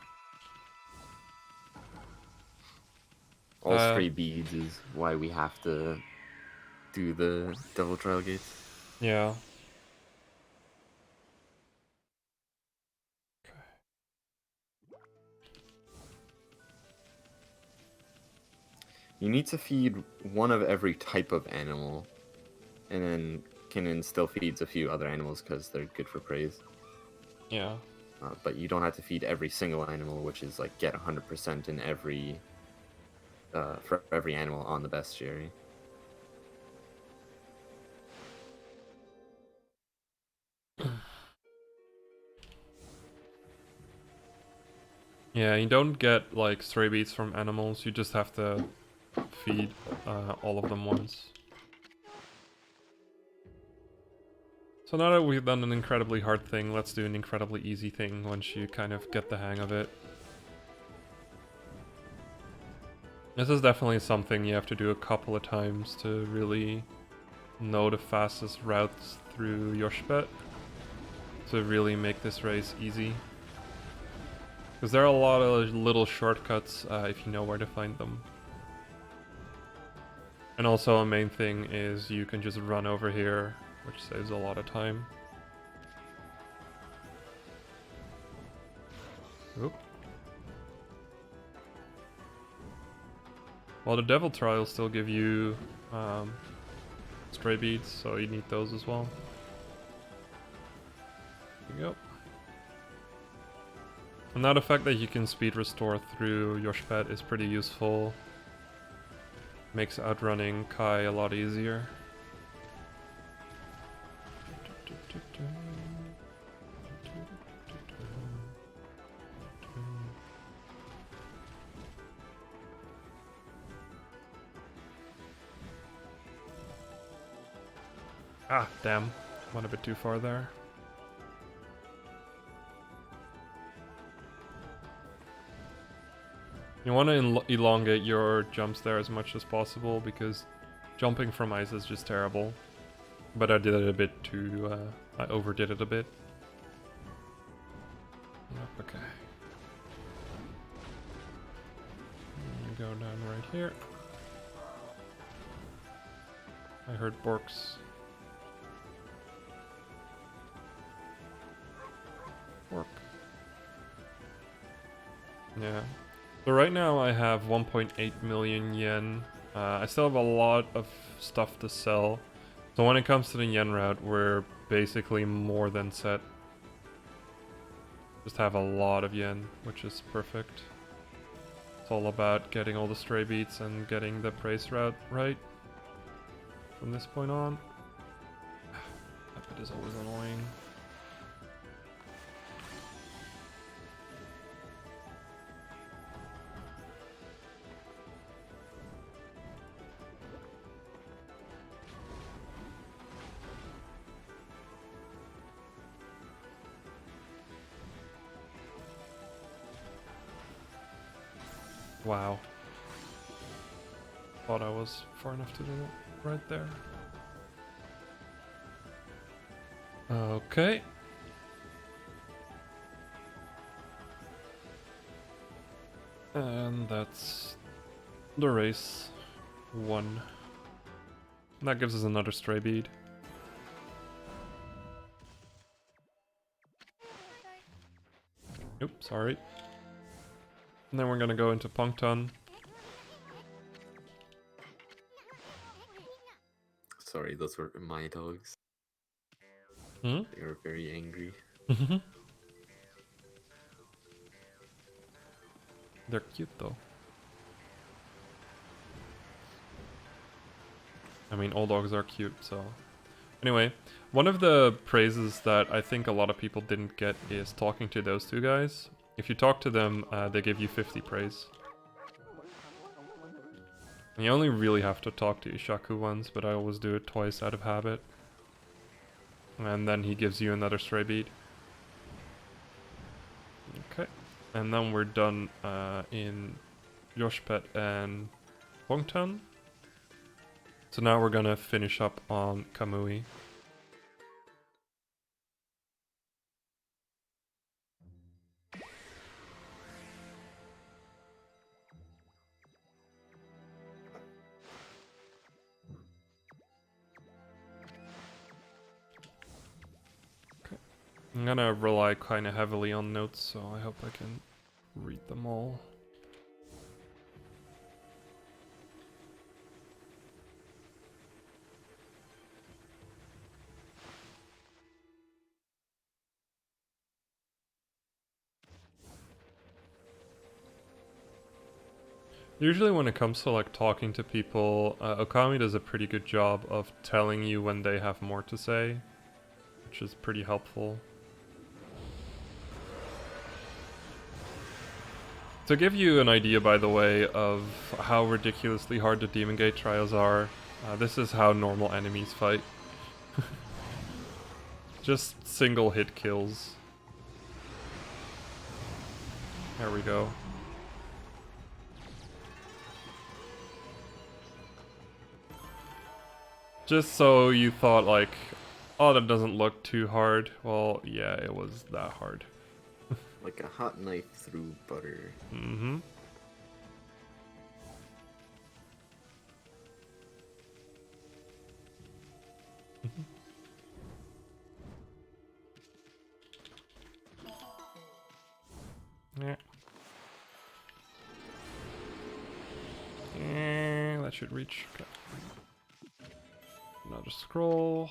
All straight beads is why we have to do the Devil Trial Gates. Yeah. You need to feed one of every type of animal, and then Kinnin still feeds a few other animals because they're good for praise. Yeah. But you don't have to feed every single animal, which is like get 100% in every for every animal on the bestiary. Yeah, you don't get like stray beats from animals, you just have to feed all of them once. So now that we've done an incredibly hard thing, let's do an incredibly easy thing once you kind of get the hang of it. This is definitely something you have to do a couple of times to really know the fastest routes through Yoshpet to really make this race easy. Because there are a lot of little shortcuts if you know where to find them. And also a main thing is you can just run over here, which saves a lot of time. Oop. Well, the Devil Trials still give you stray beads, so you need those as well. There you go. And now the fact that you can speed restore through Yoshpet is pretty useful. Makes outrunning Kai a lot easier. Ah, damn. Went a bit too far there. You want to elongate your jumps there as much as possible because jumping from ice is just terrible. But I did it a bit too, I overdid it a bit. Yep, okay. Go down right here. I heard Borks. Bork. Yeah. So right now I have 1.8 million yen. I still have a lot of stuff to sell. So when it comes to the yen route, we're basically more than set. Just have a lot of yen, which is perfect. It's all about getting all the stray beats and getting the praise route right. From this point on. That bit is always annoying. Wow. Thought I was far enough to the right there. Okay. And that's the race won. That gives us another stray bead. Oops, sorry. And then we're gonna go into Puncton. Sorry, those were my dogs. Hmm? They were very angry. They're cute though. I mean, all dogs are cute, so... Anyway, one of the praises that I think a lot of people didn't get is talking to those two guys. If you talk to them, they give you 50 praise. And you only really have to talk to Ishaku once, but I always do it twice out of habit. And then he gives you another stray bead. Okay. And then we're done in Yoshpet and Wongtan. So now we're gonna finish up on Kamui. I'm gonna rely kinda heavily on notes, so I hope I can read them all. Usually when it comes to like talking to people, Okami does a pretty good job of telling you when they have more to say, which is pretty helpful. To give you an idea, by the way, of how ridiculously hard the Demon Gate trials are, this is how normal enemies fight. Just single hit kills. There we go. Just so you thought like, oh, that doesn't look too hard. Well, yeah, it was that hard. Like a hot knife through butter. Mm-hmm. Yeah. Yeah, that should reach. Okay. Another scroll.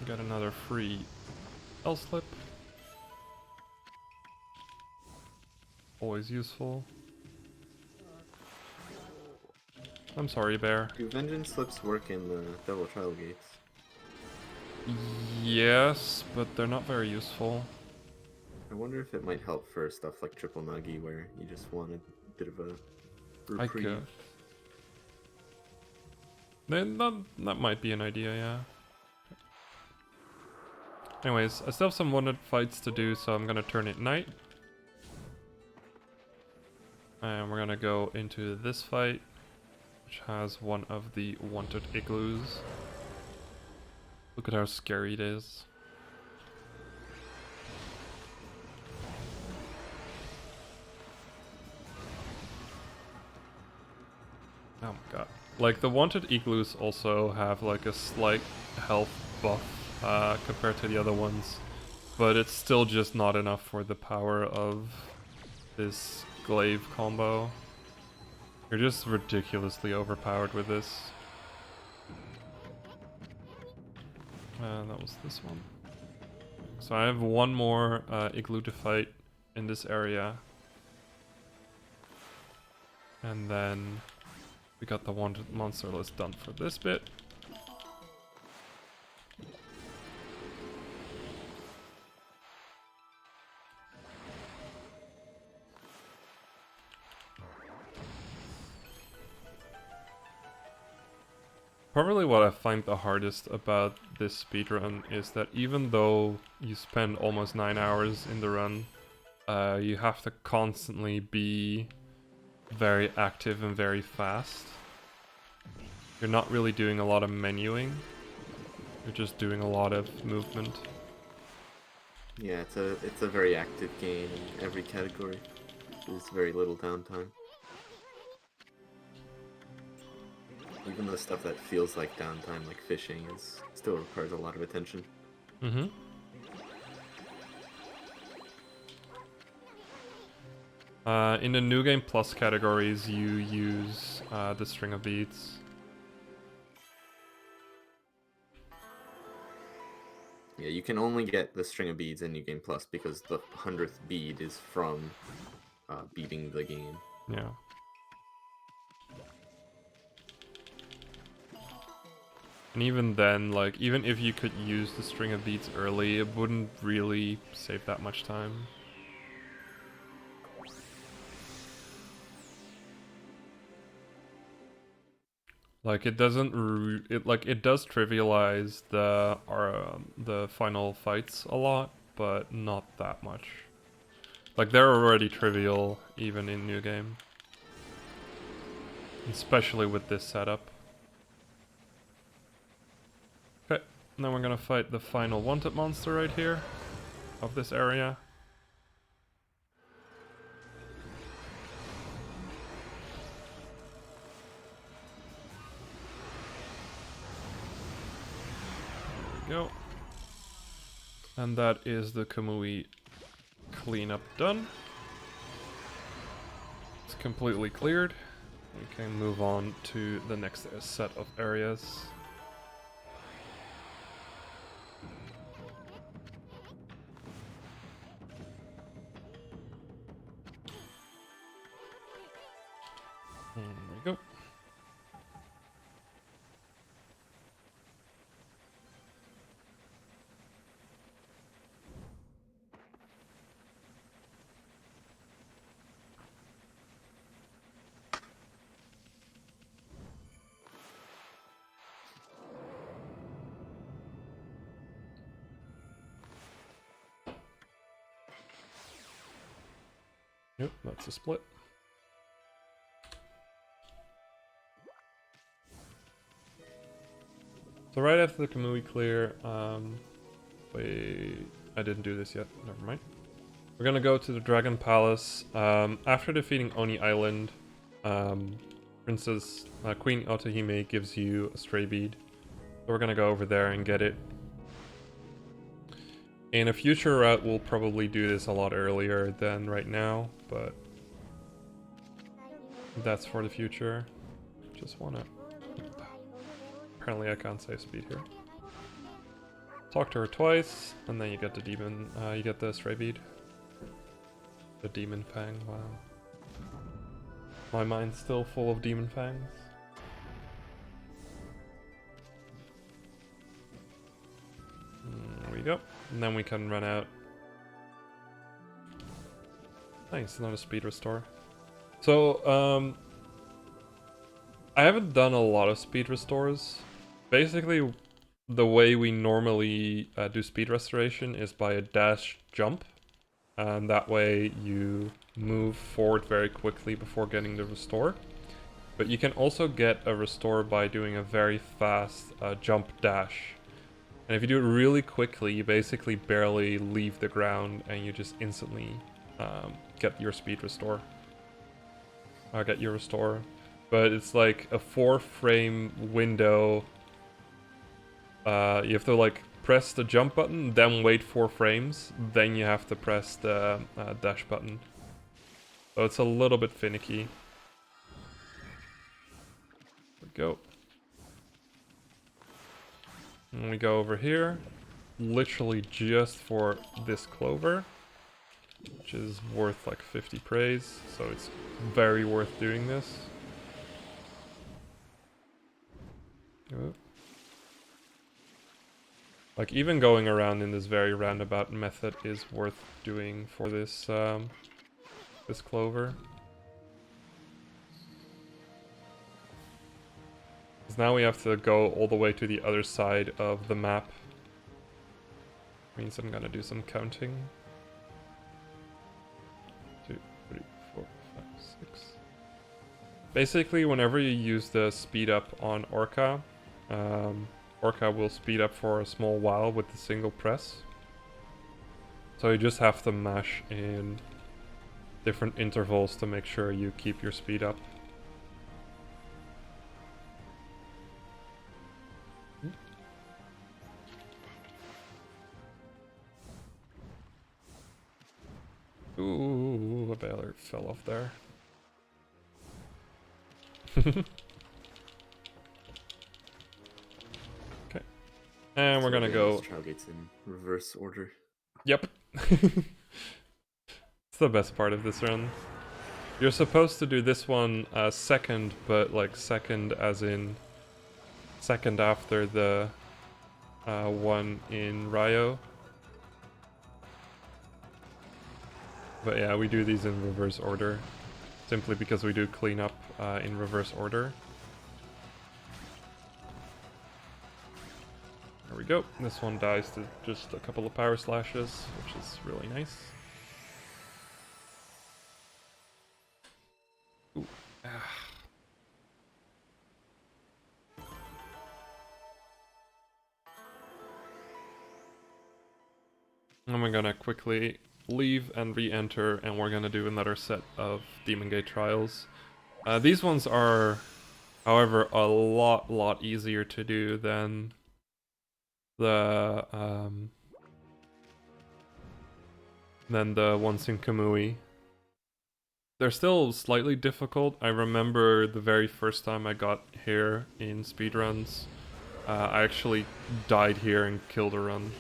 Got another free L-slip. Always useful. I'm sorry, bear. Do vengeance slips work in the Devil Trial Gates? Yes, but they're not very useful. I wonder if it might help for stuff like Triple Nuggy where you just want a bit of a I reprieve. could. Then that might be an idea, yeah. Anyways, I still have some wanted fights to do, so I'm gonna turn it night. And we're gonna go into this fight, which has one of the wanted igloos. Look at how scary it is. Oh my god. Like, the wanted igloos also have like a slight health buff compared to the other ones, but it's still just not enough for the power of this glaive combo. You're just ridiculously overpowered with this. That was this one. So I have one more igloo to fight in this area. And then we got the wanted monster list done for this bit. Probably what I find the hardest about this speedrun is that even though you spend almost 9 hours in the run, you have to constantly be very active and very fast. You're not really doing a lot of menuing, you're just doing a lot of movement. Yeah, it's a very active game in every category. There's very little downtime. Even the stuff that feels like downtime, like fishing, still requires a lot of attention. Mm-hmm. In the New Game Plus categories, you use the string of beads. Yeah, you can only get the string of beads in New Game Plus because the 100th bead is from beating the game. Yeah. And even then, like, even if you could use the string of beads early, it wouldn't really save that much time. Like, it doesn't it does trivialize the final fights a lot, but not that much. Like, they're already trivial even in New Game. Especially with this setup. Okay, now we're gonna fight the final wanted monster right here of this area. There we go. And that is the Kamui cleanup done. It's completely cleared. We can move on to the next set of areas. There we go. Yep, that's a split. So right after the Kamui clear, wait, I didn't do this yet, never mind. We're gonna go to the Dragon Palace. After defeating Oni Island, Queen Otohime gives you a stray bead. So we're gonna go over there and get it. In a future route, we'll probably do this a lot earlier than right now, but that's for the future. Just wanna... Apparently I can't save speed here. Talk to her twice, and then you get the demon, you get the stray bead. The demon fang, wow. My mind's still full of demon fangs. There we go. And then we can run out. Nice, another speed restore. So, I haven't done a lot of speed restores. Basically, the way we normally do speed restoration is by a dash jump, and that way you move forward very quickly before getting the restore. But you can also get a restore by doing a very fast jump dash. And if you do it really quickly, you basically barely leave the ground and you just instantly get your speed restore. Get your restore. But it's like a 4-frame window. You have to like press the jump button, then wait 4 frames, then you have to press the dash button. So it's a little bit finicky. Go. And we go over here, literally just for this clover, which is worth like 50 praise, so it's very worth doing this. Oh. Like even going around in this very roundabout method is worth doing for this this clover. Now we have to go all the way to the other side of the map. Means I'm gonna do some counting. 2, 3, 4, 5, 6. Basically, whenever you use the speed up on Orca, Orca will speed up for a small while with the single press. So you just have to mash in different intervals to make sure you keep your speed up. Ooh, a baler fell off there. Okay. And we're gonna go... Trial gates in reverse order. Yep. It's the best part of this run. You're supposed to do this one second, but like second as in... second after the one in Rio. But yeah, we do these in reverse order, simply because we do cleanup in reverse order. There we go. This one dies to just a couple of power slashes, which is really nice. Ooh. And we're gonna quickly leave and re-enter, and we're gonna do another set of Demon Gate trials. These ones are, however, a lot easier to do than the ones in Kamui. They're still slightly difficult. I remember the very first time I got here in speedruns, I actually died here and killed a run.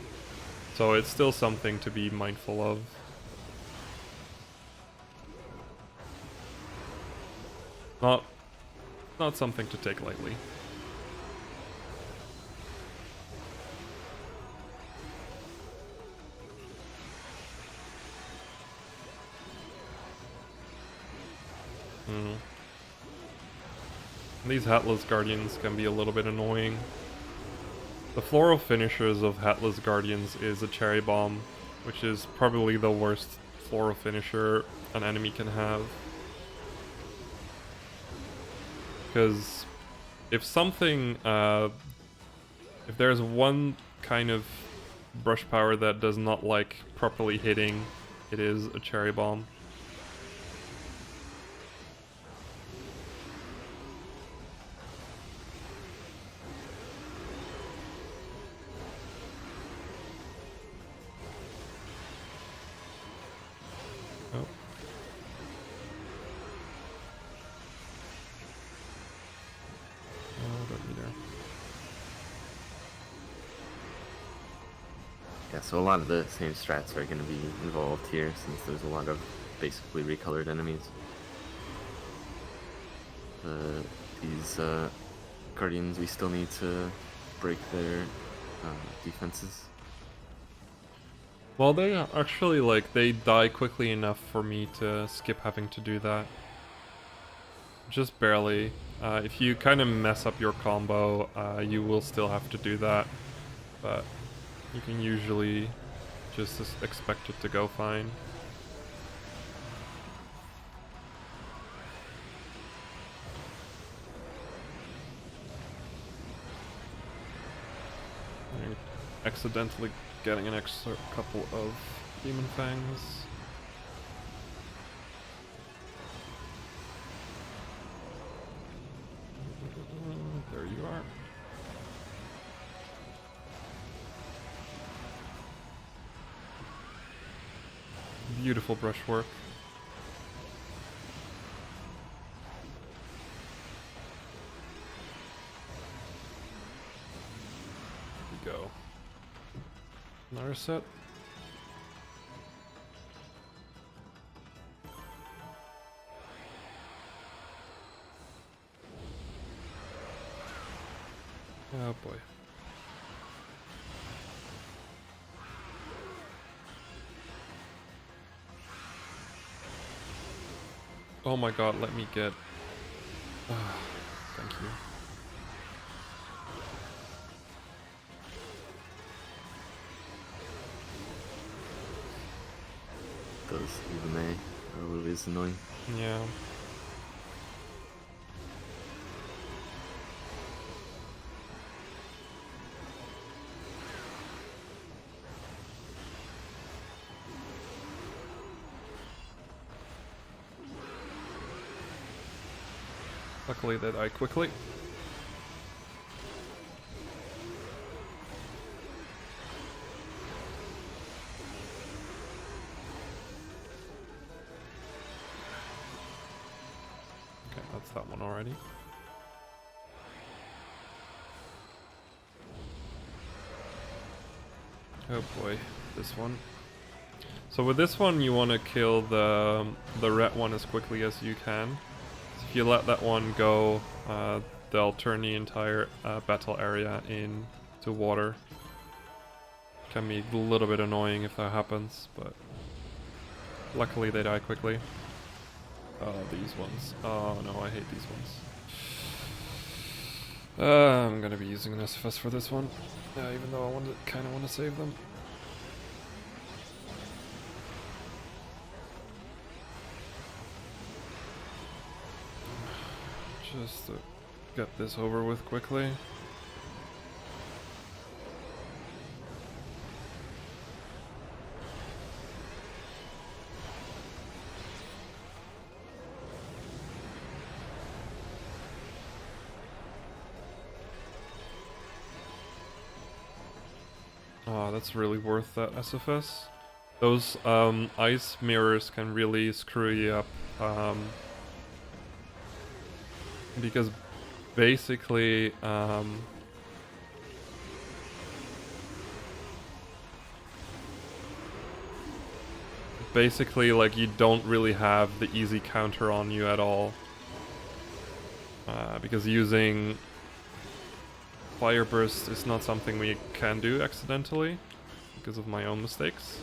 So it's still something to be mindful of. Not something to take lightly. These Hatless Guardians can be a little bit annoying. The floral finishers of Hatless Guardians is a Cherry Bomb, which is probably the worst floral finisher an enemy can have. Because if something, if there's one kind of brush power that does not like properly hitting, it is a Cherry Bomb. So a lot of the same strats are going to be involved here, since there's a lot of basically recolored enemies. These Guardians, we still need to break their defenses. Well, they actually, like, they die quickly enough for me to skip having to do that. Just barely. If you kind of mess up your combo, you will still have to do that. but you can usually just expect it to go fine. You're accidentally getting an extra couple of demon fangs. There you are. Beautiful brushwork. Here we go. Another set. Oh boy. Oh my god, let me get... thank you. Those even they are always annoying. Yeah. Luckily they die quickly. Okay, that's that one already. Oh boy, this one. So with this one you want to kill the red one as quickly as you can. If you let that one go, they'll turn the entire battle area into water. Can be a little bit annoying if that happens, but luckily they die quickly. Oh, these ones. Oh no, I hate these ones. I'm gonna be using an SFS for this one, even though I kind of want to save them. Just to get this over with quickly. Oh, that's really worth that SFS. Those ice mirrors can really screw you up. Because basically, like you don't really have the easy counter on you at all. Because using Fire Burst is not something we can do accidentally, because of my own mistakes.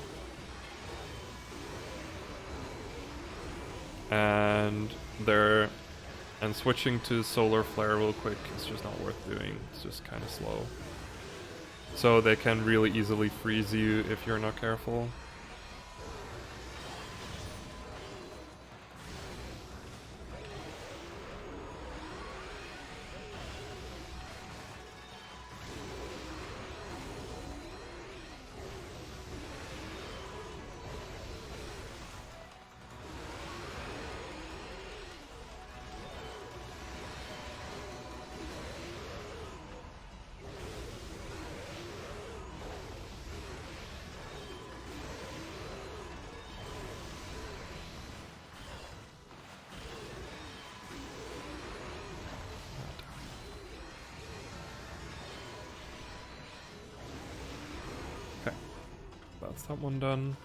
And switching to Solar Flare real quick is just not worth doing. It's just kind of slow. So they can really easily freeze you if you're not careful. That's that one done.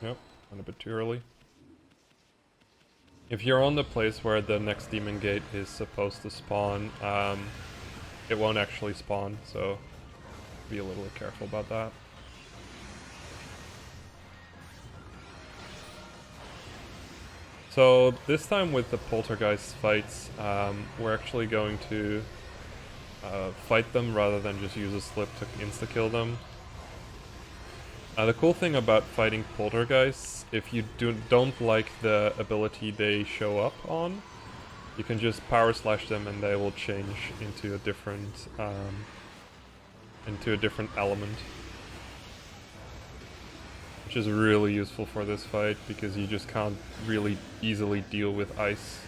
Yep, went a bit too early. If you're on the place where the next demon gate is supposed to spawn, it won't actually spawn, so be a little careful about that. So this time with the poltergeist fights, we're actually going to fight them rather than just use a slip to insta-kill them. The cool thing about fighting poltergeists, if you don't like the ability they show up on, you can just power slash them and they will change into a different element. Which is really useful for this fight because you just can't really easily deal with ice.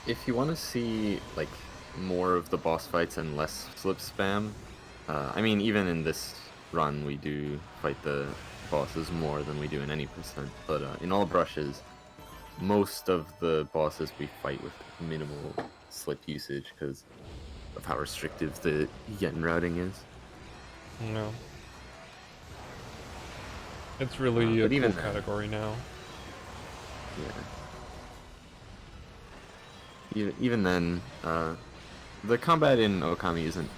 If you want to see like more of the boss fights and less slip spam, I mean, even in this run we do fight the bosses more than we do in any percent, but in all brushes, most of the bosses we fight with minimal slip usage because of how restrictive the yen routing is. No. It's really a cool category now. Yeah. Even then, the combat in Okami isn't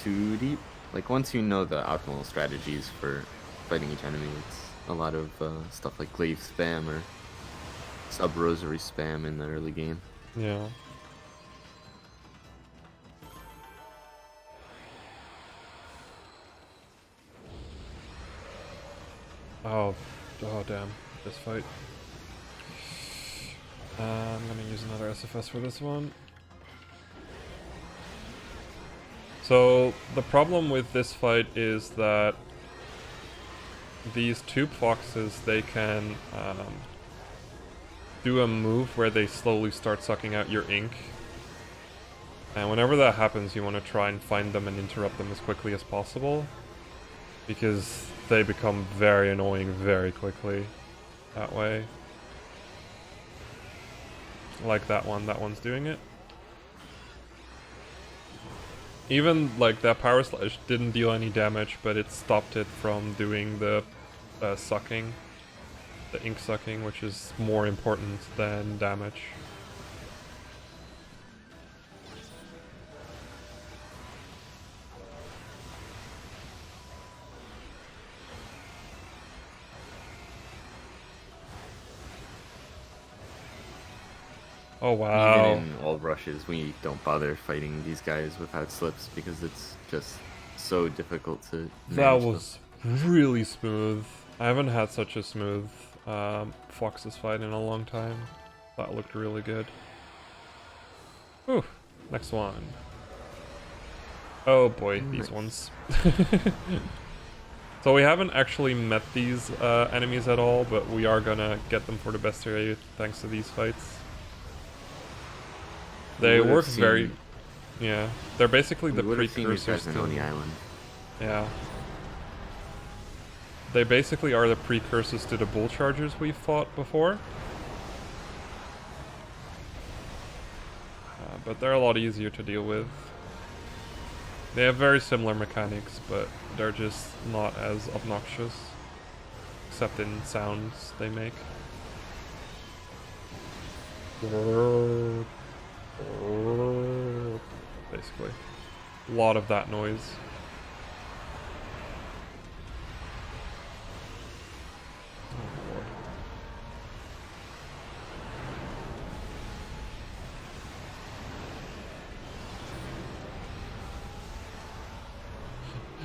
too deep. Like, once you know the optimal strategies for fighting each enemy, it's a lot of stuff like glaive spam or sub-rosary spam in the early game. Yeah. Oh damn, this fight. I'm gonna use another SFS for this one. So, the problem with this fight is that these tube foxes, they can do a move where they slowly start sucking out your ink. And whenever that happens, you want to try and find them and interrupt them as quickly as possible. Because they become very annoying very quickly that way. Like that one's doing it. Even like that power slash didn't deal any damage, but it stopped it from doing the sucking, the ink sucking, which is more important than damage. Oh wow. Even in all rushes, we don't bother fighting these guys without slips because it's just so difficult to That manage was really smooth. I haven't had such a smooth Fox's fight in a long time. That looked really good. Whew. Next one. Oh boy, these ones. So we haven't actually met these enemies at all, but we are gonna get them for the best area thanks to these fights. They work very... Yeah. They're basically the precursors to... on the island. Yeah. They basically are the precursors to the bull chargers we've fought before. But they're a lot easier to deal with. They have very similar mechanics, but they're just not as obnoxious. Except in sounds they make. Basically. A lot of that noise. Oh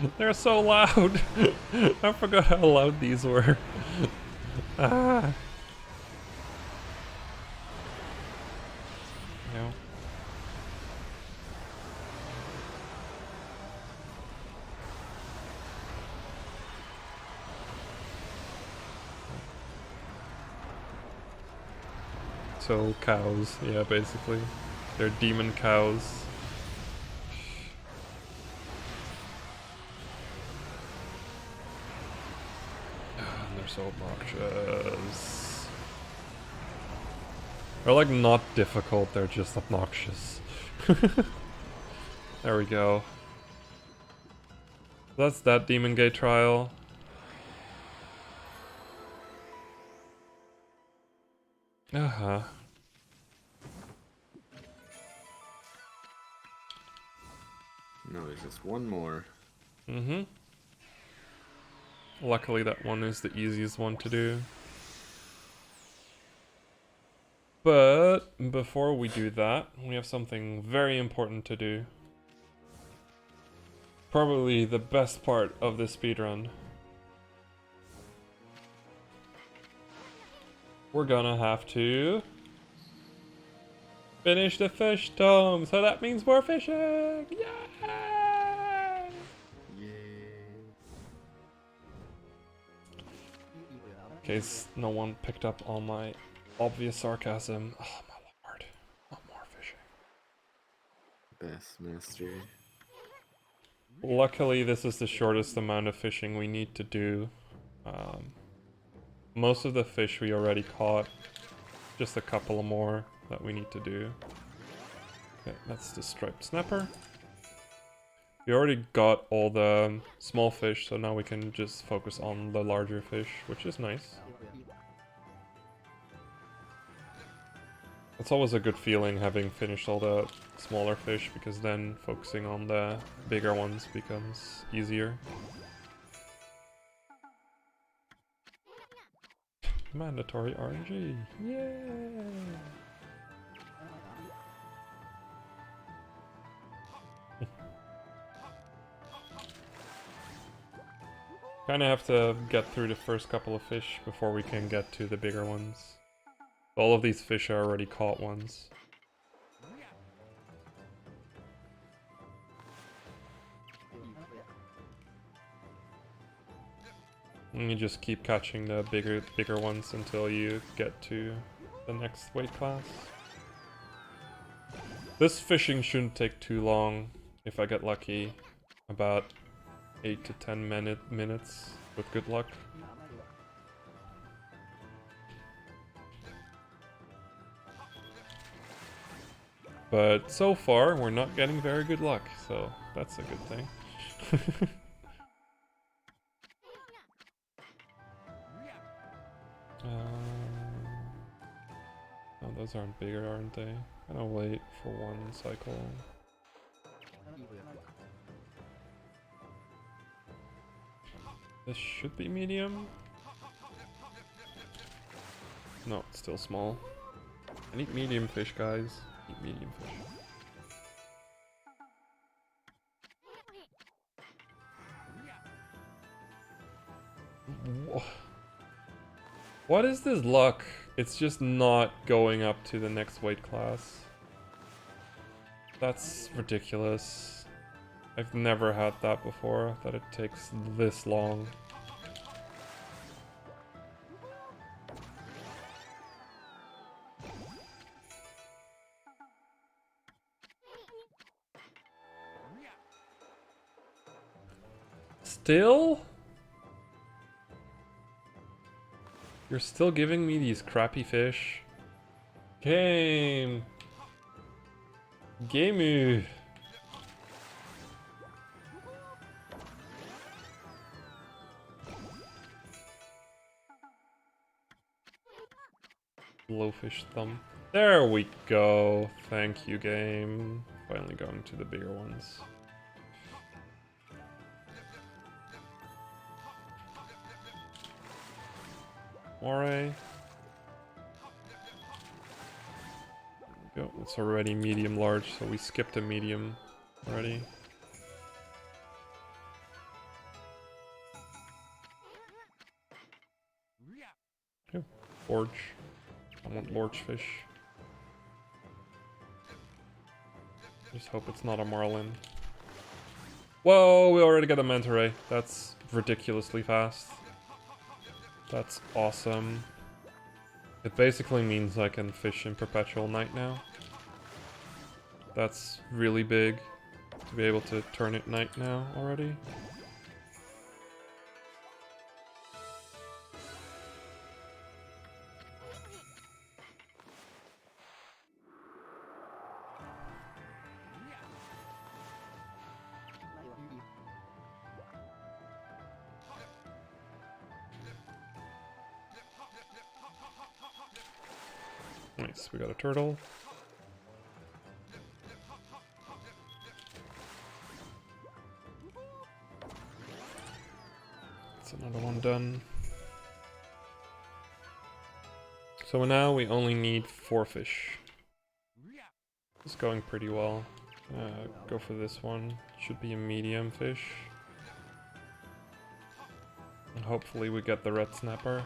lord. They're so loud! I forgot how loud these were. Ah. No. So cows, yeah, basically. They're demon cows. They're so obnoxious. They're like not difficult, they're just obnoxious. There we go. That's that Demon Gate trial. Uh-huh. No, there's just one more. Mm-hmm. Luckily that one is the easiest one to do. But before we do that, we have something very important to do. Probably the best part of this speedrun. We're gonna have to finish the fish tome, so that means we're fishing! Yay! Yay. In case no one picked up on my obvious sarcasm. Oh my lord. Not more fishing. Best master. Luckily, this is the shortest amount of fishing we need to do. Most of the fish we already caught. Just a couple more that we need to do. Okay, that's the striped snapper. We already got all the small fish, so now we can just focus on the larger fish, which is nice. It's always a good feeling having finished all the smaller fish, because then focusing on the bigger ones becomes easier. Mandatory RNG. Yay! Kinda have to get through the first couple of fish before we can get to the bigger ones. All of these fish are already caught ones. And you just keep catching the bigger ones until you get to the next weight class. This fishing shouldn't take too long if I get lucky. About 8 to 10 minutes with good luck. But so far, we're not getting very good luck, so that's a good thing. Oh, those aren't bigger, aren't they? I'm gonna wait for one cycle. This should be medium. No, it's still small. I need medium fish, guys. I need medium fish. What is this luck? It's just not going up to the next weight class. That's ridiculous. I've never had that before, that it takes this long. Still? You're still giving me these crappy fish? Game! Gameu! Blowfish thumb. There we go. Thank you, game. Finally going to the bigger ones. Moray. Go. It's already medium large, so we skipped a medium already. Okay. Lorge. I want lorge fish. Just hope it's not a marlin. Whoa, we already got a manta ray. That's ridiculously fast. That's awesome. It basically means I can fish in perpetual night now. That's really big to be able to turn it night now already. Nice, we got a turtle. That's another one done. So now we only need 4 fish. It's going pretty well. Go for this one. Should be a medium fish. And hopefully we get the red snapper.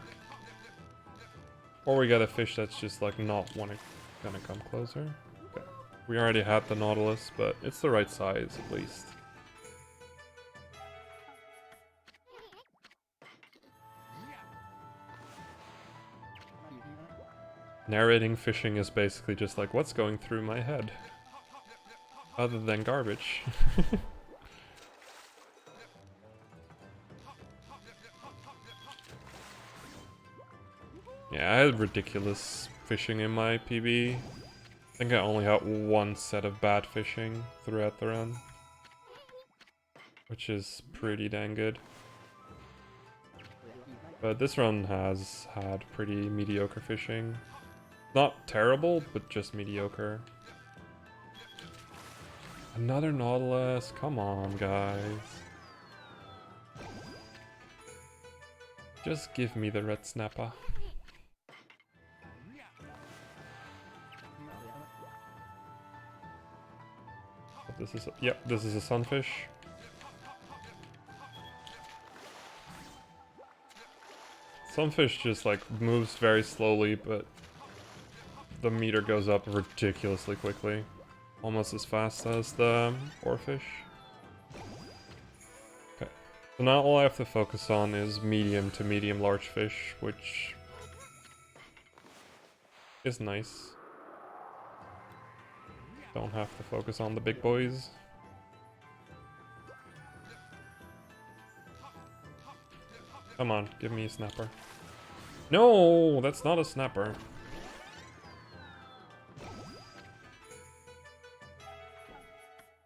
Or we get a fish that's just like not gonna come closer. Okay. We already had the Nautilus, but it's the right size at least. Narrating fishing is basically just like, what's going through my head? Other than garbage. Yeah, I had ridiculous fishing in my PB. I think I only had one set of bad fishing throughout the run. Which is pretty dang good. But this run has had pretty mediocre fishing. Not terrible, but just mediocre. Another Nautilus, come on guys. Just give me the red snapper. This is yep, this is a sunfish. Sunfish just like moves very slowly, but the meter goes up ridiculously quickly. Almost as fast as the oarfish. Okay. So now all I have to focus on is medium to medium large fish, which is nice. Don't have to focus on the big boys. Come on, give me a snapper. No, that's not a snapper.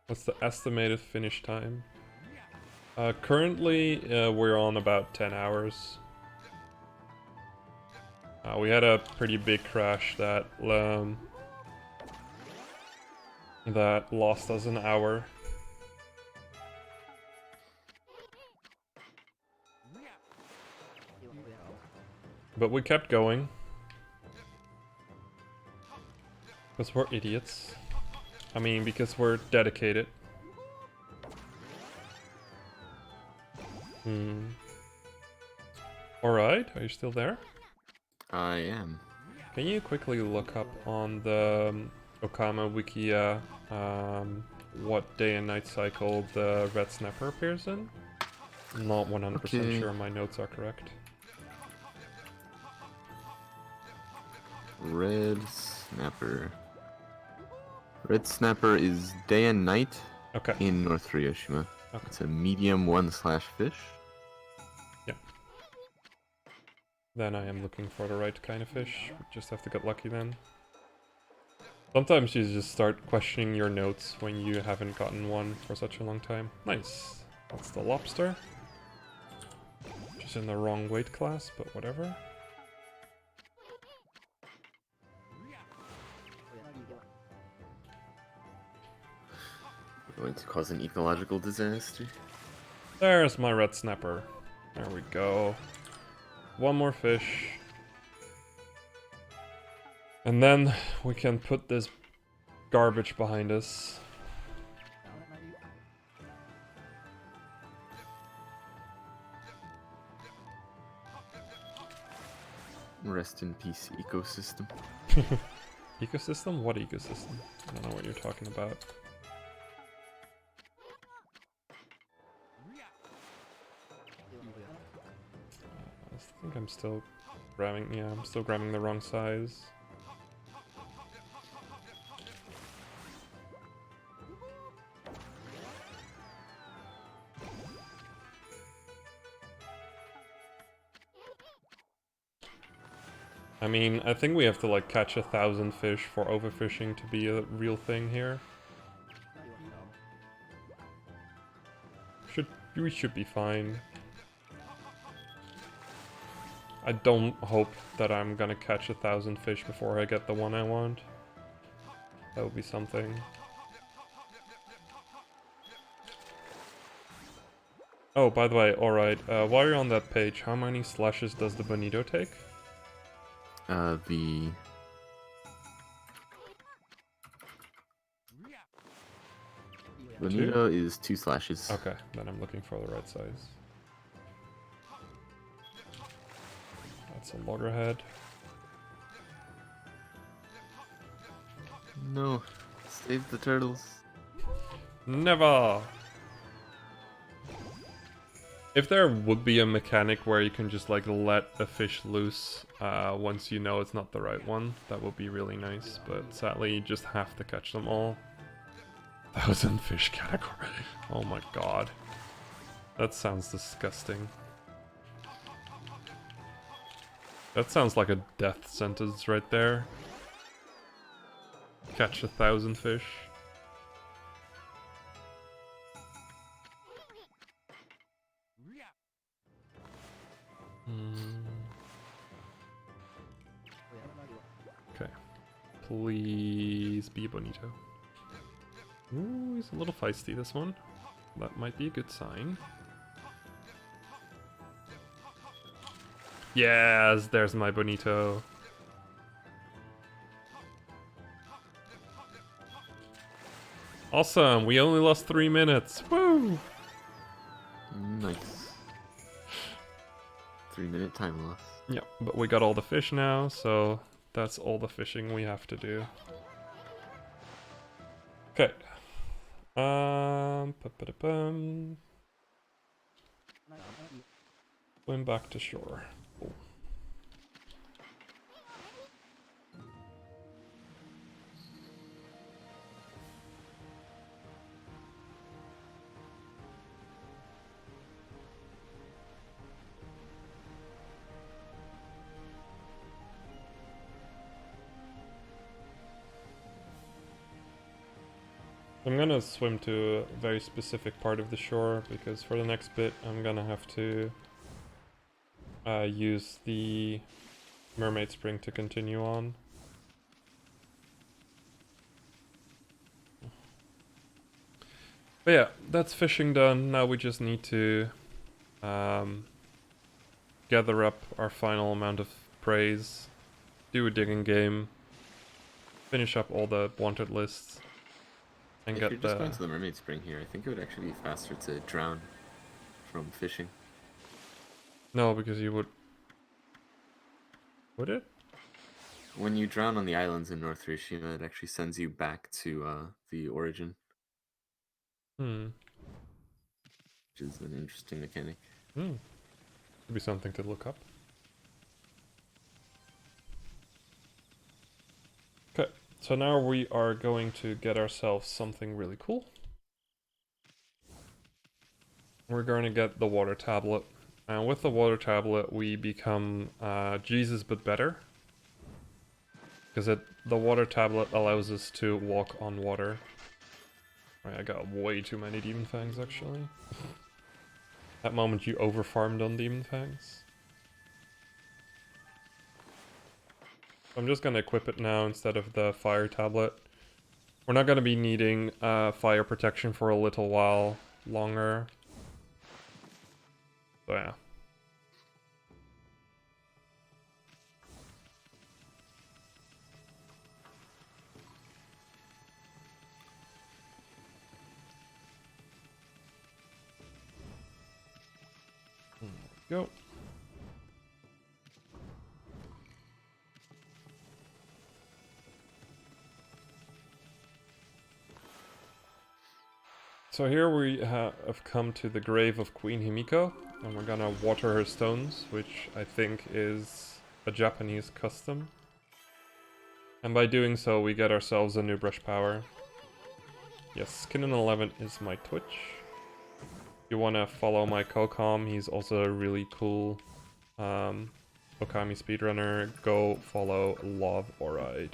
What's the estimated finish time? Currently, we're on about 10 hours. We had a pretty big crash that lost us an hour. But we kept going. Because we're idiots. I mean, because we're dedicated. Alright, are you still there? I am. Can you quickly look up on the Okami Wikia what day and night cycle the red snapper appears in? I'm not 100% sure my notes are correct. Red snapper. Red snapper is day and night in North Ryoshima. Okay. It's a medium 1/fish. Yeah. Then I am looking for the right kind of fish. We just have to get lucky then. Sometimes you just start questioning your notes when you haven't gotten one for such a long time. Nice. That's the lobster. Just in the wrong weight class, but whatever. We're going to cause an ecological disaster. There's my red snapper. There we go. One more fish. And then we can put this garbage behind us. Rest in peace, ecosystem. Ecosystem? What ecosystem? I don't know what you're talking about. I think I'm still grabbing, yeah, I'm still grabbing the wrong size. I mean, I think we have to like catch 1,000 fish for overfishing to be a real thing here. We should be fine. I don't hope that I'm gonna catch 1,000 fish before I get the one I want. That would be something. Oh, by the way, alright, while you're on that page, how many slashes does the Bonito take? The Bonito is 2 slashes. Okay, then I'm looking for the right size. That's a loggerhead. No, save the turtles. Never! If there would be a mechanic where you can just like let a fish loose once you know it's not the right one, that would be really nice, but sadly you just have to catch them all. 1,000 fish category. Oh my god. That sounds disgusting. That sounds like a death sentence right there. Catch 1,000 fish. Okay. Please be Bonito. Ooh, he's a little feisty, this one. That might be a good sign. Yes, there's my Bonito. Awesome, we only lost 3 minutes. Woo! Nice. 3-minute time loss. Yeah, but we got all the fish now, so that's all the fishing we have to do. Okay. Pa-pa-da-pum. Swim back to shore. Cool. I'm gonna swim to a very specific part of the shore because for the next bit I'm gonna have to use the mermaid spring to continue on. But yeah, that's fishing done. Now we just need to gather up our final amount of praise, do a digging game, finish up all the wanted lists, and If get you're just going to the mermaid spring here, I think it would actually be faster to drown from fishing. No, because you would... Would it? When you drown on the islands in North Hiroshima, it actually sends you back to the origin, Hmm. which is an interesting mechanic. Hmm. Could be something to look up. Okay, so now we are going to get ourselves something really cool. We're going to get the water tablet. And with the water tablet, we become Jesus but better. Because the water tablet allows us to walk on water. Right, I got way too many Demon Fangs, actually. That moment you overfarmed on Demon Fangs. I'm just gonna equip it now instead of the fire tablet. We're not gonna be needing fire protection for a little while longer. So yeah. There we go. So here we have come to the grave of Queen Himiko, and we're gonna water her stones, which I think is a Japanese custom. And by doing so, we get ourselves a new brush power. Yes, Kinnin11 is my Twitch. If you wanna follow my Kokam, he's also a really cool Okami speedrunner. Go follow Love Oride.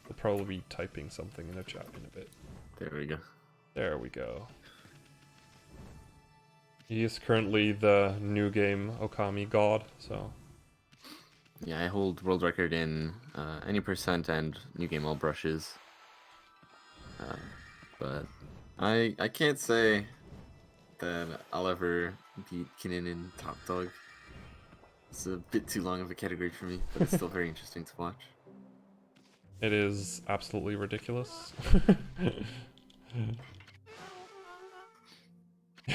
We'll probably be typing something in the chat in a bit. There we go. There we go. He is currently the new game Okami god, so... Yeah, I hold world record in any percent and new game all brushes. But I can't say that I'll ever beat Kinnin in Top Dog. It's a bit too long of a category for me, but it's still very interesting to watch. It is absolutely ridiculous.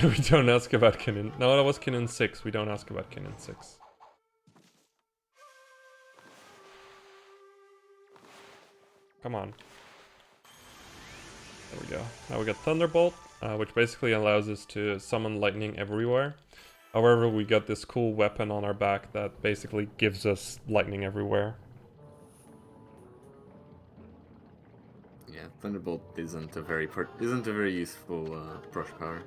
We don't ask about Kinnin. No, that was Kinnin6. We don't ask about Kinnin6. Come on. There we go. Now we got Thunderbolt, which basically allows us to summon lightning everywhere. However, we got this cool weapon on our back that basically gives us lightning everywhere. Yeah, Thunderbolt isn't a very useful brush power,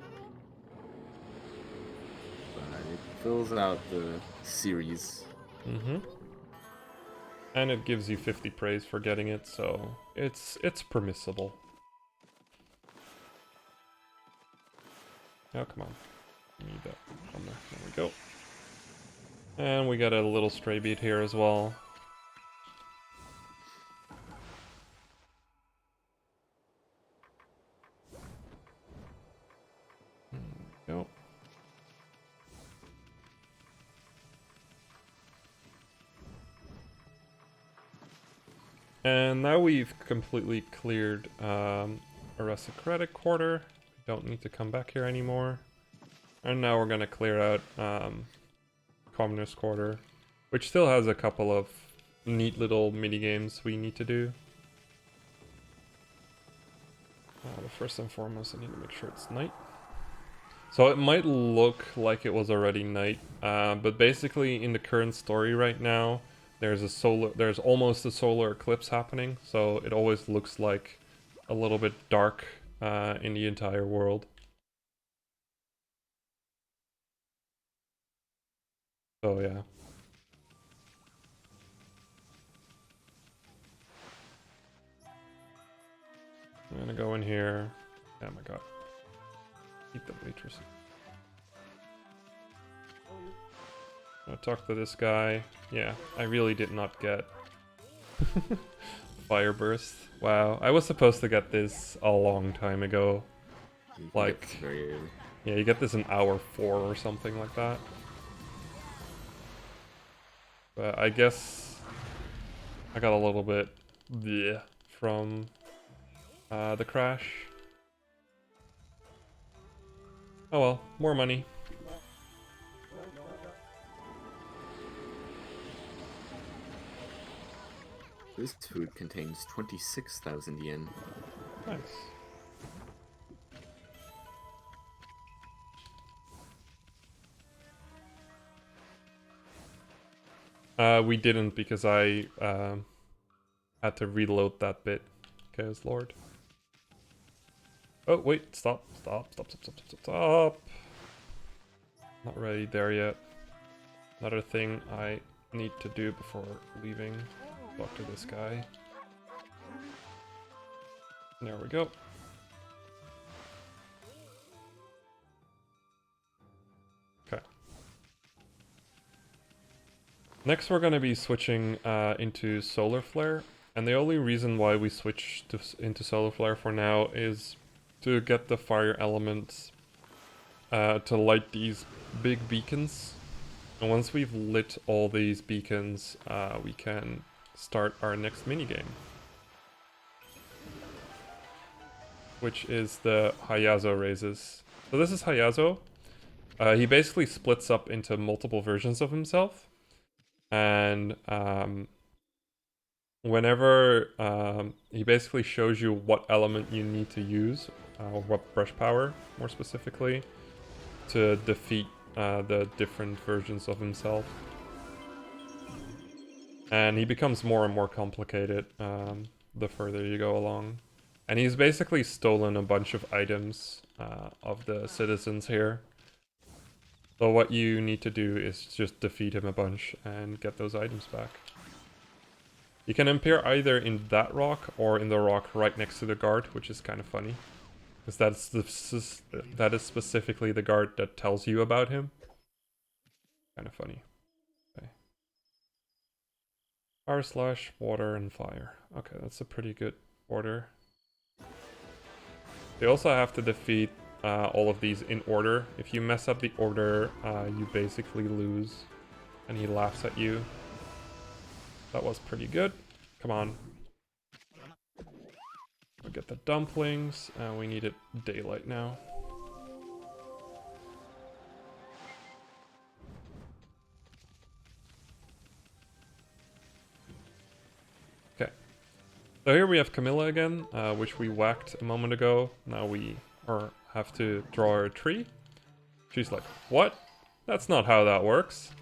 but it fills out the series. Mm-hmm. And it gives you 50 praise for getting it, so it's permissible. Oh, come on. We need that on there. There we go. And we got a little stray beat here as well. There we go. And now we've completely cleared Aristocratic Quarter. We don't need to come back here anymore. And now we're gonna clear out Communist Quarter, which still has a couple of neat little mini games we need to do. But first and foremost, I need to make sure it's night. So it might look like it was already night, but basically in the current story right now, there's almost a solar eclipse happening, so it always looks like a little bit dark in the entire world. So yeah. I'm gonna go in here. Oh my god. Keep the waitress. I'll talk to this guy. Yeah, I really did not get Fire Burst. Wow, I was supposed to get this a long time ago. Like, yeah, you get this in hour 4 or something like that. But I guess I got a little bit bleh from the crash. Oh well, more money. This food contains 26,000 yen. Nice. We didn't because I had to reload that bit. Chaos Lord. Oh wait, stop. Not ready there yet. Another thing I need to do before leaving. Talk to this guy. There we go. Okay. Next we're going to be switching into Solar Flare. And the only reason why we switch into Solar Flare for now is to get the fire elements to light these big beacons. And once we've lit all these beacons, we can start our next minigame. Which is the Hayazo raises. So this is Hayazo. He basically splits up into multiple versions of himself. And whenever he basically shows you what element you need to use, or what brush power, more specifically, to defeat the different versions of himself. And he becomes more and more complicated the further you go along. And he's basically stolen a bunch of items of the citizens here. So what you need to do is just defeat him a bunch and get those items back. You can appear either in that rock or in the rock right next to the guard, which is kind of funny. Because that is specifically the guard that tells you about him. Kind of funny. Okay. Fire slash, water, and fire. Okay, that's a pretty good order. They also have to defeat all of these in order. If you mess up the order, you basically lose. And he laughs at you. That was pretty good. Come on. We'll get the dumplings. We need it daylight now. Okay. So here we have Camilla again, which we whacked a moment ago. Now we have to draw a tree. She's like, what? That's not how that works.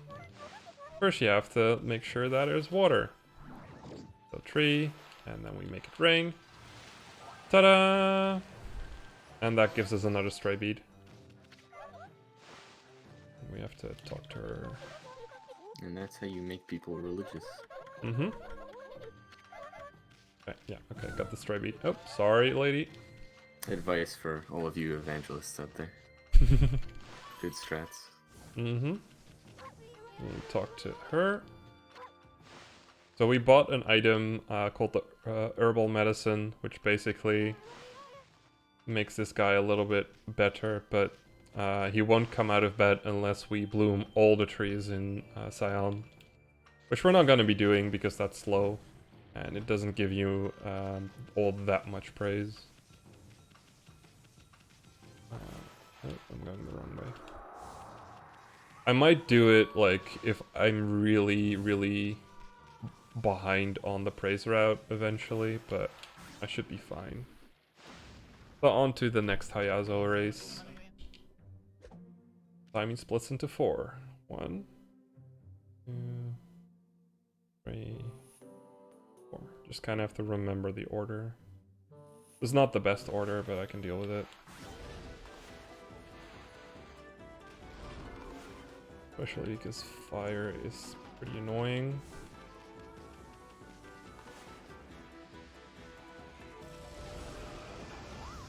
First you have to make sure that there's water. So tree, and then we make it rain. Ta-da! And that gives us another stray bead. We have to talk to her. And that's how you make people religious. Mm-hmm. Okay, yeah, okay, got the stray bead. Oh, sorry, lady. Advice for all of you evangelists out there. Good strats. Mm-hmm. We talk to her. So we bought an item called the herbal medicine, which basically makes this guy a little bit better, but he won't come out of bed unless we bloom all the trees in Sion. Which we're not going to be doing because that's slow, and it doesn't give you all that much praise. Oh, I'm going the wrong way. I might do it like if I'm really, really behind on the praise route eventually, but I should be fine. So on to the next Hayazo race. Timing splits into 4. 1, 2, 3, 4. Just kind of have to remember the order. It's not the best order, but I can deal with it. Especially because fire is pretty annoying.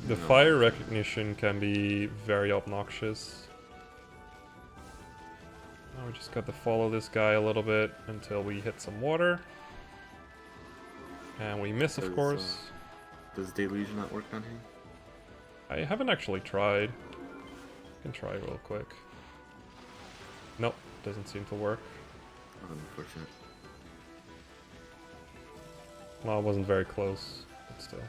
The fire recognition can be very obnoxious. Now we just got to follow this guy a little bit until we hit some water. And we miss, of course. Does Deluge not work on him? I haven't actually tried. I can try real quick. Nope, doesn't seem to work. Unfortunate. Well, it wasn't very close, but still.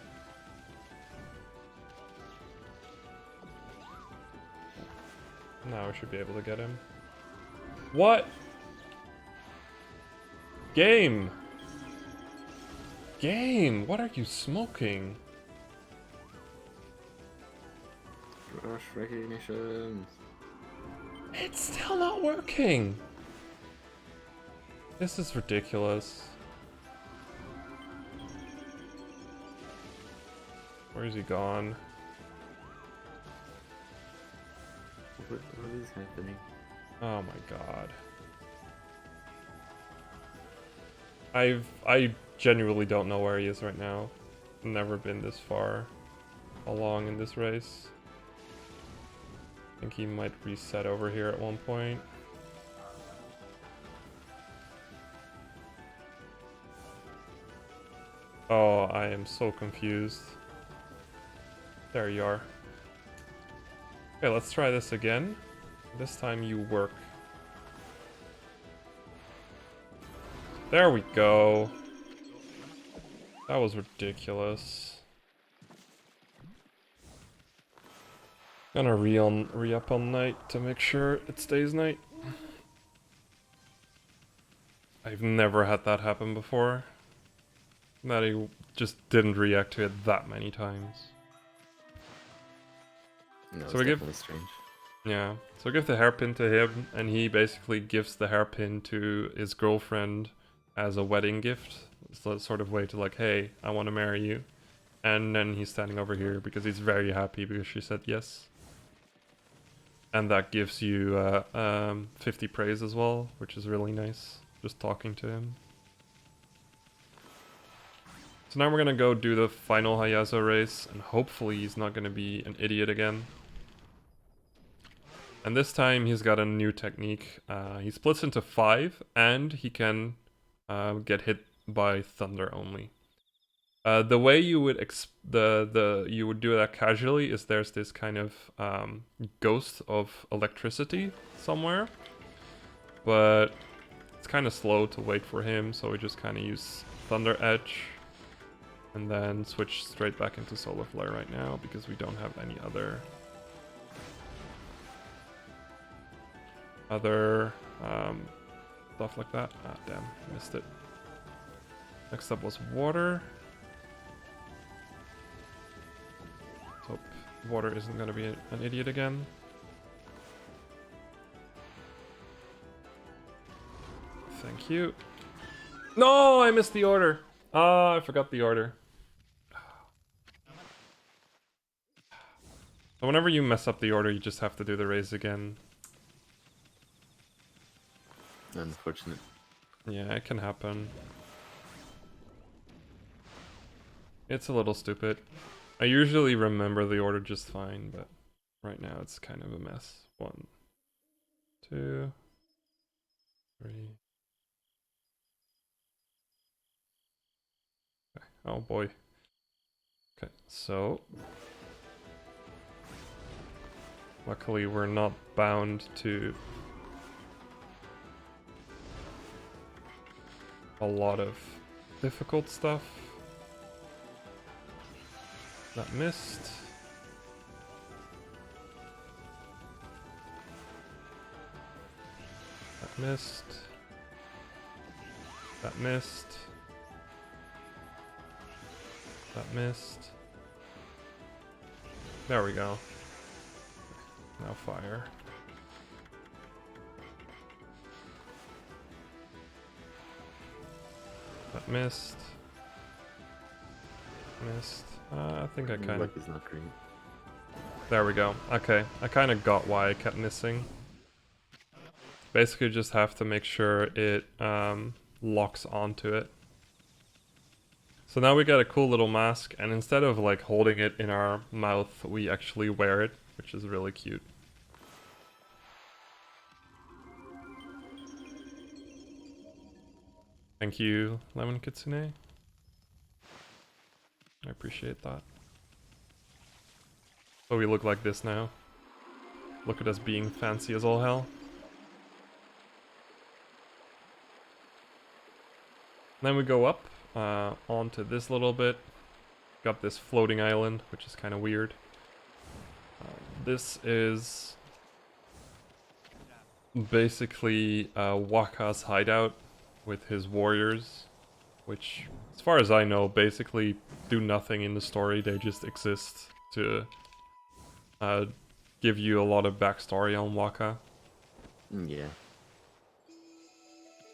Now we should be able to get him. What? Game! Game! What are you smoking? Rush recognition. It's still not working! This is ridiculous. Where is he gone? What is happening? Oh my god. I genuinely don't know where he is right now. Never been this far along in this race. I think he might reset over here at one point. Oh, I am so confused. There you are. Okay, let's try this again. This time you work. There we go. That was ridiculous. Gonna re-up on night to make sure it stays night. I've never had that happen before. That he just didn't react to it that many times. No, So we give- strange. Yeah, so give the hairpin to him, and he basically gives the hairpin to his girlfriend as a wedding gift. It's a sort of way to like, hey, I want to marry you. And then he's standing over here because he's very happy because she said yes. And that gives you 50 praise as well, which is really nice, just talking to him. So now we're gonna go do the final Hayazo race, and hopefully he's not gonna be an idiot again. And this time he's got a new technique. He splits into 5, and he can get hit by thunder only. The way you would you would do that casually is there's this kind of ghost of electricity somewhere, but it's kind of slow to wait for him, so we just kind of use Thunder Edge and then switch straight back into Solar Flare right now because we don't have any other stuff like that. Ah, damn, missed it. Next up was water. Hope water isn't gonna be an idiot again. Thank you. No, I missed the order. Ah, I forgot the order. So whenever you mess up the order, you just have to do the raise again. Unfortunate. Yeah, it can happen. It's a little stupid. I usually remember the order just fine, but right now it's kind of a mess. 1, 2, 3. Okay. Oh boy. Okay, so luckily we're not bound to a lot of difficult stuff. That missed. That missed. That missed. That missed. There we go. Now fire. That missed. Missed. I think I kind of... Luck is not great. There we go. Okay, I kind of got why I kept missing. Basically just have to make sure it locks onto it. So now we got a cool little mask, and instead of like holding it in our mouth, we actually wear it, which is really cute. Thank you, Lemon Kitsune. I appreciate that. So we look like this now. Look at us being fancy as all hell. Then we go up onto this little bit. Got this floating island, which is kind of weird. This is basically Waka's hideout with his warriors, which, as far as I know, basically do nothing in the story. They just exist to give you a lot of backstory on Waka. Yeah.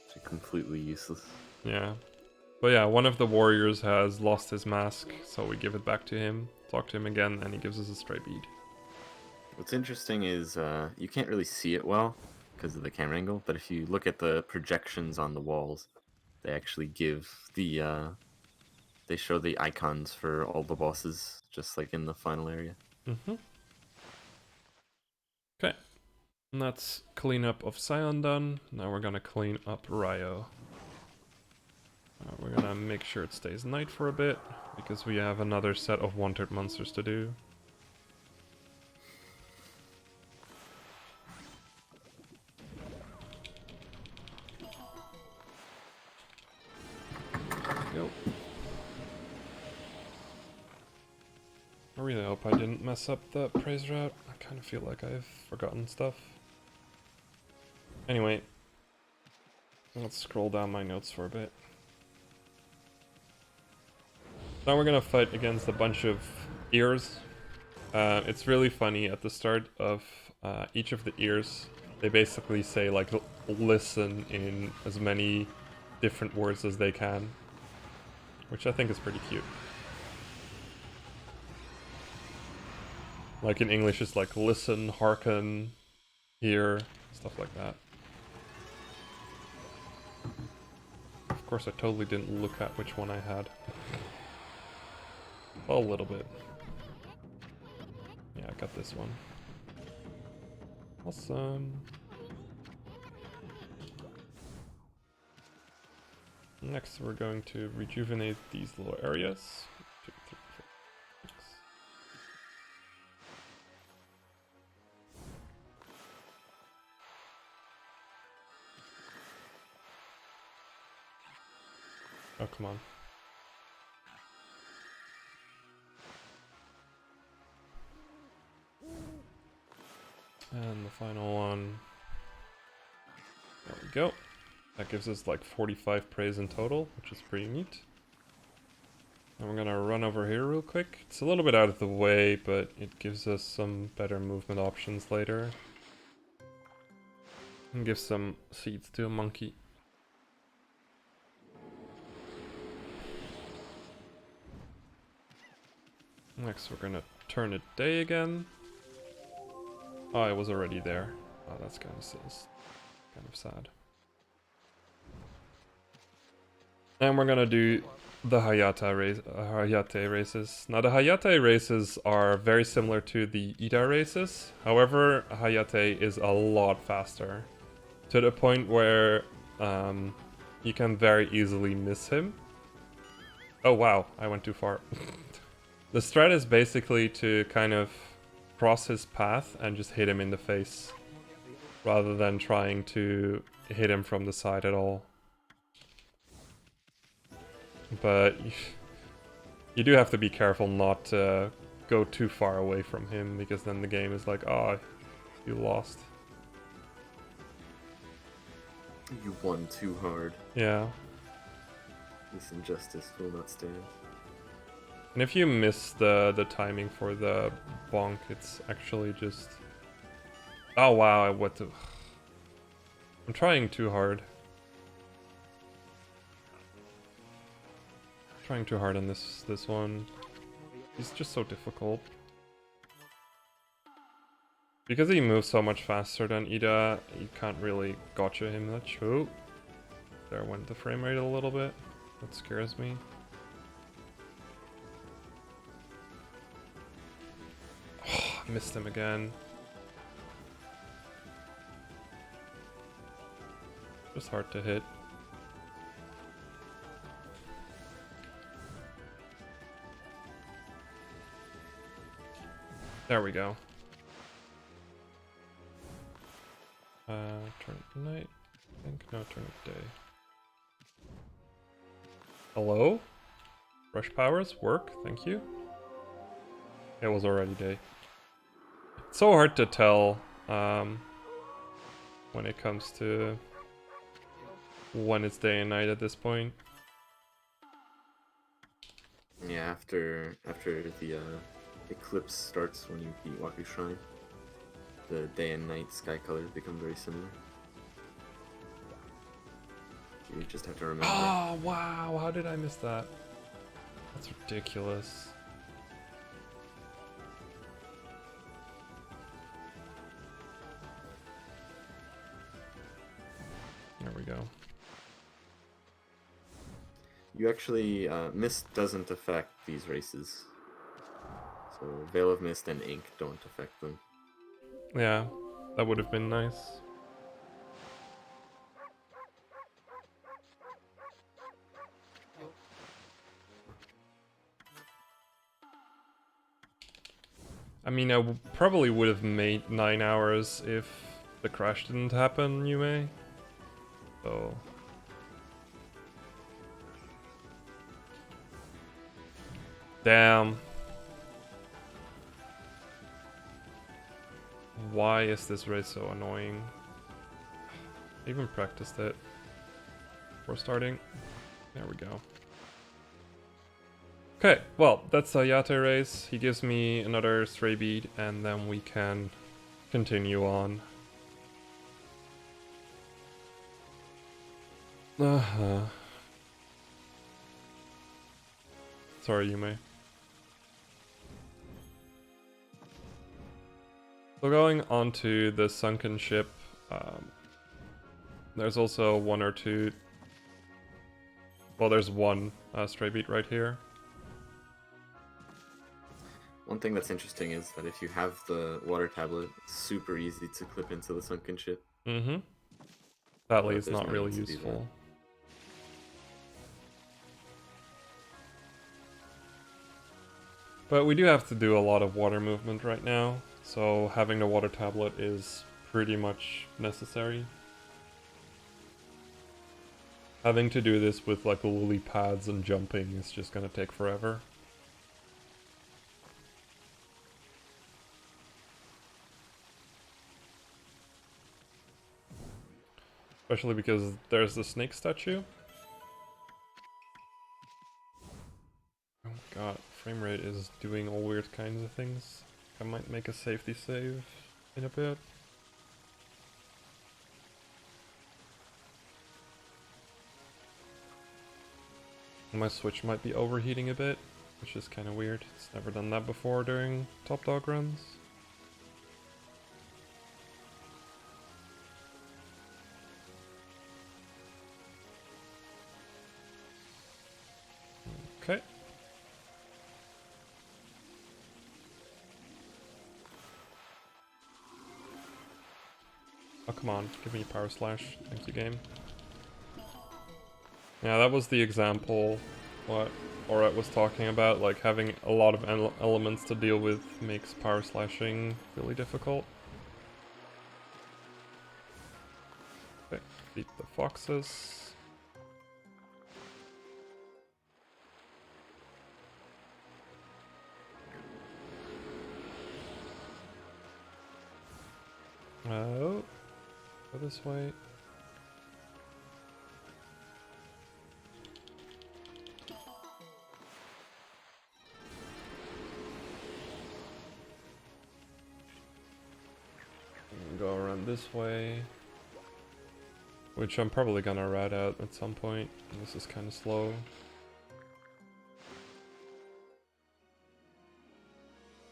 It's completely useless. Yeah. But yeah, one of the warriors has lost his mask, so we give it back to him, talk to him again, and he gives us a stray bead. What's interesting is you can't really see it well because of the camera angle, but if you look at the projections on the walls, they actually give the they show the icons for all the bosses, just like in the final area. Mm-hmm. Okay. And that's cleanup of Scion done. Now we're gonna clean up Ryo. We're gonna make sure it stays night for a bit, because we have another set of wanted monsters to do. Yo. I really hope I didn't mess up the praise route. I kind of feel like I've forgotten stuff. Anyway, let's scroll down my notes for a bit. Now we're gonna fight against a bunch of ears. It's really funny, at the start of each of the ears, they basically say like listen in as many different words as they can, which I think is pretty cute. Like in English it's like listen, hearken, hear, stuff like that. Of course I totally didn't look at which one I had. A little bit. Yeah, I got this one. Awesome. Next, we're going to rejuvenate these little areas. 2, 3, 4, 6. Oh, come on. And the final one. There we go. That gives us like 45 praise in total, which is pretty neat. And we're gonna run over here real quick. It's a little bit out of the way, but it gives us some better movement options later. And give some seeds to a monkey. Next we're gonna turn it day again. Oh, it was already there. Oh, that's kind of sad. And we're gonna do the Hayate races. Now the Hayate races are very similar to the Ida races. However, Hayate is a lot faster. To the point where you can very easily miss him. Oh wow, I went too far. The strat is basically to kind of cross his path and just hit him in the face. Rather than trying to hit him from the side at all. But you do have to be careful not to go too far away from him, because then the game is like, oh, you lost. You won too hard. Yeah. This injustice will not stand. And if you miss the timing for the bonk, it's actually just... Oh wow, what the... I'm trying too hard. Trying too hard on this one. He's just so difficult. Because he moves so much faster than Ida, you can't really gotcha him much. Oh, there went the frame rate a little bit. That scares me. Oh, I missed him again. Just hard to hit. There we go. Turn it night. I think no, turn it day. Hello? Rush powers work, thank you. It was already day. It's so hard to tell when it comes to when it's day and night at this point. Yeah, after the eclipse starts when you beat Waku Shrine, the day and night sky colors become very similar. You just have to remember. Oh wow, how did I miss that? That's ridiculous. There we go. You actually, Mist doesn't affect these races. So Veil of Mist and Ink don't affect them. Yeah, that would have been nice. I mean, I probably would have made 9 hours if the crash didn't happen, Yume. So... Damn. Why is this race so annoying? I even practiced it before starting. There we go. Okay, well, that's a Yate race. He gives me another stray bead, and then we can continue on. Sorry, Yume. So going on to the sunken ship, there's also one or two... Well, there's one stray beat right here. One thing that's interesting is that if you have the water tablet, it's super easy to clip into the sunken ship. Mm-hmm. Sadly, it's There's not no really need to do useful. But we do have to do a lot of water movement right now, so having the water tablet is pretty much necessary. Having to do this with like lily pads and jumping is just gonna take forever. Especially because there's the snake statue. Oh god, frame rate is doing all weird kinds of things. I might make a safety save in a bit. My Switch might be overheating a bit, which is kind of weird. It's never done that before during Top Dog runs. Okay. Oh, come on. Give me a Power Slash. Thank you, game. Yeah, that was the example what Orat was talking about, like having a lot of elements to deal with makes Power Slashing really difficult. Okay, beat the foxes. Oh, go this way. Go around this way, which I'm probably gonna rat out at some point. This is kind of slow.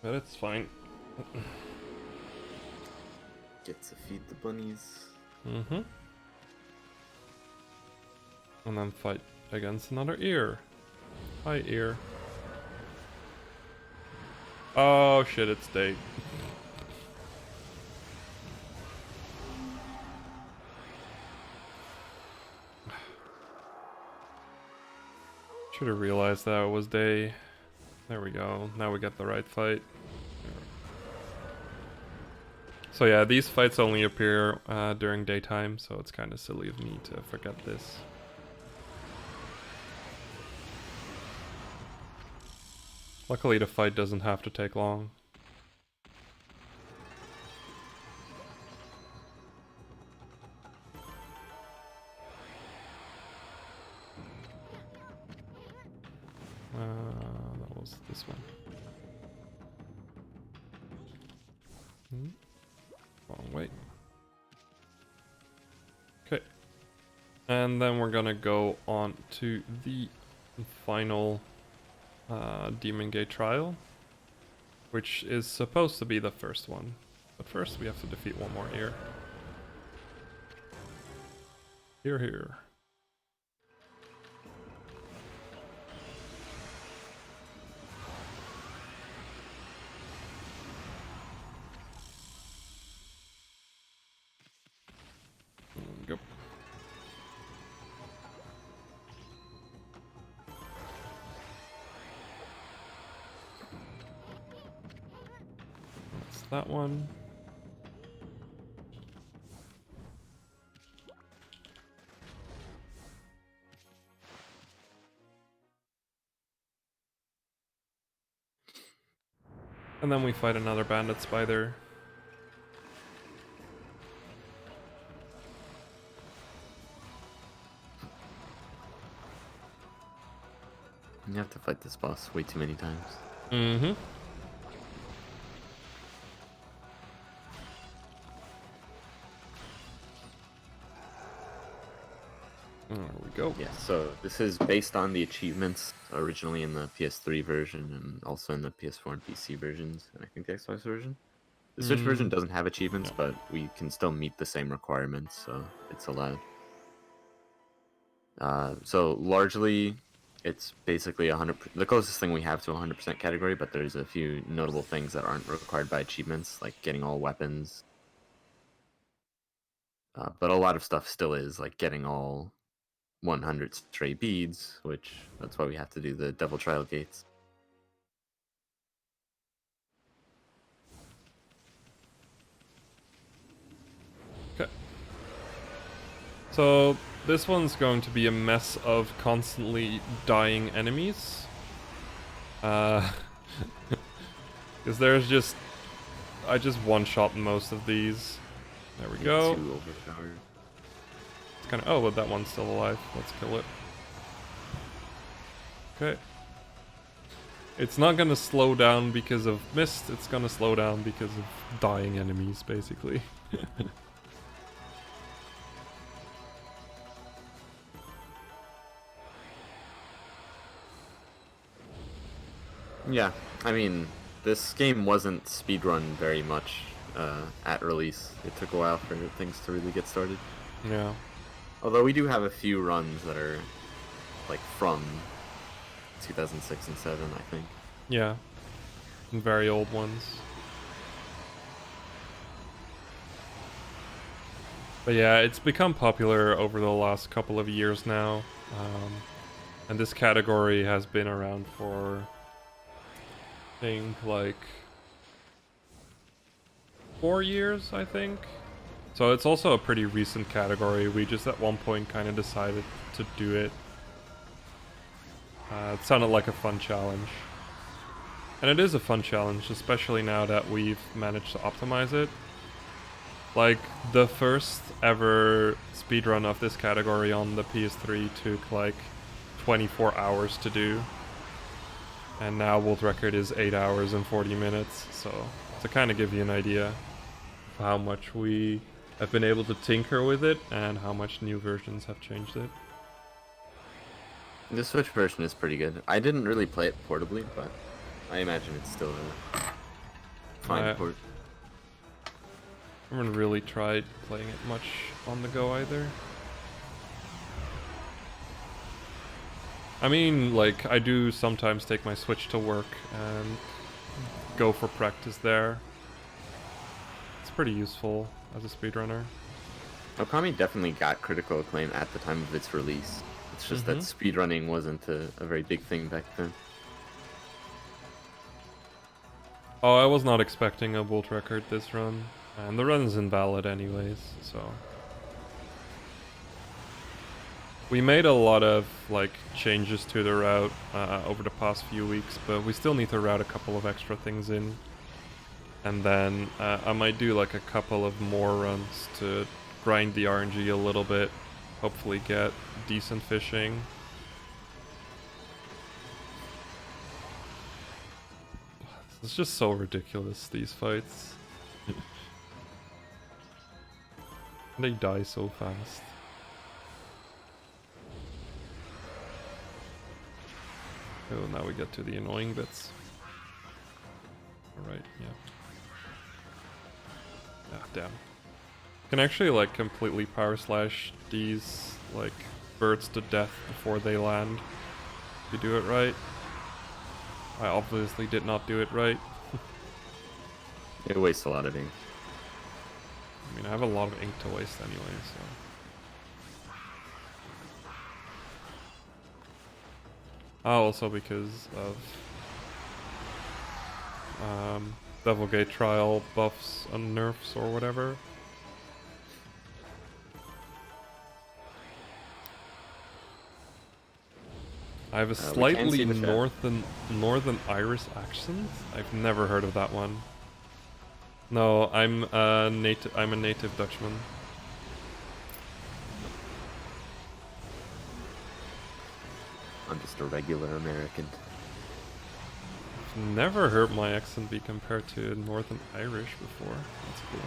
But it's fine. Get to feed the bunnies. Mm-hmm. And then fight against another ear. Hi, ear. Oh shit, it's day. Should have realized that it was day. There we go. Now we get the right fight. So yeah, these fights only appear during daytime, so it's kind of silly of me to forget this. Luckily the fight doesn't have to take long. That was this one. Wrong way. Okay. And then we're gonna go on to the final Demon Gate trial, which is supposed to be the first one. But first we have to defeat one more ear. Here. Go. That's that one. And then we fight another bandit spider. You have to fight this boss way too many times. Mm-hmm. There we go. Yeah, so this is based on the achievements originally in the PS3 version and also in the PS4 and PC versions, and I think the Xbox version. The Switch version doesn't have achievements, but we can still meet the same requirements, so it's allowed. So largely, it's basically 100%. The closest thing we have to 100% category, but there's a few notable things that aren't required by achievements, like getting all weapons. But a lot of stuff still is, like getting all 100 stray beads, which that's why we have to do the Devil Trial Gates. So this one's going to be a mess of constantly dying enemies. Because there's just... I just one-shot most of these. There we go. Too overpowered. It's kind of... Oh, but that one's still alive. Let's kill it. Okay. It's not gonna slow down because of mist, it's gonna slow down because of dying enemies, basically. Yeah, I mean, this game wasn't speedrun very much at release. It took a while for things to really get started. Yeah. Although we do have a few runs that are like from 2006 and 7, I think. Yeah. Very old ones. But yeah, it's become popular over the last couple of years now. And this category has been around for, I think, like 4 years, I think. So it's also a pretty recent category. We just at one point kind of decided to do it. It sounded like a fun challenge. And it is a fun challenge, especially now that we've managed to optimize it. Like, the first ever speedrun of this category on the PS3 took like 24 hours to do. And now world record is 8 hours and 40 minutes, so to kind of give you an idea of how much we have been able to tinker with it and how much new versions have changed it. The Switch version is pretty good. I didn't really play it portably, but I imagine it's still a fine port. I haven't really tried playing it much on the go either. I mean, like, I do sometimes take my Switch to work and go for practice there. It's pretty useful as a speedrunner. Okami definitely got critical acclaim at the time of its release. It's just that speedrunning wasn't a very big thing back then. Oh, I was not expecting a world record this run. And the run is invalid anyways, so... We made a lot of, like, changes to the route over the past few weeks, but we still need to route a couple of extra things in. And then I might do, like, a couple of more runs to grind the RNG a little bit. Hopefully get decent fishing. It's just so ridiculous, these fights. They die so fast. Oh, now we get to the annoying bits. Alright, yeah. Ah, damn. Can actually, like, completely power slash these, like, birds to death before they land. If you do it right. I obviously did not do it right. It wastes a lot of ink. I mean, I have a lot of ink to waste anyway, so... also because of Devil Gate Trial buffs and nerfs or whatever. I have a slightly northern Irish accent. I've never heard of that one. No, I'm a native Dutchman. I'm just a regular American. I've never heard my accent be compared to Northern Irish before. That's cool.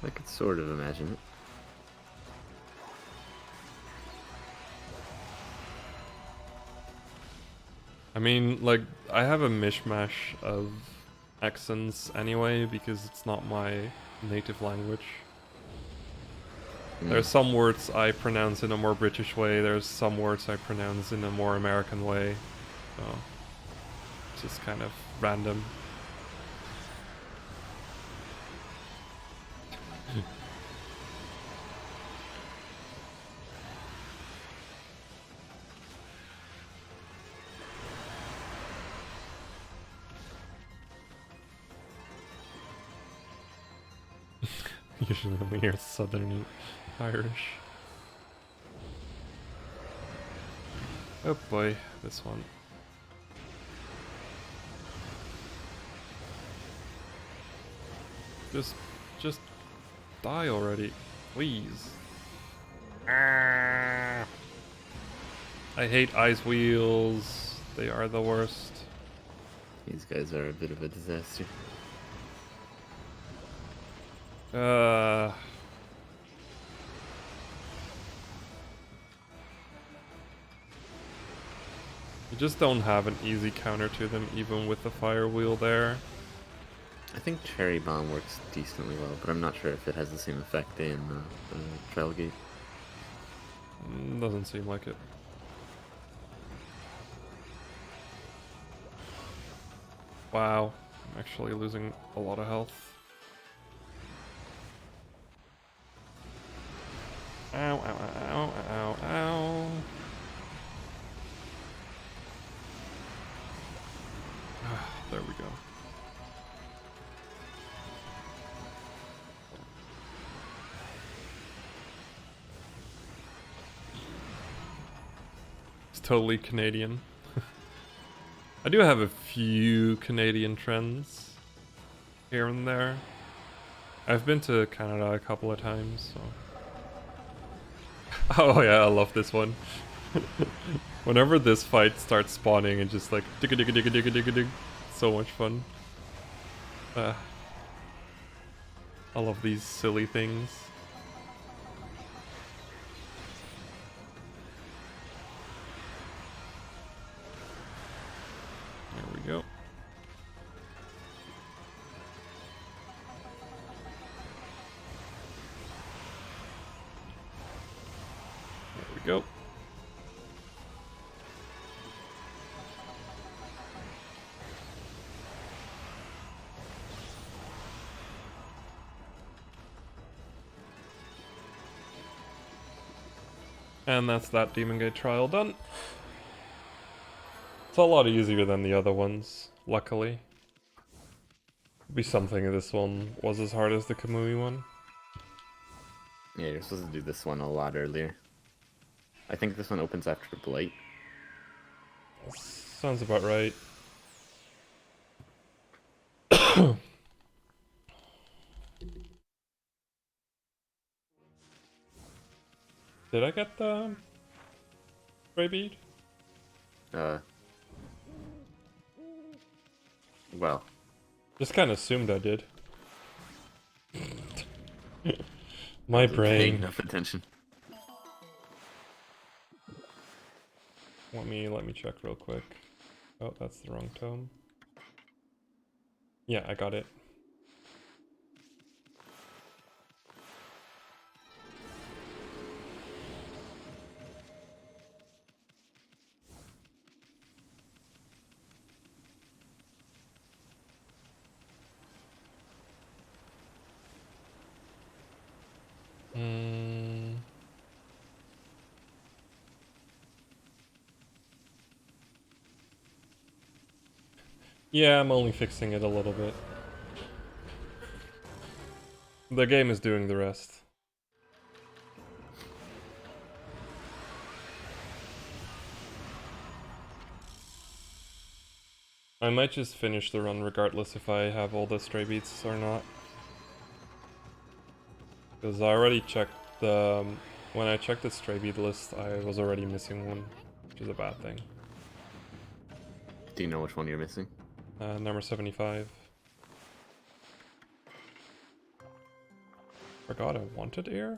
I could sort of imagine it. I mean, like, I have a mishmash of accents anyway because it's not my native language. There's some words I pronounce in a more British way, there's some words I pronounce in a more American way. So, it's just kind of random. Usually only hear Southern Irish. Oh boy, this one. Just die already, please. I hate ice wheels. They are the worst. These guys are a bit of a disaster. You just don't have an easy counter to them, even with the fire wheel there. I think Cherry Bomb works decently well, but I'm not sure if it has the same effect in the Trial Gate. Doesn't seem like it. Wow, I'm actually losing a lot of health. Ow, ow, ow, ow, ow, ow. There we go. It's totally Canadian. I do have a few Canadian trends here and there. I've been to Canada a couple of times, so... Oh yeah, I love this one. Whenever this fight starts spawning and just like digga digga digga digga digga dig, so much fun. I love these silly things. There we go. There we go. And that's that Demon Gate trial done. It's a lot easier than the other ones, luckily. Be something this one was as hard as the Kamui one. Yeah, you're supposed to do this one a lot earlier. I think this one opens after Blight. Sounds about right. Did I get the spray bead? Well. Just kind of assumed I did. My Wasn't paying brain. enough attention. Let me check real quick. Oh, that's the wrong tome. Yeah, I got it. Yeah, I'm only fixing it a little bit. The game is doing the rest. I might just finish the run regardless if I have all the stray beats or not. Because I already checked the... when I checked the stray beat list, I was already missing one, which is a bad thing. Do you know which one you're missing? Number 75. Forgot I wanted air?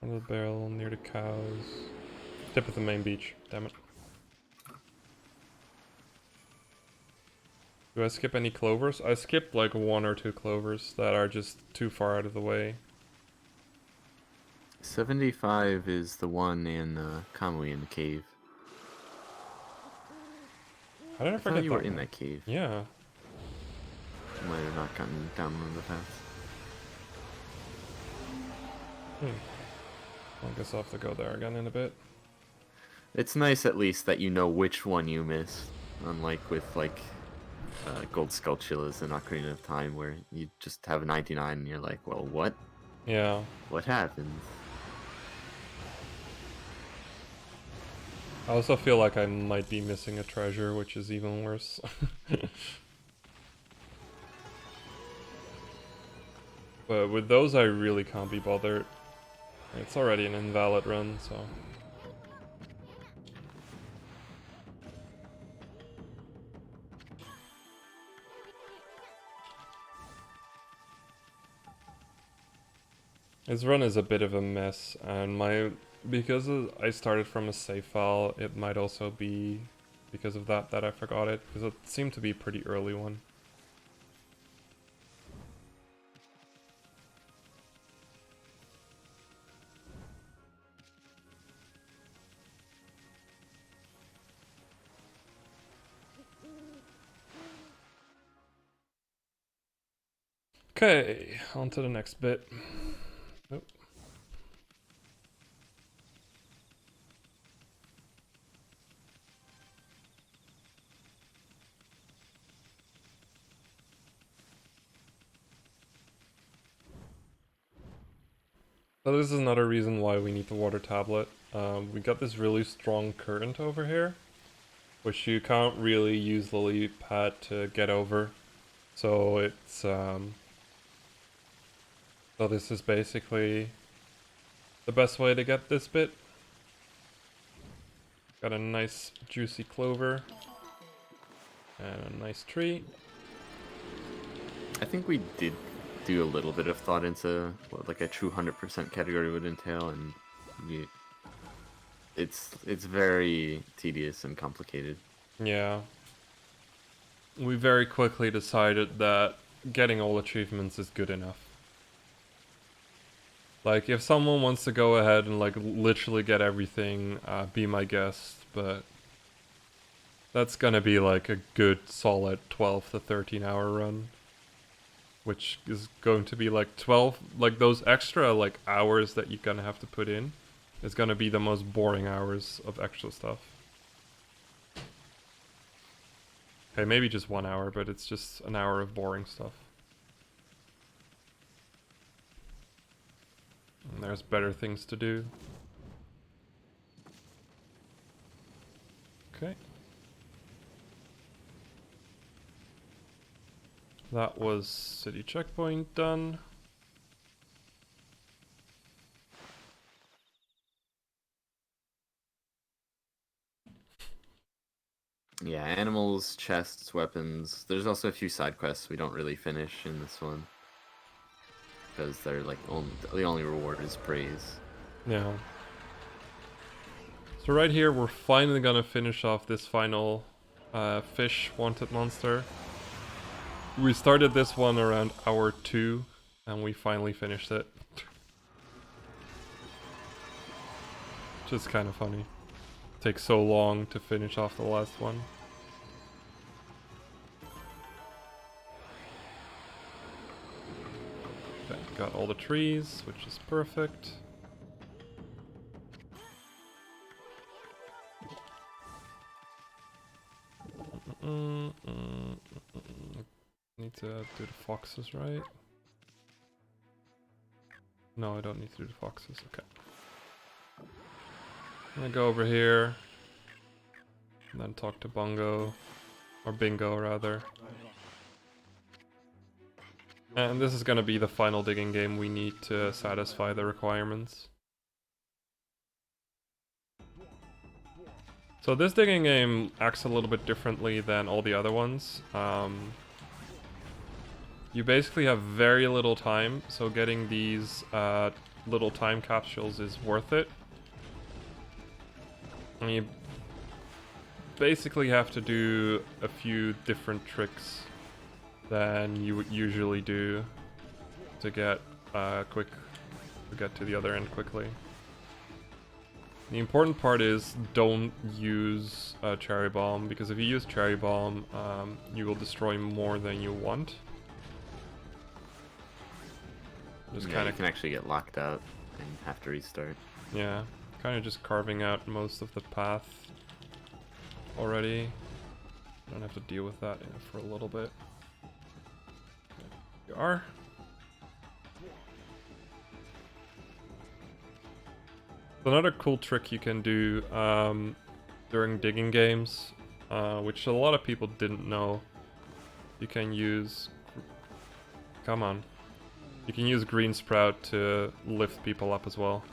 Under the barrel, near the cows. Tip of the main beach, damn it. Do I skip any clovers? I skipped like 1 or 2 clovers that are just too far out of the way. 75 is the one in Kamui in the cave. How did I I forget thought you that were in one? that cave. Yeah. You might have not gotten down one of the paths. I guess I'll have to go there again in a bit. It's nice at least that you know which one you missed, unlike with like Gold Skulltulas and Ocarina of Time, where you just have a 99 and you're like, well, what? Yeah. What happened? I also feel like I might be missing a treasure, which is even worse. But with those I really can't be bothered. It's already an invalid run, so... This run is a bit of a mess, and because I started from a save file, it might also be because of that I forgot it, because it seemed to be a pretty early one. Okay, on to the next bit. Nope. So this is another reason why we need the water tablet. We got this really strong current over here, which you can't really use the lily pad to get over. So it's so this is basically the best way to get this bit. Got a nice juicy clover and a nice tree. I think we did do a little bit of thought into what like a true 100% category would entail, and it's very tedious and complicated. Yeah. We very quickly decided that getting all achievements is good enough. Like, if someone wants to go ahead and like literally get everything, be my guest, but that's gonna be like a good solid 12 to 13 hour run. Which is going to be like 12, like those extra like hours that you're gonna have to put in is gonna be the most boring hours of extra stuff. Okay, maybe just 1 hour, but it's just an hour of boring stuff. And there's better things to do. Okay. That was city checkpoint done. Yeah, animals, chests, weapons. There's also a few side quests we don't really finish in this one, because they're like the only reward is praise. Yeah. So right here we're finally gonna finish off this final fish wanted monster. We started this one around hour 2 and we finally finished it. Just kind of funny. Takes so long to finish off the last one. Okay, got all the trees, which is perfect. Need to do the foxes, right? No, I don't need to do the foxes. Okay. I'm gonna go over here and then talk to Bungo, or Bingo rather. And this is gonna be the final digging game we need to satisfy the requirements. So this digging game acts a little bit differently than all the other ones. You basically have very little time, so getting these little time capsules is worth it. And you basically have to do a few different tricks than you would usually do to get to the other end quickly. The important part is don't use Cherry Bomb, because if you use Cherry Bomb, you will destroy more than you want. Just Yeah, kind you of can actually get locked out and have to restart. Yeah, kind of just carving out most of the path already. Don't have to deal with that for a little bit. There you are. Another cool trick you can do during digging games, which a lot of people didn't know. You can use... Come on. You can use Green Sprout to lift people up as well.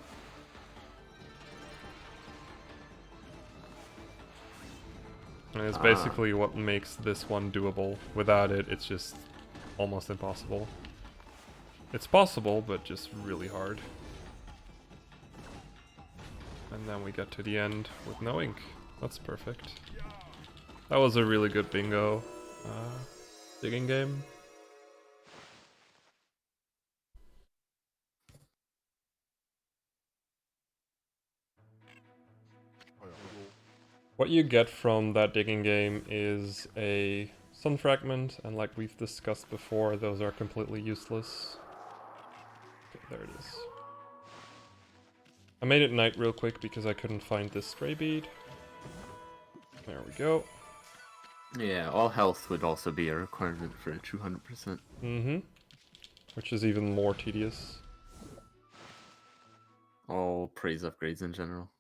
And it's basically what makes this one doable. Without it, it's just almost impossible. It's possible, but just really hard. And then we get to the end with no ink. That's perfect. That was a really good bingo digging game. What you get from that digging game is a sun fragment, and like we've discussed before, those are completely useless. Okay, there it is. I made it night real quick because I couldn't find this stray bead. There we go. Yeah, all health would also be a requirement for a 200%. Mm-hmm. Which is even more tedious. All praise upgrades in general.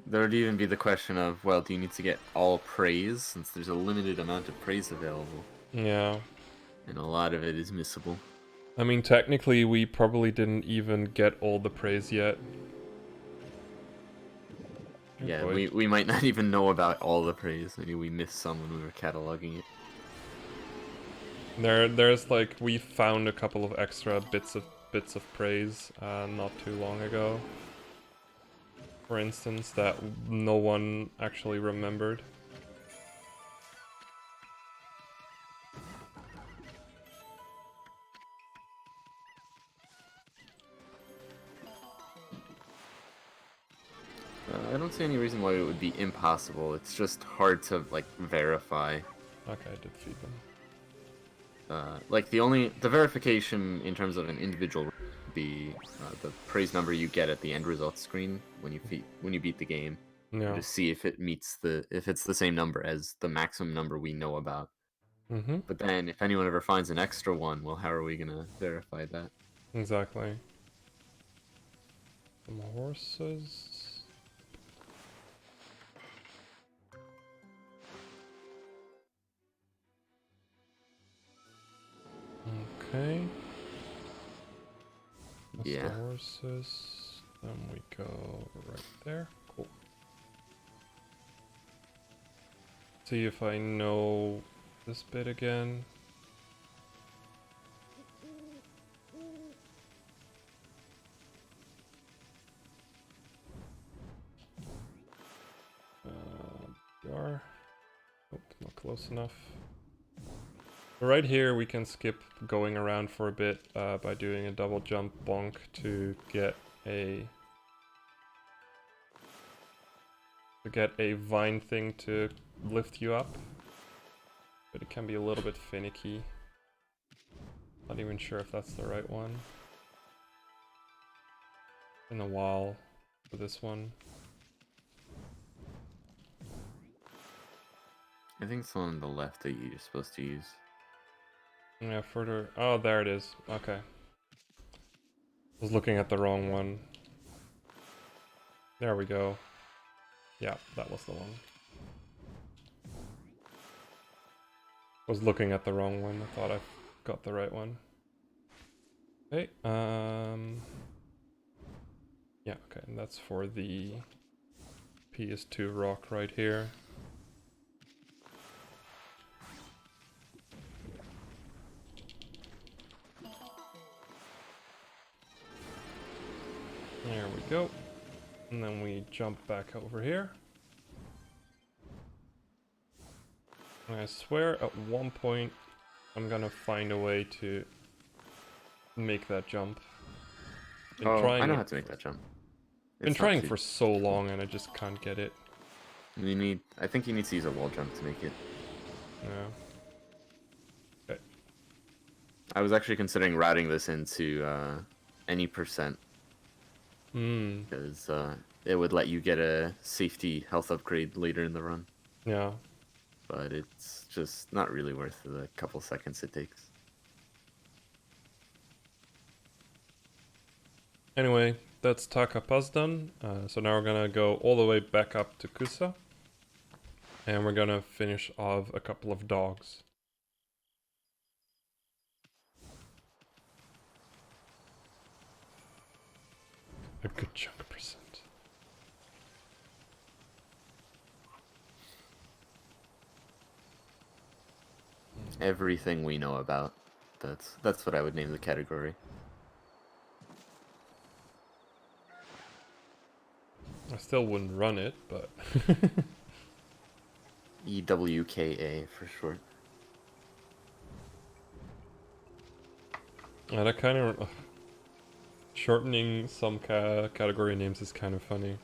There would even be the question of, well, do you need to get all praise, since there's a limited amount of praise available? Yeah. And a lot of it is missable. I mean, technically, we probably didn't even get all the praise yet. Yeah, boy. we might not even know about all the praise. Maybe we missed some when we were cataloging it. There's like, we found a couple of extra bits of praise not too long ago. For instance, that no one actually remembered. I don't see any reason why it would be impossible. It's just hard to, like, verify. Okay, I did feed them. Like, the verification in terms of an individual would be the praise number you get at the end results screen when you beat the game. Yeah. To see if it meets if it's the same number as the maximum number we know about. Mm-hmm. But then, if anyone ever finds an extra one, well, how are we gonna verify that? Exactly. Some horses. Okay. That's Yeah. the horses. Then we go right there. Cool. See if I know this bit again. We are. Nope, not close enough. Right here we can skip going around for a bit by doing a double jump bonk to get a vine thing to lift you up. But it can be a little bit finicky. Not even sure if that's the right one. In a while for this one. I think it's the one on the left that you're supposed to use. Yeah, further. Oh, there it is. Okay. I was looking at the wrong one. There we go. Yeah, that was the one. Was looking at the wrong one. I thought I got the right one. Okay, yeah, okay, and that's for the PS2 rock right here. There we go. And then we jump back over here. And I swear at one point I'm gonna find a way to make that jump. I know how to make that jump. Been trying for so long and I just can't get it. I think you need to use a wall jump to make it. Yeah. Okay. I was actually considering routing this into any percent. Because it would let you get a safety health upgrade later in the run. Yeah. But it's just not really worth the couple seconds it takes. Anyway, that's Takapa's done. So now we're gonna go all the way back up to Kusa. And we're gonna finish off a couple of dogs. A good chunk of percent. Everything we know about. That's what I would name the category. I still wouldn't run it, but... EWKA for short. And I kind of... shortening some category names is kind of funny.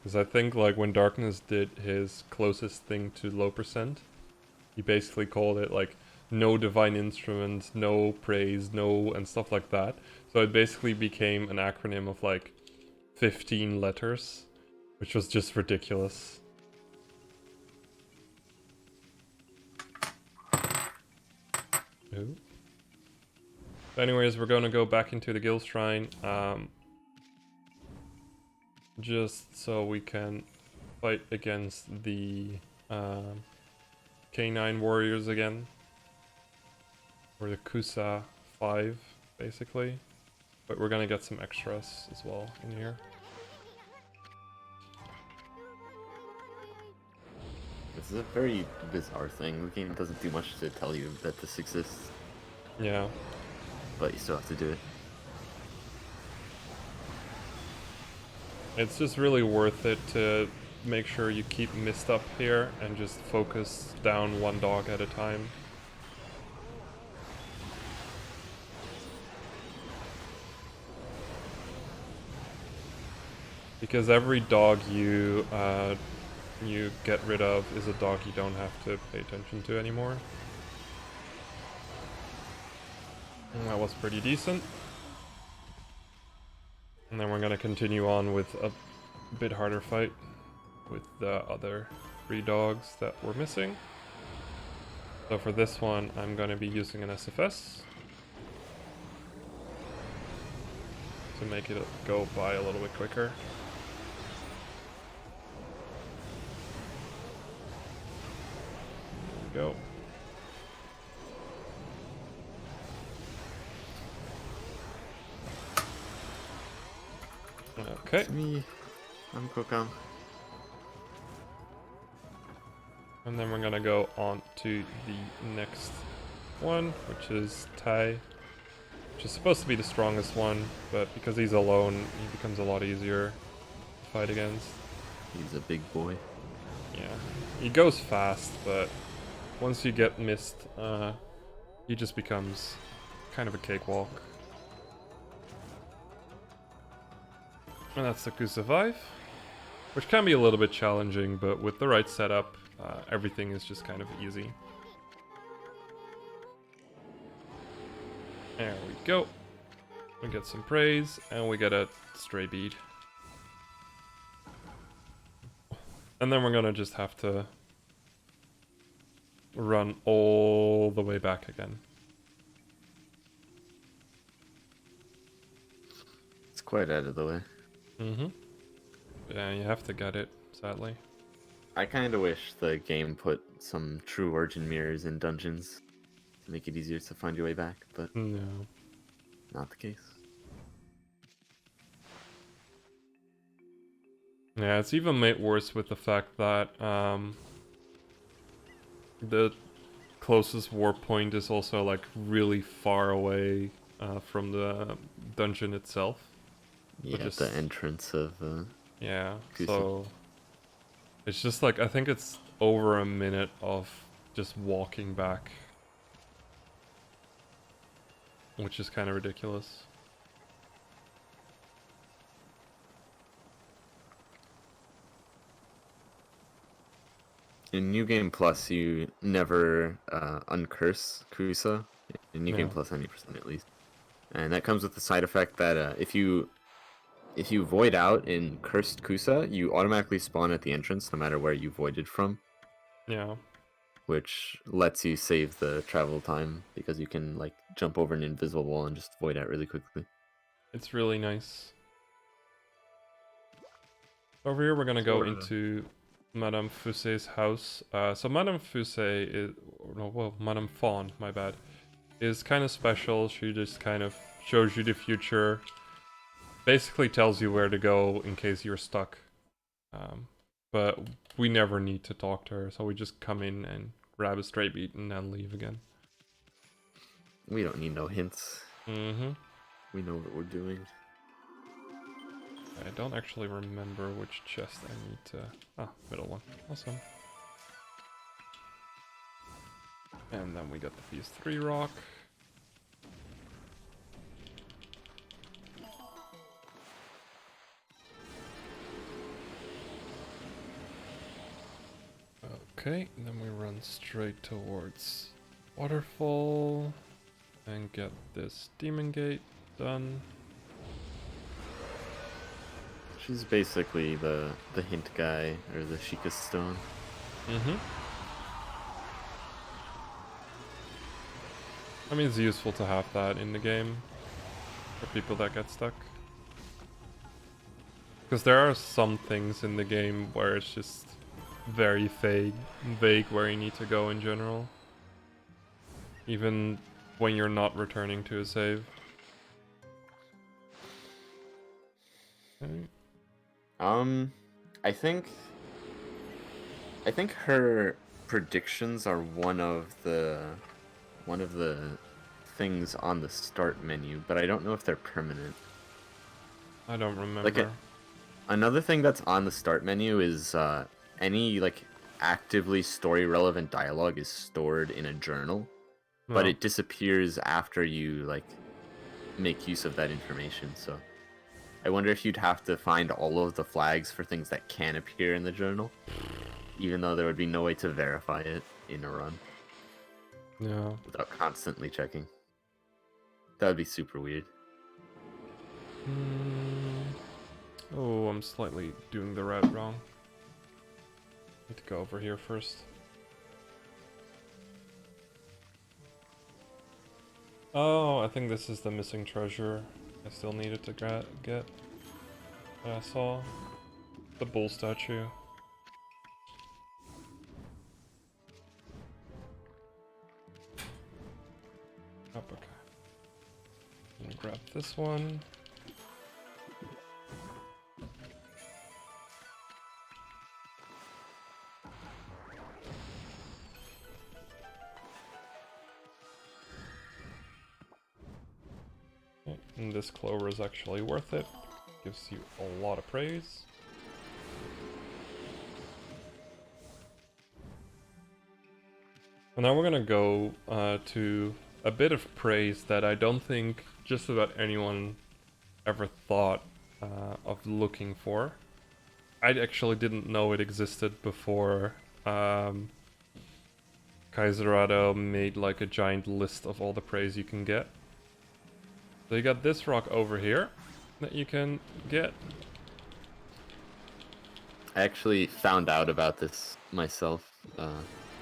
Because I think like when Darkness did his closest thing to low percent, he basically called it like no divine instrument, no praise, no and stuff like that. So it basically became an acronym of like 15 letters, which was just ridiculous. Ooh. Anyways, we're gonna go back into the Guild Shrine, just so we can fight against the K9 warriors again. Or the Kusa 5, basically. But we're gonna get some extras as well in here. This is a very bizarre thing. The game doesn't do much to tell you that this exists, Yeah. but you still have to do it. It's just really worth it to make sure you keep mist up here and just focus down one dog at a time. Because every dog you get rid of is a dog you don't have to pay attention to anymore. And that was pretty decent. And then we're gonna continue on with a bit harder fight with the other 3 dogs that we're missing. So for this one, I'm gonna be using an SFS to make it go by a little bit quicker. There we go. Okay. It's me. I'm Kokam. And then we're gonna go on to the next one, which is Tai, which is supposed to be the strongest one, but because he's alone, he becomes a lot easier to fight against. He's a big boy. Yeah, he goes fast, but once you get missed, he just becomes kind of a cakewalk. And that's the Kusa 5, which can be a little bit challenging, but with the right setup, everything is just kind of easy. There we go. We get some praise, and we get a stray bead. And then we're gonna just have to run all the way back again. It's quite out of the way. Mm-hmm. Yeah, you have to get it, sadly. I kind of wish the game put some true origin mirrors in dungeons to make it easier to find your way back, but No. not the case. Yeah, it's even made worse with the fact that the closest warp point is also like really far away from the dungeon itself. Yeah, just- the entrance of Yeah, Kusa. so it's just like, I think it's over a minute of just walking back, which is kind of ridiculous. in New Game Plus, you never uncurse Kusa. In New Game Yeah. Plus, 90% at least, and that comes with the side effect that if you void out in cursed Kusa, you automatically spawn at the entrance, no matter where you voided from, Yeah. which lets you save the travel time because you can like jump over an invisible wall and just void out really quickly. It's really nice. Over here, we're gonna go Sorta. into Madame Fuse's house. So Madame Fuse is, no, well, Madame Fawn, my bad, is kind of special. She just kind of shows you the future, basically tells you where to go in case you're stuck. But we never need to talk to her, so we just come in and grab a straight beat and then leave again. We don't need no hints. Mm-hmm. We know what we're doing. I don't actually remember which chest I need to... Ah, middle one. Awesome. And then we got the PS3 rock. Okay, and then we run straight towards Waterfall and get this Demon Gate done. She's basically the hint guy, or the Sheikah Stone. Mm-hmm. I mean, it's useful to have that in the game for people that get stuck. Because there are some things in the game where it's just very vague where you need to go in general. Even when you're not returning to a save. Okay. I think her predictions are one of the things on the start menu, but I don't know if they're permanent. I don't remember. Another thing that's on the start menu is any like actively story relevant dialogue is stored in a journal, but No. it disappears after you like make use of that information. So I wonder if you'd have to find all of the flags for things that can appear in the journal, even though there would be no way to verify it in a run No. without constantly checking. That would be super weird. Oh, I'm slightly doing the route wrong. Need to go over here first. Oh, I think this is the missing treasure I still needed to get. That I saw. The bull statue. Oh, okay. I'm gonna grab this one. Okay, and this clover is actually worth it. Gives you a lot of praise. And now we're gonna go to a bit of praise that I don't think just about anyone ever thought of looking for. I actually didn't know it existed before Kaiserado made like a giant list of all the praise you can get. So you got this rock over here that you can get. I actually found out about this myself,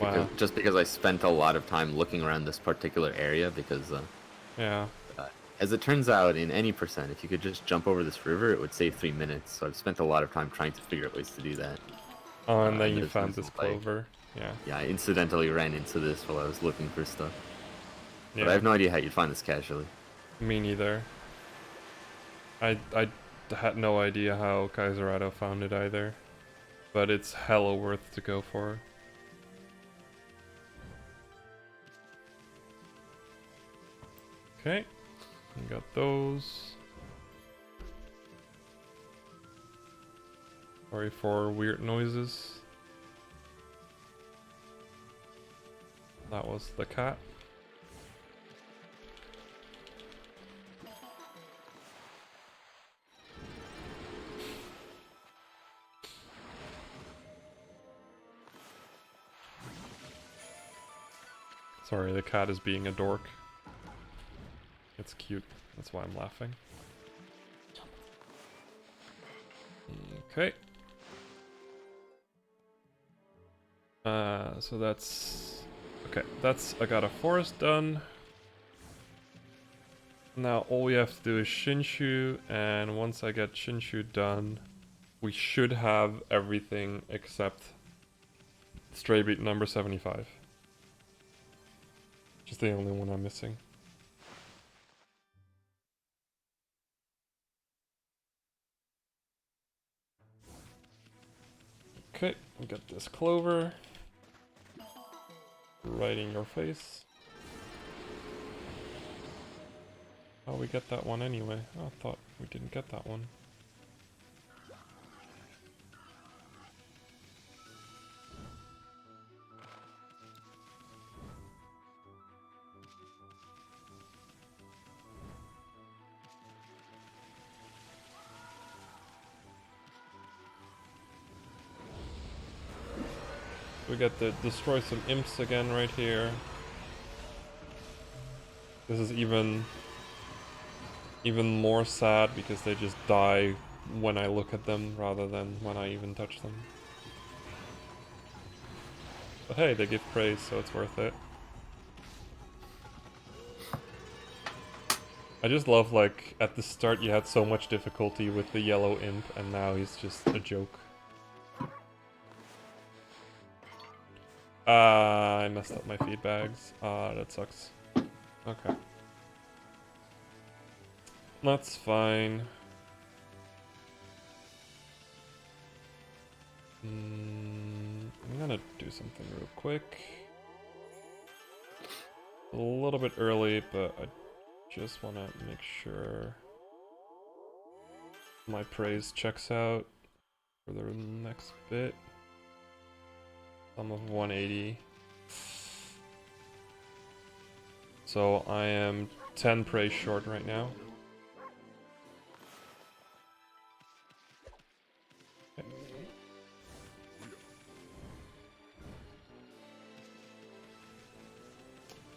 Wow. just because I spent a lot of time looking around this particular area, because Yeah. as it turns out, in any percent, if you could just jump over this river, it would save 3 minutes. So I've spent a lot of time trying to figure out ways to do that. Oh, and then and you there's found this, this like- clover. Yeah. Yeah, I incidentally ran into this while I was looking for stuff. Yeah. But I have no idea how you'd find this casually. Me neither. I had no idea how Kaiserado found it either. But it's hella worth to go for. Okay. We got those. Sorry for weird noises. That was the cat. Sorry, the cat is being a dork. It's cute. That's why I'm laughing. Okay. So that's... Okay, that's... I got a forest done. Now all we have to do is Shinshu, and once I get Shinshu done, we should have everything except stray beat number 75. Just the only one I'm missing. Okay, get this clover. Right in your face. Oh, we get that one anyway. Oh, I thought we didn't get that one. We get to destroy some imps again right here. This is even more sad because they just die when I look at them rather than when I even touch them. But hey, they give praise, so it's worth it. I just love, like, at the start you had so much difficulty with the yellow imp, and now he's just a joke. I messed up my feed bags. That sucks. Okay. That's fine. I'm gonna do something real quick. A little bit early, but I just want to make sure my praise checks out for the next bit. Sum of 180. So I am 10 praise short right now.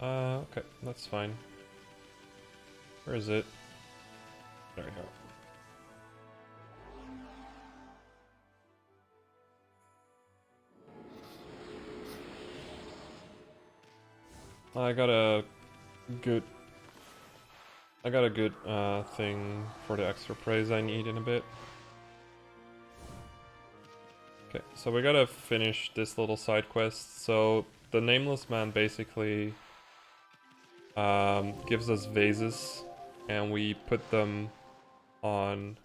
Okay, that's fine. Where is it? There we go. I got a good thing for the extra praise I need in a bit. Okay, so we gotta finish this little side quest. So the Nameless Man basically gives us vases, and we put them on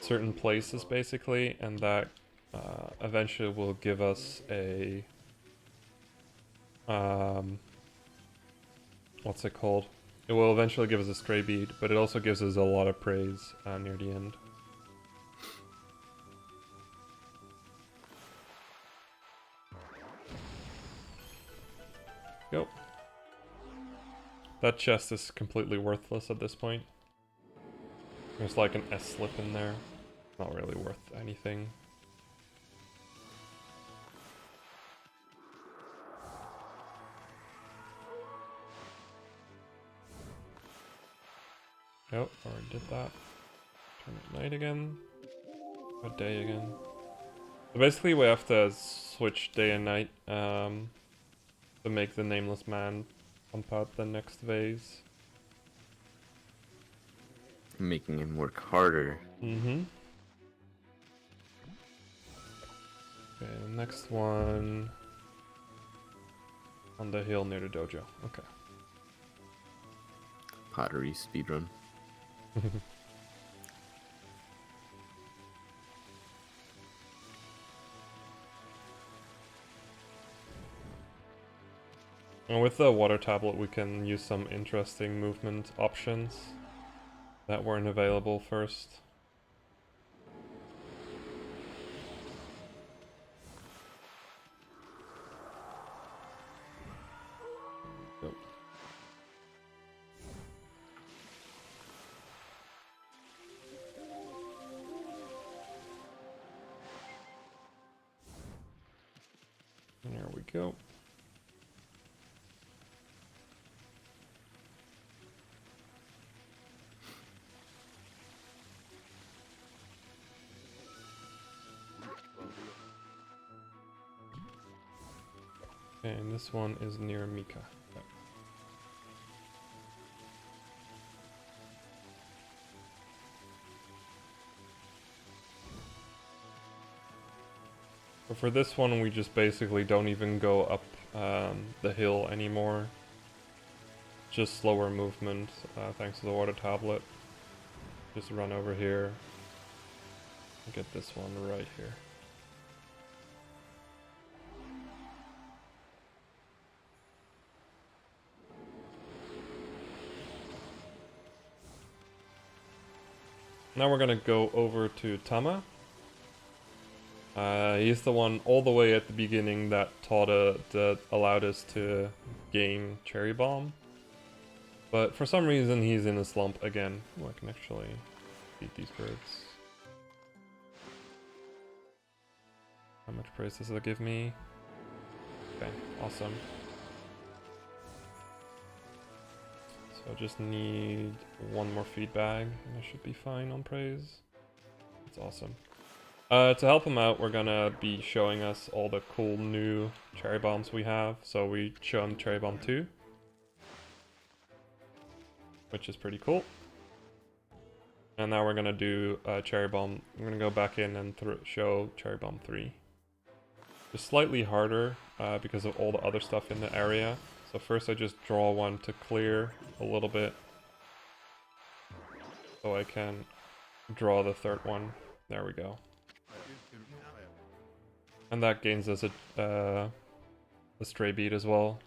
certain places basically, and that eventually will give us a what's it called? It will eventually give us a stray bead, but it also gives us a lot of praise near the end. Go. That chest is completely worthless at this point. There's like an S slip in there. Not really worth anything. Oh, already did that. Turn it night again. Or day again. So basically we have to switch day and night to make the Nameless Man pump out the next vase. Making him work harder. Mm-hmm. Okay, the next one on the hill near the dojo. Okay. Pottery speedrun. And with the water tablet we can use some interesting movement options that weren't available first. Go. And there we go. And this one is near Mika. Okay. But for this one, we just basically don't even go up the hill anymore. Just slower movement, thanks to the water tablet. Just run over here. Get this one right here. Now we're gonna go over to Tama. He's the one all the way at the beginning that that allowed us to gain Cherry Bomb. But for some reason he's in a slump again. Oh, I can actually beat these birds. How much praise does that give me? Okay, awesome. So I just need one more feedback and I should be fine on praise. That's awesome. To help him out, we're gonna be showing us all the cool new cherry bombs we have. So we show him cherry bomb 2, which is pretty cool. And now we're gonna do cherry bomb. I'm gonna go back in and show cherry bomb 3. Just slightly harder because of all the other stuff in the area. So first I just draw one to clear a little bit, so I can draw the third one. There we go. And that gains us a stray bead as well.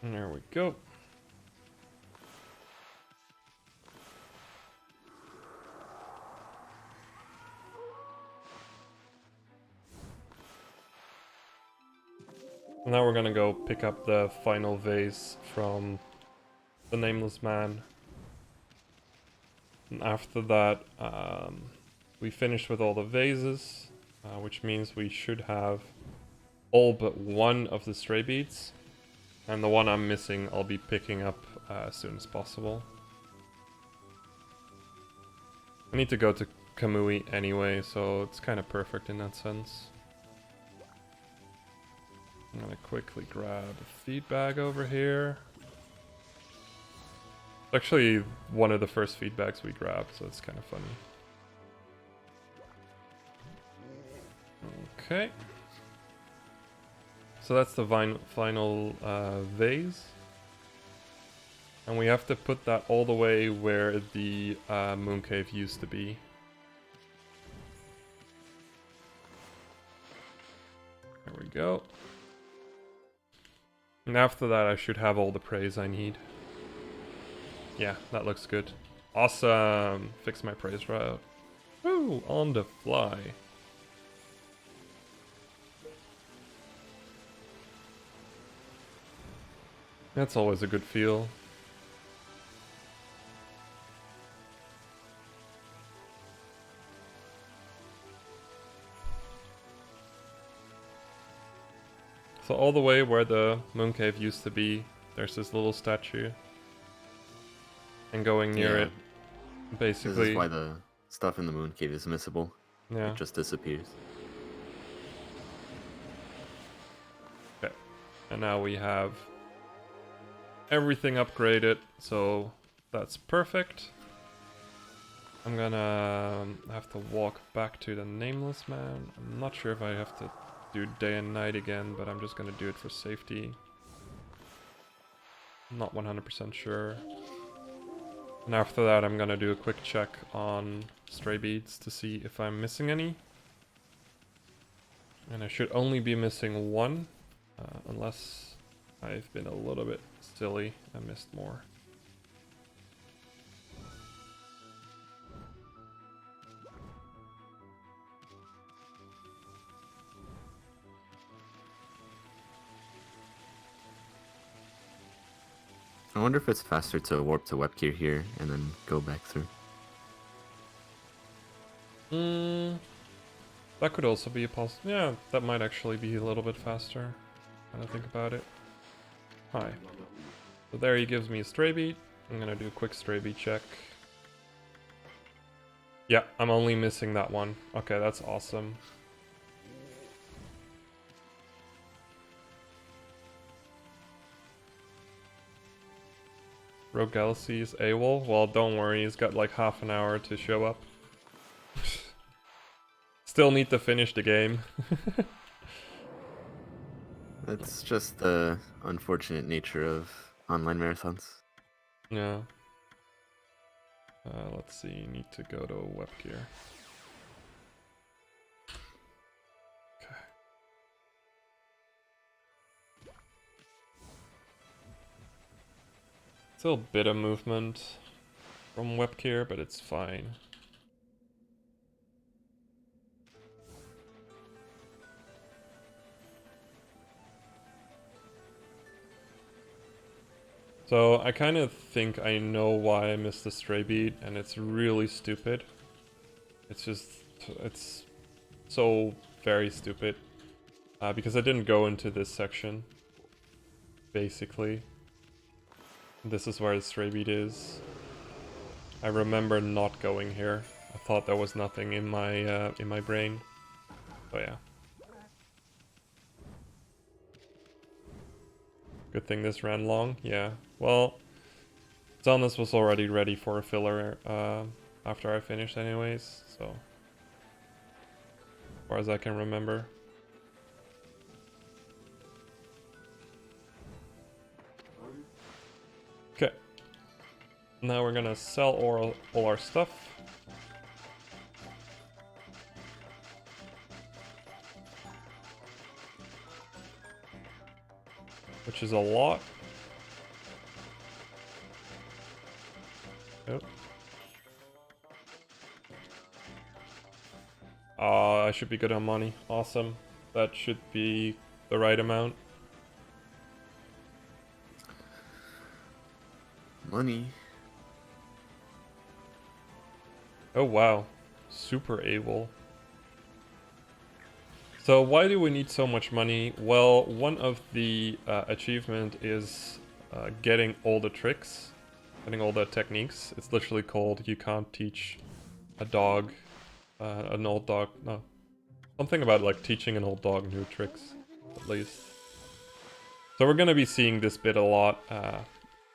And there we go. Now we're gonna go pick up the final vase from the Nameless Man. And after that, we finished with all the vases, which means we should have all but one of the stray beads. And the one I'm missing, I'll be picking up as soon as possible. I need to go to Kamui anyway, so it's kind of perfect in that sense. I'm gonna quickly grab a feed bag over here. It's actually one of the first feedbacks we grabbed, so it's kind of funny. Okay. So that's the final vase. And we have to put that all the way where the moon cave used to be. There we go. And after that I should have all the praise I need. Yeah, that looks good. Awesome! Fix my praise route. Woo! On the fly. That's always a good feel. So all the way where the moon cave used to be, there's this little statue. And going near it, basically... This is why the stuff in the moon cave is missable. Yeah. It just disappears. Okay. And now we have everything upgraded, so that's perfect. I'm gonna have to walk back to the Nameless Man. I'm not sure if I have to do day and night again, but I'm just gonna do it for safety. I'm not 100% sure. And after that I'm gonna do a quick check on stray beads to see if I'm missing any. And I should only be missing one, unless I've been a little bit silly and missed more. I wonder if it's faster to warp to Webgear here and then go back through. That could also be a yeah, that might actually be a little bit faster. When I think about it. Hi. So there he gives me a stray beat. I'm gonna do a quick stray beat check. Yeah, I'm only missing that one. Okay, that's awesome. Rogue Galaxy is AWOL? Well, don't worry, he's got like half an hour to show up. Still need to finish the game. That's just the unfortunate nature of online marathons. Yeah. Let's see, need to go to web gear. Okay. Still a bit of movement from web gear, but it's fine. So I kind of think I know why I missed the stray beat, and it's really stupid. It's so very stupid. Because I didn't go into this section, basically. This is where the stray beat is. I remember not going here. I thought there was nothing in my brain. So yeah. Good thing this ran long. Yeah. Well, Thon was already ready for a filler after I finished anyways, so as far as I can remember. Okay. Now we're gonna sell all our stuff. Which is a lot. Yep. I should be good on money. Awesome. That should be the right amount. Money. Oh wow. Super able. So why do we need so much money? Well, one of the achievement is getting all the tricks, getting all the techniques. It's literally called "You can't teach a dog, an old dog." No, something about like teaching an old dog new tricks, at least. So we're gonna be seeing this bit a lot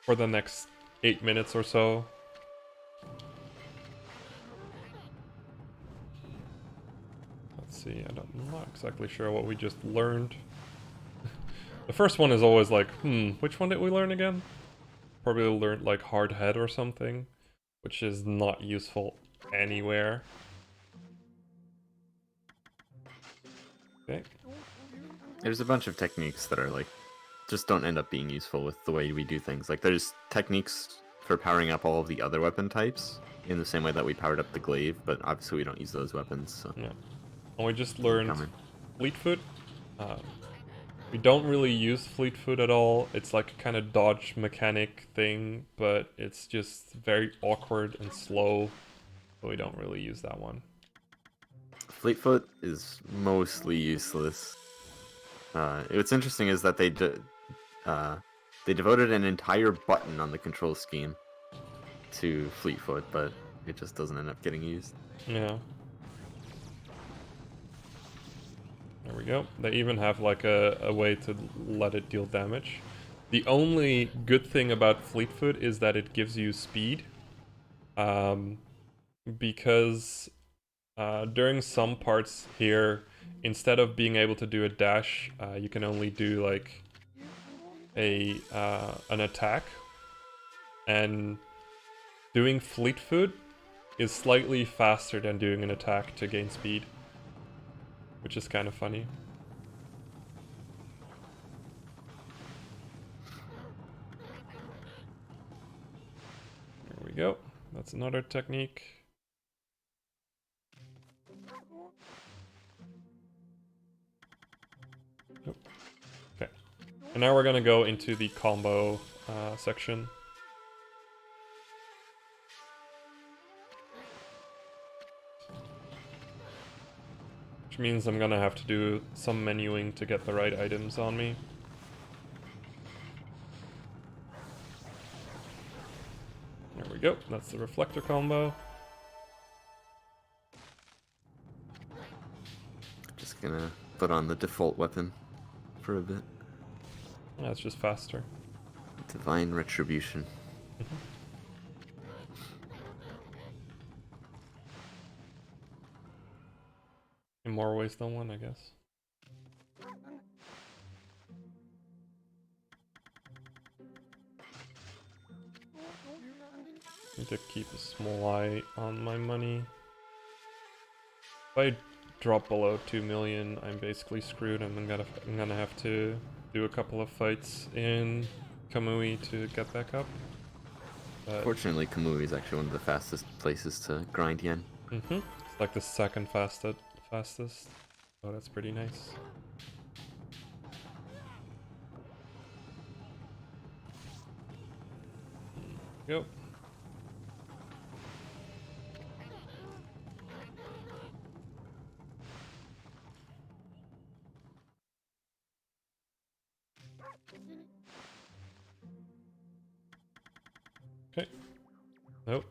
for the next 8 minutes or so. See, I'm not exactly sure what we just learned. The first one is always like, which one did we learn again? Probably learned like hard head or something, which is not useful anywhere. Okay. There's a bunch of techniques that are like, just don't end up being useful with the way we do things. Like there's techniques for powering up all of the other weapon types in the same way that we powered up the glaive, but obviously we don't use those weapons, so. Yeah. And we just learned Fleetfoot. We don't really use Fleetfoot at all. It's like a kind of dodge mechanic thing, but it's just very awkward and slow, so we don't really use that one. Fleetfoot is mostly useless. What's interesting is that they devoted an entire button on the control scheme to Fleetfoot, but it just doesn't end up getting used. Yeah. There we go. They even have like a way to let it deal damage. The only good thing about Fleetfoot is that it gives you speed. Because during some parts here, instead of being able to do a dash, you can only do like an attack. And doing Fleetfoot is slightly faster than doing an attack to gain speed, which is kind of funny. There we go. That's another technique. Nope. Okay. And now we're gonna go into the combo section. Which means I'm gonna have to do some menuing to get the right items on me. There we go, that's the reflector combo. Just gonna put on the default weapon for a bit. That's just faster. Divine Retribution. In more ways than one, I guess. Need to keep a small eye on my money. If I drop below 2 million, I'm basically screwed. I'm gonna have to do a couple of fights in Kamui to get back up. But Fortunately, Kamui is actually one of the fastest places to grind yen. it's like the second fastest. So that's pretty nice. Go. Okay. Nope.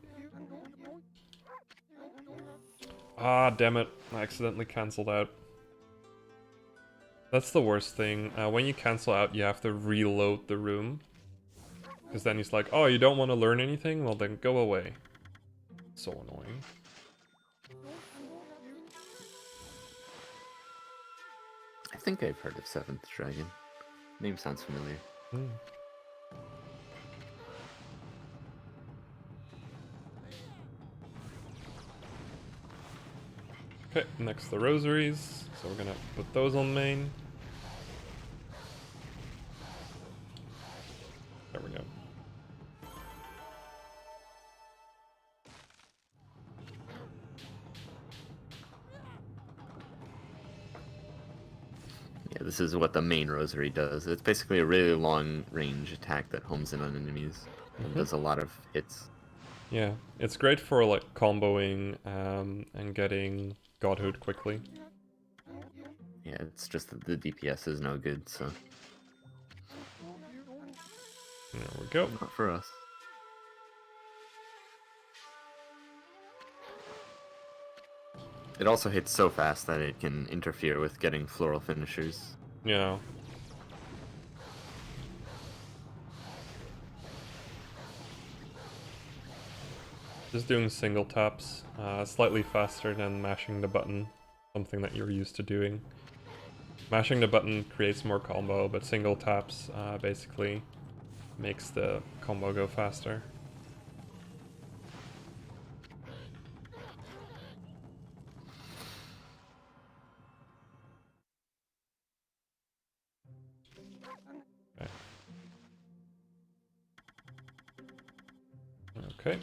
Ah, damn it. I accidentally cancelled out. That's the worst thing. When you cancel out, you have to reload the room. Because then he's like, oh, you don't want to learn anything? Well, then go away. So annoying. I think I've heard of Seventh Dragon. Name sounds familiar. Okay, next the rosaries. So we're gonna put those on main. There we go. Yeah, this is what the main rosary does. It's basically a really long range attack that homes in on enemies and does a lot of hits. Yeah, it's great for like comboing and getting godhood quickly. Yeah, it's just that the DPS is no good, so There we go. not for us. It also hits so fast that it can interfere with getting floral finishers. Yeah. Just doing single taps, slightly faster than mashing the button, something that you're used to doing. Mashing the button creates more combo, but single taps basically makes the combo go faster. Okay.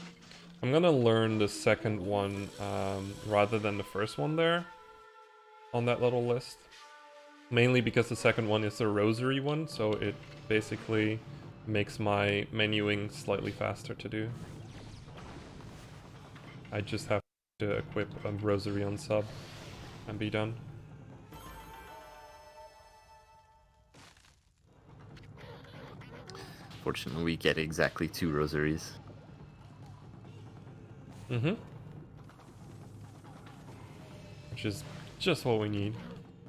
I'm gonna learn the second one rather than the first one there on that little list. Mainly because the second one is the rosary one, so it basically makes my menuing slightly faster to do. I just have to equip a rosary on sub and be done. Fortunately, we get exactly 2 rosaries. Which is just what we need.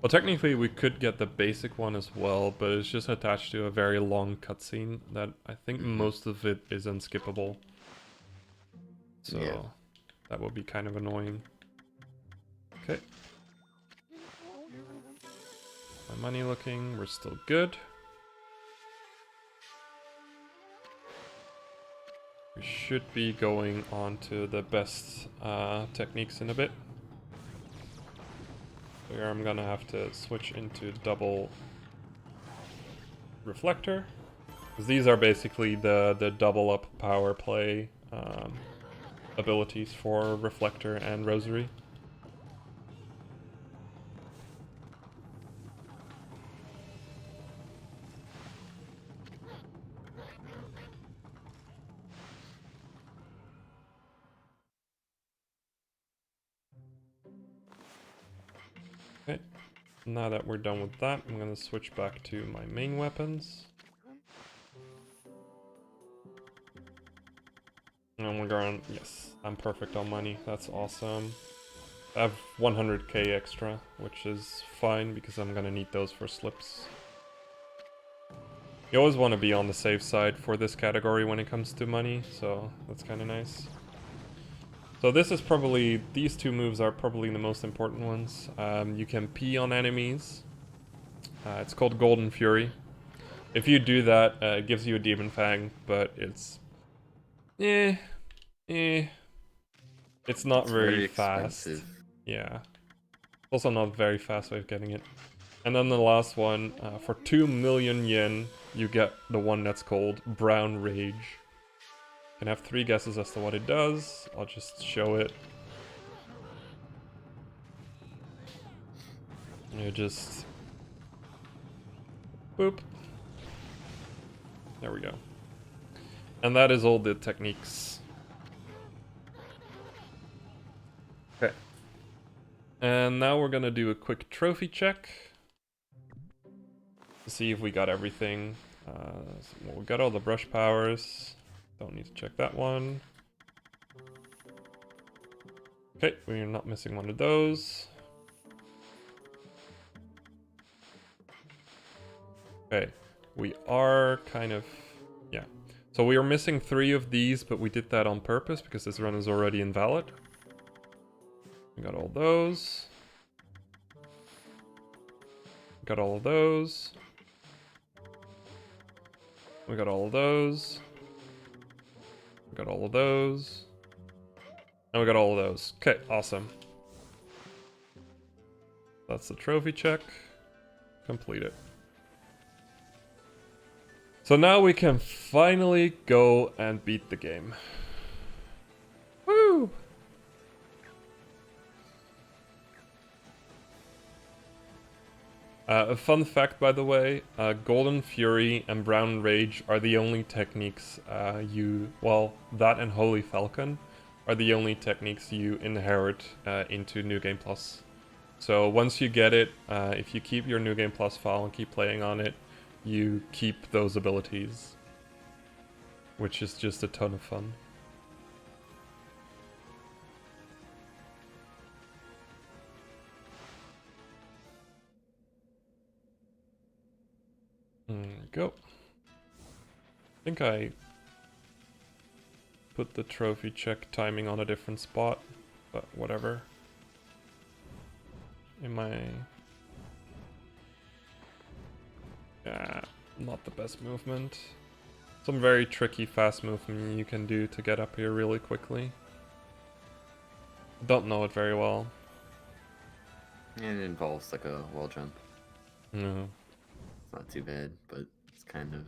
Well, technically we could get the basic one as well, but it's just attached to a very long cutscene that I think most of it is unskippable. So Yeah. that would be kind of annoying. Okay. My money looking, we're still good. We should be going on to the best techniques in a bit. Here I'm gonna have to switch into double reflector, because these are basically the double up power play abilities for reflector and rosary. Okay, now that we're done with that, I'm gonna switch back to my main weapons. And we're going, yes, I'm perfect on money, that's awesome. I have 100k extra, which is fine because I'm gonna need those for slips. You always want to be on the safe side for this category when it comes to money, so that's kind of nice. So this is probably, these two moves are probably the most important ones. You can pee on enemies. It's called Golden Fury. If you do that, it gives you a Demon Fang, but it's... eh. It's not It's very very fast. expensive. Yeah. Also not very fast way of getting it. And then the last one, for 2 million yen, you get the one that's called Brown Rage. You can have 3 guesses as to what it does. I'll just show it. You just... boop. There we go. And that is all the techniques. Okay. And now we're gonna do a quick trophy check. To see if we got everything. So we got all the brush powers. Don't need to check that one. Okay, we're not missing one of those. Okay, we are kind of... yeah. So we are missing 3 of these, but we did that on purpose because this run is already invalid. We got all those. Got all of those. We got all of those. We got all of those. And we got all of those. Okay, awesome. That's the trophy check. Complete it. So now we can finally go and beat the game. Woo! A fun fact, by the way, Golden Fury and Brown Rage are the only techniques well, that and Holy Falcon are the only techniques you inherit into New Game Plus. So once you get it, if you keep your New Game Plus file and keep playing on it, you keep those abilities, which is just a ton of fun. There we go. I think I put the trophy check timing on a different spot, but whatever. Yeah, not the best movement. Some very tricky fast movement you can do to get up here really quickly. Don't know it very well. It involves like a wall jump. No. It's not too bad, but it's kind of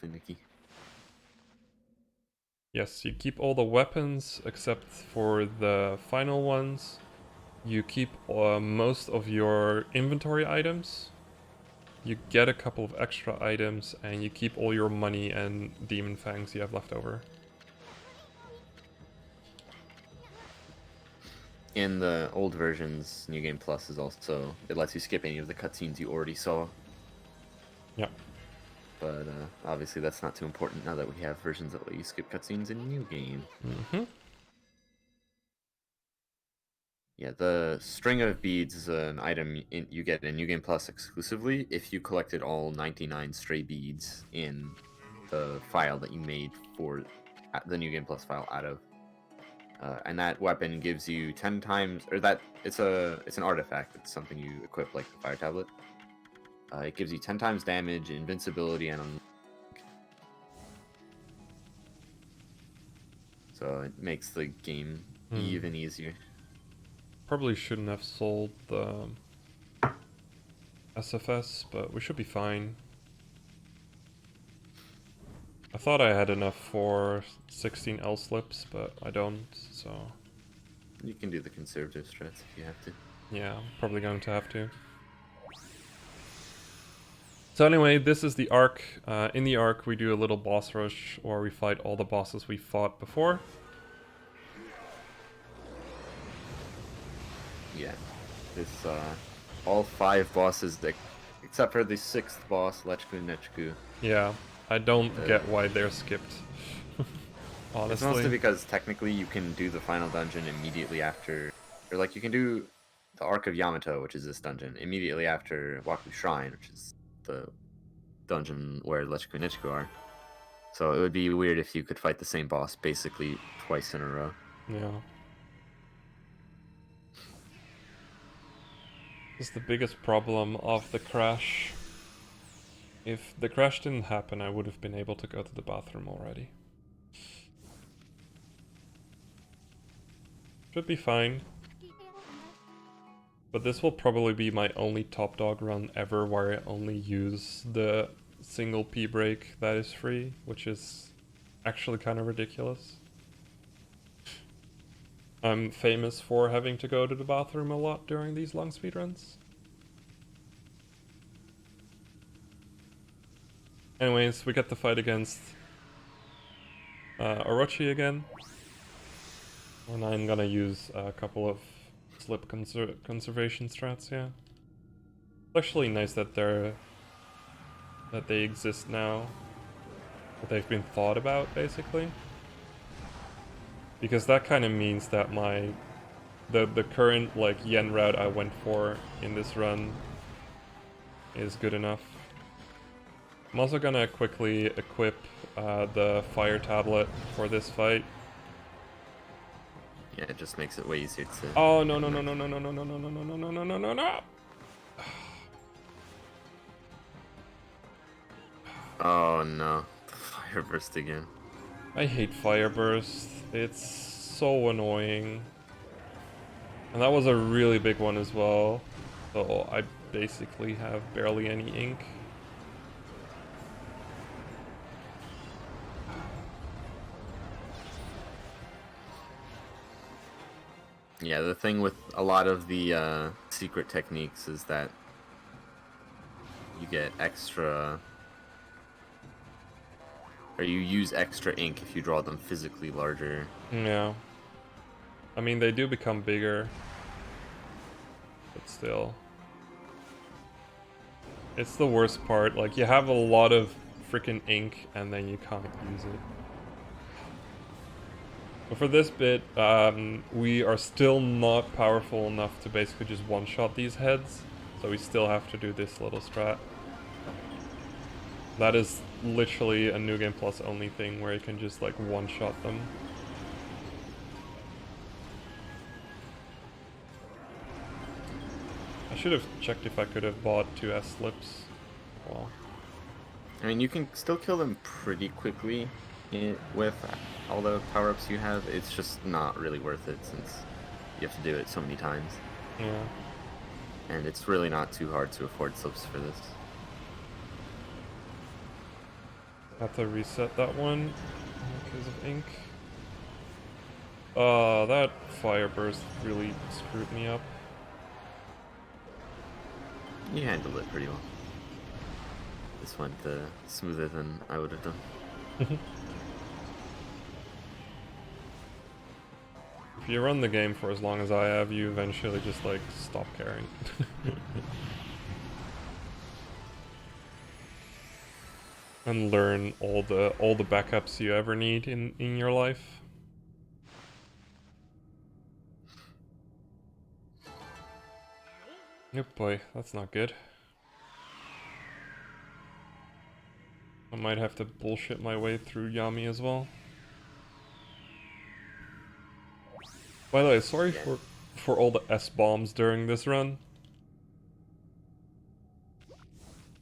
finicky. Yes, you keep all the weapons except for the final ones. You keep most of your inventory items. You get a couple of extra items, and you keep all your money and demon fangs you have left over. In the old versions, New Game Plus is also, it lets you skip any of the cutscenes you already saw. Yeah. But obviously that's not too important now that we have versions that let you skip cutscenes in New Game. Mm-hmm. Yeah, the string of beads is an item you get in New Game Plus exclusively if you collected all 99 stray beads in the file that you made for the New Game Plus file out of. And that weapon gives you 10 times, or that it's an artifact. It's something you equip like the fire tablet. It gives you 10 times damage, invincibility, and so it makes the game even easier. Probably shouldn't have sold the SFS, but we should be fine. I thought I had enough for 16 L slips, but I don't, so... You can do the conservative strats if you have to. yeah, I'm probably going to have to. So anyway, this is the arc. In the arc, we do a little boss rush, or we fight all the bosses we fought before. Yeah, this all 5 bosses except for the 6th boss, Lechku Nechku. Yeah, I don't get why they're skipped. Honestly. It's mostly because technically you can do the final dungeon immediately after, or like you can do the Arc of Yamato, which is this dungeon, immediately after Waku Shrine, which is the dungeon where Lechku Nechku are. So it would be weird if you could fight the same boss basically twice in a row. Yeah. This is the biggest problem of the crash. If the crash didn't happen, I would have been able to go to the bathroom already. Should be fine. But this will probably be my only top dog run ever where I only use the single P break that is free, which is actually kind of ridiculous. I'm famous for having to go to the bathroom a lot during these long speedruns. Anyways, we get the fight against Orochi again. And I'm gonna use a couple of slip conservation strats, yeah. It's actually nice that they exist now. That they've been thought about, basically. Because that kind of means that the current like yen route I went for in this run is good enough. I'm also gonna quickly equip the fire tablet for this fight. Yeah, it just makes it way easier to... Oh no no no no no no no no no no no no no no no no! Oh no, the fire burst again. I hate fire burst. It's so annoying. And that was a really big one as well. So I basically have barely any ink. Yeah, the thing with a lot of the secret techniques is that you get extra... or you use extra ink if you draw them physically larger. Yeah. I mean, they do become bigger. But still. It's the worst part. Like, you have a lot of freaking ink and then you can't use it. But for this bit, we are still not powerful enough to basically just one-shot these heads. So we still have to do this little strat. That is literally a New Game Plus only thing where you can just like one-shot them. I should have checked if I could have bought 2S slips. Well, I mean, you can still kill them pretty quickly with all the power-ups you have. It's just not really worth it since you have to do it so many times. yeah. And it's really not too hard to afford slips for this. Have to reset that one because of ink. That fire burst really screwed me up. You handled it pretty well. This went smoother than I would have done. If you run the game for as long as I have, you eventually just like stop caring. And learn all the backups you ever need in your life. Yep, boy, that's not good. I might have to bullshit my way through Yami as well. By the way, sorry for all the S-bombs during this run.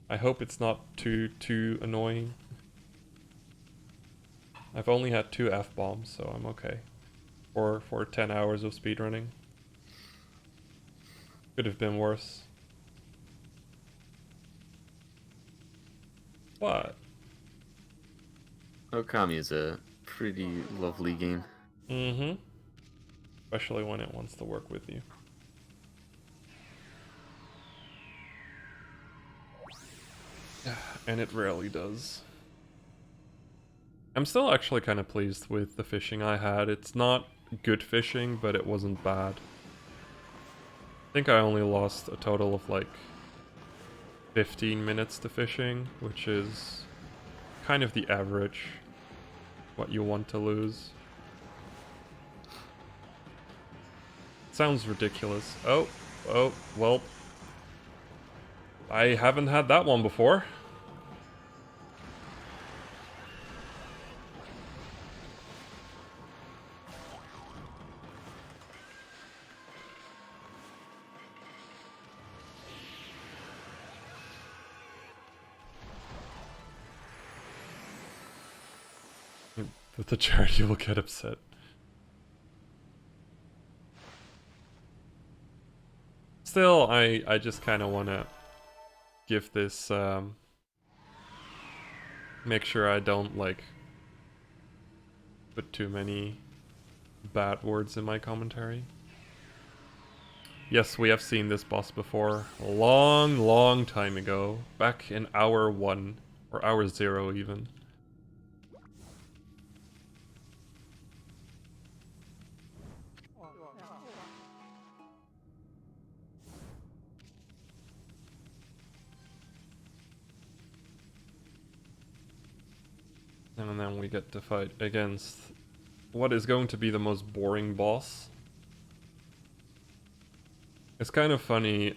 I hope it's not too annoying. I've only had 2 F-bombs, so I'm okay. For 10 hours of speedrunning. Could have been worse. What? Okami is a pretty lovely game. Mm-hmm. Especially when it wants to work with you. And it rarely does. I'm still actually kind of pleased with the fishing I had. It's not good fishing, but it wasn't bad. I think I only lost a total of like 15 minutes to fishing, which is kind of the average what you want to lose. Sounds ridiculous. Oh, well. I haven't had that one before. But the charity will get upset. Still, I just kind of want to give this, make sure I don't, like, put too many bad words in my commentary. Yes, we have seen this boss before, a long, long time ago, back in hour 1, or hour 0 even. And then we get to fight against what is going to be the most boring boss. It's kind of funny,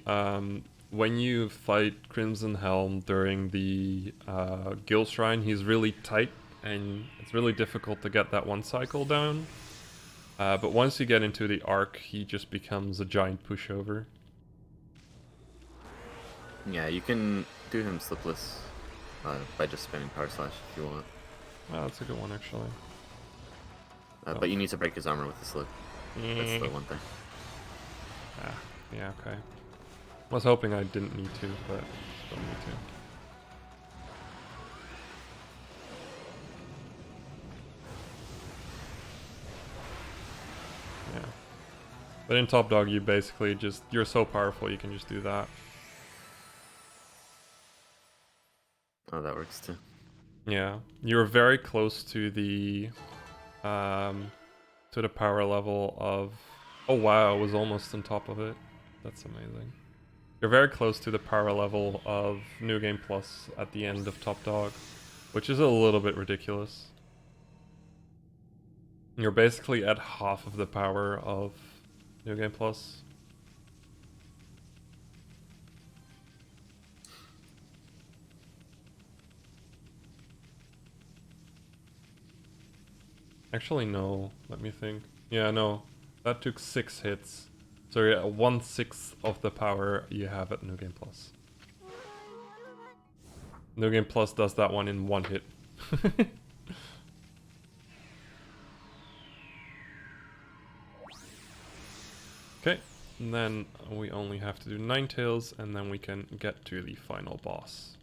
when you fight Crimson Helm during the Guild Shrine, he's really tight and it's really difficult to get that one cycle down. But once you get into the arc, he just becomes a giant pushover. Yeah, you can do him slipless by just spinning Power Slash if you want. Oh, that's a good one, actually. But you need to break his armor with the slip. That's the one thing. Ah, yeah, okay. I was hoping I didn't need to, but don't need to. Yeah. But in Top Dog, you basically just, you're so powerful you can just do that. Oh, that works too. Yeah, you're very close to the power level of. Oh wow, I was almost on top of it. That's amazing. You're very close to the power level of New Game Plus at the end of Top Dog, which is a little bit ridiculous. You're basically at half of the power of New Game Plus. Actually, no. Let me think. Yeah, no. That took 6 hits. So you're at 1/6 of the power you have at New Game Plus. New Game Plus does that one in 1 hit. Okay, and then we only have to do 9 tails, and then we can get to the final boss.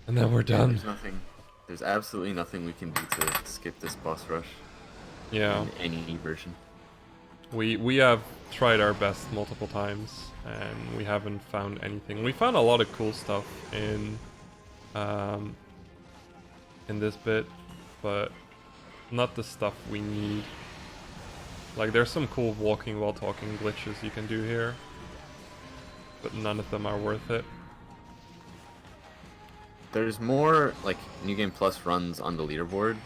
And then we're done. There's nothing. There's absolutely nothing we can do to skip this boss rush. Yeah. In any version. We have tried our best multiple times, and we haven't found anything. We found a lot of cool stuff in this bit, but not the stuff we need. Like, there's some cool walking while talking glitches you can do here, but none of them are worth it. There's more like New Game Plus runs on the leaderboard,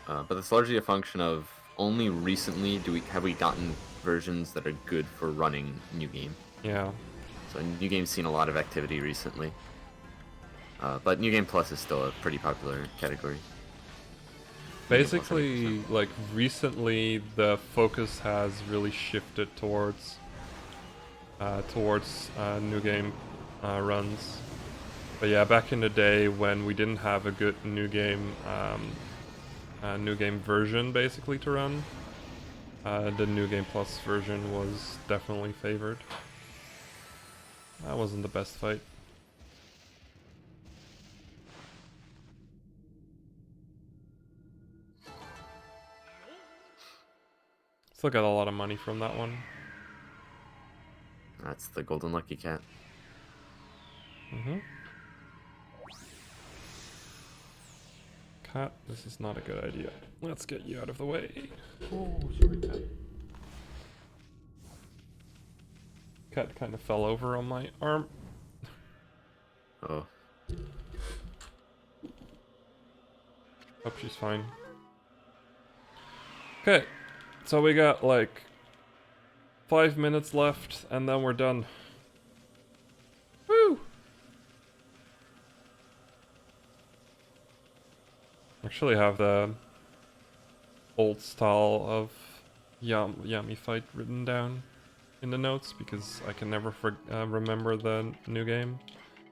but that's largely a function of only recently have we gotten versions that are good for running New Game. Yeah. So New Game's seen a lot of activity recently, but New Game Plus is still a pretty popular category. Basically, like, recently the focus has really shifted towards New Game runs. But yeah, back in the day when we didn't have a good New Game version basically to run, the New Game Plus version was definitely favored. That wasn't the best fight. Still got a lot of money from that one. That's the Golden Lucky Cat. Mm-hmm. Cat, this is not a good idea. Let's get you out of the way. Oh, sorry, Cat. Cat kind of fell over on my arm. Oh. Hope she's fine. Okay, so we got like 5 minutes left and then we're done. Woo! Actually have the old style of Yami fight written down in the notes because I can never remember the New Game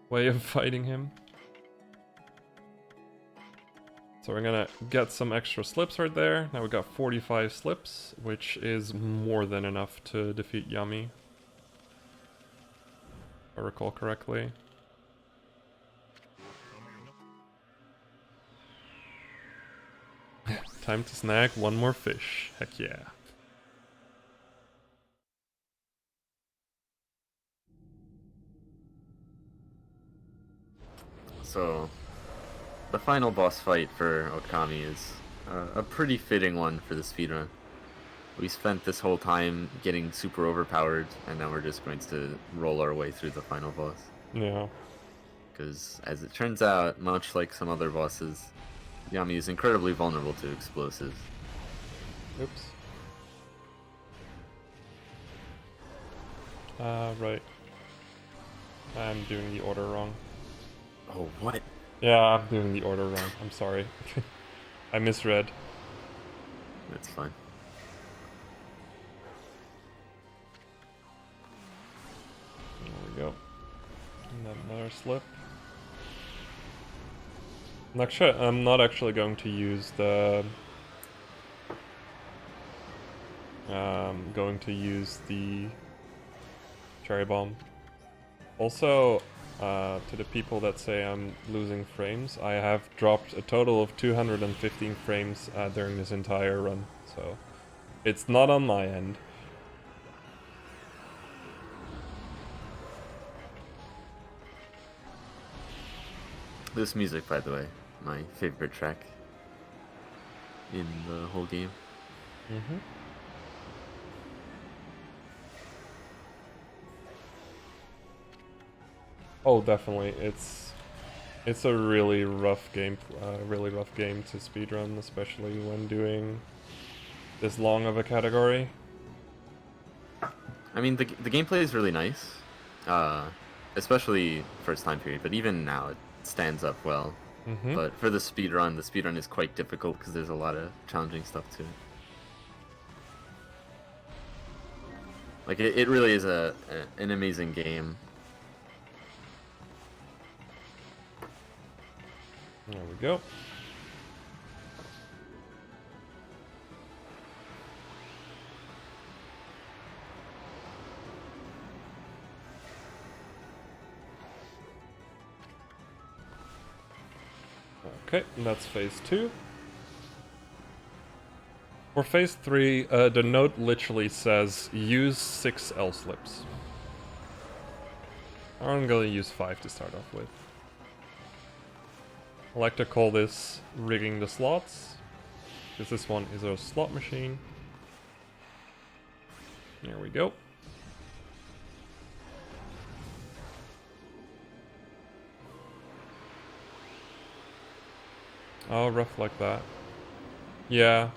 way of fighting him. So we're gonna get some extra slips right there. Now we got 45 slips, which is more than enough to defeat Yami. If I recall correctly. Time to snag one more fish. Heck yeah. So, the final boss fight for Okami is a pretty fitting one for the speedrun. We spent this whole time getting super overpowered, and now we're just going to roll our way through the final boss. Yeah. Because, as it turns out, much like some other bosses, Yami is incredibly vulnerable to explosives. Oops. Right. I'm doing the order wrong. Oh, what? Yeah, I'm doing the order wrong. I'm sorry. I misread. That's fine. There we go. And then another slip. I'm not actually going to use the cherry bomb. Also, to the people that say I'm losing frames, I have dropped a total of 215 frames during this entire run, so it's not on my end. This music, by the way, my favorite track in the whole game. Mm-hmm. Oh, definitely. It's a really rough game to speedrun, especially when doing this long of a category. I mean, the gameplay is really nice, especially for its time period. But even now, it stands up well. Mm-hmm. But for the speedrun is quite difficult because there's a lot of challenging stuff to it. Like it really is an amazing game. There we go. Okay, and that's phase 2. For phase 3, the note literally says use 6 L slips. I'm gonna use 5 to start off with. I like to call this rigging the slots, because this one is a slot machine. There we go. Oh, rough like that. Yeah.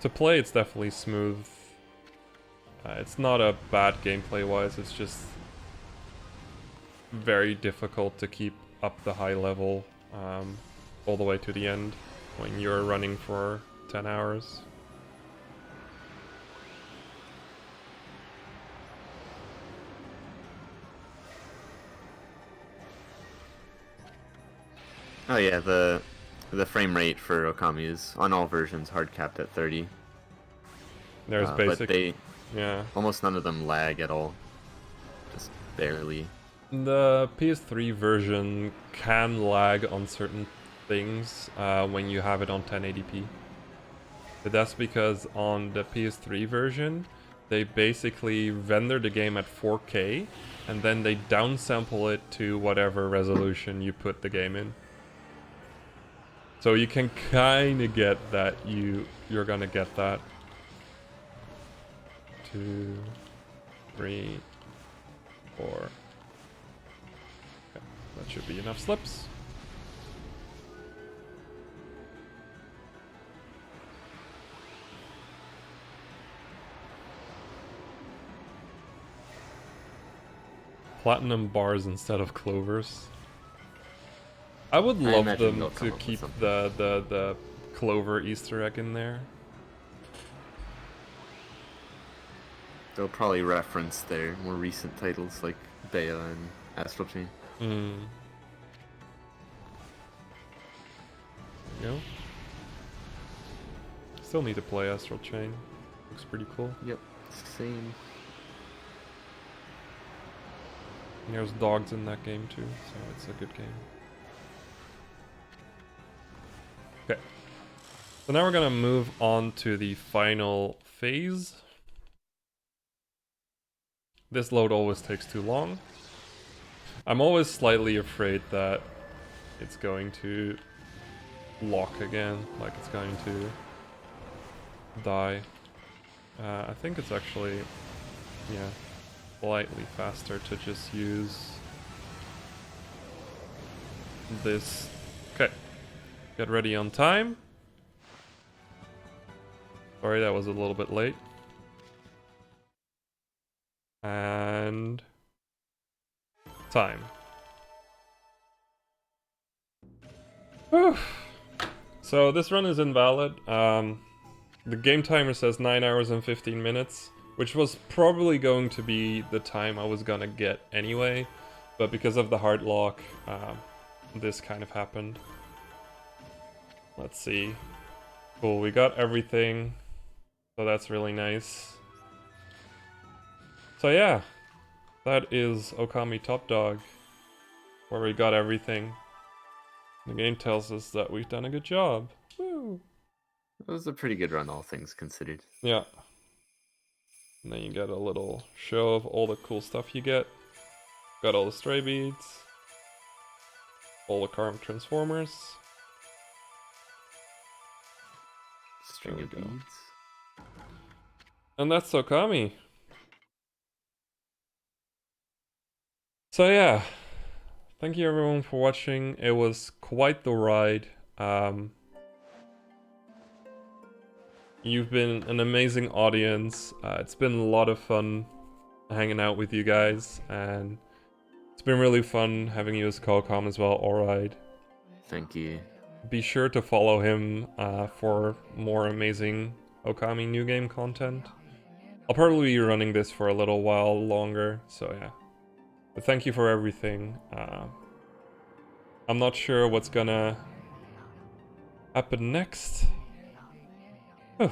To play, it's definitely smooth. It's not a bad gameplay-wise, it's just very difficult to keep up the high level all the way to the end when you're running for 10 hours. Oh yeah, the frame rate for Okami is on all versions hard capped at 30. There's basic, but they yeah. almost none of them lag at all, just barely. The PS3 version can lag on certain things when you have it on 1080p. But that's because on the PS3 version, they basically render the game at 4K and then they downsample it to whatever resolution you put the game in. So you can kind of get that you're gonna get that. 2, 3, 4. Okay, that should be enough slips. Platinum bars instead of clovers. I would love imagine them they'll come to up with keep something. the clover Easter egg in there. They'll probably reference their more recent titles like Bea and Astral Chain. There go. Still need to play Astral Chain. Looks pretty cool. Yep, same. And there's dogs in that game too, so it's a good game. Okay. So now we're gonna move on to the final phase. This load always takes too long. I'm always slightly afraid that it's going to lock again, like it's going to die. I think it's actually, yeah, slightly faster to just use this. Okay, get ready on time. Sorry, that was a little bit late. And time. Whew. So this run is invalid. The game timer says 9 hours and 15 minutes, which was probably going to be the time I was gonna get anyway, but because of the hard lock, this kind of happened. Let's see. Cool, we got everything, so that's really nice. So yeah, that is Okami Top Dog, where we got everything. The game tells us that we've done a good job. Woo! It was a pretty good run, all things considered. Yeah. And then you get a little show of all the cool stuff you get. Got all the stray beads. All the karmic transformers. String There of we go. beads. And that's Okami. So yeah. Thank you everyone for watching. It was quite the ride. You've been an amazing audience. It's been a lot of fun hanging out with you guys, and it's been really fun having you as co-com as well, Alright. Thank you. Be sure to follow him for more amazing Okami new game content. I'll probably be running this for a little while longer, so yeah. But thank you for everything. I'm not sure what's gonna happen next. Whew.